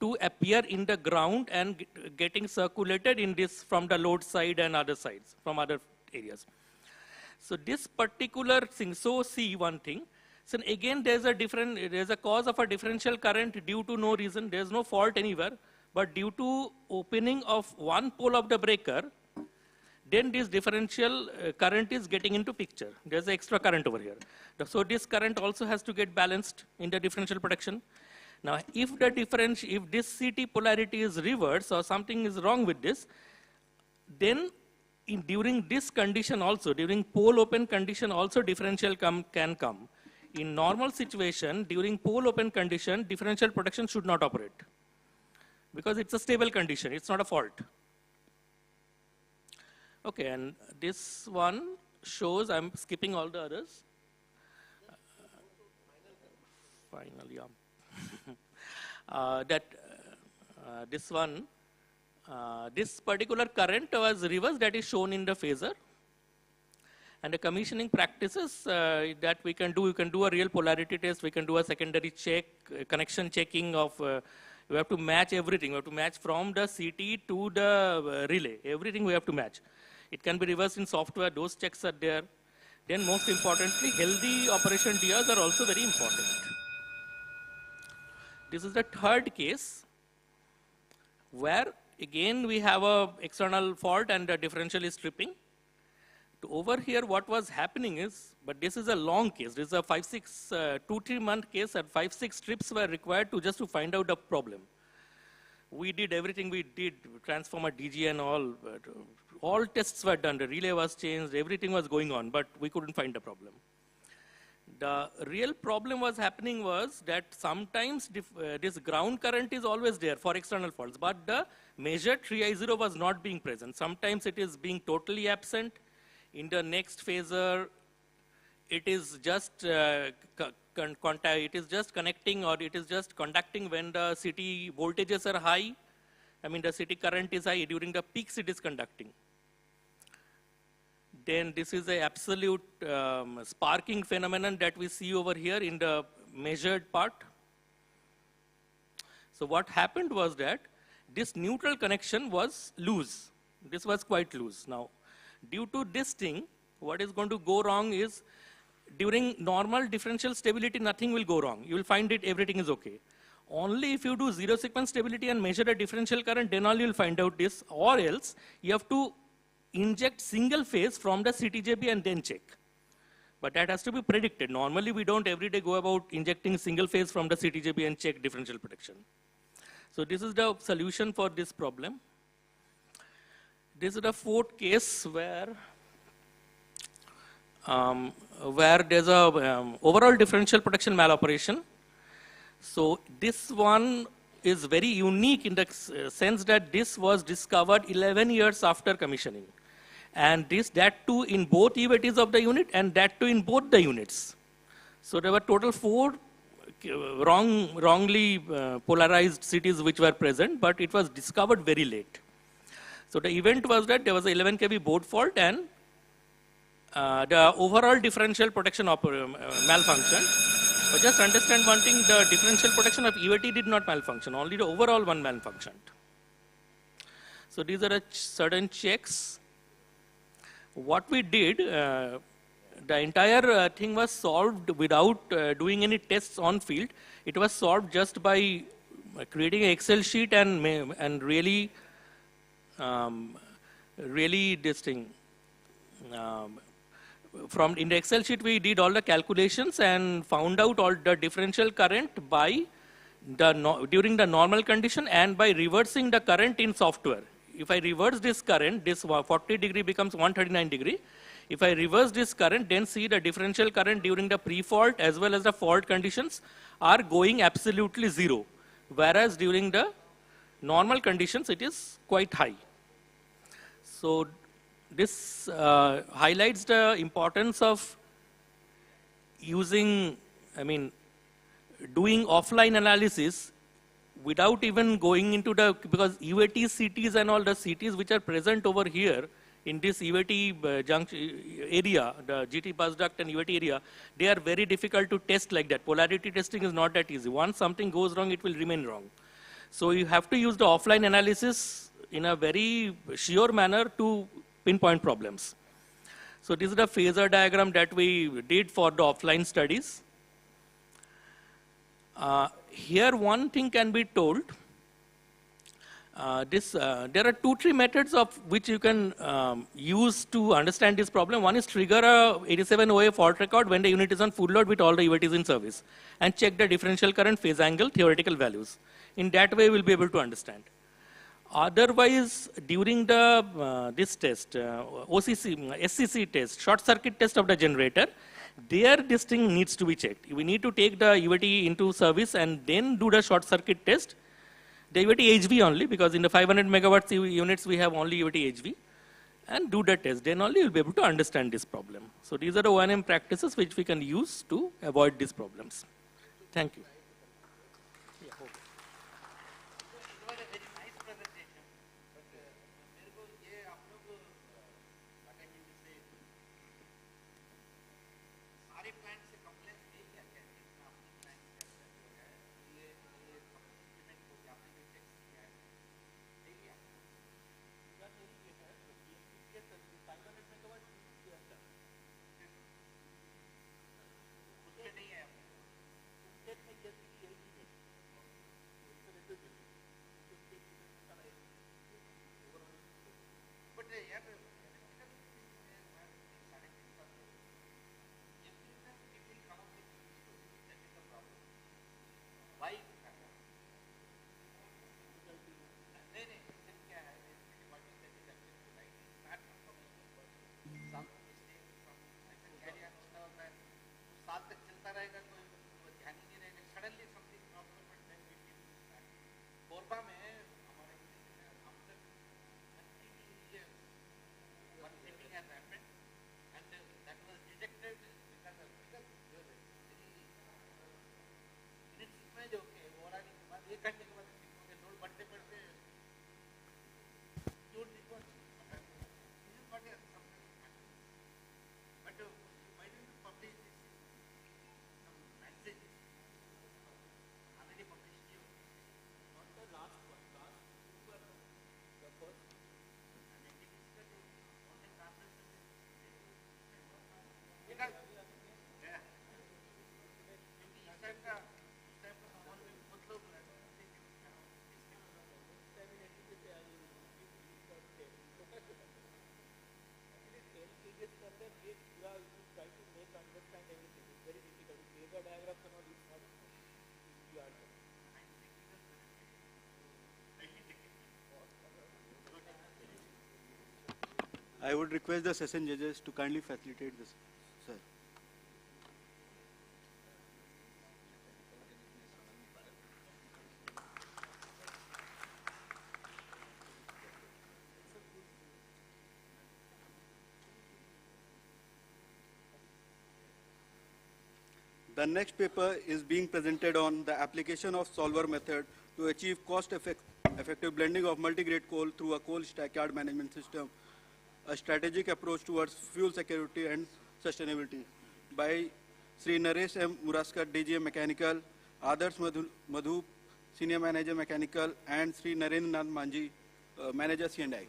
to appear in the ground and getting circulated in this from the load side and other sides, from other areas. So this particular thing, so see one thing. So again, there's a cause of a differential current due to no reason. There's no fault anywhere, but due to opening of one pole of the breaker, then this differential current is getting into picture. There's an extra current over here. So this current also has to get balanced in the differential protection. Now, if this CT polarity is reversed or something is wrong with this, then during this condition also, during pole open condition also differential can come. In normal situation, during pole open condition, differential protection should not operate because it's a stable condition, it's not a fault. Okay, and this one shows, I'm skipping all the others. Finally, this one, this particular current was reversed, that is shown in the phasor. And the commissioning practices that we can do a real polarity test, we can do a secondary check, connection checking of, we have to match everything. We have to match from the CT to the relay. Everything we have to match. It can be reversed in software, those checks are there. Then most importantly, healthy operation DRs are also very important. This is the third case where again we have a external fault and the differential is tripping. Over here what was happening is, but this is a long case, this is a 2-3 month case, and 5-6 trips were required just to find out the problem. We did everything we did, transformer, DG and all tests were done, the relay was changed, everything was going on, but we couldn't find the problem. The real problem was happening was that sometimes this ground current is always there for external faults, but the measured 3I0 was not being present. Sometimes it is being totally absent. In the next phasor, it is just connecting, or it is just conducting when the CT voltages are high. I mean, the CT current is high. During the peaks, it is conducting. Then this is an absolute sparking phenomenon that we see over here in the measured part. So what happened was that this neutral connection was loose. This was quite loose. Now, due to this thing, what is going to go wrong is, during normal differential stability, nothing will go wrong. You will find everything is okay. Only if you do zero sequence stability and measure a differential current, then all you will find out this, or else you have to inject single phase from the CTJB and then check. But that has to be predicted. Normally, we don't every day go about injecting single phase from the CTJB and check differential protection. So this is the solution for this problem. This is the fourth case where there's a overall differential protection maloperation. So this one is very unique in the sense that this was discovered 11 years after commissioning. And that too in both UATs of the unit, and that too in both the units. So there were total 4 wrongly polarized CTs which were present, but it was discovered very late. So the event was that there was an 11 kV board fault, and the overall differential protection malfunction. But just understand one thing, the differential protection of UAT did not malfunction, only the overall one malfunctioned. So these are certain checks. What we did, the entire thing was solved without doing any tests on field. It was solved just by creating an Excel sheet and really this thing. In the Excel sheet, we did all the calculations and found out all the differential current during the normal condition and by reversing the current in software. If I reverse this current, this 40 degree becomes 139 degree. If I reverse this current, then see the differential current during the pre-fault as well as the fault conditions are going absolutely zero. Whereas during the normal conditions, it is quite high. So this highlights the importance of doing offline analysis without even going into because UAT CTs and all the CTs which are present over here in this UAT junction area, the GT bus duct and UAT area, they are very difficult to test like that. Polarity testing is not that easy. Once something goes wrong, it will remain wrong. So you have to use the offline analysis in a very sure manner to pinpoint problems. So this is the phasor diagram that we did for the offline studies. Here one thing can be told. There are 2-3 methods of which you can use to understand this problem. One is trigger a 87 OA fault record when the unit is on full load with all the UATs in service and check the differential current, phase angle, theoretical values. In that way, we'll be able to understand. Otherwise, during the this test, SCC test, short circuit test of the generator, there this thing needs to be checked. We need to take the UAT into service and then do the short circuit test. The UAT HV only, because in the 500 megawatts units we have only UAT HV, and do the test. Then only you'll be able to understand this problem. So these are the O&M practices which we can use to avoid these problems. Thank you. I would request the session judges to kindly facilitate this, sir. The next paper is being presented on the application of solver method to achieve cost-effective blending of multi-grade coal through a coal stackyard management system, a strategic approach towards fuel security and sustainability, by Sri Naresh M. Muraskar, DGM Mechanical, Adarsh Madhu, Senior Manager Mechanical, and Sri Narendra Nath Manji, Manager C&I.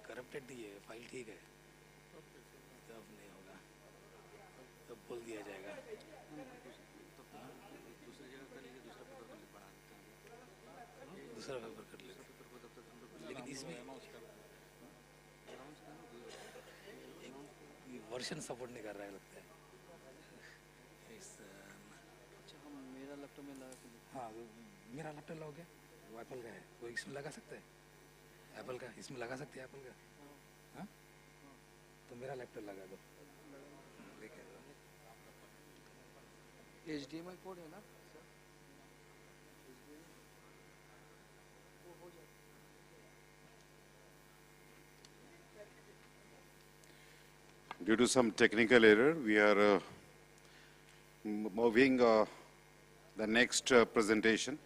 Corrupted दी है, file ठीक है, तब नहीं होगा, तब बोल दिया जाएगा। दूसरा पेपर कर लेते हैं, लेकिन इसमें वर्जन सपोर्ट नहीं कर रहा है लगता है। अच्छा, हम मेरा लैपटॉप में लगा, हाँ मेरा लैपटॉप लगाओगे, वो एप्पल का है, वो इसमें लगा सकते हैं, एप्पल का इसमें लगा सकते हैं, एप्पल का, हाँ तो मेरा लैपटॉप लगा दो लेके HDMI पोर्ट है ना sir? Due to some technical error, we are moving the next presentation.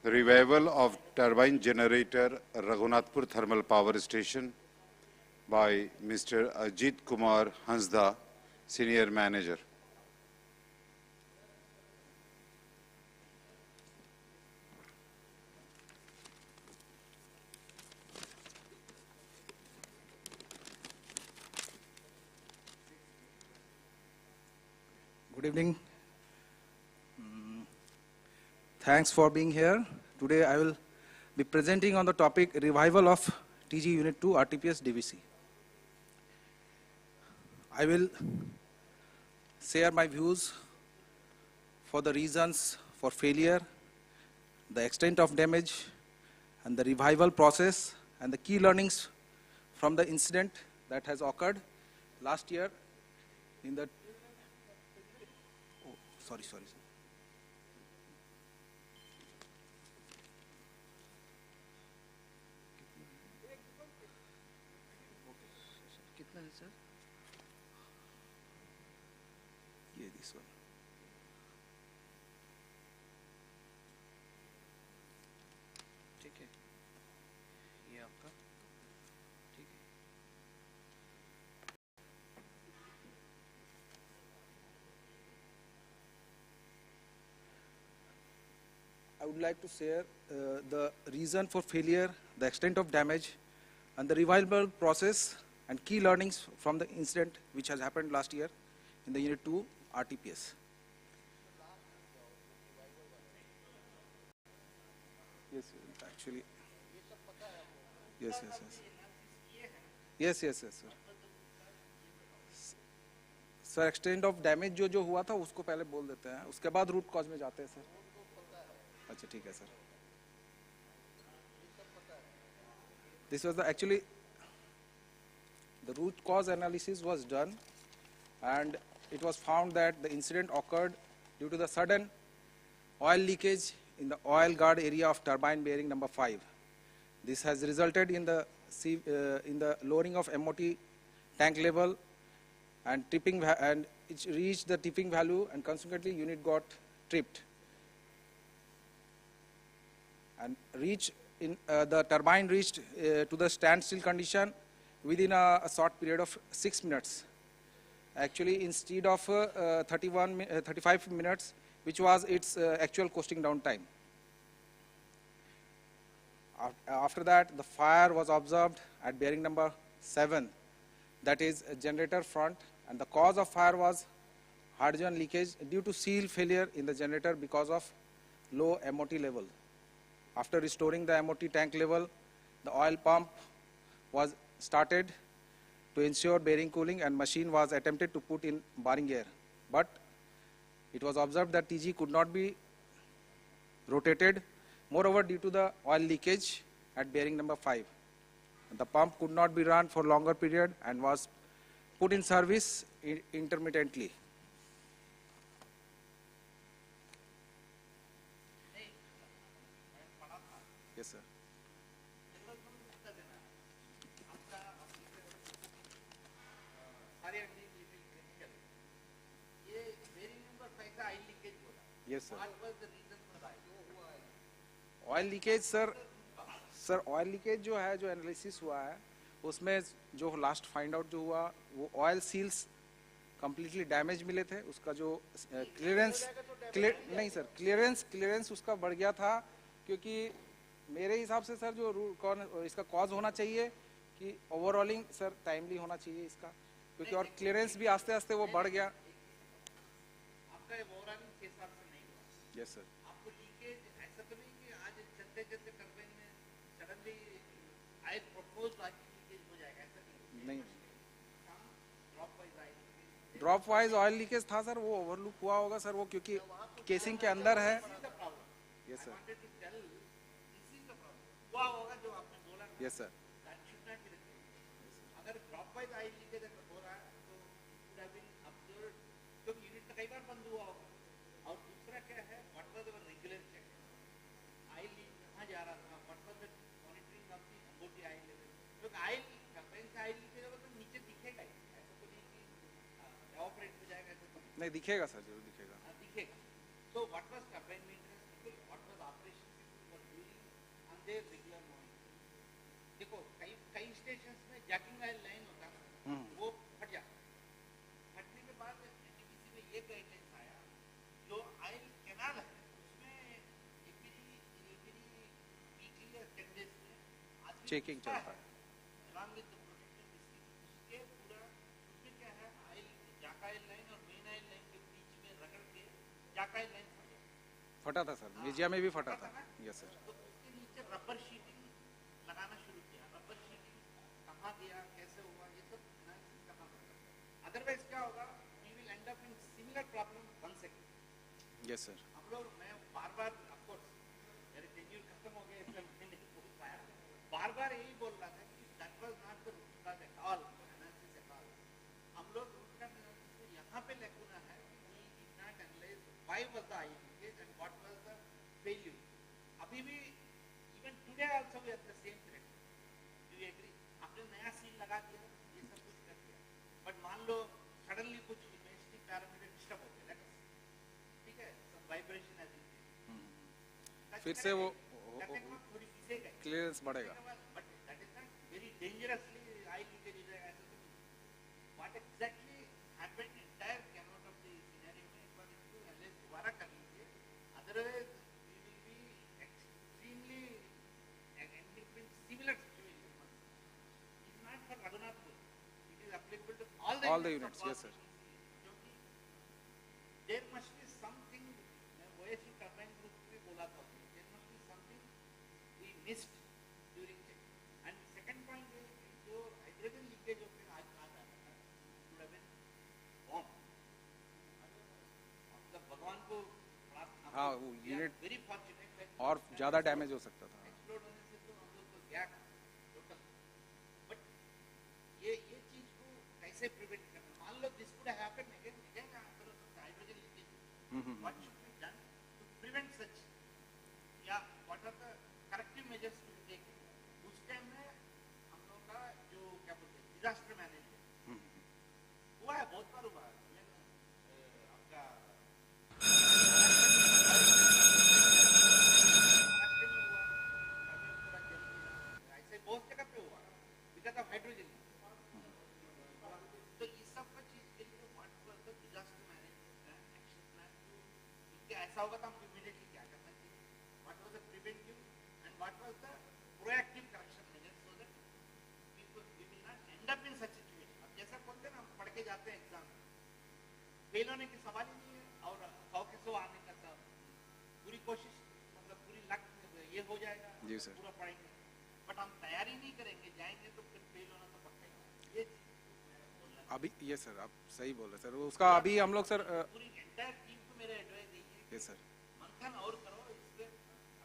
The revival of turbine generator Raghunathpur Thermal Power Station by Mr. Ajit Kumar Hansda, Senior Manager. Good evening. Thanks for being here. Today I will be presenting on the topic revival of TG Unit 2 RTPS DVC. I will share my views for the reasons for failure, the extent of damage, and the revival process, and the key learnings from the incident that has occurred last year in the sorry. कितना है sir? ये this one. ठीक है, ये आपका ठीक है. I would like to share the reason for failure, the extent of damage, and the revival process and key learnings from the incident which has happened last year in the Unit 2 RTPS. Yes, actually. Yes, sir. Sir extent of damage जो हुआ था उसको पहले बोल देते हैं, उसके बाद रूट कॉज में जाते हैं सर. अच्छा ठीक है sir. This was actually the root cause analysis was done, and it was found that the incident occurred due to the sudden oil leakage in the oil guard area of turbine bearing number 5. This has resulted in the lowering of MOT tank level and tipping, and it reached the tipping value, and consequently unit got tripped and the turbine reached to the standstill condition within a short period of 6 minutes. Actually, instead of 35 minutes, which was its actual coasting down time. After that, the fire was observed at bearing number 7, that is a generator front, and the cause of fire was hydrogen leakage due to seal failure in the generator because of low MOT level. After restoring the MOT tank level, the oil pump was started to ensure bearing cooling, and machine was attempted to put in barring air. But it was observed that TG could not be rotated. Moreover, due to the oil leakage at bearing number 5, the pump could not be run for longer period and was put in service intermittently. Yes, sir. Yes, sir. What was the reason for that? Oil leakage, sir, oil leakage जो है, जो analysis हुआ है, उसमें जो last find out जो हुआ, वो ऑयल सील्स कम्प्लीटली डैमेज मिले थे. उसका जो क्लियरेंस उसका बढ़ गया था, क्योंकि मेरे हिसाब से सर जो इसका कॉज होना चाहिए कि ओवरऑलिंग सर टाइमली होना चाहिए इसका, क्योंकि और क्लियरेंस भी आस्ते आस्ते वो बढ़ गया. आपका ओवरऑलिंग 6 साल से नहीं हुआ. Yes sir. आपको लीकेज ऐसा तो नहीं कि आज चलते चलते टरबाइन में सडनली आई प्रपोज आज लीकेज हो जाएगा, ऐसा नहीं. ड्रॉप वाइज ऑयल लीकेज था सर, वो ओवरलुक हुआ होगा सर, वो क्योंकि केसिंग के अंदर है. Yes sir. हुआ होगा जो आपने Yes, sir. That should not be the case. अगर drop by the oil leakage अगर हो रहा है तो it would have been observed क्योंकि यूनिट तो कई बार बंद हुआ होगा और दूसरा क्या है what was our regular check oil leak कहाँ जा रहा था what was the monitoring of the about the oil level क्योंकि oil टर्बाइन से oil leakage होगा तो नीचे दिखेगा ही ऐसा तो नहीं कि evaporate हो जाएगा ऐसा तो नहीं दिखेगा सर जरूर दिखेगा दिखेगा so what was turbine maintenance people what was operation people were doing on their regular monitoring देखो कई स्टेशंस में जैकिंग ऑयल लाइन होता है वो फट जाता है फटने के बाद DVC में ये गाइडलाइंस आया जो ऑयल कैनाल है उसमें वीकली या 10 डेज में चेकिंग चलता है along with the protected district उसके पूरा उसमें क्या है ऑयल जैक ऑयल लाइन और मेन ऑयल लाइन के बीच में रगड़ के जैक ऑयल लाइन फटा था सर मेजिया में भी फटा था यस सर तो उसके नीचे रबर शीटिंग लगाना शुरू किया रबर शीटिंग कहाँ गया कैसे हुआ ये सब एनालिसिस करना पड़ता है अदरवाइज क्या होगा we will end up in similar problem one second yes sir हम लोग मैं बार ऑफ कोर्स मेरे टेन्यूर खत्म हो गए इसलिए मैं नहीं बोल पाया बार यही बोल रहा था कि that was not the root cause at all analysis at all हम लोग रूट कॉज एनालिसिस यहाँ पे लेकुना है कि we did not analyze why was the oil leakage and what was the failure अभी भी even today also we are the same threat do you agree आपने नया सील लगा दिया ये सब कुछ कर दिया बट मान लो सडनली कुछ इन्वेस्टिंग पैरामीटर डिस्टर्ब हो गए ठीक है सम वाइब्रेशन एज फिर से वो क्लियरेंस बढ़ेगा but that is not very dangerously oil leakage हो जाएगा ऐसा तो what exactly happened entire cannot of the scenario में एक बार इसको एनालाइज दोबारा कर लीजिए otherwise we will be extremely in similar situation it's not for Raghunathpur it is applicable to all the units yes sir क्योंकि there must be something मैं OSU turbine group में बोला था there must be something we missed during check and second point is जो hydrogen leakage होते हैं आज should have been bomb मतलब भगवान को हाँ वो यूनिट very fortunate और ज़्यादा डैमेज हो सकता था गैप टोटल बट ये चीज को कैसे प्रिवेंट करना मान लो this could happen again hydrogen leakage what should be done to prevent such या what are the corrective measures to be taken उस टाइम में हम लोग का जो क्या बोलते हैं डिजास्टर मैनेजमेंट हुआ है बहुत बार हुआ है आपका बहुत जगह पे हुआ बिकॉज ऑफ हाइड्रोजन तो इस सब का चीज के लिए what was the disaster management action plan कि ऐसा होगा तो हम इमीडिएटली क्या करना चाहिए what was the preventive and what was the proactive correction measures so that people we will not end up in such situation अब जैसा बोलते हैं ना हम पढ़ के जाते हैं एग्जाम फेल होने की सवाल ही नहीं है और 100 के 100 आने का सब पूरी कोशिश मतलब पूरी लक ये हो जाएगा जी सर पूरा पढ़ेंगे बट हम तैयारी नहीं करेंगे जाएंगे तो फिर फेल होना तो पक्का ही ये अभी ये सर आप सही बोल रहे सर उसका अभी हम लोग सर पूरी एंटायर टीम को मेरा एडवाइस दीजिए ये सर मंथन और करो इसमें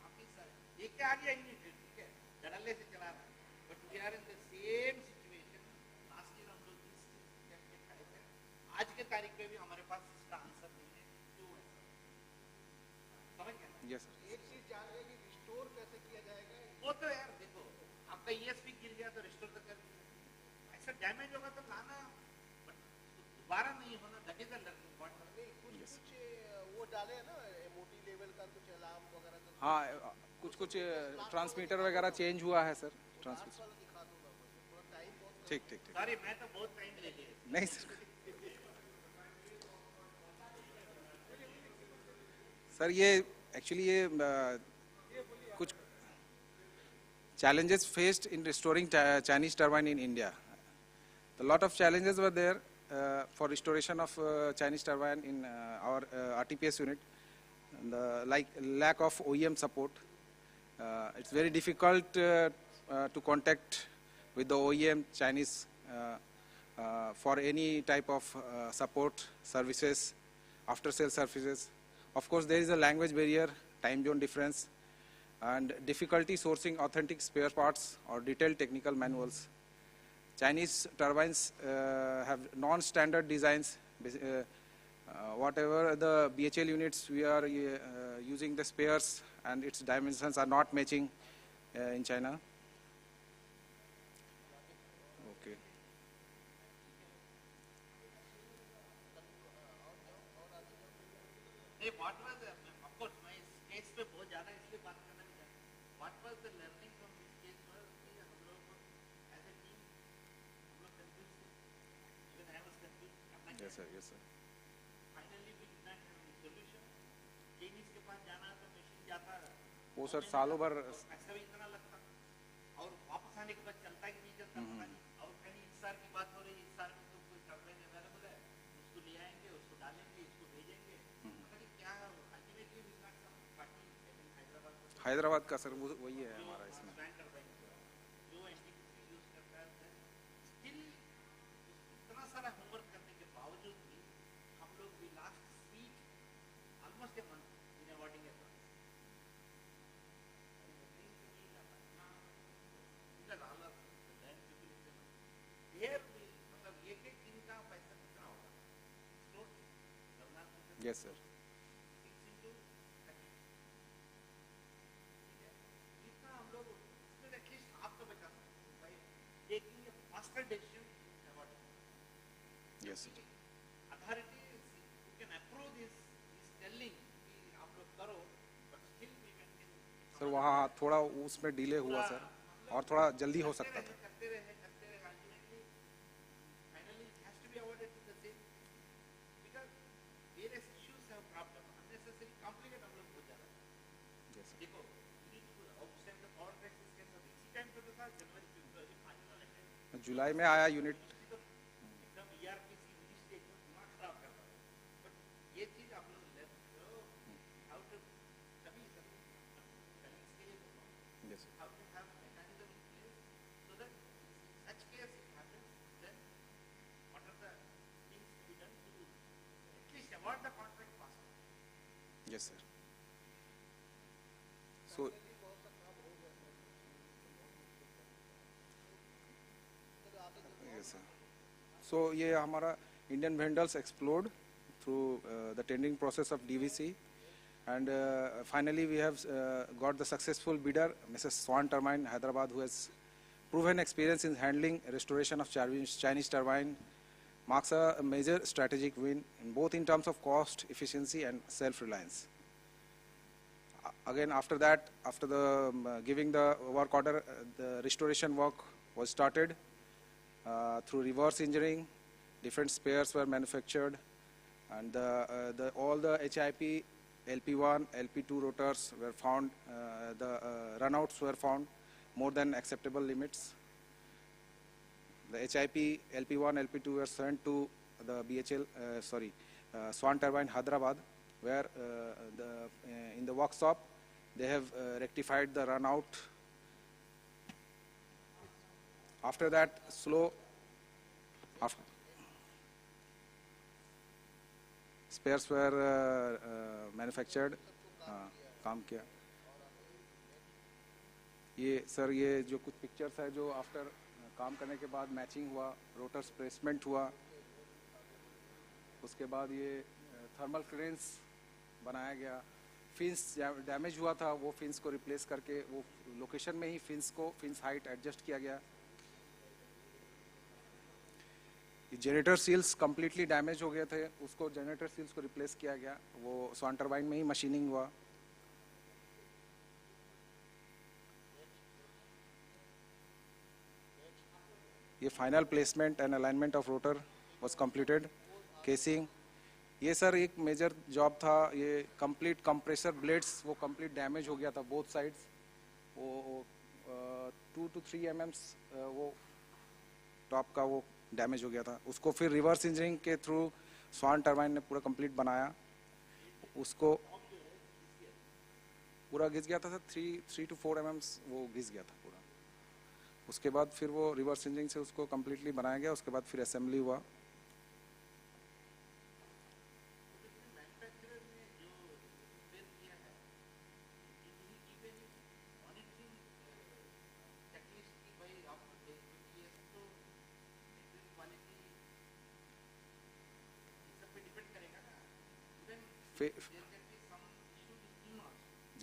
काफी सारे ये क्या आ गया यूनिट ठीक है धड़ल्ले से चला रहा है but we are in the same situation last year हम लोग जिस स्टेप पे खड़े थे आज के तारीख पे भी हमारे पास इसका आंसर नहीं है क्यों ऐसा समझ गए यस सर एक चीज जान रहे कि रिस्टोर कैसे किया जाएगा वो तो यार देखो आपका ESP गिर गया तो रिस्टोर तो कर ऐसा डैमेज होगा तो लाना बट दोबारा नहीं होना that is the learning point कुछ वो डाले हैं ना MOT लेवल का कुछ अलार्म वगैरह का हाँ कुछ ट्रांसमीटर वगैरह चेंज हुआ है सर ट्रांसमीटर दिखा दूंगा थोड़ा टाइम बहुत ठीक सॉरी मैं तो बहुत टाइम ले लिया नहीं सर सर ये एक्चुअली ये कुछ challenges faced in restoring Chinese turbine in India. A lot of challenges were there for restoration of Chinese turbine in our RTPS unit. And, like lack of OEM support. It's very difficult to contact with the OEM Chinese for any type of support services, after sale services. Of course, there is a language barrier, time zone difference. and difficulty sourcing authentic spare parts or detailed technical manuals. Chinese turbines have non-standard designs. Whatever the BHL units we are using the spares and its dimensions are not matching in China. Okay. Hey, what was of course my case पे बहुत ज़्यादा इसलिए बात करना नहीं चाहता. What was the learning from this case was कि हम लोग as a team हम लोग confused थे. Even I was confused. Yes sir, yes sir. Finally we did not have any solution. Chinese के पास जाना तो machine जाता. वो सर सालों भर पैसा भी इतना लगता और वापस आने के बाद चलता कि नहीं चलता पता नहीं. और कहीं इस साल की बात हो रही है, इस साल में तो कोई टर्बाइन अवेलेबल है, उसको ले आएंगे, उसको डालेंगे, इसको भेजेंगे. हैदराबाद का सर वही है हमारा इसमें. जो एनटीपीसी यूज करता है स्टिल इतना सारा होमवर्क करने के बावजूद भी हम लोग भी last week almost a month in awarding a मतलब एक एक दिन का पैसा कितना होगा. Yes sir. taking a faster decision about it. Yes sir. Authority who can approve this is telling कि आप लोग करो, but still we maintain. Sir वहाँ थोड़ा उसमें डिले हुआ सर और थोड़ा जल्दी हो सकता था. करते रहे ultimately finally it has to be awarded to the same because various issues have cropped up. Unnecessary complicated हम लोग हो जा रहा है. Yes sir. देखो we need to outstand the power crisis के सब इसी टाइम पे तो था जनवरी जुलाई में आया यूनिट. एकदम ERPC स्टेज में दिमाग खराब कर रहा है. बट ये चीज आप लोग ले हाउ टू सभी कलीग्स के लिए Yes sir. How to have mechanism in place so that such case it happens then what are the things to be done to at least avoid the contract faster. Yes sir. So yes sir. So ये हमारा Indian vendors explored through the tendering process of DVC, and finally we have got the successful bidder, Mrs. Swan Turbine, Hyderabad, who has proven experience in handling restoration of Chinese turbine, marks a major strategic win in both in terms of cost, efficiency, and self-reliance. Again, after that, after the giving the work order, the restoration work was started. Through reverse engineering, different spares were manufactured, and all the HIP, LP1, LP2 rotors were found, the runouts were found more than acceptable limits. The HIP, LP1, LP2 were sent to the BHL, Swan Turbine Hyderabad, where in the workshop they have rectified the runout. After that, spares were manufactured. काम किया. ये sir ये जो कुछ pictures है जो after काम करने के बाद मैचिंग हुआ, रोटर्स प्लेसमेंट हुआ, उसके बाद ये थर्मल क्लियरेंस बनाया गया. फिन्स डैमेज हुआ था, वो फिन्स को रिप्लेस करके वो लोकेशन में ही फिन्स हाइट एडजस्ट किया गया. जनरेटर सील्स कम्प्लीटली डैमेज हो गए थे, उसको जनरेटर सील्स को रिप्लेस किया गया. वो स्वान टरबाइन में ही मशीनिंग हुआ. ये final placement and alignment of rotor was completed. Casing, ये सर एक मेजर जॉब था. ये कंप्लीट कंप्रेसर ब्लेड्स वो कंप्लीट डैमेज हो गया था बोथ साइड्स. वो 2 to 3 mm वो टॉप का वो डैमेज हो गया था. उसको फिर रिवर्स इंजीनियरिंग के थ्रू स्वान टरबाइन ने पूरा कंप्लीट बनाया. उसको पूरा घिस गया था सर, 3 to 4 mm वो घिस गया था पूरा. उसके बाद फिर वो रिवर्स इंजीनियरिंग से उसको कंप्लीटली बनाया गया. उसके बाद फिर असेंबली हुआ.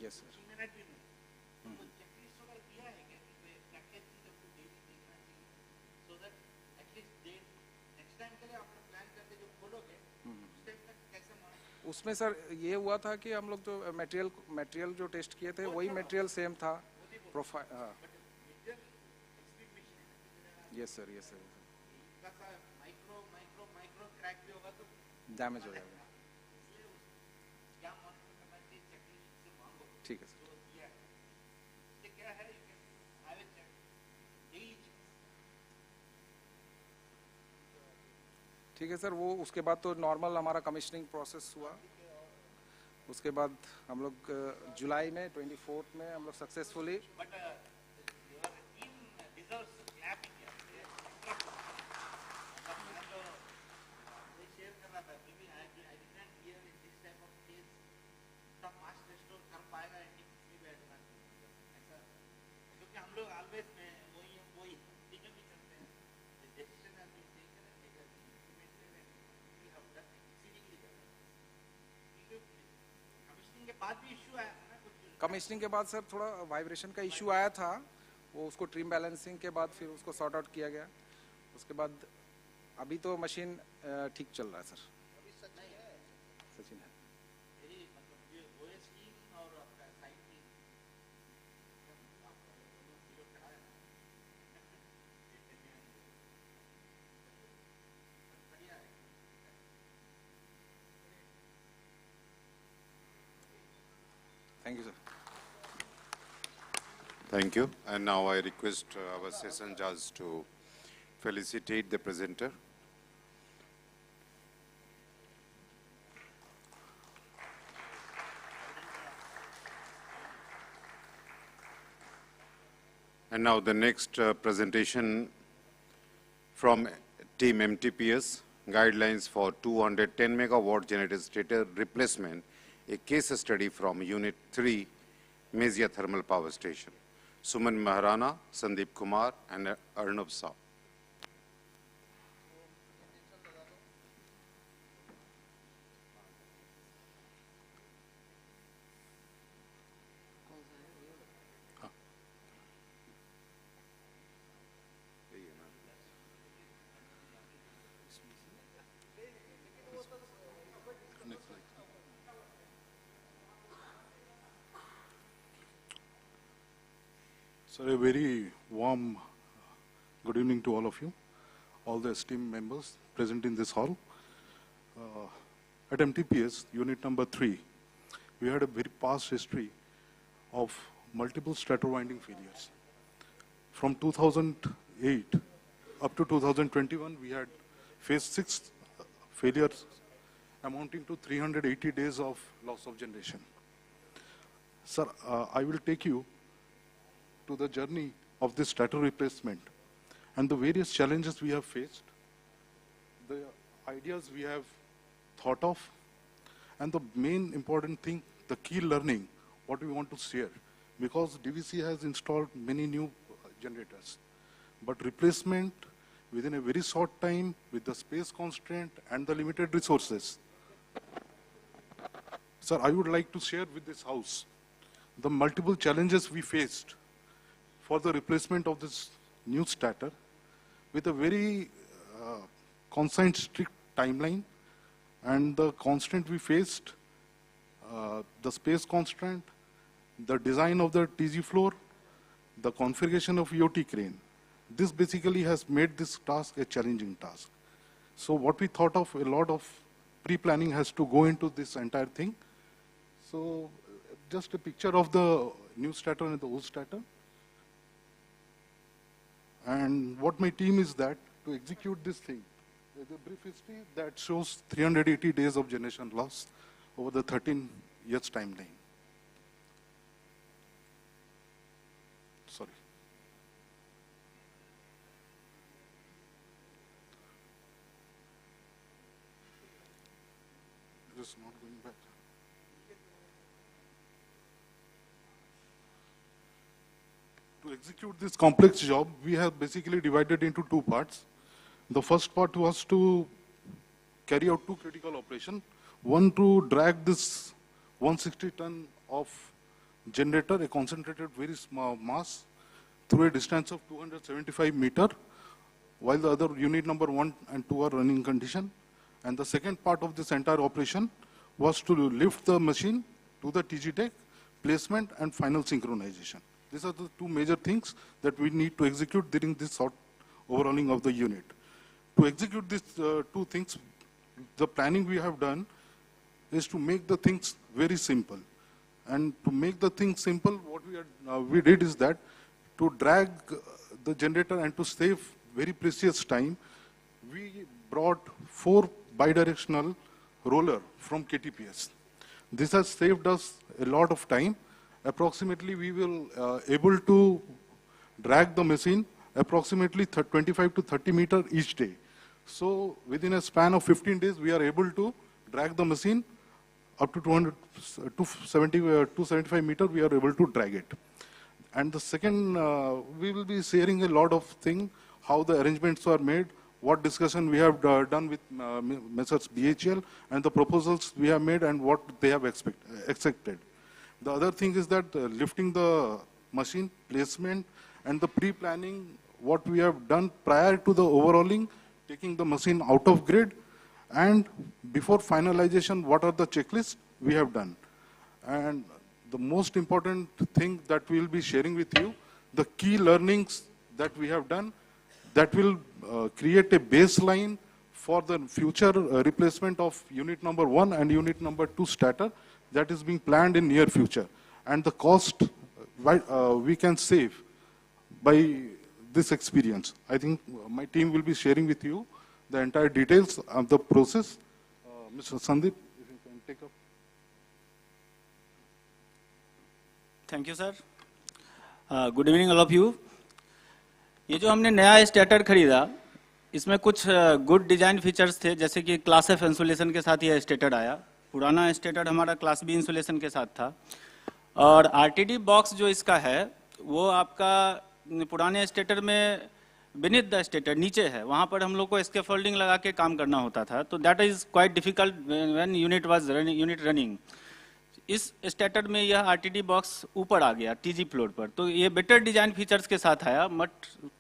Yes, sir. उसमें सर ये हुआ था कि हम लोग जो मटेरियल जो टेस्ट किए थे वही मटेरियल सेम था प्रोफाइल। हाँ, yes sir, yes sir. Damage हो जाएगा। ठीक है सर। ठीक है सर, वो उसके बाद तो नॉर्मल हमारा कमीशनिंग प्रोसेस हुआ। उसके बाद हम लोग जुलाई में 24 में हम लोग सक्सेसफुली कमीशनिंग के बाद सर थोड़ा वाइब्रेशन का इशू आया था, वो उसको ट्रिम बैलेंसिंग के बाद फिर उसको सॉर्ट आउट किया गया। उसके बाद अभी तो मशीन ठीक चल रहा है सर। सचिन है। Thank you, sir. Thank you. And now I request our session judge to felicitate the presenter. And now the next presentation from Team MTPS, Guidelines for 210 megawatt generator stator replacement, a case study from Unit 3, Mezia Thermal Power Station. Suman Maharana, Sandeep Kumar, and Arnab Saab. Sir, a very warm good evening to all of you, all the esteemed members present in this hall. At MTPS, unit number 3, we had a very past history of multiple stator winding failures. From 2008 up to 2021, we had faced 6 failures amounting to 380 days of loss of generation. Sir, I will take you to the journey of this stator replacement and the various challenges we have faced, the ideas we have thought of, and the main important thing, the key learning, what we want to share. Because DVC has installed many new generators, but replacement within a very short time with the space constraint and the limited resources. Sir, I would like to share with this house the multiple challenges we faced for the replacement of this new stator with a very constant, strict timeline, and the constraint we faced, the space constraint, the design of the TG floor, the configuration of EOT crane. This basically has made this task a challenging task. So what we thought of, a lot of pre-planning has to go into this entire thing. So just a picture of the new stator and the old stator. And what my team is that, to execute this thing, there's a brief history that shows 380 days of generation loss over the 13 years timeline. Sorry. It is not going back. To execute this complex job, we have basically divided into 2 parts. The first part was to carry out two critical operations. One, to drag this 160 ton of generator, a concentrated very small mass, through a distance of 275 meter, while the other unit number 1 and 2 are running condition. And the second part of this entire operation was to lift the machine to the TG deck, placement and final synchronization. These are the two major things that we need to execute during this overhauling of the unit. To execute these two things, the planning we have done is to make the things very simple. And to make the things simple, what we did is that to drag the generator and to save very precious time, we brought 4 bidirectional roller from KTPS. This has saved us a lot of time. Approximately, we will able to drag the machine approximately 25 to 30 meter each day. So within a span of 15 days, we are able to drag the machine up to 275 meter, we are able to drag it. And the second, we will be sharing a lot of things, how the arrangements are made, what discussion we have done with Messrs. VIII, and the proposals we have made and what they have accepted. The other thing is that lifting the machine, placement, and the pre-planning, what we have done prior to the overhauling, taking the machine out of grid, and before finalization, what are the checklists we have done. And the most important thing that we will be sharing with you, the key learnings that we have done, that will create a baseline for the future replacement of unit number 1 and unit number 2 starter that is being planned in near future. And the cost we can save by this experience. I think my team will be sharing with you the entire details of the process. Mr. Sandeep, if you can take up. Thank you, sir. Good evening, all of you. ये जो हमने नया starter खरीदा, इसमें कुछ good design features थे, जैसे कि क्लास एफ इंसुलेशन के साथ ये स्टार्टर आया. पुराना स्टार्टर हमारा क्लास बी इंसुलेशन के साथ था. और आरटीडी बॉक्स जो इसका है, वो आपका पुराने स्टार्टर में beneath द स्टेटर नीचे है, वहाँ पर हम लोग को स्कैफोल्डिंग लगा के काम करना होता था. तो that is quite difficult when unit running. इस स्टेटर में यह आरटीडी बॉक्स ऊपर आ गया टीजी फ्लोर पर. तो ये बेटर डिजाइन फीचर्स के साथ आया, बट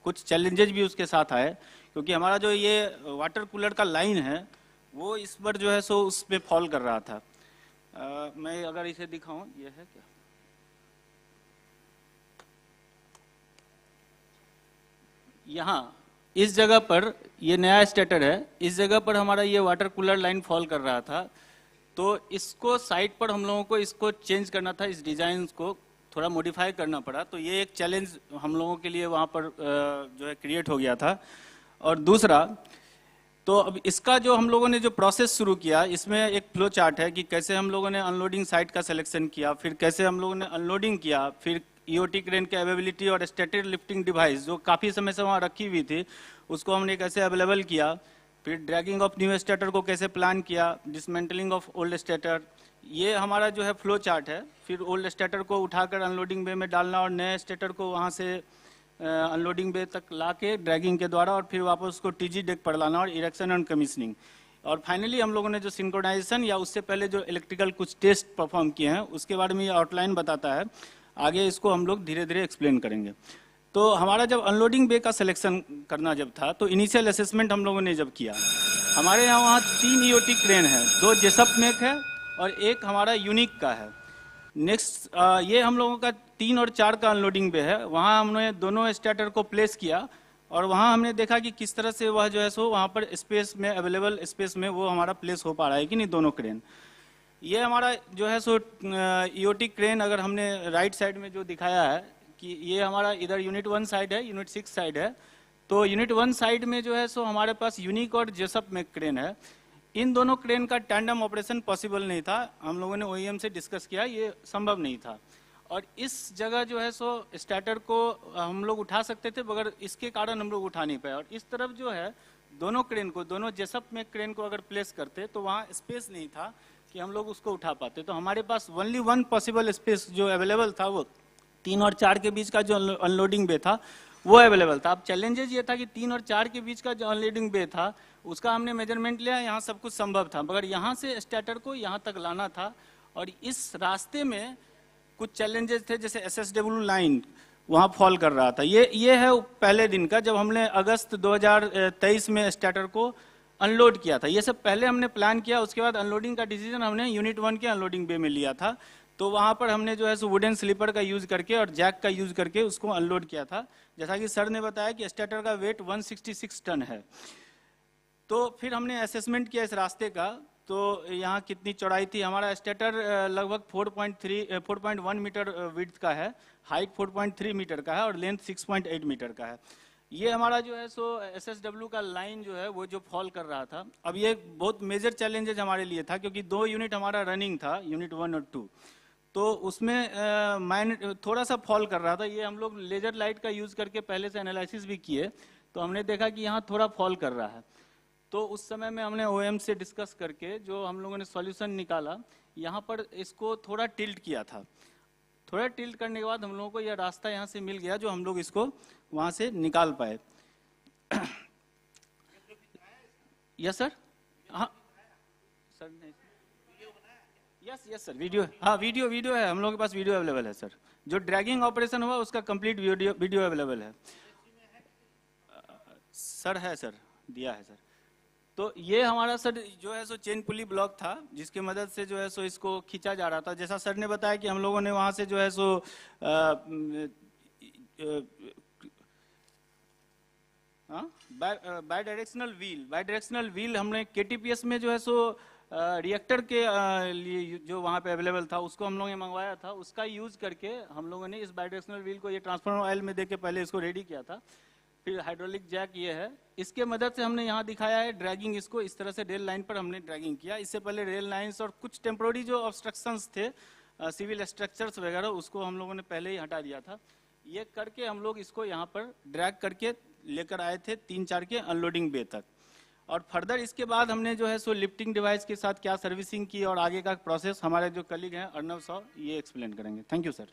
कुछ चैलेंजेस भी उसके साथ आए, क्योंकि हमारा जो ये वाटर कूलर का लाइन है वो इस पर जो है सो उस पर फॉल कर रहा था. मैं अगर इसे दिखाऊं, ये है क्या, यहाँ इस जगह पर ये नया स्टेटर है, इस जगह पर हमारा ये वाटर कूलर लाइन फॉल कर रहा था. तो इसको साइड पर हम लोगों को इसको चेंज करना था, इस डिजाइन को थोड़ा मॉडिफाई करना पड़ा. तो ये एक चैलेंज हम लोगों के लिए वहाँ पर जो है क्रिएट हो गया था. और दूसरा, तो अब इसका जो हम लोगों ने जो प्रोसेस शुरू किया, इसमें एक फ्लो चार्ट है कि कैसे हम लोगों ने अनलोडिंग साइट का सिलेक्शन किया, फिर कैसे हम लोगों ने अनलोडिंग किया, फिर ईओटी क्रेन के अवेलेबिलिटी और स्टैटिक लिफ्टिंग डिवाइस जो काफ़ी समय से वहाँ रखी हुई थी, उसको हमने कैसे अवेलेबल किया, फिर ड्रैगिंग ऑफ न्यू स्टार्टर को कैसे प्लान किया, डिसमेंटलिंग ऑफ ओल्ड स्टार्टर. ये हमारा जो है फ्लो चार्ट है. फिर ओल्ड स्टार्टर को उठाकर अनलोडिंग बे में डालना और नए स्टार्टर को वहाँ से अनलोडिंग बे तक ला के ड्रैगिंग के द्वारा और फिर वापस उसको टीजी डेक पर लाना और इरेक्शन एंड कमीशनिंग. और फाइनली हम लोगों ने जो सिंक्रोनाइजेशन या उससे पहले जो इलेक्ट्रिकल कुछ टेस्ट परफॉर्म किए हैं, उसके बारे में ये आउटलाइन बताता है. आगे इसको हम लोग धीरे धीरे एक्सप्लेन करेंगे. तो हमारा जब अनलोडिंग बे का सिलेक्शन करना जब था, तो इनिशियल असेसमेंट हम लोगों ने जब किया, हमारे यहाँ वहाँ 3 ईओटी क्रेन है, 2 जेसप मेक है और एक हमारा यूनिक का है. नेक्स्ट ये हम लोगों का 3 और 4 का अनलोडिंग बे है. वहाँ हमने दोनों स्टार्टर को प्लेस किया और वहाँ हमने देखा कि किस तरह से वह जो है सो वहाँ पर स्पेस में, अवेलेबल स्पेस में वो हमारा प्लेस हो पा रहा है कि नहीं दोनों क्रेन. ये हमारा जो है सो ईओटी क्रेन अगर हमने राइट साइड में जो दिखाया है कि ये हमारा इधर यूनिट 1 साइड है, यूनिट 6 साइड है. तो यूनिट 1 साइड में जो है सो हमारे पास यूनिक और जेसप में क्रेन है. इन दोनों क्रेन का टैंडम ऑपरेशन पॉसिबल नहीं था. हम लोगों ने ओईएम से डिस्कस किया, ये संभव नहीं था. और इस जगह जो है सो स्टार्टर को हम लोग उठा सकते थे, मगर इसके कारण हम लोग उठा नहीं पाए. और इस तरफ जो है दोनों क्रेन को, दोनों जेसप में क्रेन को अगर प्लेस करते तो वहाँ स्पेस नहीं था कि हम लोग उसको उठा पाते. तो हमारे पास ओनली 1 पॉसिबल स्पेस जो अवेलेबल था, वो 3 और 4 के बीच का जो अनलोडिंग बे था वो अवेलेबल था. अब चैलेंजेस ये था कि 3 और 4 के बीच का जो अनलोडिंग बे था उसका हमने मेजरमेंट लिया, यहाँ सब कुछ संभव था, मगर यहाँ से स्टार्टर को यहाँ तक लाना था और इस रास्ते में कुछ चैलेंजेस थे, जैसे SSW लाइन वहाँ फॉल कर रहा था। ये है पहले दिन का, जब हमने अगस्त 2023 में स्टार्टर को अनलोड किया था। ये सब पहले हमने प्लान किया, उसके बाद अनलोडिंग का डिसीजन हमने यूनिट 1 के अनलोडिंग बे में लिया था। तो वहाँ पर हमने जो है सो वुडन स्लीपर का यूज़ करके और जैक का यूज़ करके उसको अनलोड किया था। जैसा कि सर ने बताया कि स्टार्टर का वेट 166 टन है। तो फिर हमने असेसमेंट किया इस रास्ते का, तो यहाँ कितनी चौड़ाई थी। हमारा स्टार्टर लगभग 4.1 मीटर विड्थ का है, हाइट 4.3 मीटर का है और लेंथ 6.8 मीटर का है। ये हमारा जो है सो SSW का लाइन जो है वो जो फॉल कर रहा था। अब ये बहुत मेजर चैलेंजेज हमारे लिए था, क्योंकि 2 यूनिट हमारा रनिंग था, यूनिट 1 और 2, तो उसमें थोड़ा सा फॉल कर रहा था। ये हम लोग लेजर लाइट का यूज़ करके पहले से एनालिसिस भी किए, तो हमने देखा कि यहाँ थोड़ा फॉल कर रहा है। तो उस समय में हमने OM से डिस्कस करके जो हम लोगों ने सॉल्यूशन निकाला, यहाँ पर इसको थोड़ा टिल्ट किया था। थोड़ा टिल्ट करने के बाद हम लोगों को यह रास्ता यहाँ से मिल गया, जो हम लोग इसको वहाँ से निकाल पाए। यस सर, हाँ सर, यस सर, वीडियो, हाँ वीडियो है, हम लोगों के पास वीडियो अवेलेबल है सर। जो ड्रैगिंग ऑपरेशन हुआ उसका कंप्लीट वीडियो अवेलेबल है सर। है सर, दिया है सर। तो ये हमारा सर जो है सो चेन पुली ब्लॉक था, जिसके मदद से जो है सो इसको खींचा जा रहा था। जैसा सर ने बताया कि हम लोगों ने वहाँ से जो है सो बाई डायरेक्शनल व्हील हमने KTPS में जो है सो रिएक्टर के लिए जो वहाँ पे अवेलेबल था उसको हम लोगों ने मंगवाया था। उसका यूज़ करके हम लोगों ने इस बाई डायरेक्शनल व्हील को ये ट्रांसफार्मर ऑयल में दे के पहले इसको रेडी किया था। फिर हाइड्रोलिक जैक ये है, इसके मदद से हमने यहाँ दिखाया है ड्रैगिंग। इसको इस तरह से रेल लाइन पर हमने ड्रैगिंग किया। इससे पहले रेल लाइन्स और कुछ टेम्पोररी जो ऑब्स्ट्रक्शंस थे, सिविल स्ट्रक्चर्स वगैरह, उसको हम लोगों ने पहले ही हटा दिया था। ये करके हम लोग इसको यहाँ पर ड्रैग करके लेकर आए थे 3-4 के अनलोडिंग बे तक। और फर्दर इसके बाद हमने जो है सो लिफ्टिंग डिवाइस के साथ क्या सर्विसिंग की और आगे का प्रोसेस हमारे जो कलीग हैं अर्नव साहब ये एक्सप्लेन करेंगे। Thank you sir.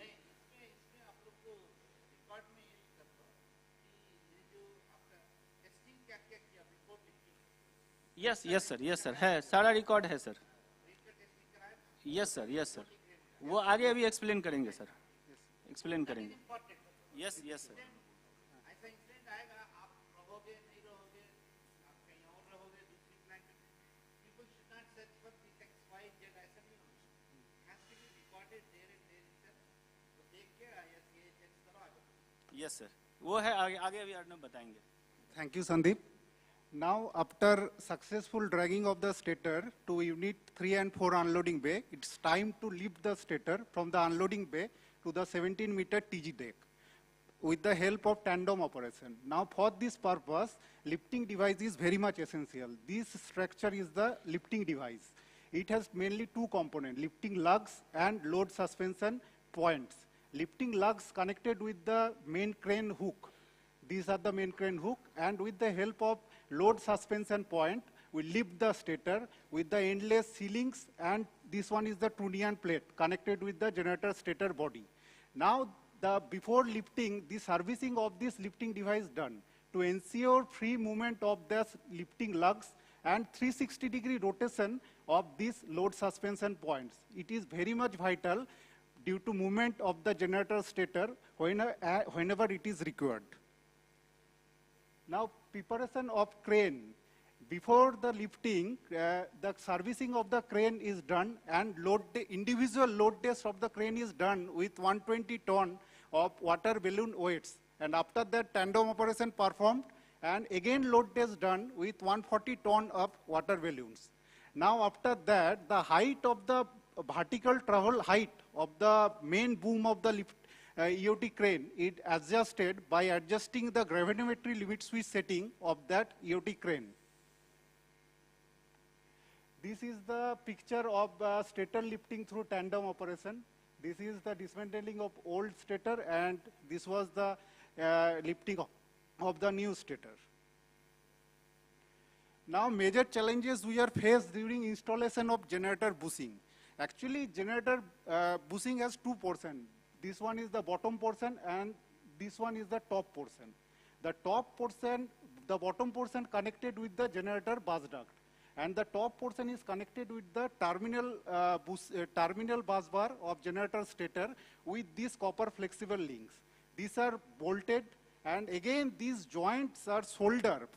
Yes sir, है, सारा रिकॉर्ड है सर। यस सर, वो आगे अभी एक्सप्लेन करेंगे सर, एक्सप्लेन करेंगे। Yes sir. यस सर, वो है आगे अभी अर्नव बताएंगे। Thank you, Sandeep. Now, after successful dragging of the stator to unit 3 and 4 unloading bay, it's time to lift the stator from the unloading bay to the 17-meter TG deck with the help of tandem operation. Now, for this purpose, lifting device is very much essential. This structure is the lifting device. It has mainly 2 components, lifting lugs and load suspension points. Lifting lugs connected with the main crane hook. These are the main crane hook, and with the help of load suspension point, we lift the stator with the endless ceilings, and this one is the trunnion plate connected with the generator stator body. Now, before lifting, the servicing of this lifting device done to ensure free movement of the lifting lugs and 360-degree rotation of these load suspension points. It is very much vital due to movement of the generator stator whenever it is required. Now, preparation of crane. Before the lifting, the servicing of the crane is done, and individual load test of the crane is done with 120 ton of water balloon weights. And after that, tandem operation performed, and again load test done with 140 ton of water balloons. Now, after that, the height of the vertical travel height of the main boom of the lift EOT crane is adjusted by adjusting the gravimetry limit switch setting of that EOT crane. This is the picture of stator lifting through tandem operation. This is the dismantling of old stator, and this was the lifting of the new stator. Now, major challenges we are faced during installation of generator bushing. Actually, generator bushing has 2 portions. This one is the bottom portion, and this one is the top portion. The top portion the bottom portion connected with the generator bus duct, and the top portion is connected with the terminal bus bar of generator stator with these copper flexible links. These are bolted, and again these joints are soldered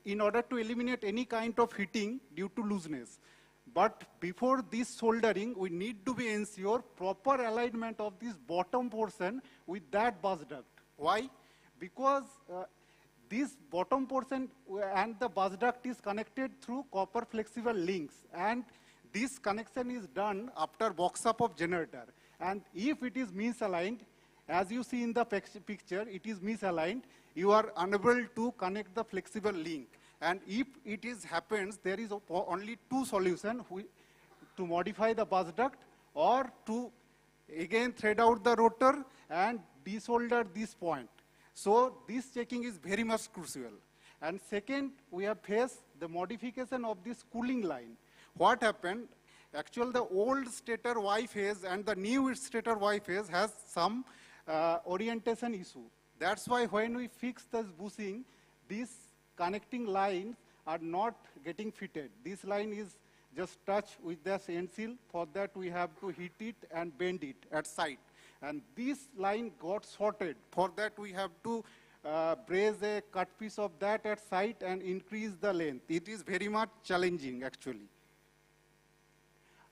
in order to eliminate any kind of heating due to looseness. But before this soldering, we need to be ensure proper alignment of this bottom portion with that bus duct. Why? Because this bottom portion and the bus duct is connected through copper flexible links, and this connection is done after box up of generator. And if it is misaligned, as you see in the picture, it is misaligned, you are unable to connect the flexible link. And if it happens, there is only two solutions: to modify the bus duct, or to again thread out the rotor and desolder this point. So this checking is very much crucial. And second, we have faced the modification of this cooling line. What happened? Actually, the old stator Y phase and the new stator Y phase has some orientation issue. That's why when we fix this bushing, these connecting lines are not getting fitted. This line is just touched with the end seal. For that, we have to heat it and bend it at site. And this line got shorted. For that, we have to braze a cut piece of that at site and increase the length. It is very much challenging, actually.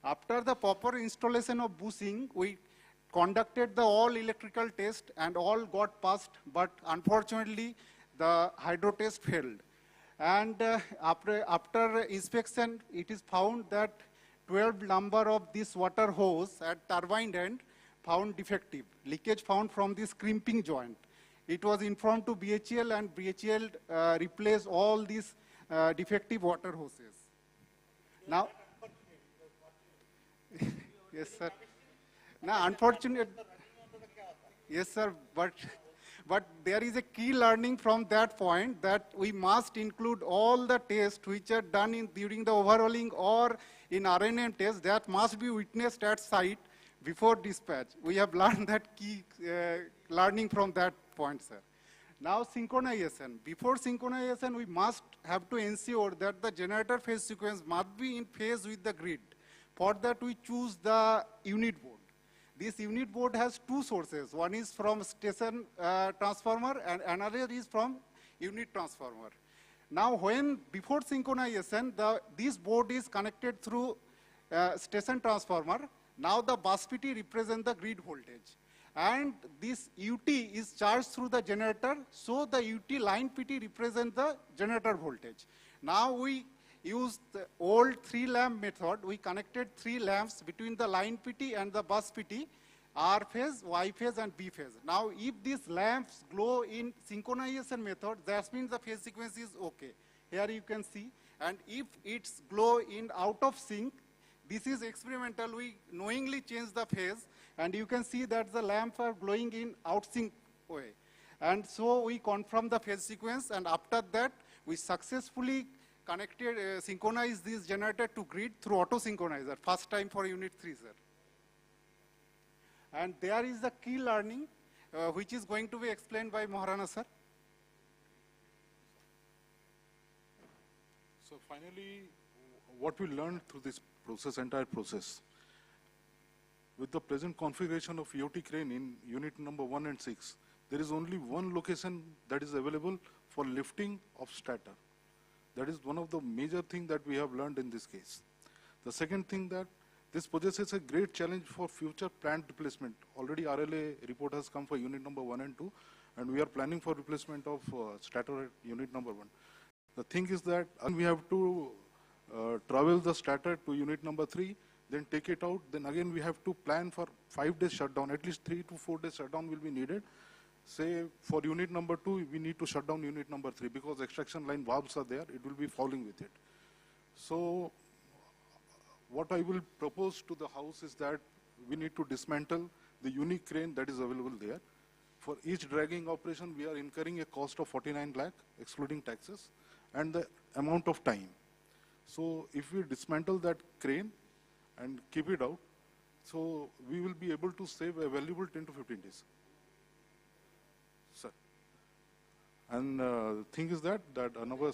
After the proper installation of bushing, we conducted the all electrical test and all got passed, but unfortunately, the hydro test failed. And after inspection, it is found that 12 number of this water hose at turbine end found defective. Leakage found from this crimping joint. It was informed to VIII, and VIII replaced all these defective water hoses. Now, yes, sir. Now, unfortunately, yes, sir, but there is a key learning from that point, that we must include all the tests which are done during the overhauling or in R&M tests that must be witnessed at site before dispatch. We have learned that key learning from that point, sir. Now, synchronization. Before synchronization, we must have to ensure that the generator phase sequence must be in phase with the grid. For that, we choose the unit board. This unit board has two sources. One is from station transformer, and another is from unit transformer. Now, before synchronization, this board is connected through station transformer. Now the bus PT represents the grid voltage. And this UT is charged through the generator, so the UT line PT represents the generator voltage. Now we use the old 3-lamp method. We connected 3 lamps between the line PT and the bus PT, R phase, Y phase, and B phase. Now, if these lamps glow in synchronization method, that means the phase sequence is okay. Here you can see. And if it's glow in out of sync, this is experimental. We knowingly change the phase, and you can see that the lamps are glowing in out sync way. And so we confirm the phase sequence, and after that, we successfully connected, synchronized this generator to grid through auto synchronizer. First time for unit 3, sir. And there is the key learning, which is going to be explained by Maharana, sir. So finally, what we learned through this entire process, with the present configuration of EOT crane in unit number 1 and 6, there is only one location that is available for lifting of stator. That is one of the major things that we have learned in this case. The second thing, that this possesses a great challenge for future planned replacement. Already RLA report has come for unit number 1 and 2, and we are planning for replacement of stator at unit number 1. The thing is that we have to travel the stator to unit number 3, then take it out, then again we have to plan for 5 days shutdown. At least 3 to 4 days shutdown will be needed. Say for unit number 2, we need to shut down unit number 3 because extraction line valves are there, it will be falling with it. So what I will propose to the house is that we need to dismantle the unique crane that is available there. For each dragging operation, we are incurring a cost of 49 lakh, excluding taxes, and the amount of time. So if we dismantle that crane and keep it out, so we will be able to save a valuable 10 to 15 days. Sir. And thing is that another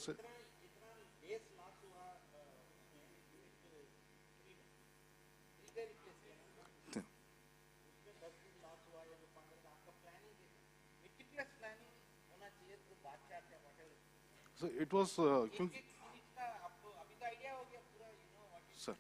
so it was क्योंकि sir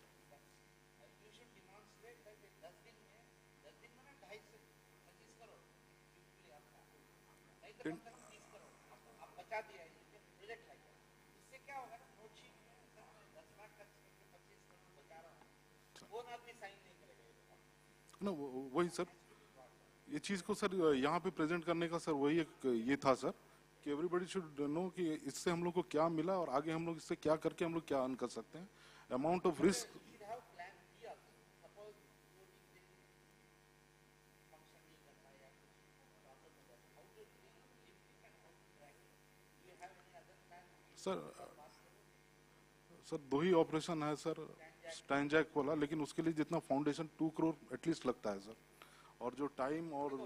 no वही sir ये चीज को sir यहाँ पे present करने का sir वही एक ये था सर कि एवरीबॉडी शुड नो कि इससे हम लोग को क्या मिला और आगे हम लोग इससे क्या करके हम लोग क्या अर्न कर सकते हैं amount of risk sir sir 2 he operation है सर स्टैंजैक वाला लेकिन उसके लिए जितना फाउंडेशन 2 करोड़ एटलीस्ट लगता है सर और जो टाइम और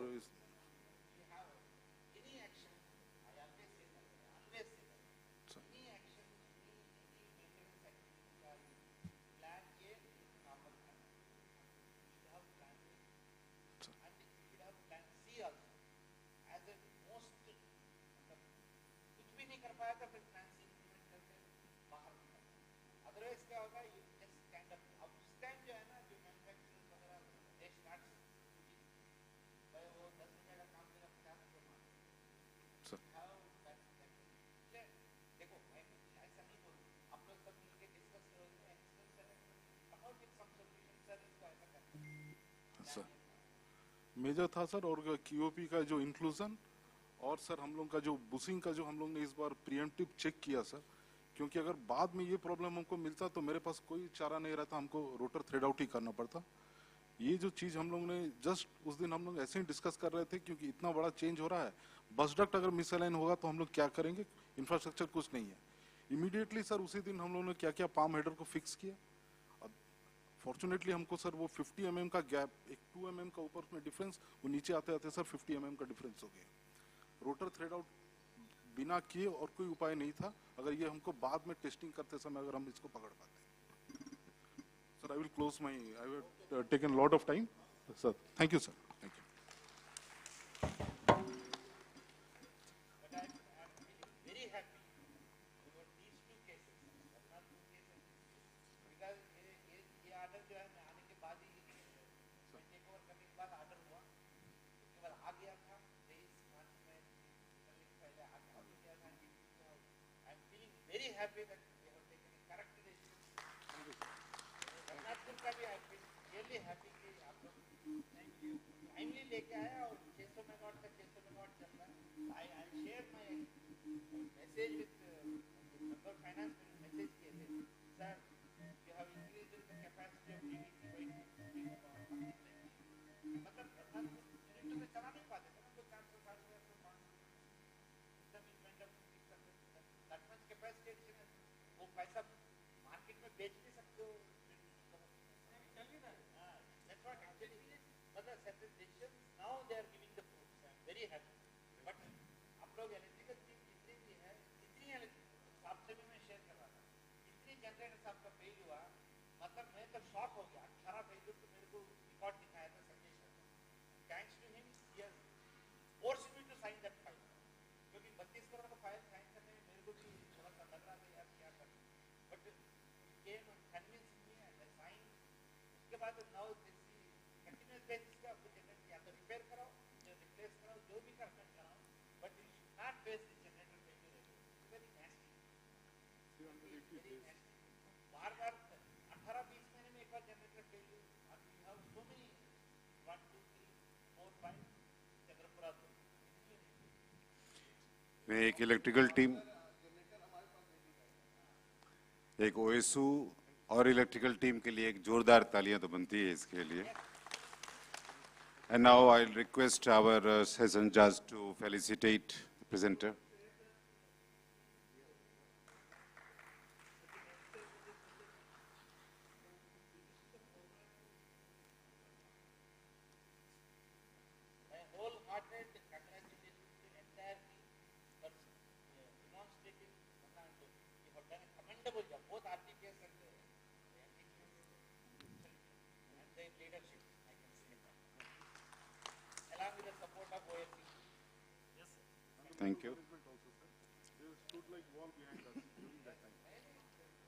मेजर था सर और क्यूओपी का जो इंक्लूजन और सर हम लोग का जो बुशिंग का जो हम लोग ने इस बार प्रीएम्प्टिव चेक किया सर क्योंकि अगर बाद में ये प्रॉब्लम हमको मिलता तो मेरे पास कोई चारा नहीं रहता हमको रोटर थ्रेड आउट ही करना पड़ता ये जो चीज हम लोग ने जस्ट उस दिन हम लोग ऐसे ही डिस्कस कर रहे थे क्योंकि इतना बड़ा चेंज हो रहा है बस डक्ट अगर मिसअलाइन होगा तो हम लोग क्या करेंगे इंफ्रास्ट्रक्चर कुछ नहीं है इमीडिएटली सर उसी दिन हम लोगों ने क्या क्या पाम हेडर को फिक्स किया फॉर्चुनेटली हमको सर वो 50 mm का गैप एक 2 mm का ऊपर में डिफरेंस वो नीचे आते आते सर 50 mm का डिफरेंस हो गया रोटर थ्रेड आउट बिना किए और कोई उपाय नहीं था अगर ये हमको बाद में टेस्टिंग करते समय अगर हम इसको पकड़ पाते sir I will close my I have taken lot of time sir thank you sir thank you very happy that we have taken a correct decision. Raghunathpur का भी I feel really happy कि आप लोग timely लेके आए और 600 megawatt का 600 megawatt चल रहा है. I share my message with member finance message किए थे. Sir, you have increased the capacity of DVC मतलब रघुनाथपुर यूनिट में चला नहीं पाते थे ना तो 400 कैपेसिटी एडिशन वो पैसा मार्केट में बेच भी सकते हो that's what actually मतलब certain decisions now they are giving the fruits I'm very happy but आप लोग इलेक्ट्रिकल चीज जितनी भी है जितनी आपसे भी मैं शेयर कर रहा था जितनी जनरेटर्स आपका फेल हुआ मतलब मैं तो शॉक हो गया 18 फेल तो मेरे को रिकॉर्ड दिखाया था Sanjay Sharma thanks to him he has forced me to sign that file क्योंकि 32 करोड़ का फाइल साइन करने में मेरे को भी थोड़ा सा लग रहा था यार क्या करें but came convince me and I sign उसके बाद नाउ दिस कंटिन्यूअस बेसिस पे आपको जनरेटर या तो रिपेयर कराओ या रिप्लेस कराओ जो भी करना कराओ but you should not base this generator failure very nasty बार बार 18-20 महीने में एक बार जनरेटर फेल्यूर और we have so many 1 2 3 4 5 Chandrapura में एक इलेक्ट्रिकल टीम एक ओएसयू और इलेक्ट्रिकल टीम के लिए एक जोरदार तालियां तो बनती है इसके लिए and now I request our session जज to felicitate the presenter Thank you.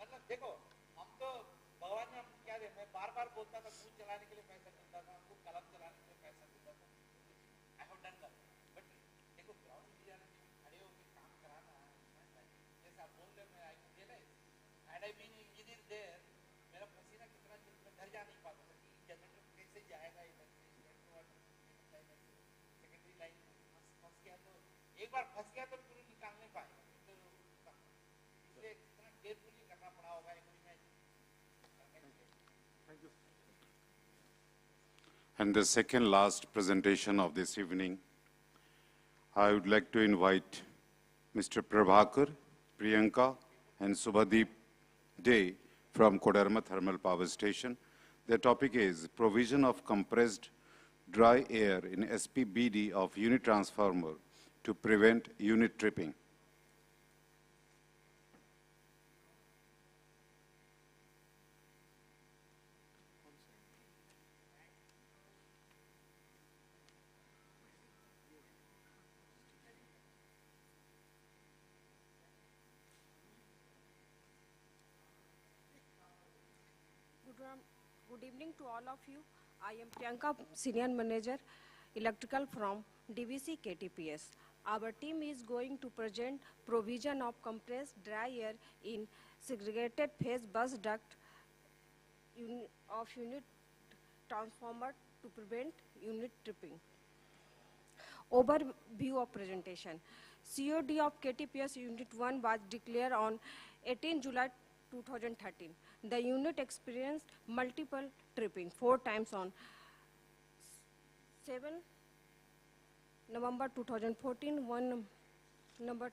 मतलब देखो हम तो भगवान ने हमको क्या दे, मैं बार-बार बोलता था फूल चलाने के लिए पैसा मिलता था, हमको कलम चलाने के लिए पैसा मिलता था. I have done that. But देखो ग्राउंड रियलिटी में खड़े होकर काम कराना है. जैसे आप बोल रहे हैं, I realize. Had I been engineer there, मेरा पसीना कितना मैं घर जा नहीं पाता था कि जनरेटर कैसे जाएगा इधर से, सेकेंडरी लाइन फंस गया तो एक बार फंस गया तो पूरी निकाल नहीं पाएगा. इसलिए कितना केयरफुली करना पड़ा होगा एक में. Thank you. And the second last presentation of this evening, I would like to invite Mr. Prabhakar, Priyanka, and Subhadeep Day from Koderma Thermal Power Station. The topic is provision of compressed dry air in SPBD of unit transformer to prevent unit tripping. Good evening to all of you. I am Priyanka, Senior Manager, Electrical from DVC KTPS. Our team is going to present provision of compressed dry air in segregated phase bus duct of unit transformer to prevent unit tripping. Overview of presentation. COD of KTPS Unit 1 was declared on 18 July 2013. The unit experienced multiple tripping 4 times on 7 November 2014, 1 November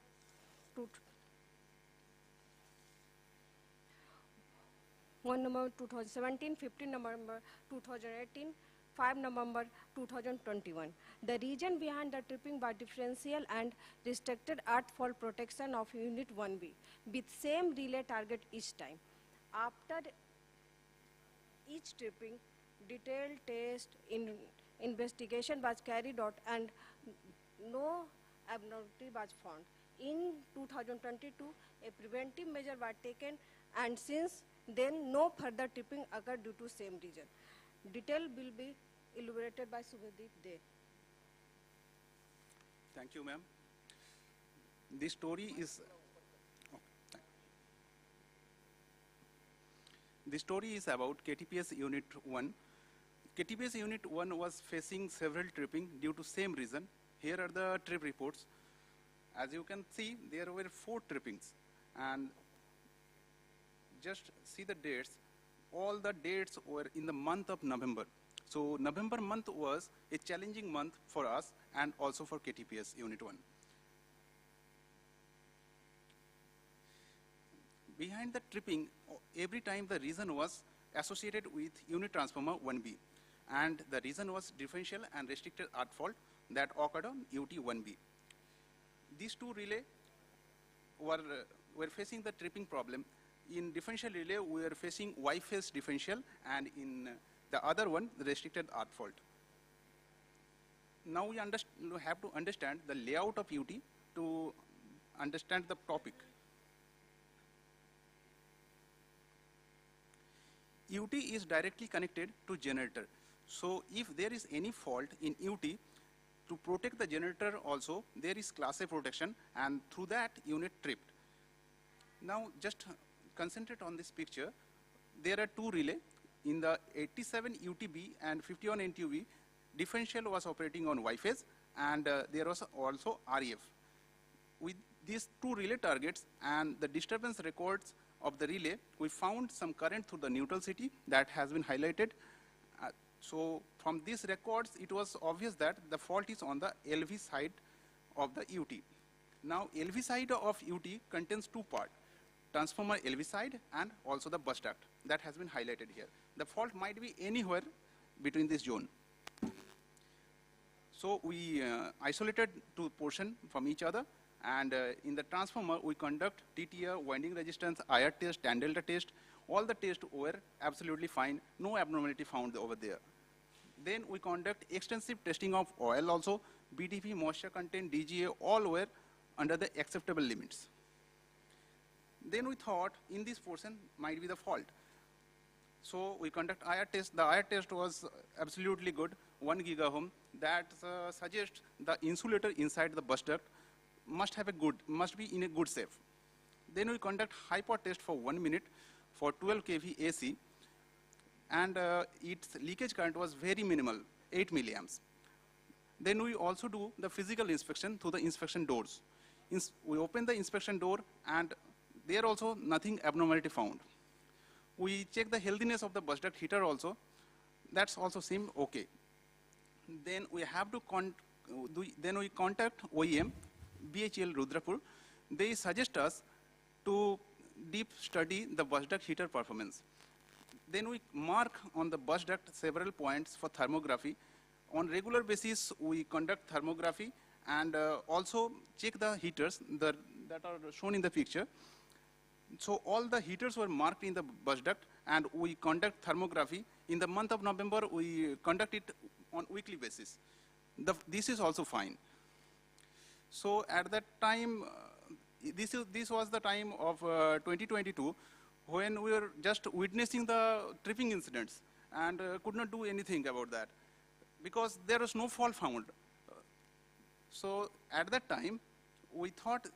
2017, 15 November 2018, 5 November 2021. The reason behind the tripping was differential and restricted earth fault protection of Unit 1B with same relay target each time. After each tripping, detailed test investigation was carried out and no abnormality was found. In 2022, a preventive measure was taken and since then no further tripping occurred due to same reason. Detail will be elaborated by Subhadeep Dey. Thank you, ma'am. This story is about KTPS Unit 1. KTPS Unit 1 was facing several tripping due to same reason. Here are the trip reports. As you can see, there were 4 trippings. And just see the dates. All the dates were in the month of November. So November month was a challenging month for us and also for KTPS Unit 1. Behind the tripping, every time the reason was associated with unit transformer 1B. And the reason was differential and restricted earth fault that occurred on UT 1B. These 2 relay were facing the tripping problem. In differential relay, we are facing Y-phase differential, and in the other one, the restricted earth fault. Now we have to understand the layout of UT to understand the topic. UT is directly connected to generator. So if there is any fault in UT, to protect the generator also, there is class A protection, and through that unit tripped. Now just concentrate on this picture. There are 2 relay. In the 87 UTB and 51 NTUB, differential was operating on Y-phase, and there was also REF. With these 2 relay targets and the disturbance records of the relay, we found some current through the neutral city that has been highlighted. So from these records, it was obvious that the fault is on the LV side of the UT. Now LV side of UT contains 2 parts, transformer LV side and also the bus duct that has been highlighted here. The fault might be anywhere between this zone. So we isolated 2 portions from each other, and in the transformer we conduct TTR, winding resistance, IR test, tan delta test. All the tests were absolutely fine, no abnormality found over there. Then we conduct extensive testing of oil also, BTP, moisture content, DGA, all were under the acceptable limits. Then we thought in this portion might be the fault. So we conduct IR test. The IR test was absolutely good, 1 gigaohm. That suggests the insulator inside the bus duct must be in a good shape. Then we conduct hypo test for 1 minute for 12 kV AC, and its leakage current was very minimal, 8 milliamps. Then we also do the physical inspection through the inspection doors. We open the inspection door, and there also nothing abnormality found. We check the healthiness of the bus duct heater also. That's also seem okay. Then we have to contact OEM, VIII Rudrapur. They suggest us to deep study the bus duct heater performance. Then we mark on the bus duct several points for thermography. On regular basis, we conduct thermography and also check the heaters that are shown in the picture. So all the heaters were marked in the bus duct, and we conduct thermography. In the month of November, we conduct it on weekly basis. This is also fine. So at that time, this was the time of 2022, when we were just witnessing the tripping incidents and could not do anything about that because there was no fault found. So at that time, we thought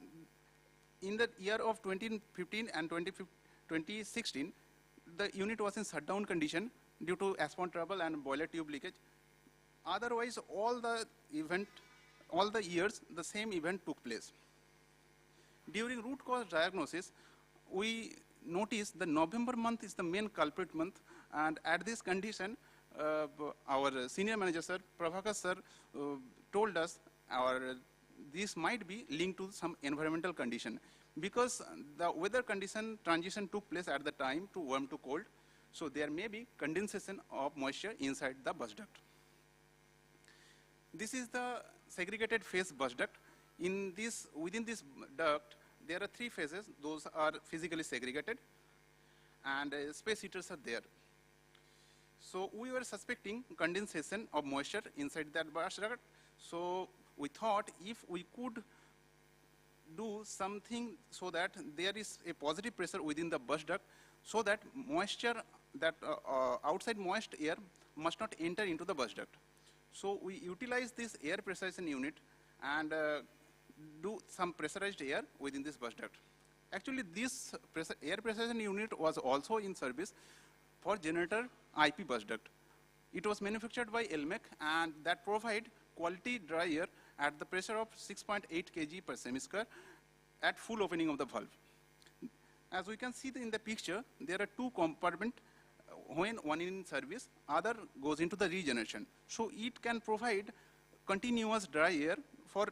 in the year of 2015 and 2016, the unit was in shutdown condition due to asphalt trouble and boiler tube leakage. Otherwise, all the years, the same event took place. During root cause diagnosis, we noticed the November month is the main culprit month, and at this condition, our senior manager, sir, Prabhakar sir, told us this might be linked to some environmental condition because the weather condition transition took place at the time to warm to cold, so there may be condensation of moisture inside the bus duct. This is the segregated phase bus duct. Within this duct, there are 3 phases. Those are physically segregated, and space heaters are there. So we were suspecting condensation of moisture inside that bus duct. So we thought if we could do something so that there is a positive pressure within the bus duct, so that moisture, that outside moist air must not enter into the bus duct. So we utilize this air pressurization unit and do some pressurized air within this bus duct. Actually, this air pressurization unit was also in service for generator IP bus duct. It was manufactured by Elmec, and that provide quality dry air at the pressure of 6.8 kg per semi-square at full opening of the valve. As we can see in the picture, there are 2 compartments. When one is in service, other goes into the regeneration. So it can provide continuous dry air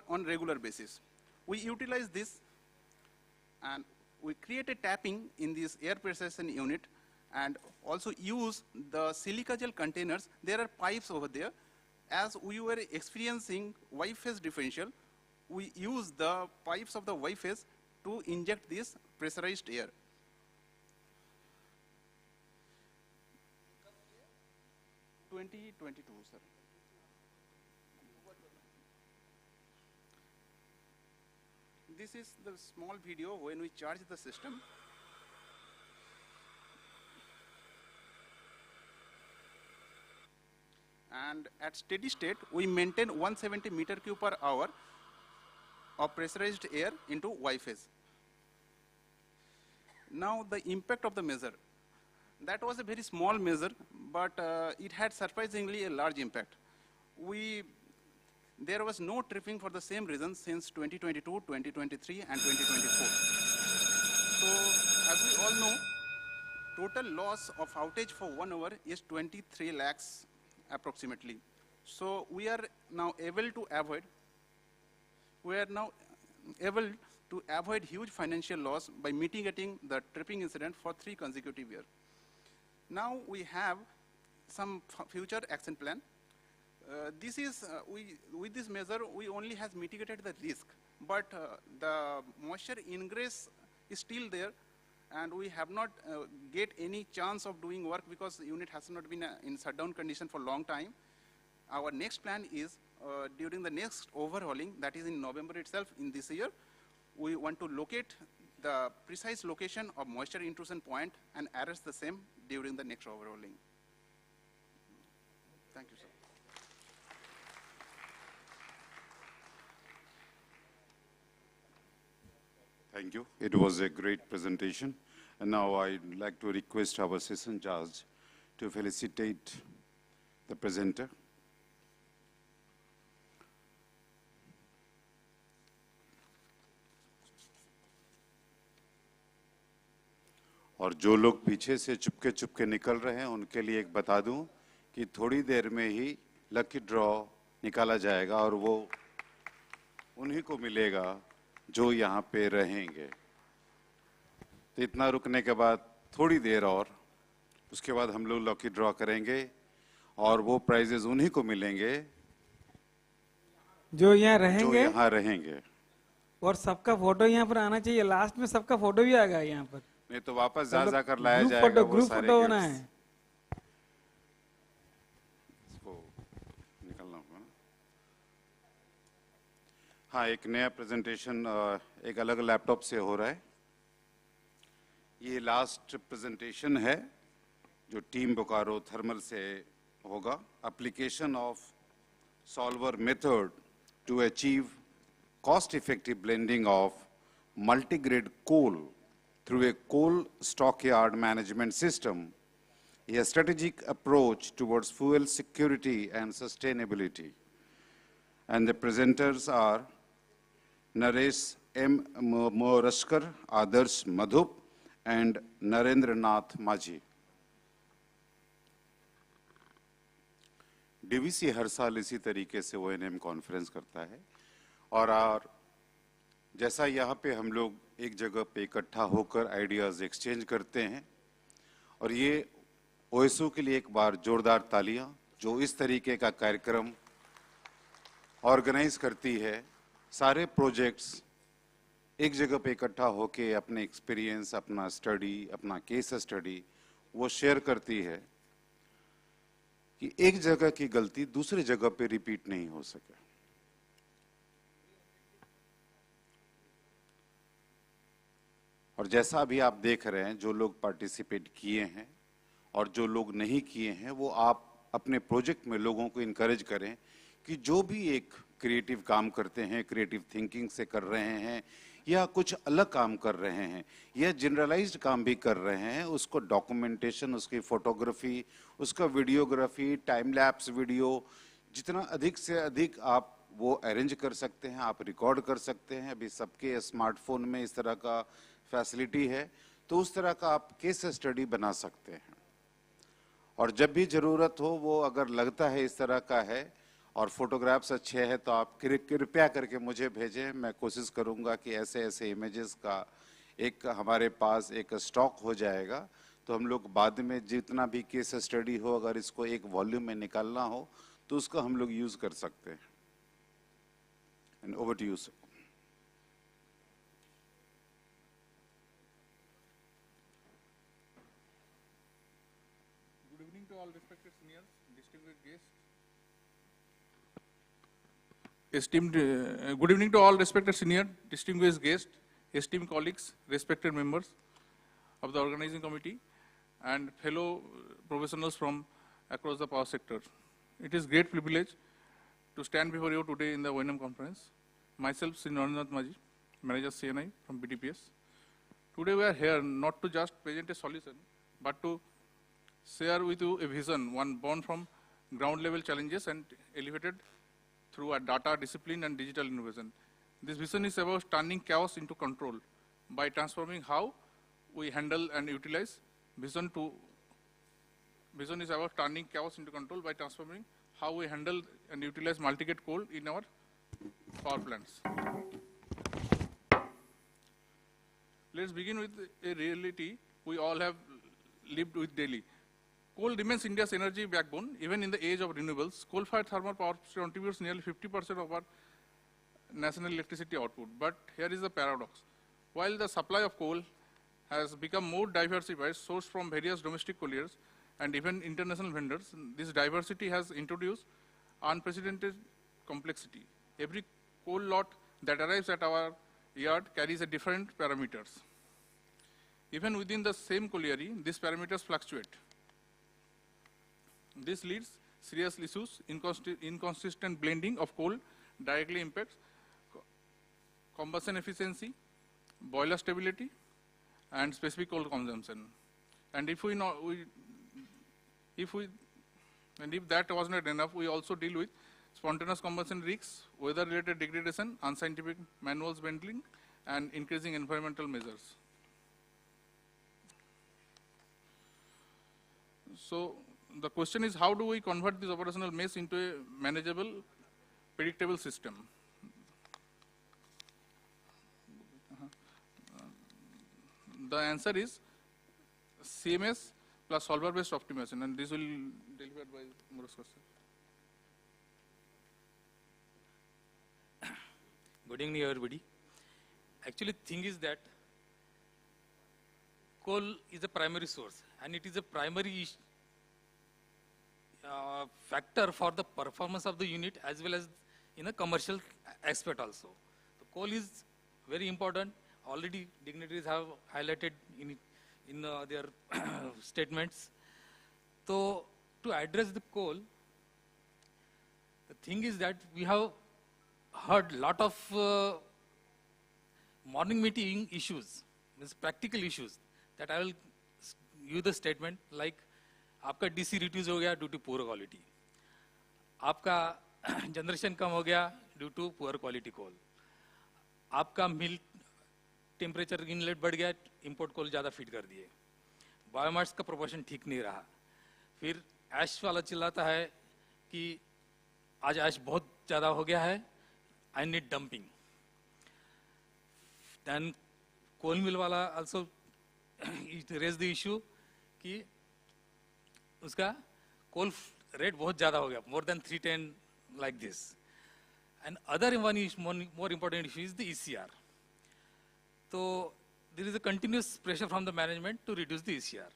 on regular basis. We utilize this, and we create a tapping in this air pressurization unit, and also use the silica gel containers. There are pipes over there. As we were experiencing Y phase differential, we use the pipes of the Y phase to inject this pressurized air. In 2022, sir. This is the small video when we charge the system. And at steady state, we maintain 170 meter cube per hour of pressurized air into Y phase. Now the impact of the measure. That was a very small measure, but it had surprisingly a large impact. There was no tripping for the same reason since 2022, 2023, and 2024. So, as we all know, total loss of outage for 1 hour is 23 lakhs approximately. So we are now able to avoid huge financial loss by mitigating the tripping incident for 3 consecutive years. Now we have some future action plan. With this measure, we only has mitigated the risk, but the moisture ingress is still there, and we have not get any chance of doing work because the unit has not been in shutdown condition for a long time. Our next plan is during the next overhauling, that is in November itself in this year, we want to locate the precise location of moisture intrusion point and arrest the same during the next overhauling. Thank you, sir. Thank you. It was a great presentation. And now I'd like to request our session judge to felicitate the presenter. और जो लोग पीछे से चुपके चुपके निकल रहे हैं उनके लिए एक बता दूं कि थोड़ी देर में ही लकी ड्रॉ निकाला जाएगा और वो उन्हीं को मिलेगा जो यहाँ पे रहेंगे। तो इतना रुकने के बाद थोड़ी देर और उसके बाद हम लोग लकी ड्रॉ करेंगे और वो प्राइजेस उन्हीं को मिलेंगे जो यहाँ रहेंगे। और सबका फोटो यहाँ पर आना चाहिए। लास्ट में सबका फोटो भी आ गया यहाँ पर। नहीं तो वापस जा कर लाया जाएगा वो सारे फोटो होना है। इसको निकलना होगा ना। हाँ, एक नया प्रेजेंटेशन एक अलग लैपटॉप से हो रहा है। ये लास्ट प्रेजेंटेशन है जो टीम बोकारो थर्मल से होगा। Application of solver method to achieve cost effective blending of multi-grade coal through a coal stockyard management system, a strategic approach towards fuel security and sustainability. And the presenters are Naresh M. Morashkar, Adarsh Madhup, and Narendra Nath Maji. DVC हर साल इसी तरीके से O&M conference करता है और जैसा यहाँ पे हम लोग एक जगह पे इकट्ठा होकर आइडियाज एक्सचेंज करते हैं और ये OSO के लिए एक बार जोरदार तालियां जो इस तरीके का कार्यक्रम ऑर्गेनाइज करती है। सारे प्रोजेक्ट्स एक जगह पे इकट्ठा होके अपने एक्सपीरियंस, अपना स्टडी, अपना केस स्टडी वो शेयर करती है कि एक जगह की गलती दूसरी जगह पे रिपीट नहीं हो सके। और जैसा अभी आप देख रहे हैं, जो लोग पार्टिसिपेट किए हैं और जो लोग नहीं किए हैं, वो आप अपने प्रोजेक्ट में लोगों को इनकरेज करें कि जो भी एक क्रिएटिव काम करते हैं, क्रिएटिव थिंकिंग से कर रहे हैं या कुछ अलग काम कर रहे हैं या जनरलाइज्ड काम भी कर रहे हैं, उसको डॉक्यूमेंटेशन, उसकी फोटोग्राफी, उसका वीडियोग्राफी, टाइम लैप्स वीडियो, जितना अधिक से अधिक आप वो अरेंज कर सकते हैं, आप रिकॉर्ड कर सकते हैं। अभी सबके स्मार्टफोन में इस तरह का फैसिलिटी है, तो उस तरह का आप केस स्टडी बना सकते हैं। और जब भी ज़रूरत हो, वो अगर लगता है इस तरह का है और फोटोग्राफ्स अच्छे हैं तो आप कृपया करके मुझे भेजें। मैं कोशिश करूंगा कि ऐसे ऐसे इमेजेस का एक हमारे पास एक स्टॉक हो जाएगा, तो हम लोग बाद में जितना भी केस स्टडी हो, अगर इसको एक वॉल्यूम में निकालना हो तो उसको हम लोग यूज़ कर सकते हैं। And over to you sir. Good evening to all respected seniors, distinguished guests. Good evening to all respected senior, distinguished guests, esteemed colleagues, respected members of the organizing committee, and fellow professionals from across the power sector. It is great privilege to stand before you today in the O&M conference. Myself, Sri Narendra Nath Maji, Manager CNI from BTPS. Today we are here not to just present a solution, but to share with you a vision, one born from ground level challenges and elevated through a data, discipline, and digital innovation. This vision is about turning chaos into control by transforming how we handle and utilize. Vision is about turning chaos into control by transforming how we handle and utilize multi-gate coal in our power plants. Let's begin with a reality we all have lived with daily. Coal remains India's energy backbone, even in the age of renewables. Coal-fired thermal power contributes nearly 50% of our national electricity output. But here is the paradox. While the supply of coal has become more diversified, sourced from various domestic colliers and even international vendors, this diversity has introduced unprecedented complexity. Every coal lot that arrives at our yard carries a different parameters. Even within the same colliery, these parameters fluctuate. This leads serious issues. Inconsistent blending of coal directly impacts combustion efficiency, boiler stability, and specific coal consumption. And if that was not enough, we also deal with spontaneous combustion risks, weather-related degradation, unscientific manuals bending, and increasing environmental measures. So the question is, how do we convert this operational mess into a manageable, predictable system? The answer is CMS plus solver-based optimization, and this will be delivered by Moroskar sir. Good evening, everybody. Actually, thing is that coal is a primary source, and it is a primary factor for the performance of the unit as well as in a commercial aspect also. The coal is very important. Already dignitaries have highlighted in their statements. So to address the coal, the thing is that we have heard lot of morning meeting issues, means practical issues, that I will give the statement like आपका DC reduce हो गया due to poor quality, आपका generation कम हो गया due to poor quality coal, आपका mill temperature inlet बढ़ गया, import coal ज़्यादा feed कर दिए, biomass का proportion ठीक नहीं रहा, फिर ash वाला चिल्लाता है कि आज ash बहुत ज़्यादा हो गया है, I need dumping. Then coal mill वाला also raised the issue कि उसका coal rate बहुत ज़्यादा हो गया, more than 310 like this. And other one is more important issue is the ECR. So there is a continuous pressure from the management to reduce the ECR.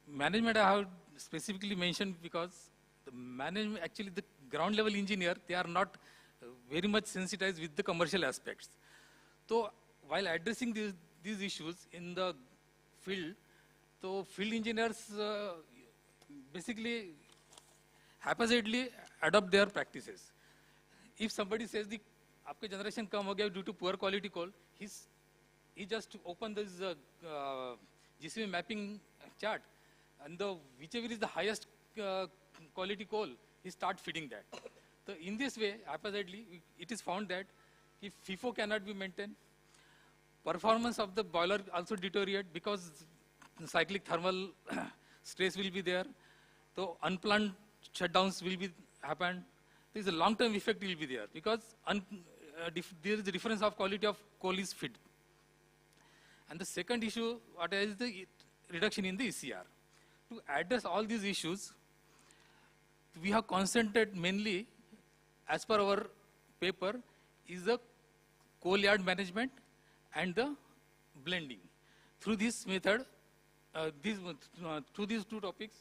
Management I have specifically mentioned because the management, actually the ground level engineer, they are not very much sensitized with the commercial aspects. So while addressing these issues in the field, so field engineers basically haphazardly adopt their practices. If somebody says the आपके generation कम हो गया due to poor quality coal, he just open this GCV mapping chart, and whichever is the highest quality coal, he start feeding that. So in this way, haphazardly, it is found that if FIFO cannot be maintained, performance of the boiler also deteriorate because cyclic thermal stress will be there. So unplanned shutdowns will be happen. There is a long-term effect will be there because there is a difference of quality of coal is fed. And the second issue, what is the reduction in the ECR. To address all these issues, we have concentrated mainly, as per our paper, is the coal yard management and the blending. Through this method, through these two topics,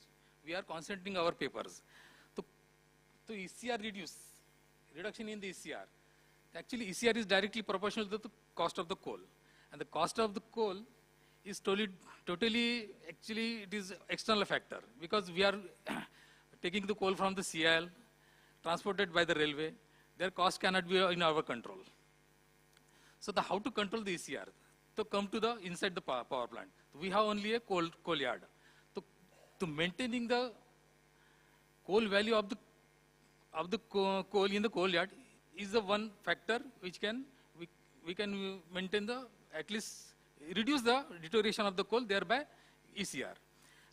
we are concentrating our papers. So ECR reduction in the ECR. Actually, ECR is directly proportional to the cost of the coal. And the cost of the coal is totally actually, it is external factor because we are taking the coal from the CIL, transported by the railway. Their cost cannot be in our control. So how to control the ECR? To come to the inside the power plant. We have only a coal yard. To maintaining the coal value of the coal in the coal yard is the one factor which we can maintain the, at least reduce the deterioration of the coal, thereby ECR.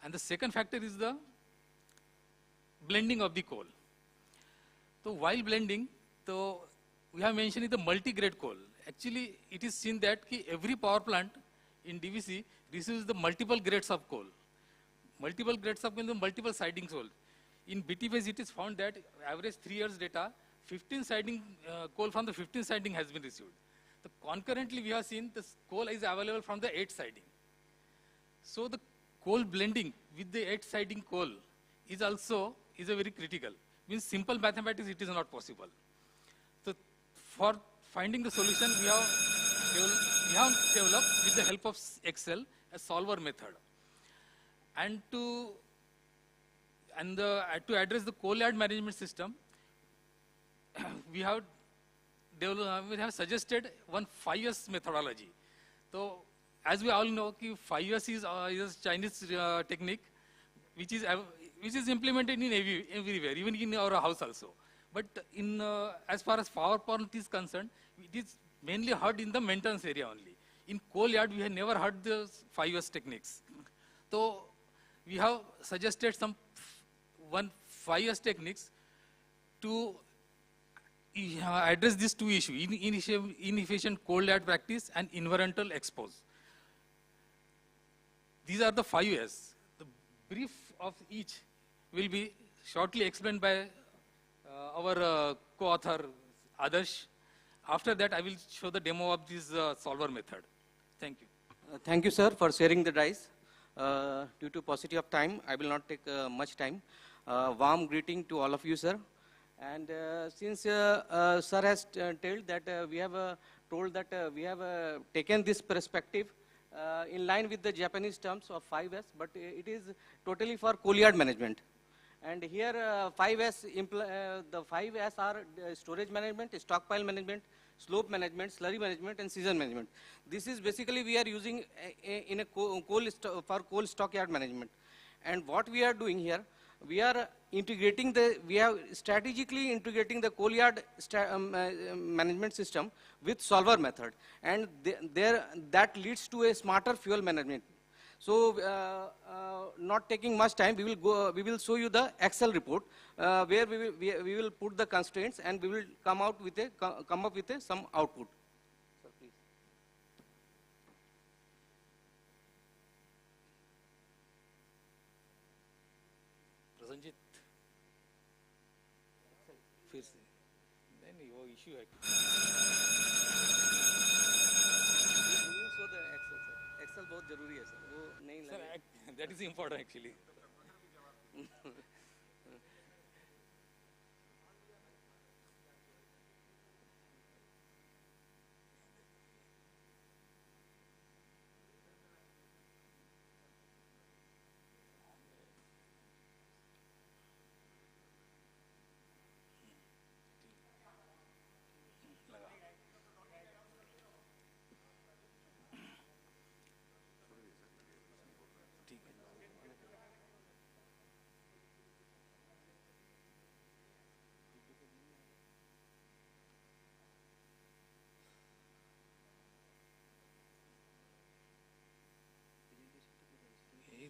And the second factor is the blending of the coal. So while blending, so we have mentioned the multi-grade coal. Actually, it is seen that every power plant in DVC receives the multiple grades of coal. Multiple grades of coal, multiple siding coal. In BTVs, it is found that average 3 years data, 15 siding coal from the 15 siding has been received. So concurrently, we have seen the coal is available from the 8 siding. So the coal blending with the 8 siding coal is also a very critical. Means simple mathematics, it is not possible. So for finding the solution, we have developed with the help of Excel a solver method. And to address the coal yard management system, we have suggested one 5S methodology. So, as we all know, 5S is a Chinese technique, which is implemented in everywhere, even in our house also. But as far as power plant is concerned, it is mainly heard in the maintenance area only. In coal yard, we have never heard the 5S techniques. So we have suggested some 5S techniques to address these two issues: inefficient coal yard practice and environmental expose. These are the 5S. The brief of each will be shortly explained by our co-author Adarsh. After that, I will show the demo of this solver method. Thank you. Thank you, sir, for sharing the dice. Due to paucity of time, I will not take much time. Warm greeting to all of you, sir. And since sir has told that we have told that we have taken this perspective in line with the Japanese terms of 5S, but it is totally for coal yard management. And here 5S, the 5S are storage management, stockpile management, slope management, slurry management, and season management. This is basically we are using in a for coal stockyard management. And what we are doing here, we are integrating we are strategically integrating the coal yard management system with solver method. And that leads to a smarter fuel management. So, not taking much time, we will show you the Excel report where we will put the constraints and we will come up with some output. Sir, please. Prasanjit, फिर से नहीं वो issue है. We will show the Excel, sir. Excel बहुत जरूरी है, sir. Sir, that is important actually.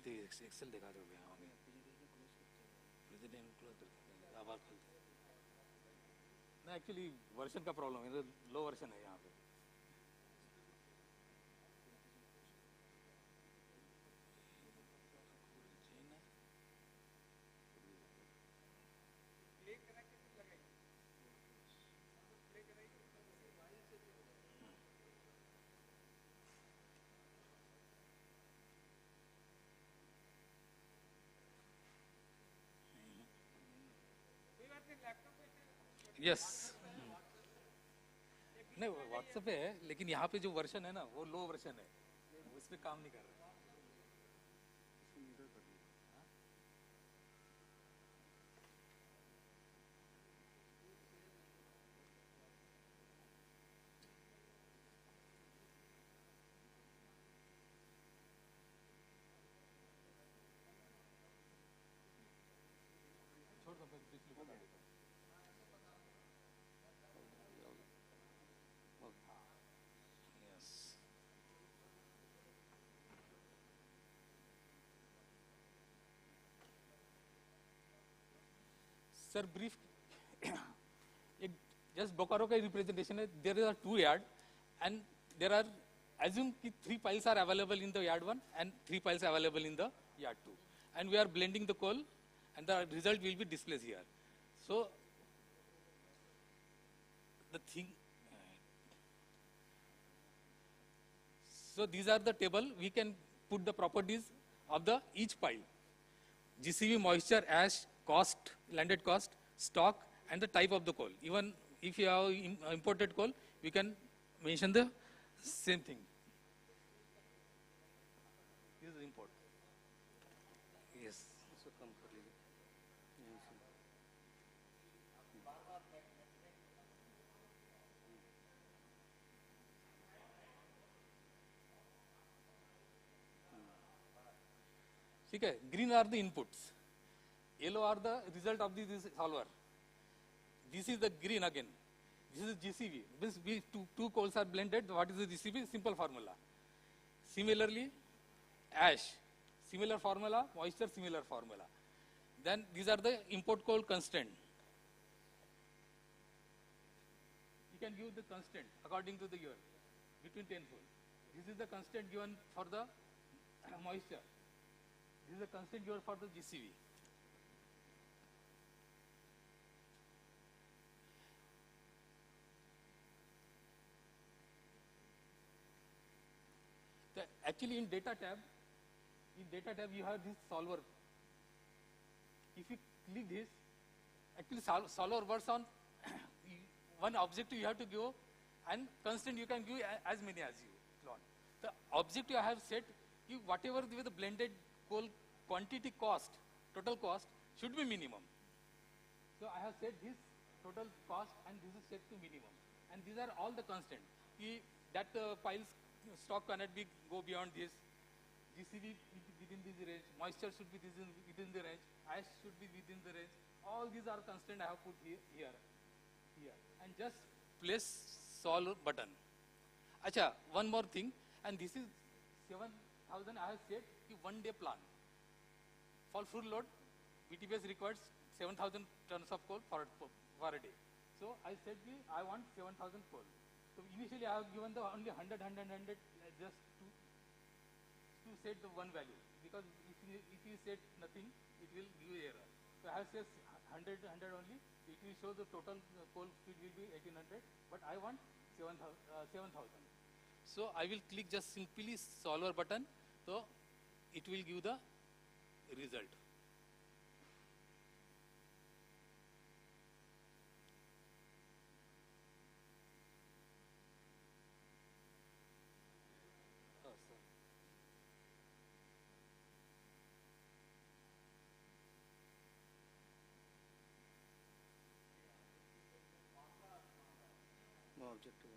Excel दिखा दो भैया हमें प्रेसिडेंट क्लोज आवाज खोल दे ना एक्चुअली वर्जन का प्रॉब्लम है लो वर्जन है यहाँ पे यस नहीं व्हाट्सएप पे है लेकिन यहाँ पे जो वर्जन है ना वो लो वर्जन है उस पे काम नहीं कर रहा छोड़ दो पिछले बता देता Sir, brief, just Bokaro ka representation है. There are 2 yards, and there are assume कि 3 piles are available in the yard 1 and 3 piles are available in the yard 2, and we are blending the coal, and the result will be displayed here. So the thing. So these are the table. We can put the properties of the each pile: GCV, moisture, ash, cost, landed cost, stock, and the type of the coal. Even if you have imported coal, we can mention the same thing. This is import. Yes. So come for it. ठीक है, green are the inputs, yellow are the result of this solver. This is the green again. This is GCV. This two coals are blended. What is the GCV? Simple formula. Similarly, ash, similar formula. Moisture, similar formula. Then these are the import coal constant. You can give the constant according to the year between tenfold. This is the constant given for the moisture. This is the constant given for the GCV. Actually, in data tab you have this solver. If you click this, actually solver works on one objective you have to give, and constant you can give as many as you want. The objective I have set, whatever the blended coal quantity cost, total cost should be minimum. So I have set this total cost and this is set to minimum. And these are all the constant. That piles stock cannot go beyond this. GCV within this range. Moisture should be within the range. Ash should be within the range. All these are constant I have put here. And just place solve button. Acha, one more thing. And this is 7,000 I have set one day plan. For full load, VTBS requires 7,000 tons of coal for a day. So I said I want 7,000 coal. So initially I have given the only 100 just to set the one value, because if you set nothing, it will give error. So I have said 100 only. It will show the total coal speed will be 1800, but I want 7,000. So I will click just simply solver button. So it will give the result. No objective.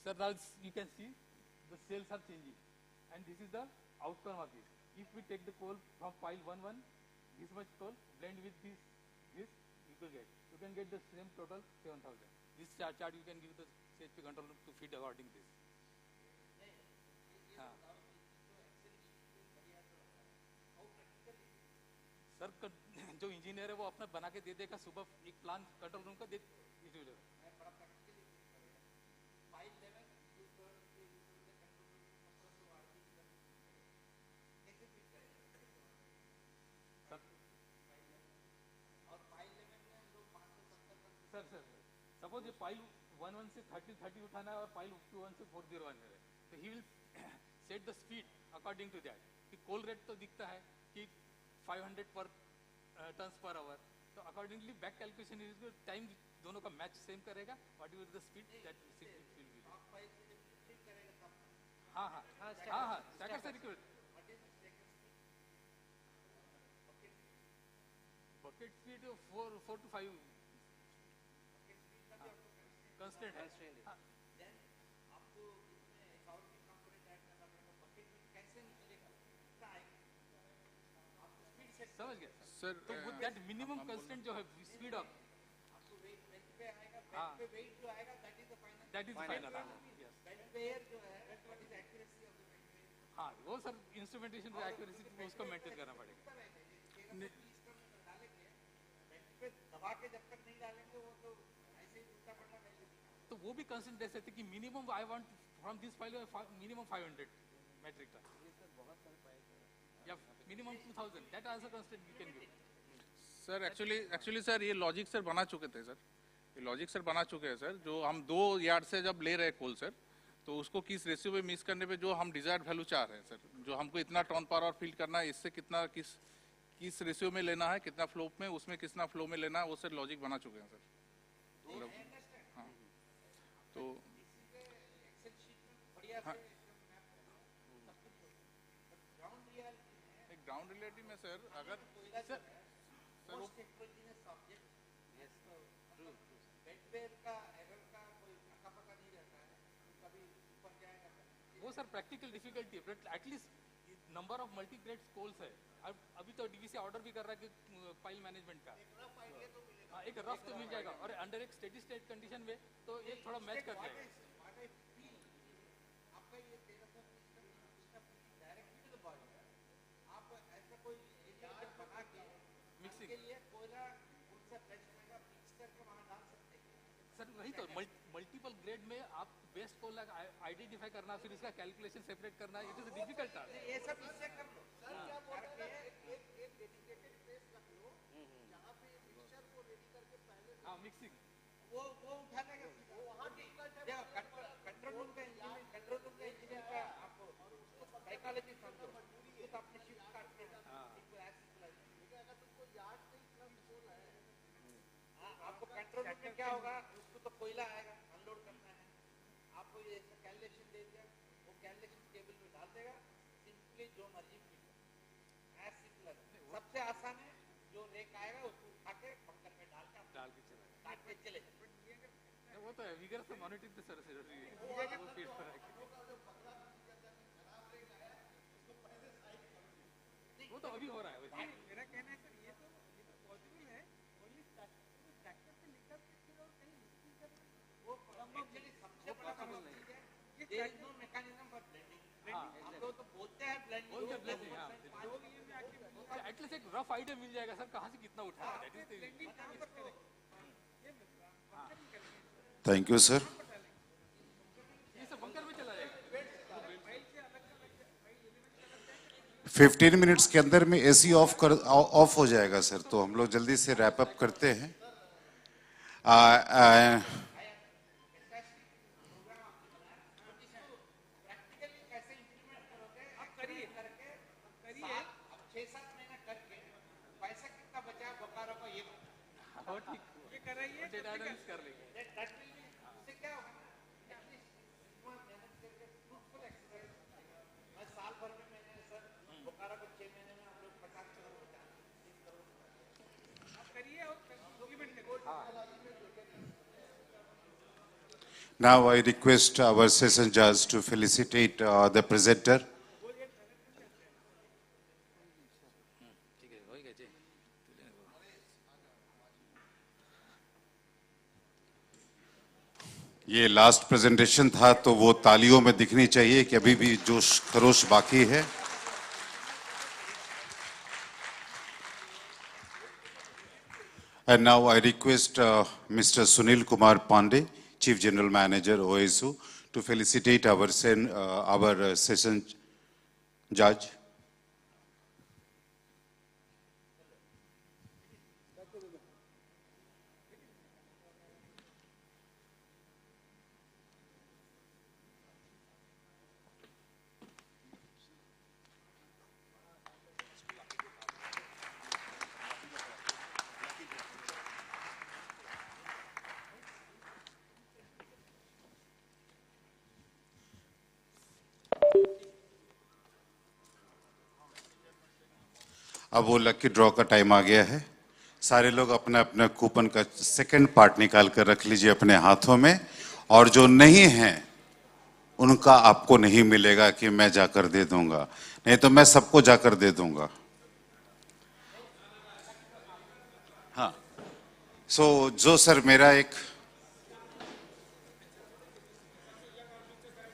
Sir, now you can see the cells are changing, and this is the outcome of this. If we take the coal from pile 1, this much coal, blend with this you can get the same total 7,000. This chart you can give the CHP control to fit according to this. Sir जो engineer है वो अपना बना के दे देगा, सुबह एक plan control room का दे दीजिए. सर सपोज ये पाइल 11 से 30 उठाना है और पाइल 21 से 401 है, तो he will set the speed according to that. कि कोल रेट तो दिखता है कि 500 पर टन्स पर आवर, तो accordingly back calculation is time दोनों का मैच सेम करेगा. What is the speed that will be. हाँ स्टैकर से request. Bucket speed 4 to 5 constant है. Then आपको इसमें साउंड की कंपोनेंट ऐड करना पड़ेगा. बकेट में कैसे निकलेगा, कितना आएगा, आपको स्पीड सेट समझ गए सर. तो वो दैट मिनिमम कांस्टेंट जो है स्पीड ऑफ आपको वेट पे आएगा. वेट पे वेट जो आएगा that is the final. Yes weight पे एयर जो है what is accuracy of the weight पे. हां वो सर इंस्ट्रूमेंटेशन की एक्यूरेसी उसको मेंटेन करना पड़ेगा. डालेंगे वेट पे दबा के जब तक नहीं डालेंगे वो तो ऐसे ही उल्टा पड़ना. तो वो भी कंस्टेंट दे सकते कि minimum I want from this file minimum 500 metric ton. ये सर बहुत सारे फाइल है. Yeah, minimum 2000. That also constraint you can give. Sir actually sir ये लॉजिक सर बना चुके थे सर, ये लॉजिक सर बना चुके हैं सर, जो हम 2 यार्ड से जब ले रहे हैं कोल सर, तो उसको किस रेशियो में मिक्स करने पे जो हम डिजायर्ड वैल्यू चाह रहे हैं सर, जो हमको इतना टन पर आवर फील करना है, इससे कितना किस रेशियो में लेना है, कितना फ्लो में, उसमें कितना फ्लो में लेना है, वो सर लॉजिक बना चुके हैं सर। हाँ, तो हाँ, ग्राउंड रियलिटी में सर अगर सर वो सर प्रैक्टिकल डिफिकल्टी है, but at least number of multi grade coals है। अभी तो डीवीसी ऑर्डर भी कर रहा है कि फाइल मैनेजमेंट का एक रफ तो मिल जाएगा, और अंडर एक स्टेडी स्टेट कंडीशन में तो ये थोड़ा मैच कर जाएगा। सर वही तो मल्टीपल ग्रेड में आप बेस्ट को आइडेंटिफाई करना, फिर इसका कैलकुलेशन सेपरेट करना, इट इज डिफिकल्ट टास्क। ये सब इससे कर लो सर, क्या बोलते हैं एक डेडिकेटेड प्लेस रख लो जहां पे मिक्सचर को रेडी करके पहले हां मिक्सिंग वो उठा देगा, वो वहां डिफिकल्ट है। कंट्रोल रूम का इंजीनियर का आपको साइकोलॉजी समझो, ये तो अपने शिफ्ट काटते हैं। हां लेकिन अगर तुमको यार्ड से इतना सोल है, आपको कंट्रोल रूम में क्या होगा, उसको तो कोयला आएगा, अनलोड करना है, आपको ये कैलकुलेशन दे दिया, वो कैलकुलेशन टेबल में डाल देगा, सिंपली जो मर्जी फिट एज सिंपल। सबसे आसान है, जो रेक आएगा उसको उठा के बंकर में डाल के चले वो तो है विगर से मॉनिटरिंग तो सर जरूरी है, वो फिट पर है, वो तो अभी हो रहा है। मेरा कहना है सर ये तो पॉसिबल है, ओनली ट्रैक्टर पे लिखा फिर और कहीं मिक्सिंग करना वो एक्चुअली सबसे बड़ा प्रॉब्लम नहीं है, there is no mechanism for blending. हम लोग तो बोलते हैं ब्लेंडिंग, हां एटलीस्ट एक रफ आइडिया मिल जाएगा सर कहां से कितना उठाना है, that is thank you sir. ये सब बंकर में चला जाएगा। 15 मिनट्स के अंदर में एसी ऑफ हो जाएगा सर, तो हम लोग जल्दी से रैप अप करते हैं। Now I request our session judge to felicitate the presenter. ये लास्ट प्रेजेंटेशन था, तो वो तालियों में दिखनी चाहिए कि अभी भी जोश खरोश बाकी है। And now I request Mr. Sunil Kumar Pandey, Chief General Manager, OSU, to felicitate our session judge. अब वो लकी ड्रॉ का टाइम आ गया है। सारे लोग अपना अपना कूपन का सेकंड पार्ट निकाल कर रख लीजिए अपने हाथों में, और जो नहीं है उनका आपको नहीं मिलेगा कि मैं जाकर दे दूंगा, नहीं तो मैं सबको जाकर दे दूंगा। हाँ, जो सर मेरा एक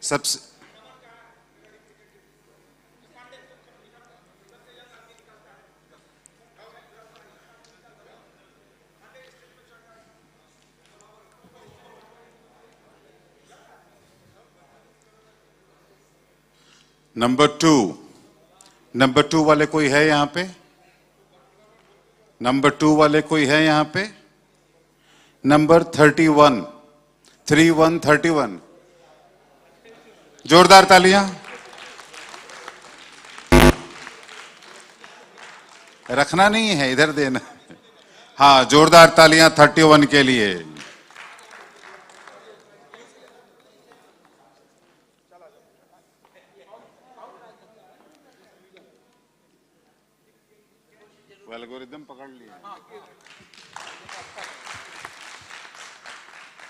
सबसे Number 2, नंबर 2 वाले कोई है यहाँ पे? नंबर 2 वाले कोई है यहाँ पे? नंबर 31, 3131, जोरदार तालियां। रखना नहीं है, इधर देना। हाँ, जोरदार तालियां 31 के लिए। एल्गोरिदम पकड़ लिया।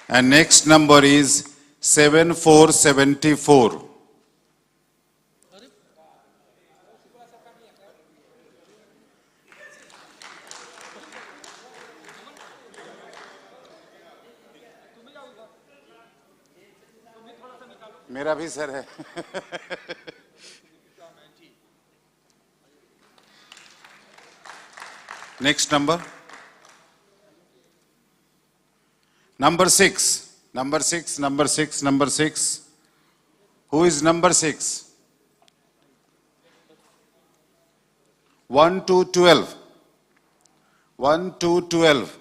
And next number is 7474. मेरा भी सर है। Next number. Number 6. Number 6, number 6, number 6. Who is number 6? 1 to 12. 1 to 12.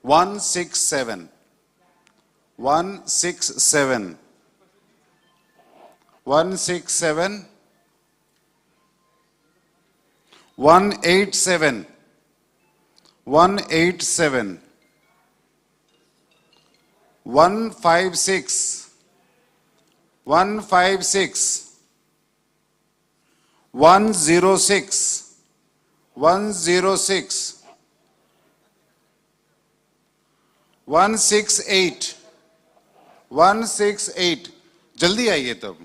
167. 167. 167. 187. 187. 156. 156. 106. 106. 168. 168. जल्दी आइए तब,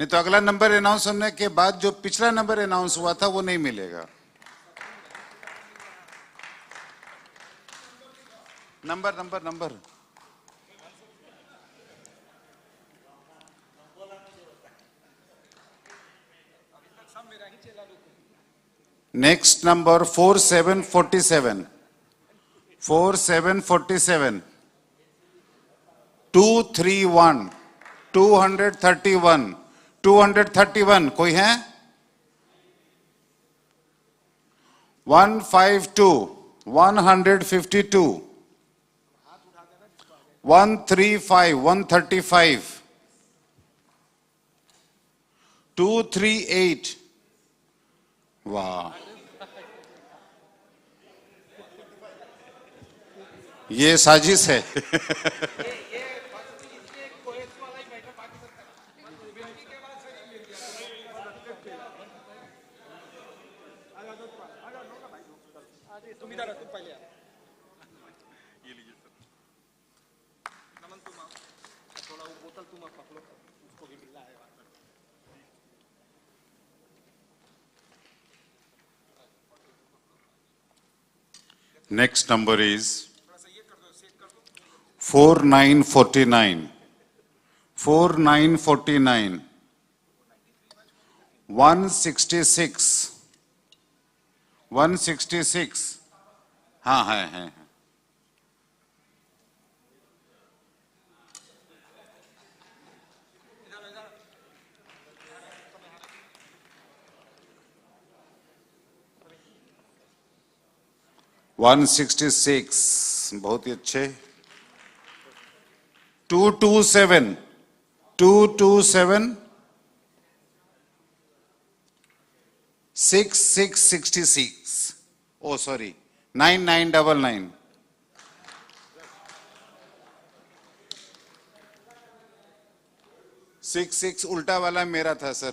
नहीं तो अगला नंबर अनाउंस होने के बाद जो पिछला नंबर अनाउंस हुआ था वो नहीं मिलेगा। Number number number next number 4747। 4747। 231। 231। 231 कोई है? 152। 152। 135। 135। 238। वाह, ये साजिश है। Next number is 4949. 4949. 166. 166. हाँ है। 166, बहुत ही अच्छे। 227। 227। 6666। Oh sorry, 9999। 66 उल्टा वाला मेरा था सर।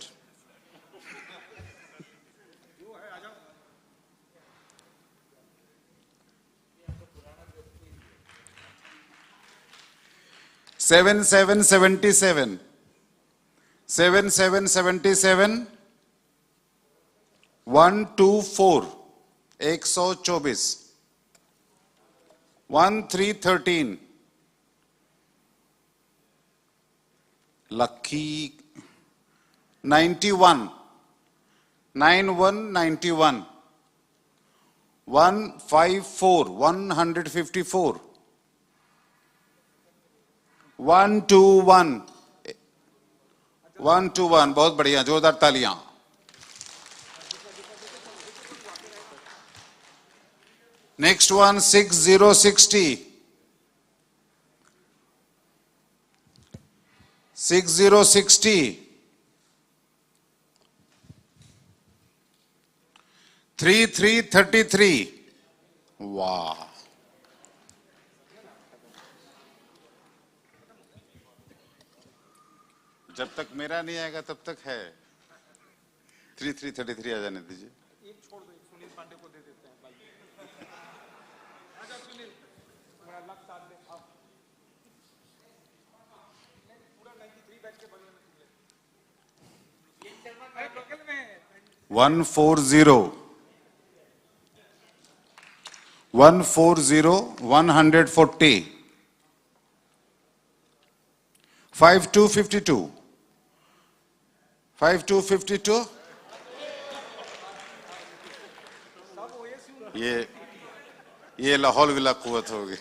सेवन 7777। 7777। 124। 124। 1313। लकी 91। 9191। 154। 154। 121। 1 to 1, बहुत बढ़िया, जोरदार तालियां। Next one, 6060. 6060. 3333. Wow. जब तक मेरा नहीं आएगा तब तक है। 3333 आ जाने दीजिए। एक छोड़ दो, सुनील पांडे को दे देते हैं भाई। आजा सुनील, थोड़ा लक साथ दे। आओ। पूरा 93 बैच के बगल में तुझे। अरे बगल में। 140. 140, 140. 5252. 5252. ये लाहौल विला कुवत होगी।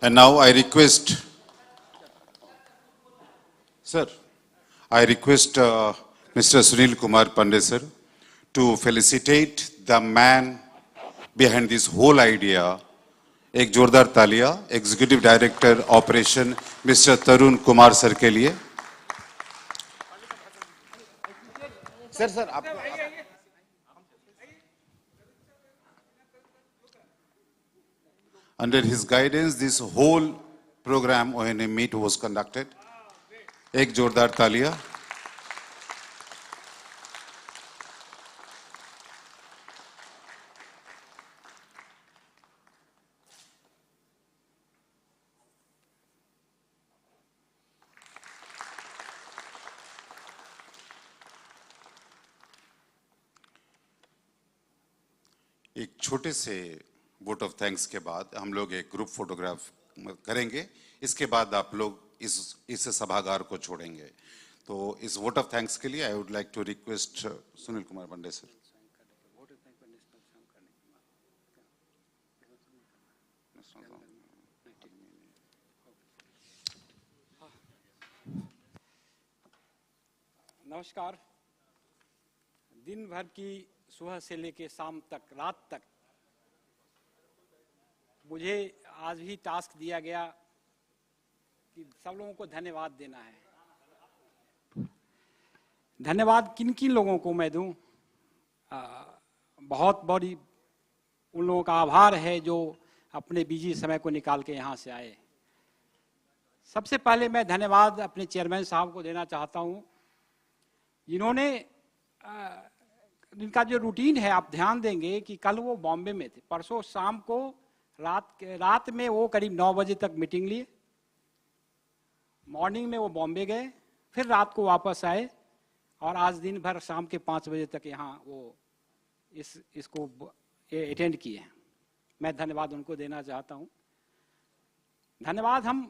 And now I request, sir, I request Mr. Sunil Kumar Pandey sir to felicitate the man behind this whole idea. एक जोरदार तालियां एग्जीक्यूटिव डायरेक्टर ऑपरेशन मिस्टर तरुण कुमार सर के लिए। सर आप under his guidance this whole program O&M meet was conducted. एक जोरदार तालियां। एक छोटे से वोट ऑफ थैंक्स के बाद हम लोग एक ग्रुप फोटोग्राफ करेंगे। इसके बाद आप लोग इस सभागार को छोड़ेंगे। तो इस वोट ऑफ थैंक्स के लिए I would like to request Sunil Kumar Pandey sir. नमस्कार। दिन भर की सुबह से लेके शाम तक, रात तक मुझे आज भी टास्क दिया गया कि सब लोगों को धन्यवाद देना है। धन्यवाद किन किन लोगों को मैं दूं? बहुत बड़ी उन लोगों का आभार है जो अपने बिजी समय को निकाल के यहाँ से आए। सबसे पहले मैं धन्यवाद अपने चेयरमैन साहब को देना चाहता हूँ, जिन्होंने इनका जो रूटीन है, आप ध्यान देंगे कि कल वो बॉम्बे में थे, परसों शाम को रात में वो करीब 9 बजे तक मीटिंग लिए, मॉर्निंग में वो बॉम्बे गए, फिर रात को वापस आए और आज दिन भर शाम के 5 बजे तक यहाँ वो इसको अटेंड किए। मैं धन्यवाद उनको देना चाहता हूँ। धन्यवाद हम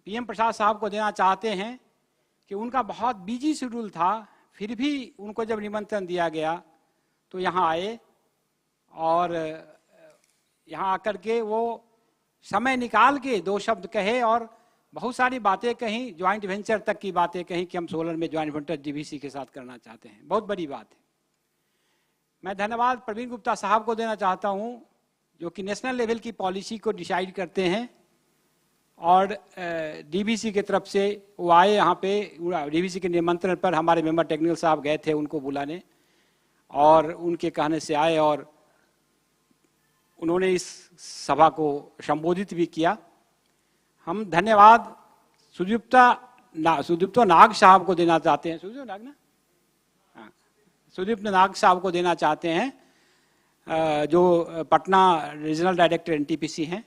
पीएम प्रसाद साहब को देना चाहते हैं कि उनका बहुत बिजी शेड्यूल था, फिर भी उनको जब निमंत्रण दिया गया तो यहाँ आए और यहाँ आकर के वो समय निकाल के 2 शब्द कहे और बहुत सारी बातें कहीं, ज्वाइंट वेंचर तक की बातें कहीं कि हम सोलर में ज्वाइंट वेंचर डीवीसी के साथ करना चाहते हैं। बहुत बड़ी बात है। मैं धन्यवाद प्रवीण गुप्ता साहब को देना चाहता हूँ, जो कि नेशनल लेवल की पॉलिसी को डिसाइड करते हैं और डीवीसी की तरफ से वो आए यहाँ पे। डीवीसी के निमंत्रण पर हमारे मेंबर टेक्निकल साहब गए थे उनको बुलाने और उनके कहने से आए और उन्होंने इस सभा को संबोधित भी किया। हम धन्यवाद सुदीप्त नाग साहब को देना चाहते हैं। सुदीप्त नाग साहब को देना चाहते हैं, जो पटना रीजनल डायरेक्टर एनटीपीसी हैं।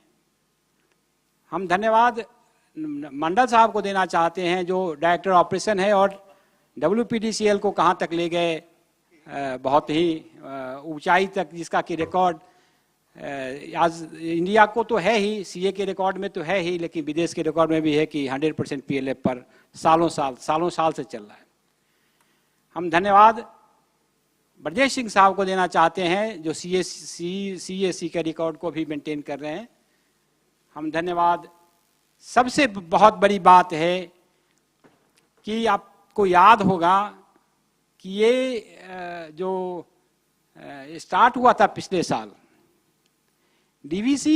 हम धन्यवाद मंडल साहब को देना चाहते हैं, जो डायरेक्टर ऑपरेशन है और WPDCL को कहाँ तक ले गए, बहुत ही ऊंचाई तक, जिसका कि रिकॉर्ड आज इंडिया को तो है ही, सीए के रिकॉर्ड में तो है ही, लेकिन विदेश के रिकॉर्ड में भी है कि 100% PLF पर सालों साल से चल रहा है। हम धन्यवाद ब्रजेश सिंह साहब को देना चाहते हैं, जो CAC के रिकॉर्ड को भी मेंटेन कर रहे हैं। हम धन्यवाद। सबसे बहुत बड़ी बात है कि आपको याद होगा कि ये जो स्टार्ट हुआ था पिछले साल, DVC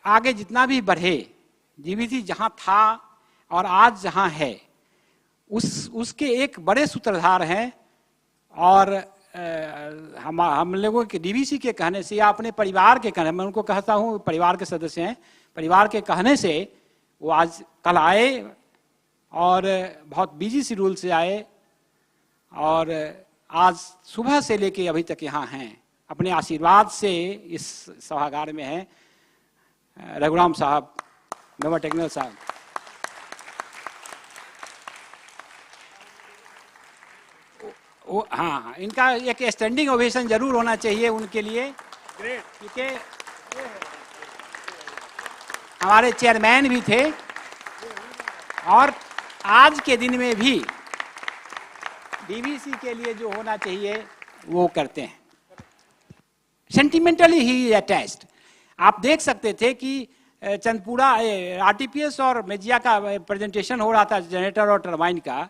आगे जितना भी बढ़े, DVC जहां था और आज जहां है, उसके एक बड़े सूत्रधार हैं। और हम लोगों के DVC के कहने से या अपने परिवार के कहने, मैं उनको कहता हूँ परिवार के सदस्य हैं, परिवार के कहने से वो आज कल आए और बहुत बिजी शेड्यूल से आए और आज सुबह से लेके अभी तक यहाँ हैं। अपने आशीर्वाद से इस सभागार में हैं रघुराम साहब, मेंबर टेक्निकल साहब। हाँ, इनका एक स्टैंडिंग ओवेशन जरूर होना चाहिए उनके लिए, क्योंकि हमारे चेयरमैन भी थे और आज के दिन में भी DVC के लिए जो होना चाहिए वो करते हैं। सेंटिमेंटली ही अटैच्ड। आप देख सकते थे कि चंदपुरा RTPS और मेजिया का प्रेजेंटेशन हो रहा था जनरेटर और टरबाइन का।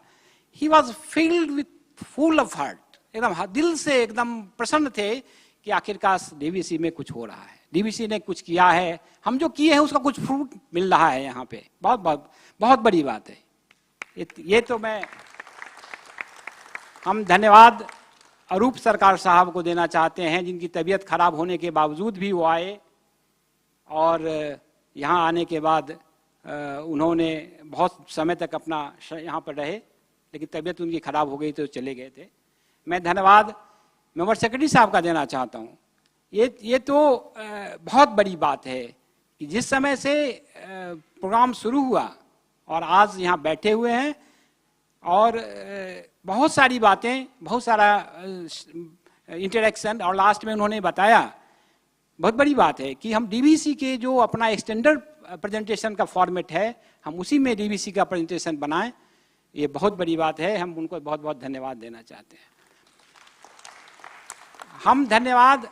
He was filled with full of heart, एकदम दिल से एकदम प्रसन्न थे कि आखिरकार DVC में कुछ हो रहा है, DVC ने कुछ किया है, हम जो किए हैं उसका कुछ फ्रूट मिल रहा है यहाँ पे। बहुत बहुत बहुत बड़ी बात है ये। तो हम धन्यवाद अरूप सरकार साहब को देना चाहते हैं, जिनकी तबीयत खराब होने के बावजूद भी वो आए और यहाँ आने के बाद उन्होंने बहुत समय तक अपना यहाँ पर रहे, लेकिन तबीयत उनकी खराब हो गई तो चले गए थे। मैं धन्यवाद मेंबर सेक्रेटरी साहब का देना चाहता हूँ। ये तो बहुत बड़ी बात है कि जिस समय से प्रोग्राम शुरू हुआ और आज यहाँ बैठे हुए हैं और बहुत सारी बातें, बहुत सारा इंटरेक्शन, और लास्ट में उन्होंने बताया, बहुत बड़ी बात है कि हम DVC के जो अपना स्टैंडर्ड प्रेजेंटेशन का फॉर्मेट है, हम उसी में DVC का प्रेजेंटेशन बनाएं। ये बहुत बड़ी बात है, हम उनको बहुत बहुत धन्यवाद देना चाहते हैं। हम धन्यवाद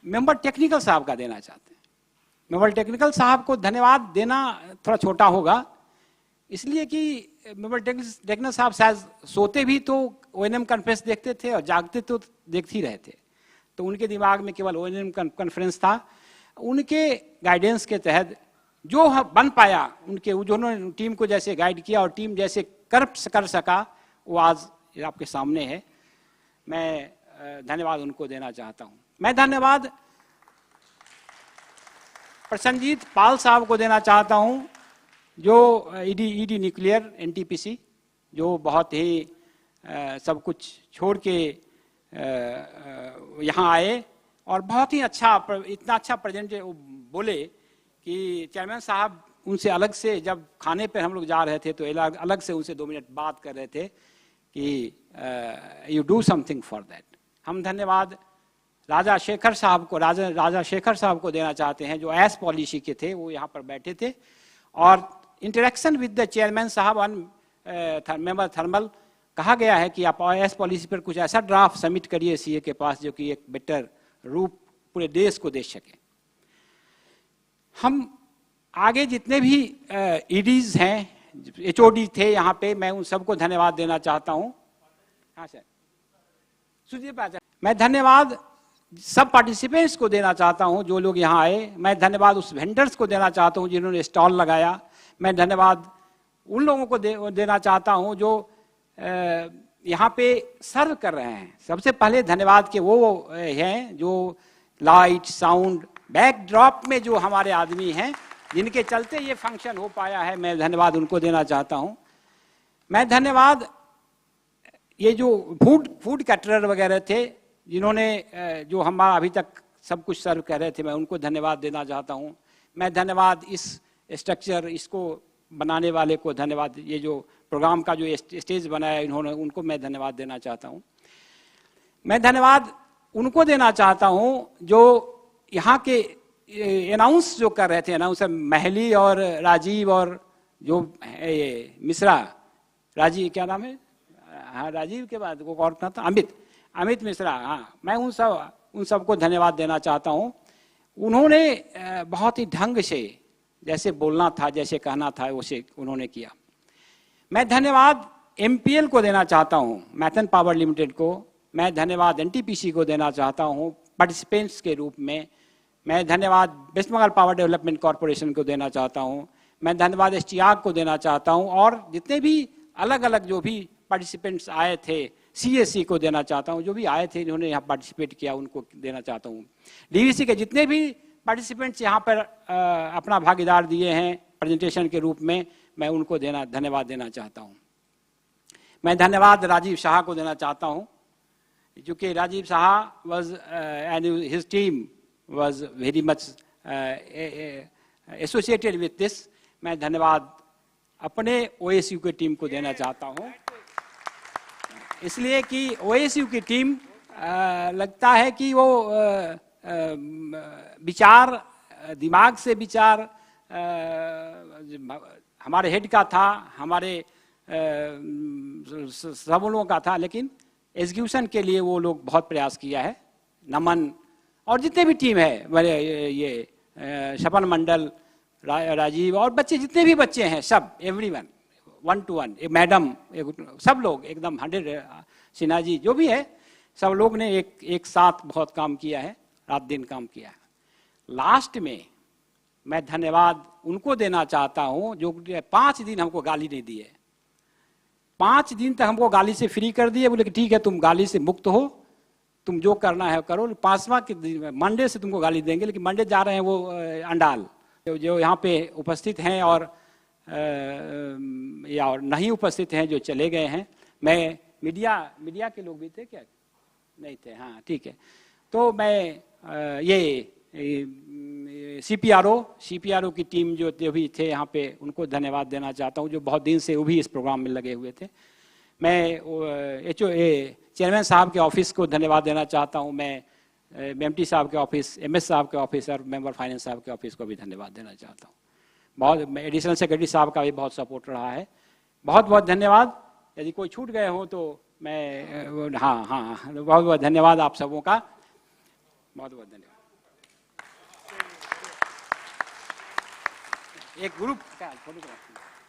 मेंबर टेक्निकल साहब का देना चाहते हैं। मेंबर टेक्निकल साहब को धन्यवाद देना थोड़ा छोटा होगा, इसलिए कि मेंबर टेक्निकल साहब शायद सोते भी तो O&M कॉन्फ्रेंस देखते थे और जागते तो देख ही रहे थे, तो उनके दिमाग में केवल O&M कॉन्फ्रेंस था। उनके गाइडेंस के तहत जो बन पाया, उनके उन्होंने टीम को जैसे गाइड किया और टीम जैसे कर सका, वो आज आपके सामने है। मैं धन्यवाद उनको देना चाहता हूं। मैं धन्यवाद प्रसन्नजीत पाल साहब को देना चाहता हूं, जो ईडी न्यूक्लियर NTPC, जो बहुत ही सब कुछ छोड़ के यहाँ आए और बहुत ही अच्छा, इतना अच्छा प्रेजेंट बोले कि चेयरमैन साहब उनसे अलग से, जब खाने पे हम लोग जा रहे थे तो अलग से उनसे 2 मिनट बात कर रहे थे कि you do something for that. हम धन्यवाद राजा शेखर साहब को देना चाहते हैं, जो एस पॉलिसी के थे, वो यहाँ पर बैठे थे और इंटरेक्शन विद द चेयरमैन साहब ऑन मेंबर थर्मल। कहा गया है कि आप एस पॉलिसी पर कुछ ऐसा ड्राफ्ट सबमिट करिए CA के पास जो कि एक बेटर रूप पूरे देश को दे सके। हम आगे जितने भी EDs हैं, HOD थे यहाँ पे, मैं उन सबको धन्यवाद देना चाहता हूँ। हाँ सर, मैं धन्यवाद सब पार्टिसिपेंट्स को देना चाहता हूँ जो लोग यहाँ आए। मैं धन्यवाद उस वेंडर्स को देना चाहता हूँ जिन्होंने स्टॉल लगाया। मैं धन्यवाद उन लोगों को देना चाहता हूँ जो यहाँ पे सर्व कर रहे हैं। सबसे पहले धन्यवाद के वो हैं जो लाइट, साउंड, बैकड्रॉप में जो हमारे आदमी हैं, जिनके चलते ये फंक्शन हो पाया है। मैं धन्यवाद उनको देना चाहता हूँ। मैं धन्यवाद ये जो फूड कैटरर वगैरह थे, जिन्होंने जो हमारा अभी तक सब कुछ सर्व कर रहे थे, मैं उनको धन्यवाद देना चाहता हूँ। मैं धन्यवाद इस स्ट्रक्चर, इसको बनाने वाले को धन्यवाद, ये जो प्रोग्राम का जो स्टेज बनाया इन्होंने, उनको मैं धन्यवाद देना चाहता हूँ। मैं धन्यवाद उनको देना चाहता हूँ जो यहाँ के अनाउंस जो कर रहे थे, अनाउंसर महली और राजीव और जो मिश्रा, राजीव क्या नाम है, हाँ राजीव के बाद वो और था, अमित मिश्रा, हाँ, मैं उन सबको धन्यवाद देना चाहता हूँ। उन्होंने बहुत ही ढंग से जैसे बोलना था, जैसे कहना था, वैसे उन्होंने किया। मैं धन्यवाद MPL को देना चाहता हूँ, मैथन पावर लिमिटेड को। मैं धन्यवाद NTPC को देना चाहता हूँ पार्टिसिपेंट्स के रूप में। मैं धन्यवाद West Bengal Power Development Corporation को देना चाहता हूँ। मैं धन्यवाद STR को देना चाहता हूँ, और जितने भी अलग अलग जो भी पार्टिसिपेंट्स आए थे, CSC को देना चाहता हूँ, जो भी आए थे जिन्होंने यहाँ पार्टिसिपेट किया उनको देना चाहता हूँ। DVC के जितने भी पार्टिसिपेंट्स यहाँ पर अपना भागीदार दिए हैं प्रेजेंटेशन के रूप में, मैं उनको धन्यवाद देना चाहता हूँ। मैं धन्यवाद राजीव शाह को देना चाहता हूँ, क्योंकि Rajiv Shah was and his team was very much associated with this. मैं धन्यवाद अपने OSU की टीम को देना चाहता हूँ, इसलिए कि OSU की टीम लगता है कि वो विचार, दिमाग से विचार हमारे हेड का था, हमारे सब लोगों का था, लेकिन एग्जीक्यूशन के लिए वो लोग बहुत प्रयास किया है। नमन और जितने भी टीम है, मेरे ये शपन मंडल, राजीव और बच्चे, जितने भी बच्चे हैं, सब एवरीवन 1 to 1, एक मैडम, सब लोग एकदम 100, सिन्हा जी जो भी है, सब लोग ने एक साथ बहुत काम किया है, रात दिन काम किया है। लास्ट में मैं धन्यवाद उनको देना चाहता हूँ जो 5 दिन हमको गाली नहीं दी है। 5 दिन तक हमको गाली से फ्री कर दिए, बोले कि ठीक है तुम गाली से मुक्त हो, तुम जो करना है करो। 5वां के दिन मंडे से तुमको गाली देंगे, लेकिन मंडे जा रहे हैं वो अंडाल जो यहाँ पे उपस्थित हैं और या नहीं उपस्थित हैं, जो चले गए हैं। मैं मीडिया के लोग भी थे क्या? नहीं थे, हाँ ठीक है। तो मैं ये CPRO की टीम जो भी थे यहाँ पे, उनको धन्यवाद देना चाहता हूँ, जो बहुत दिन से वो भी इस प्रोग्राम में लगे हुए थे। मैं चेयरमैन साहब के ऑफिस को धन्यवाद देना चाहता हूँ। मैं MT साहब के ऑफिस, MS साहब के ऑफिस और मेंबर फाइनेंस साहब के ऑफिस को भी धन्यवाद देना चाहता हूँ। बहुत एडिशनल सेक्रेटरी साहब का भी बहुत सपोर्ट रहा है। बहुत बहुत धन्यवाद। यदि कोई छूट गए हो तो मैं हाँ बहुत बहुत धन्यवाद आप सबों का, बहुत बहुत धन्यवाद। एक ग्रुप का फोटोग्राफ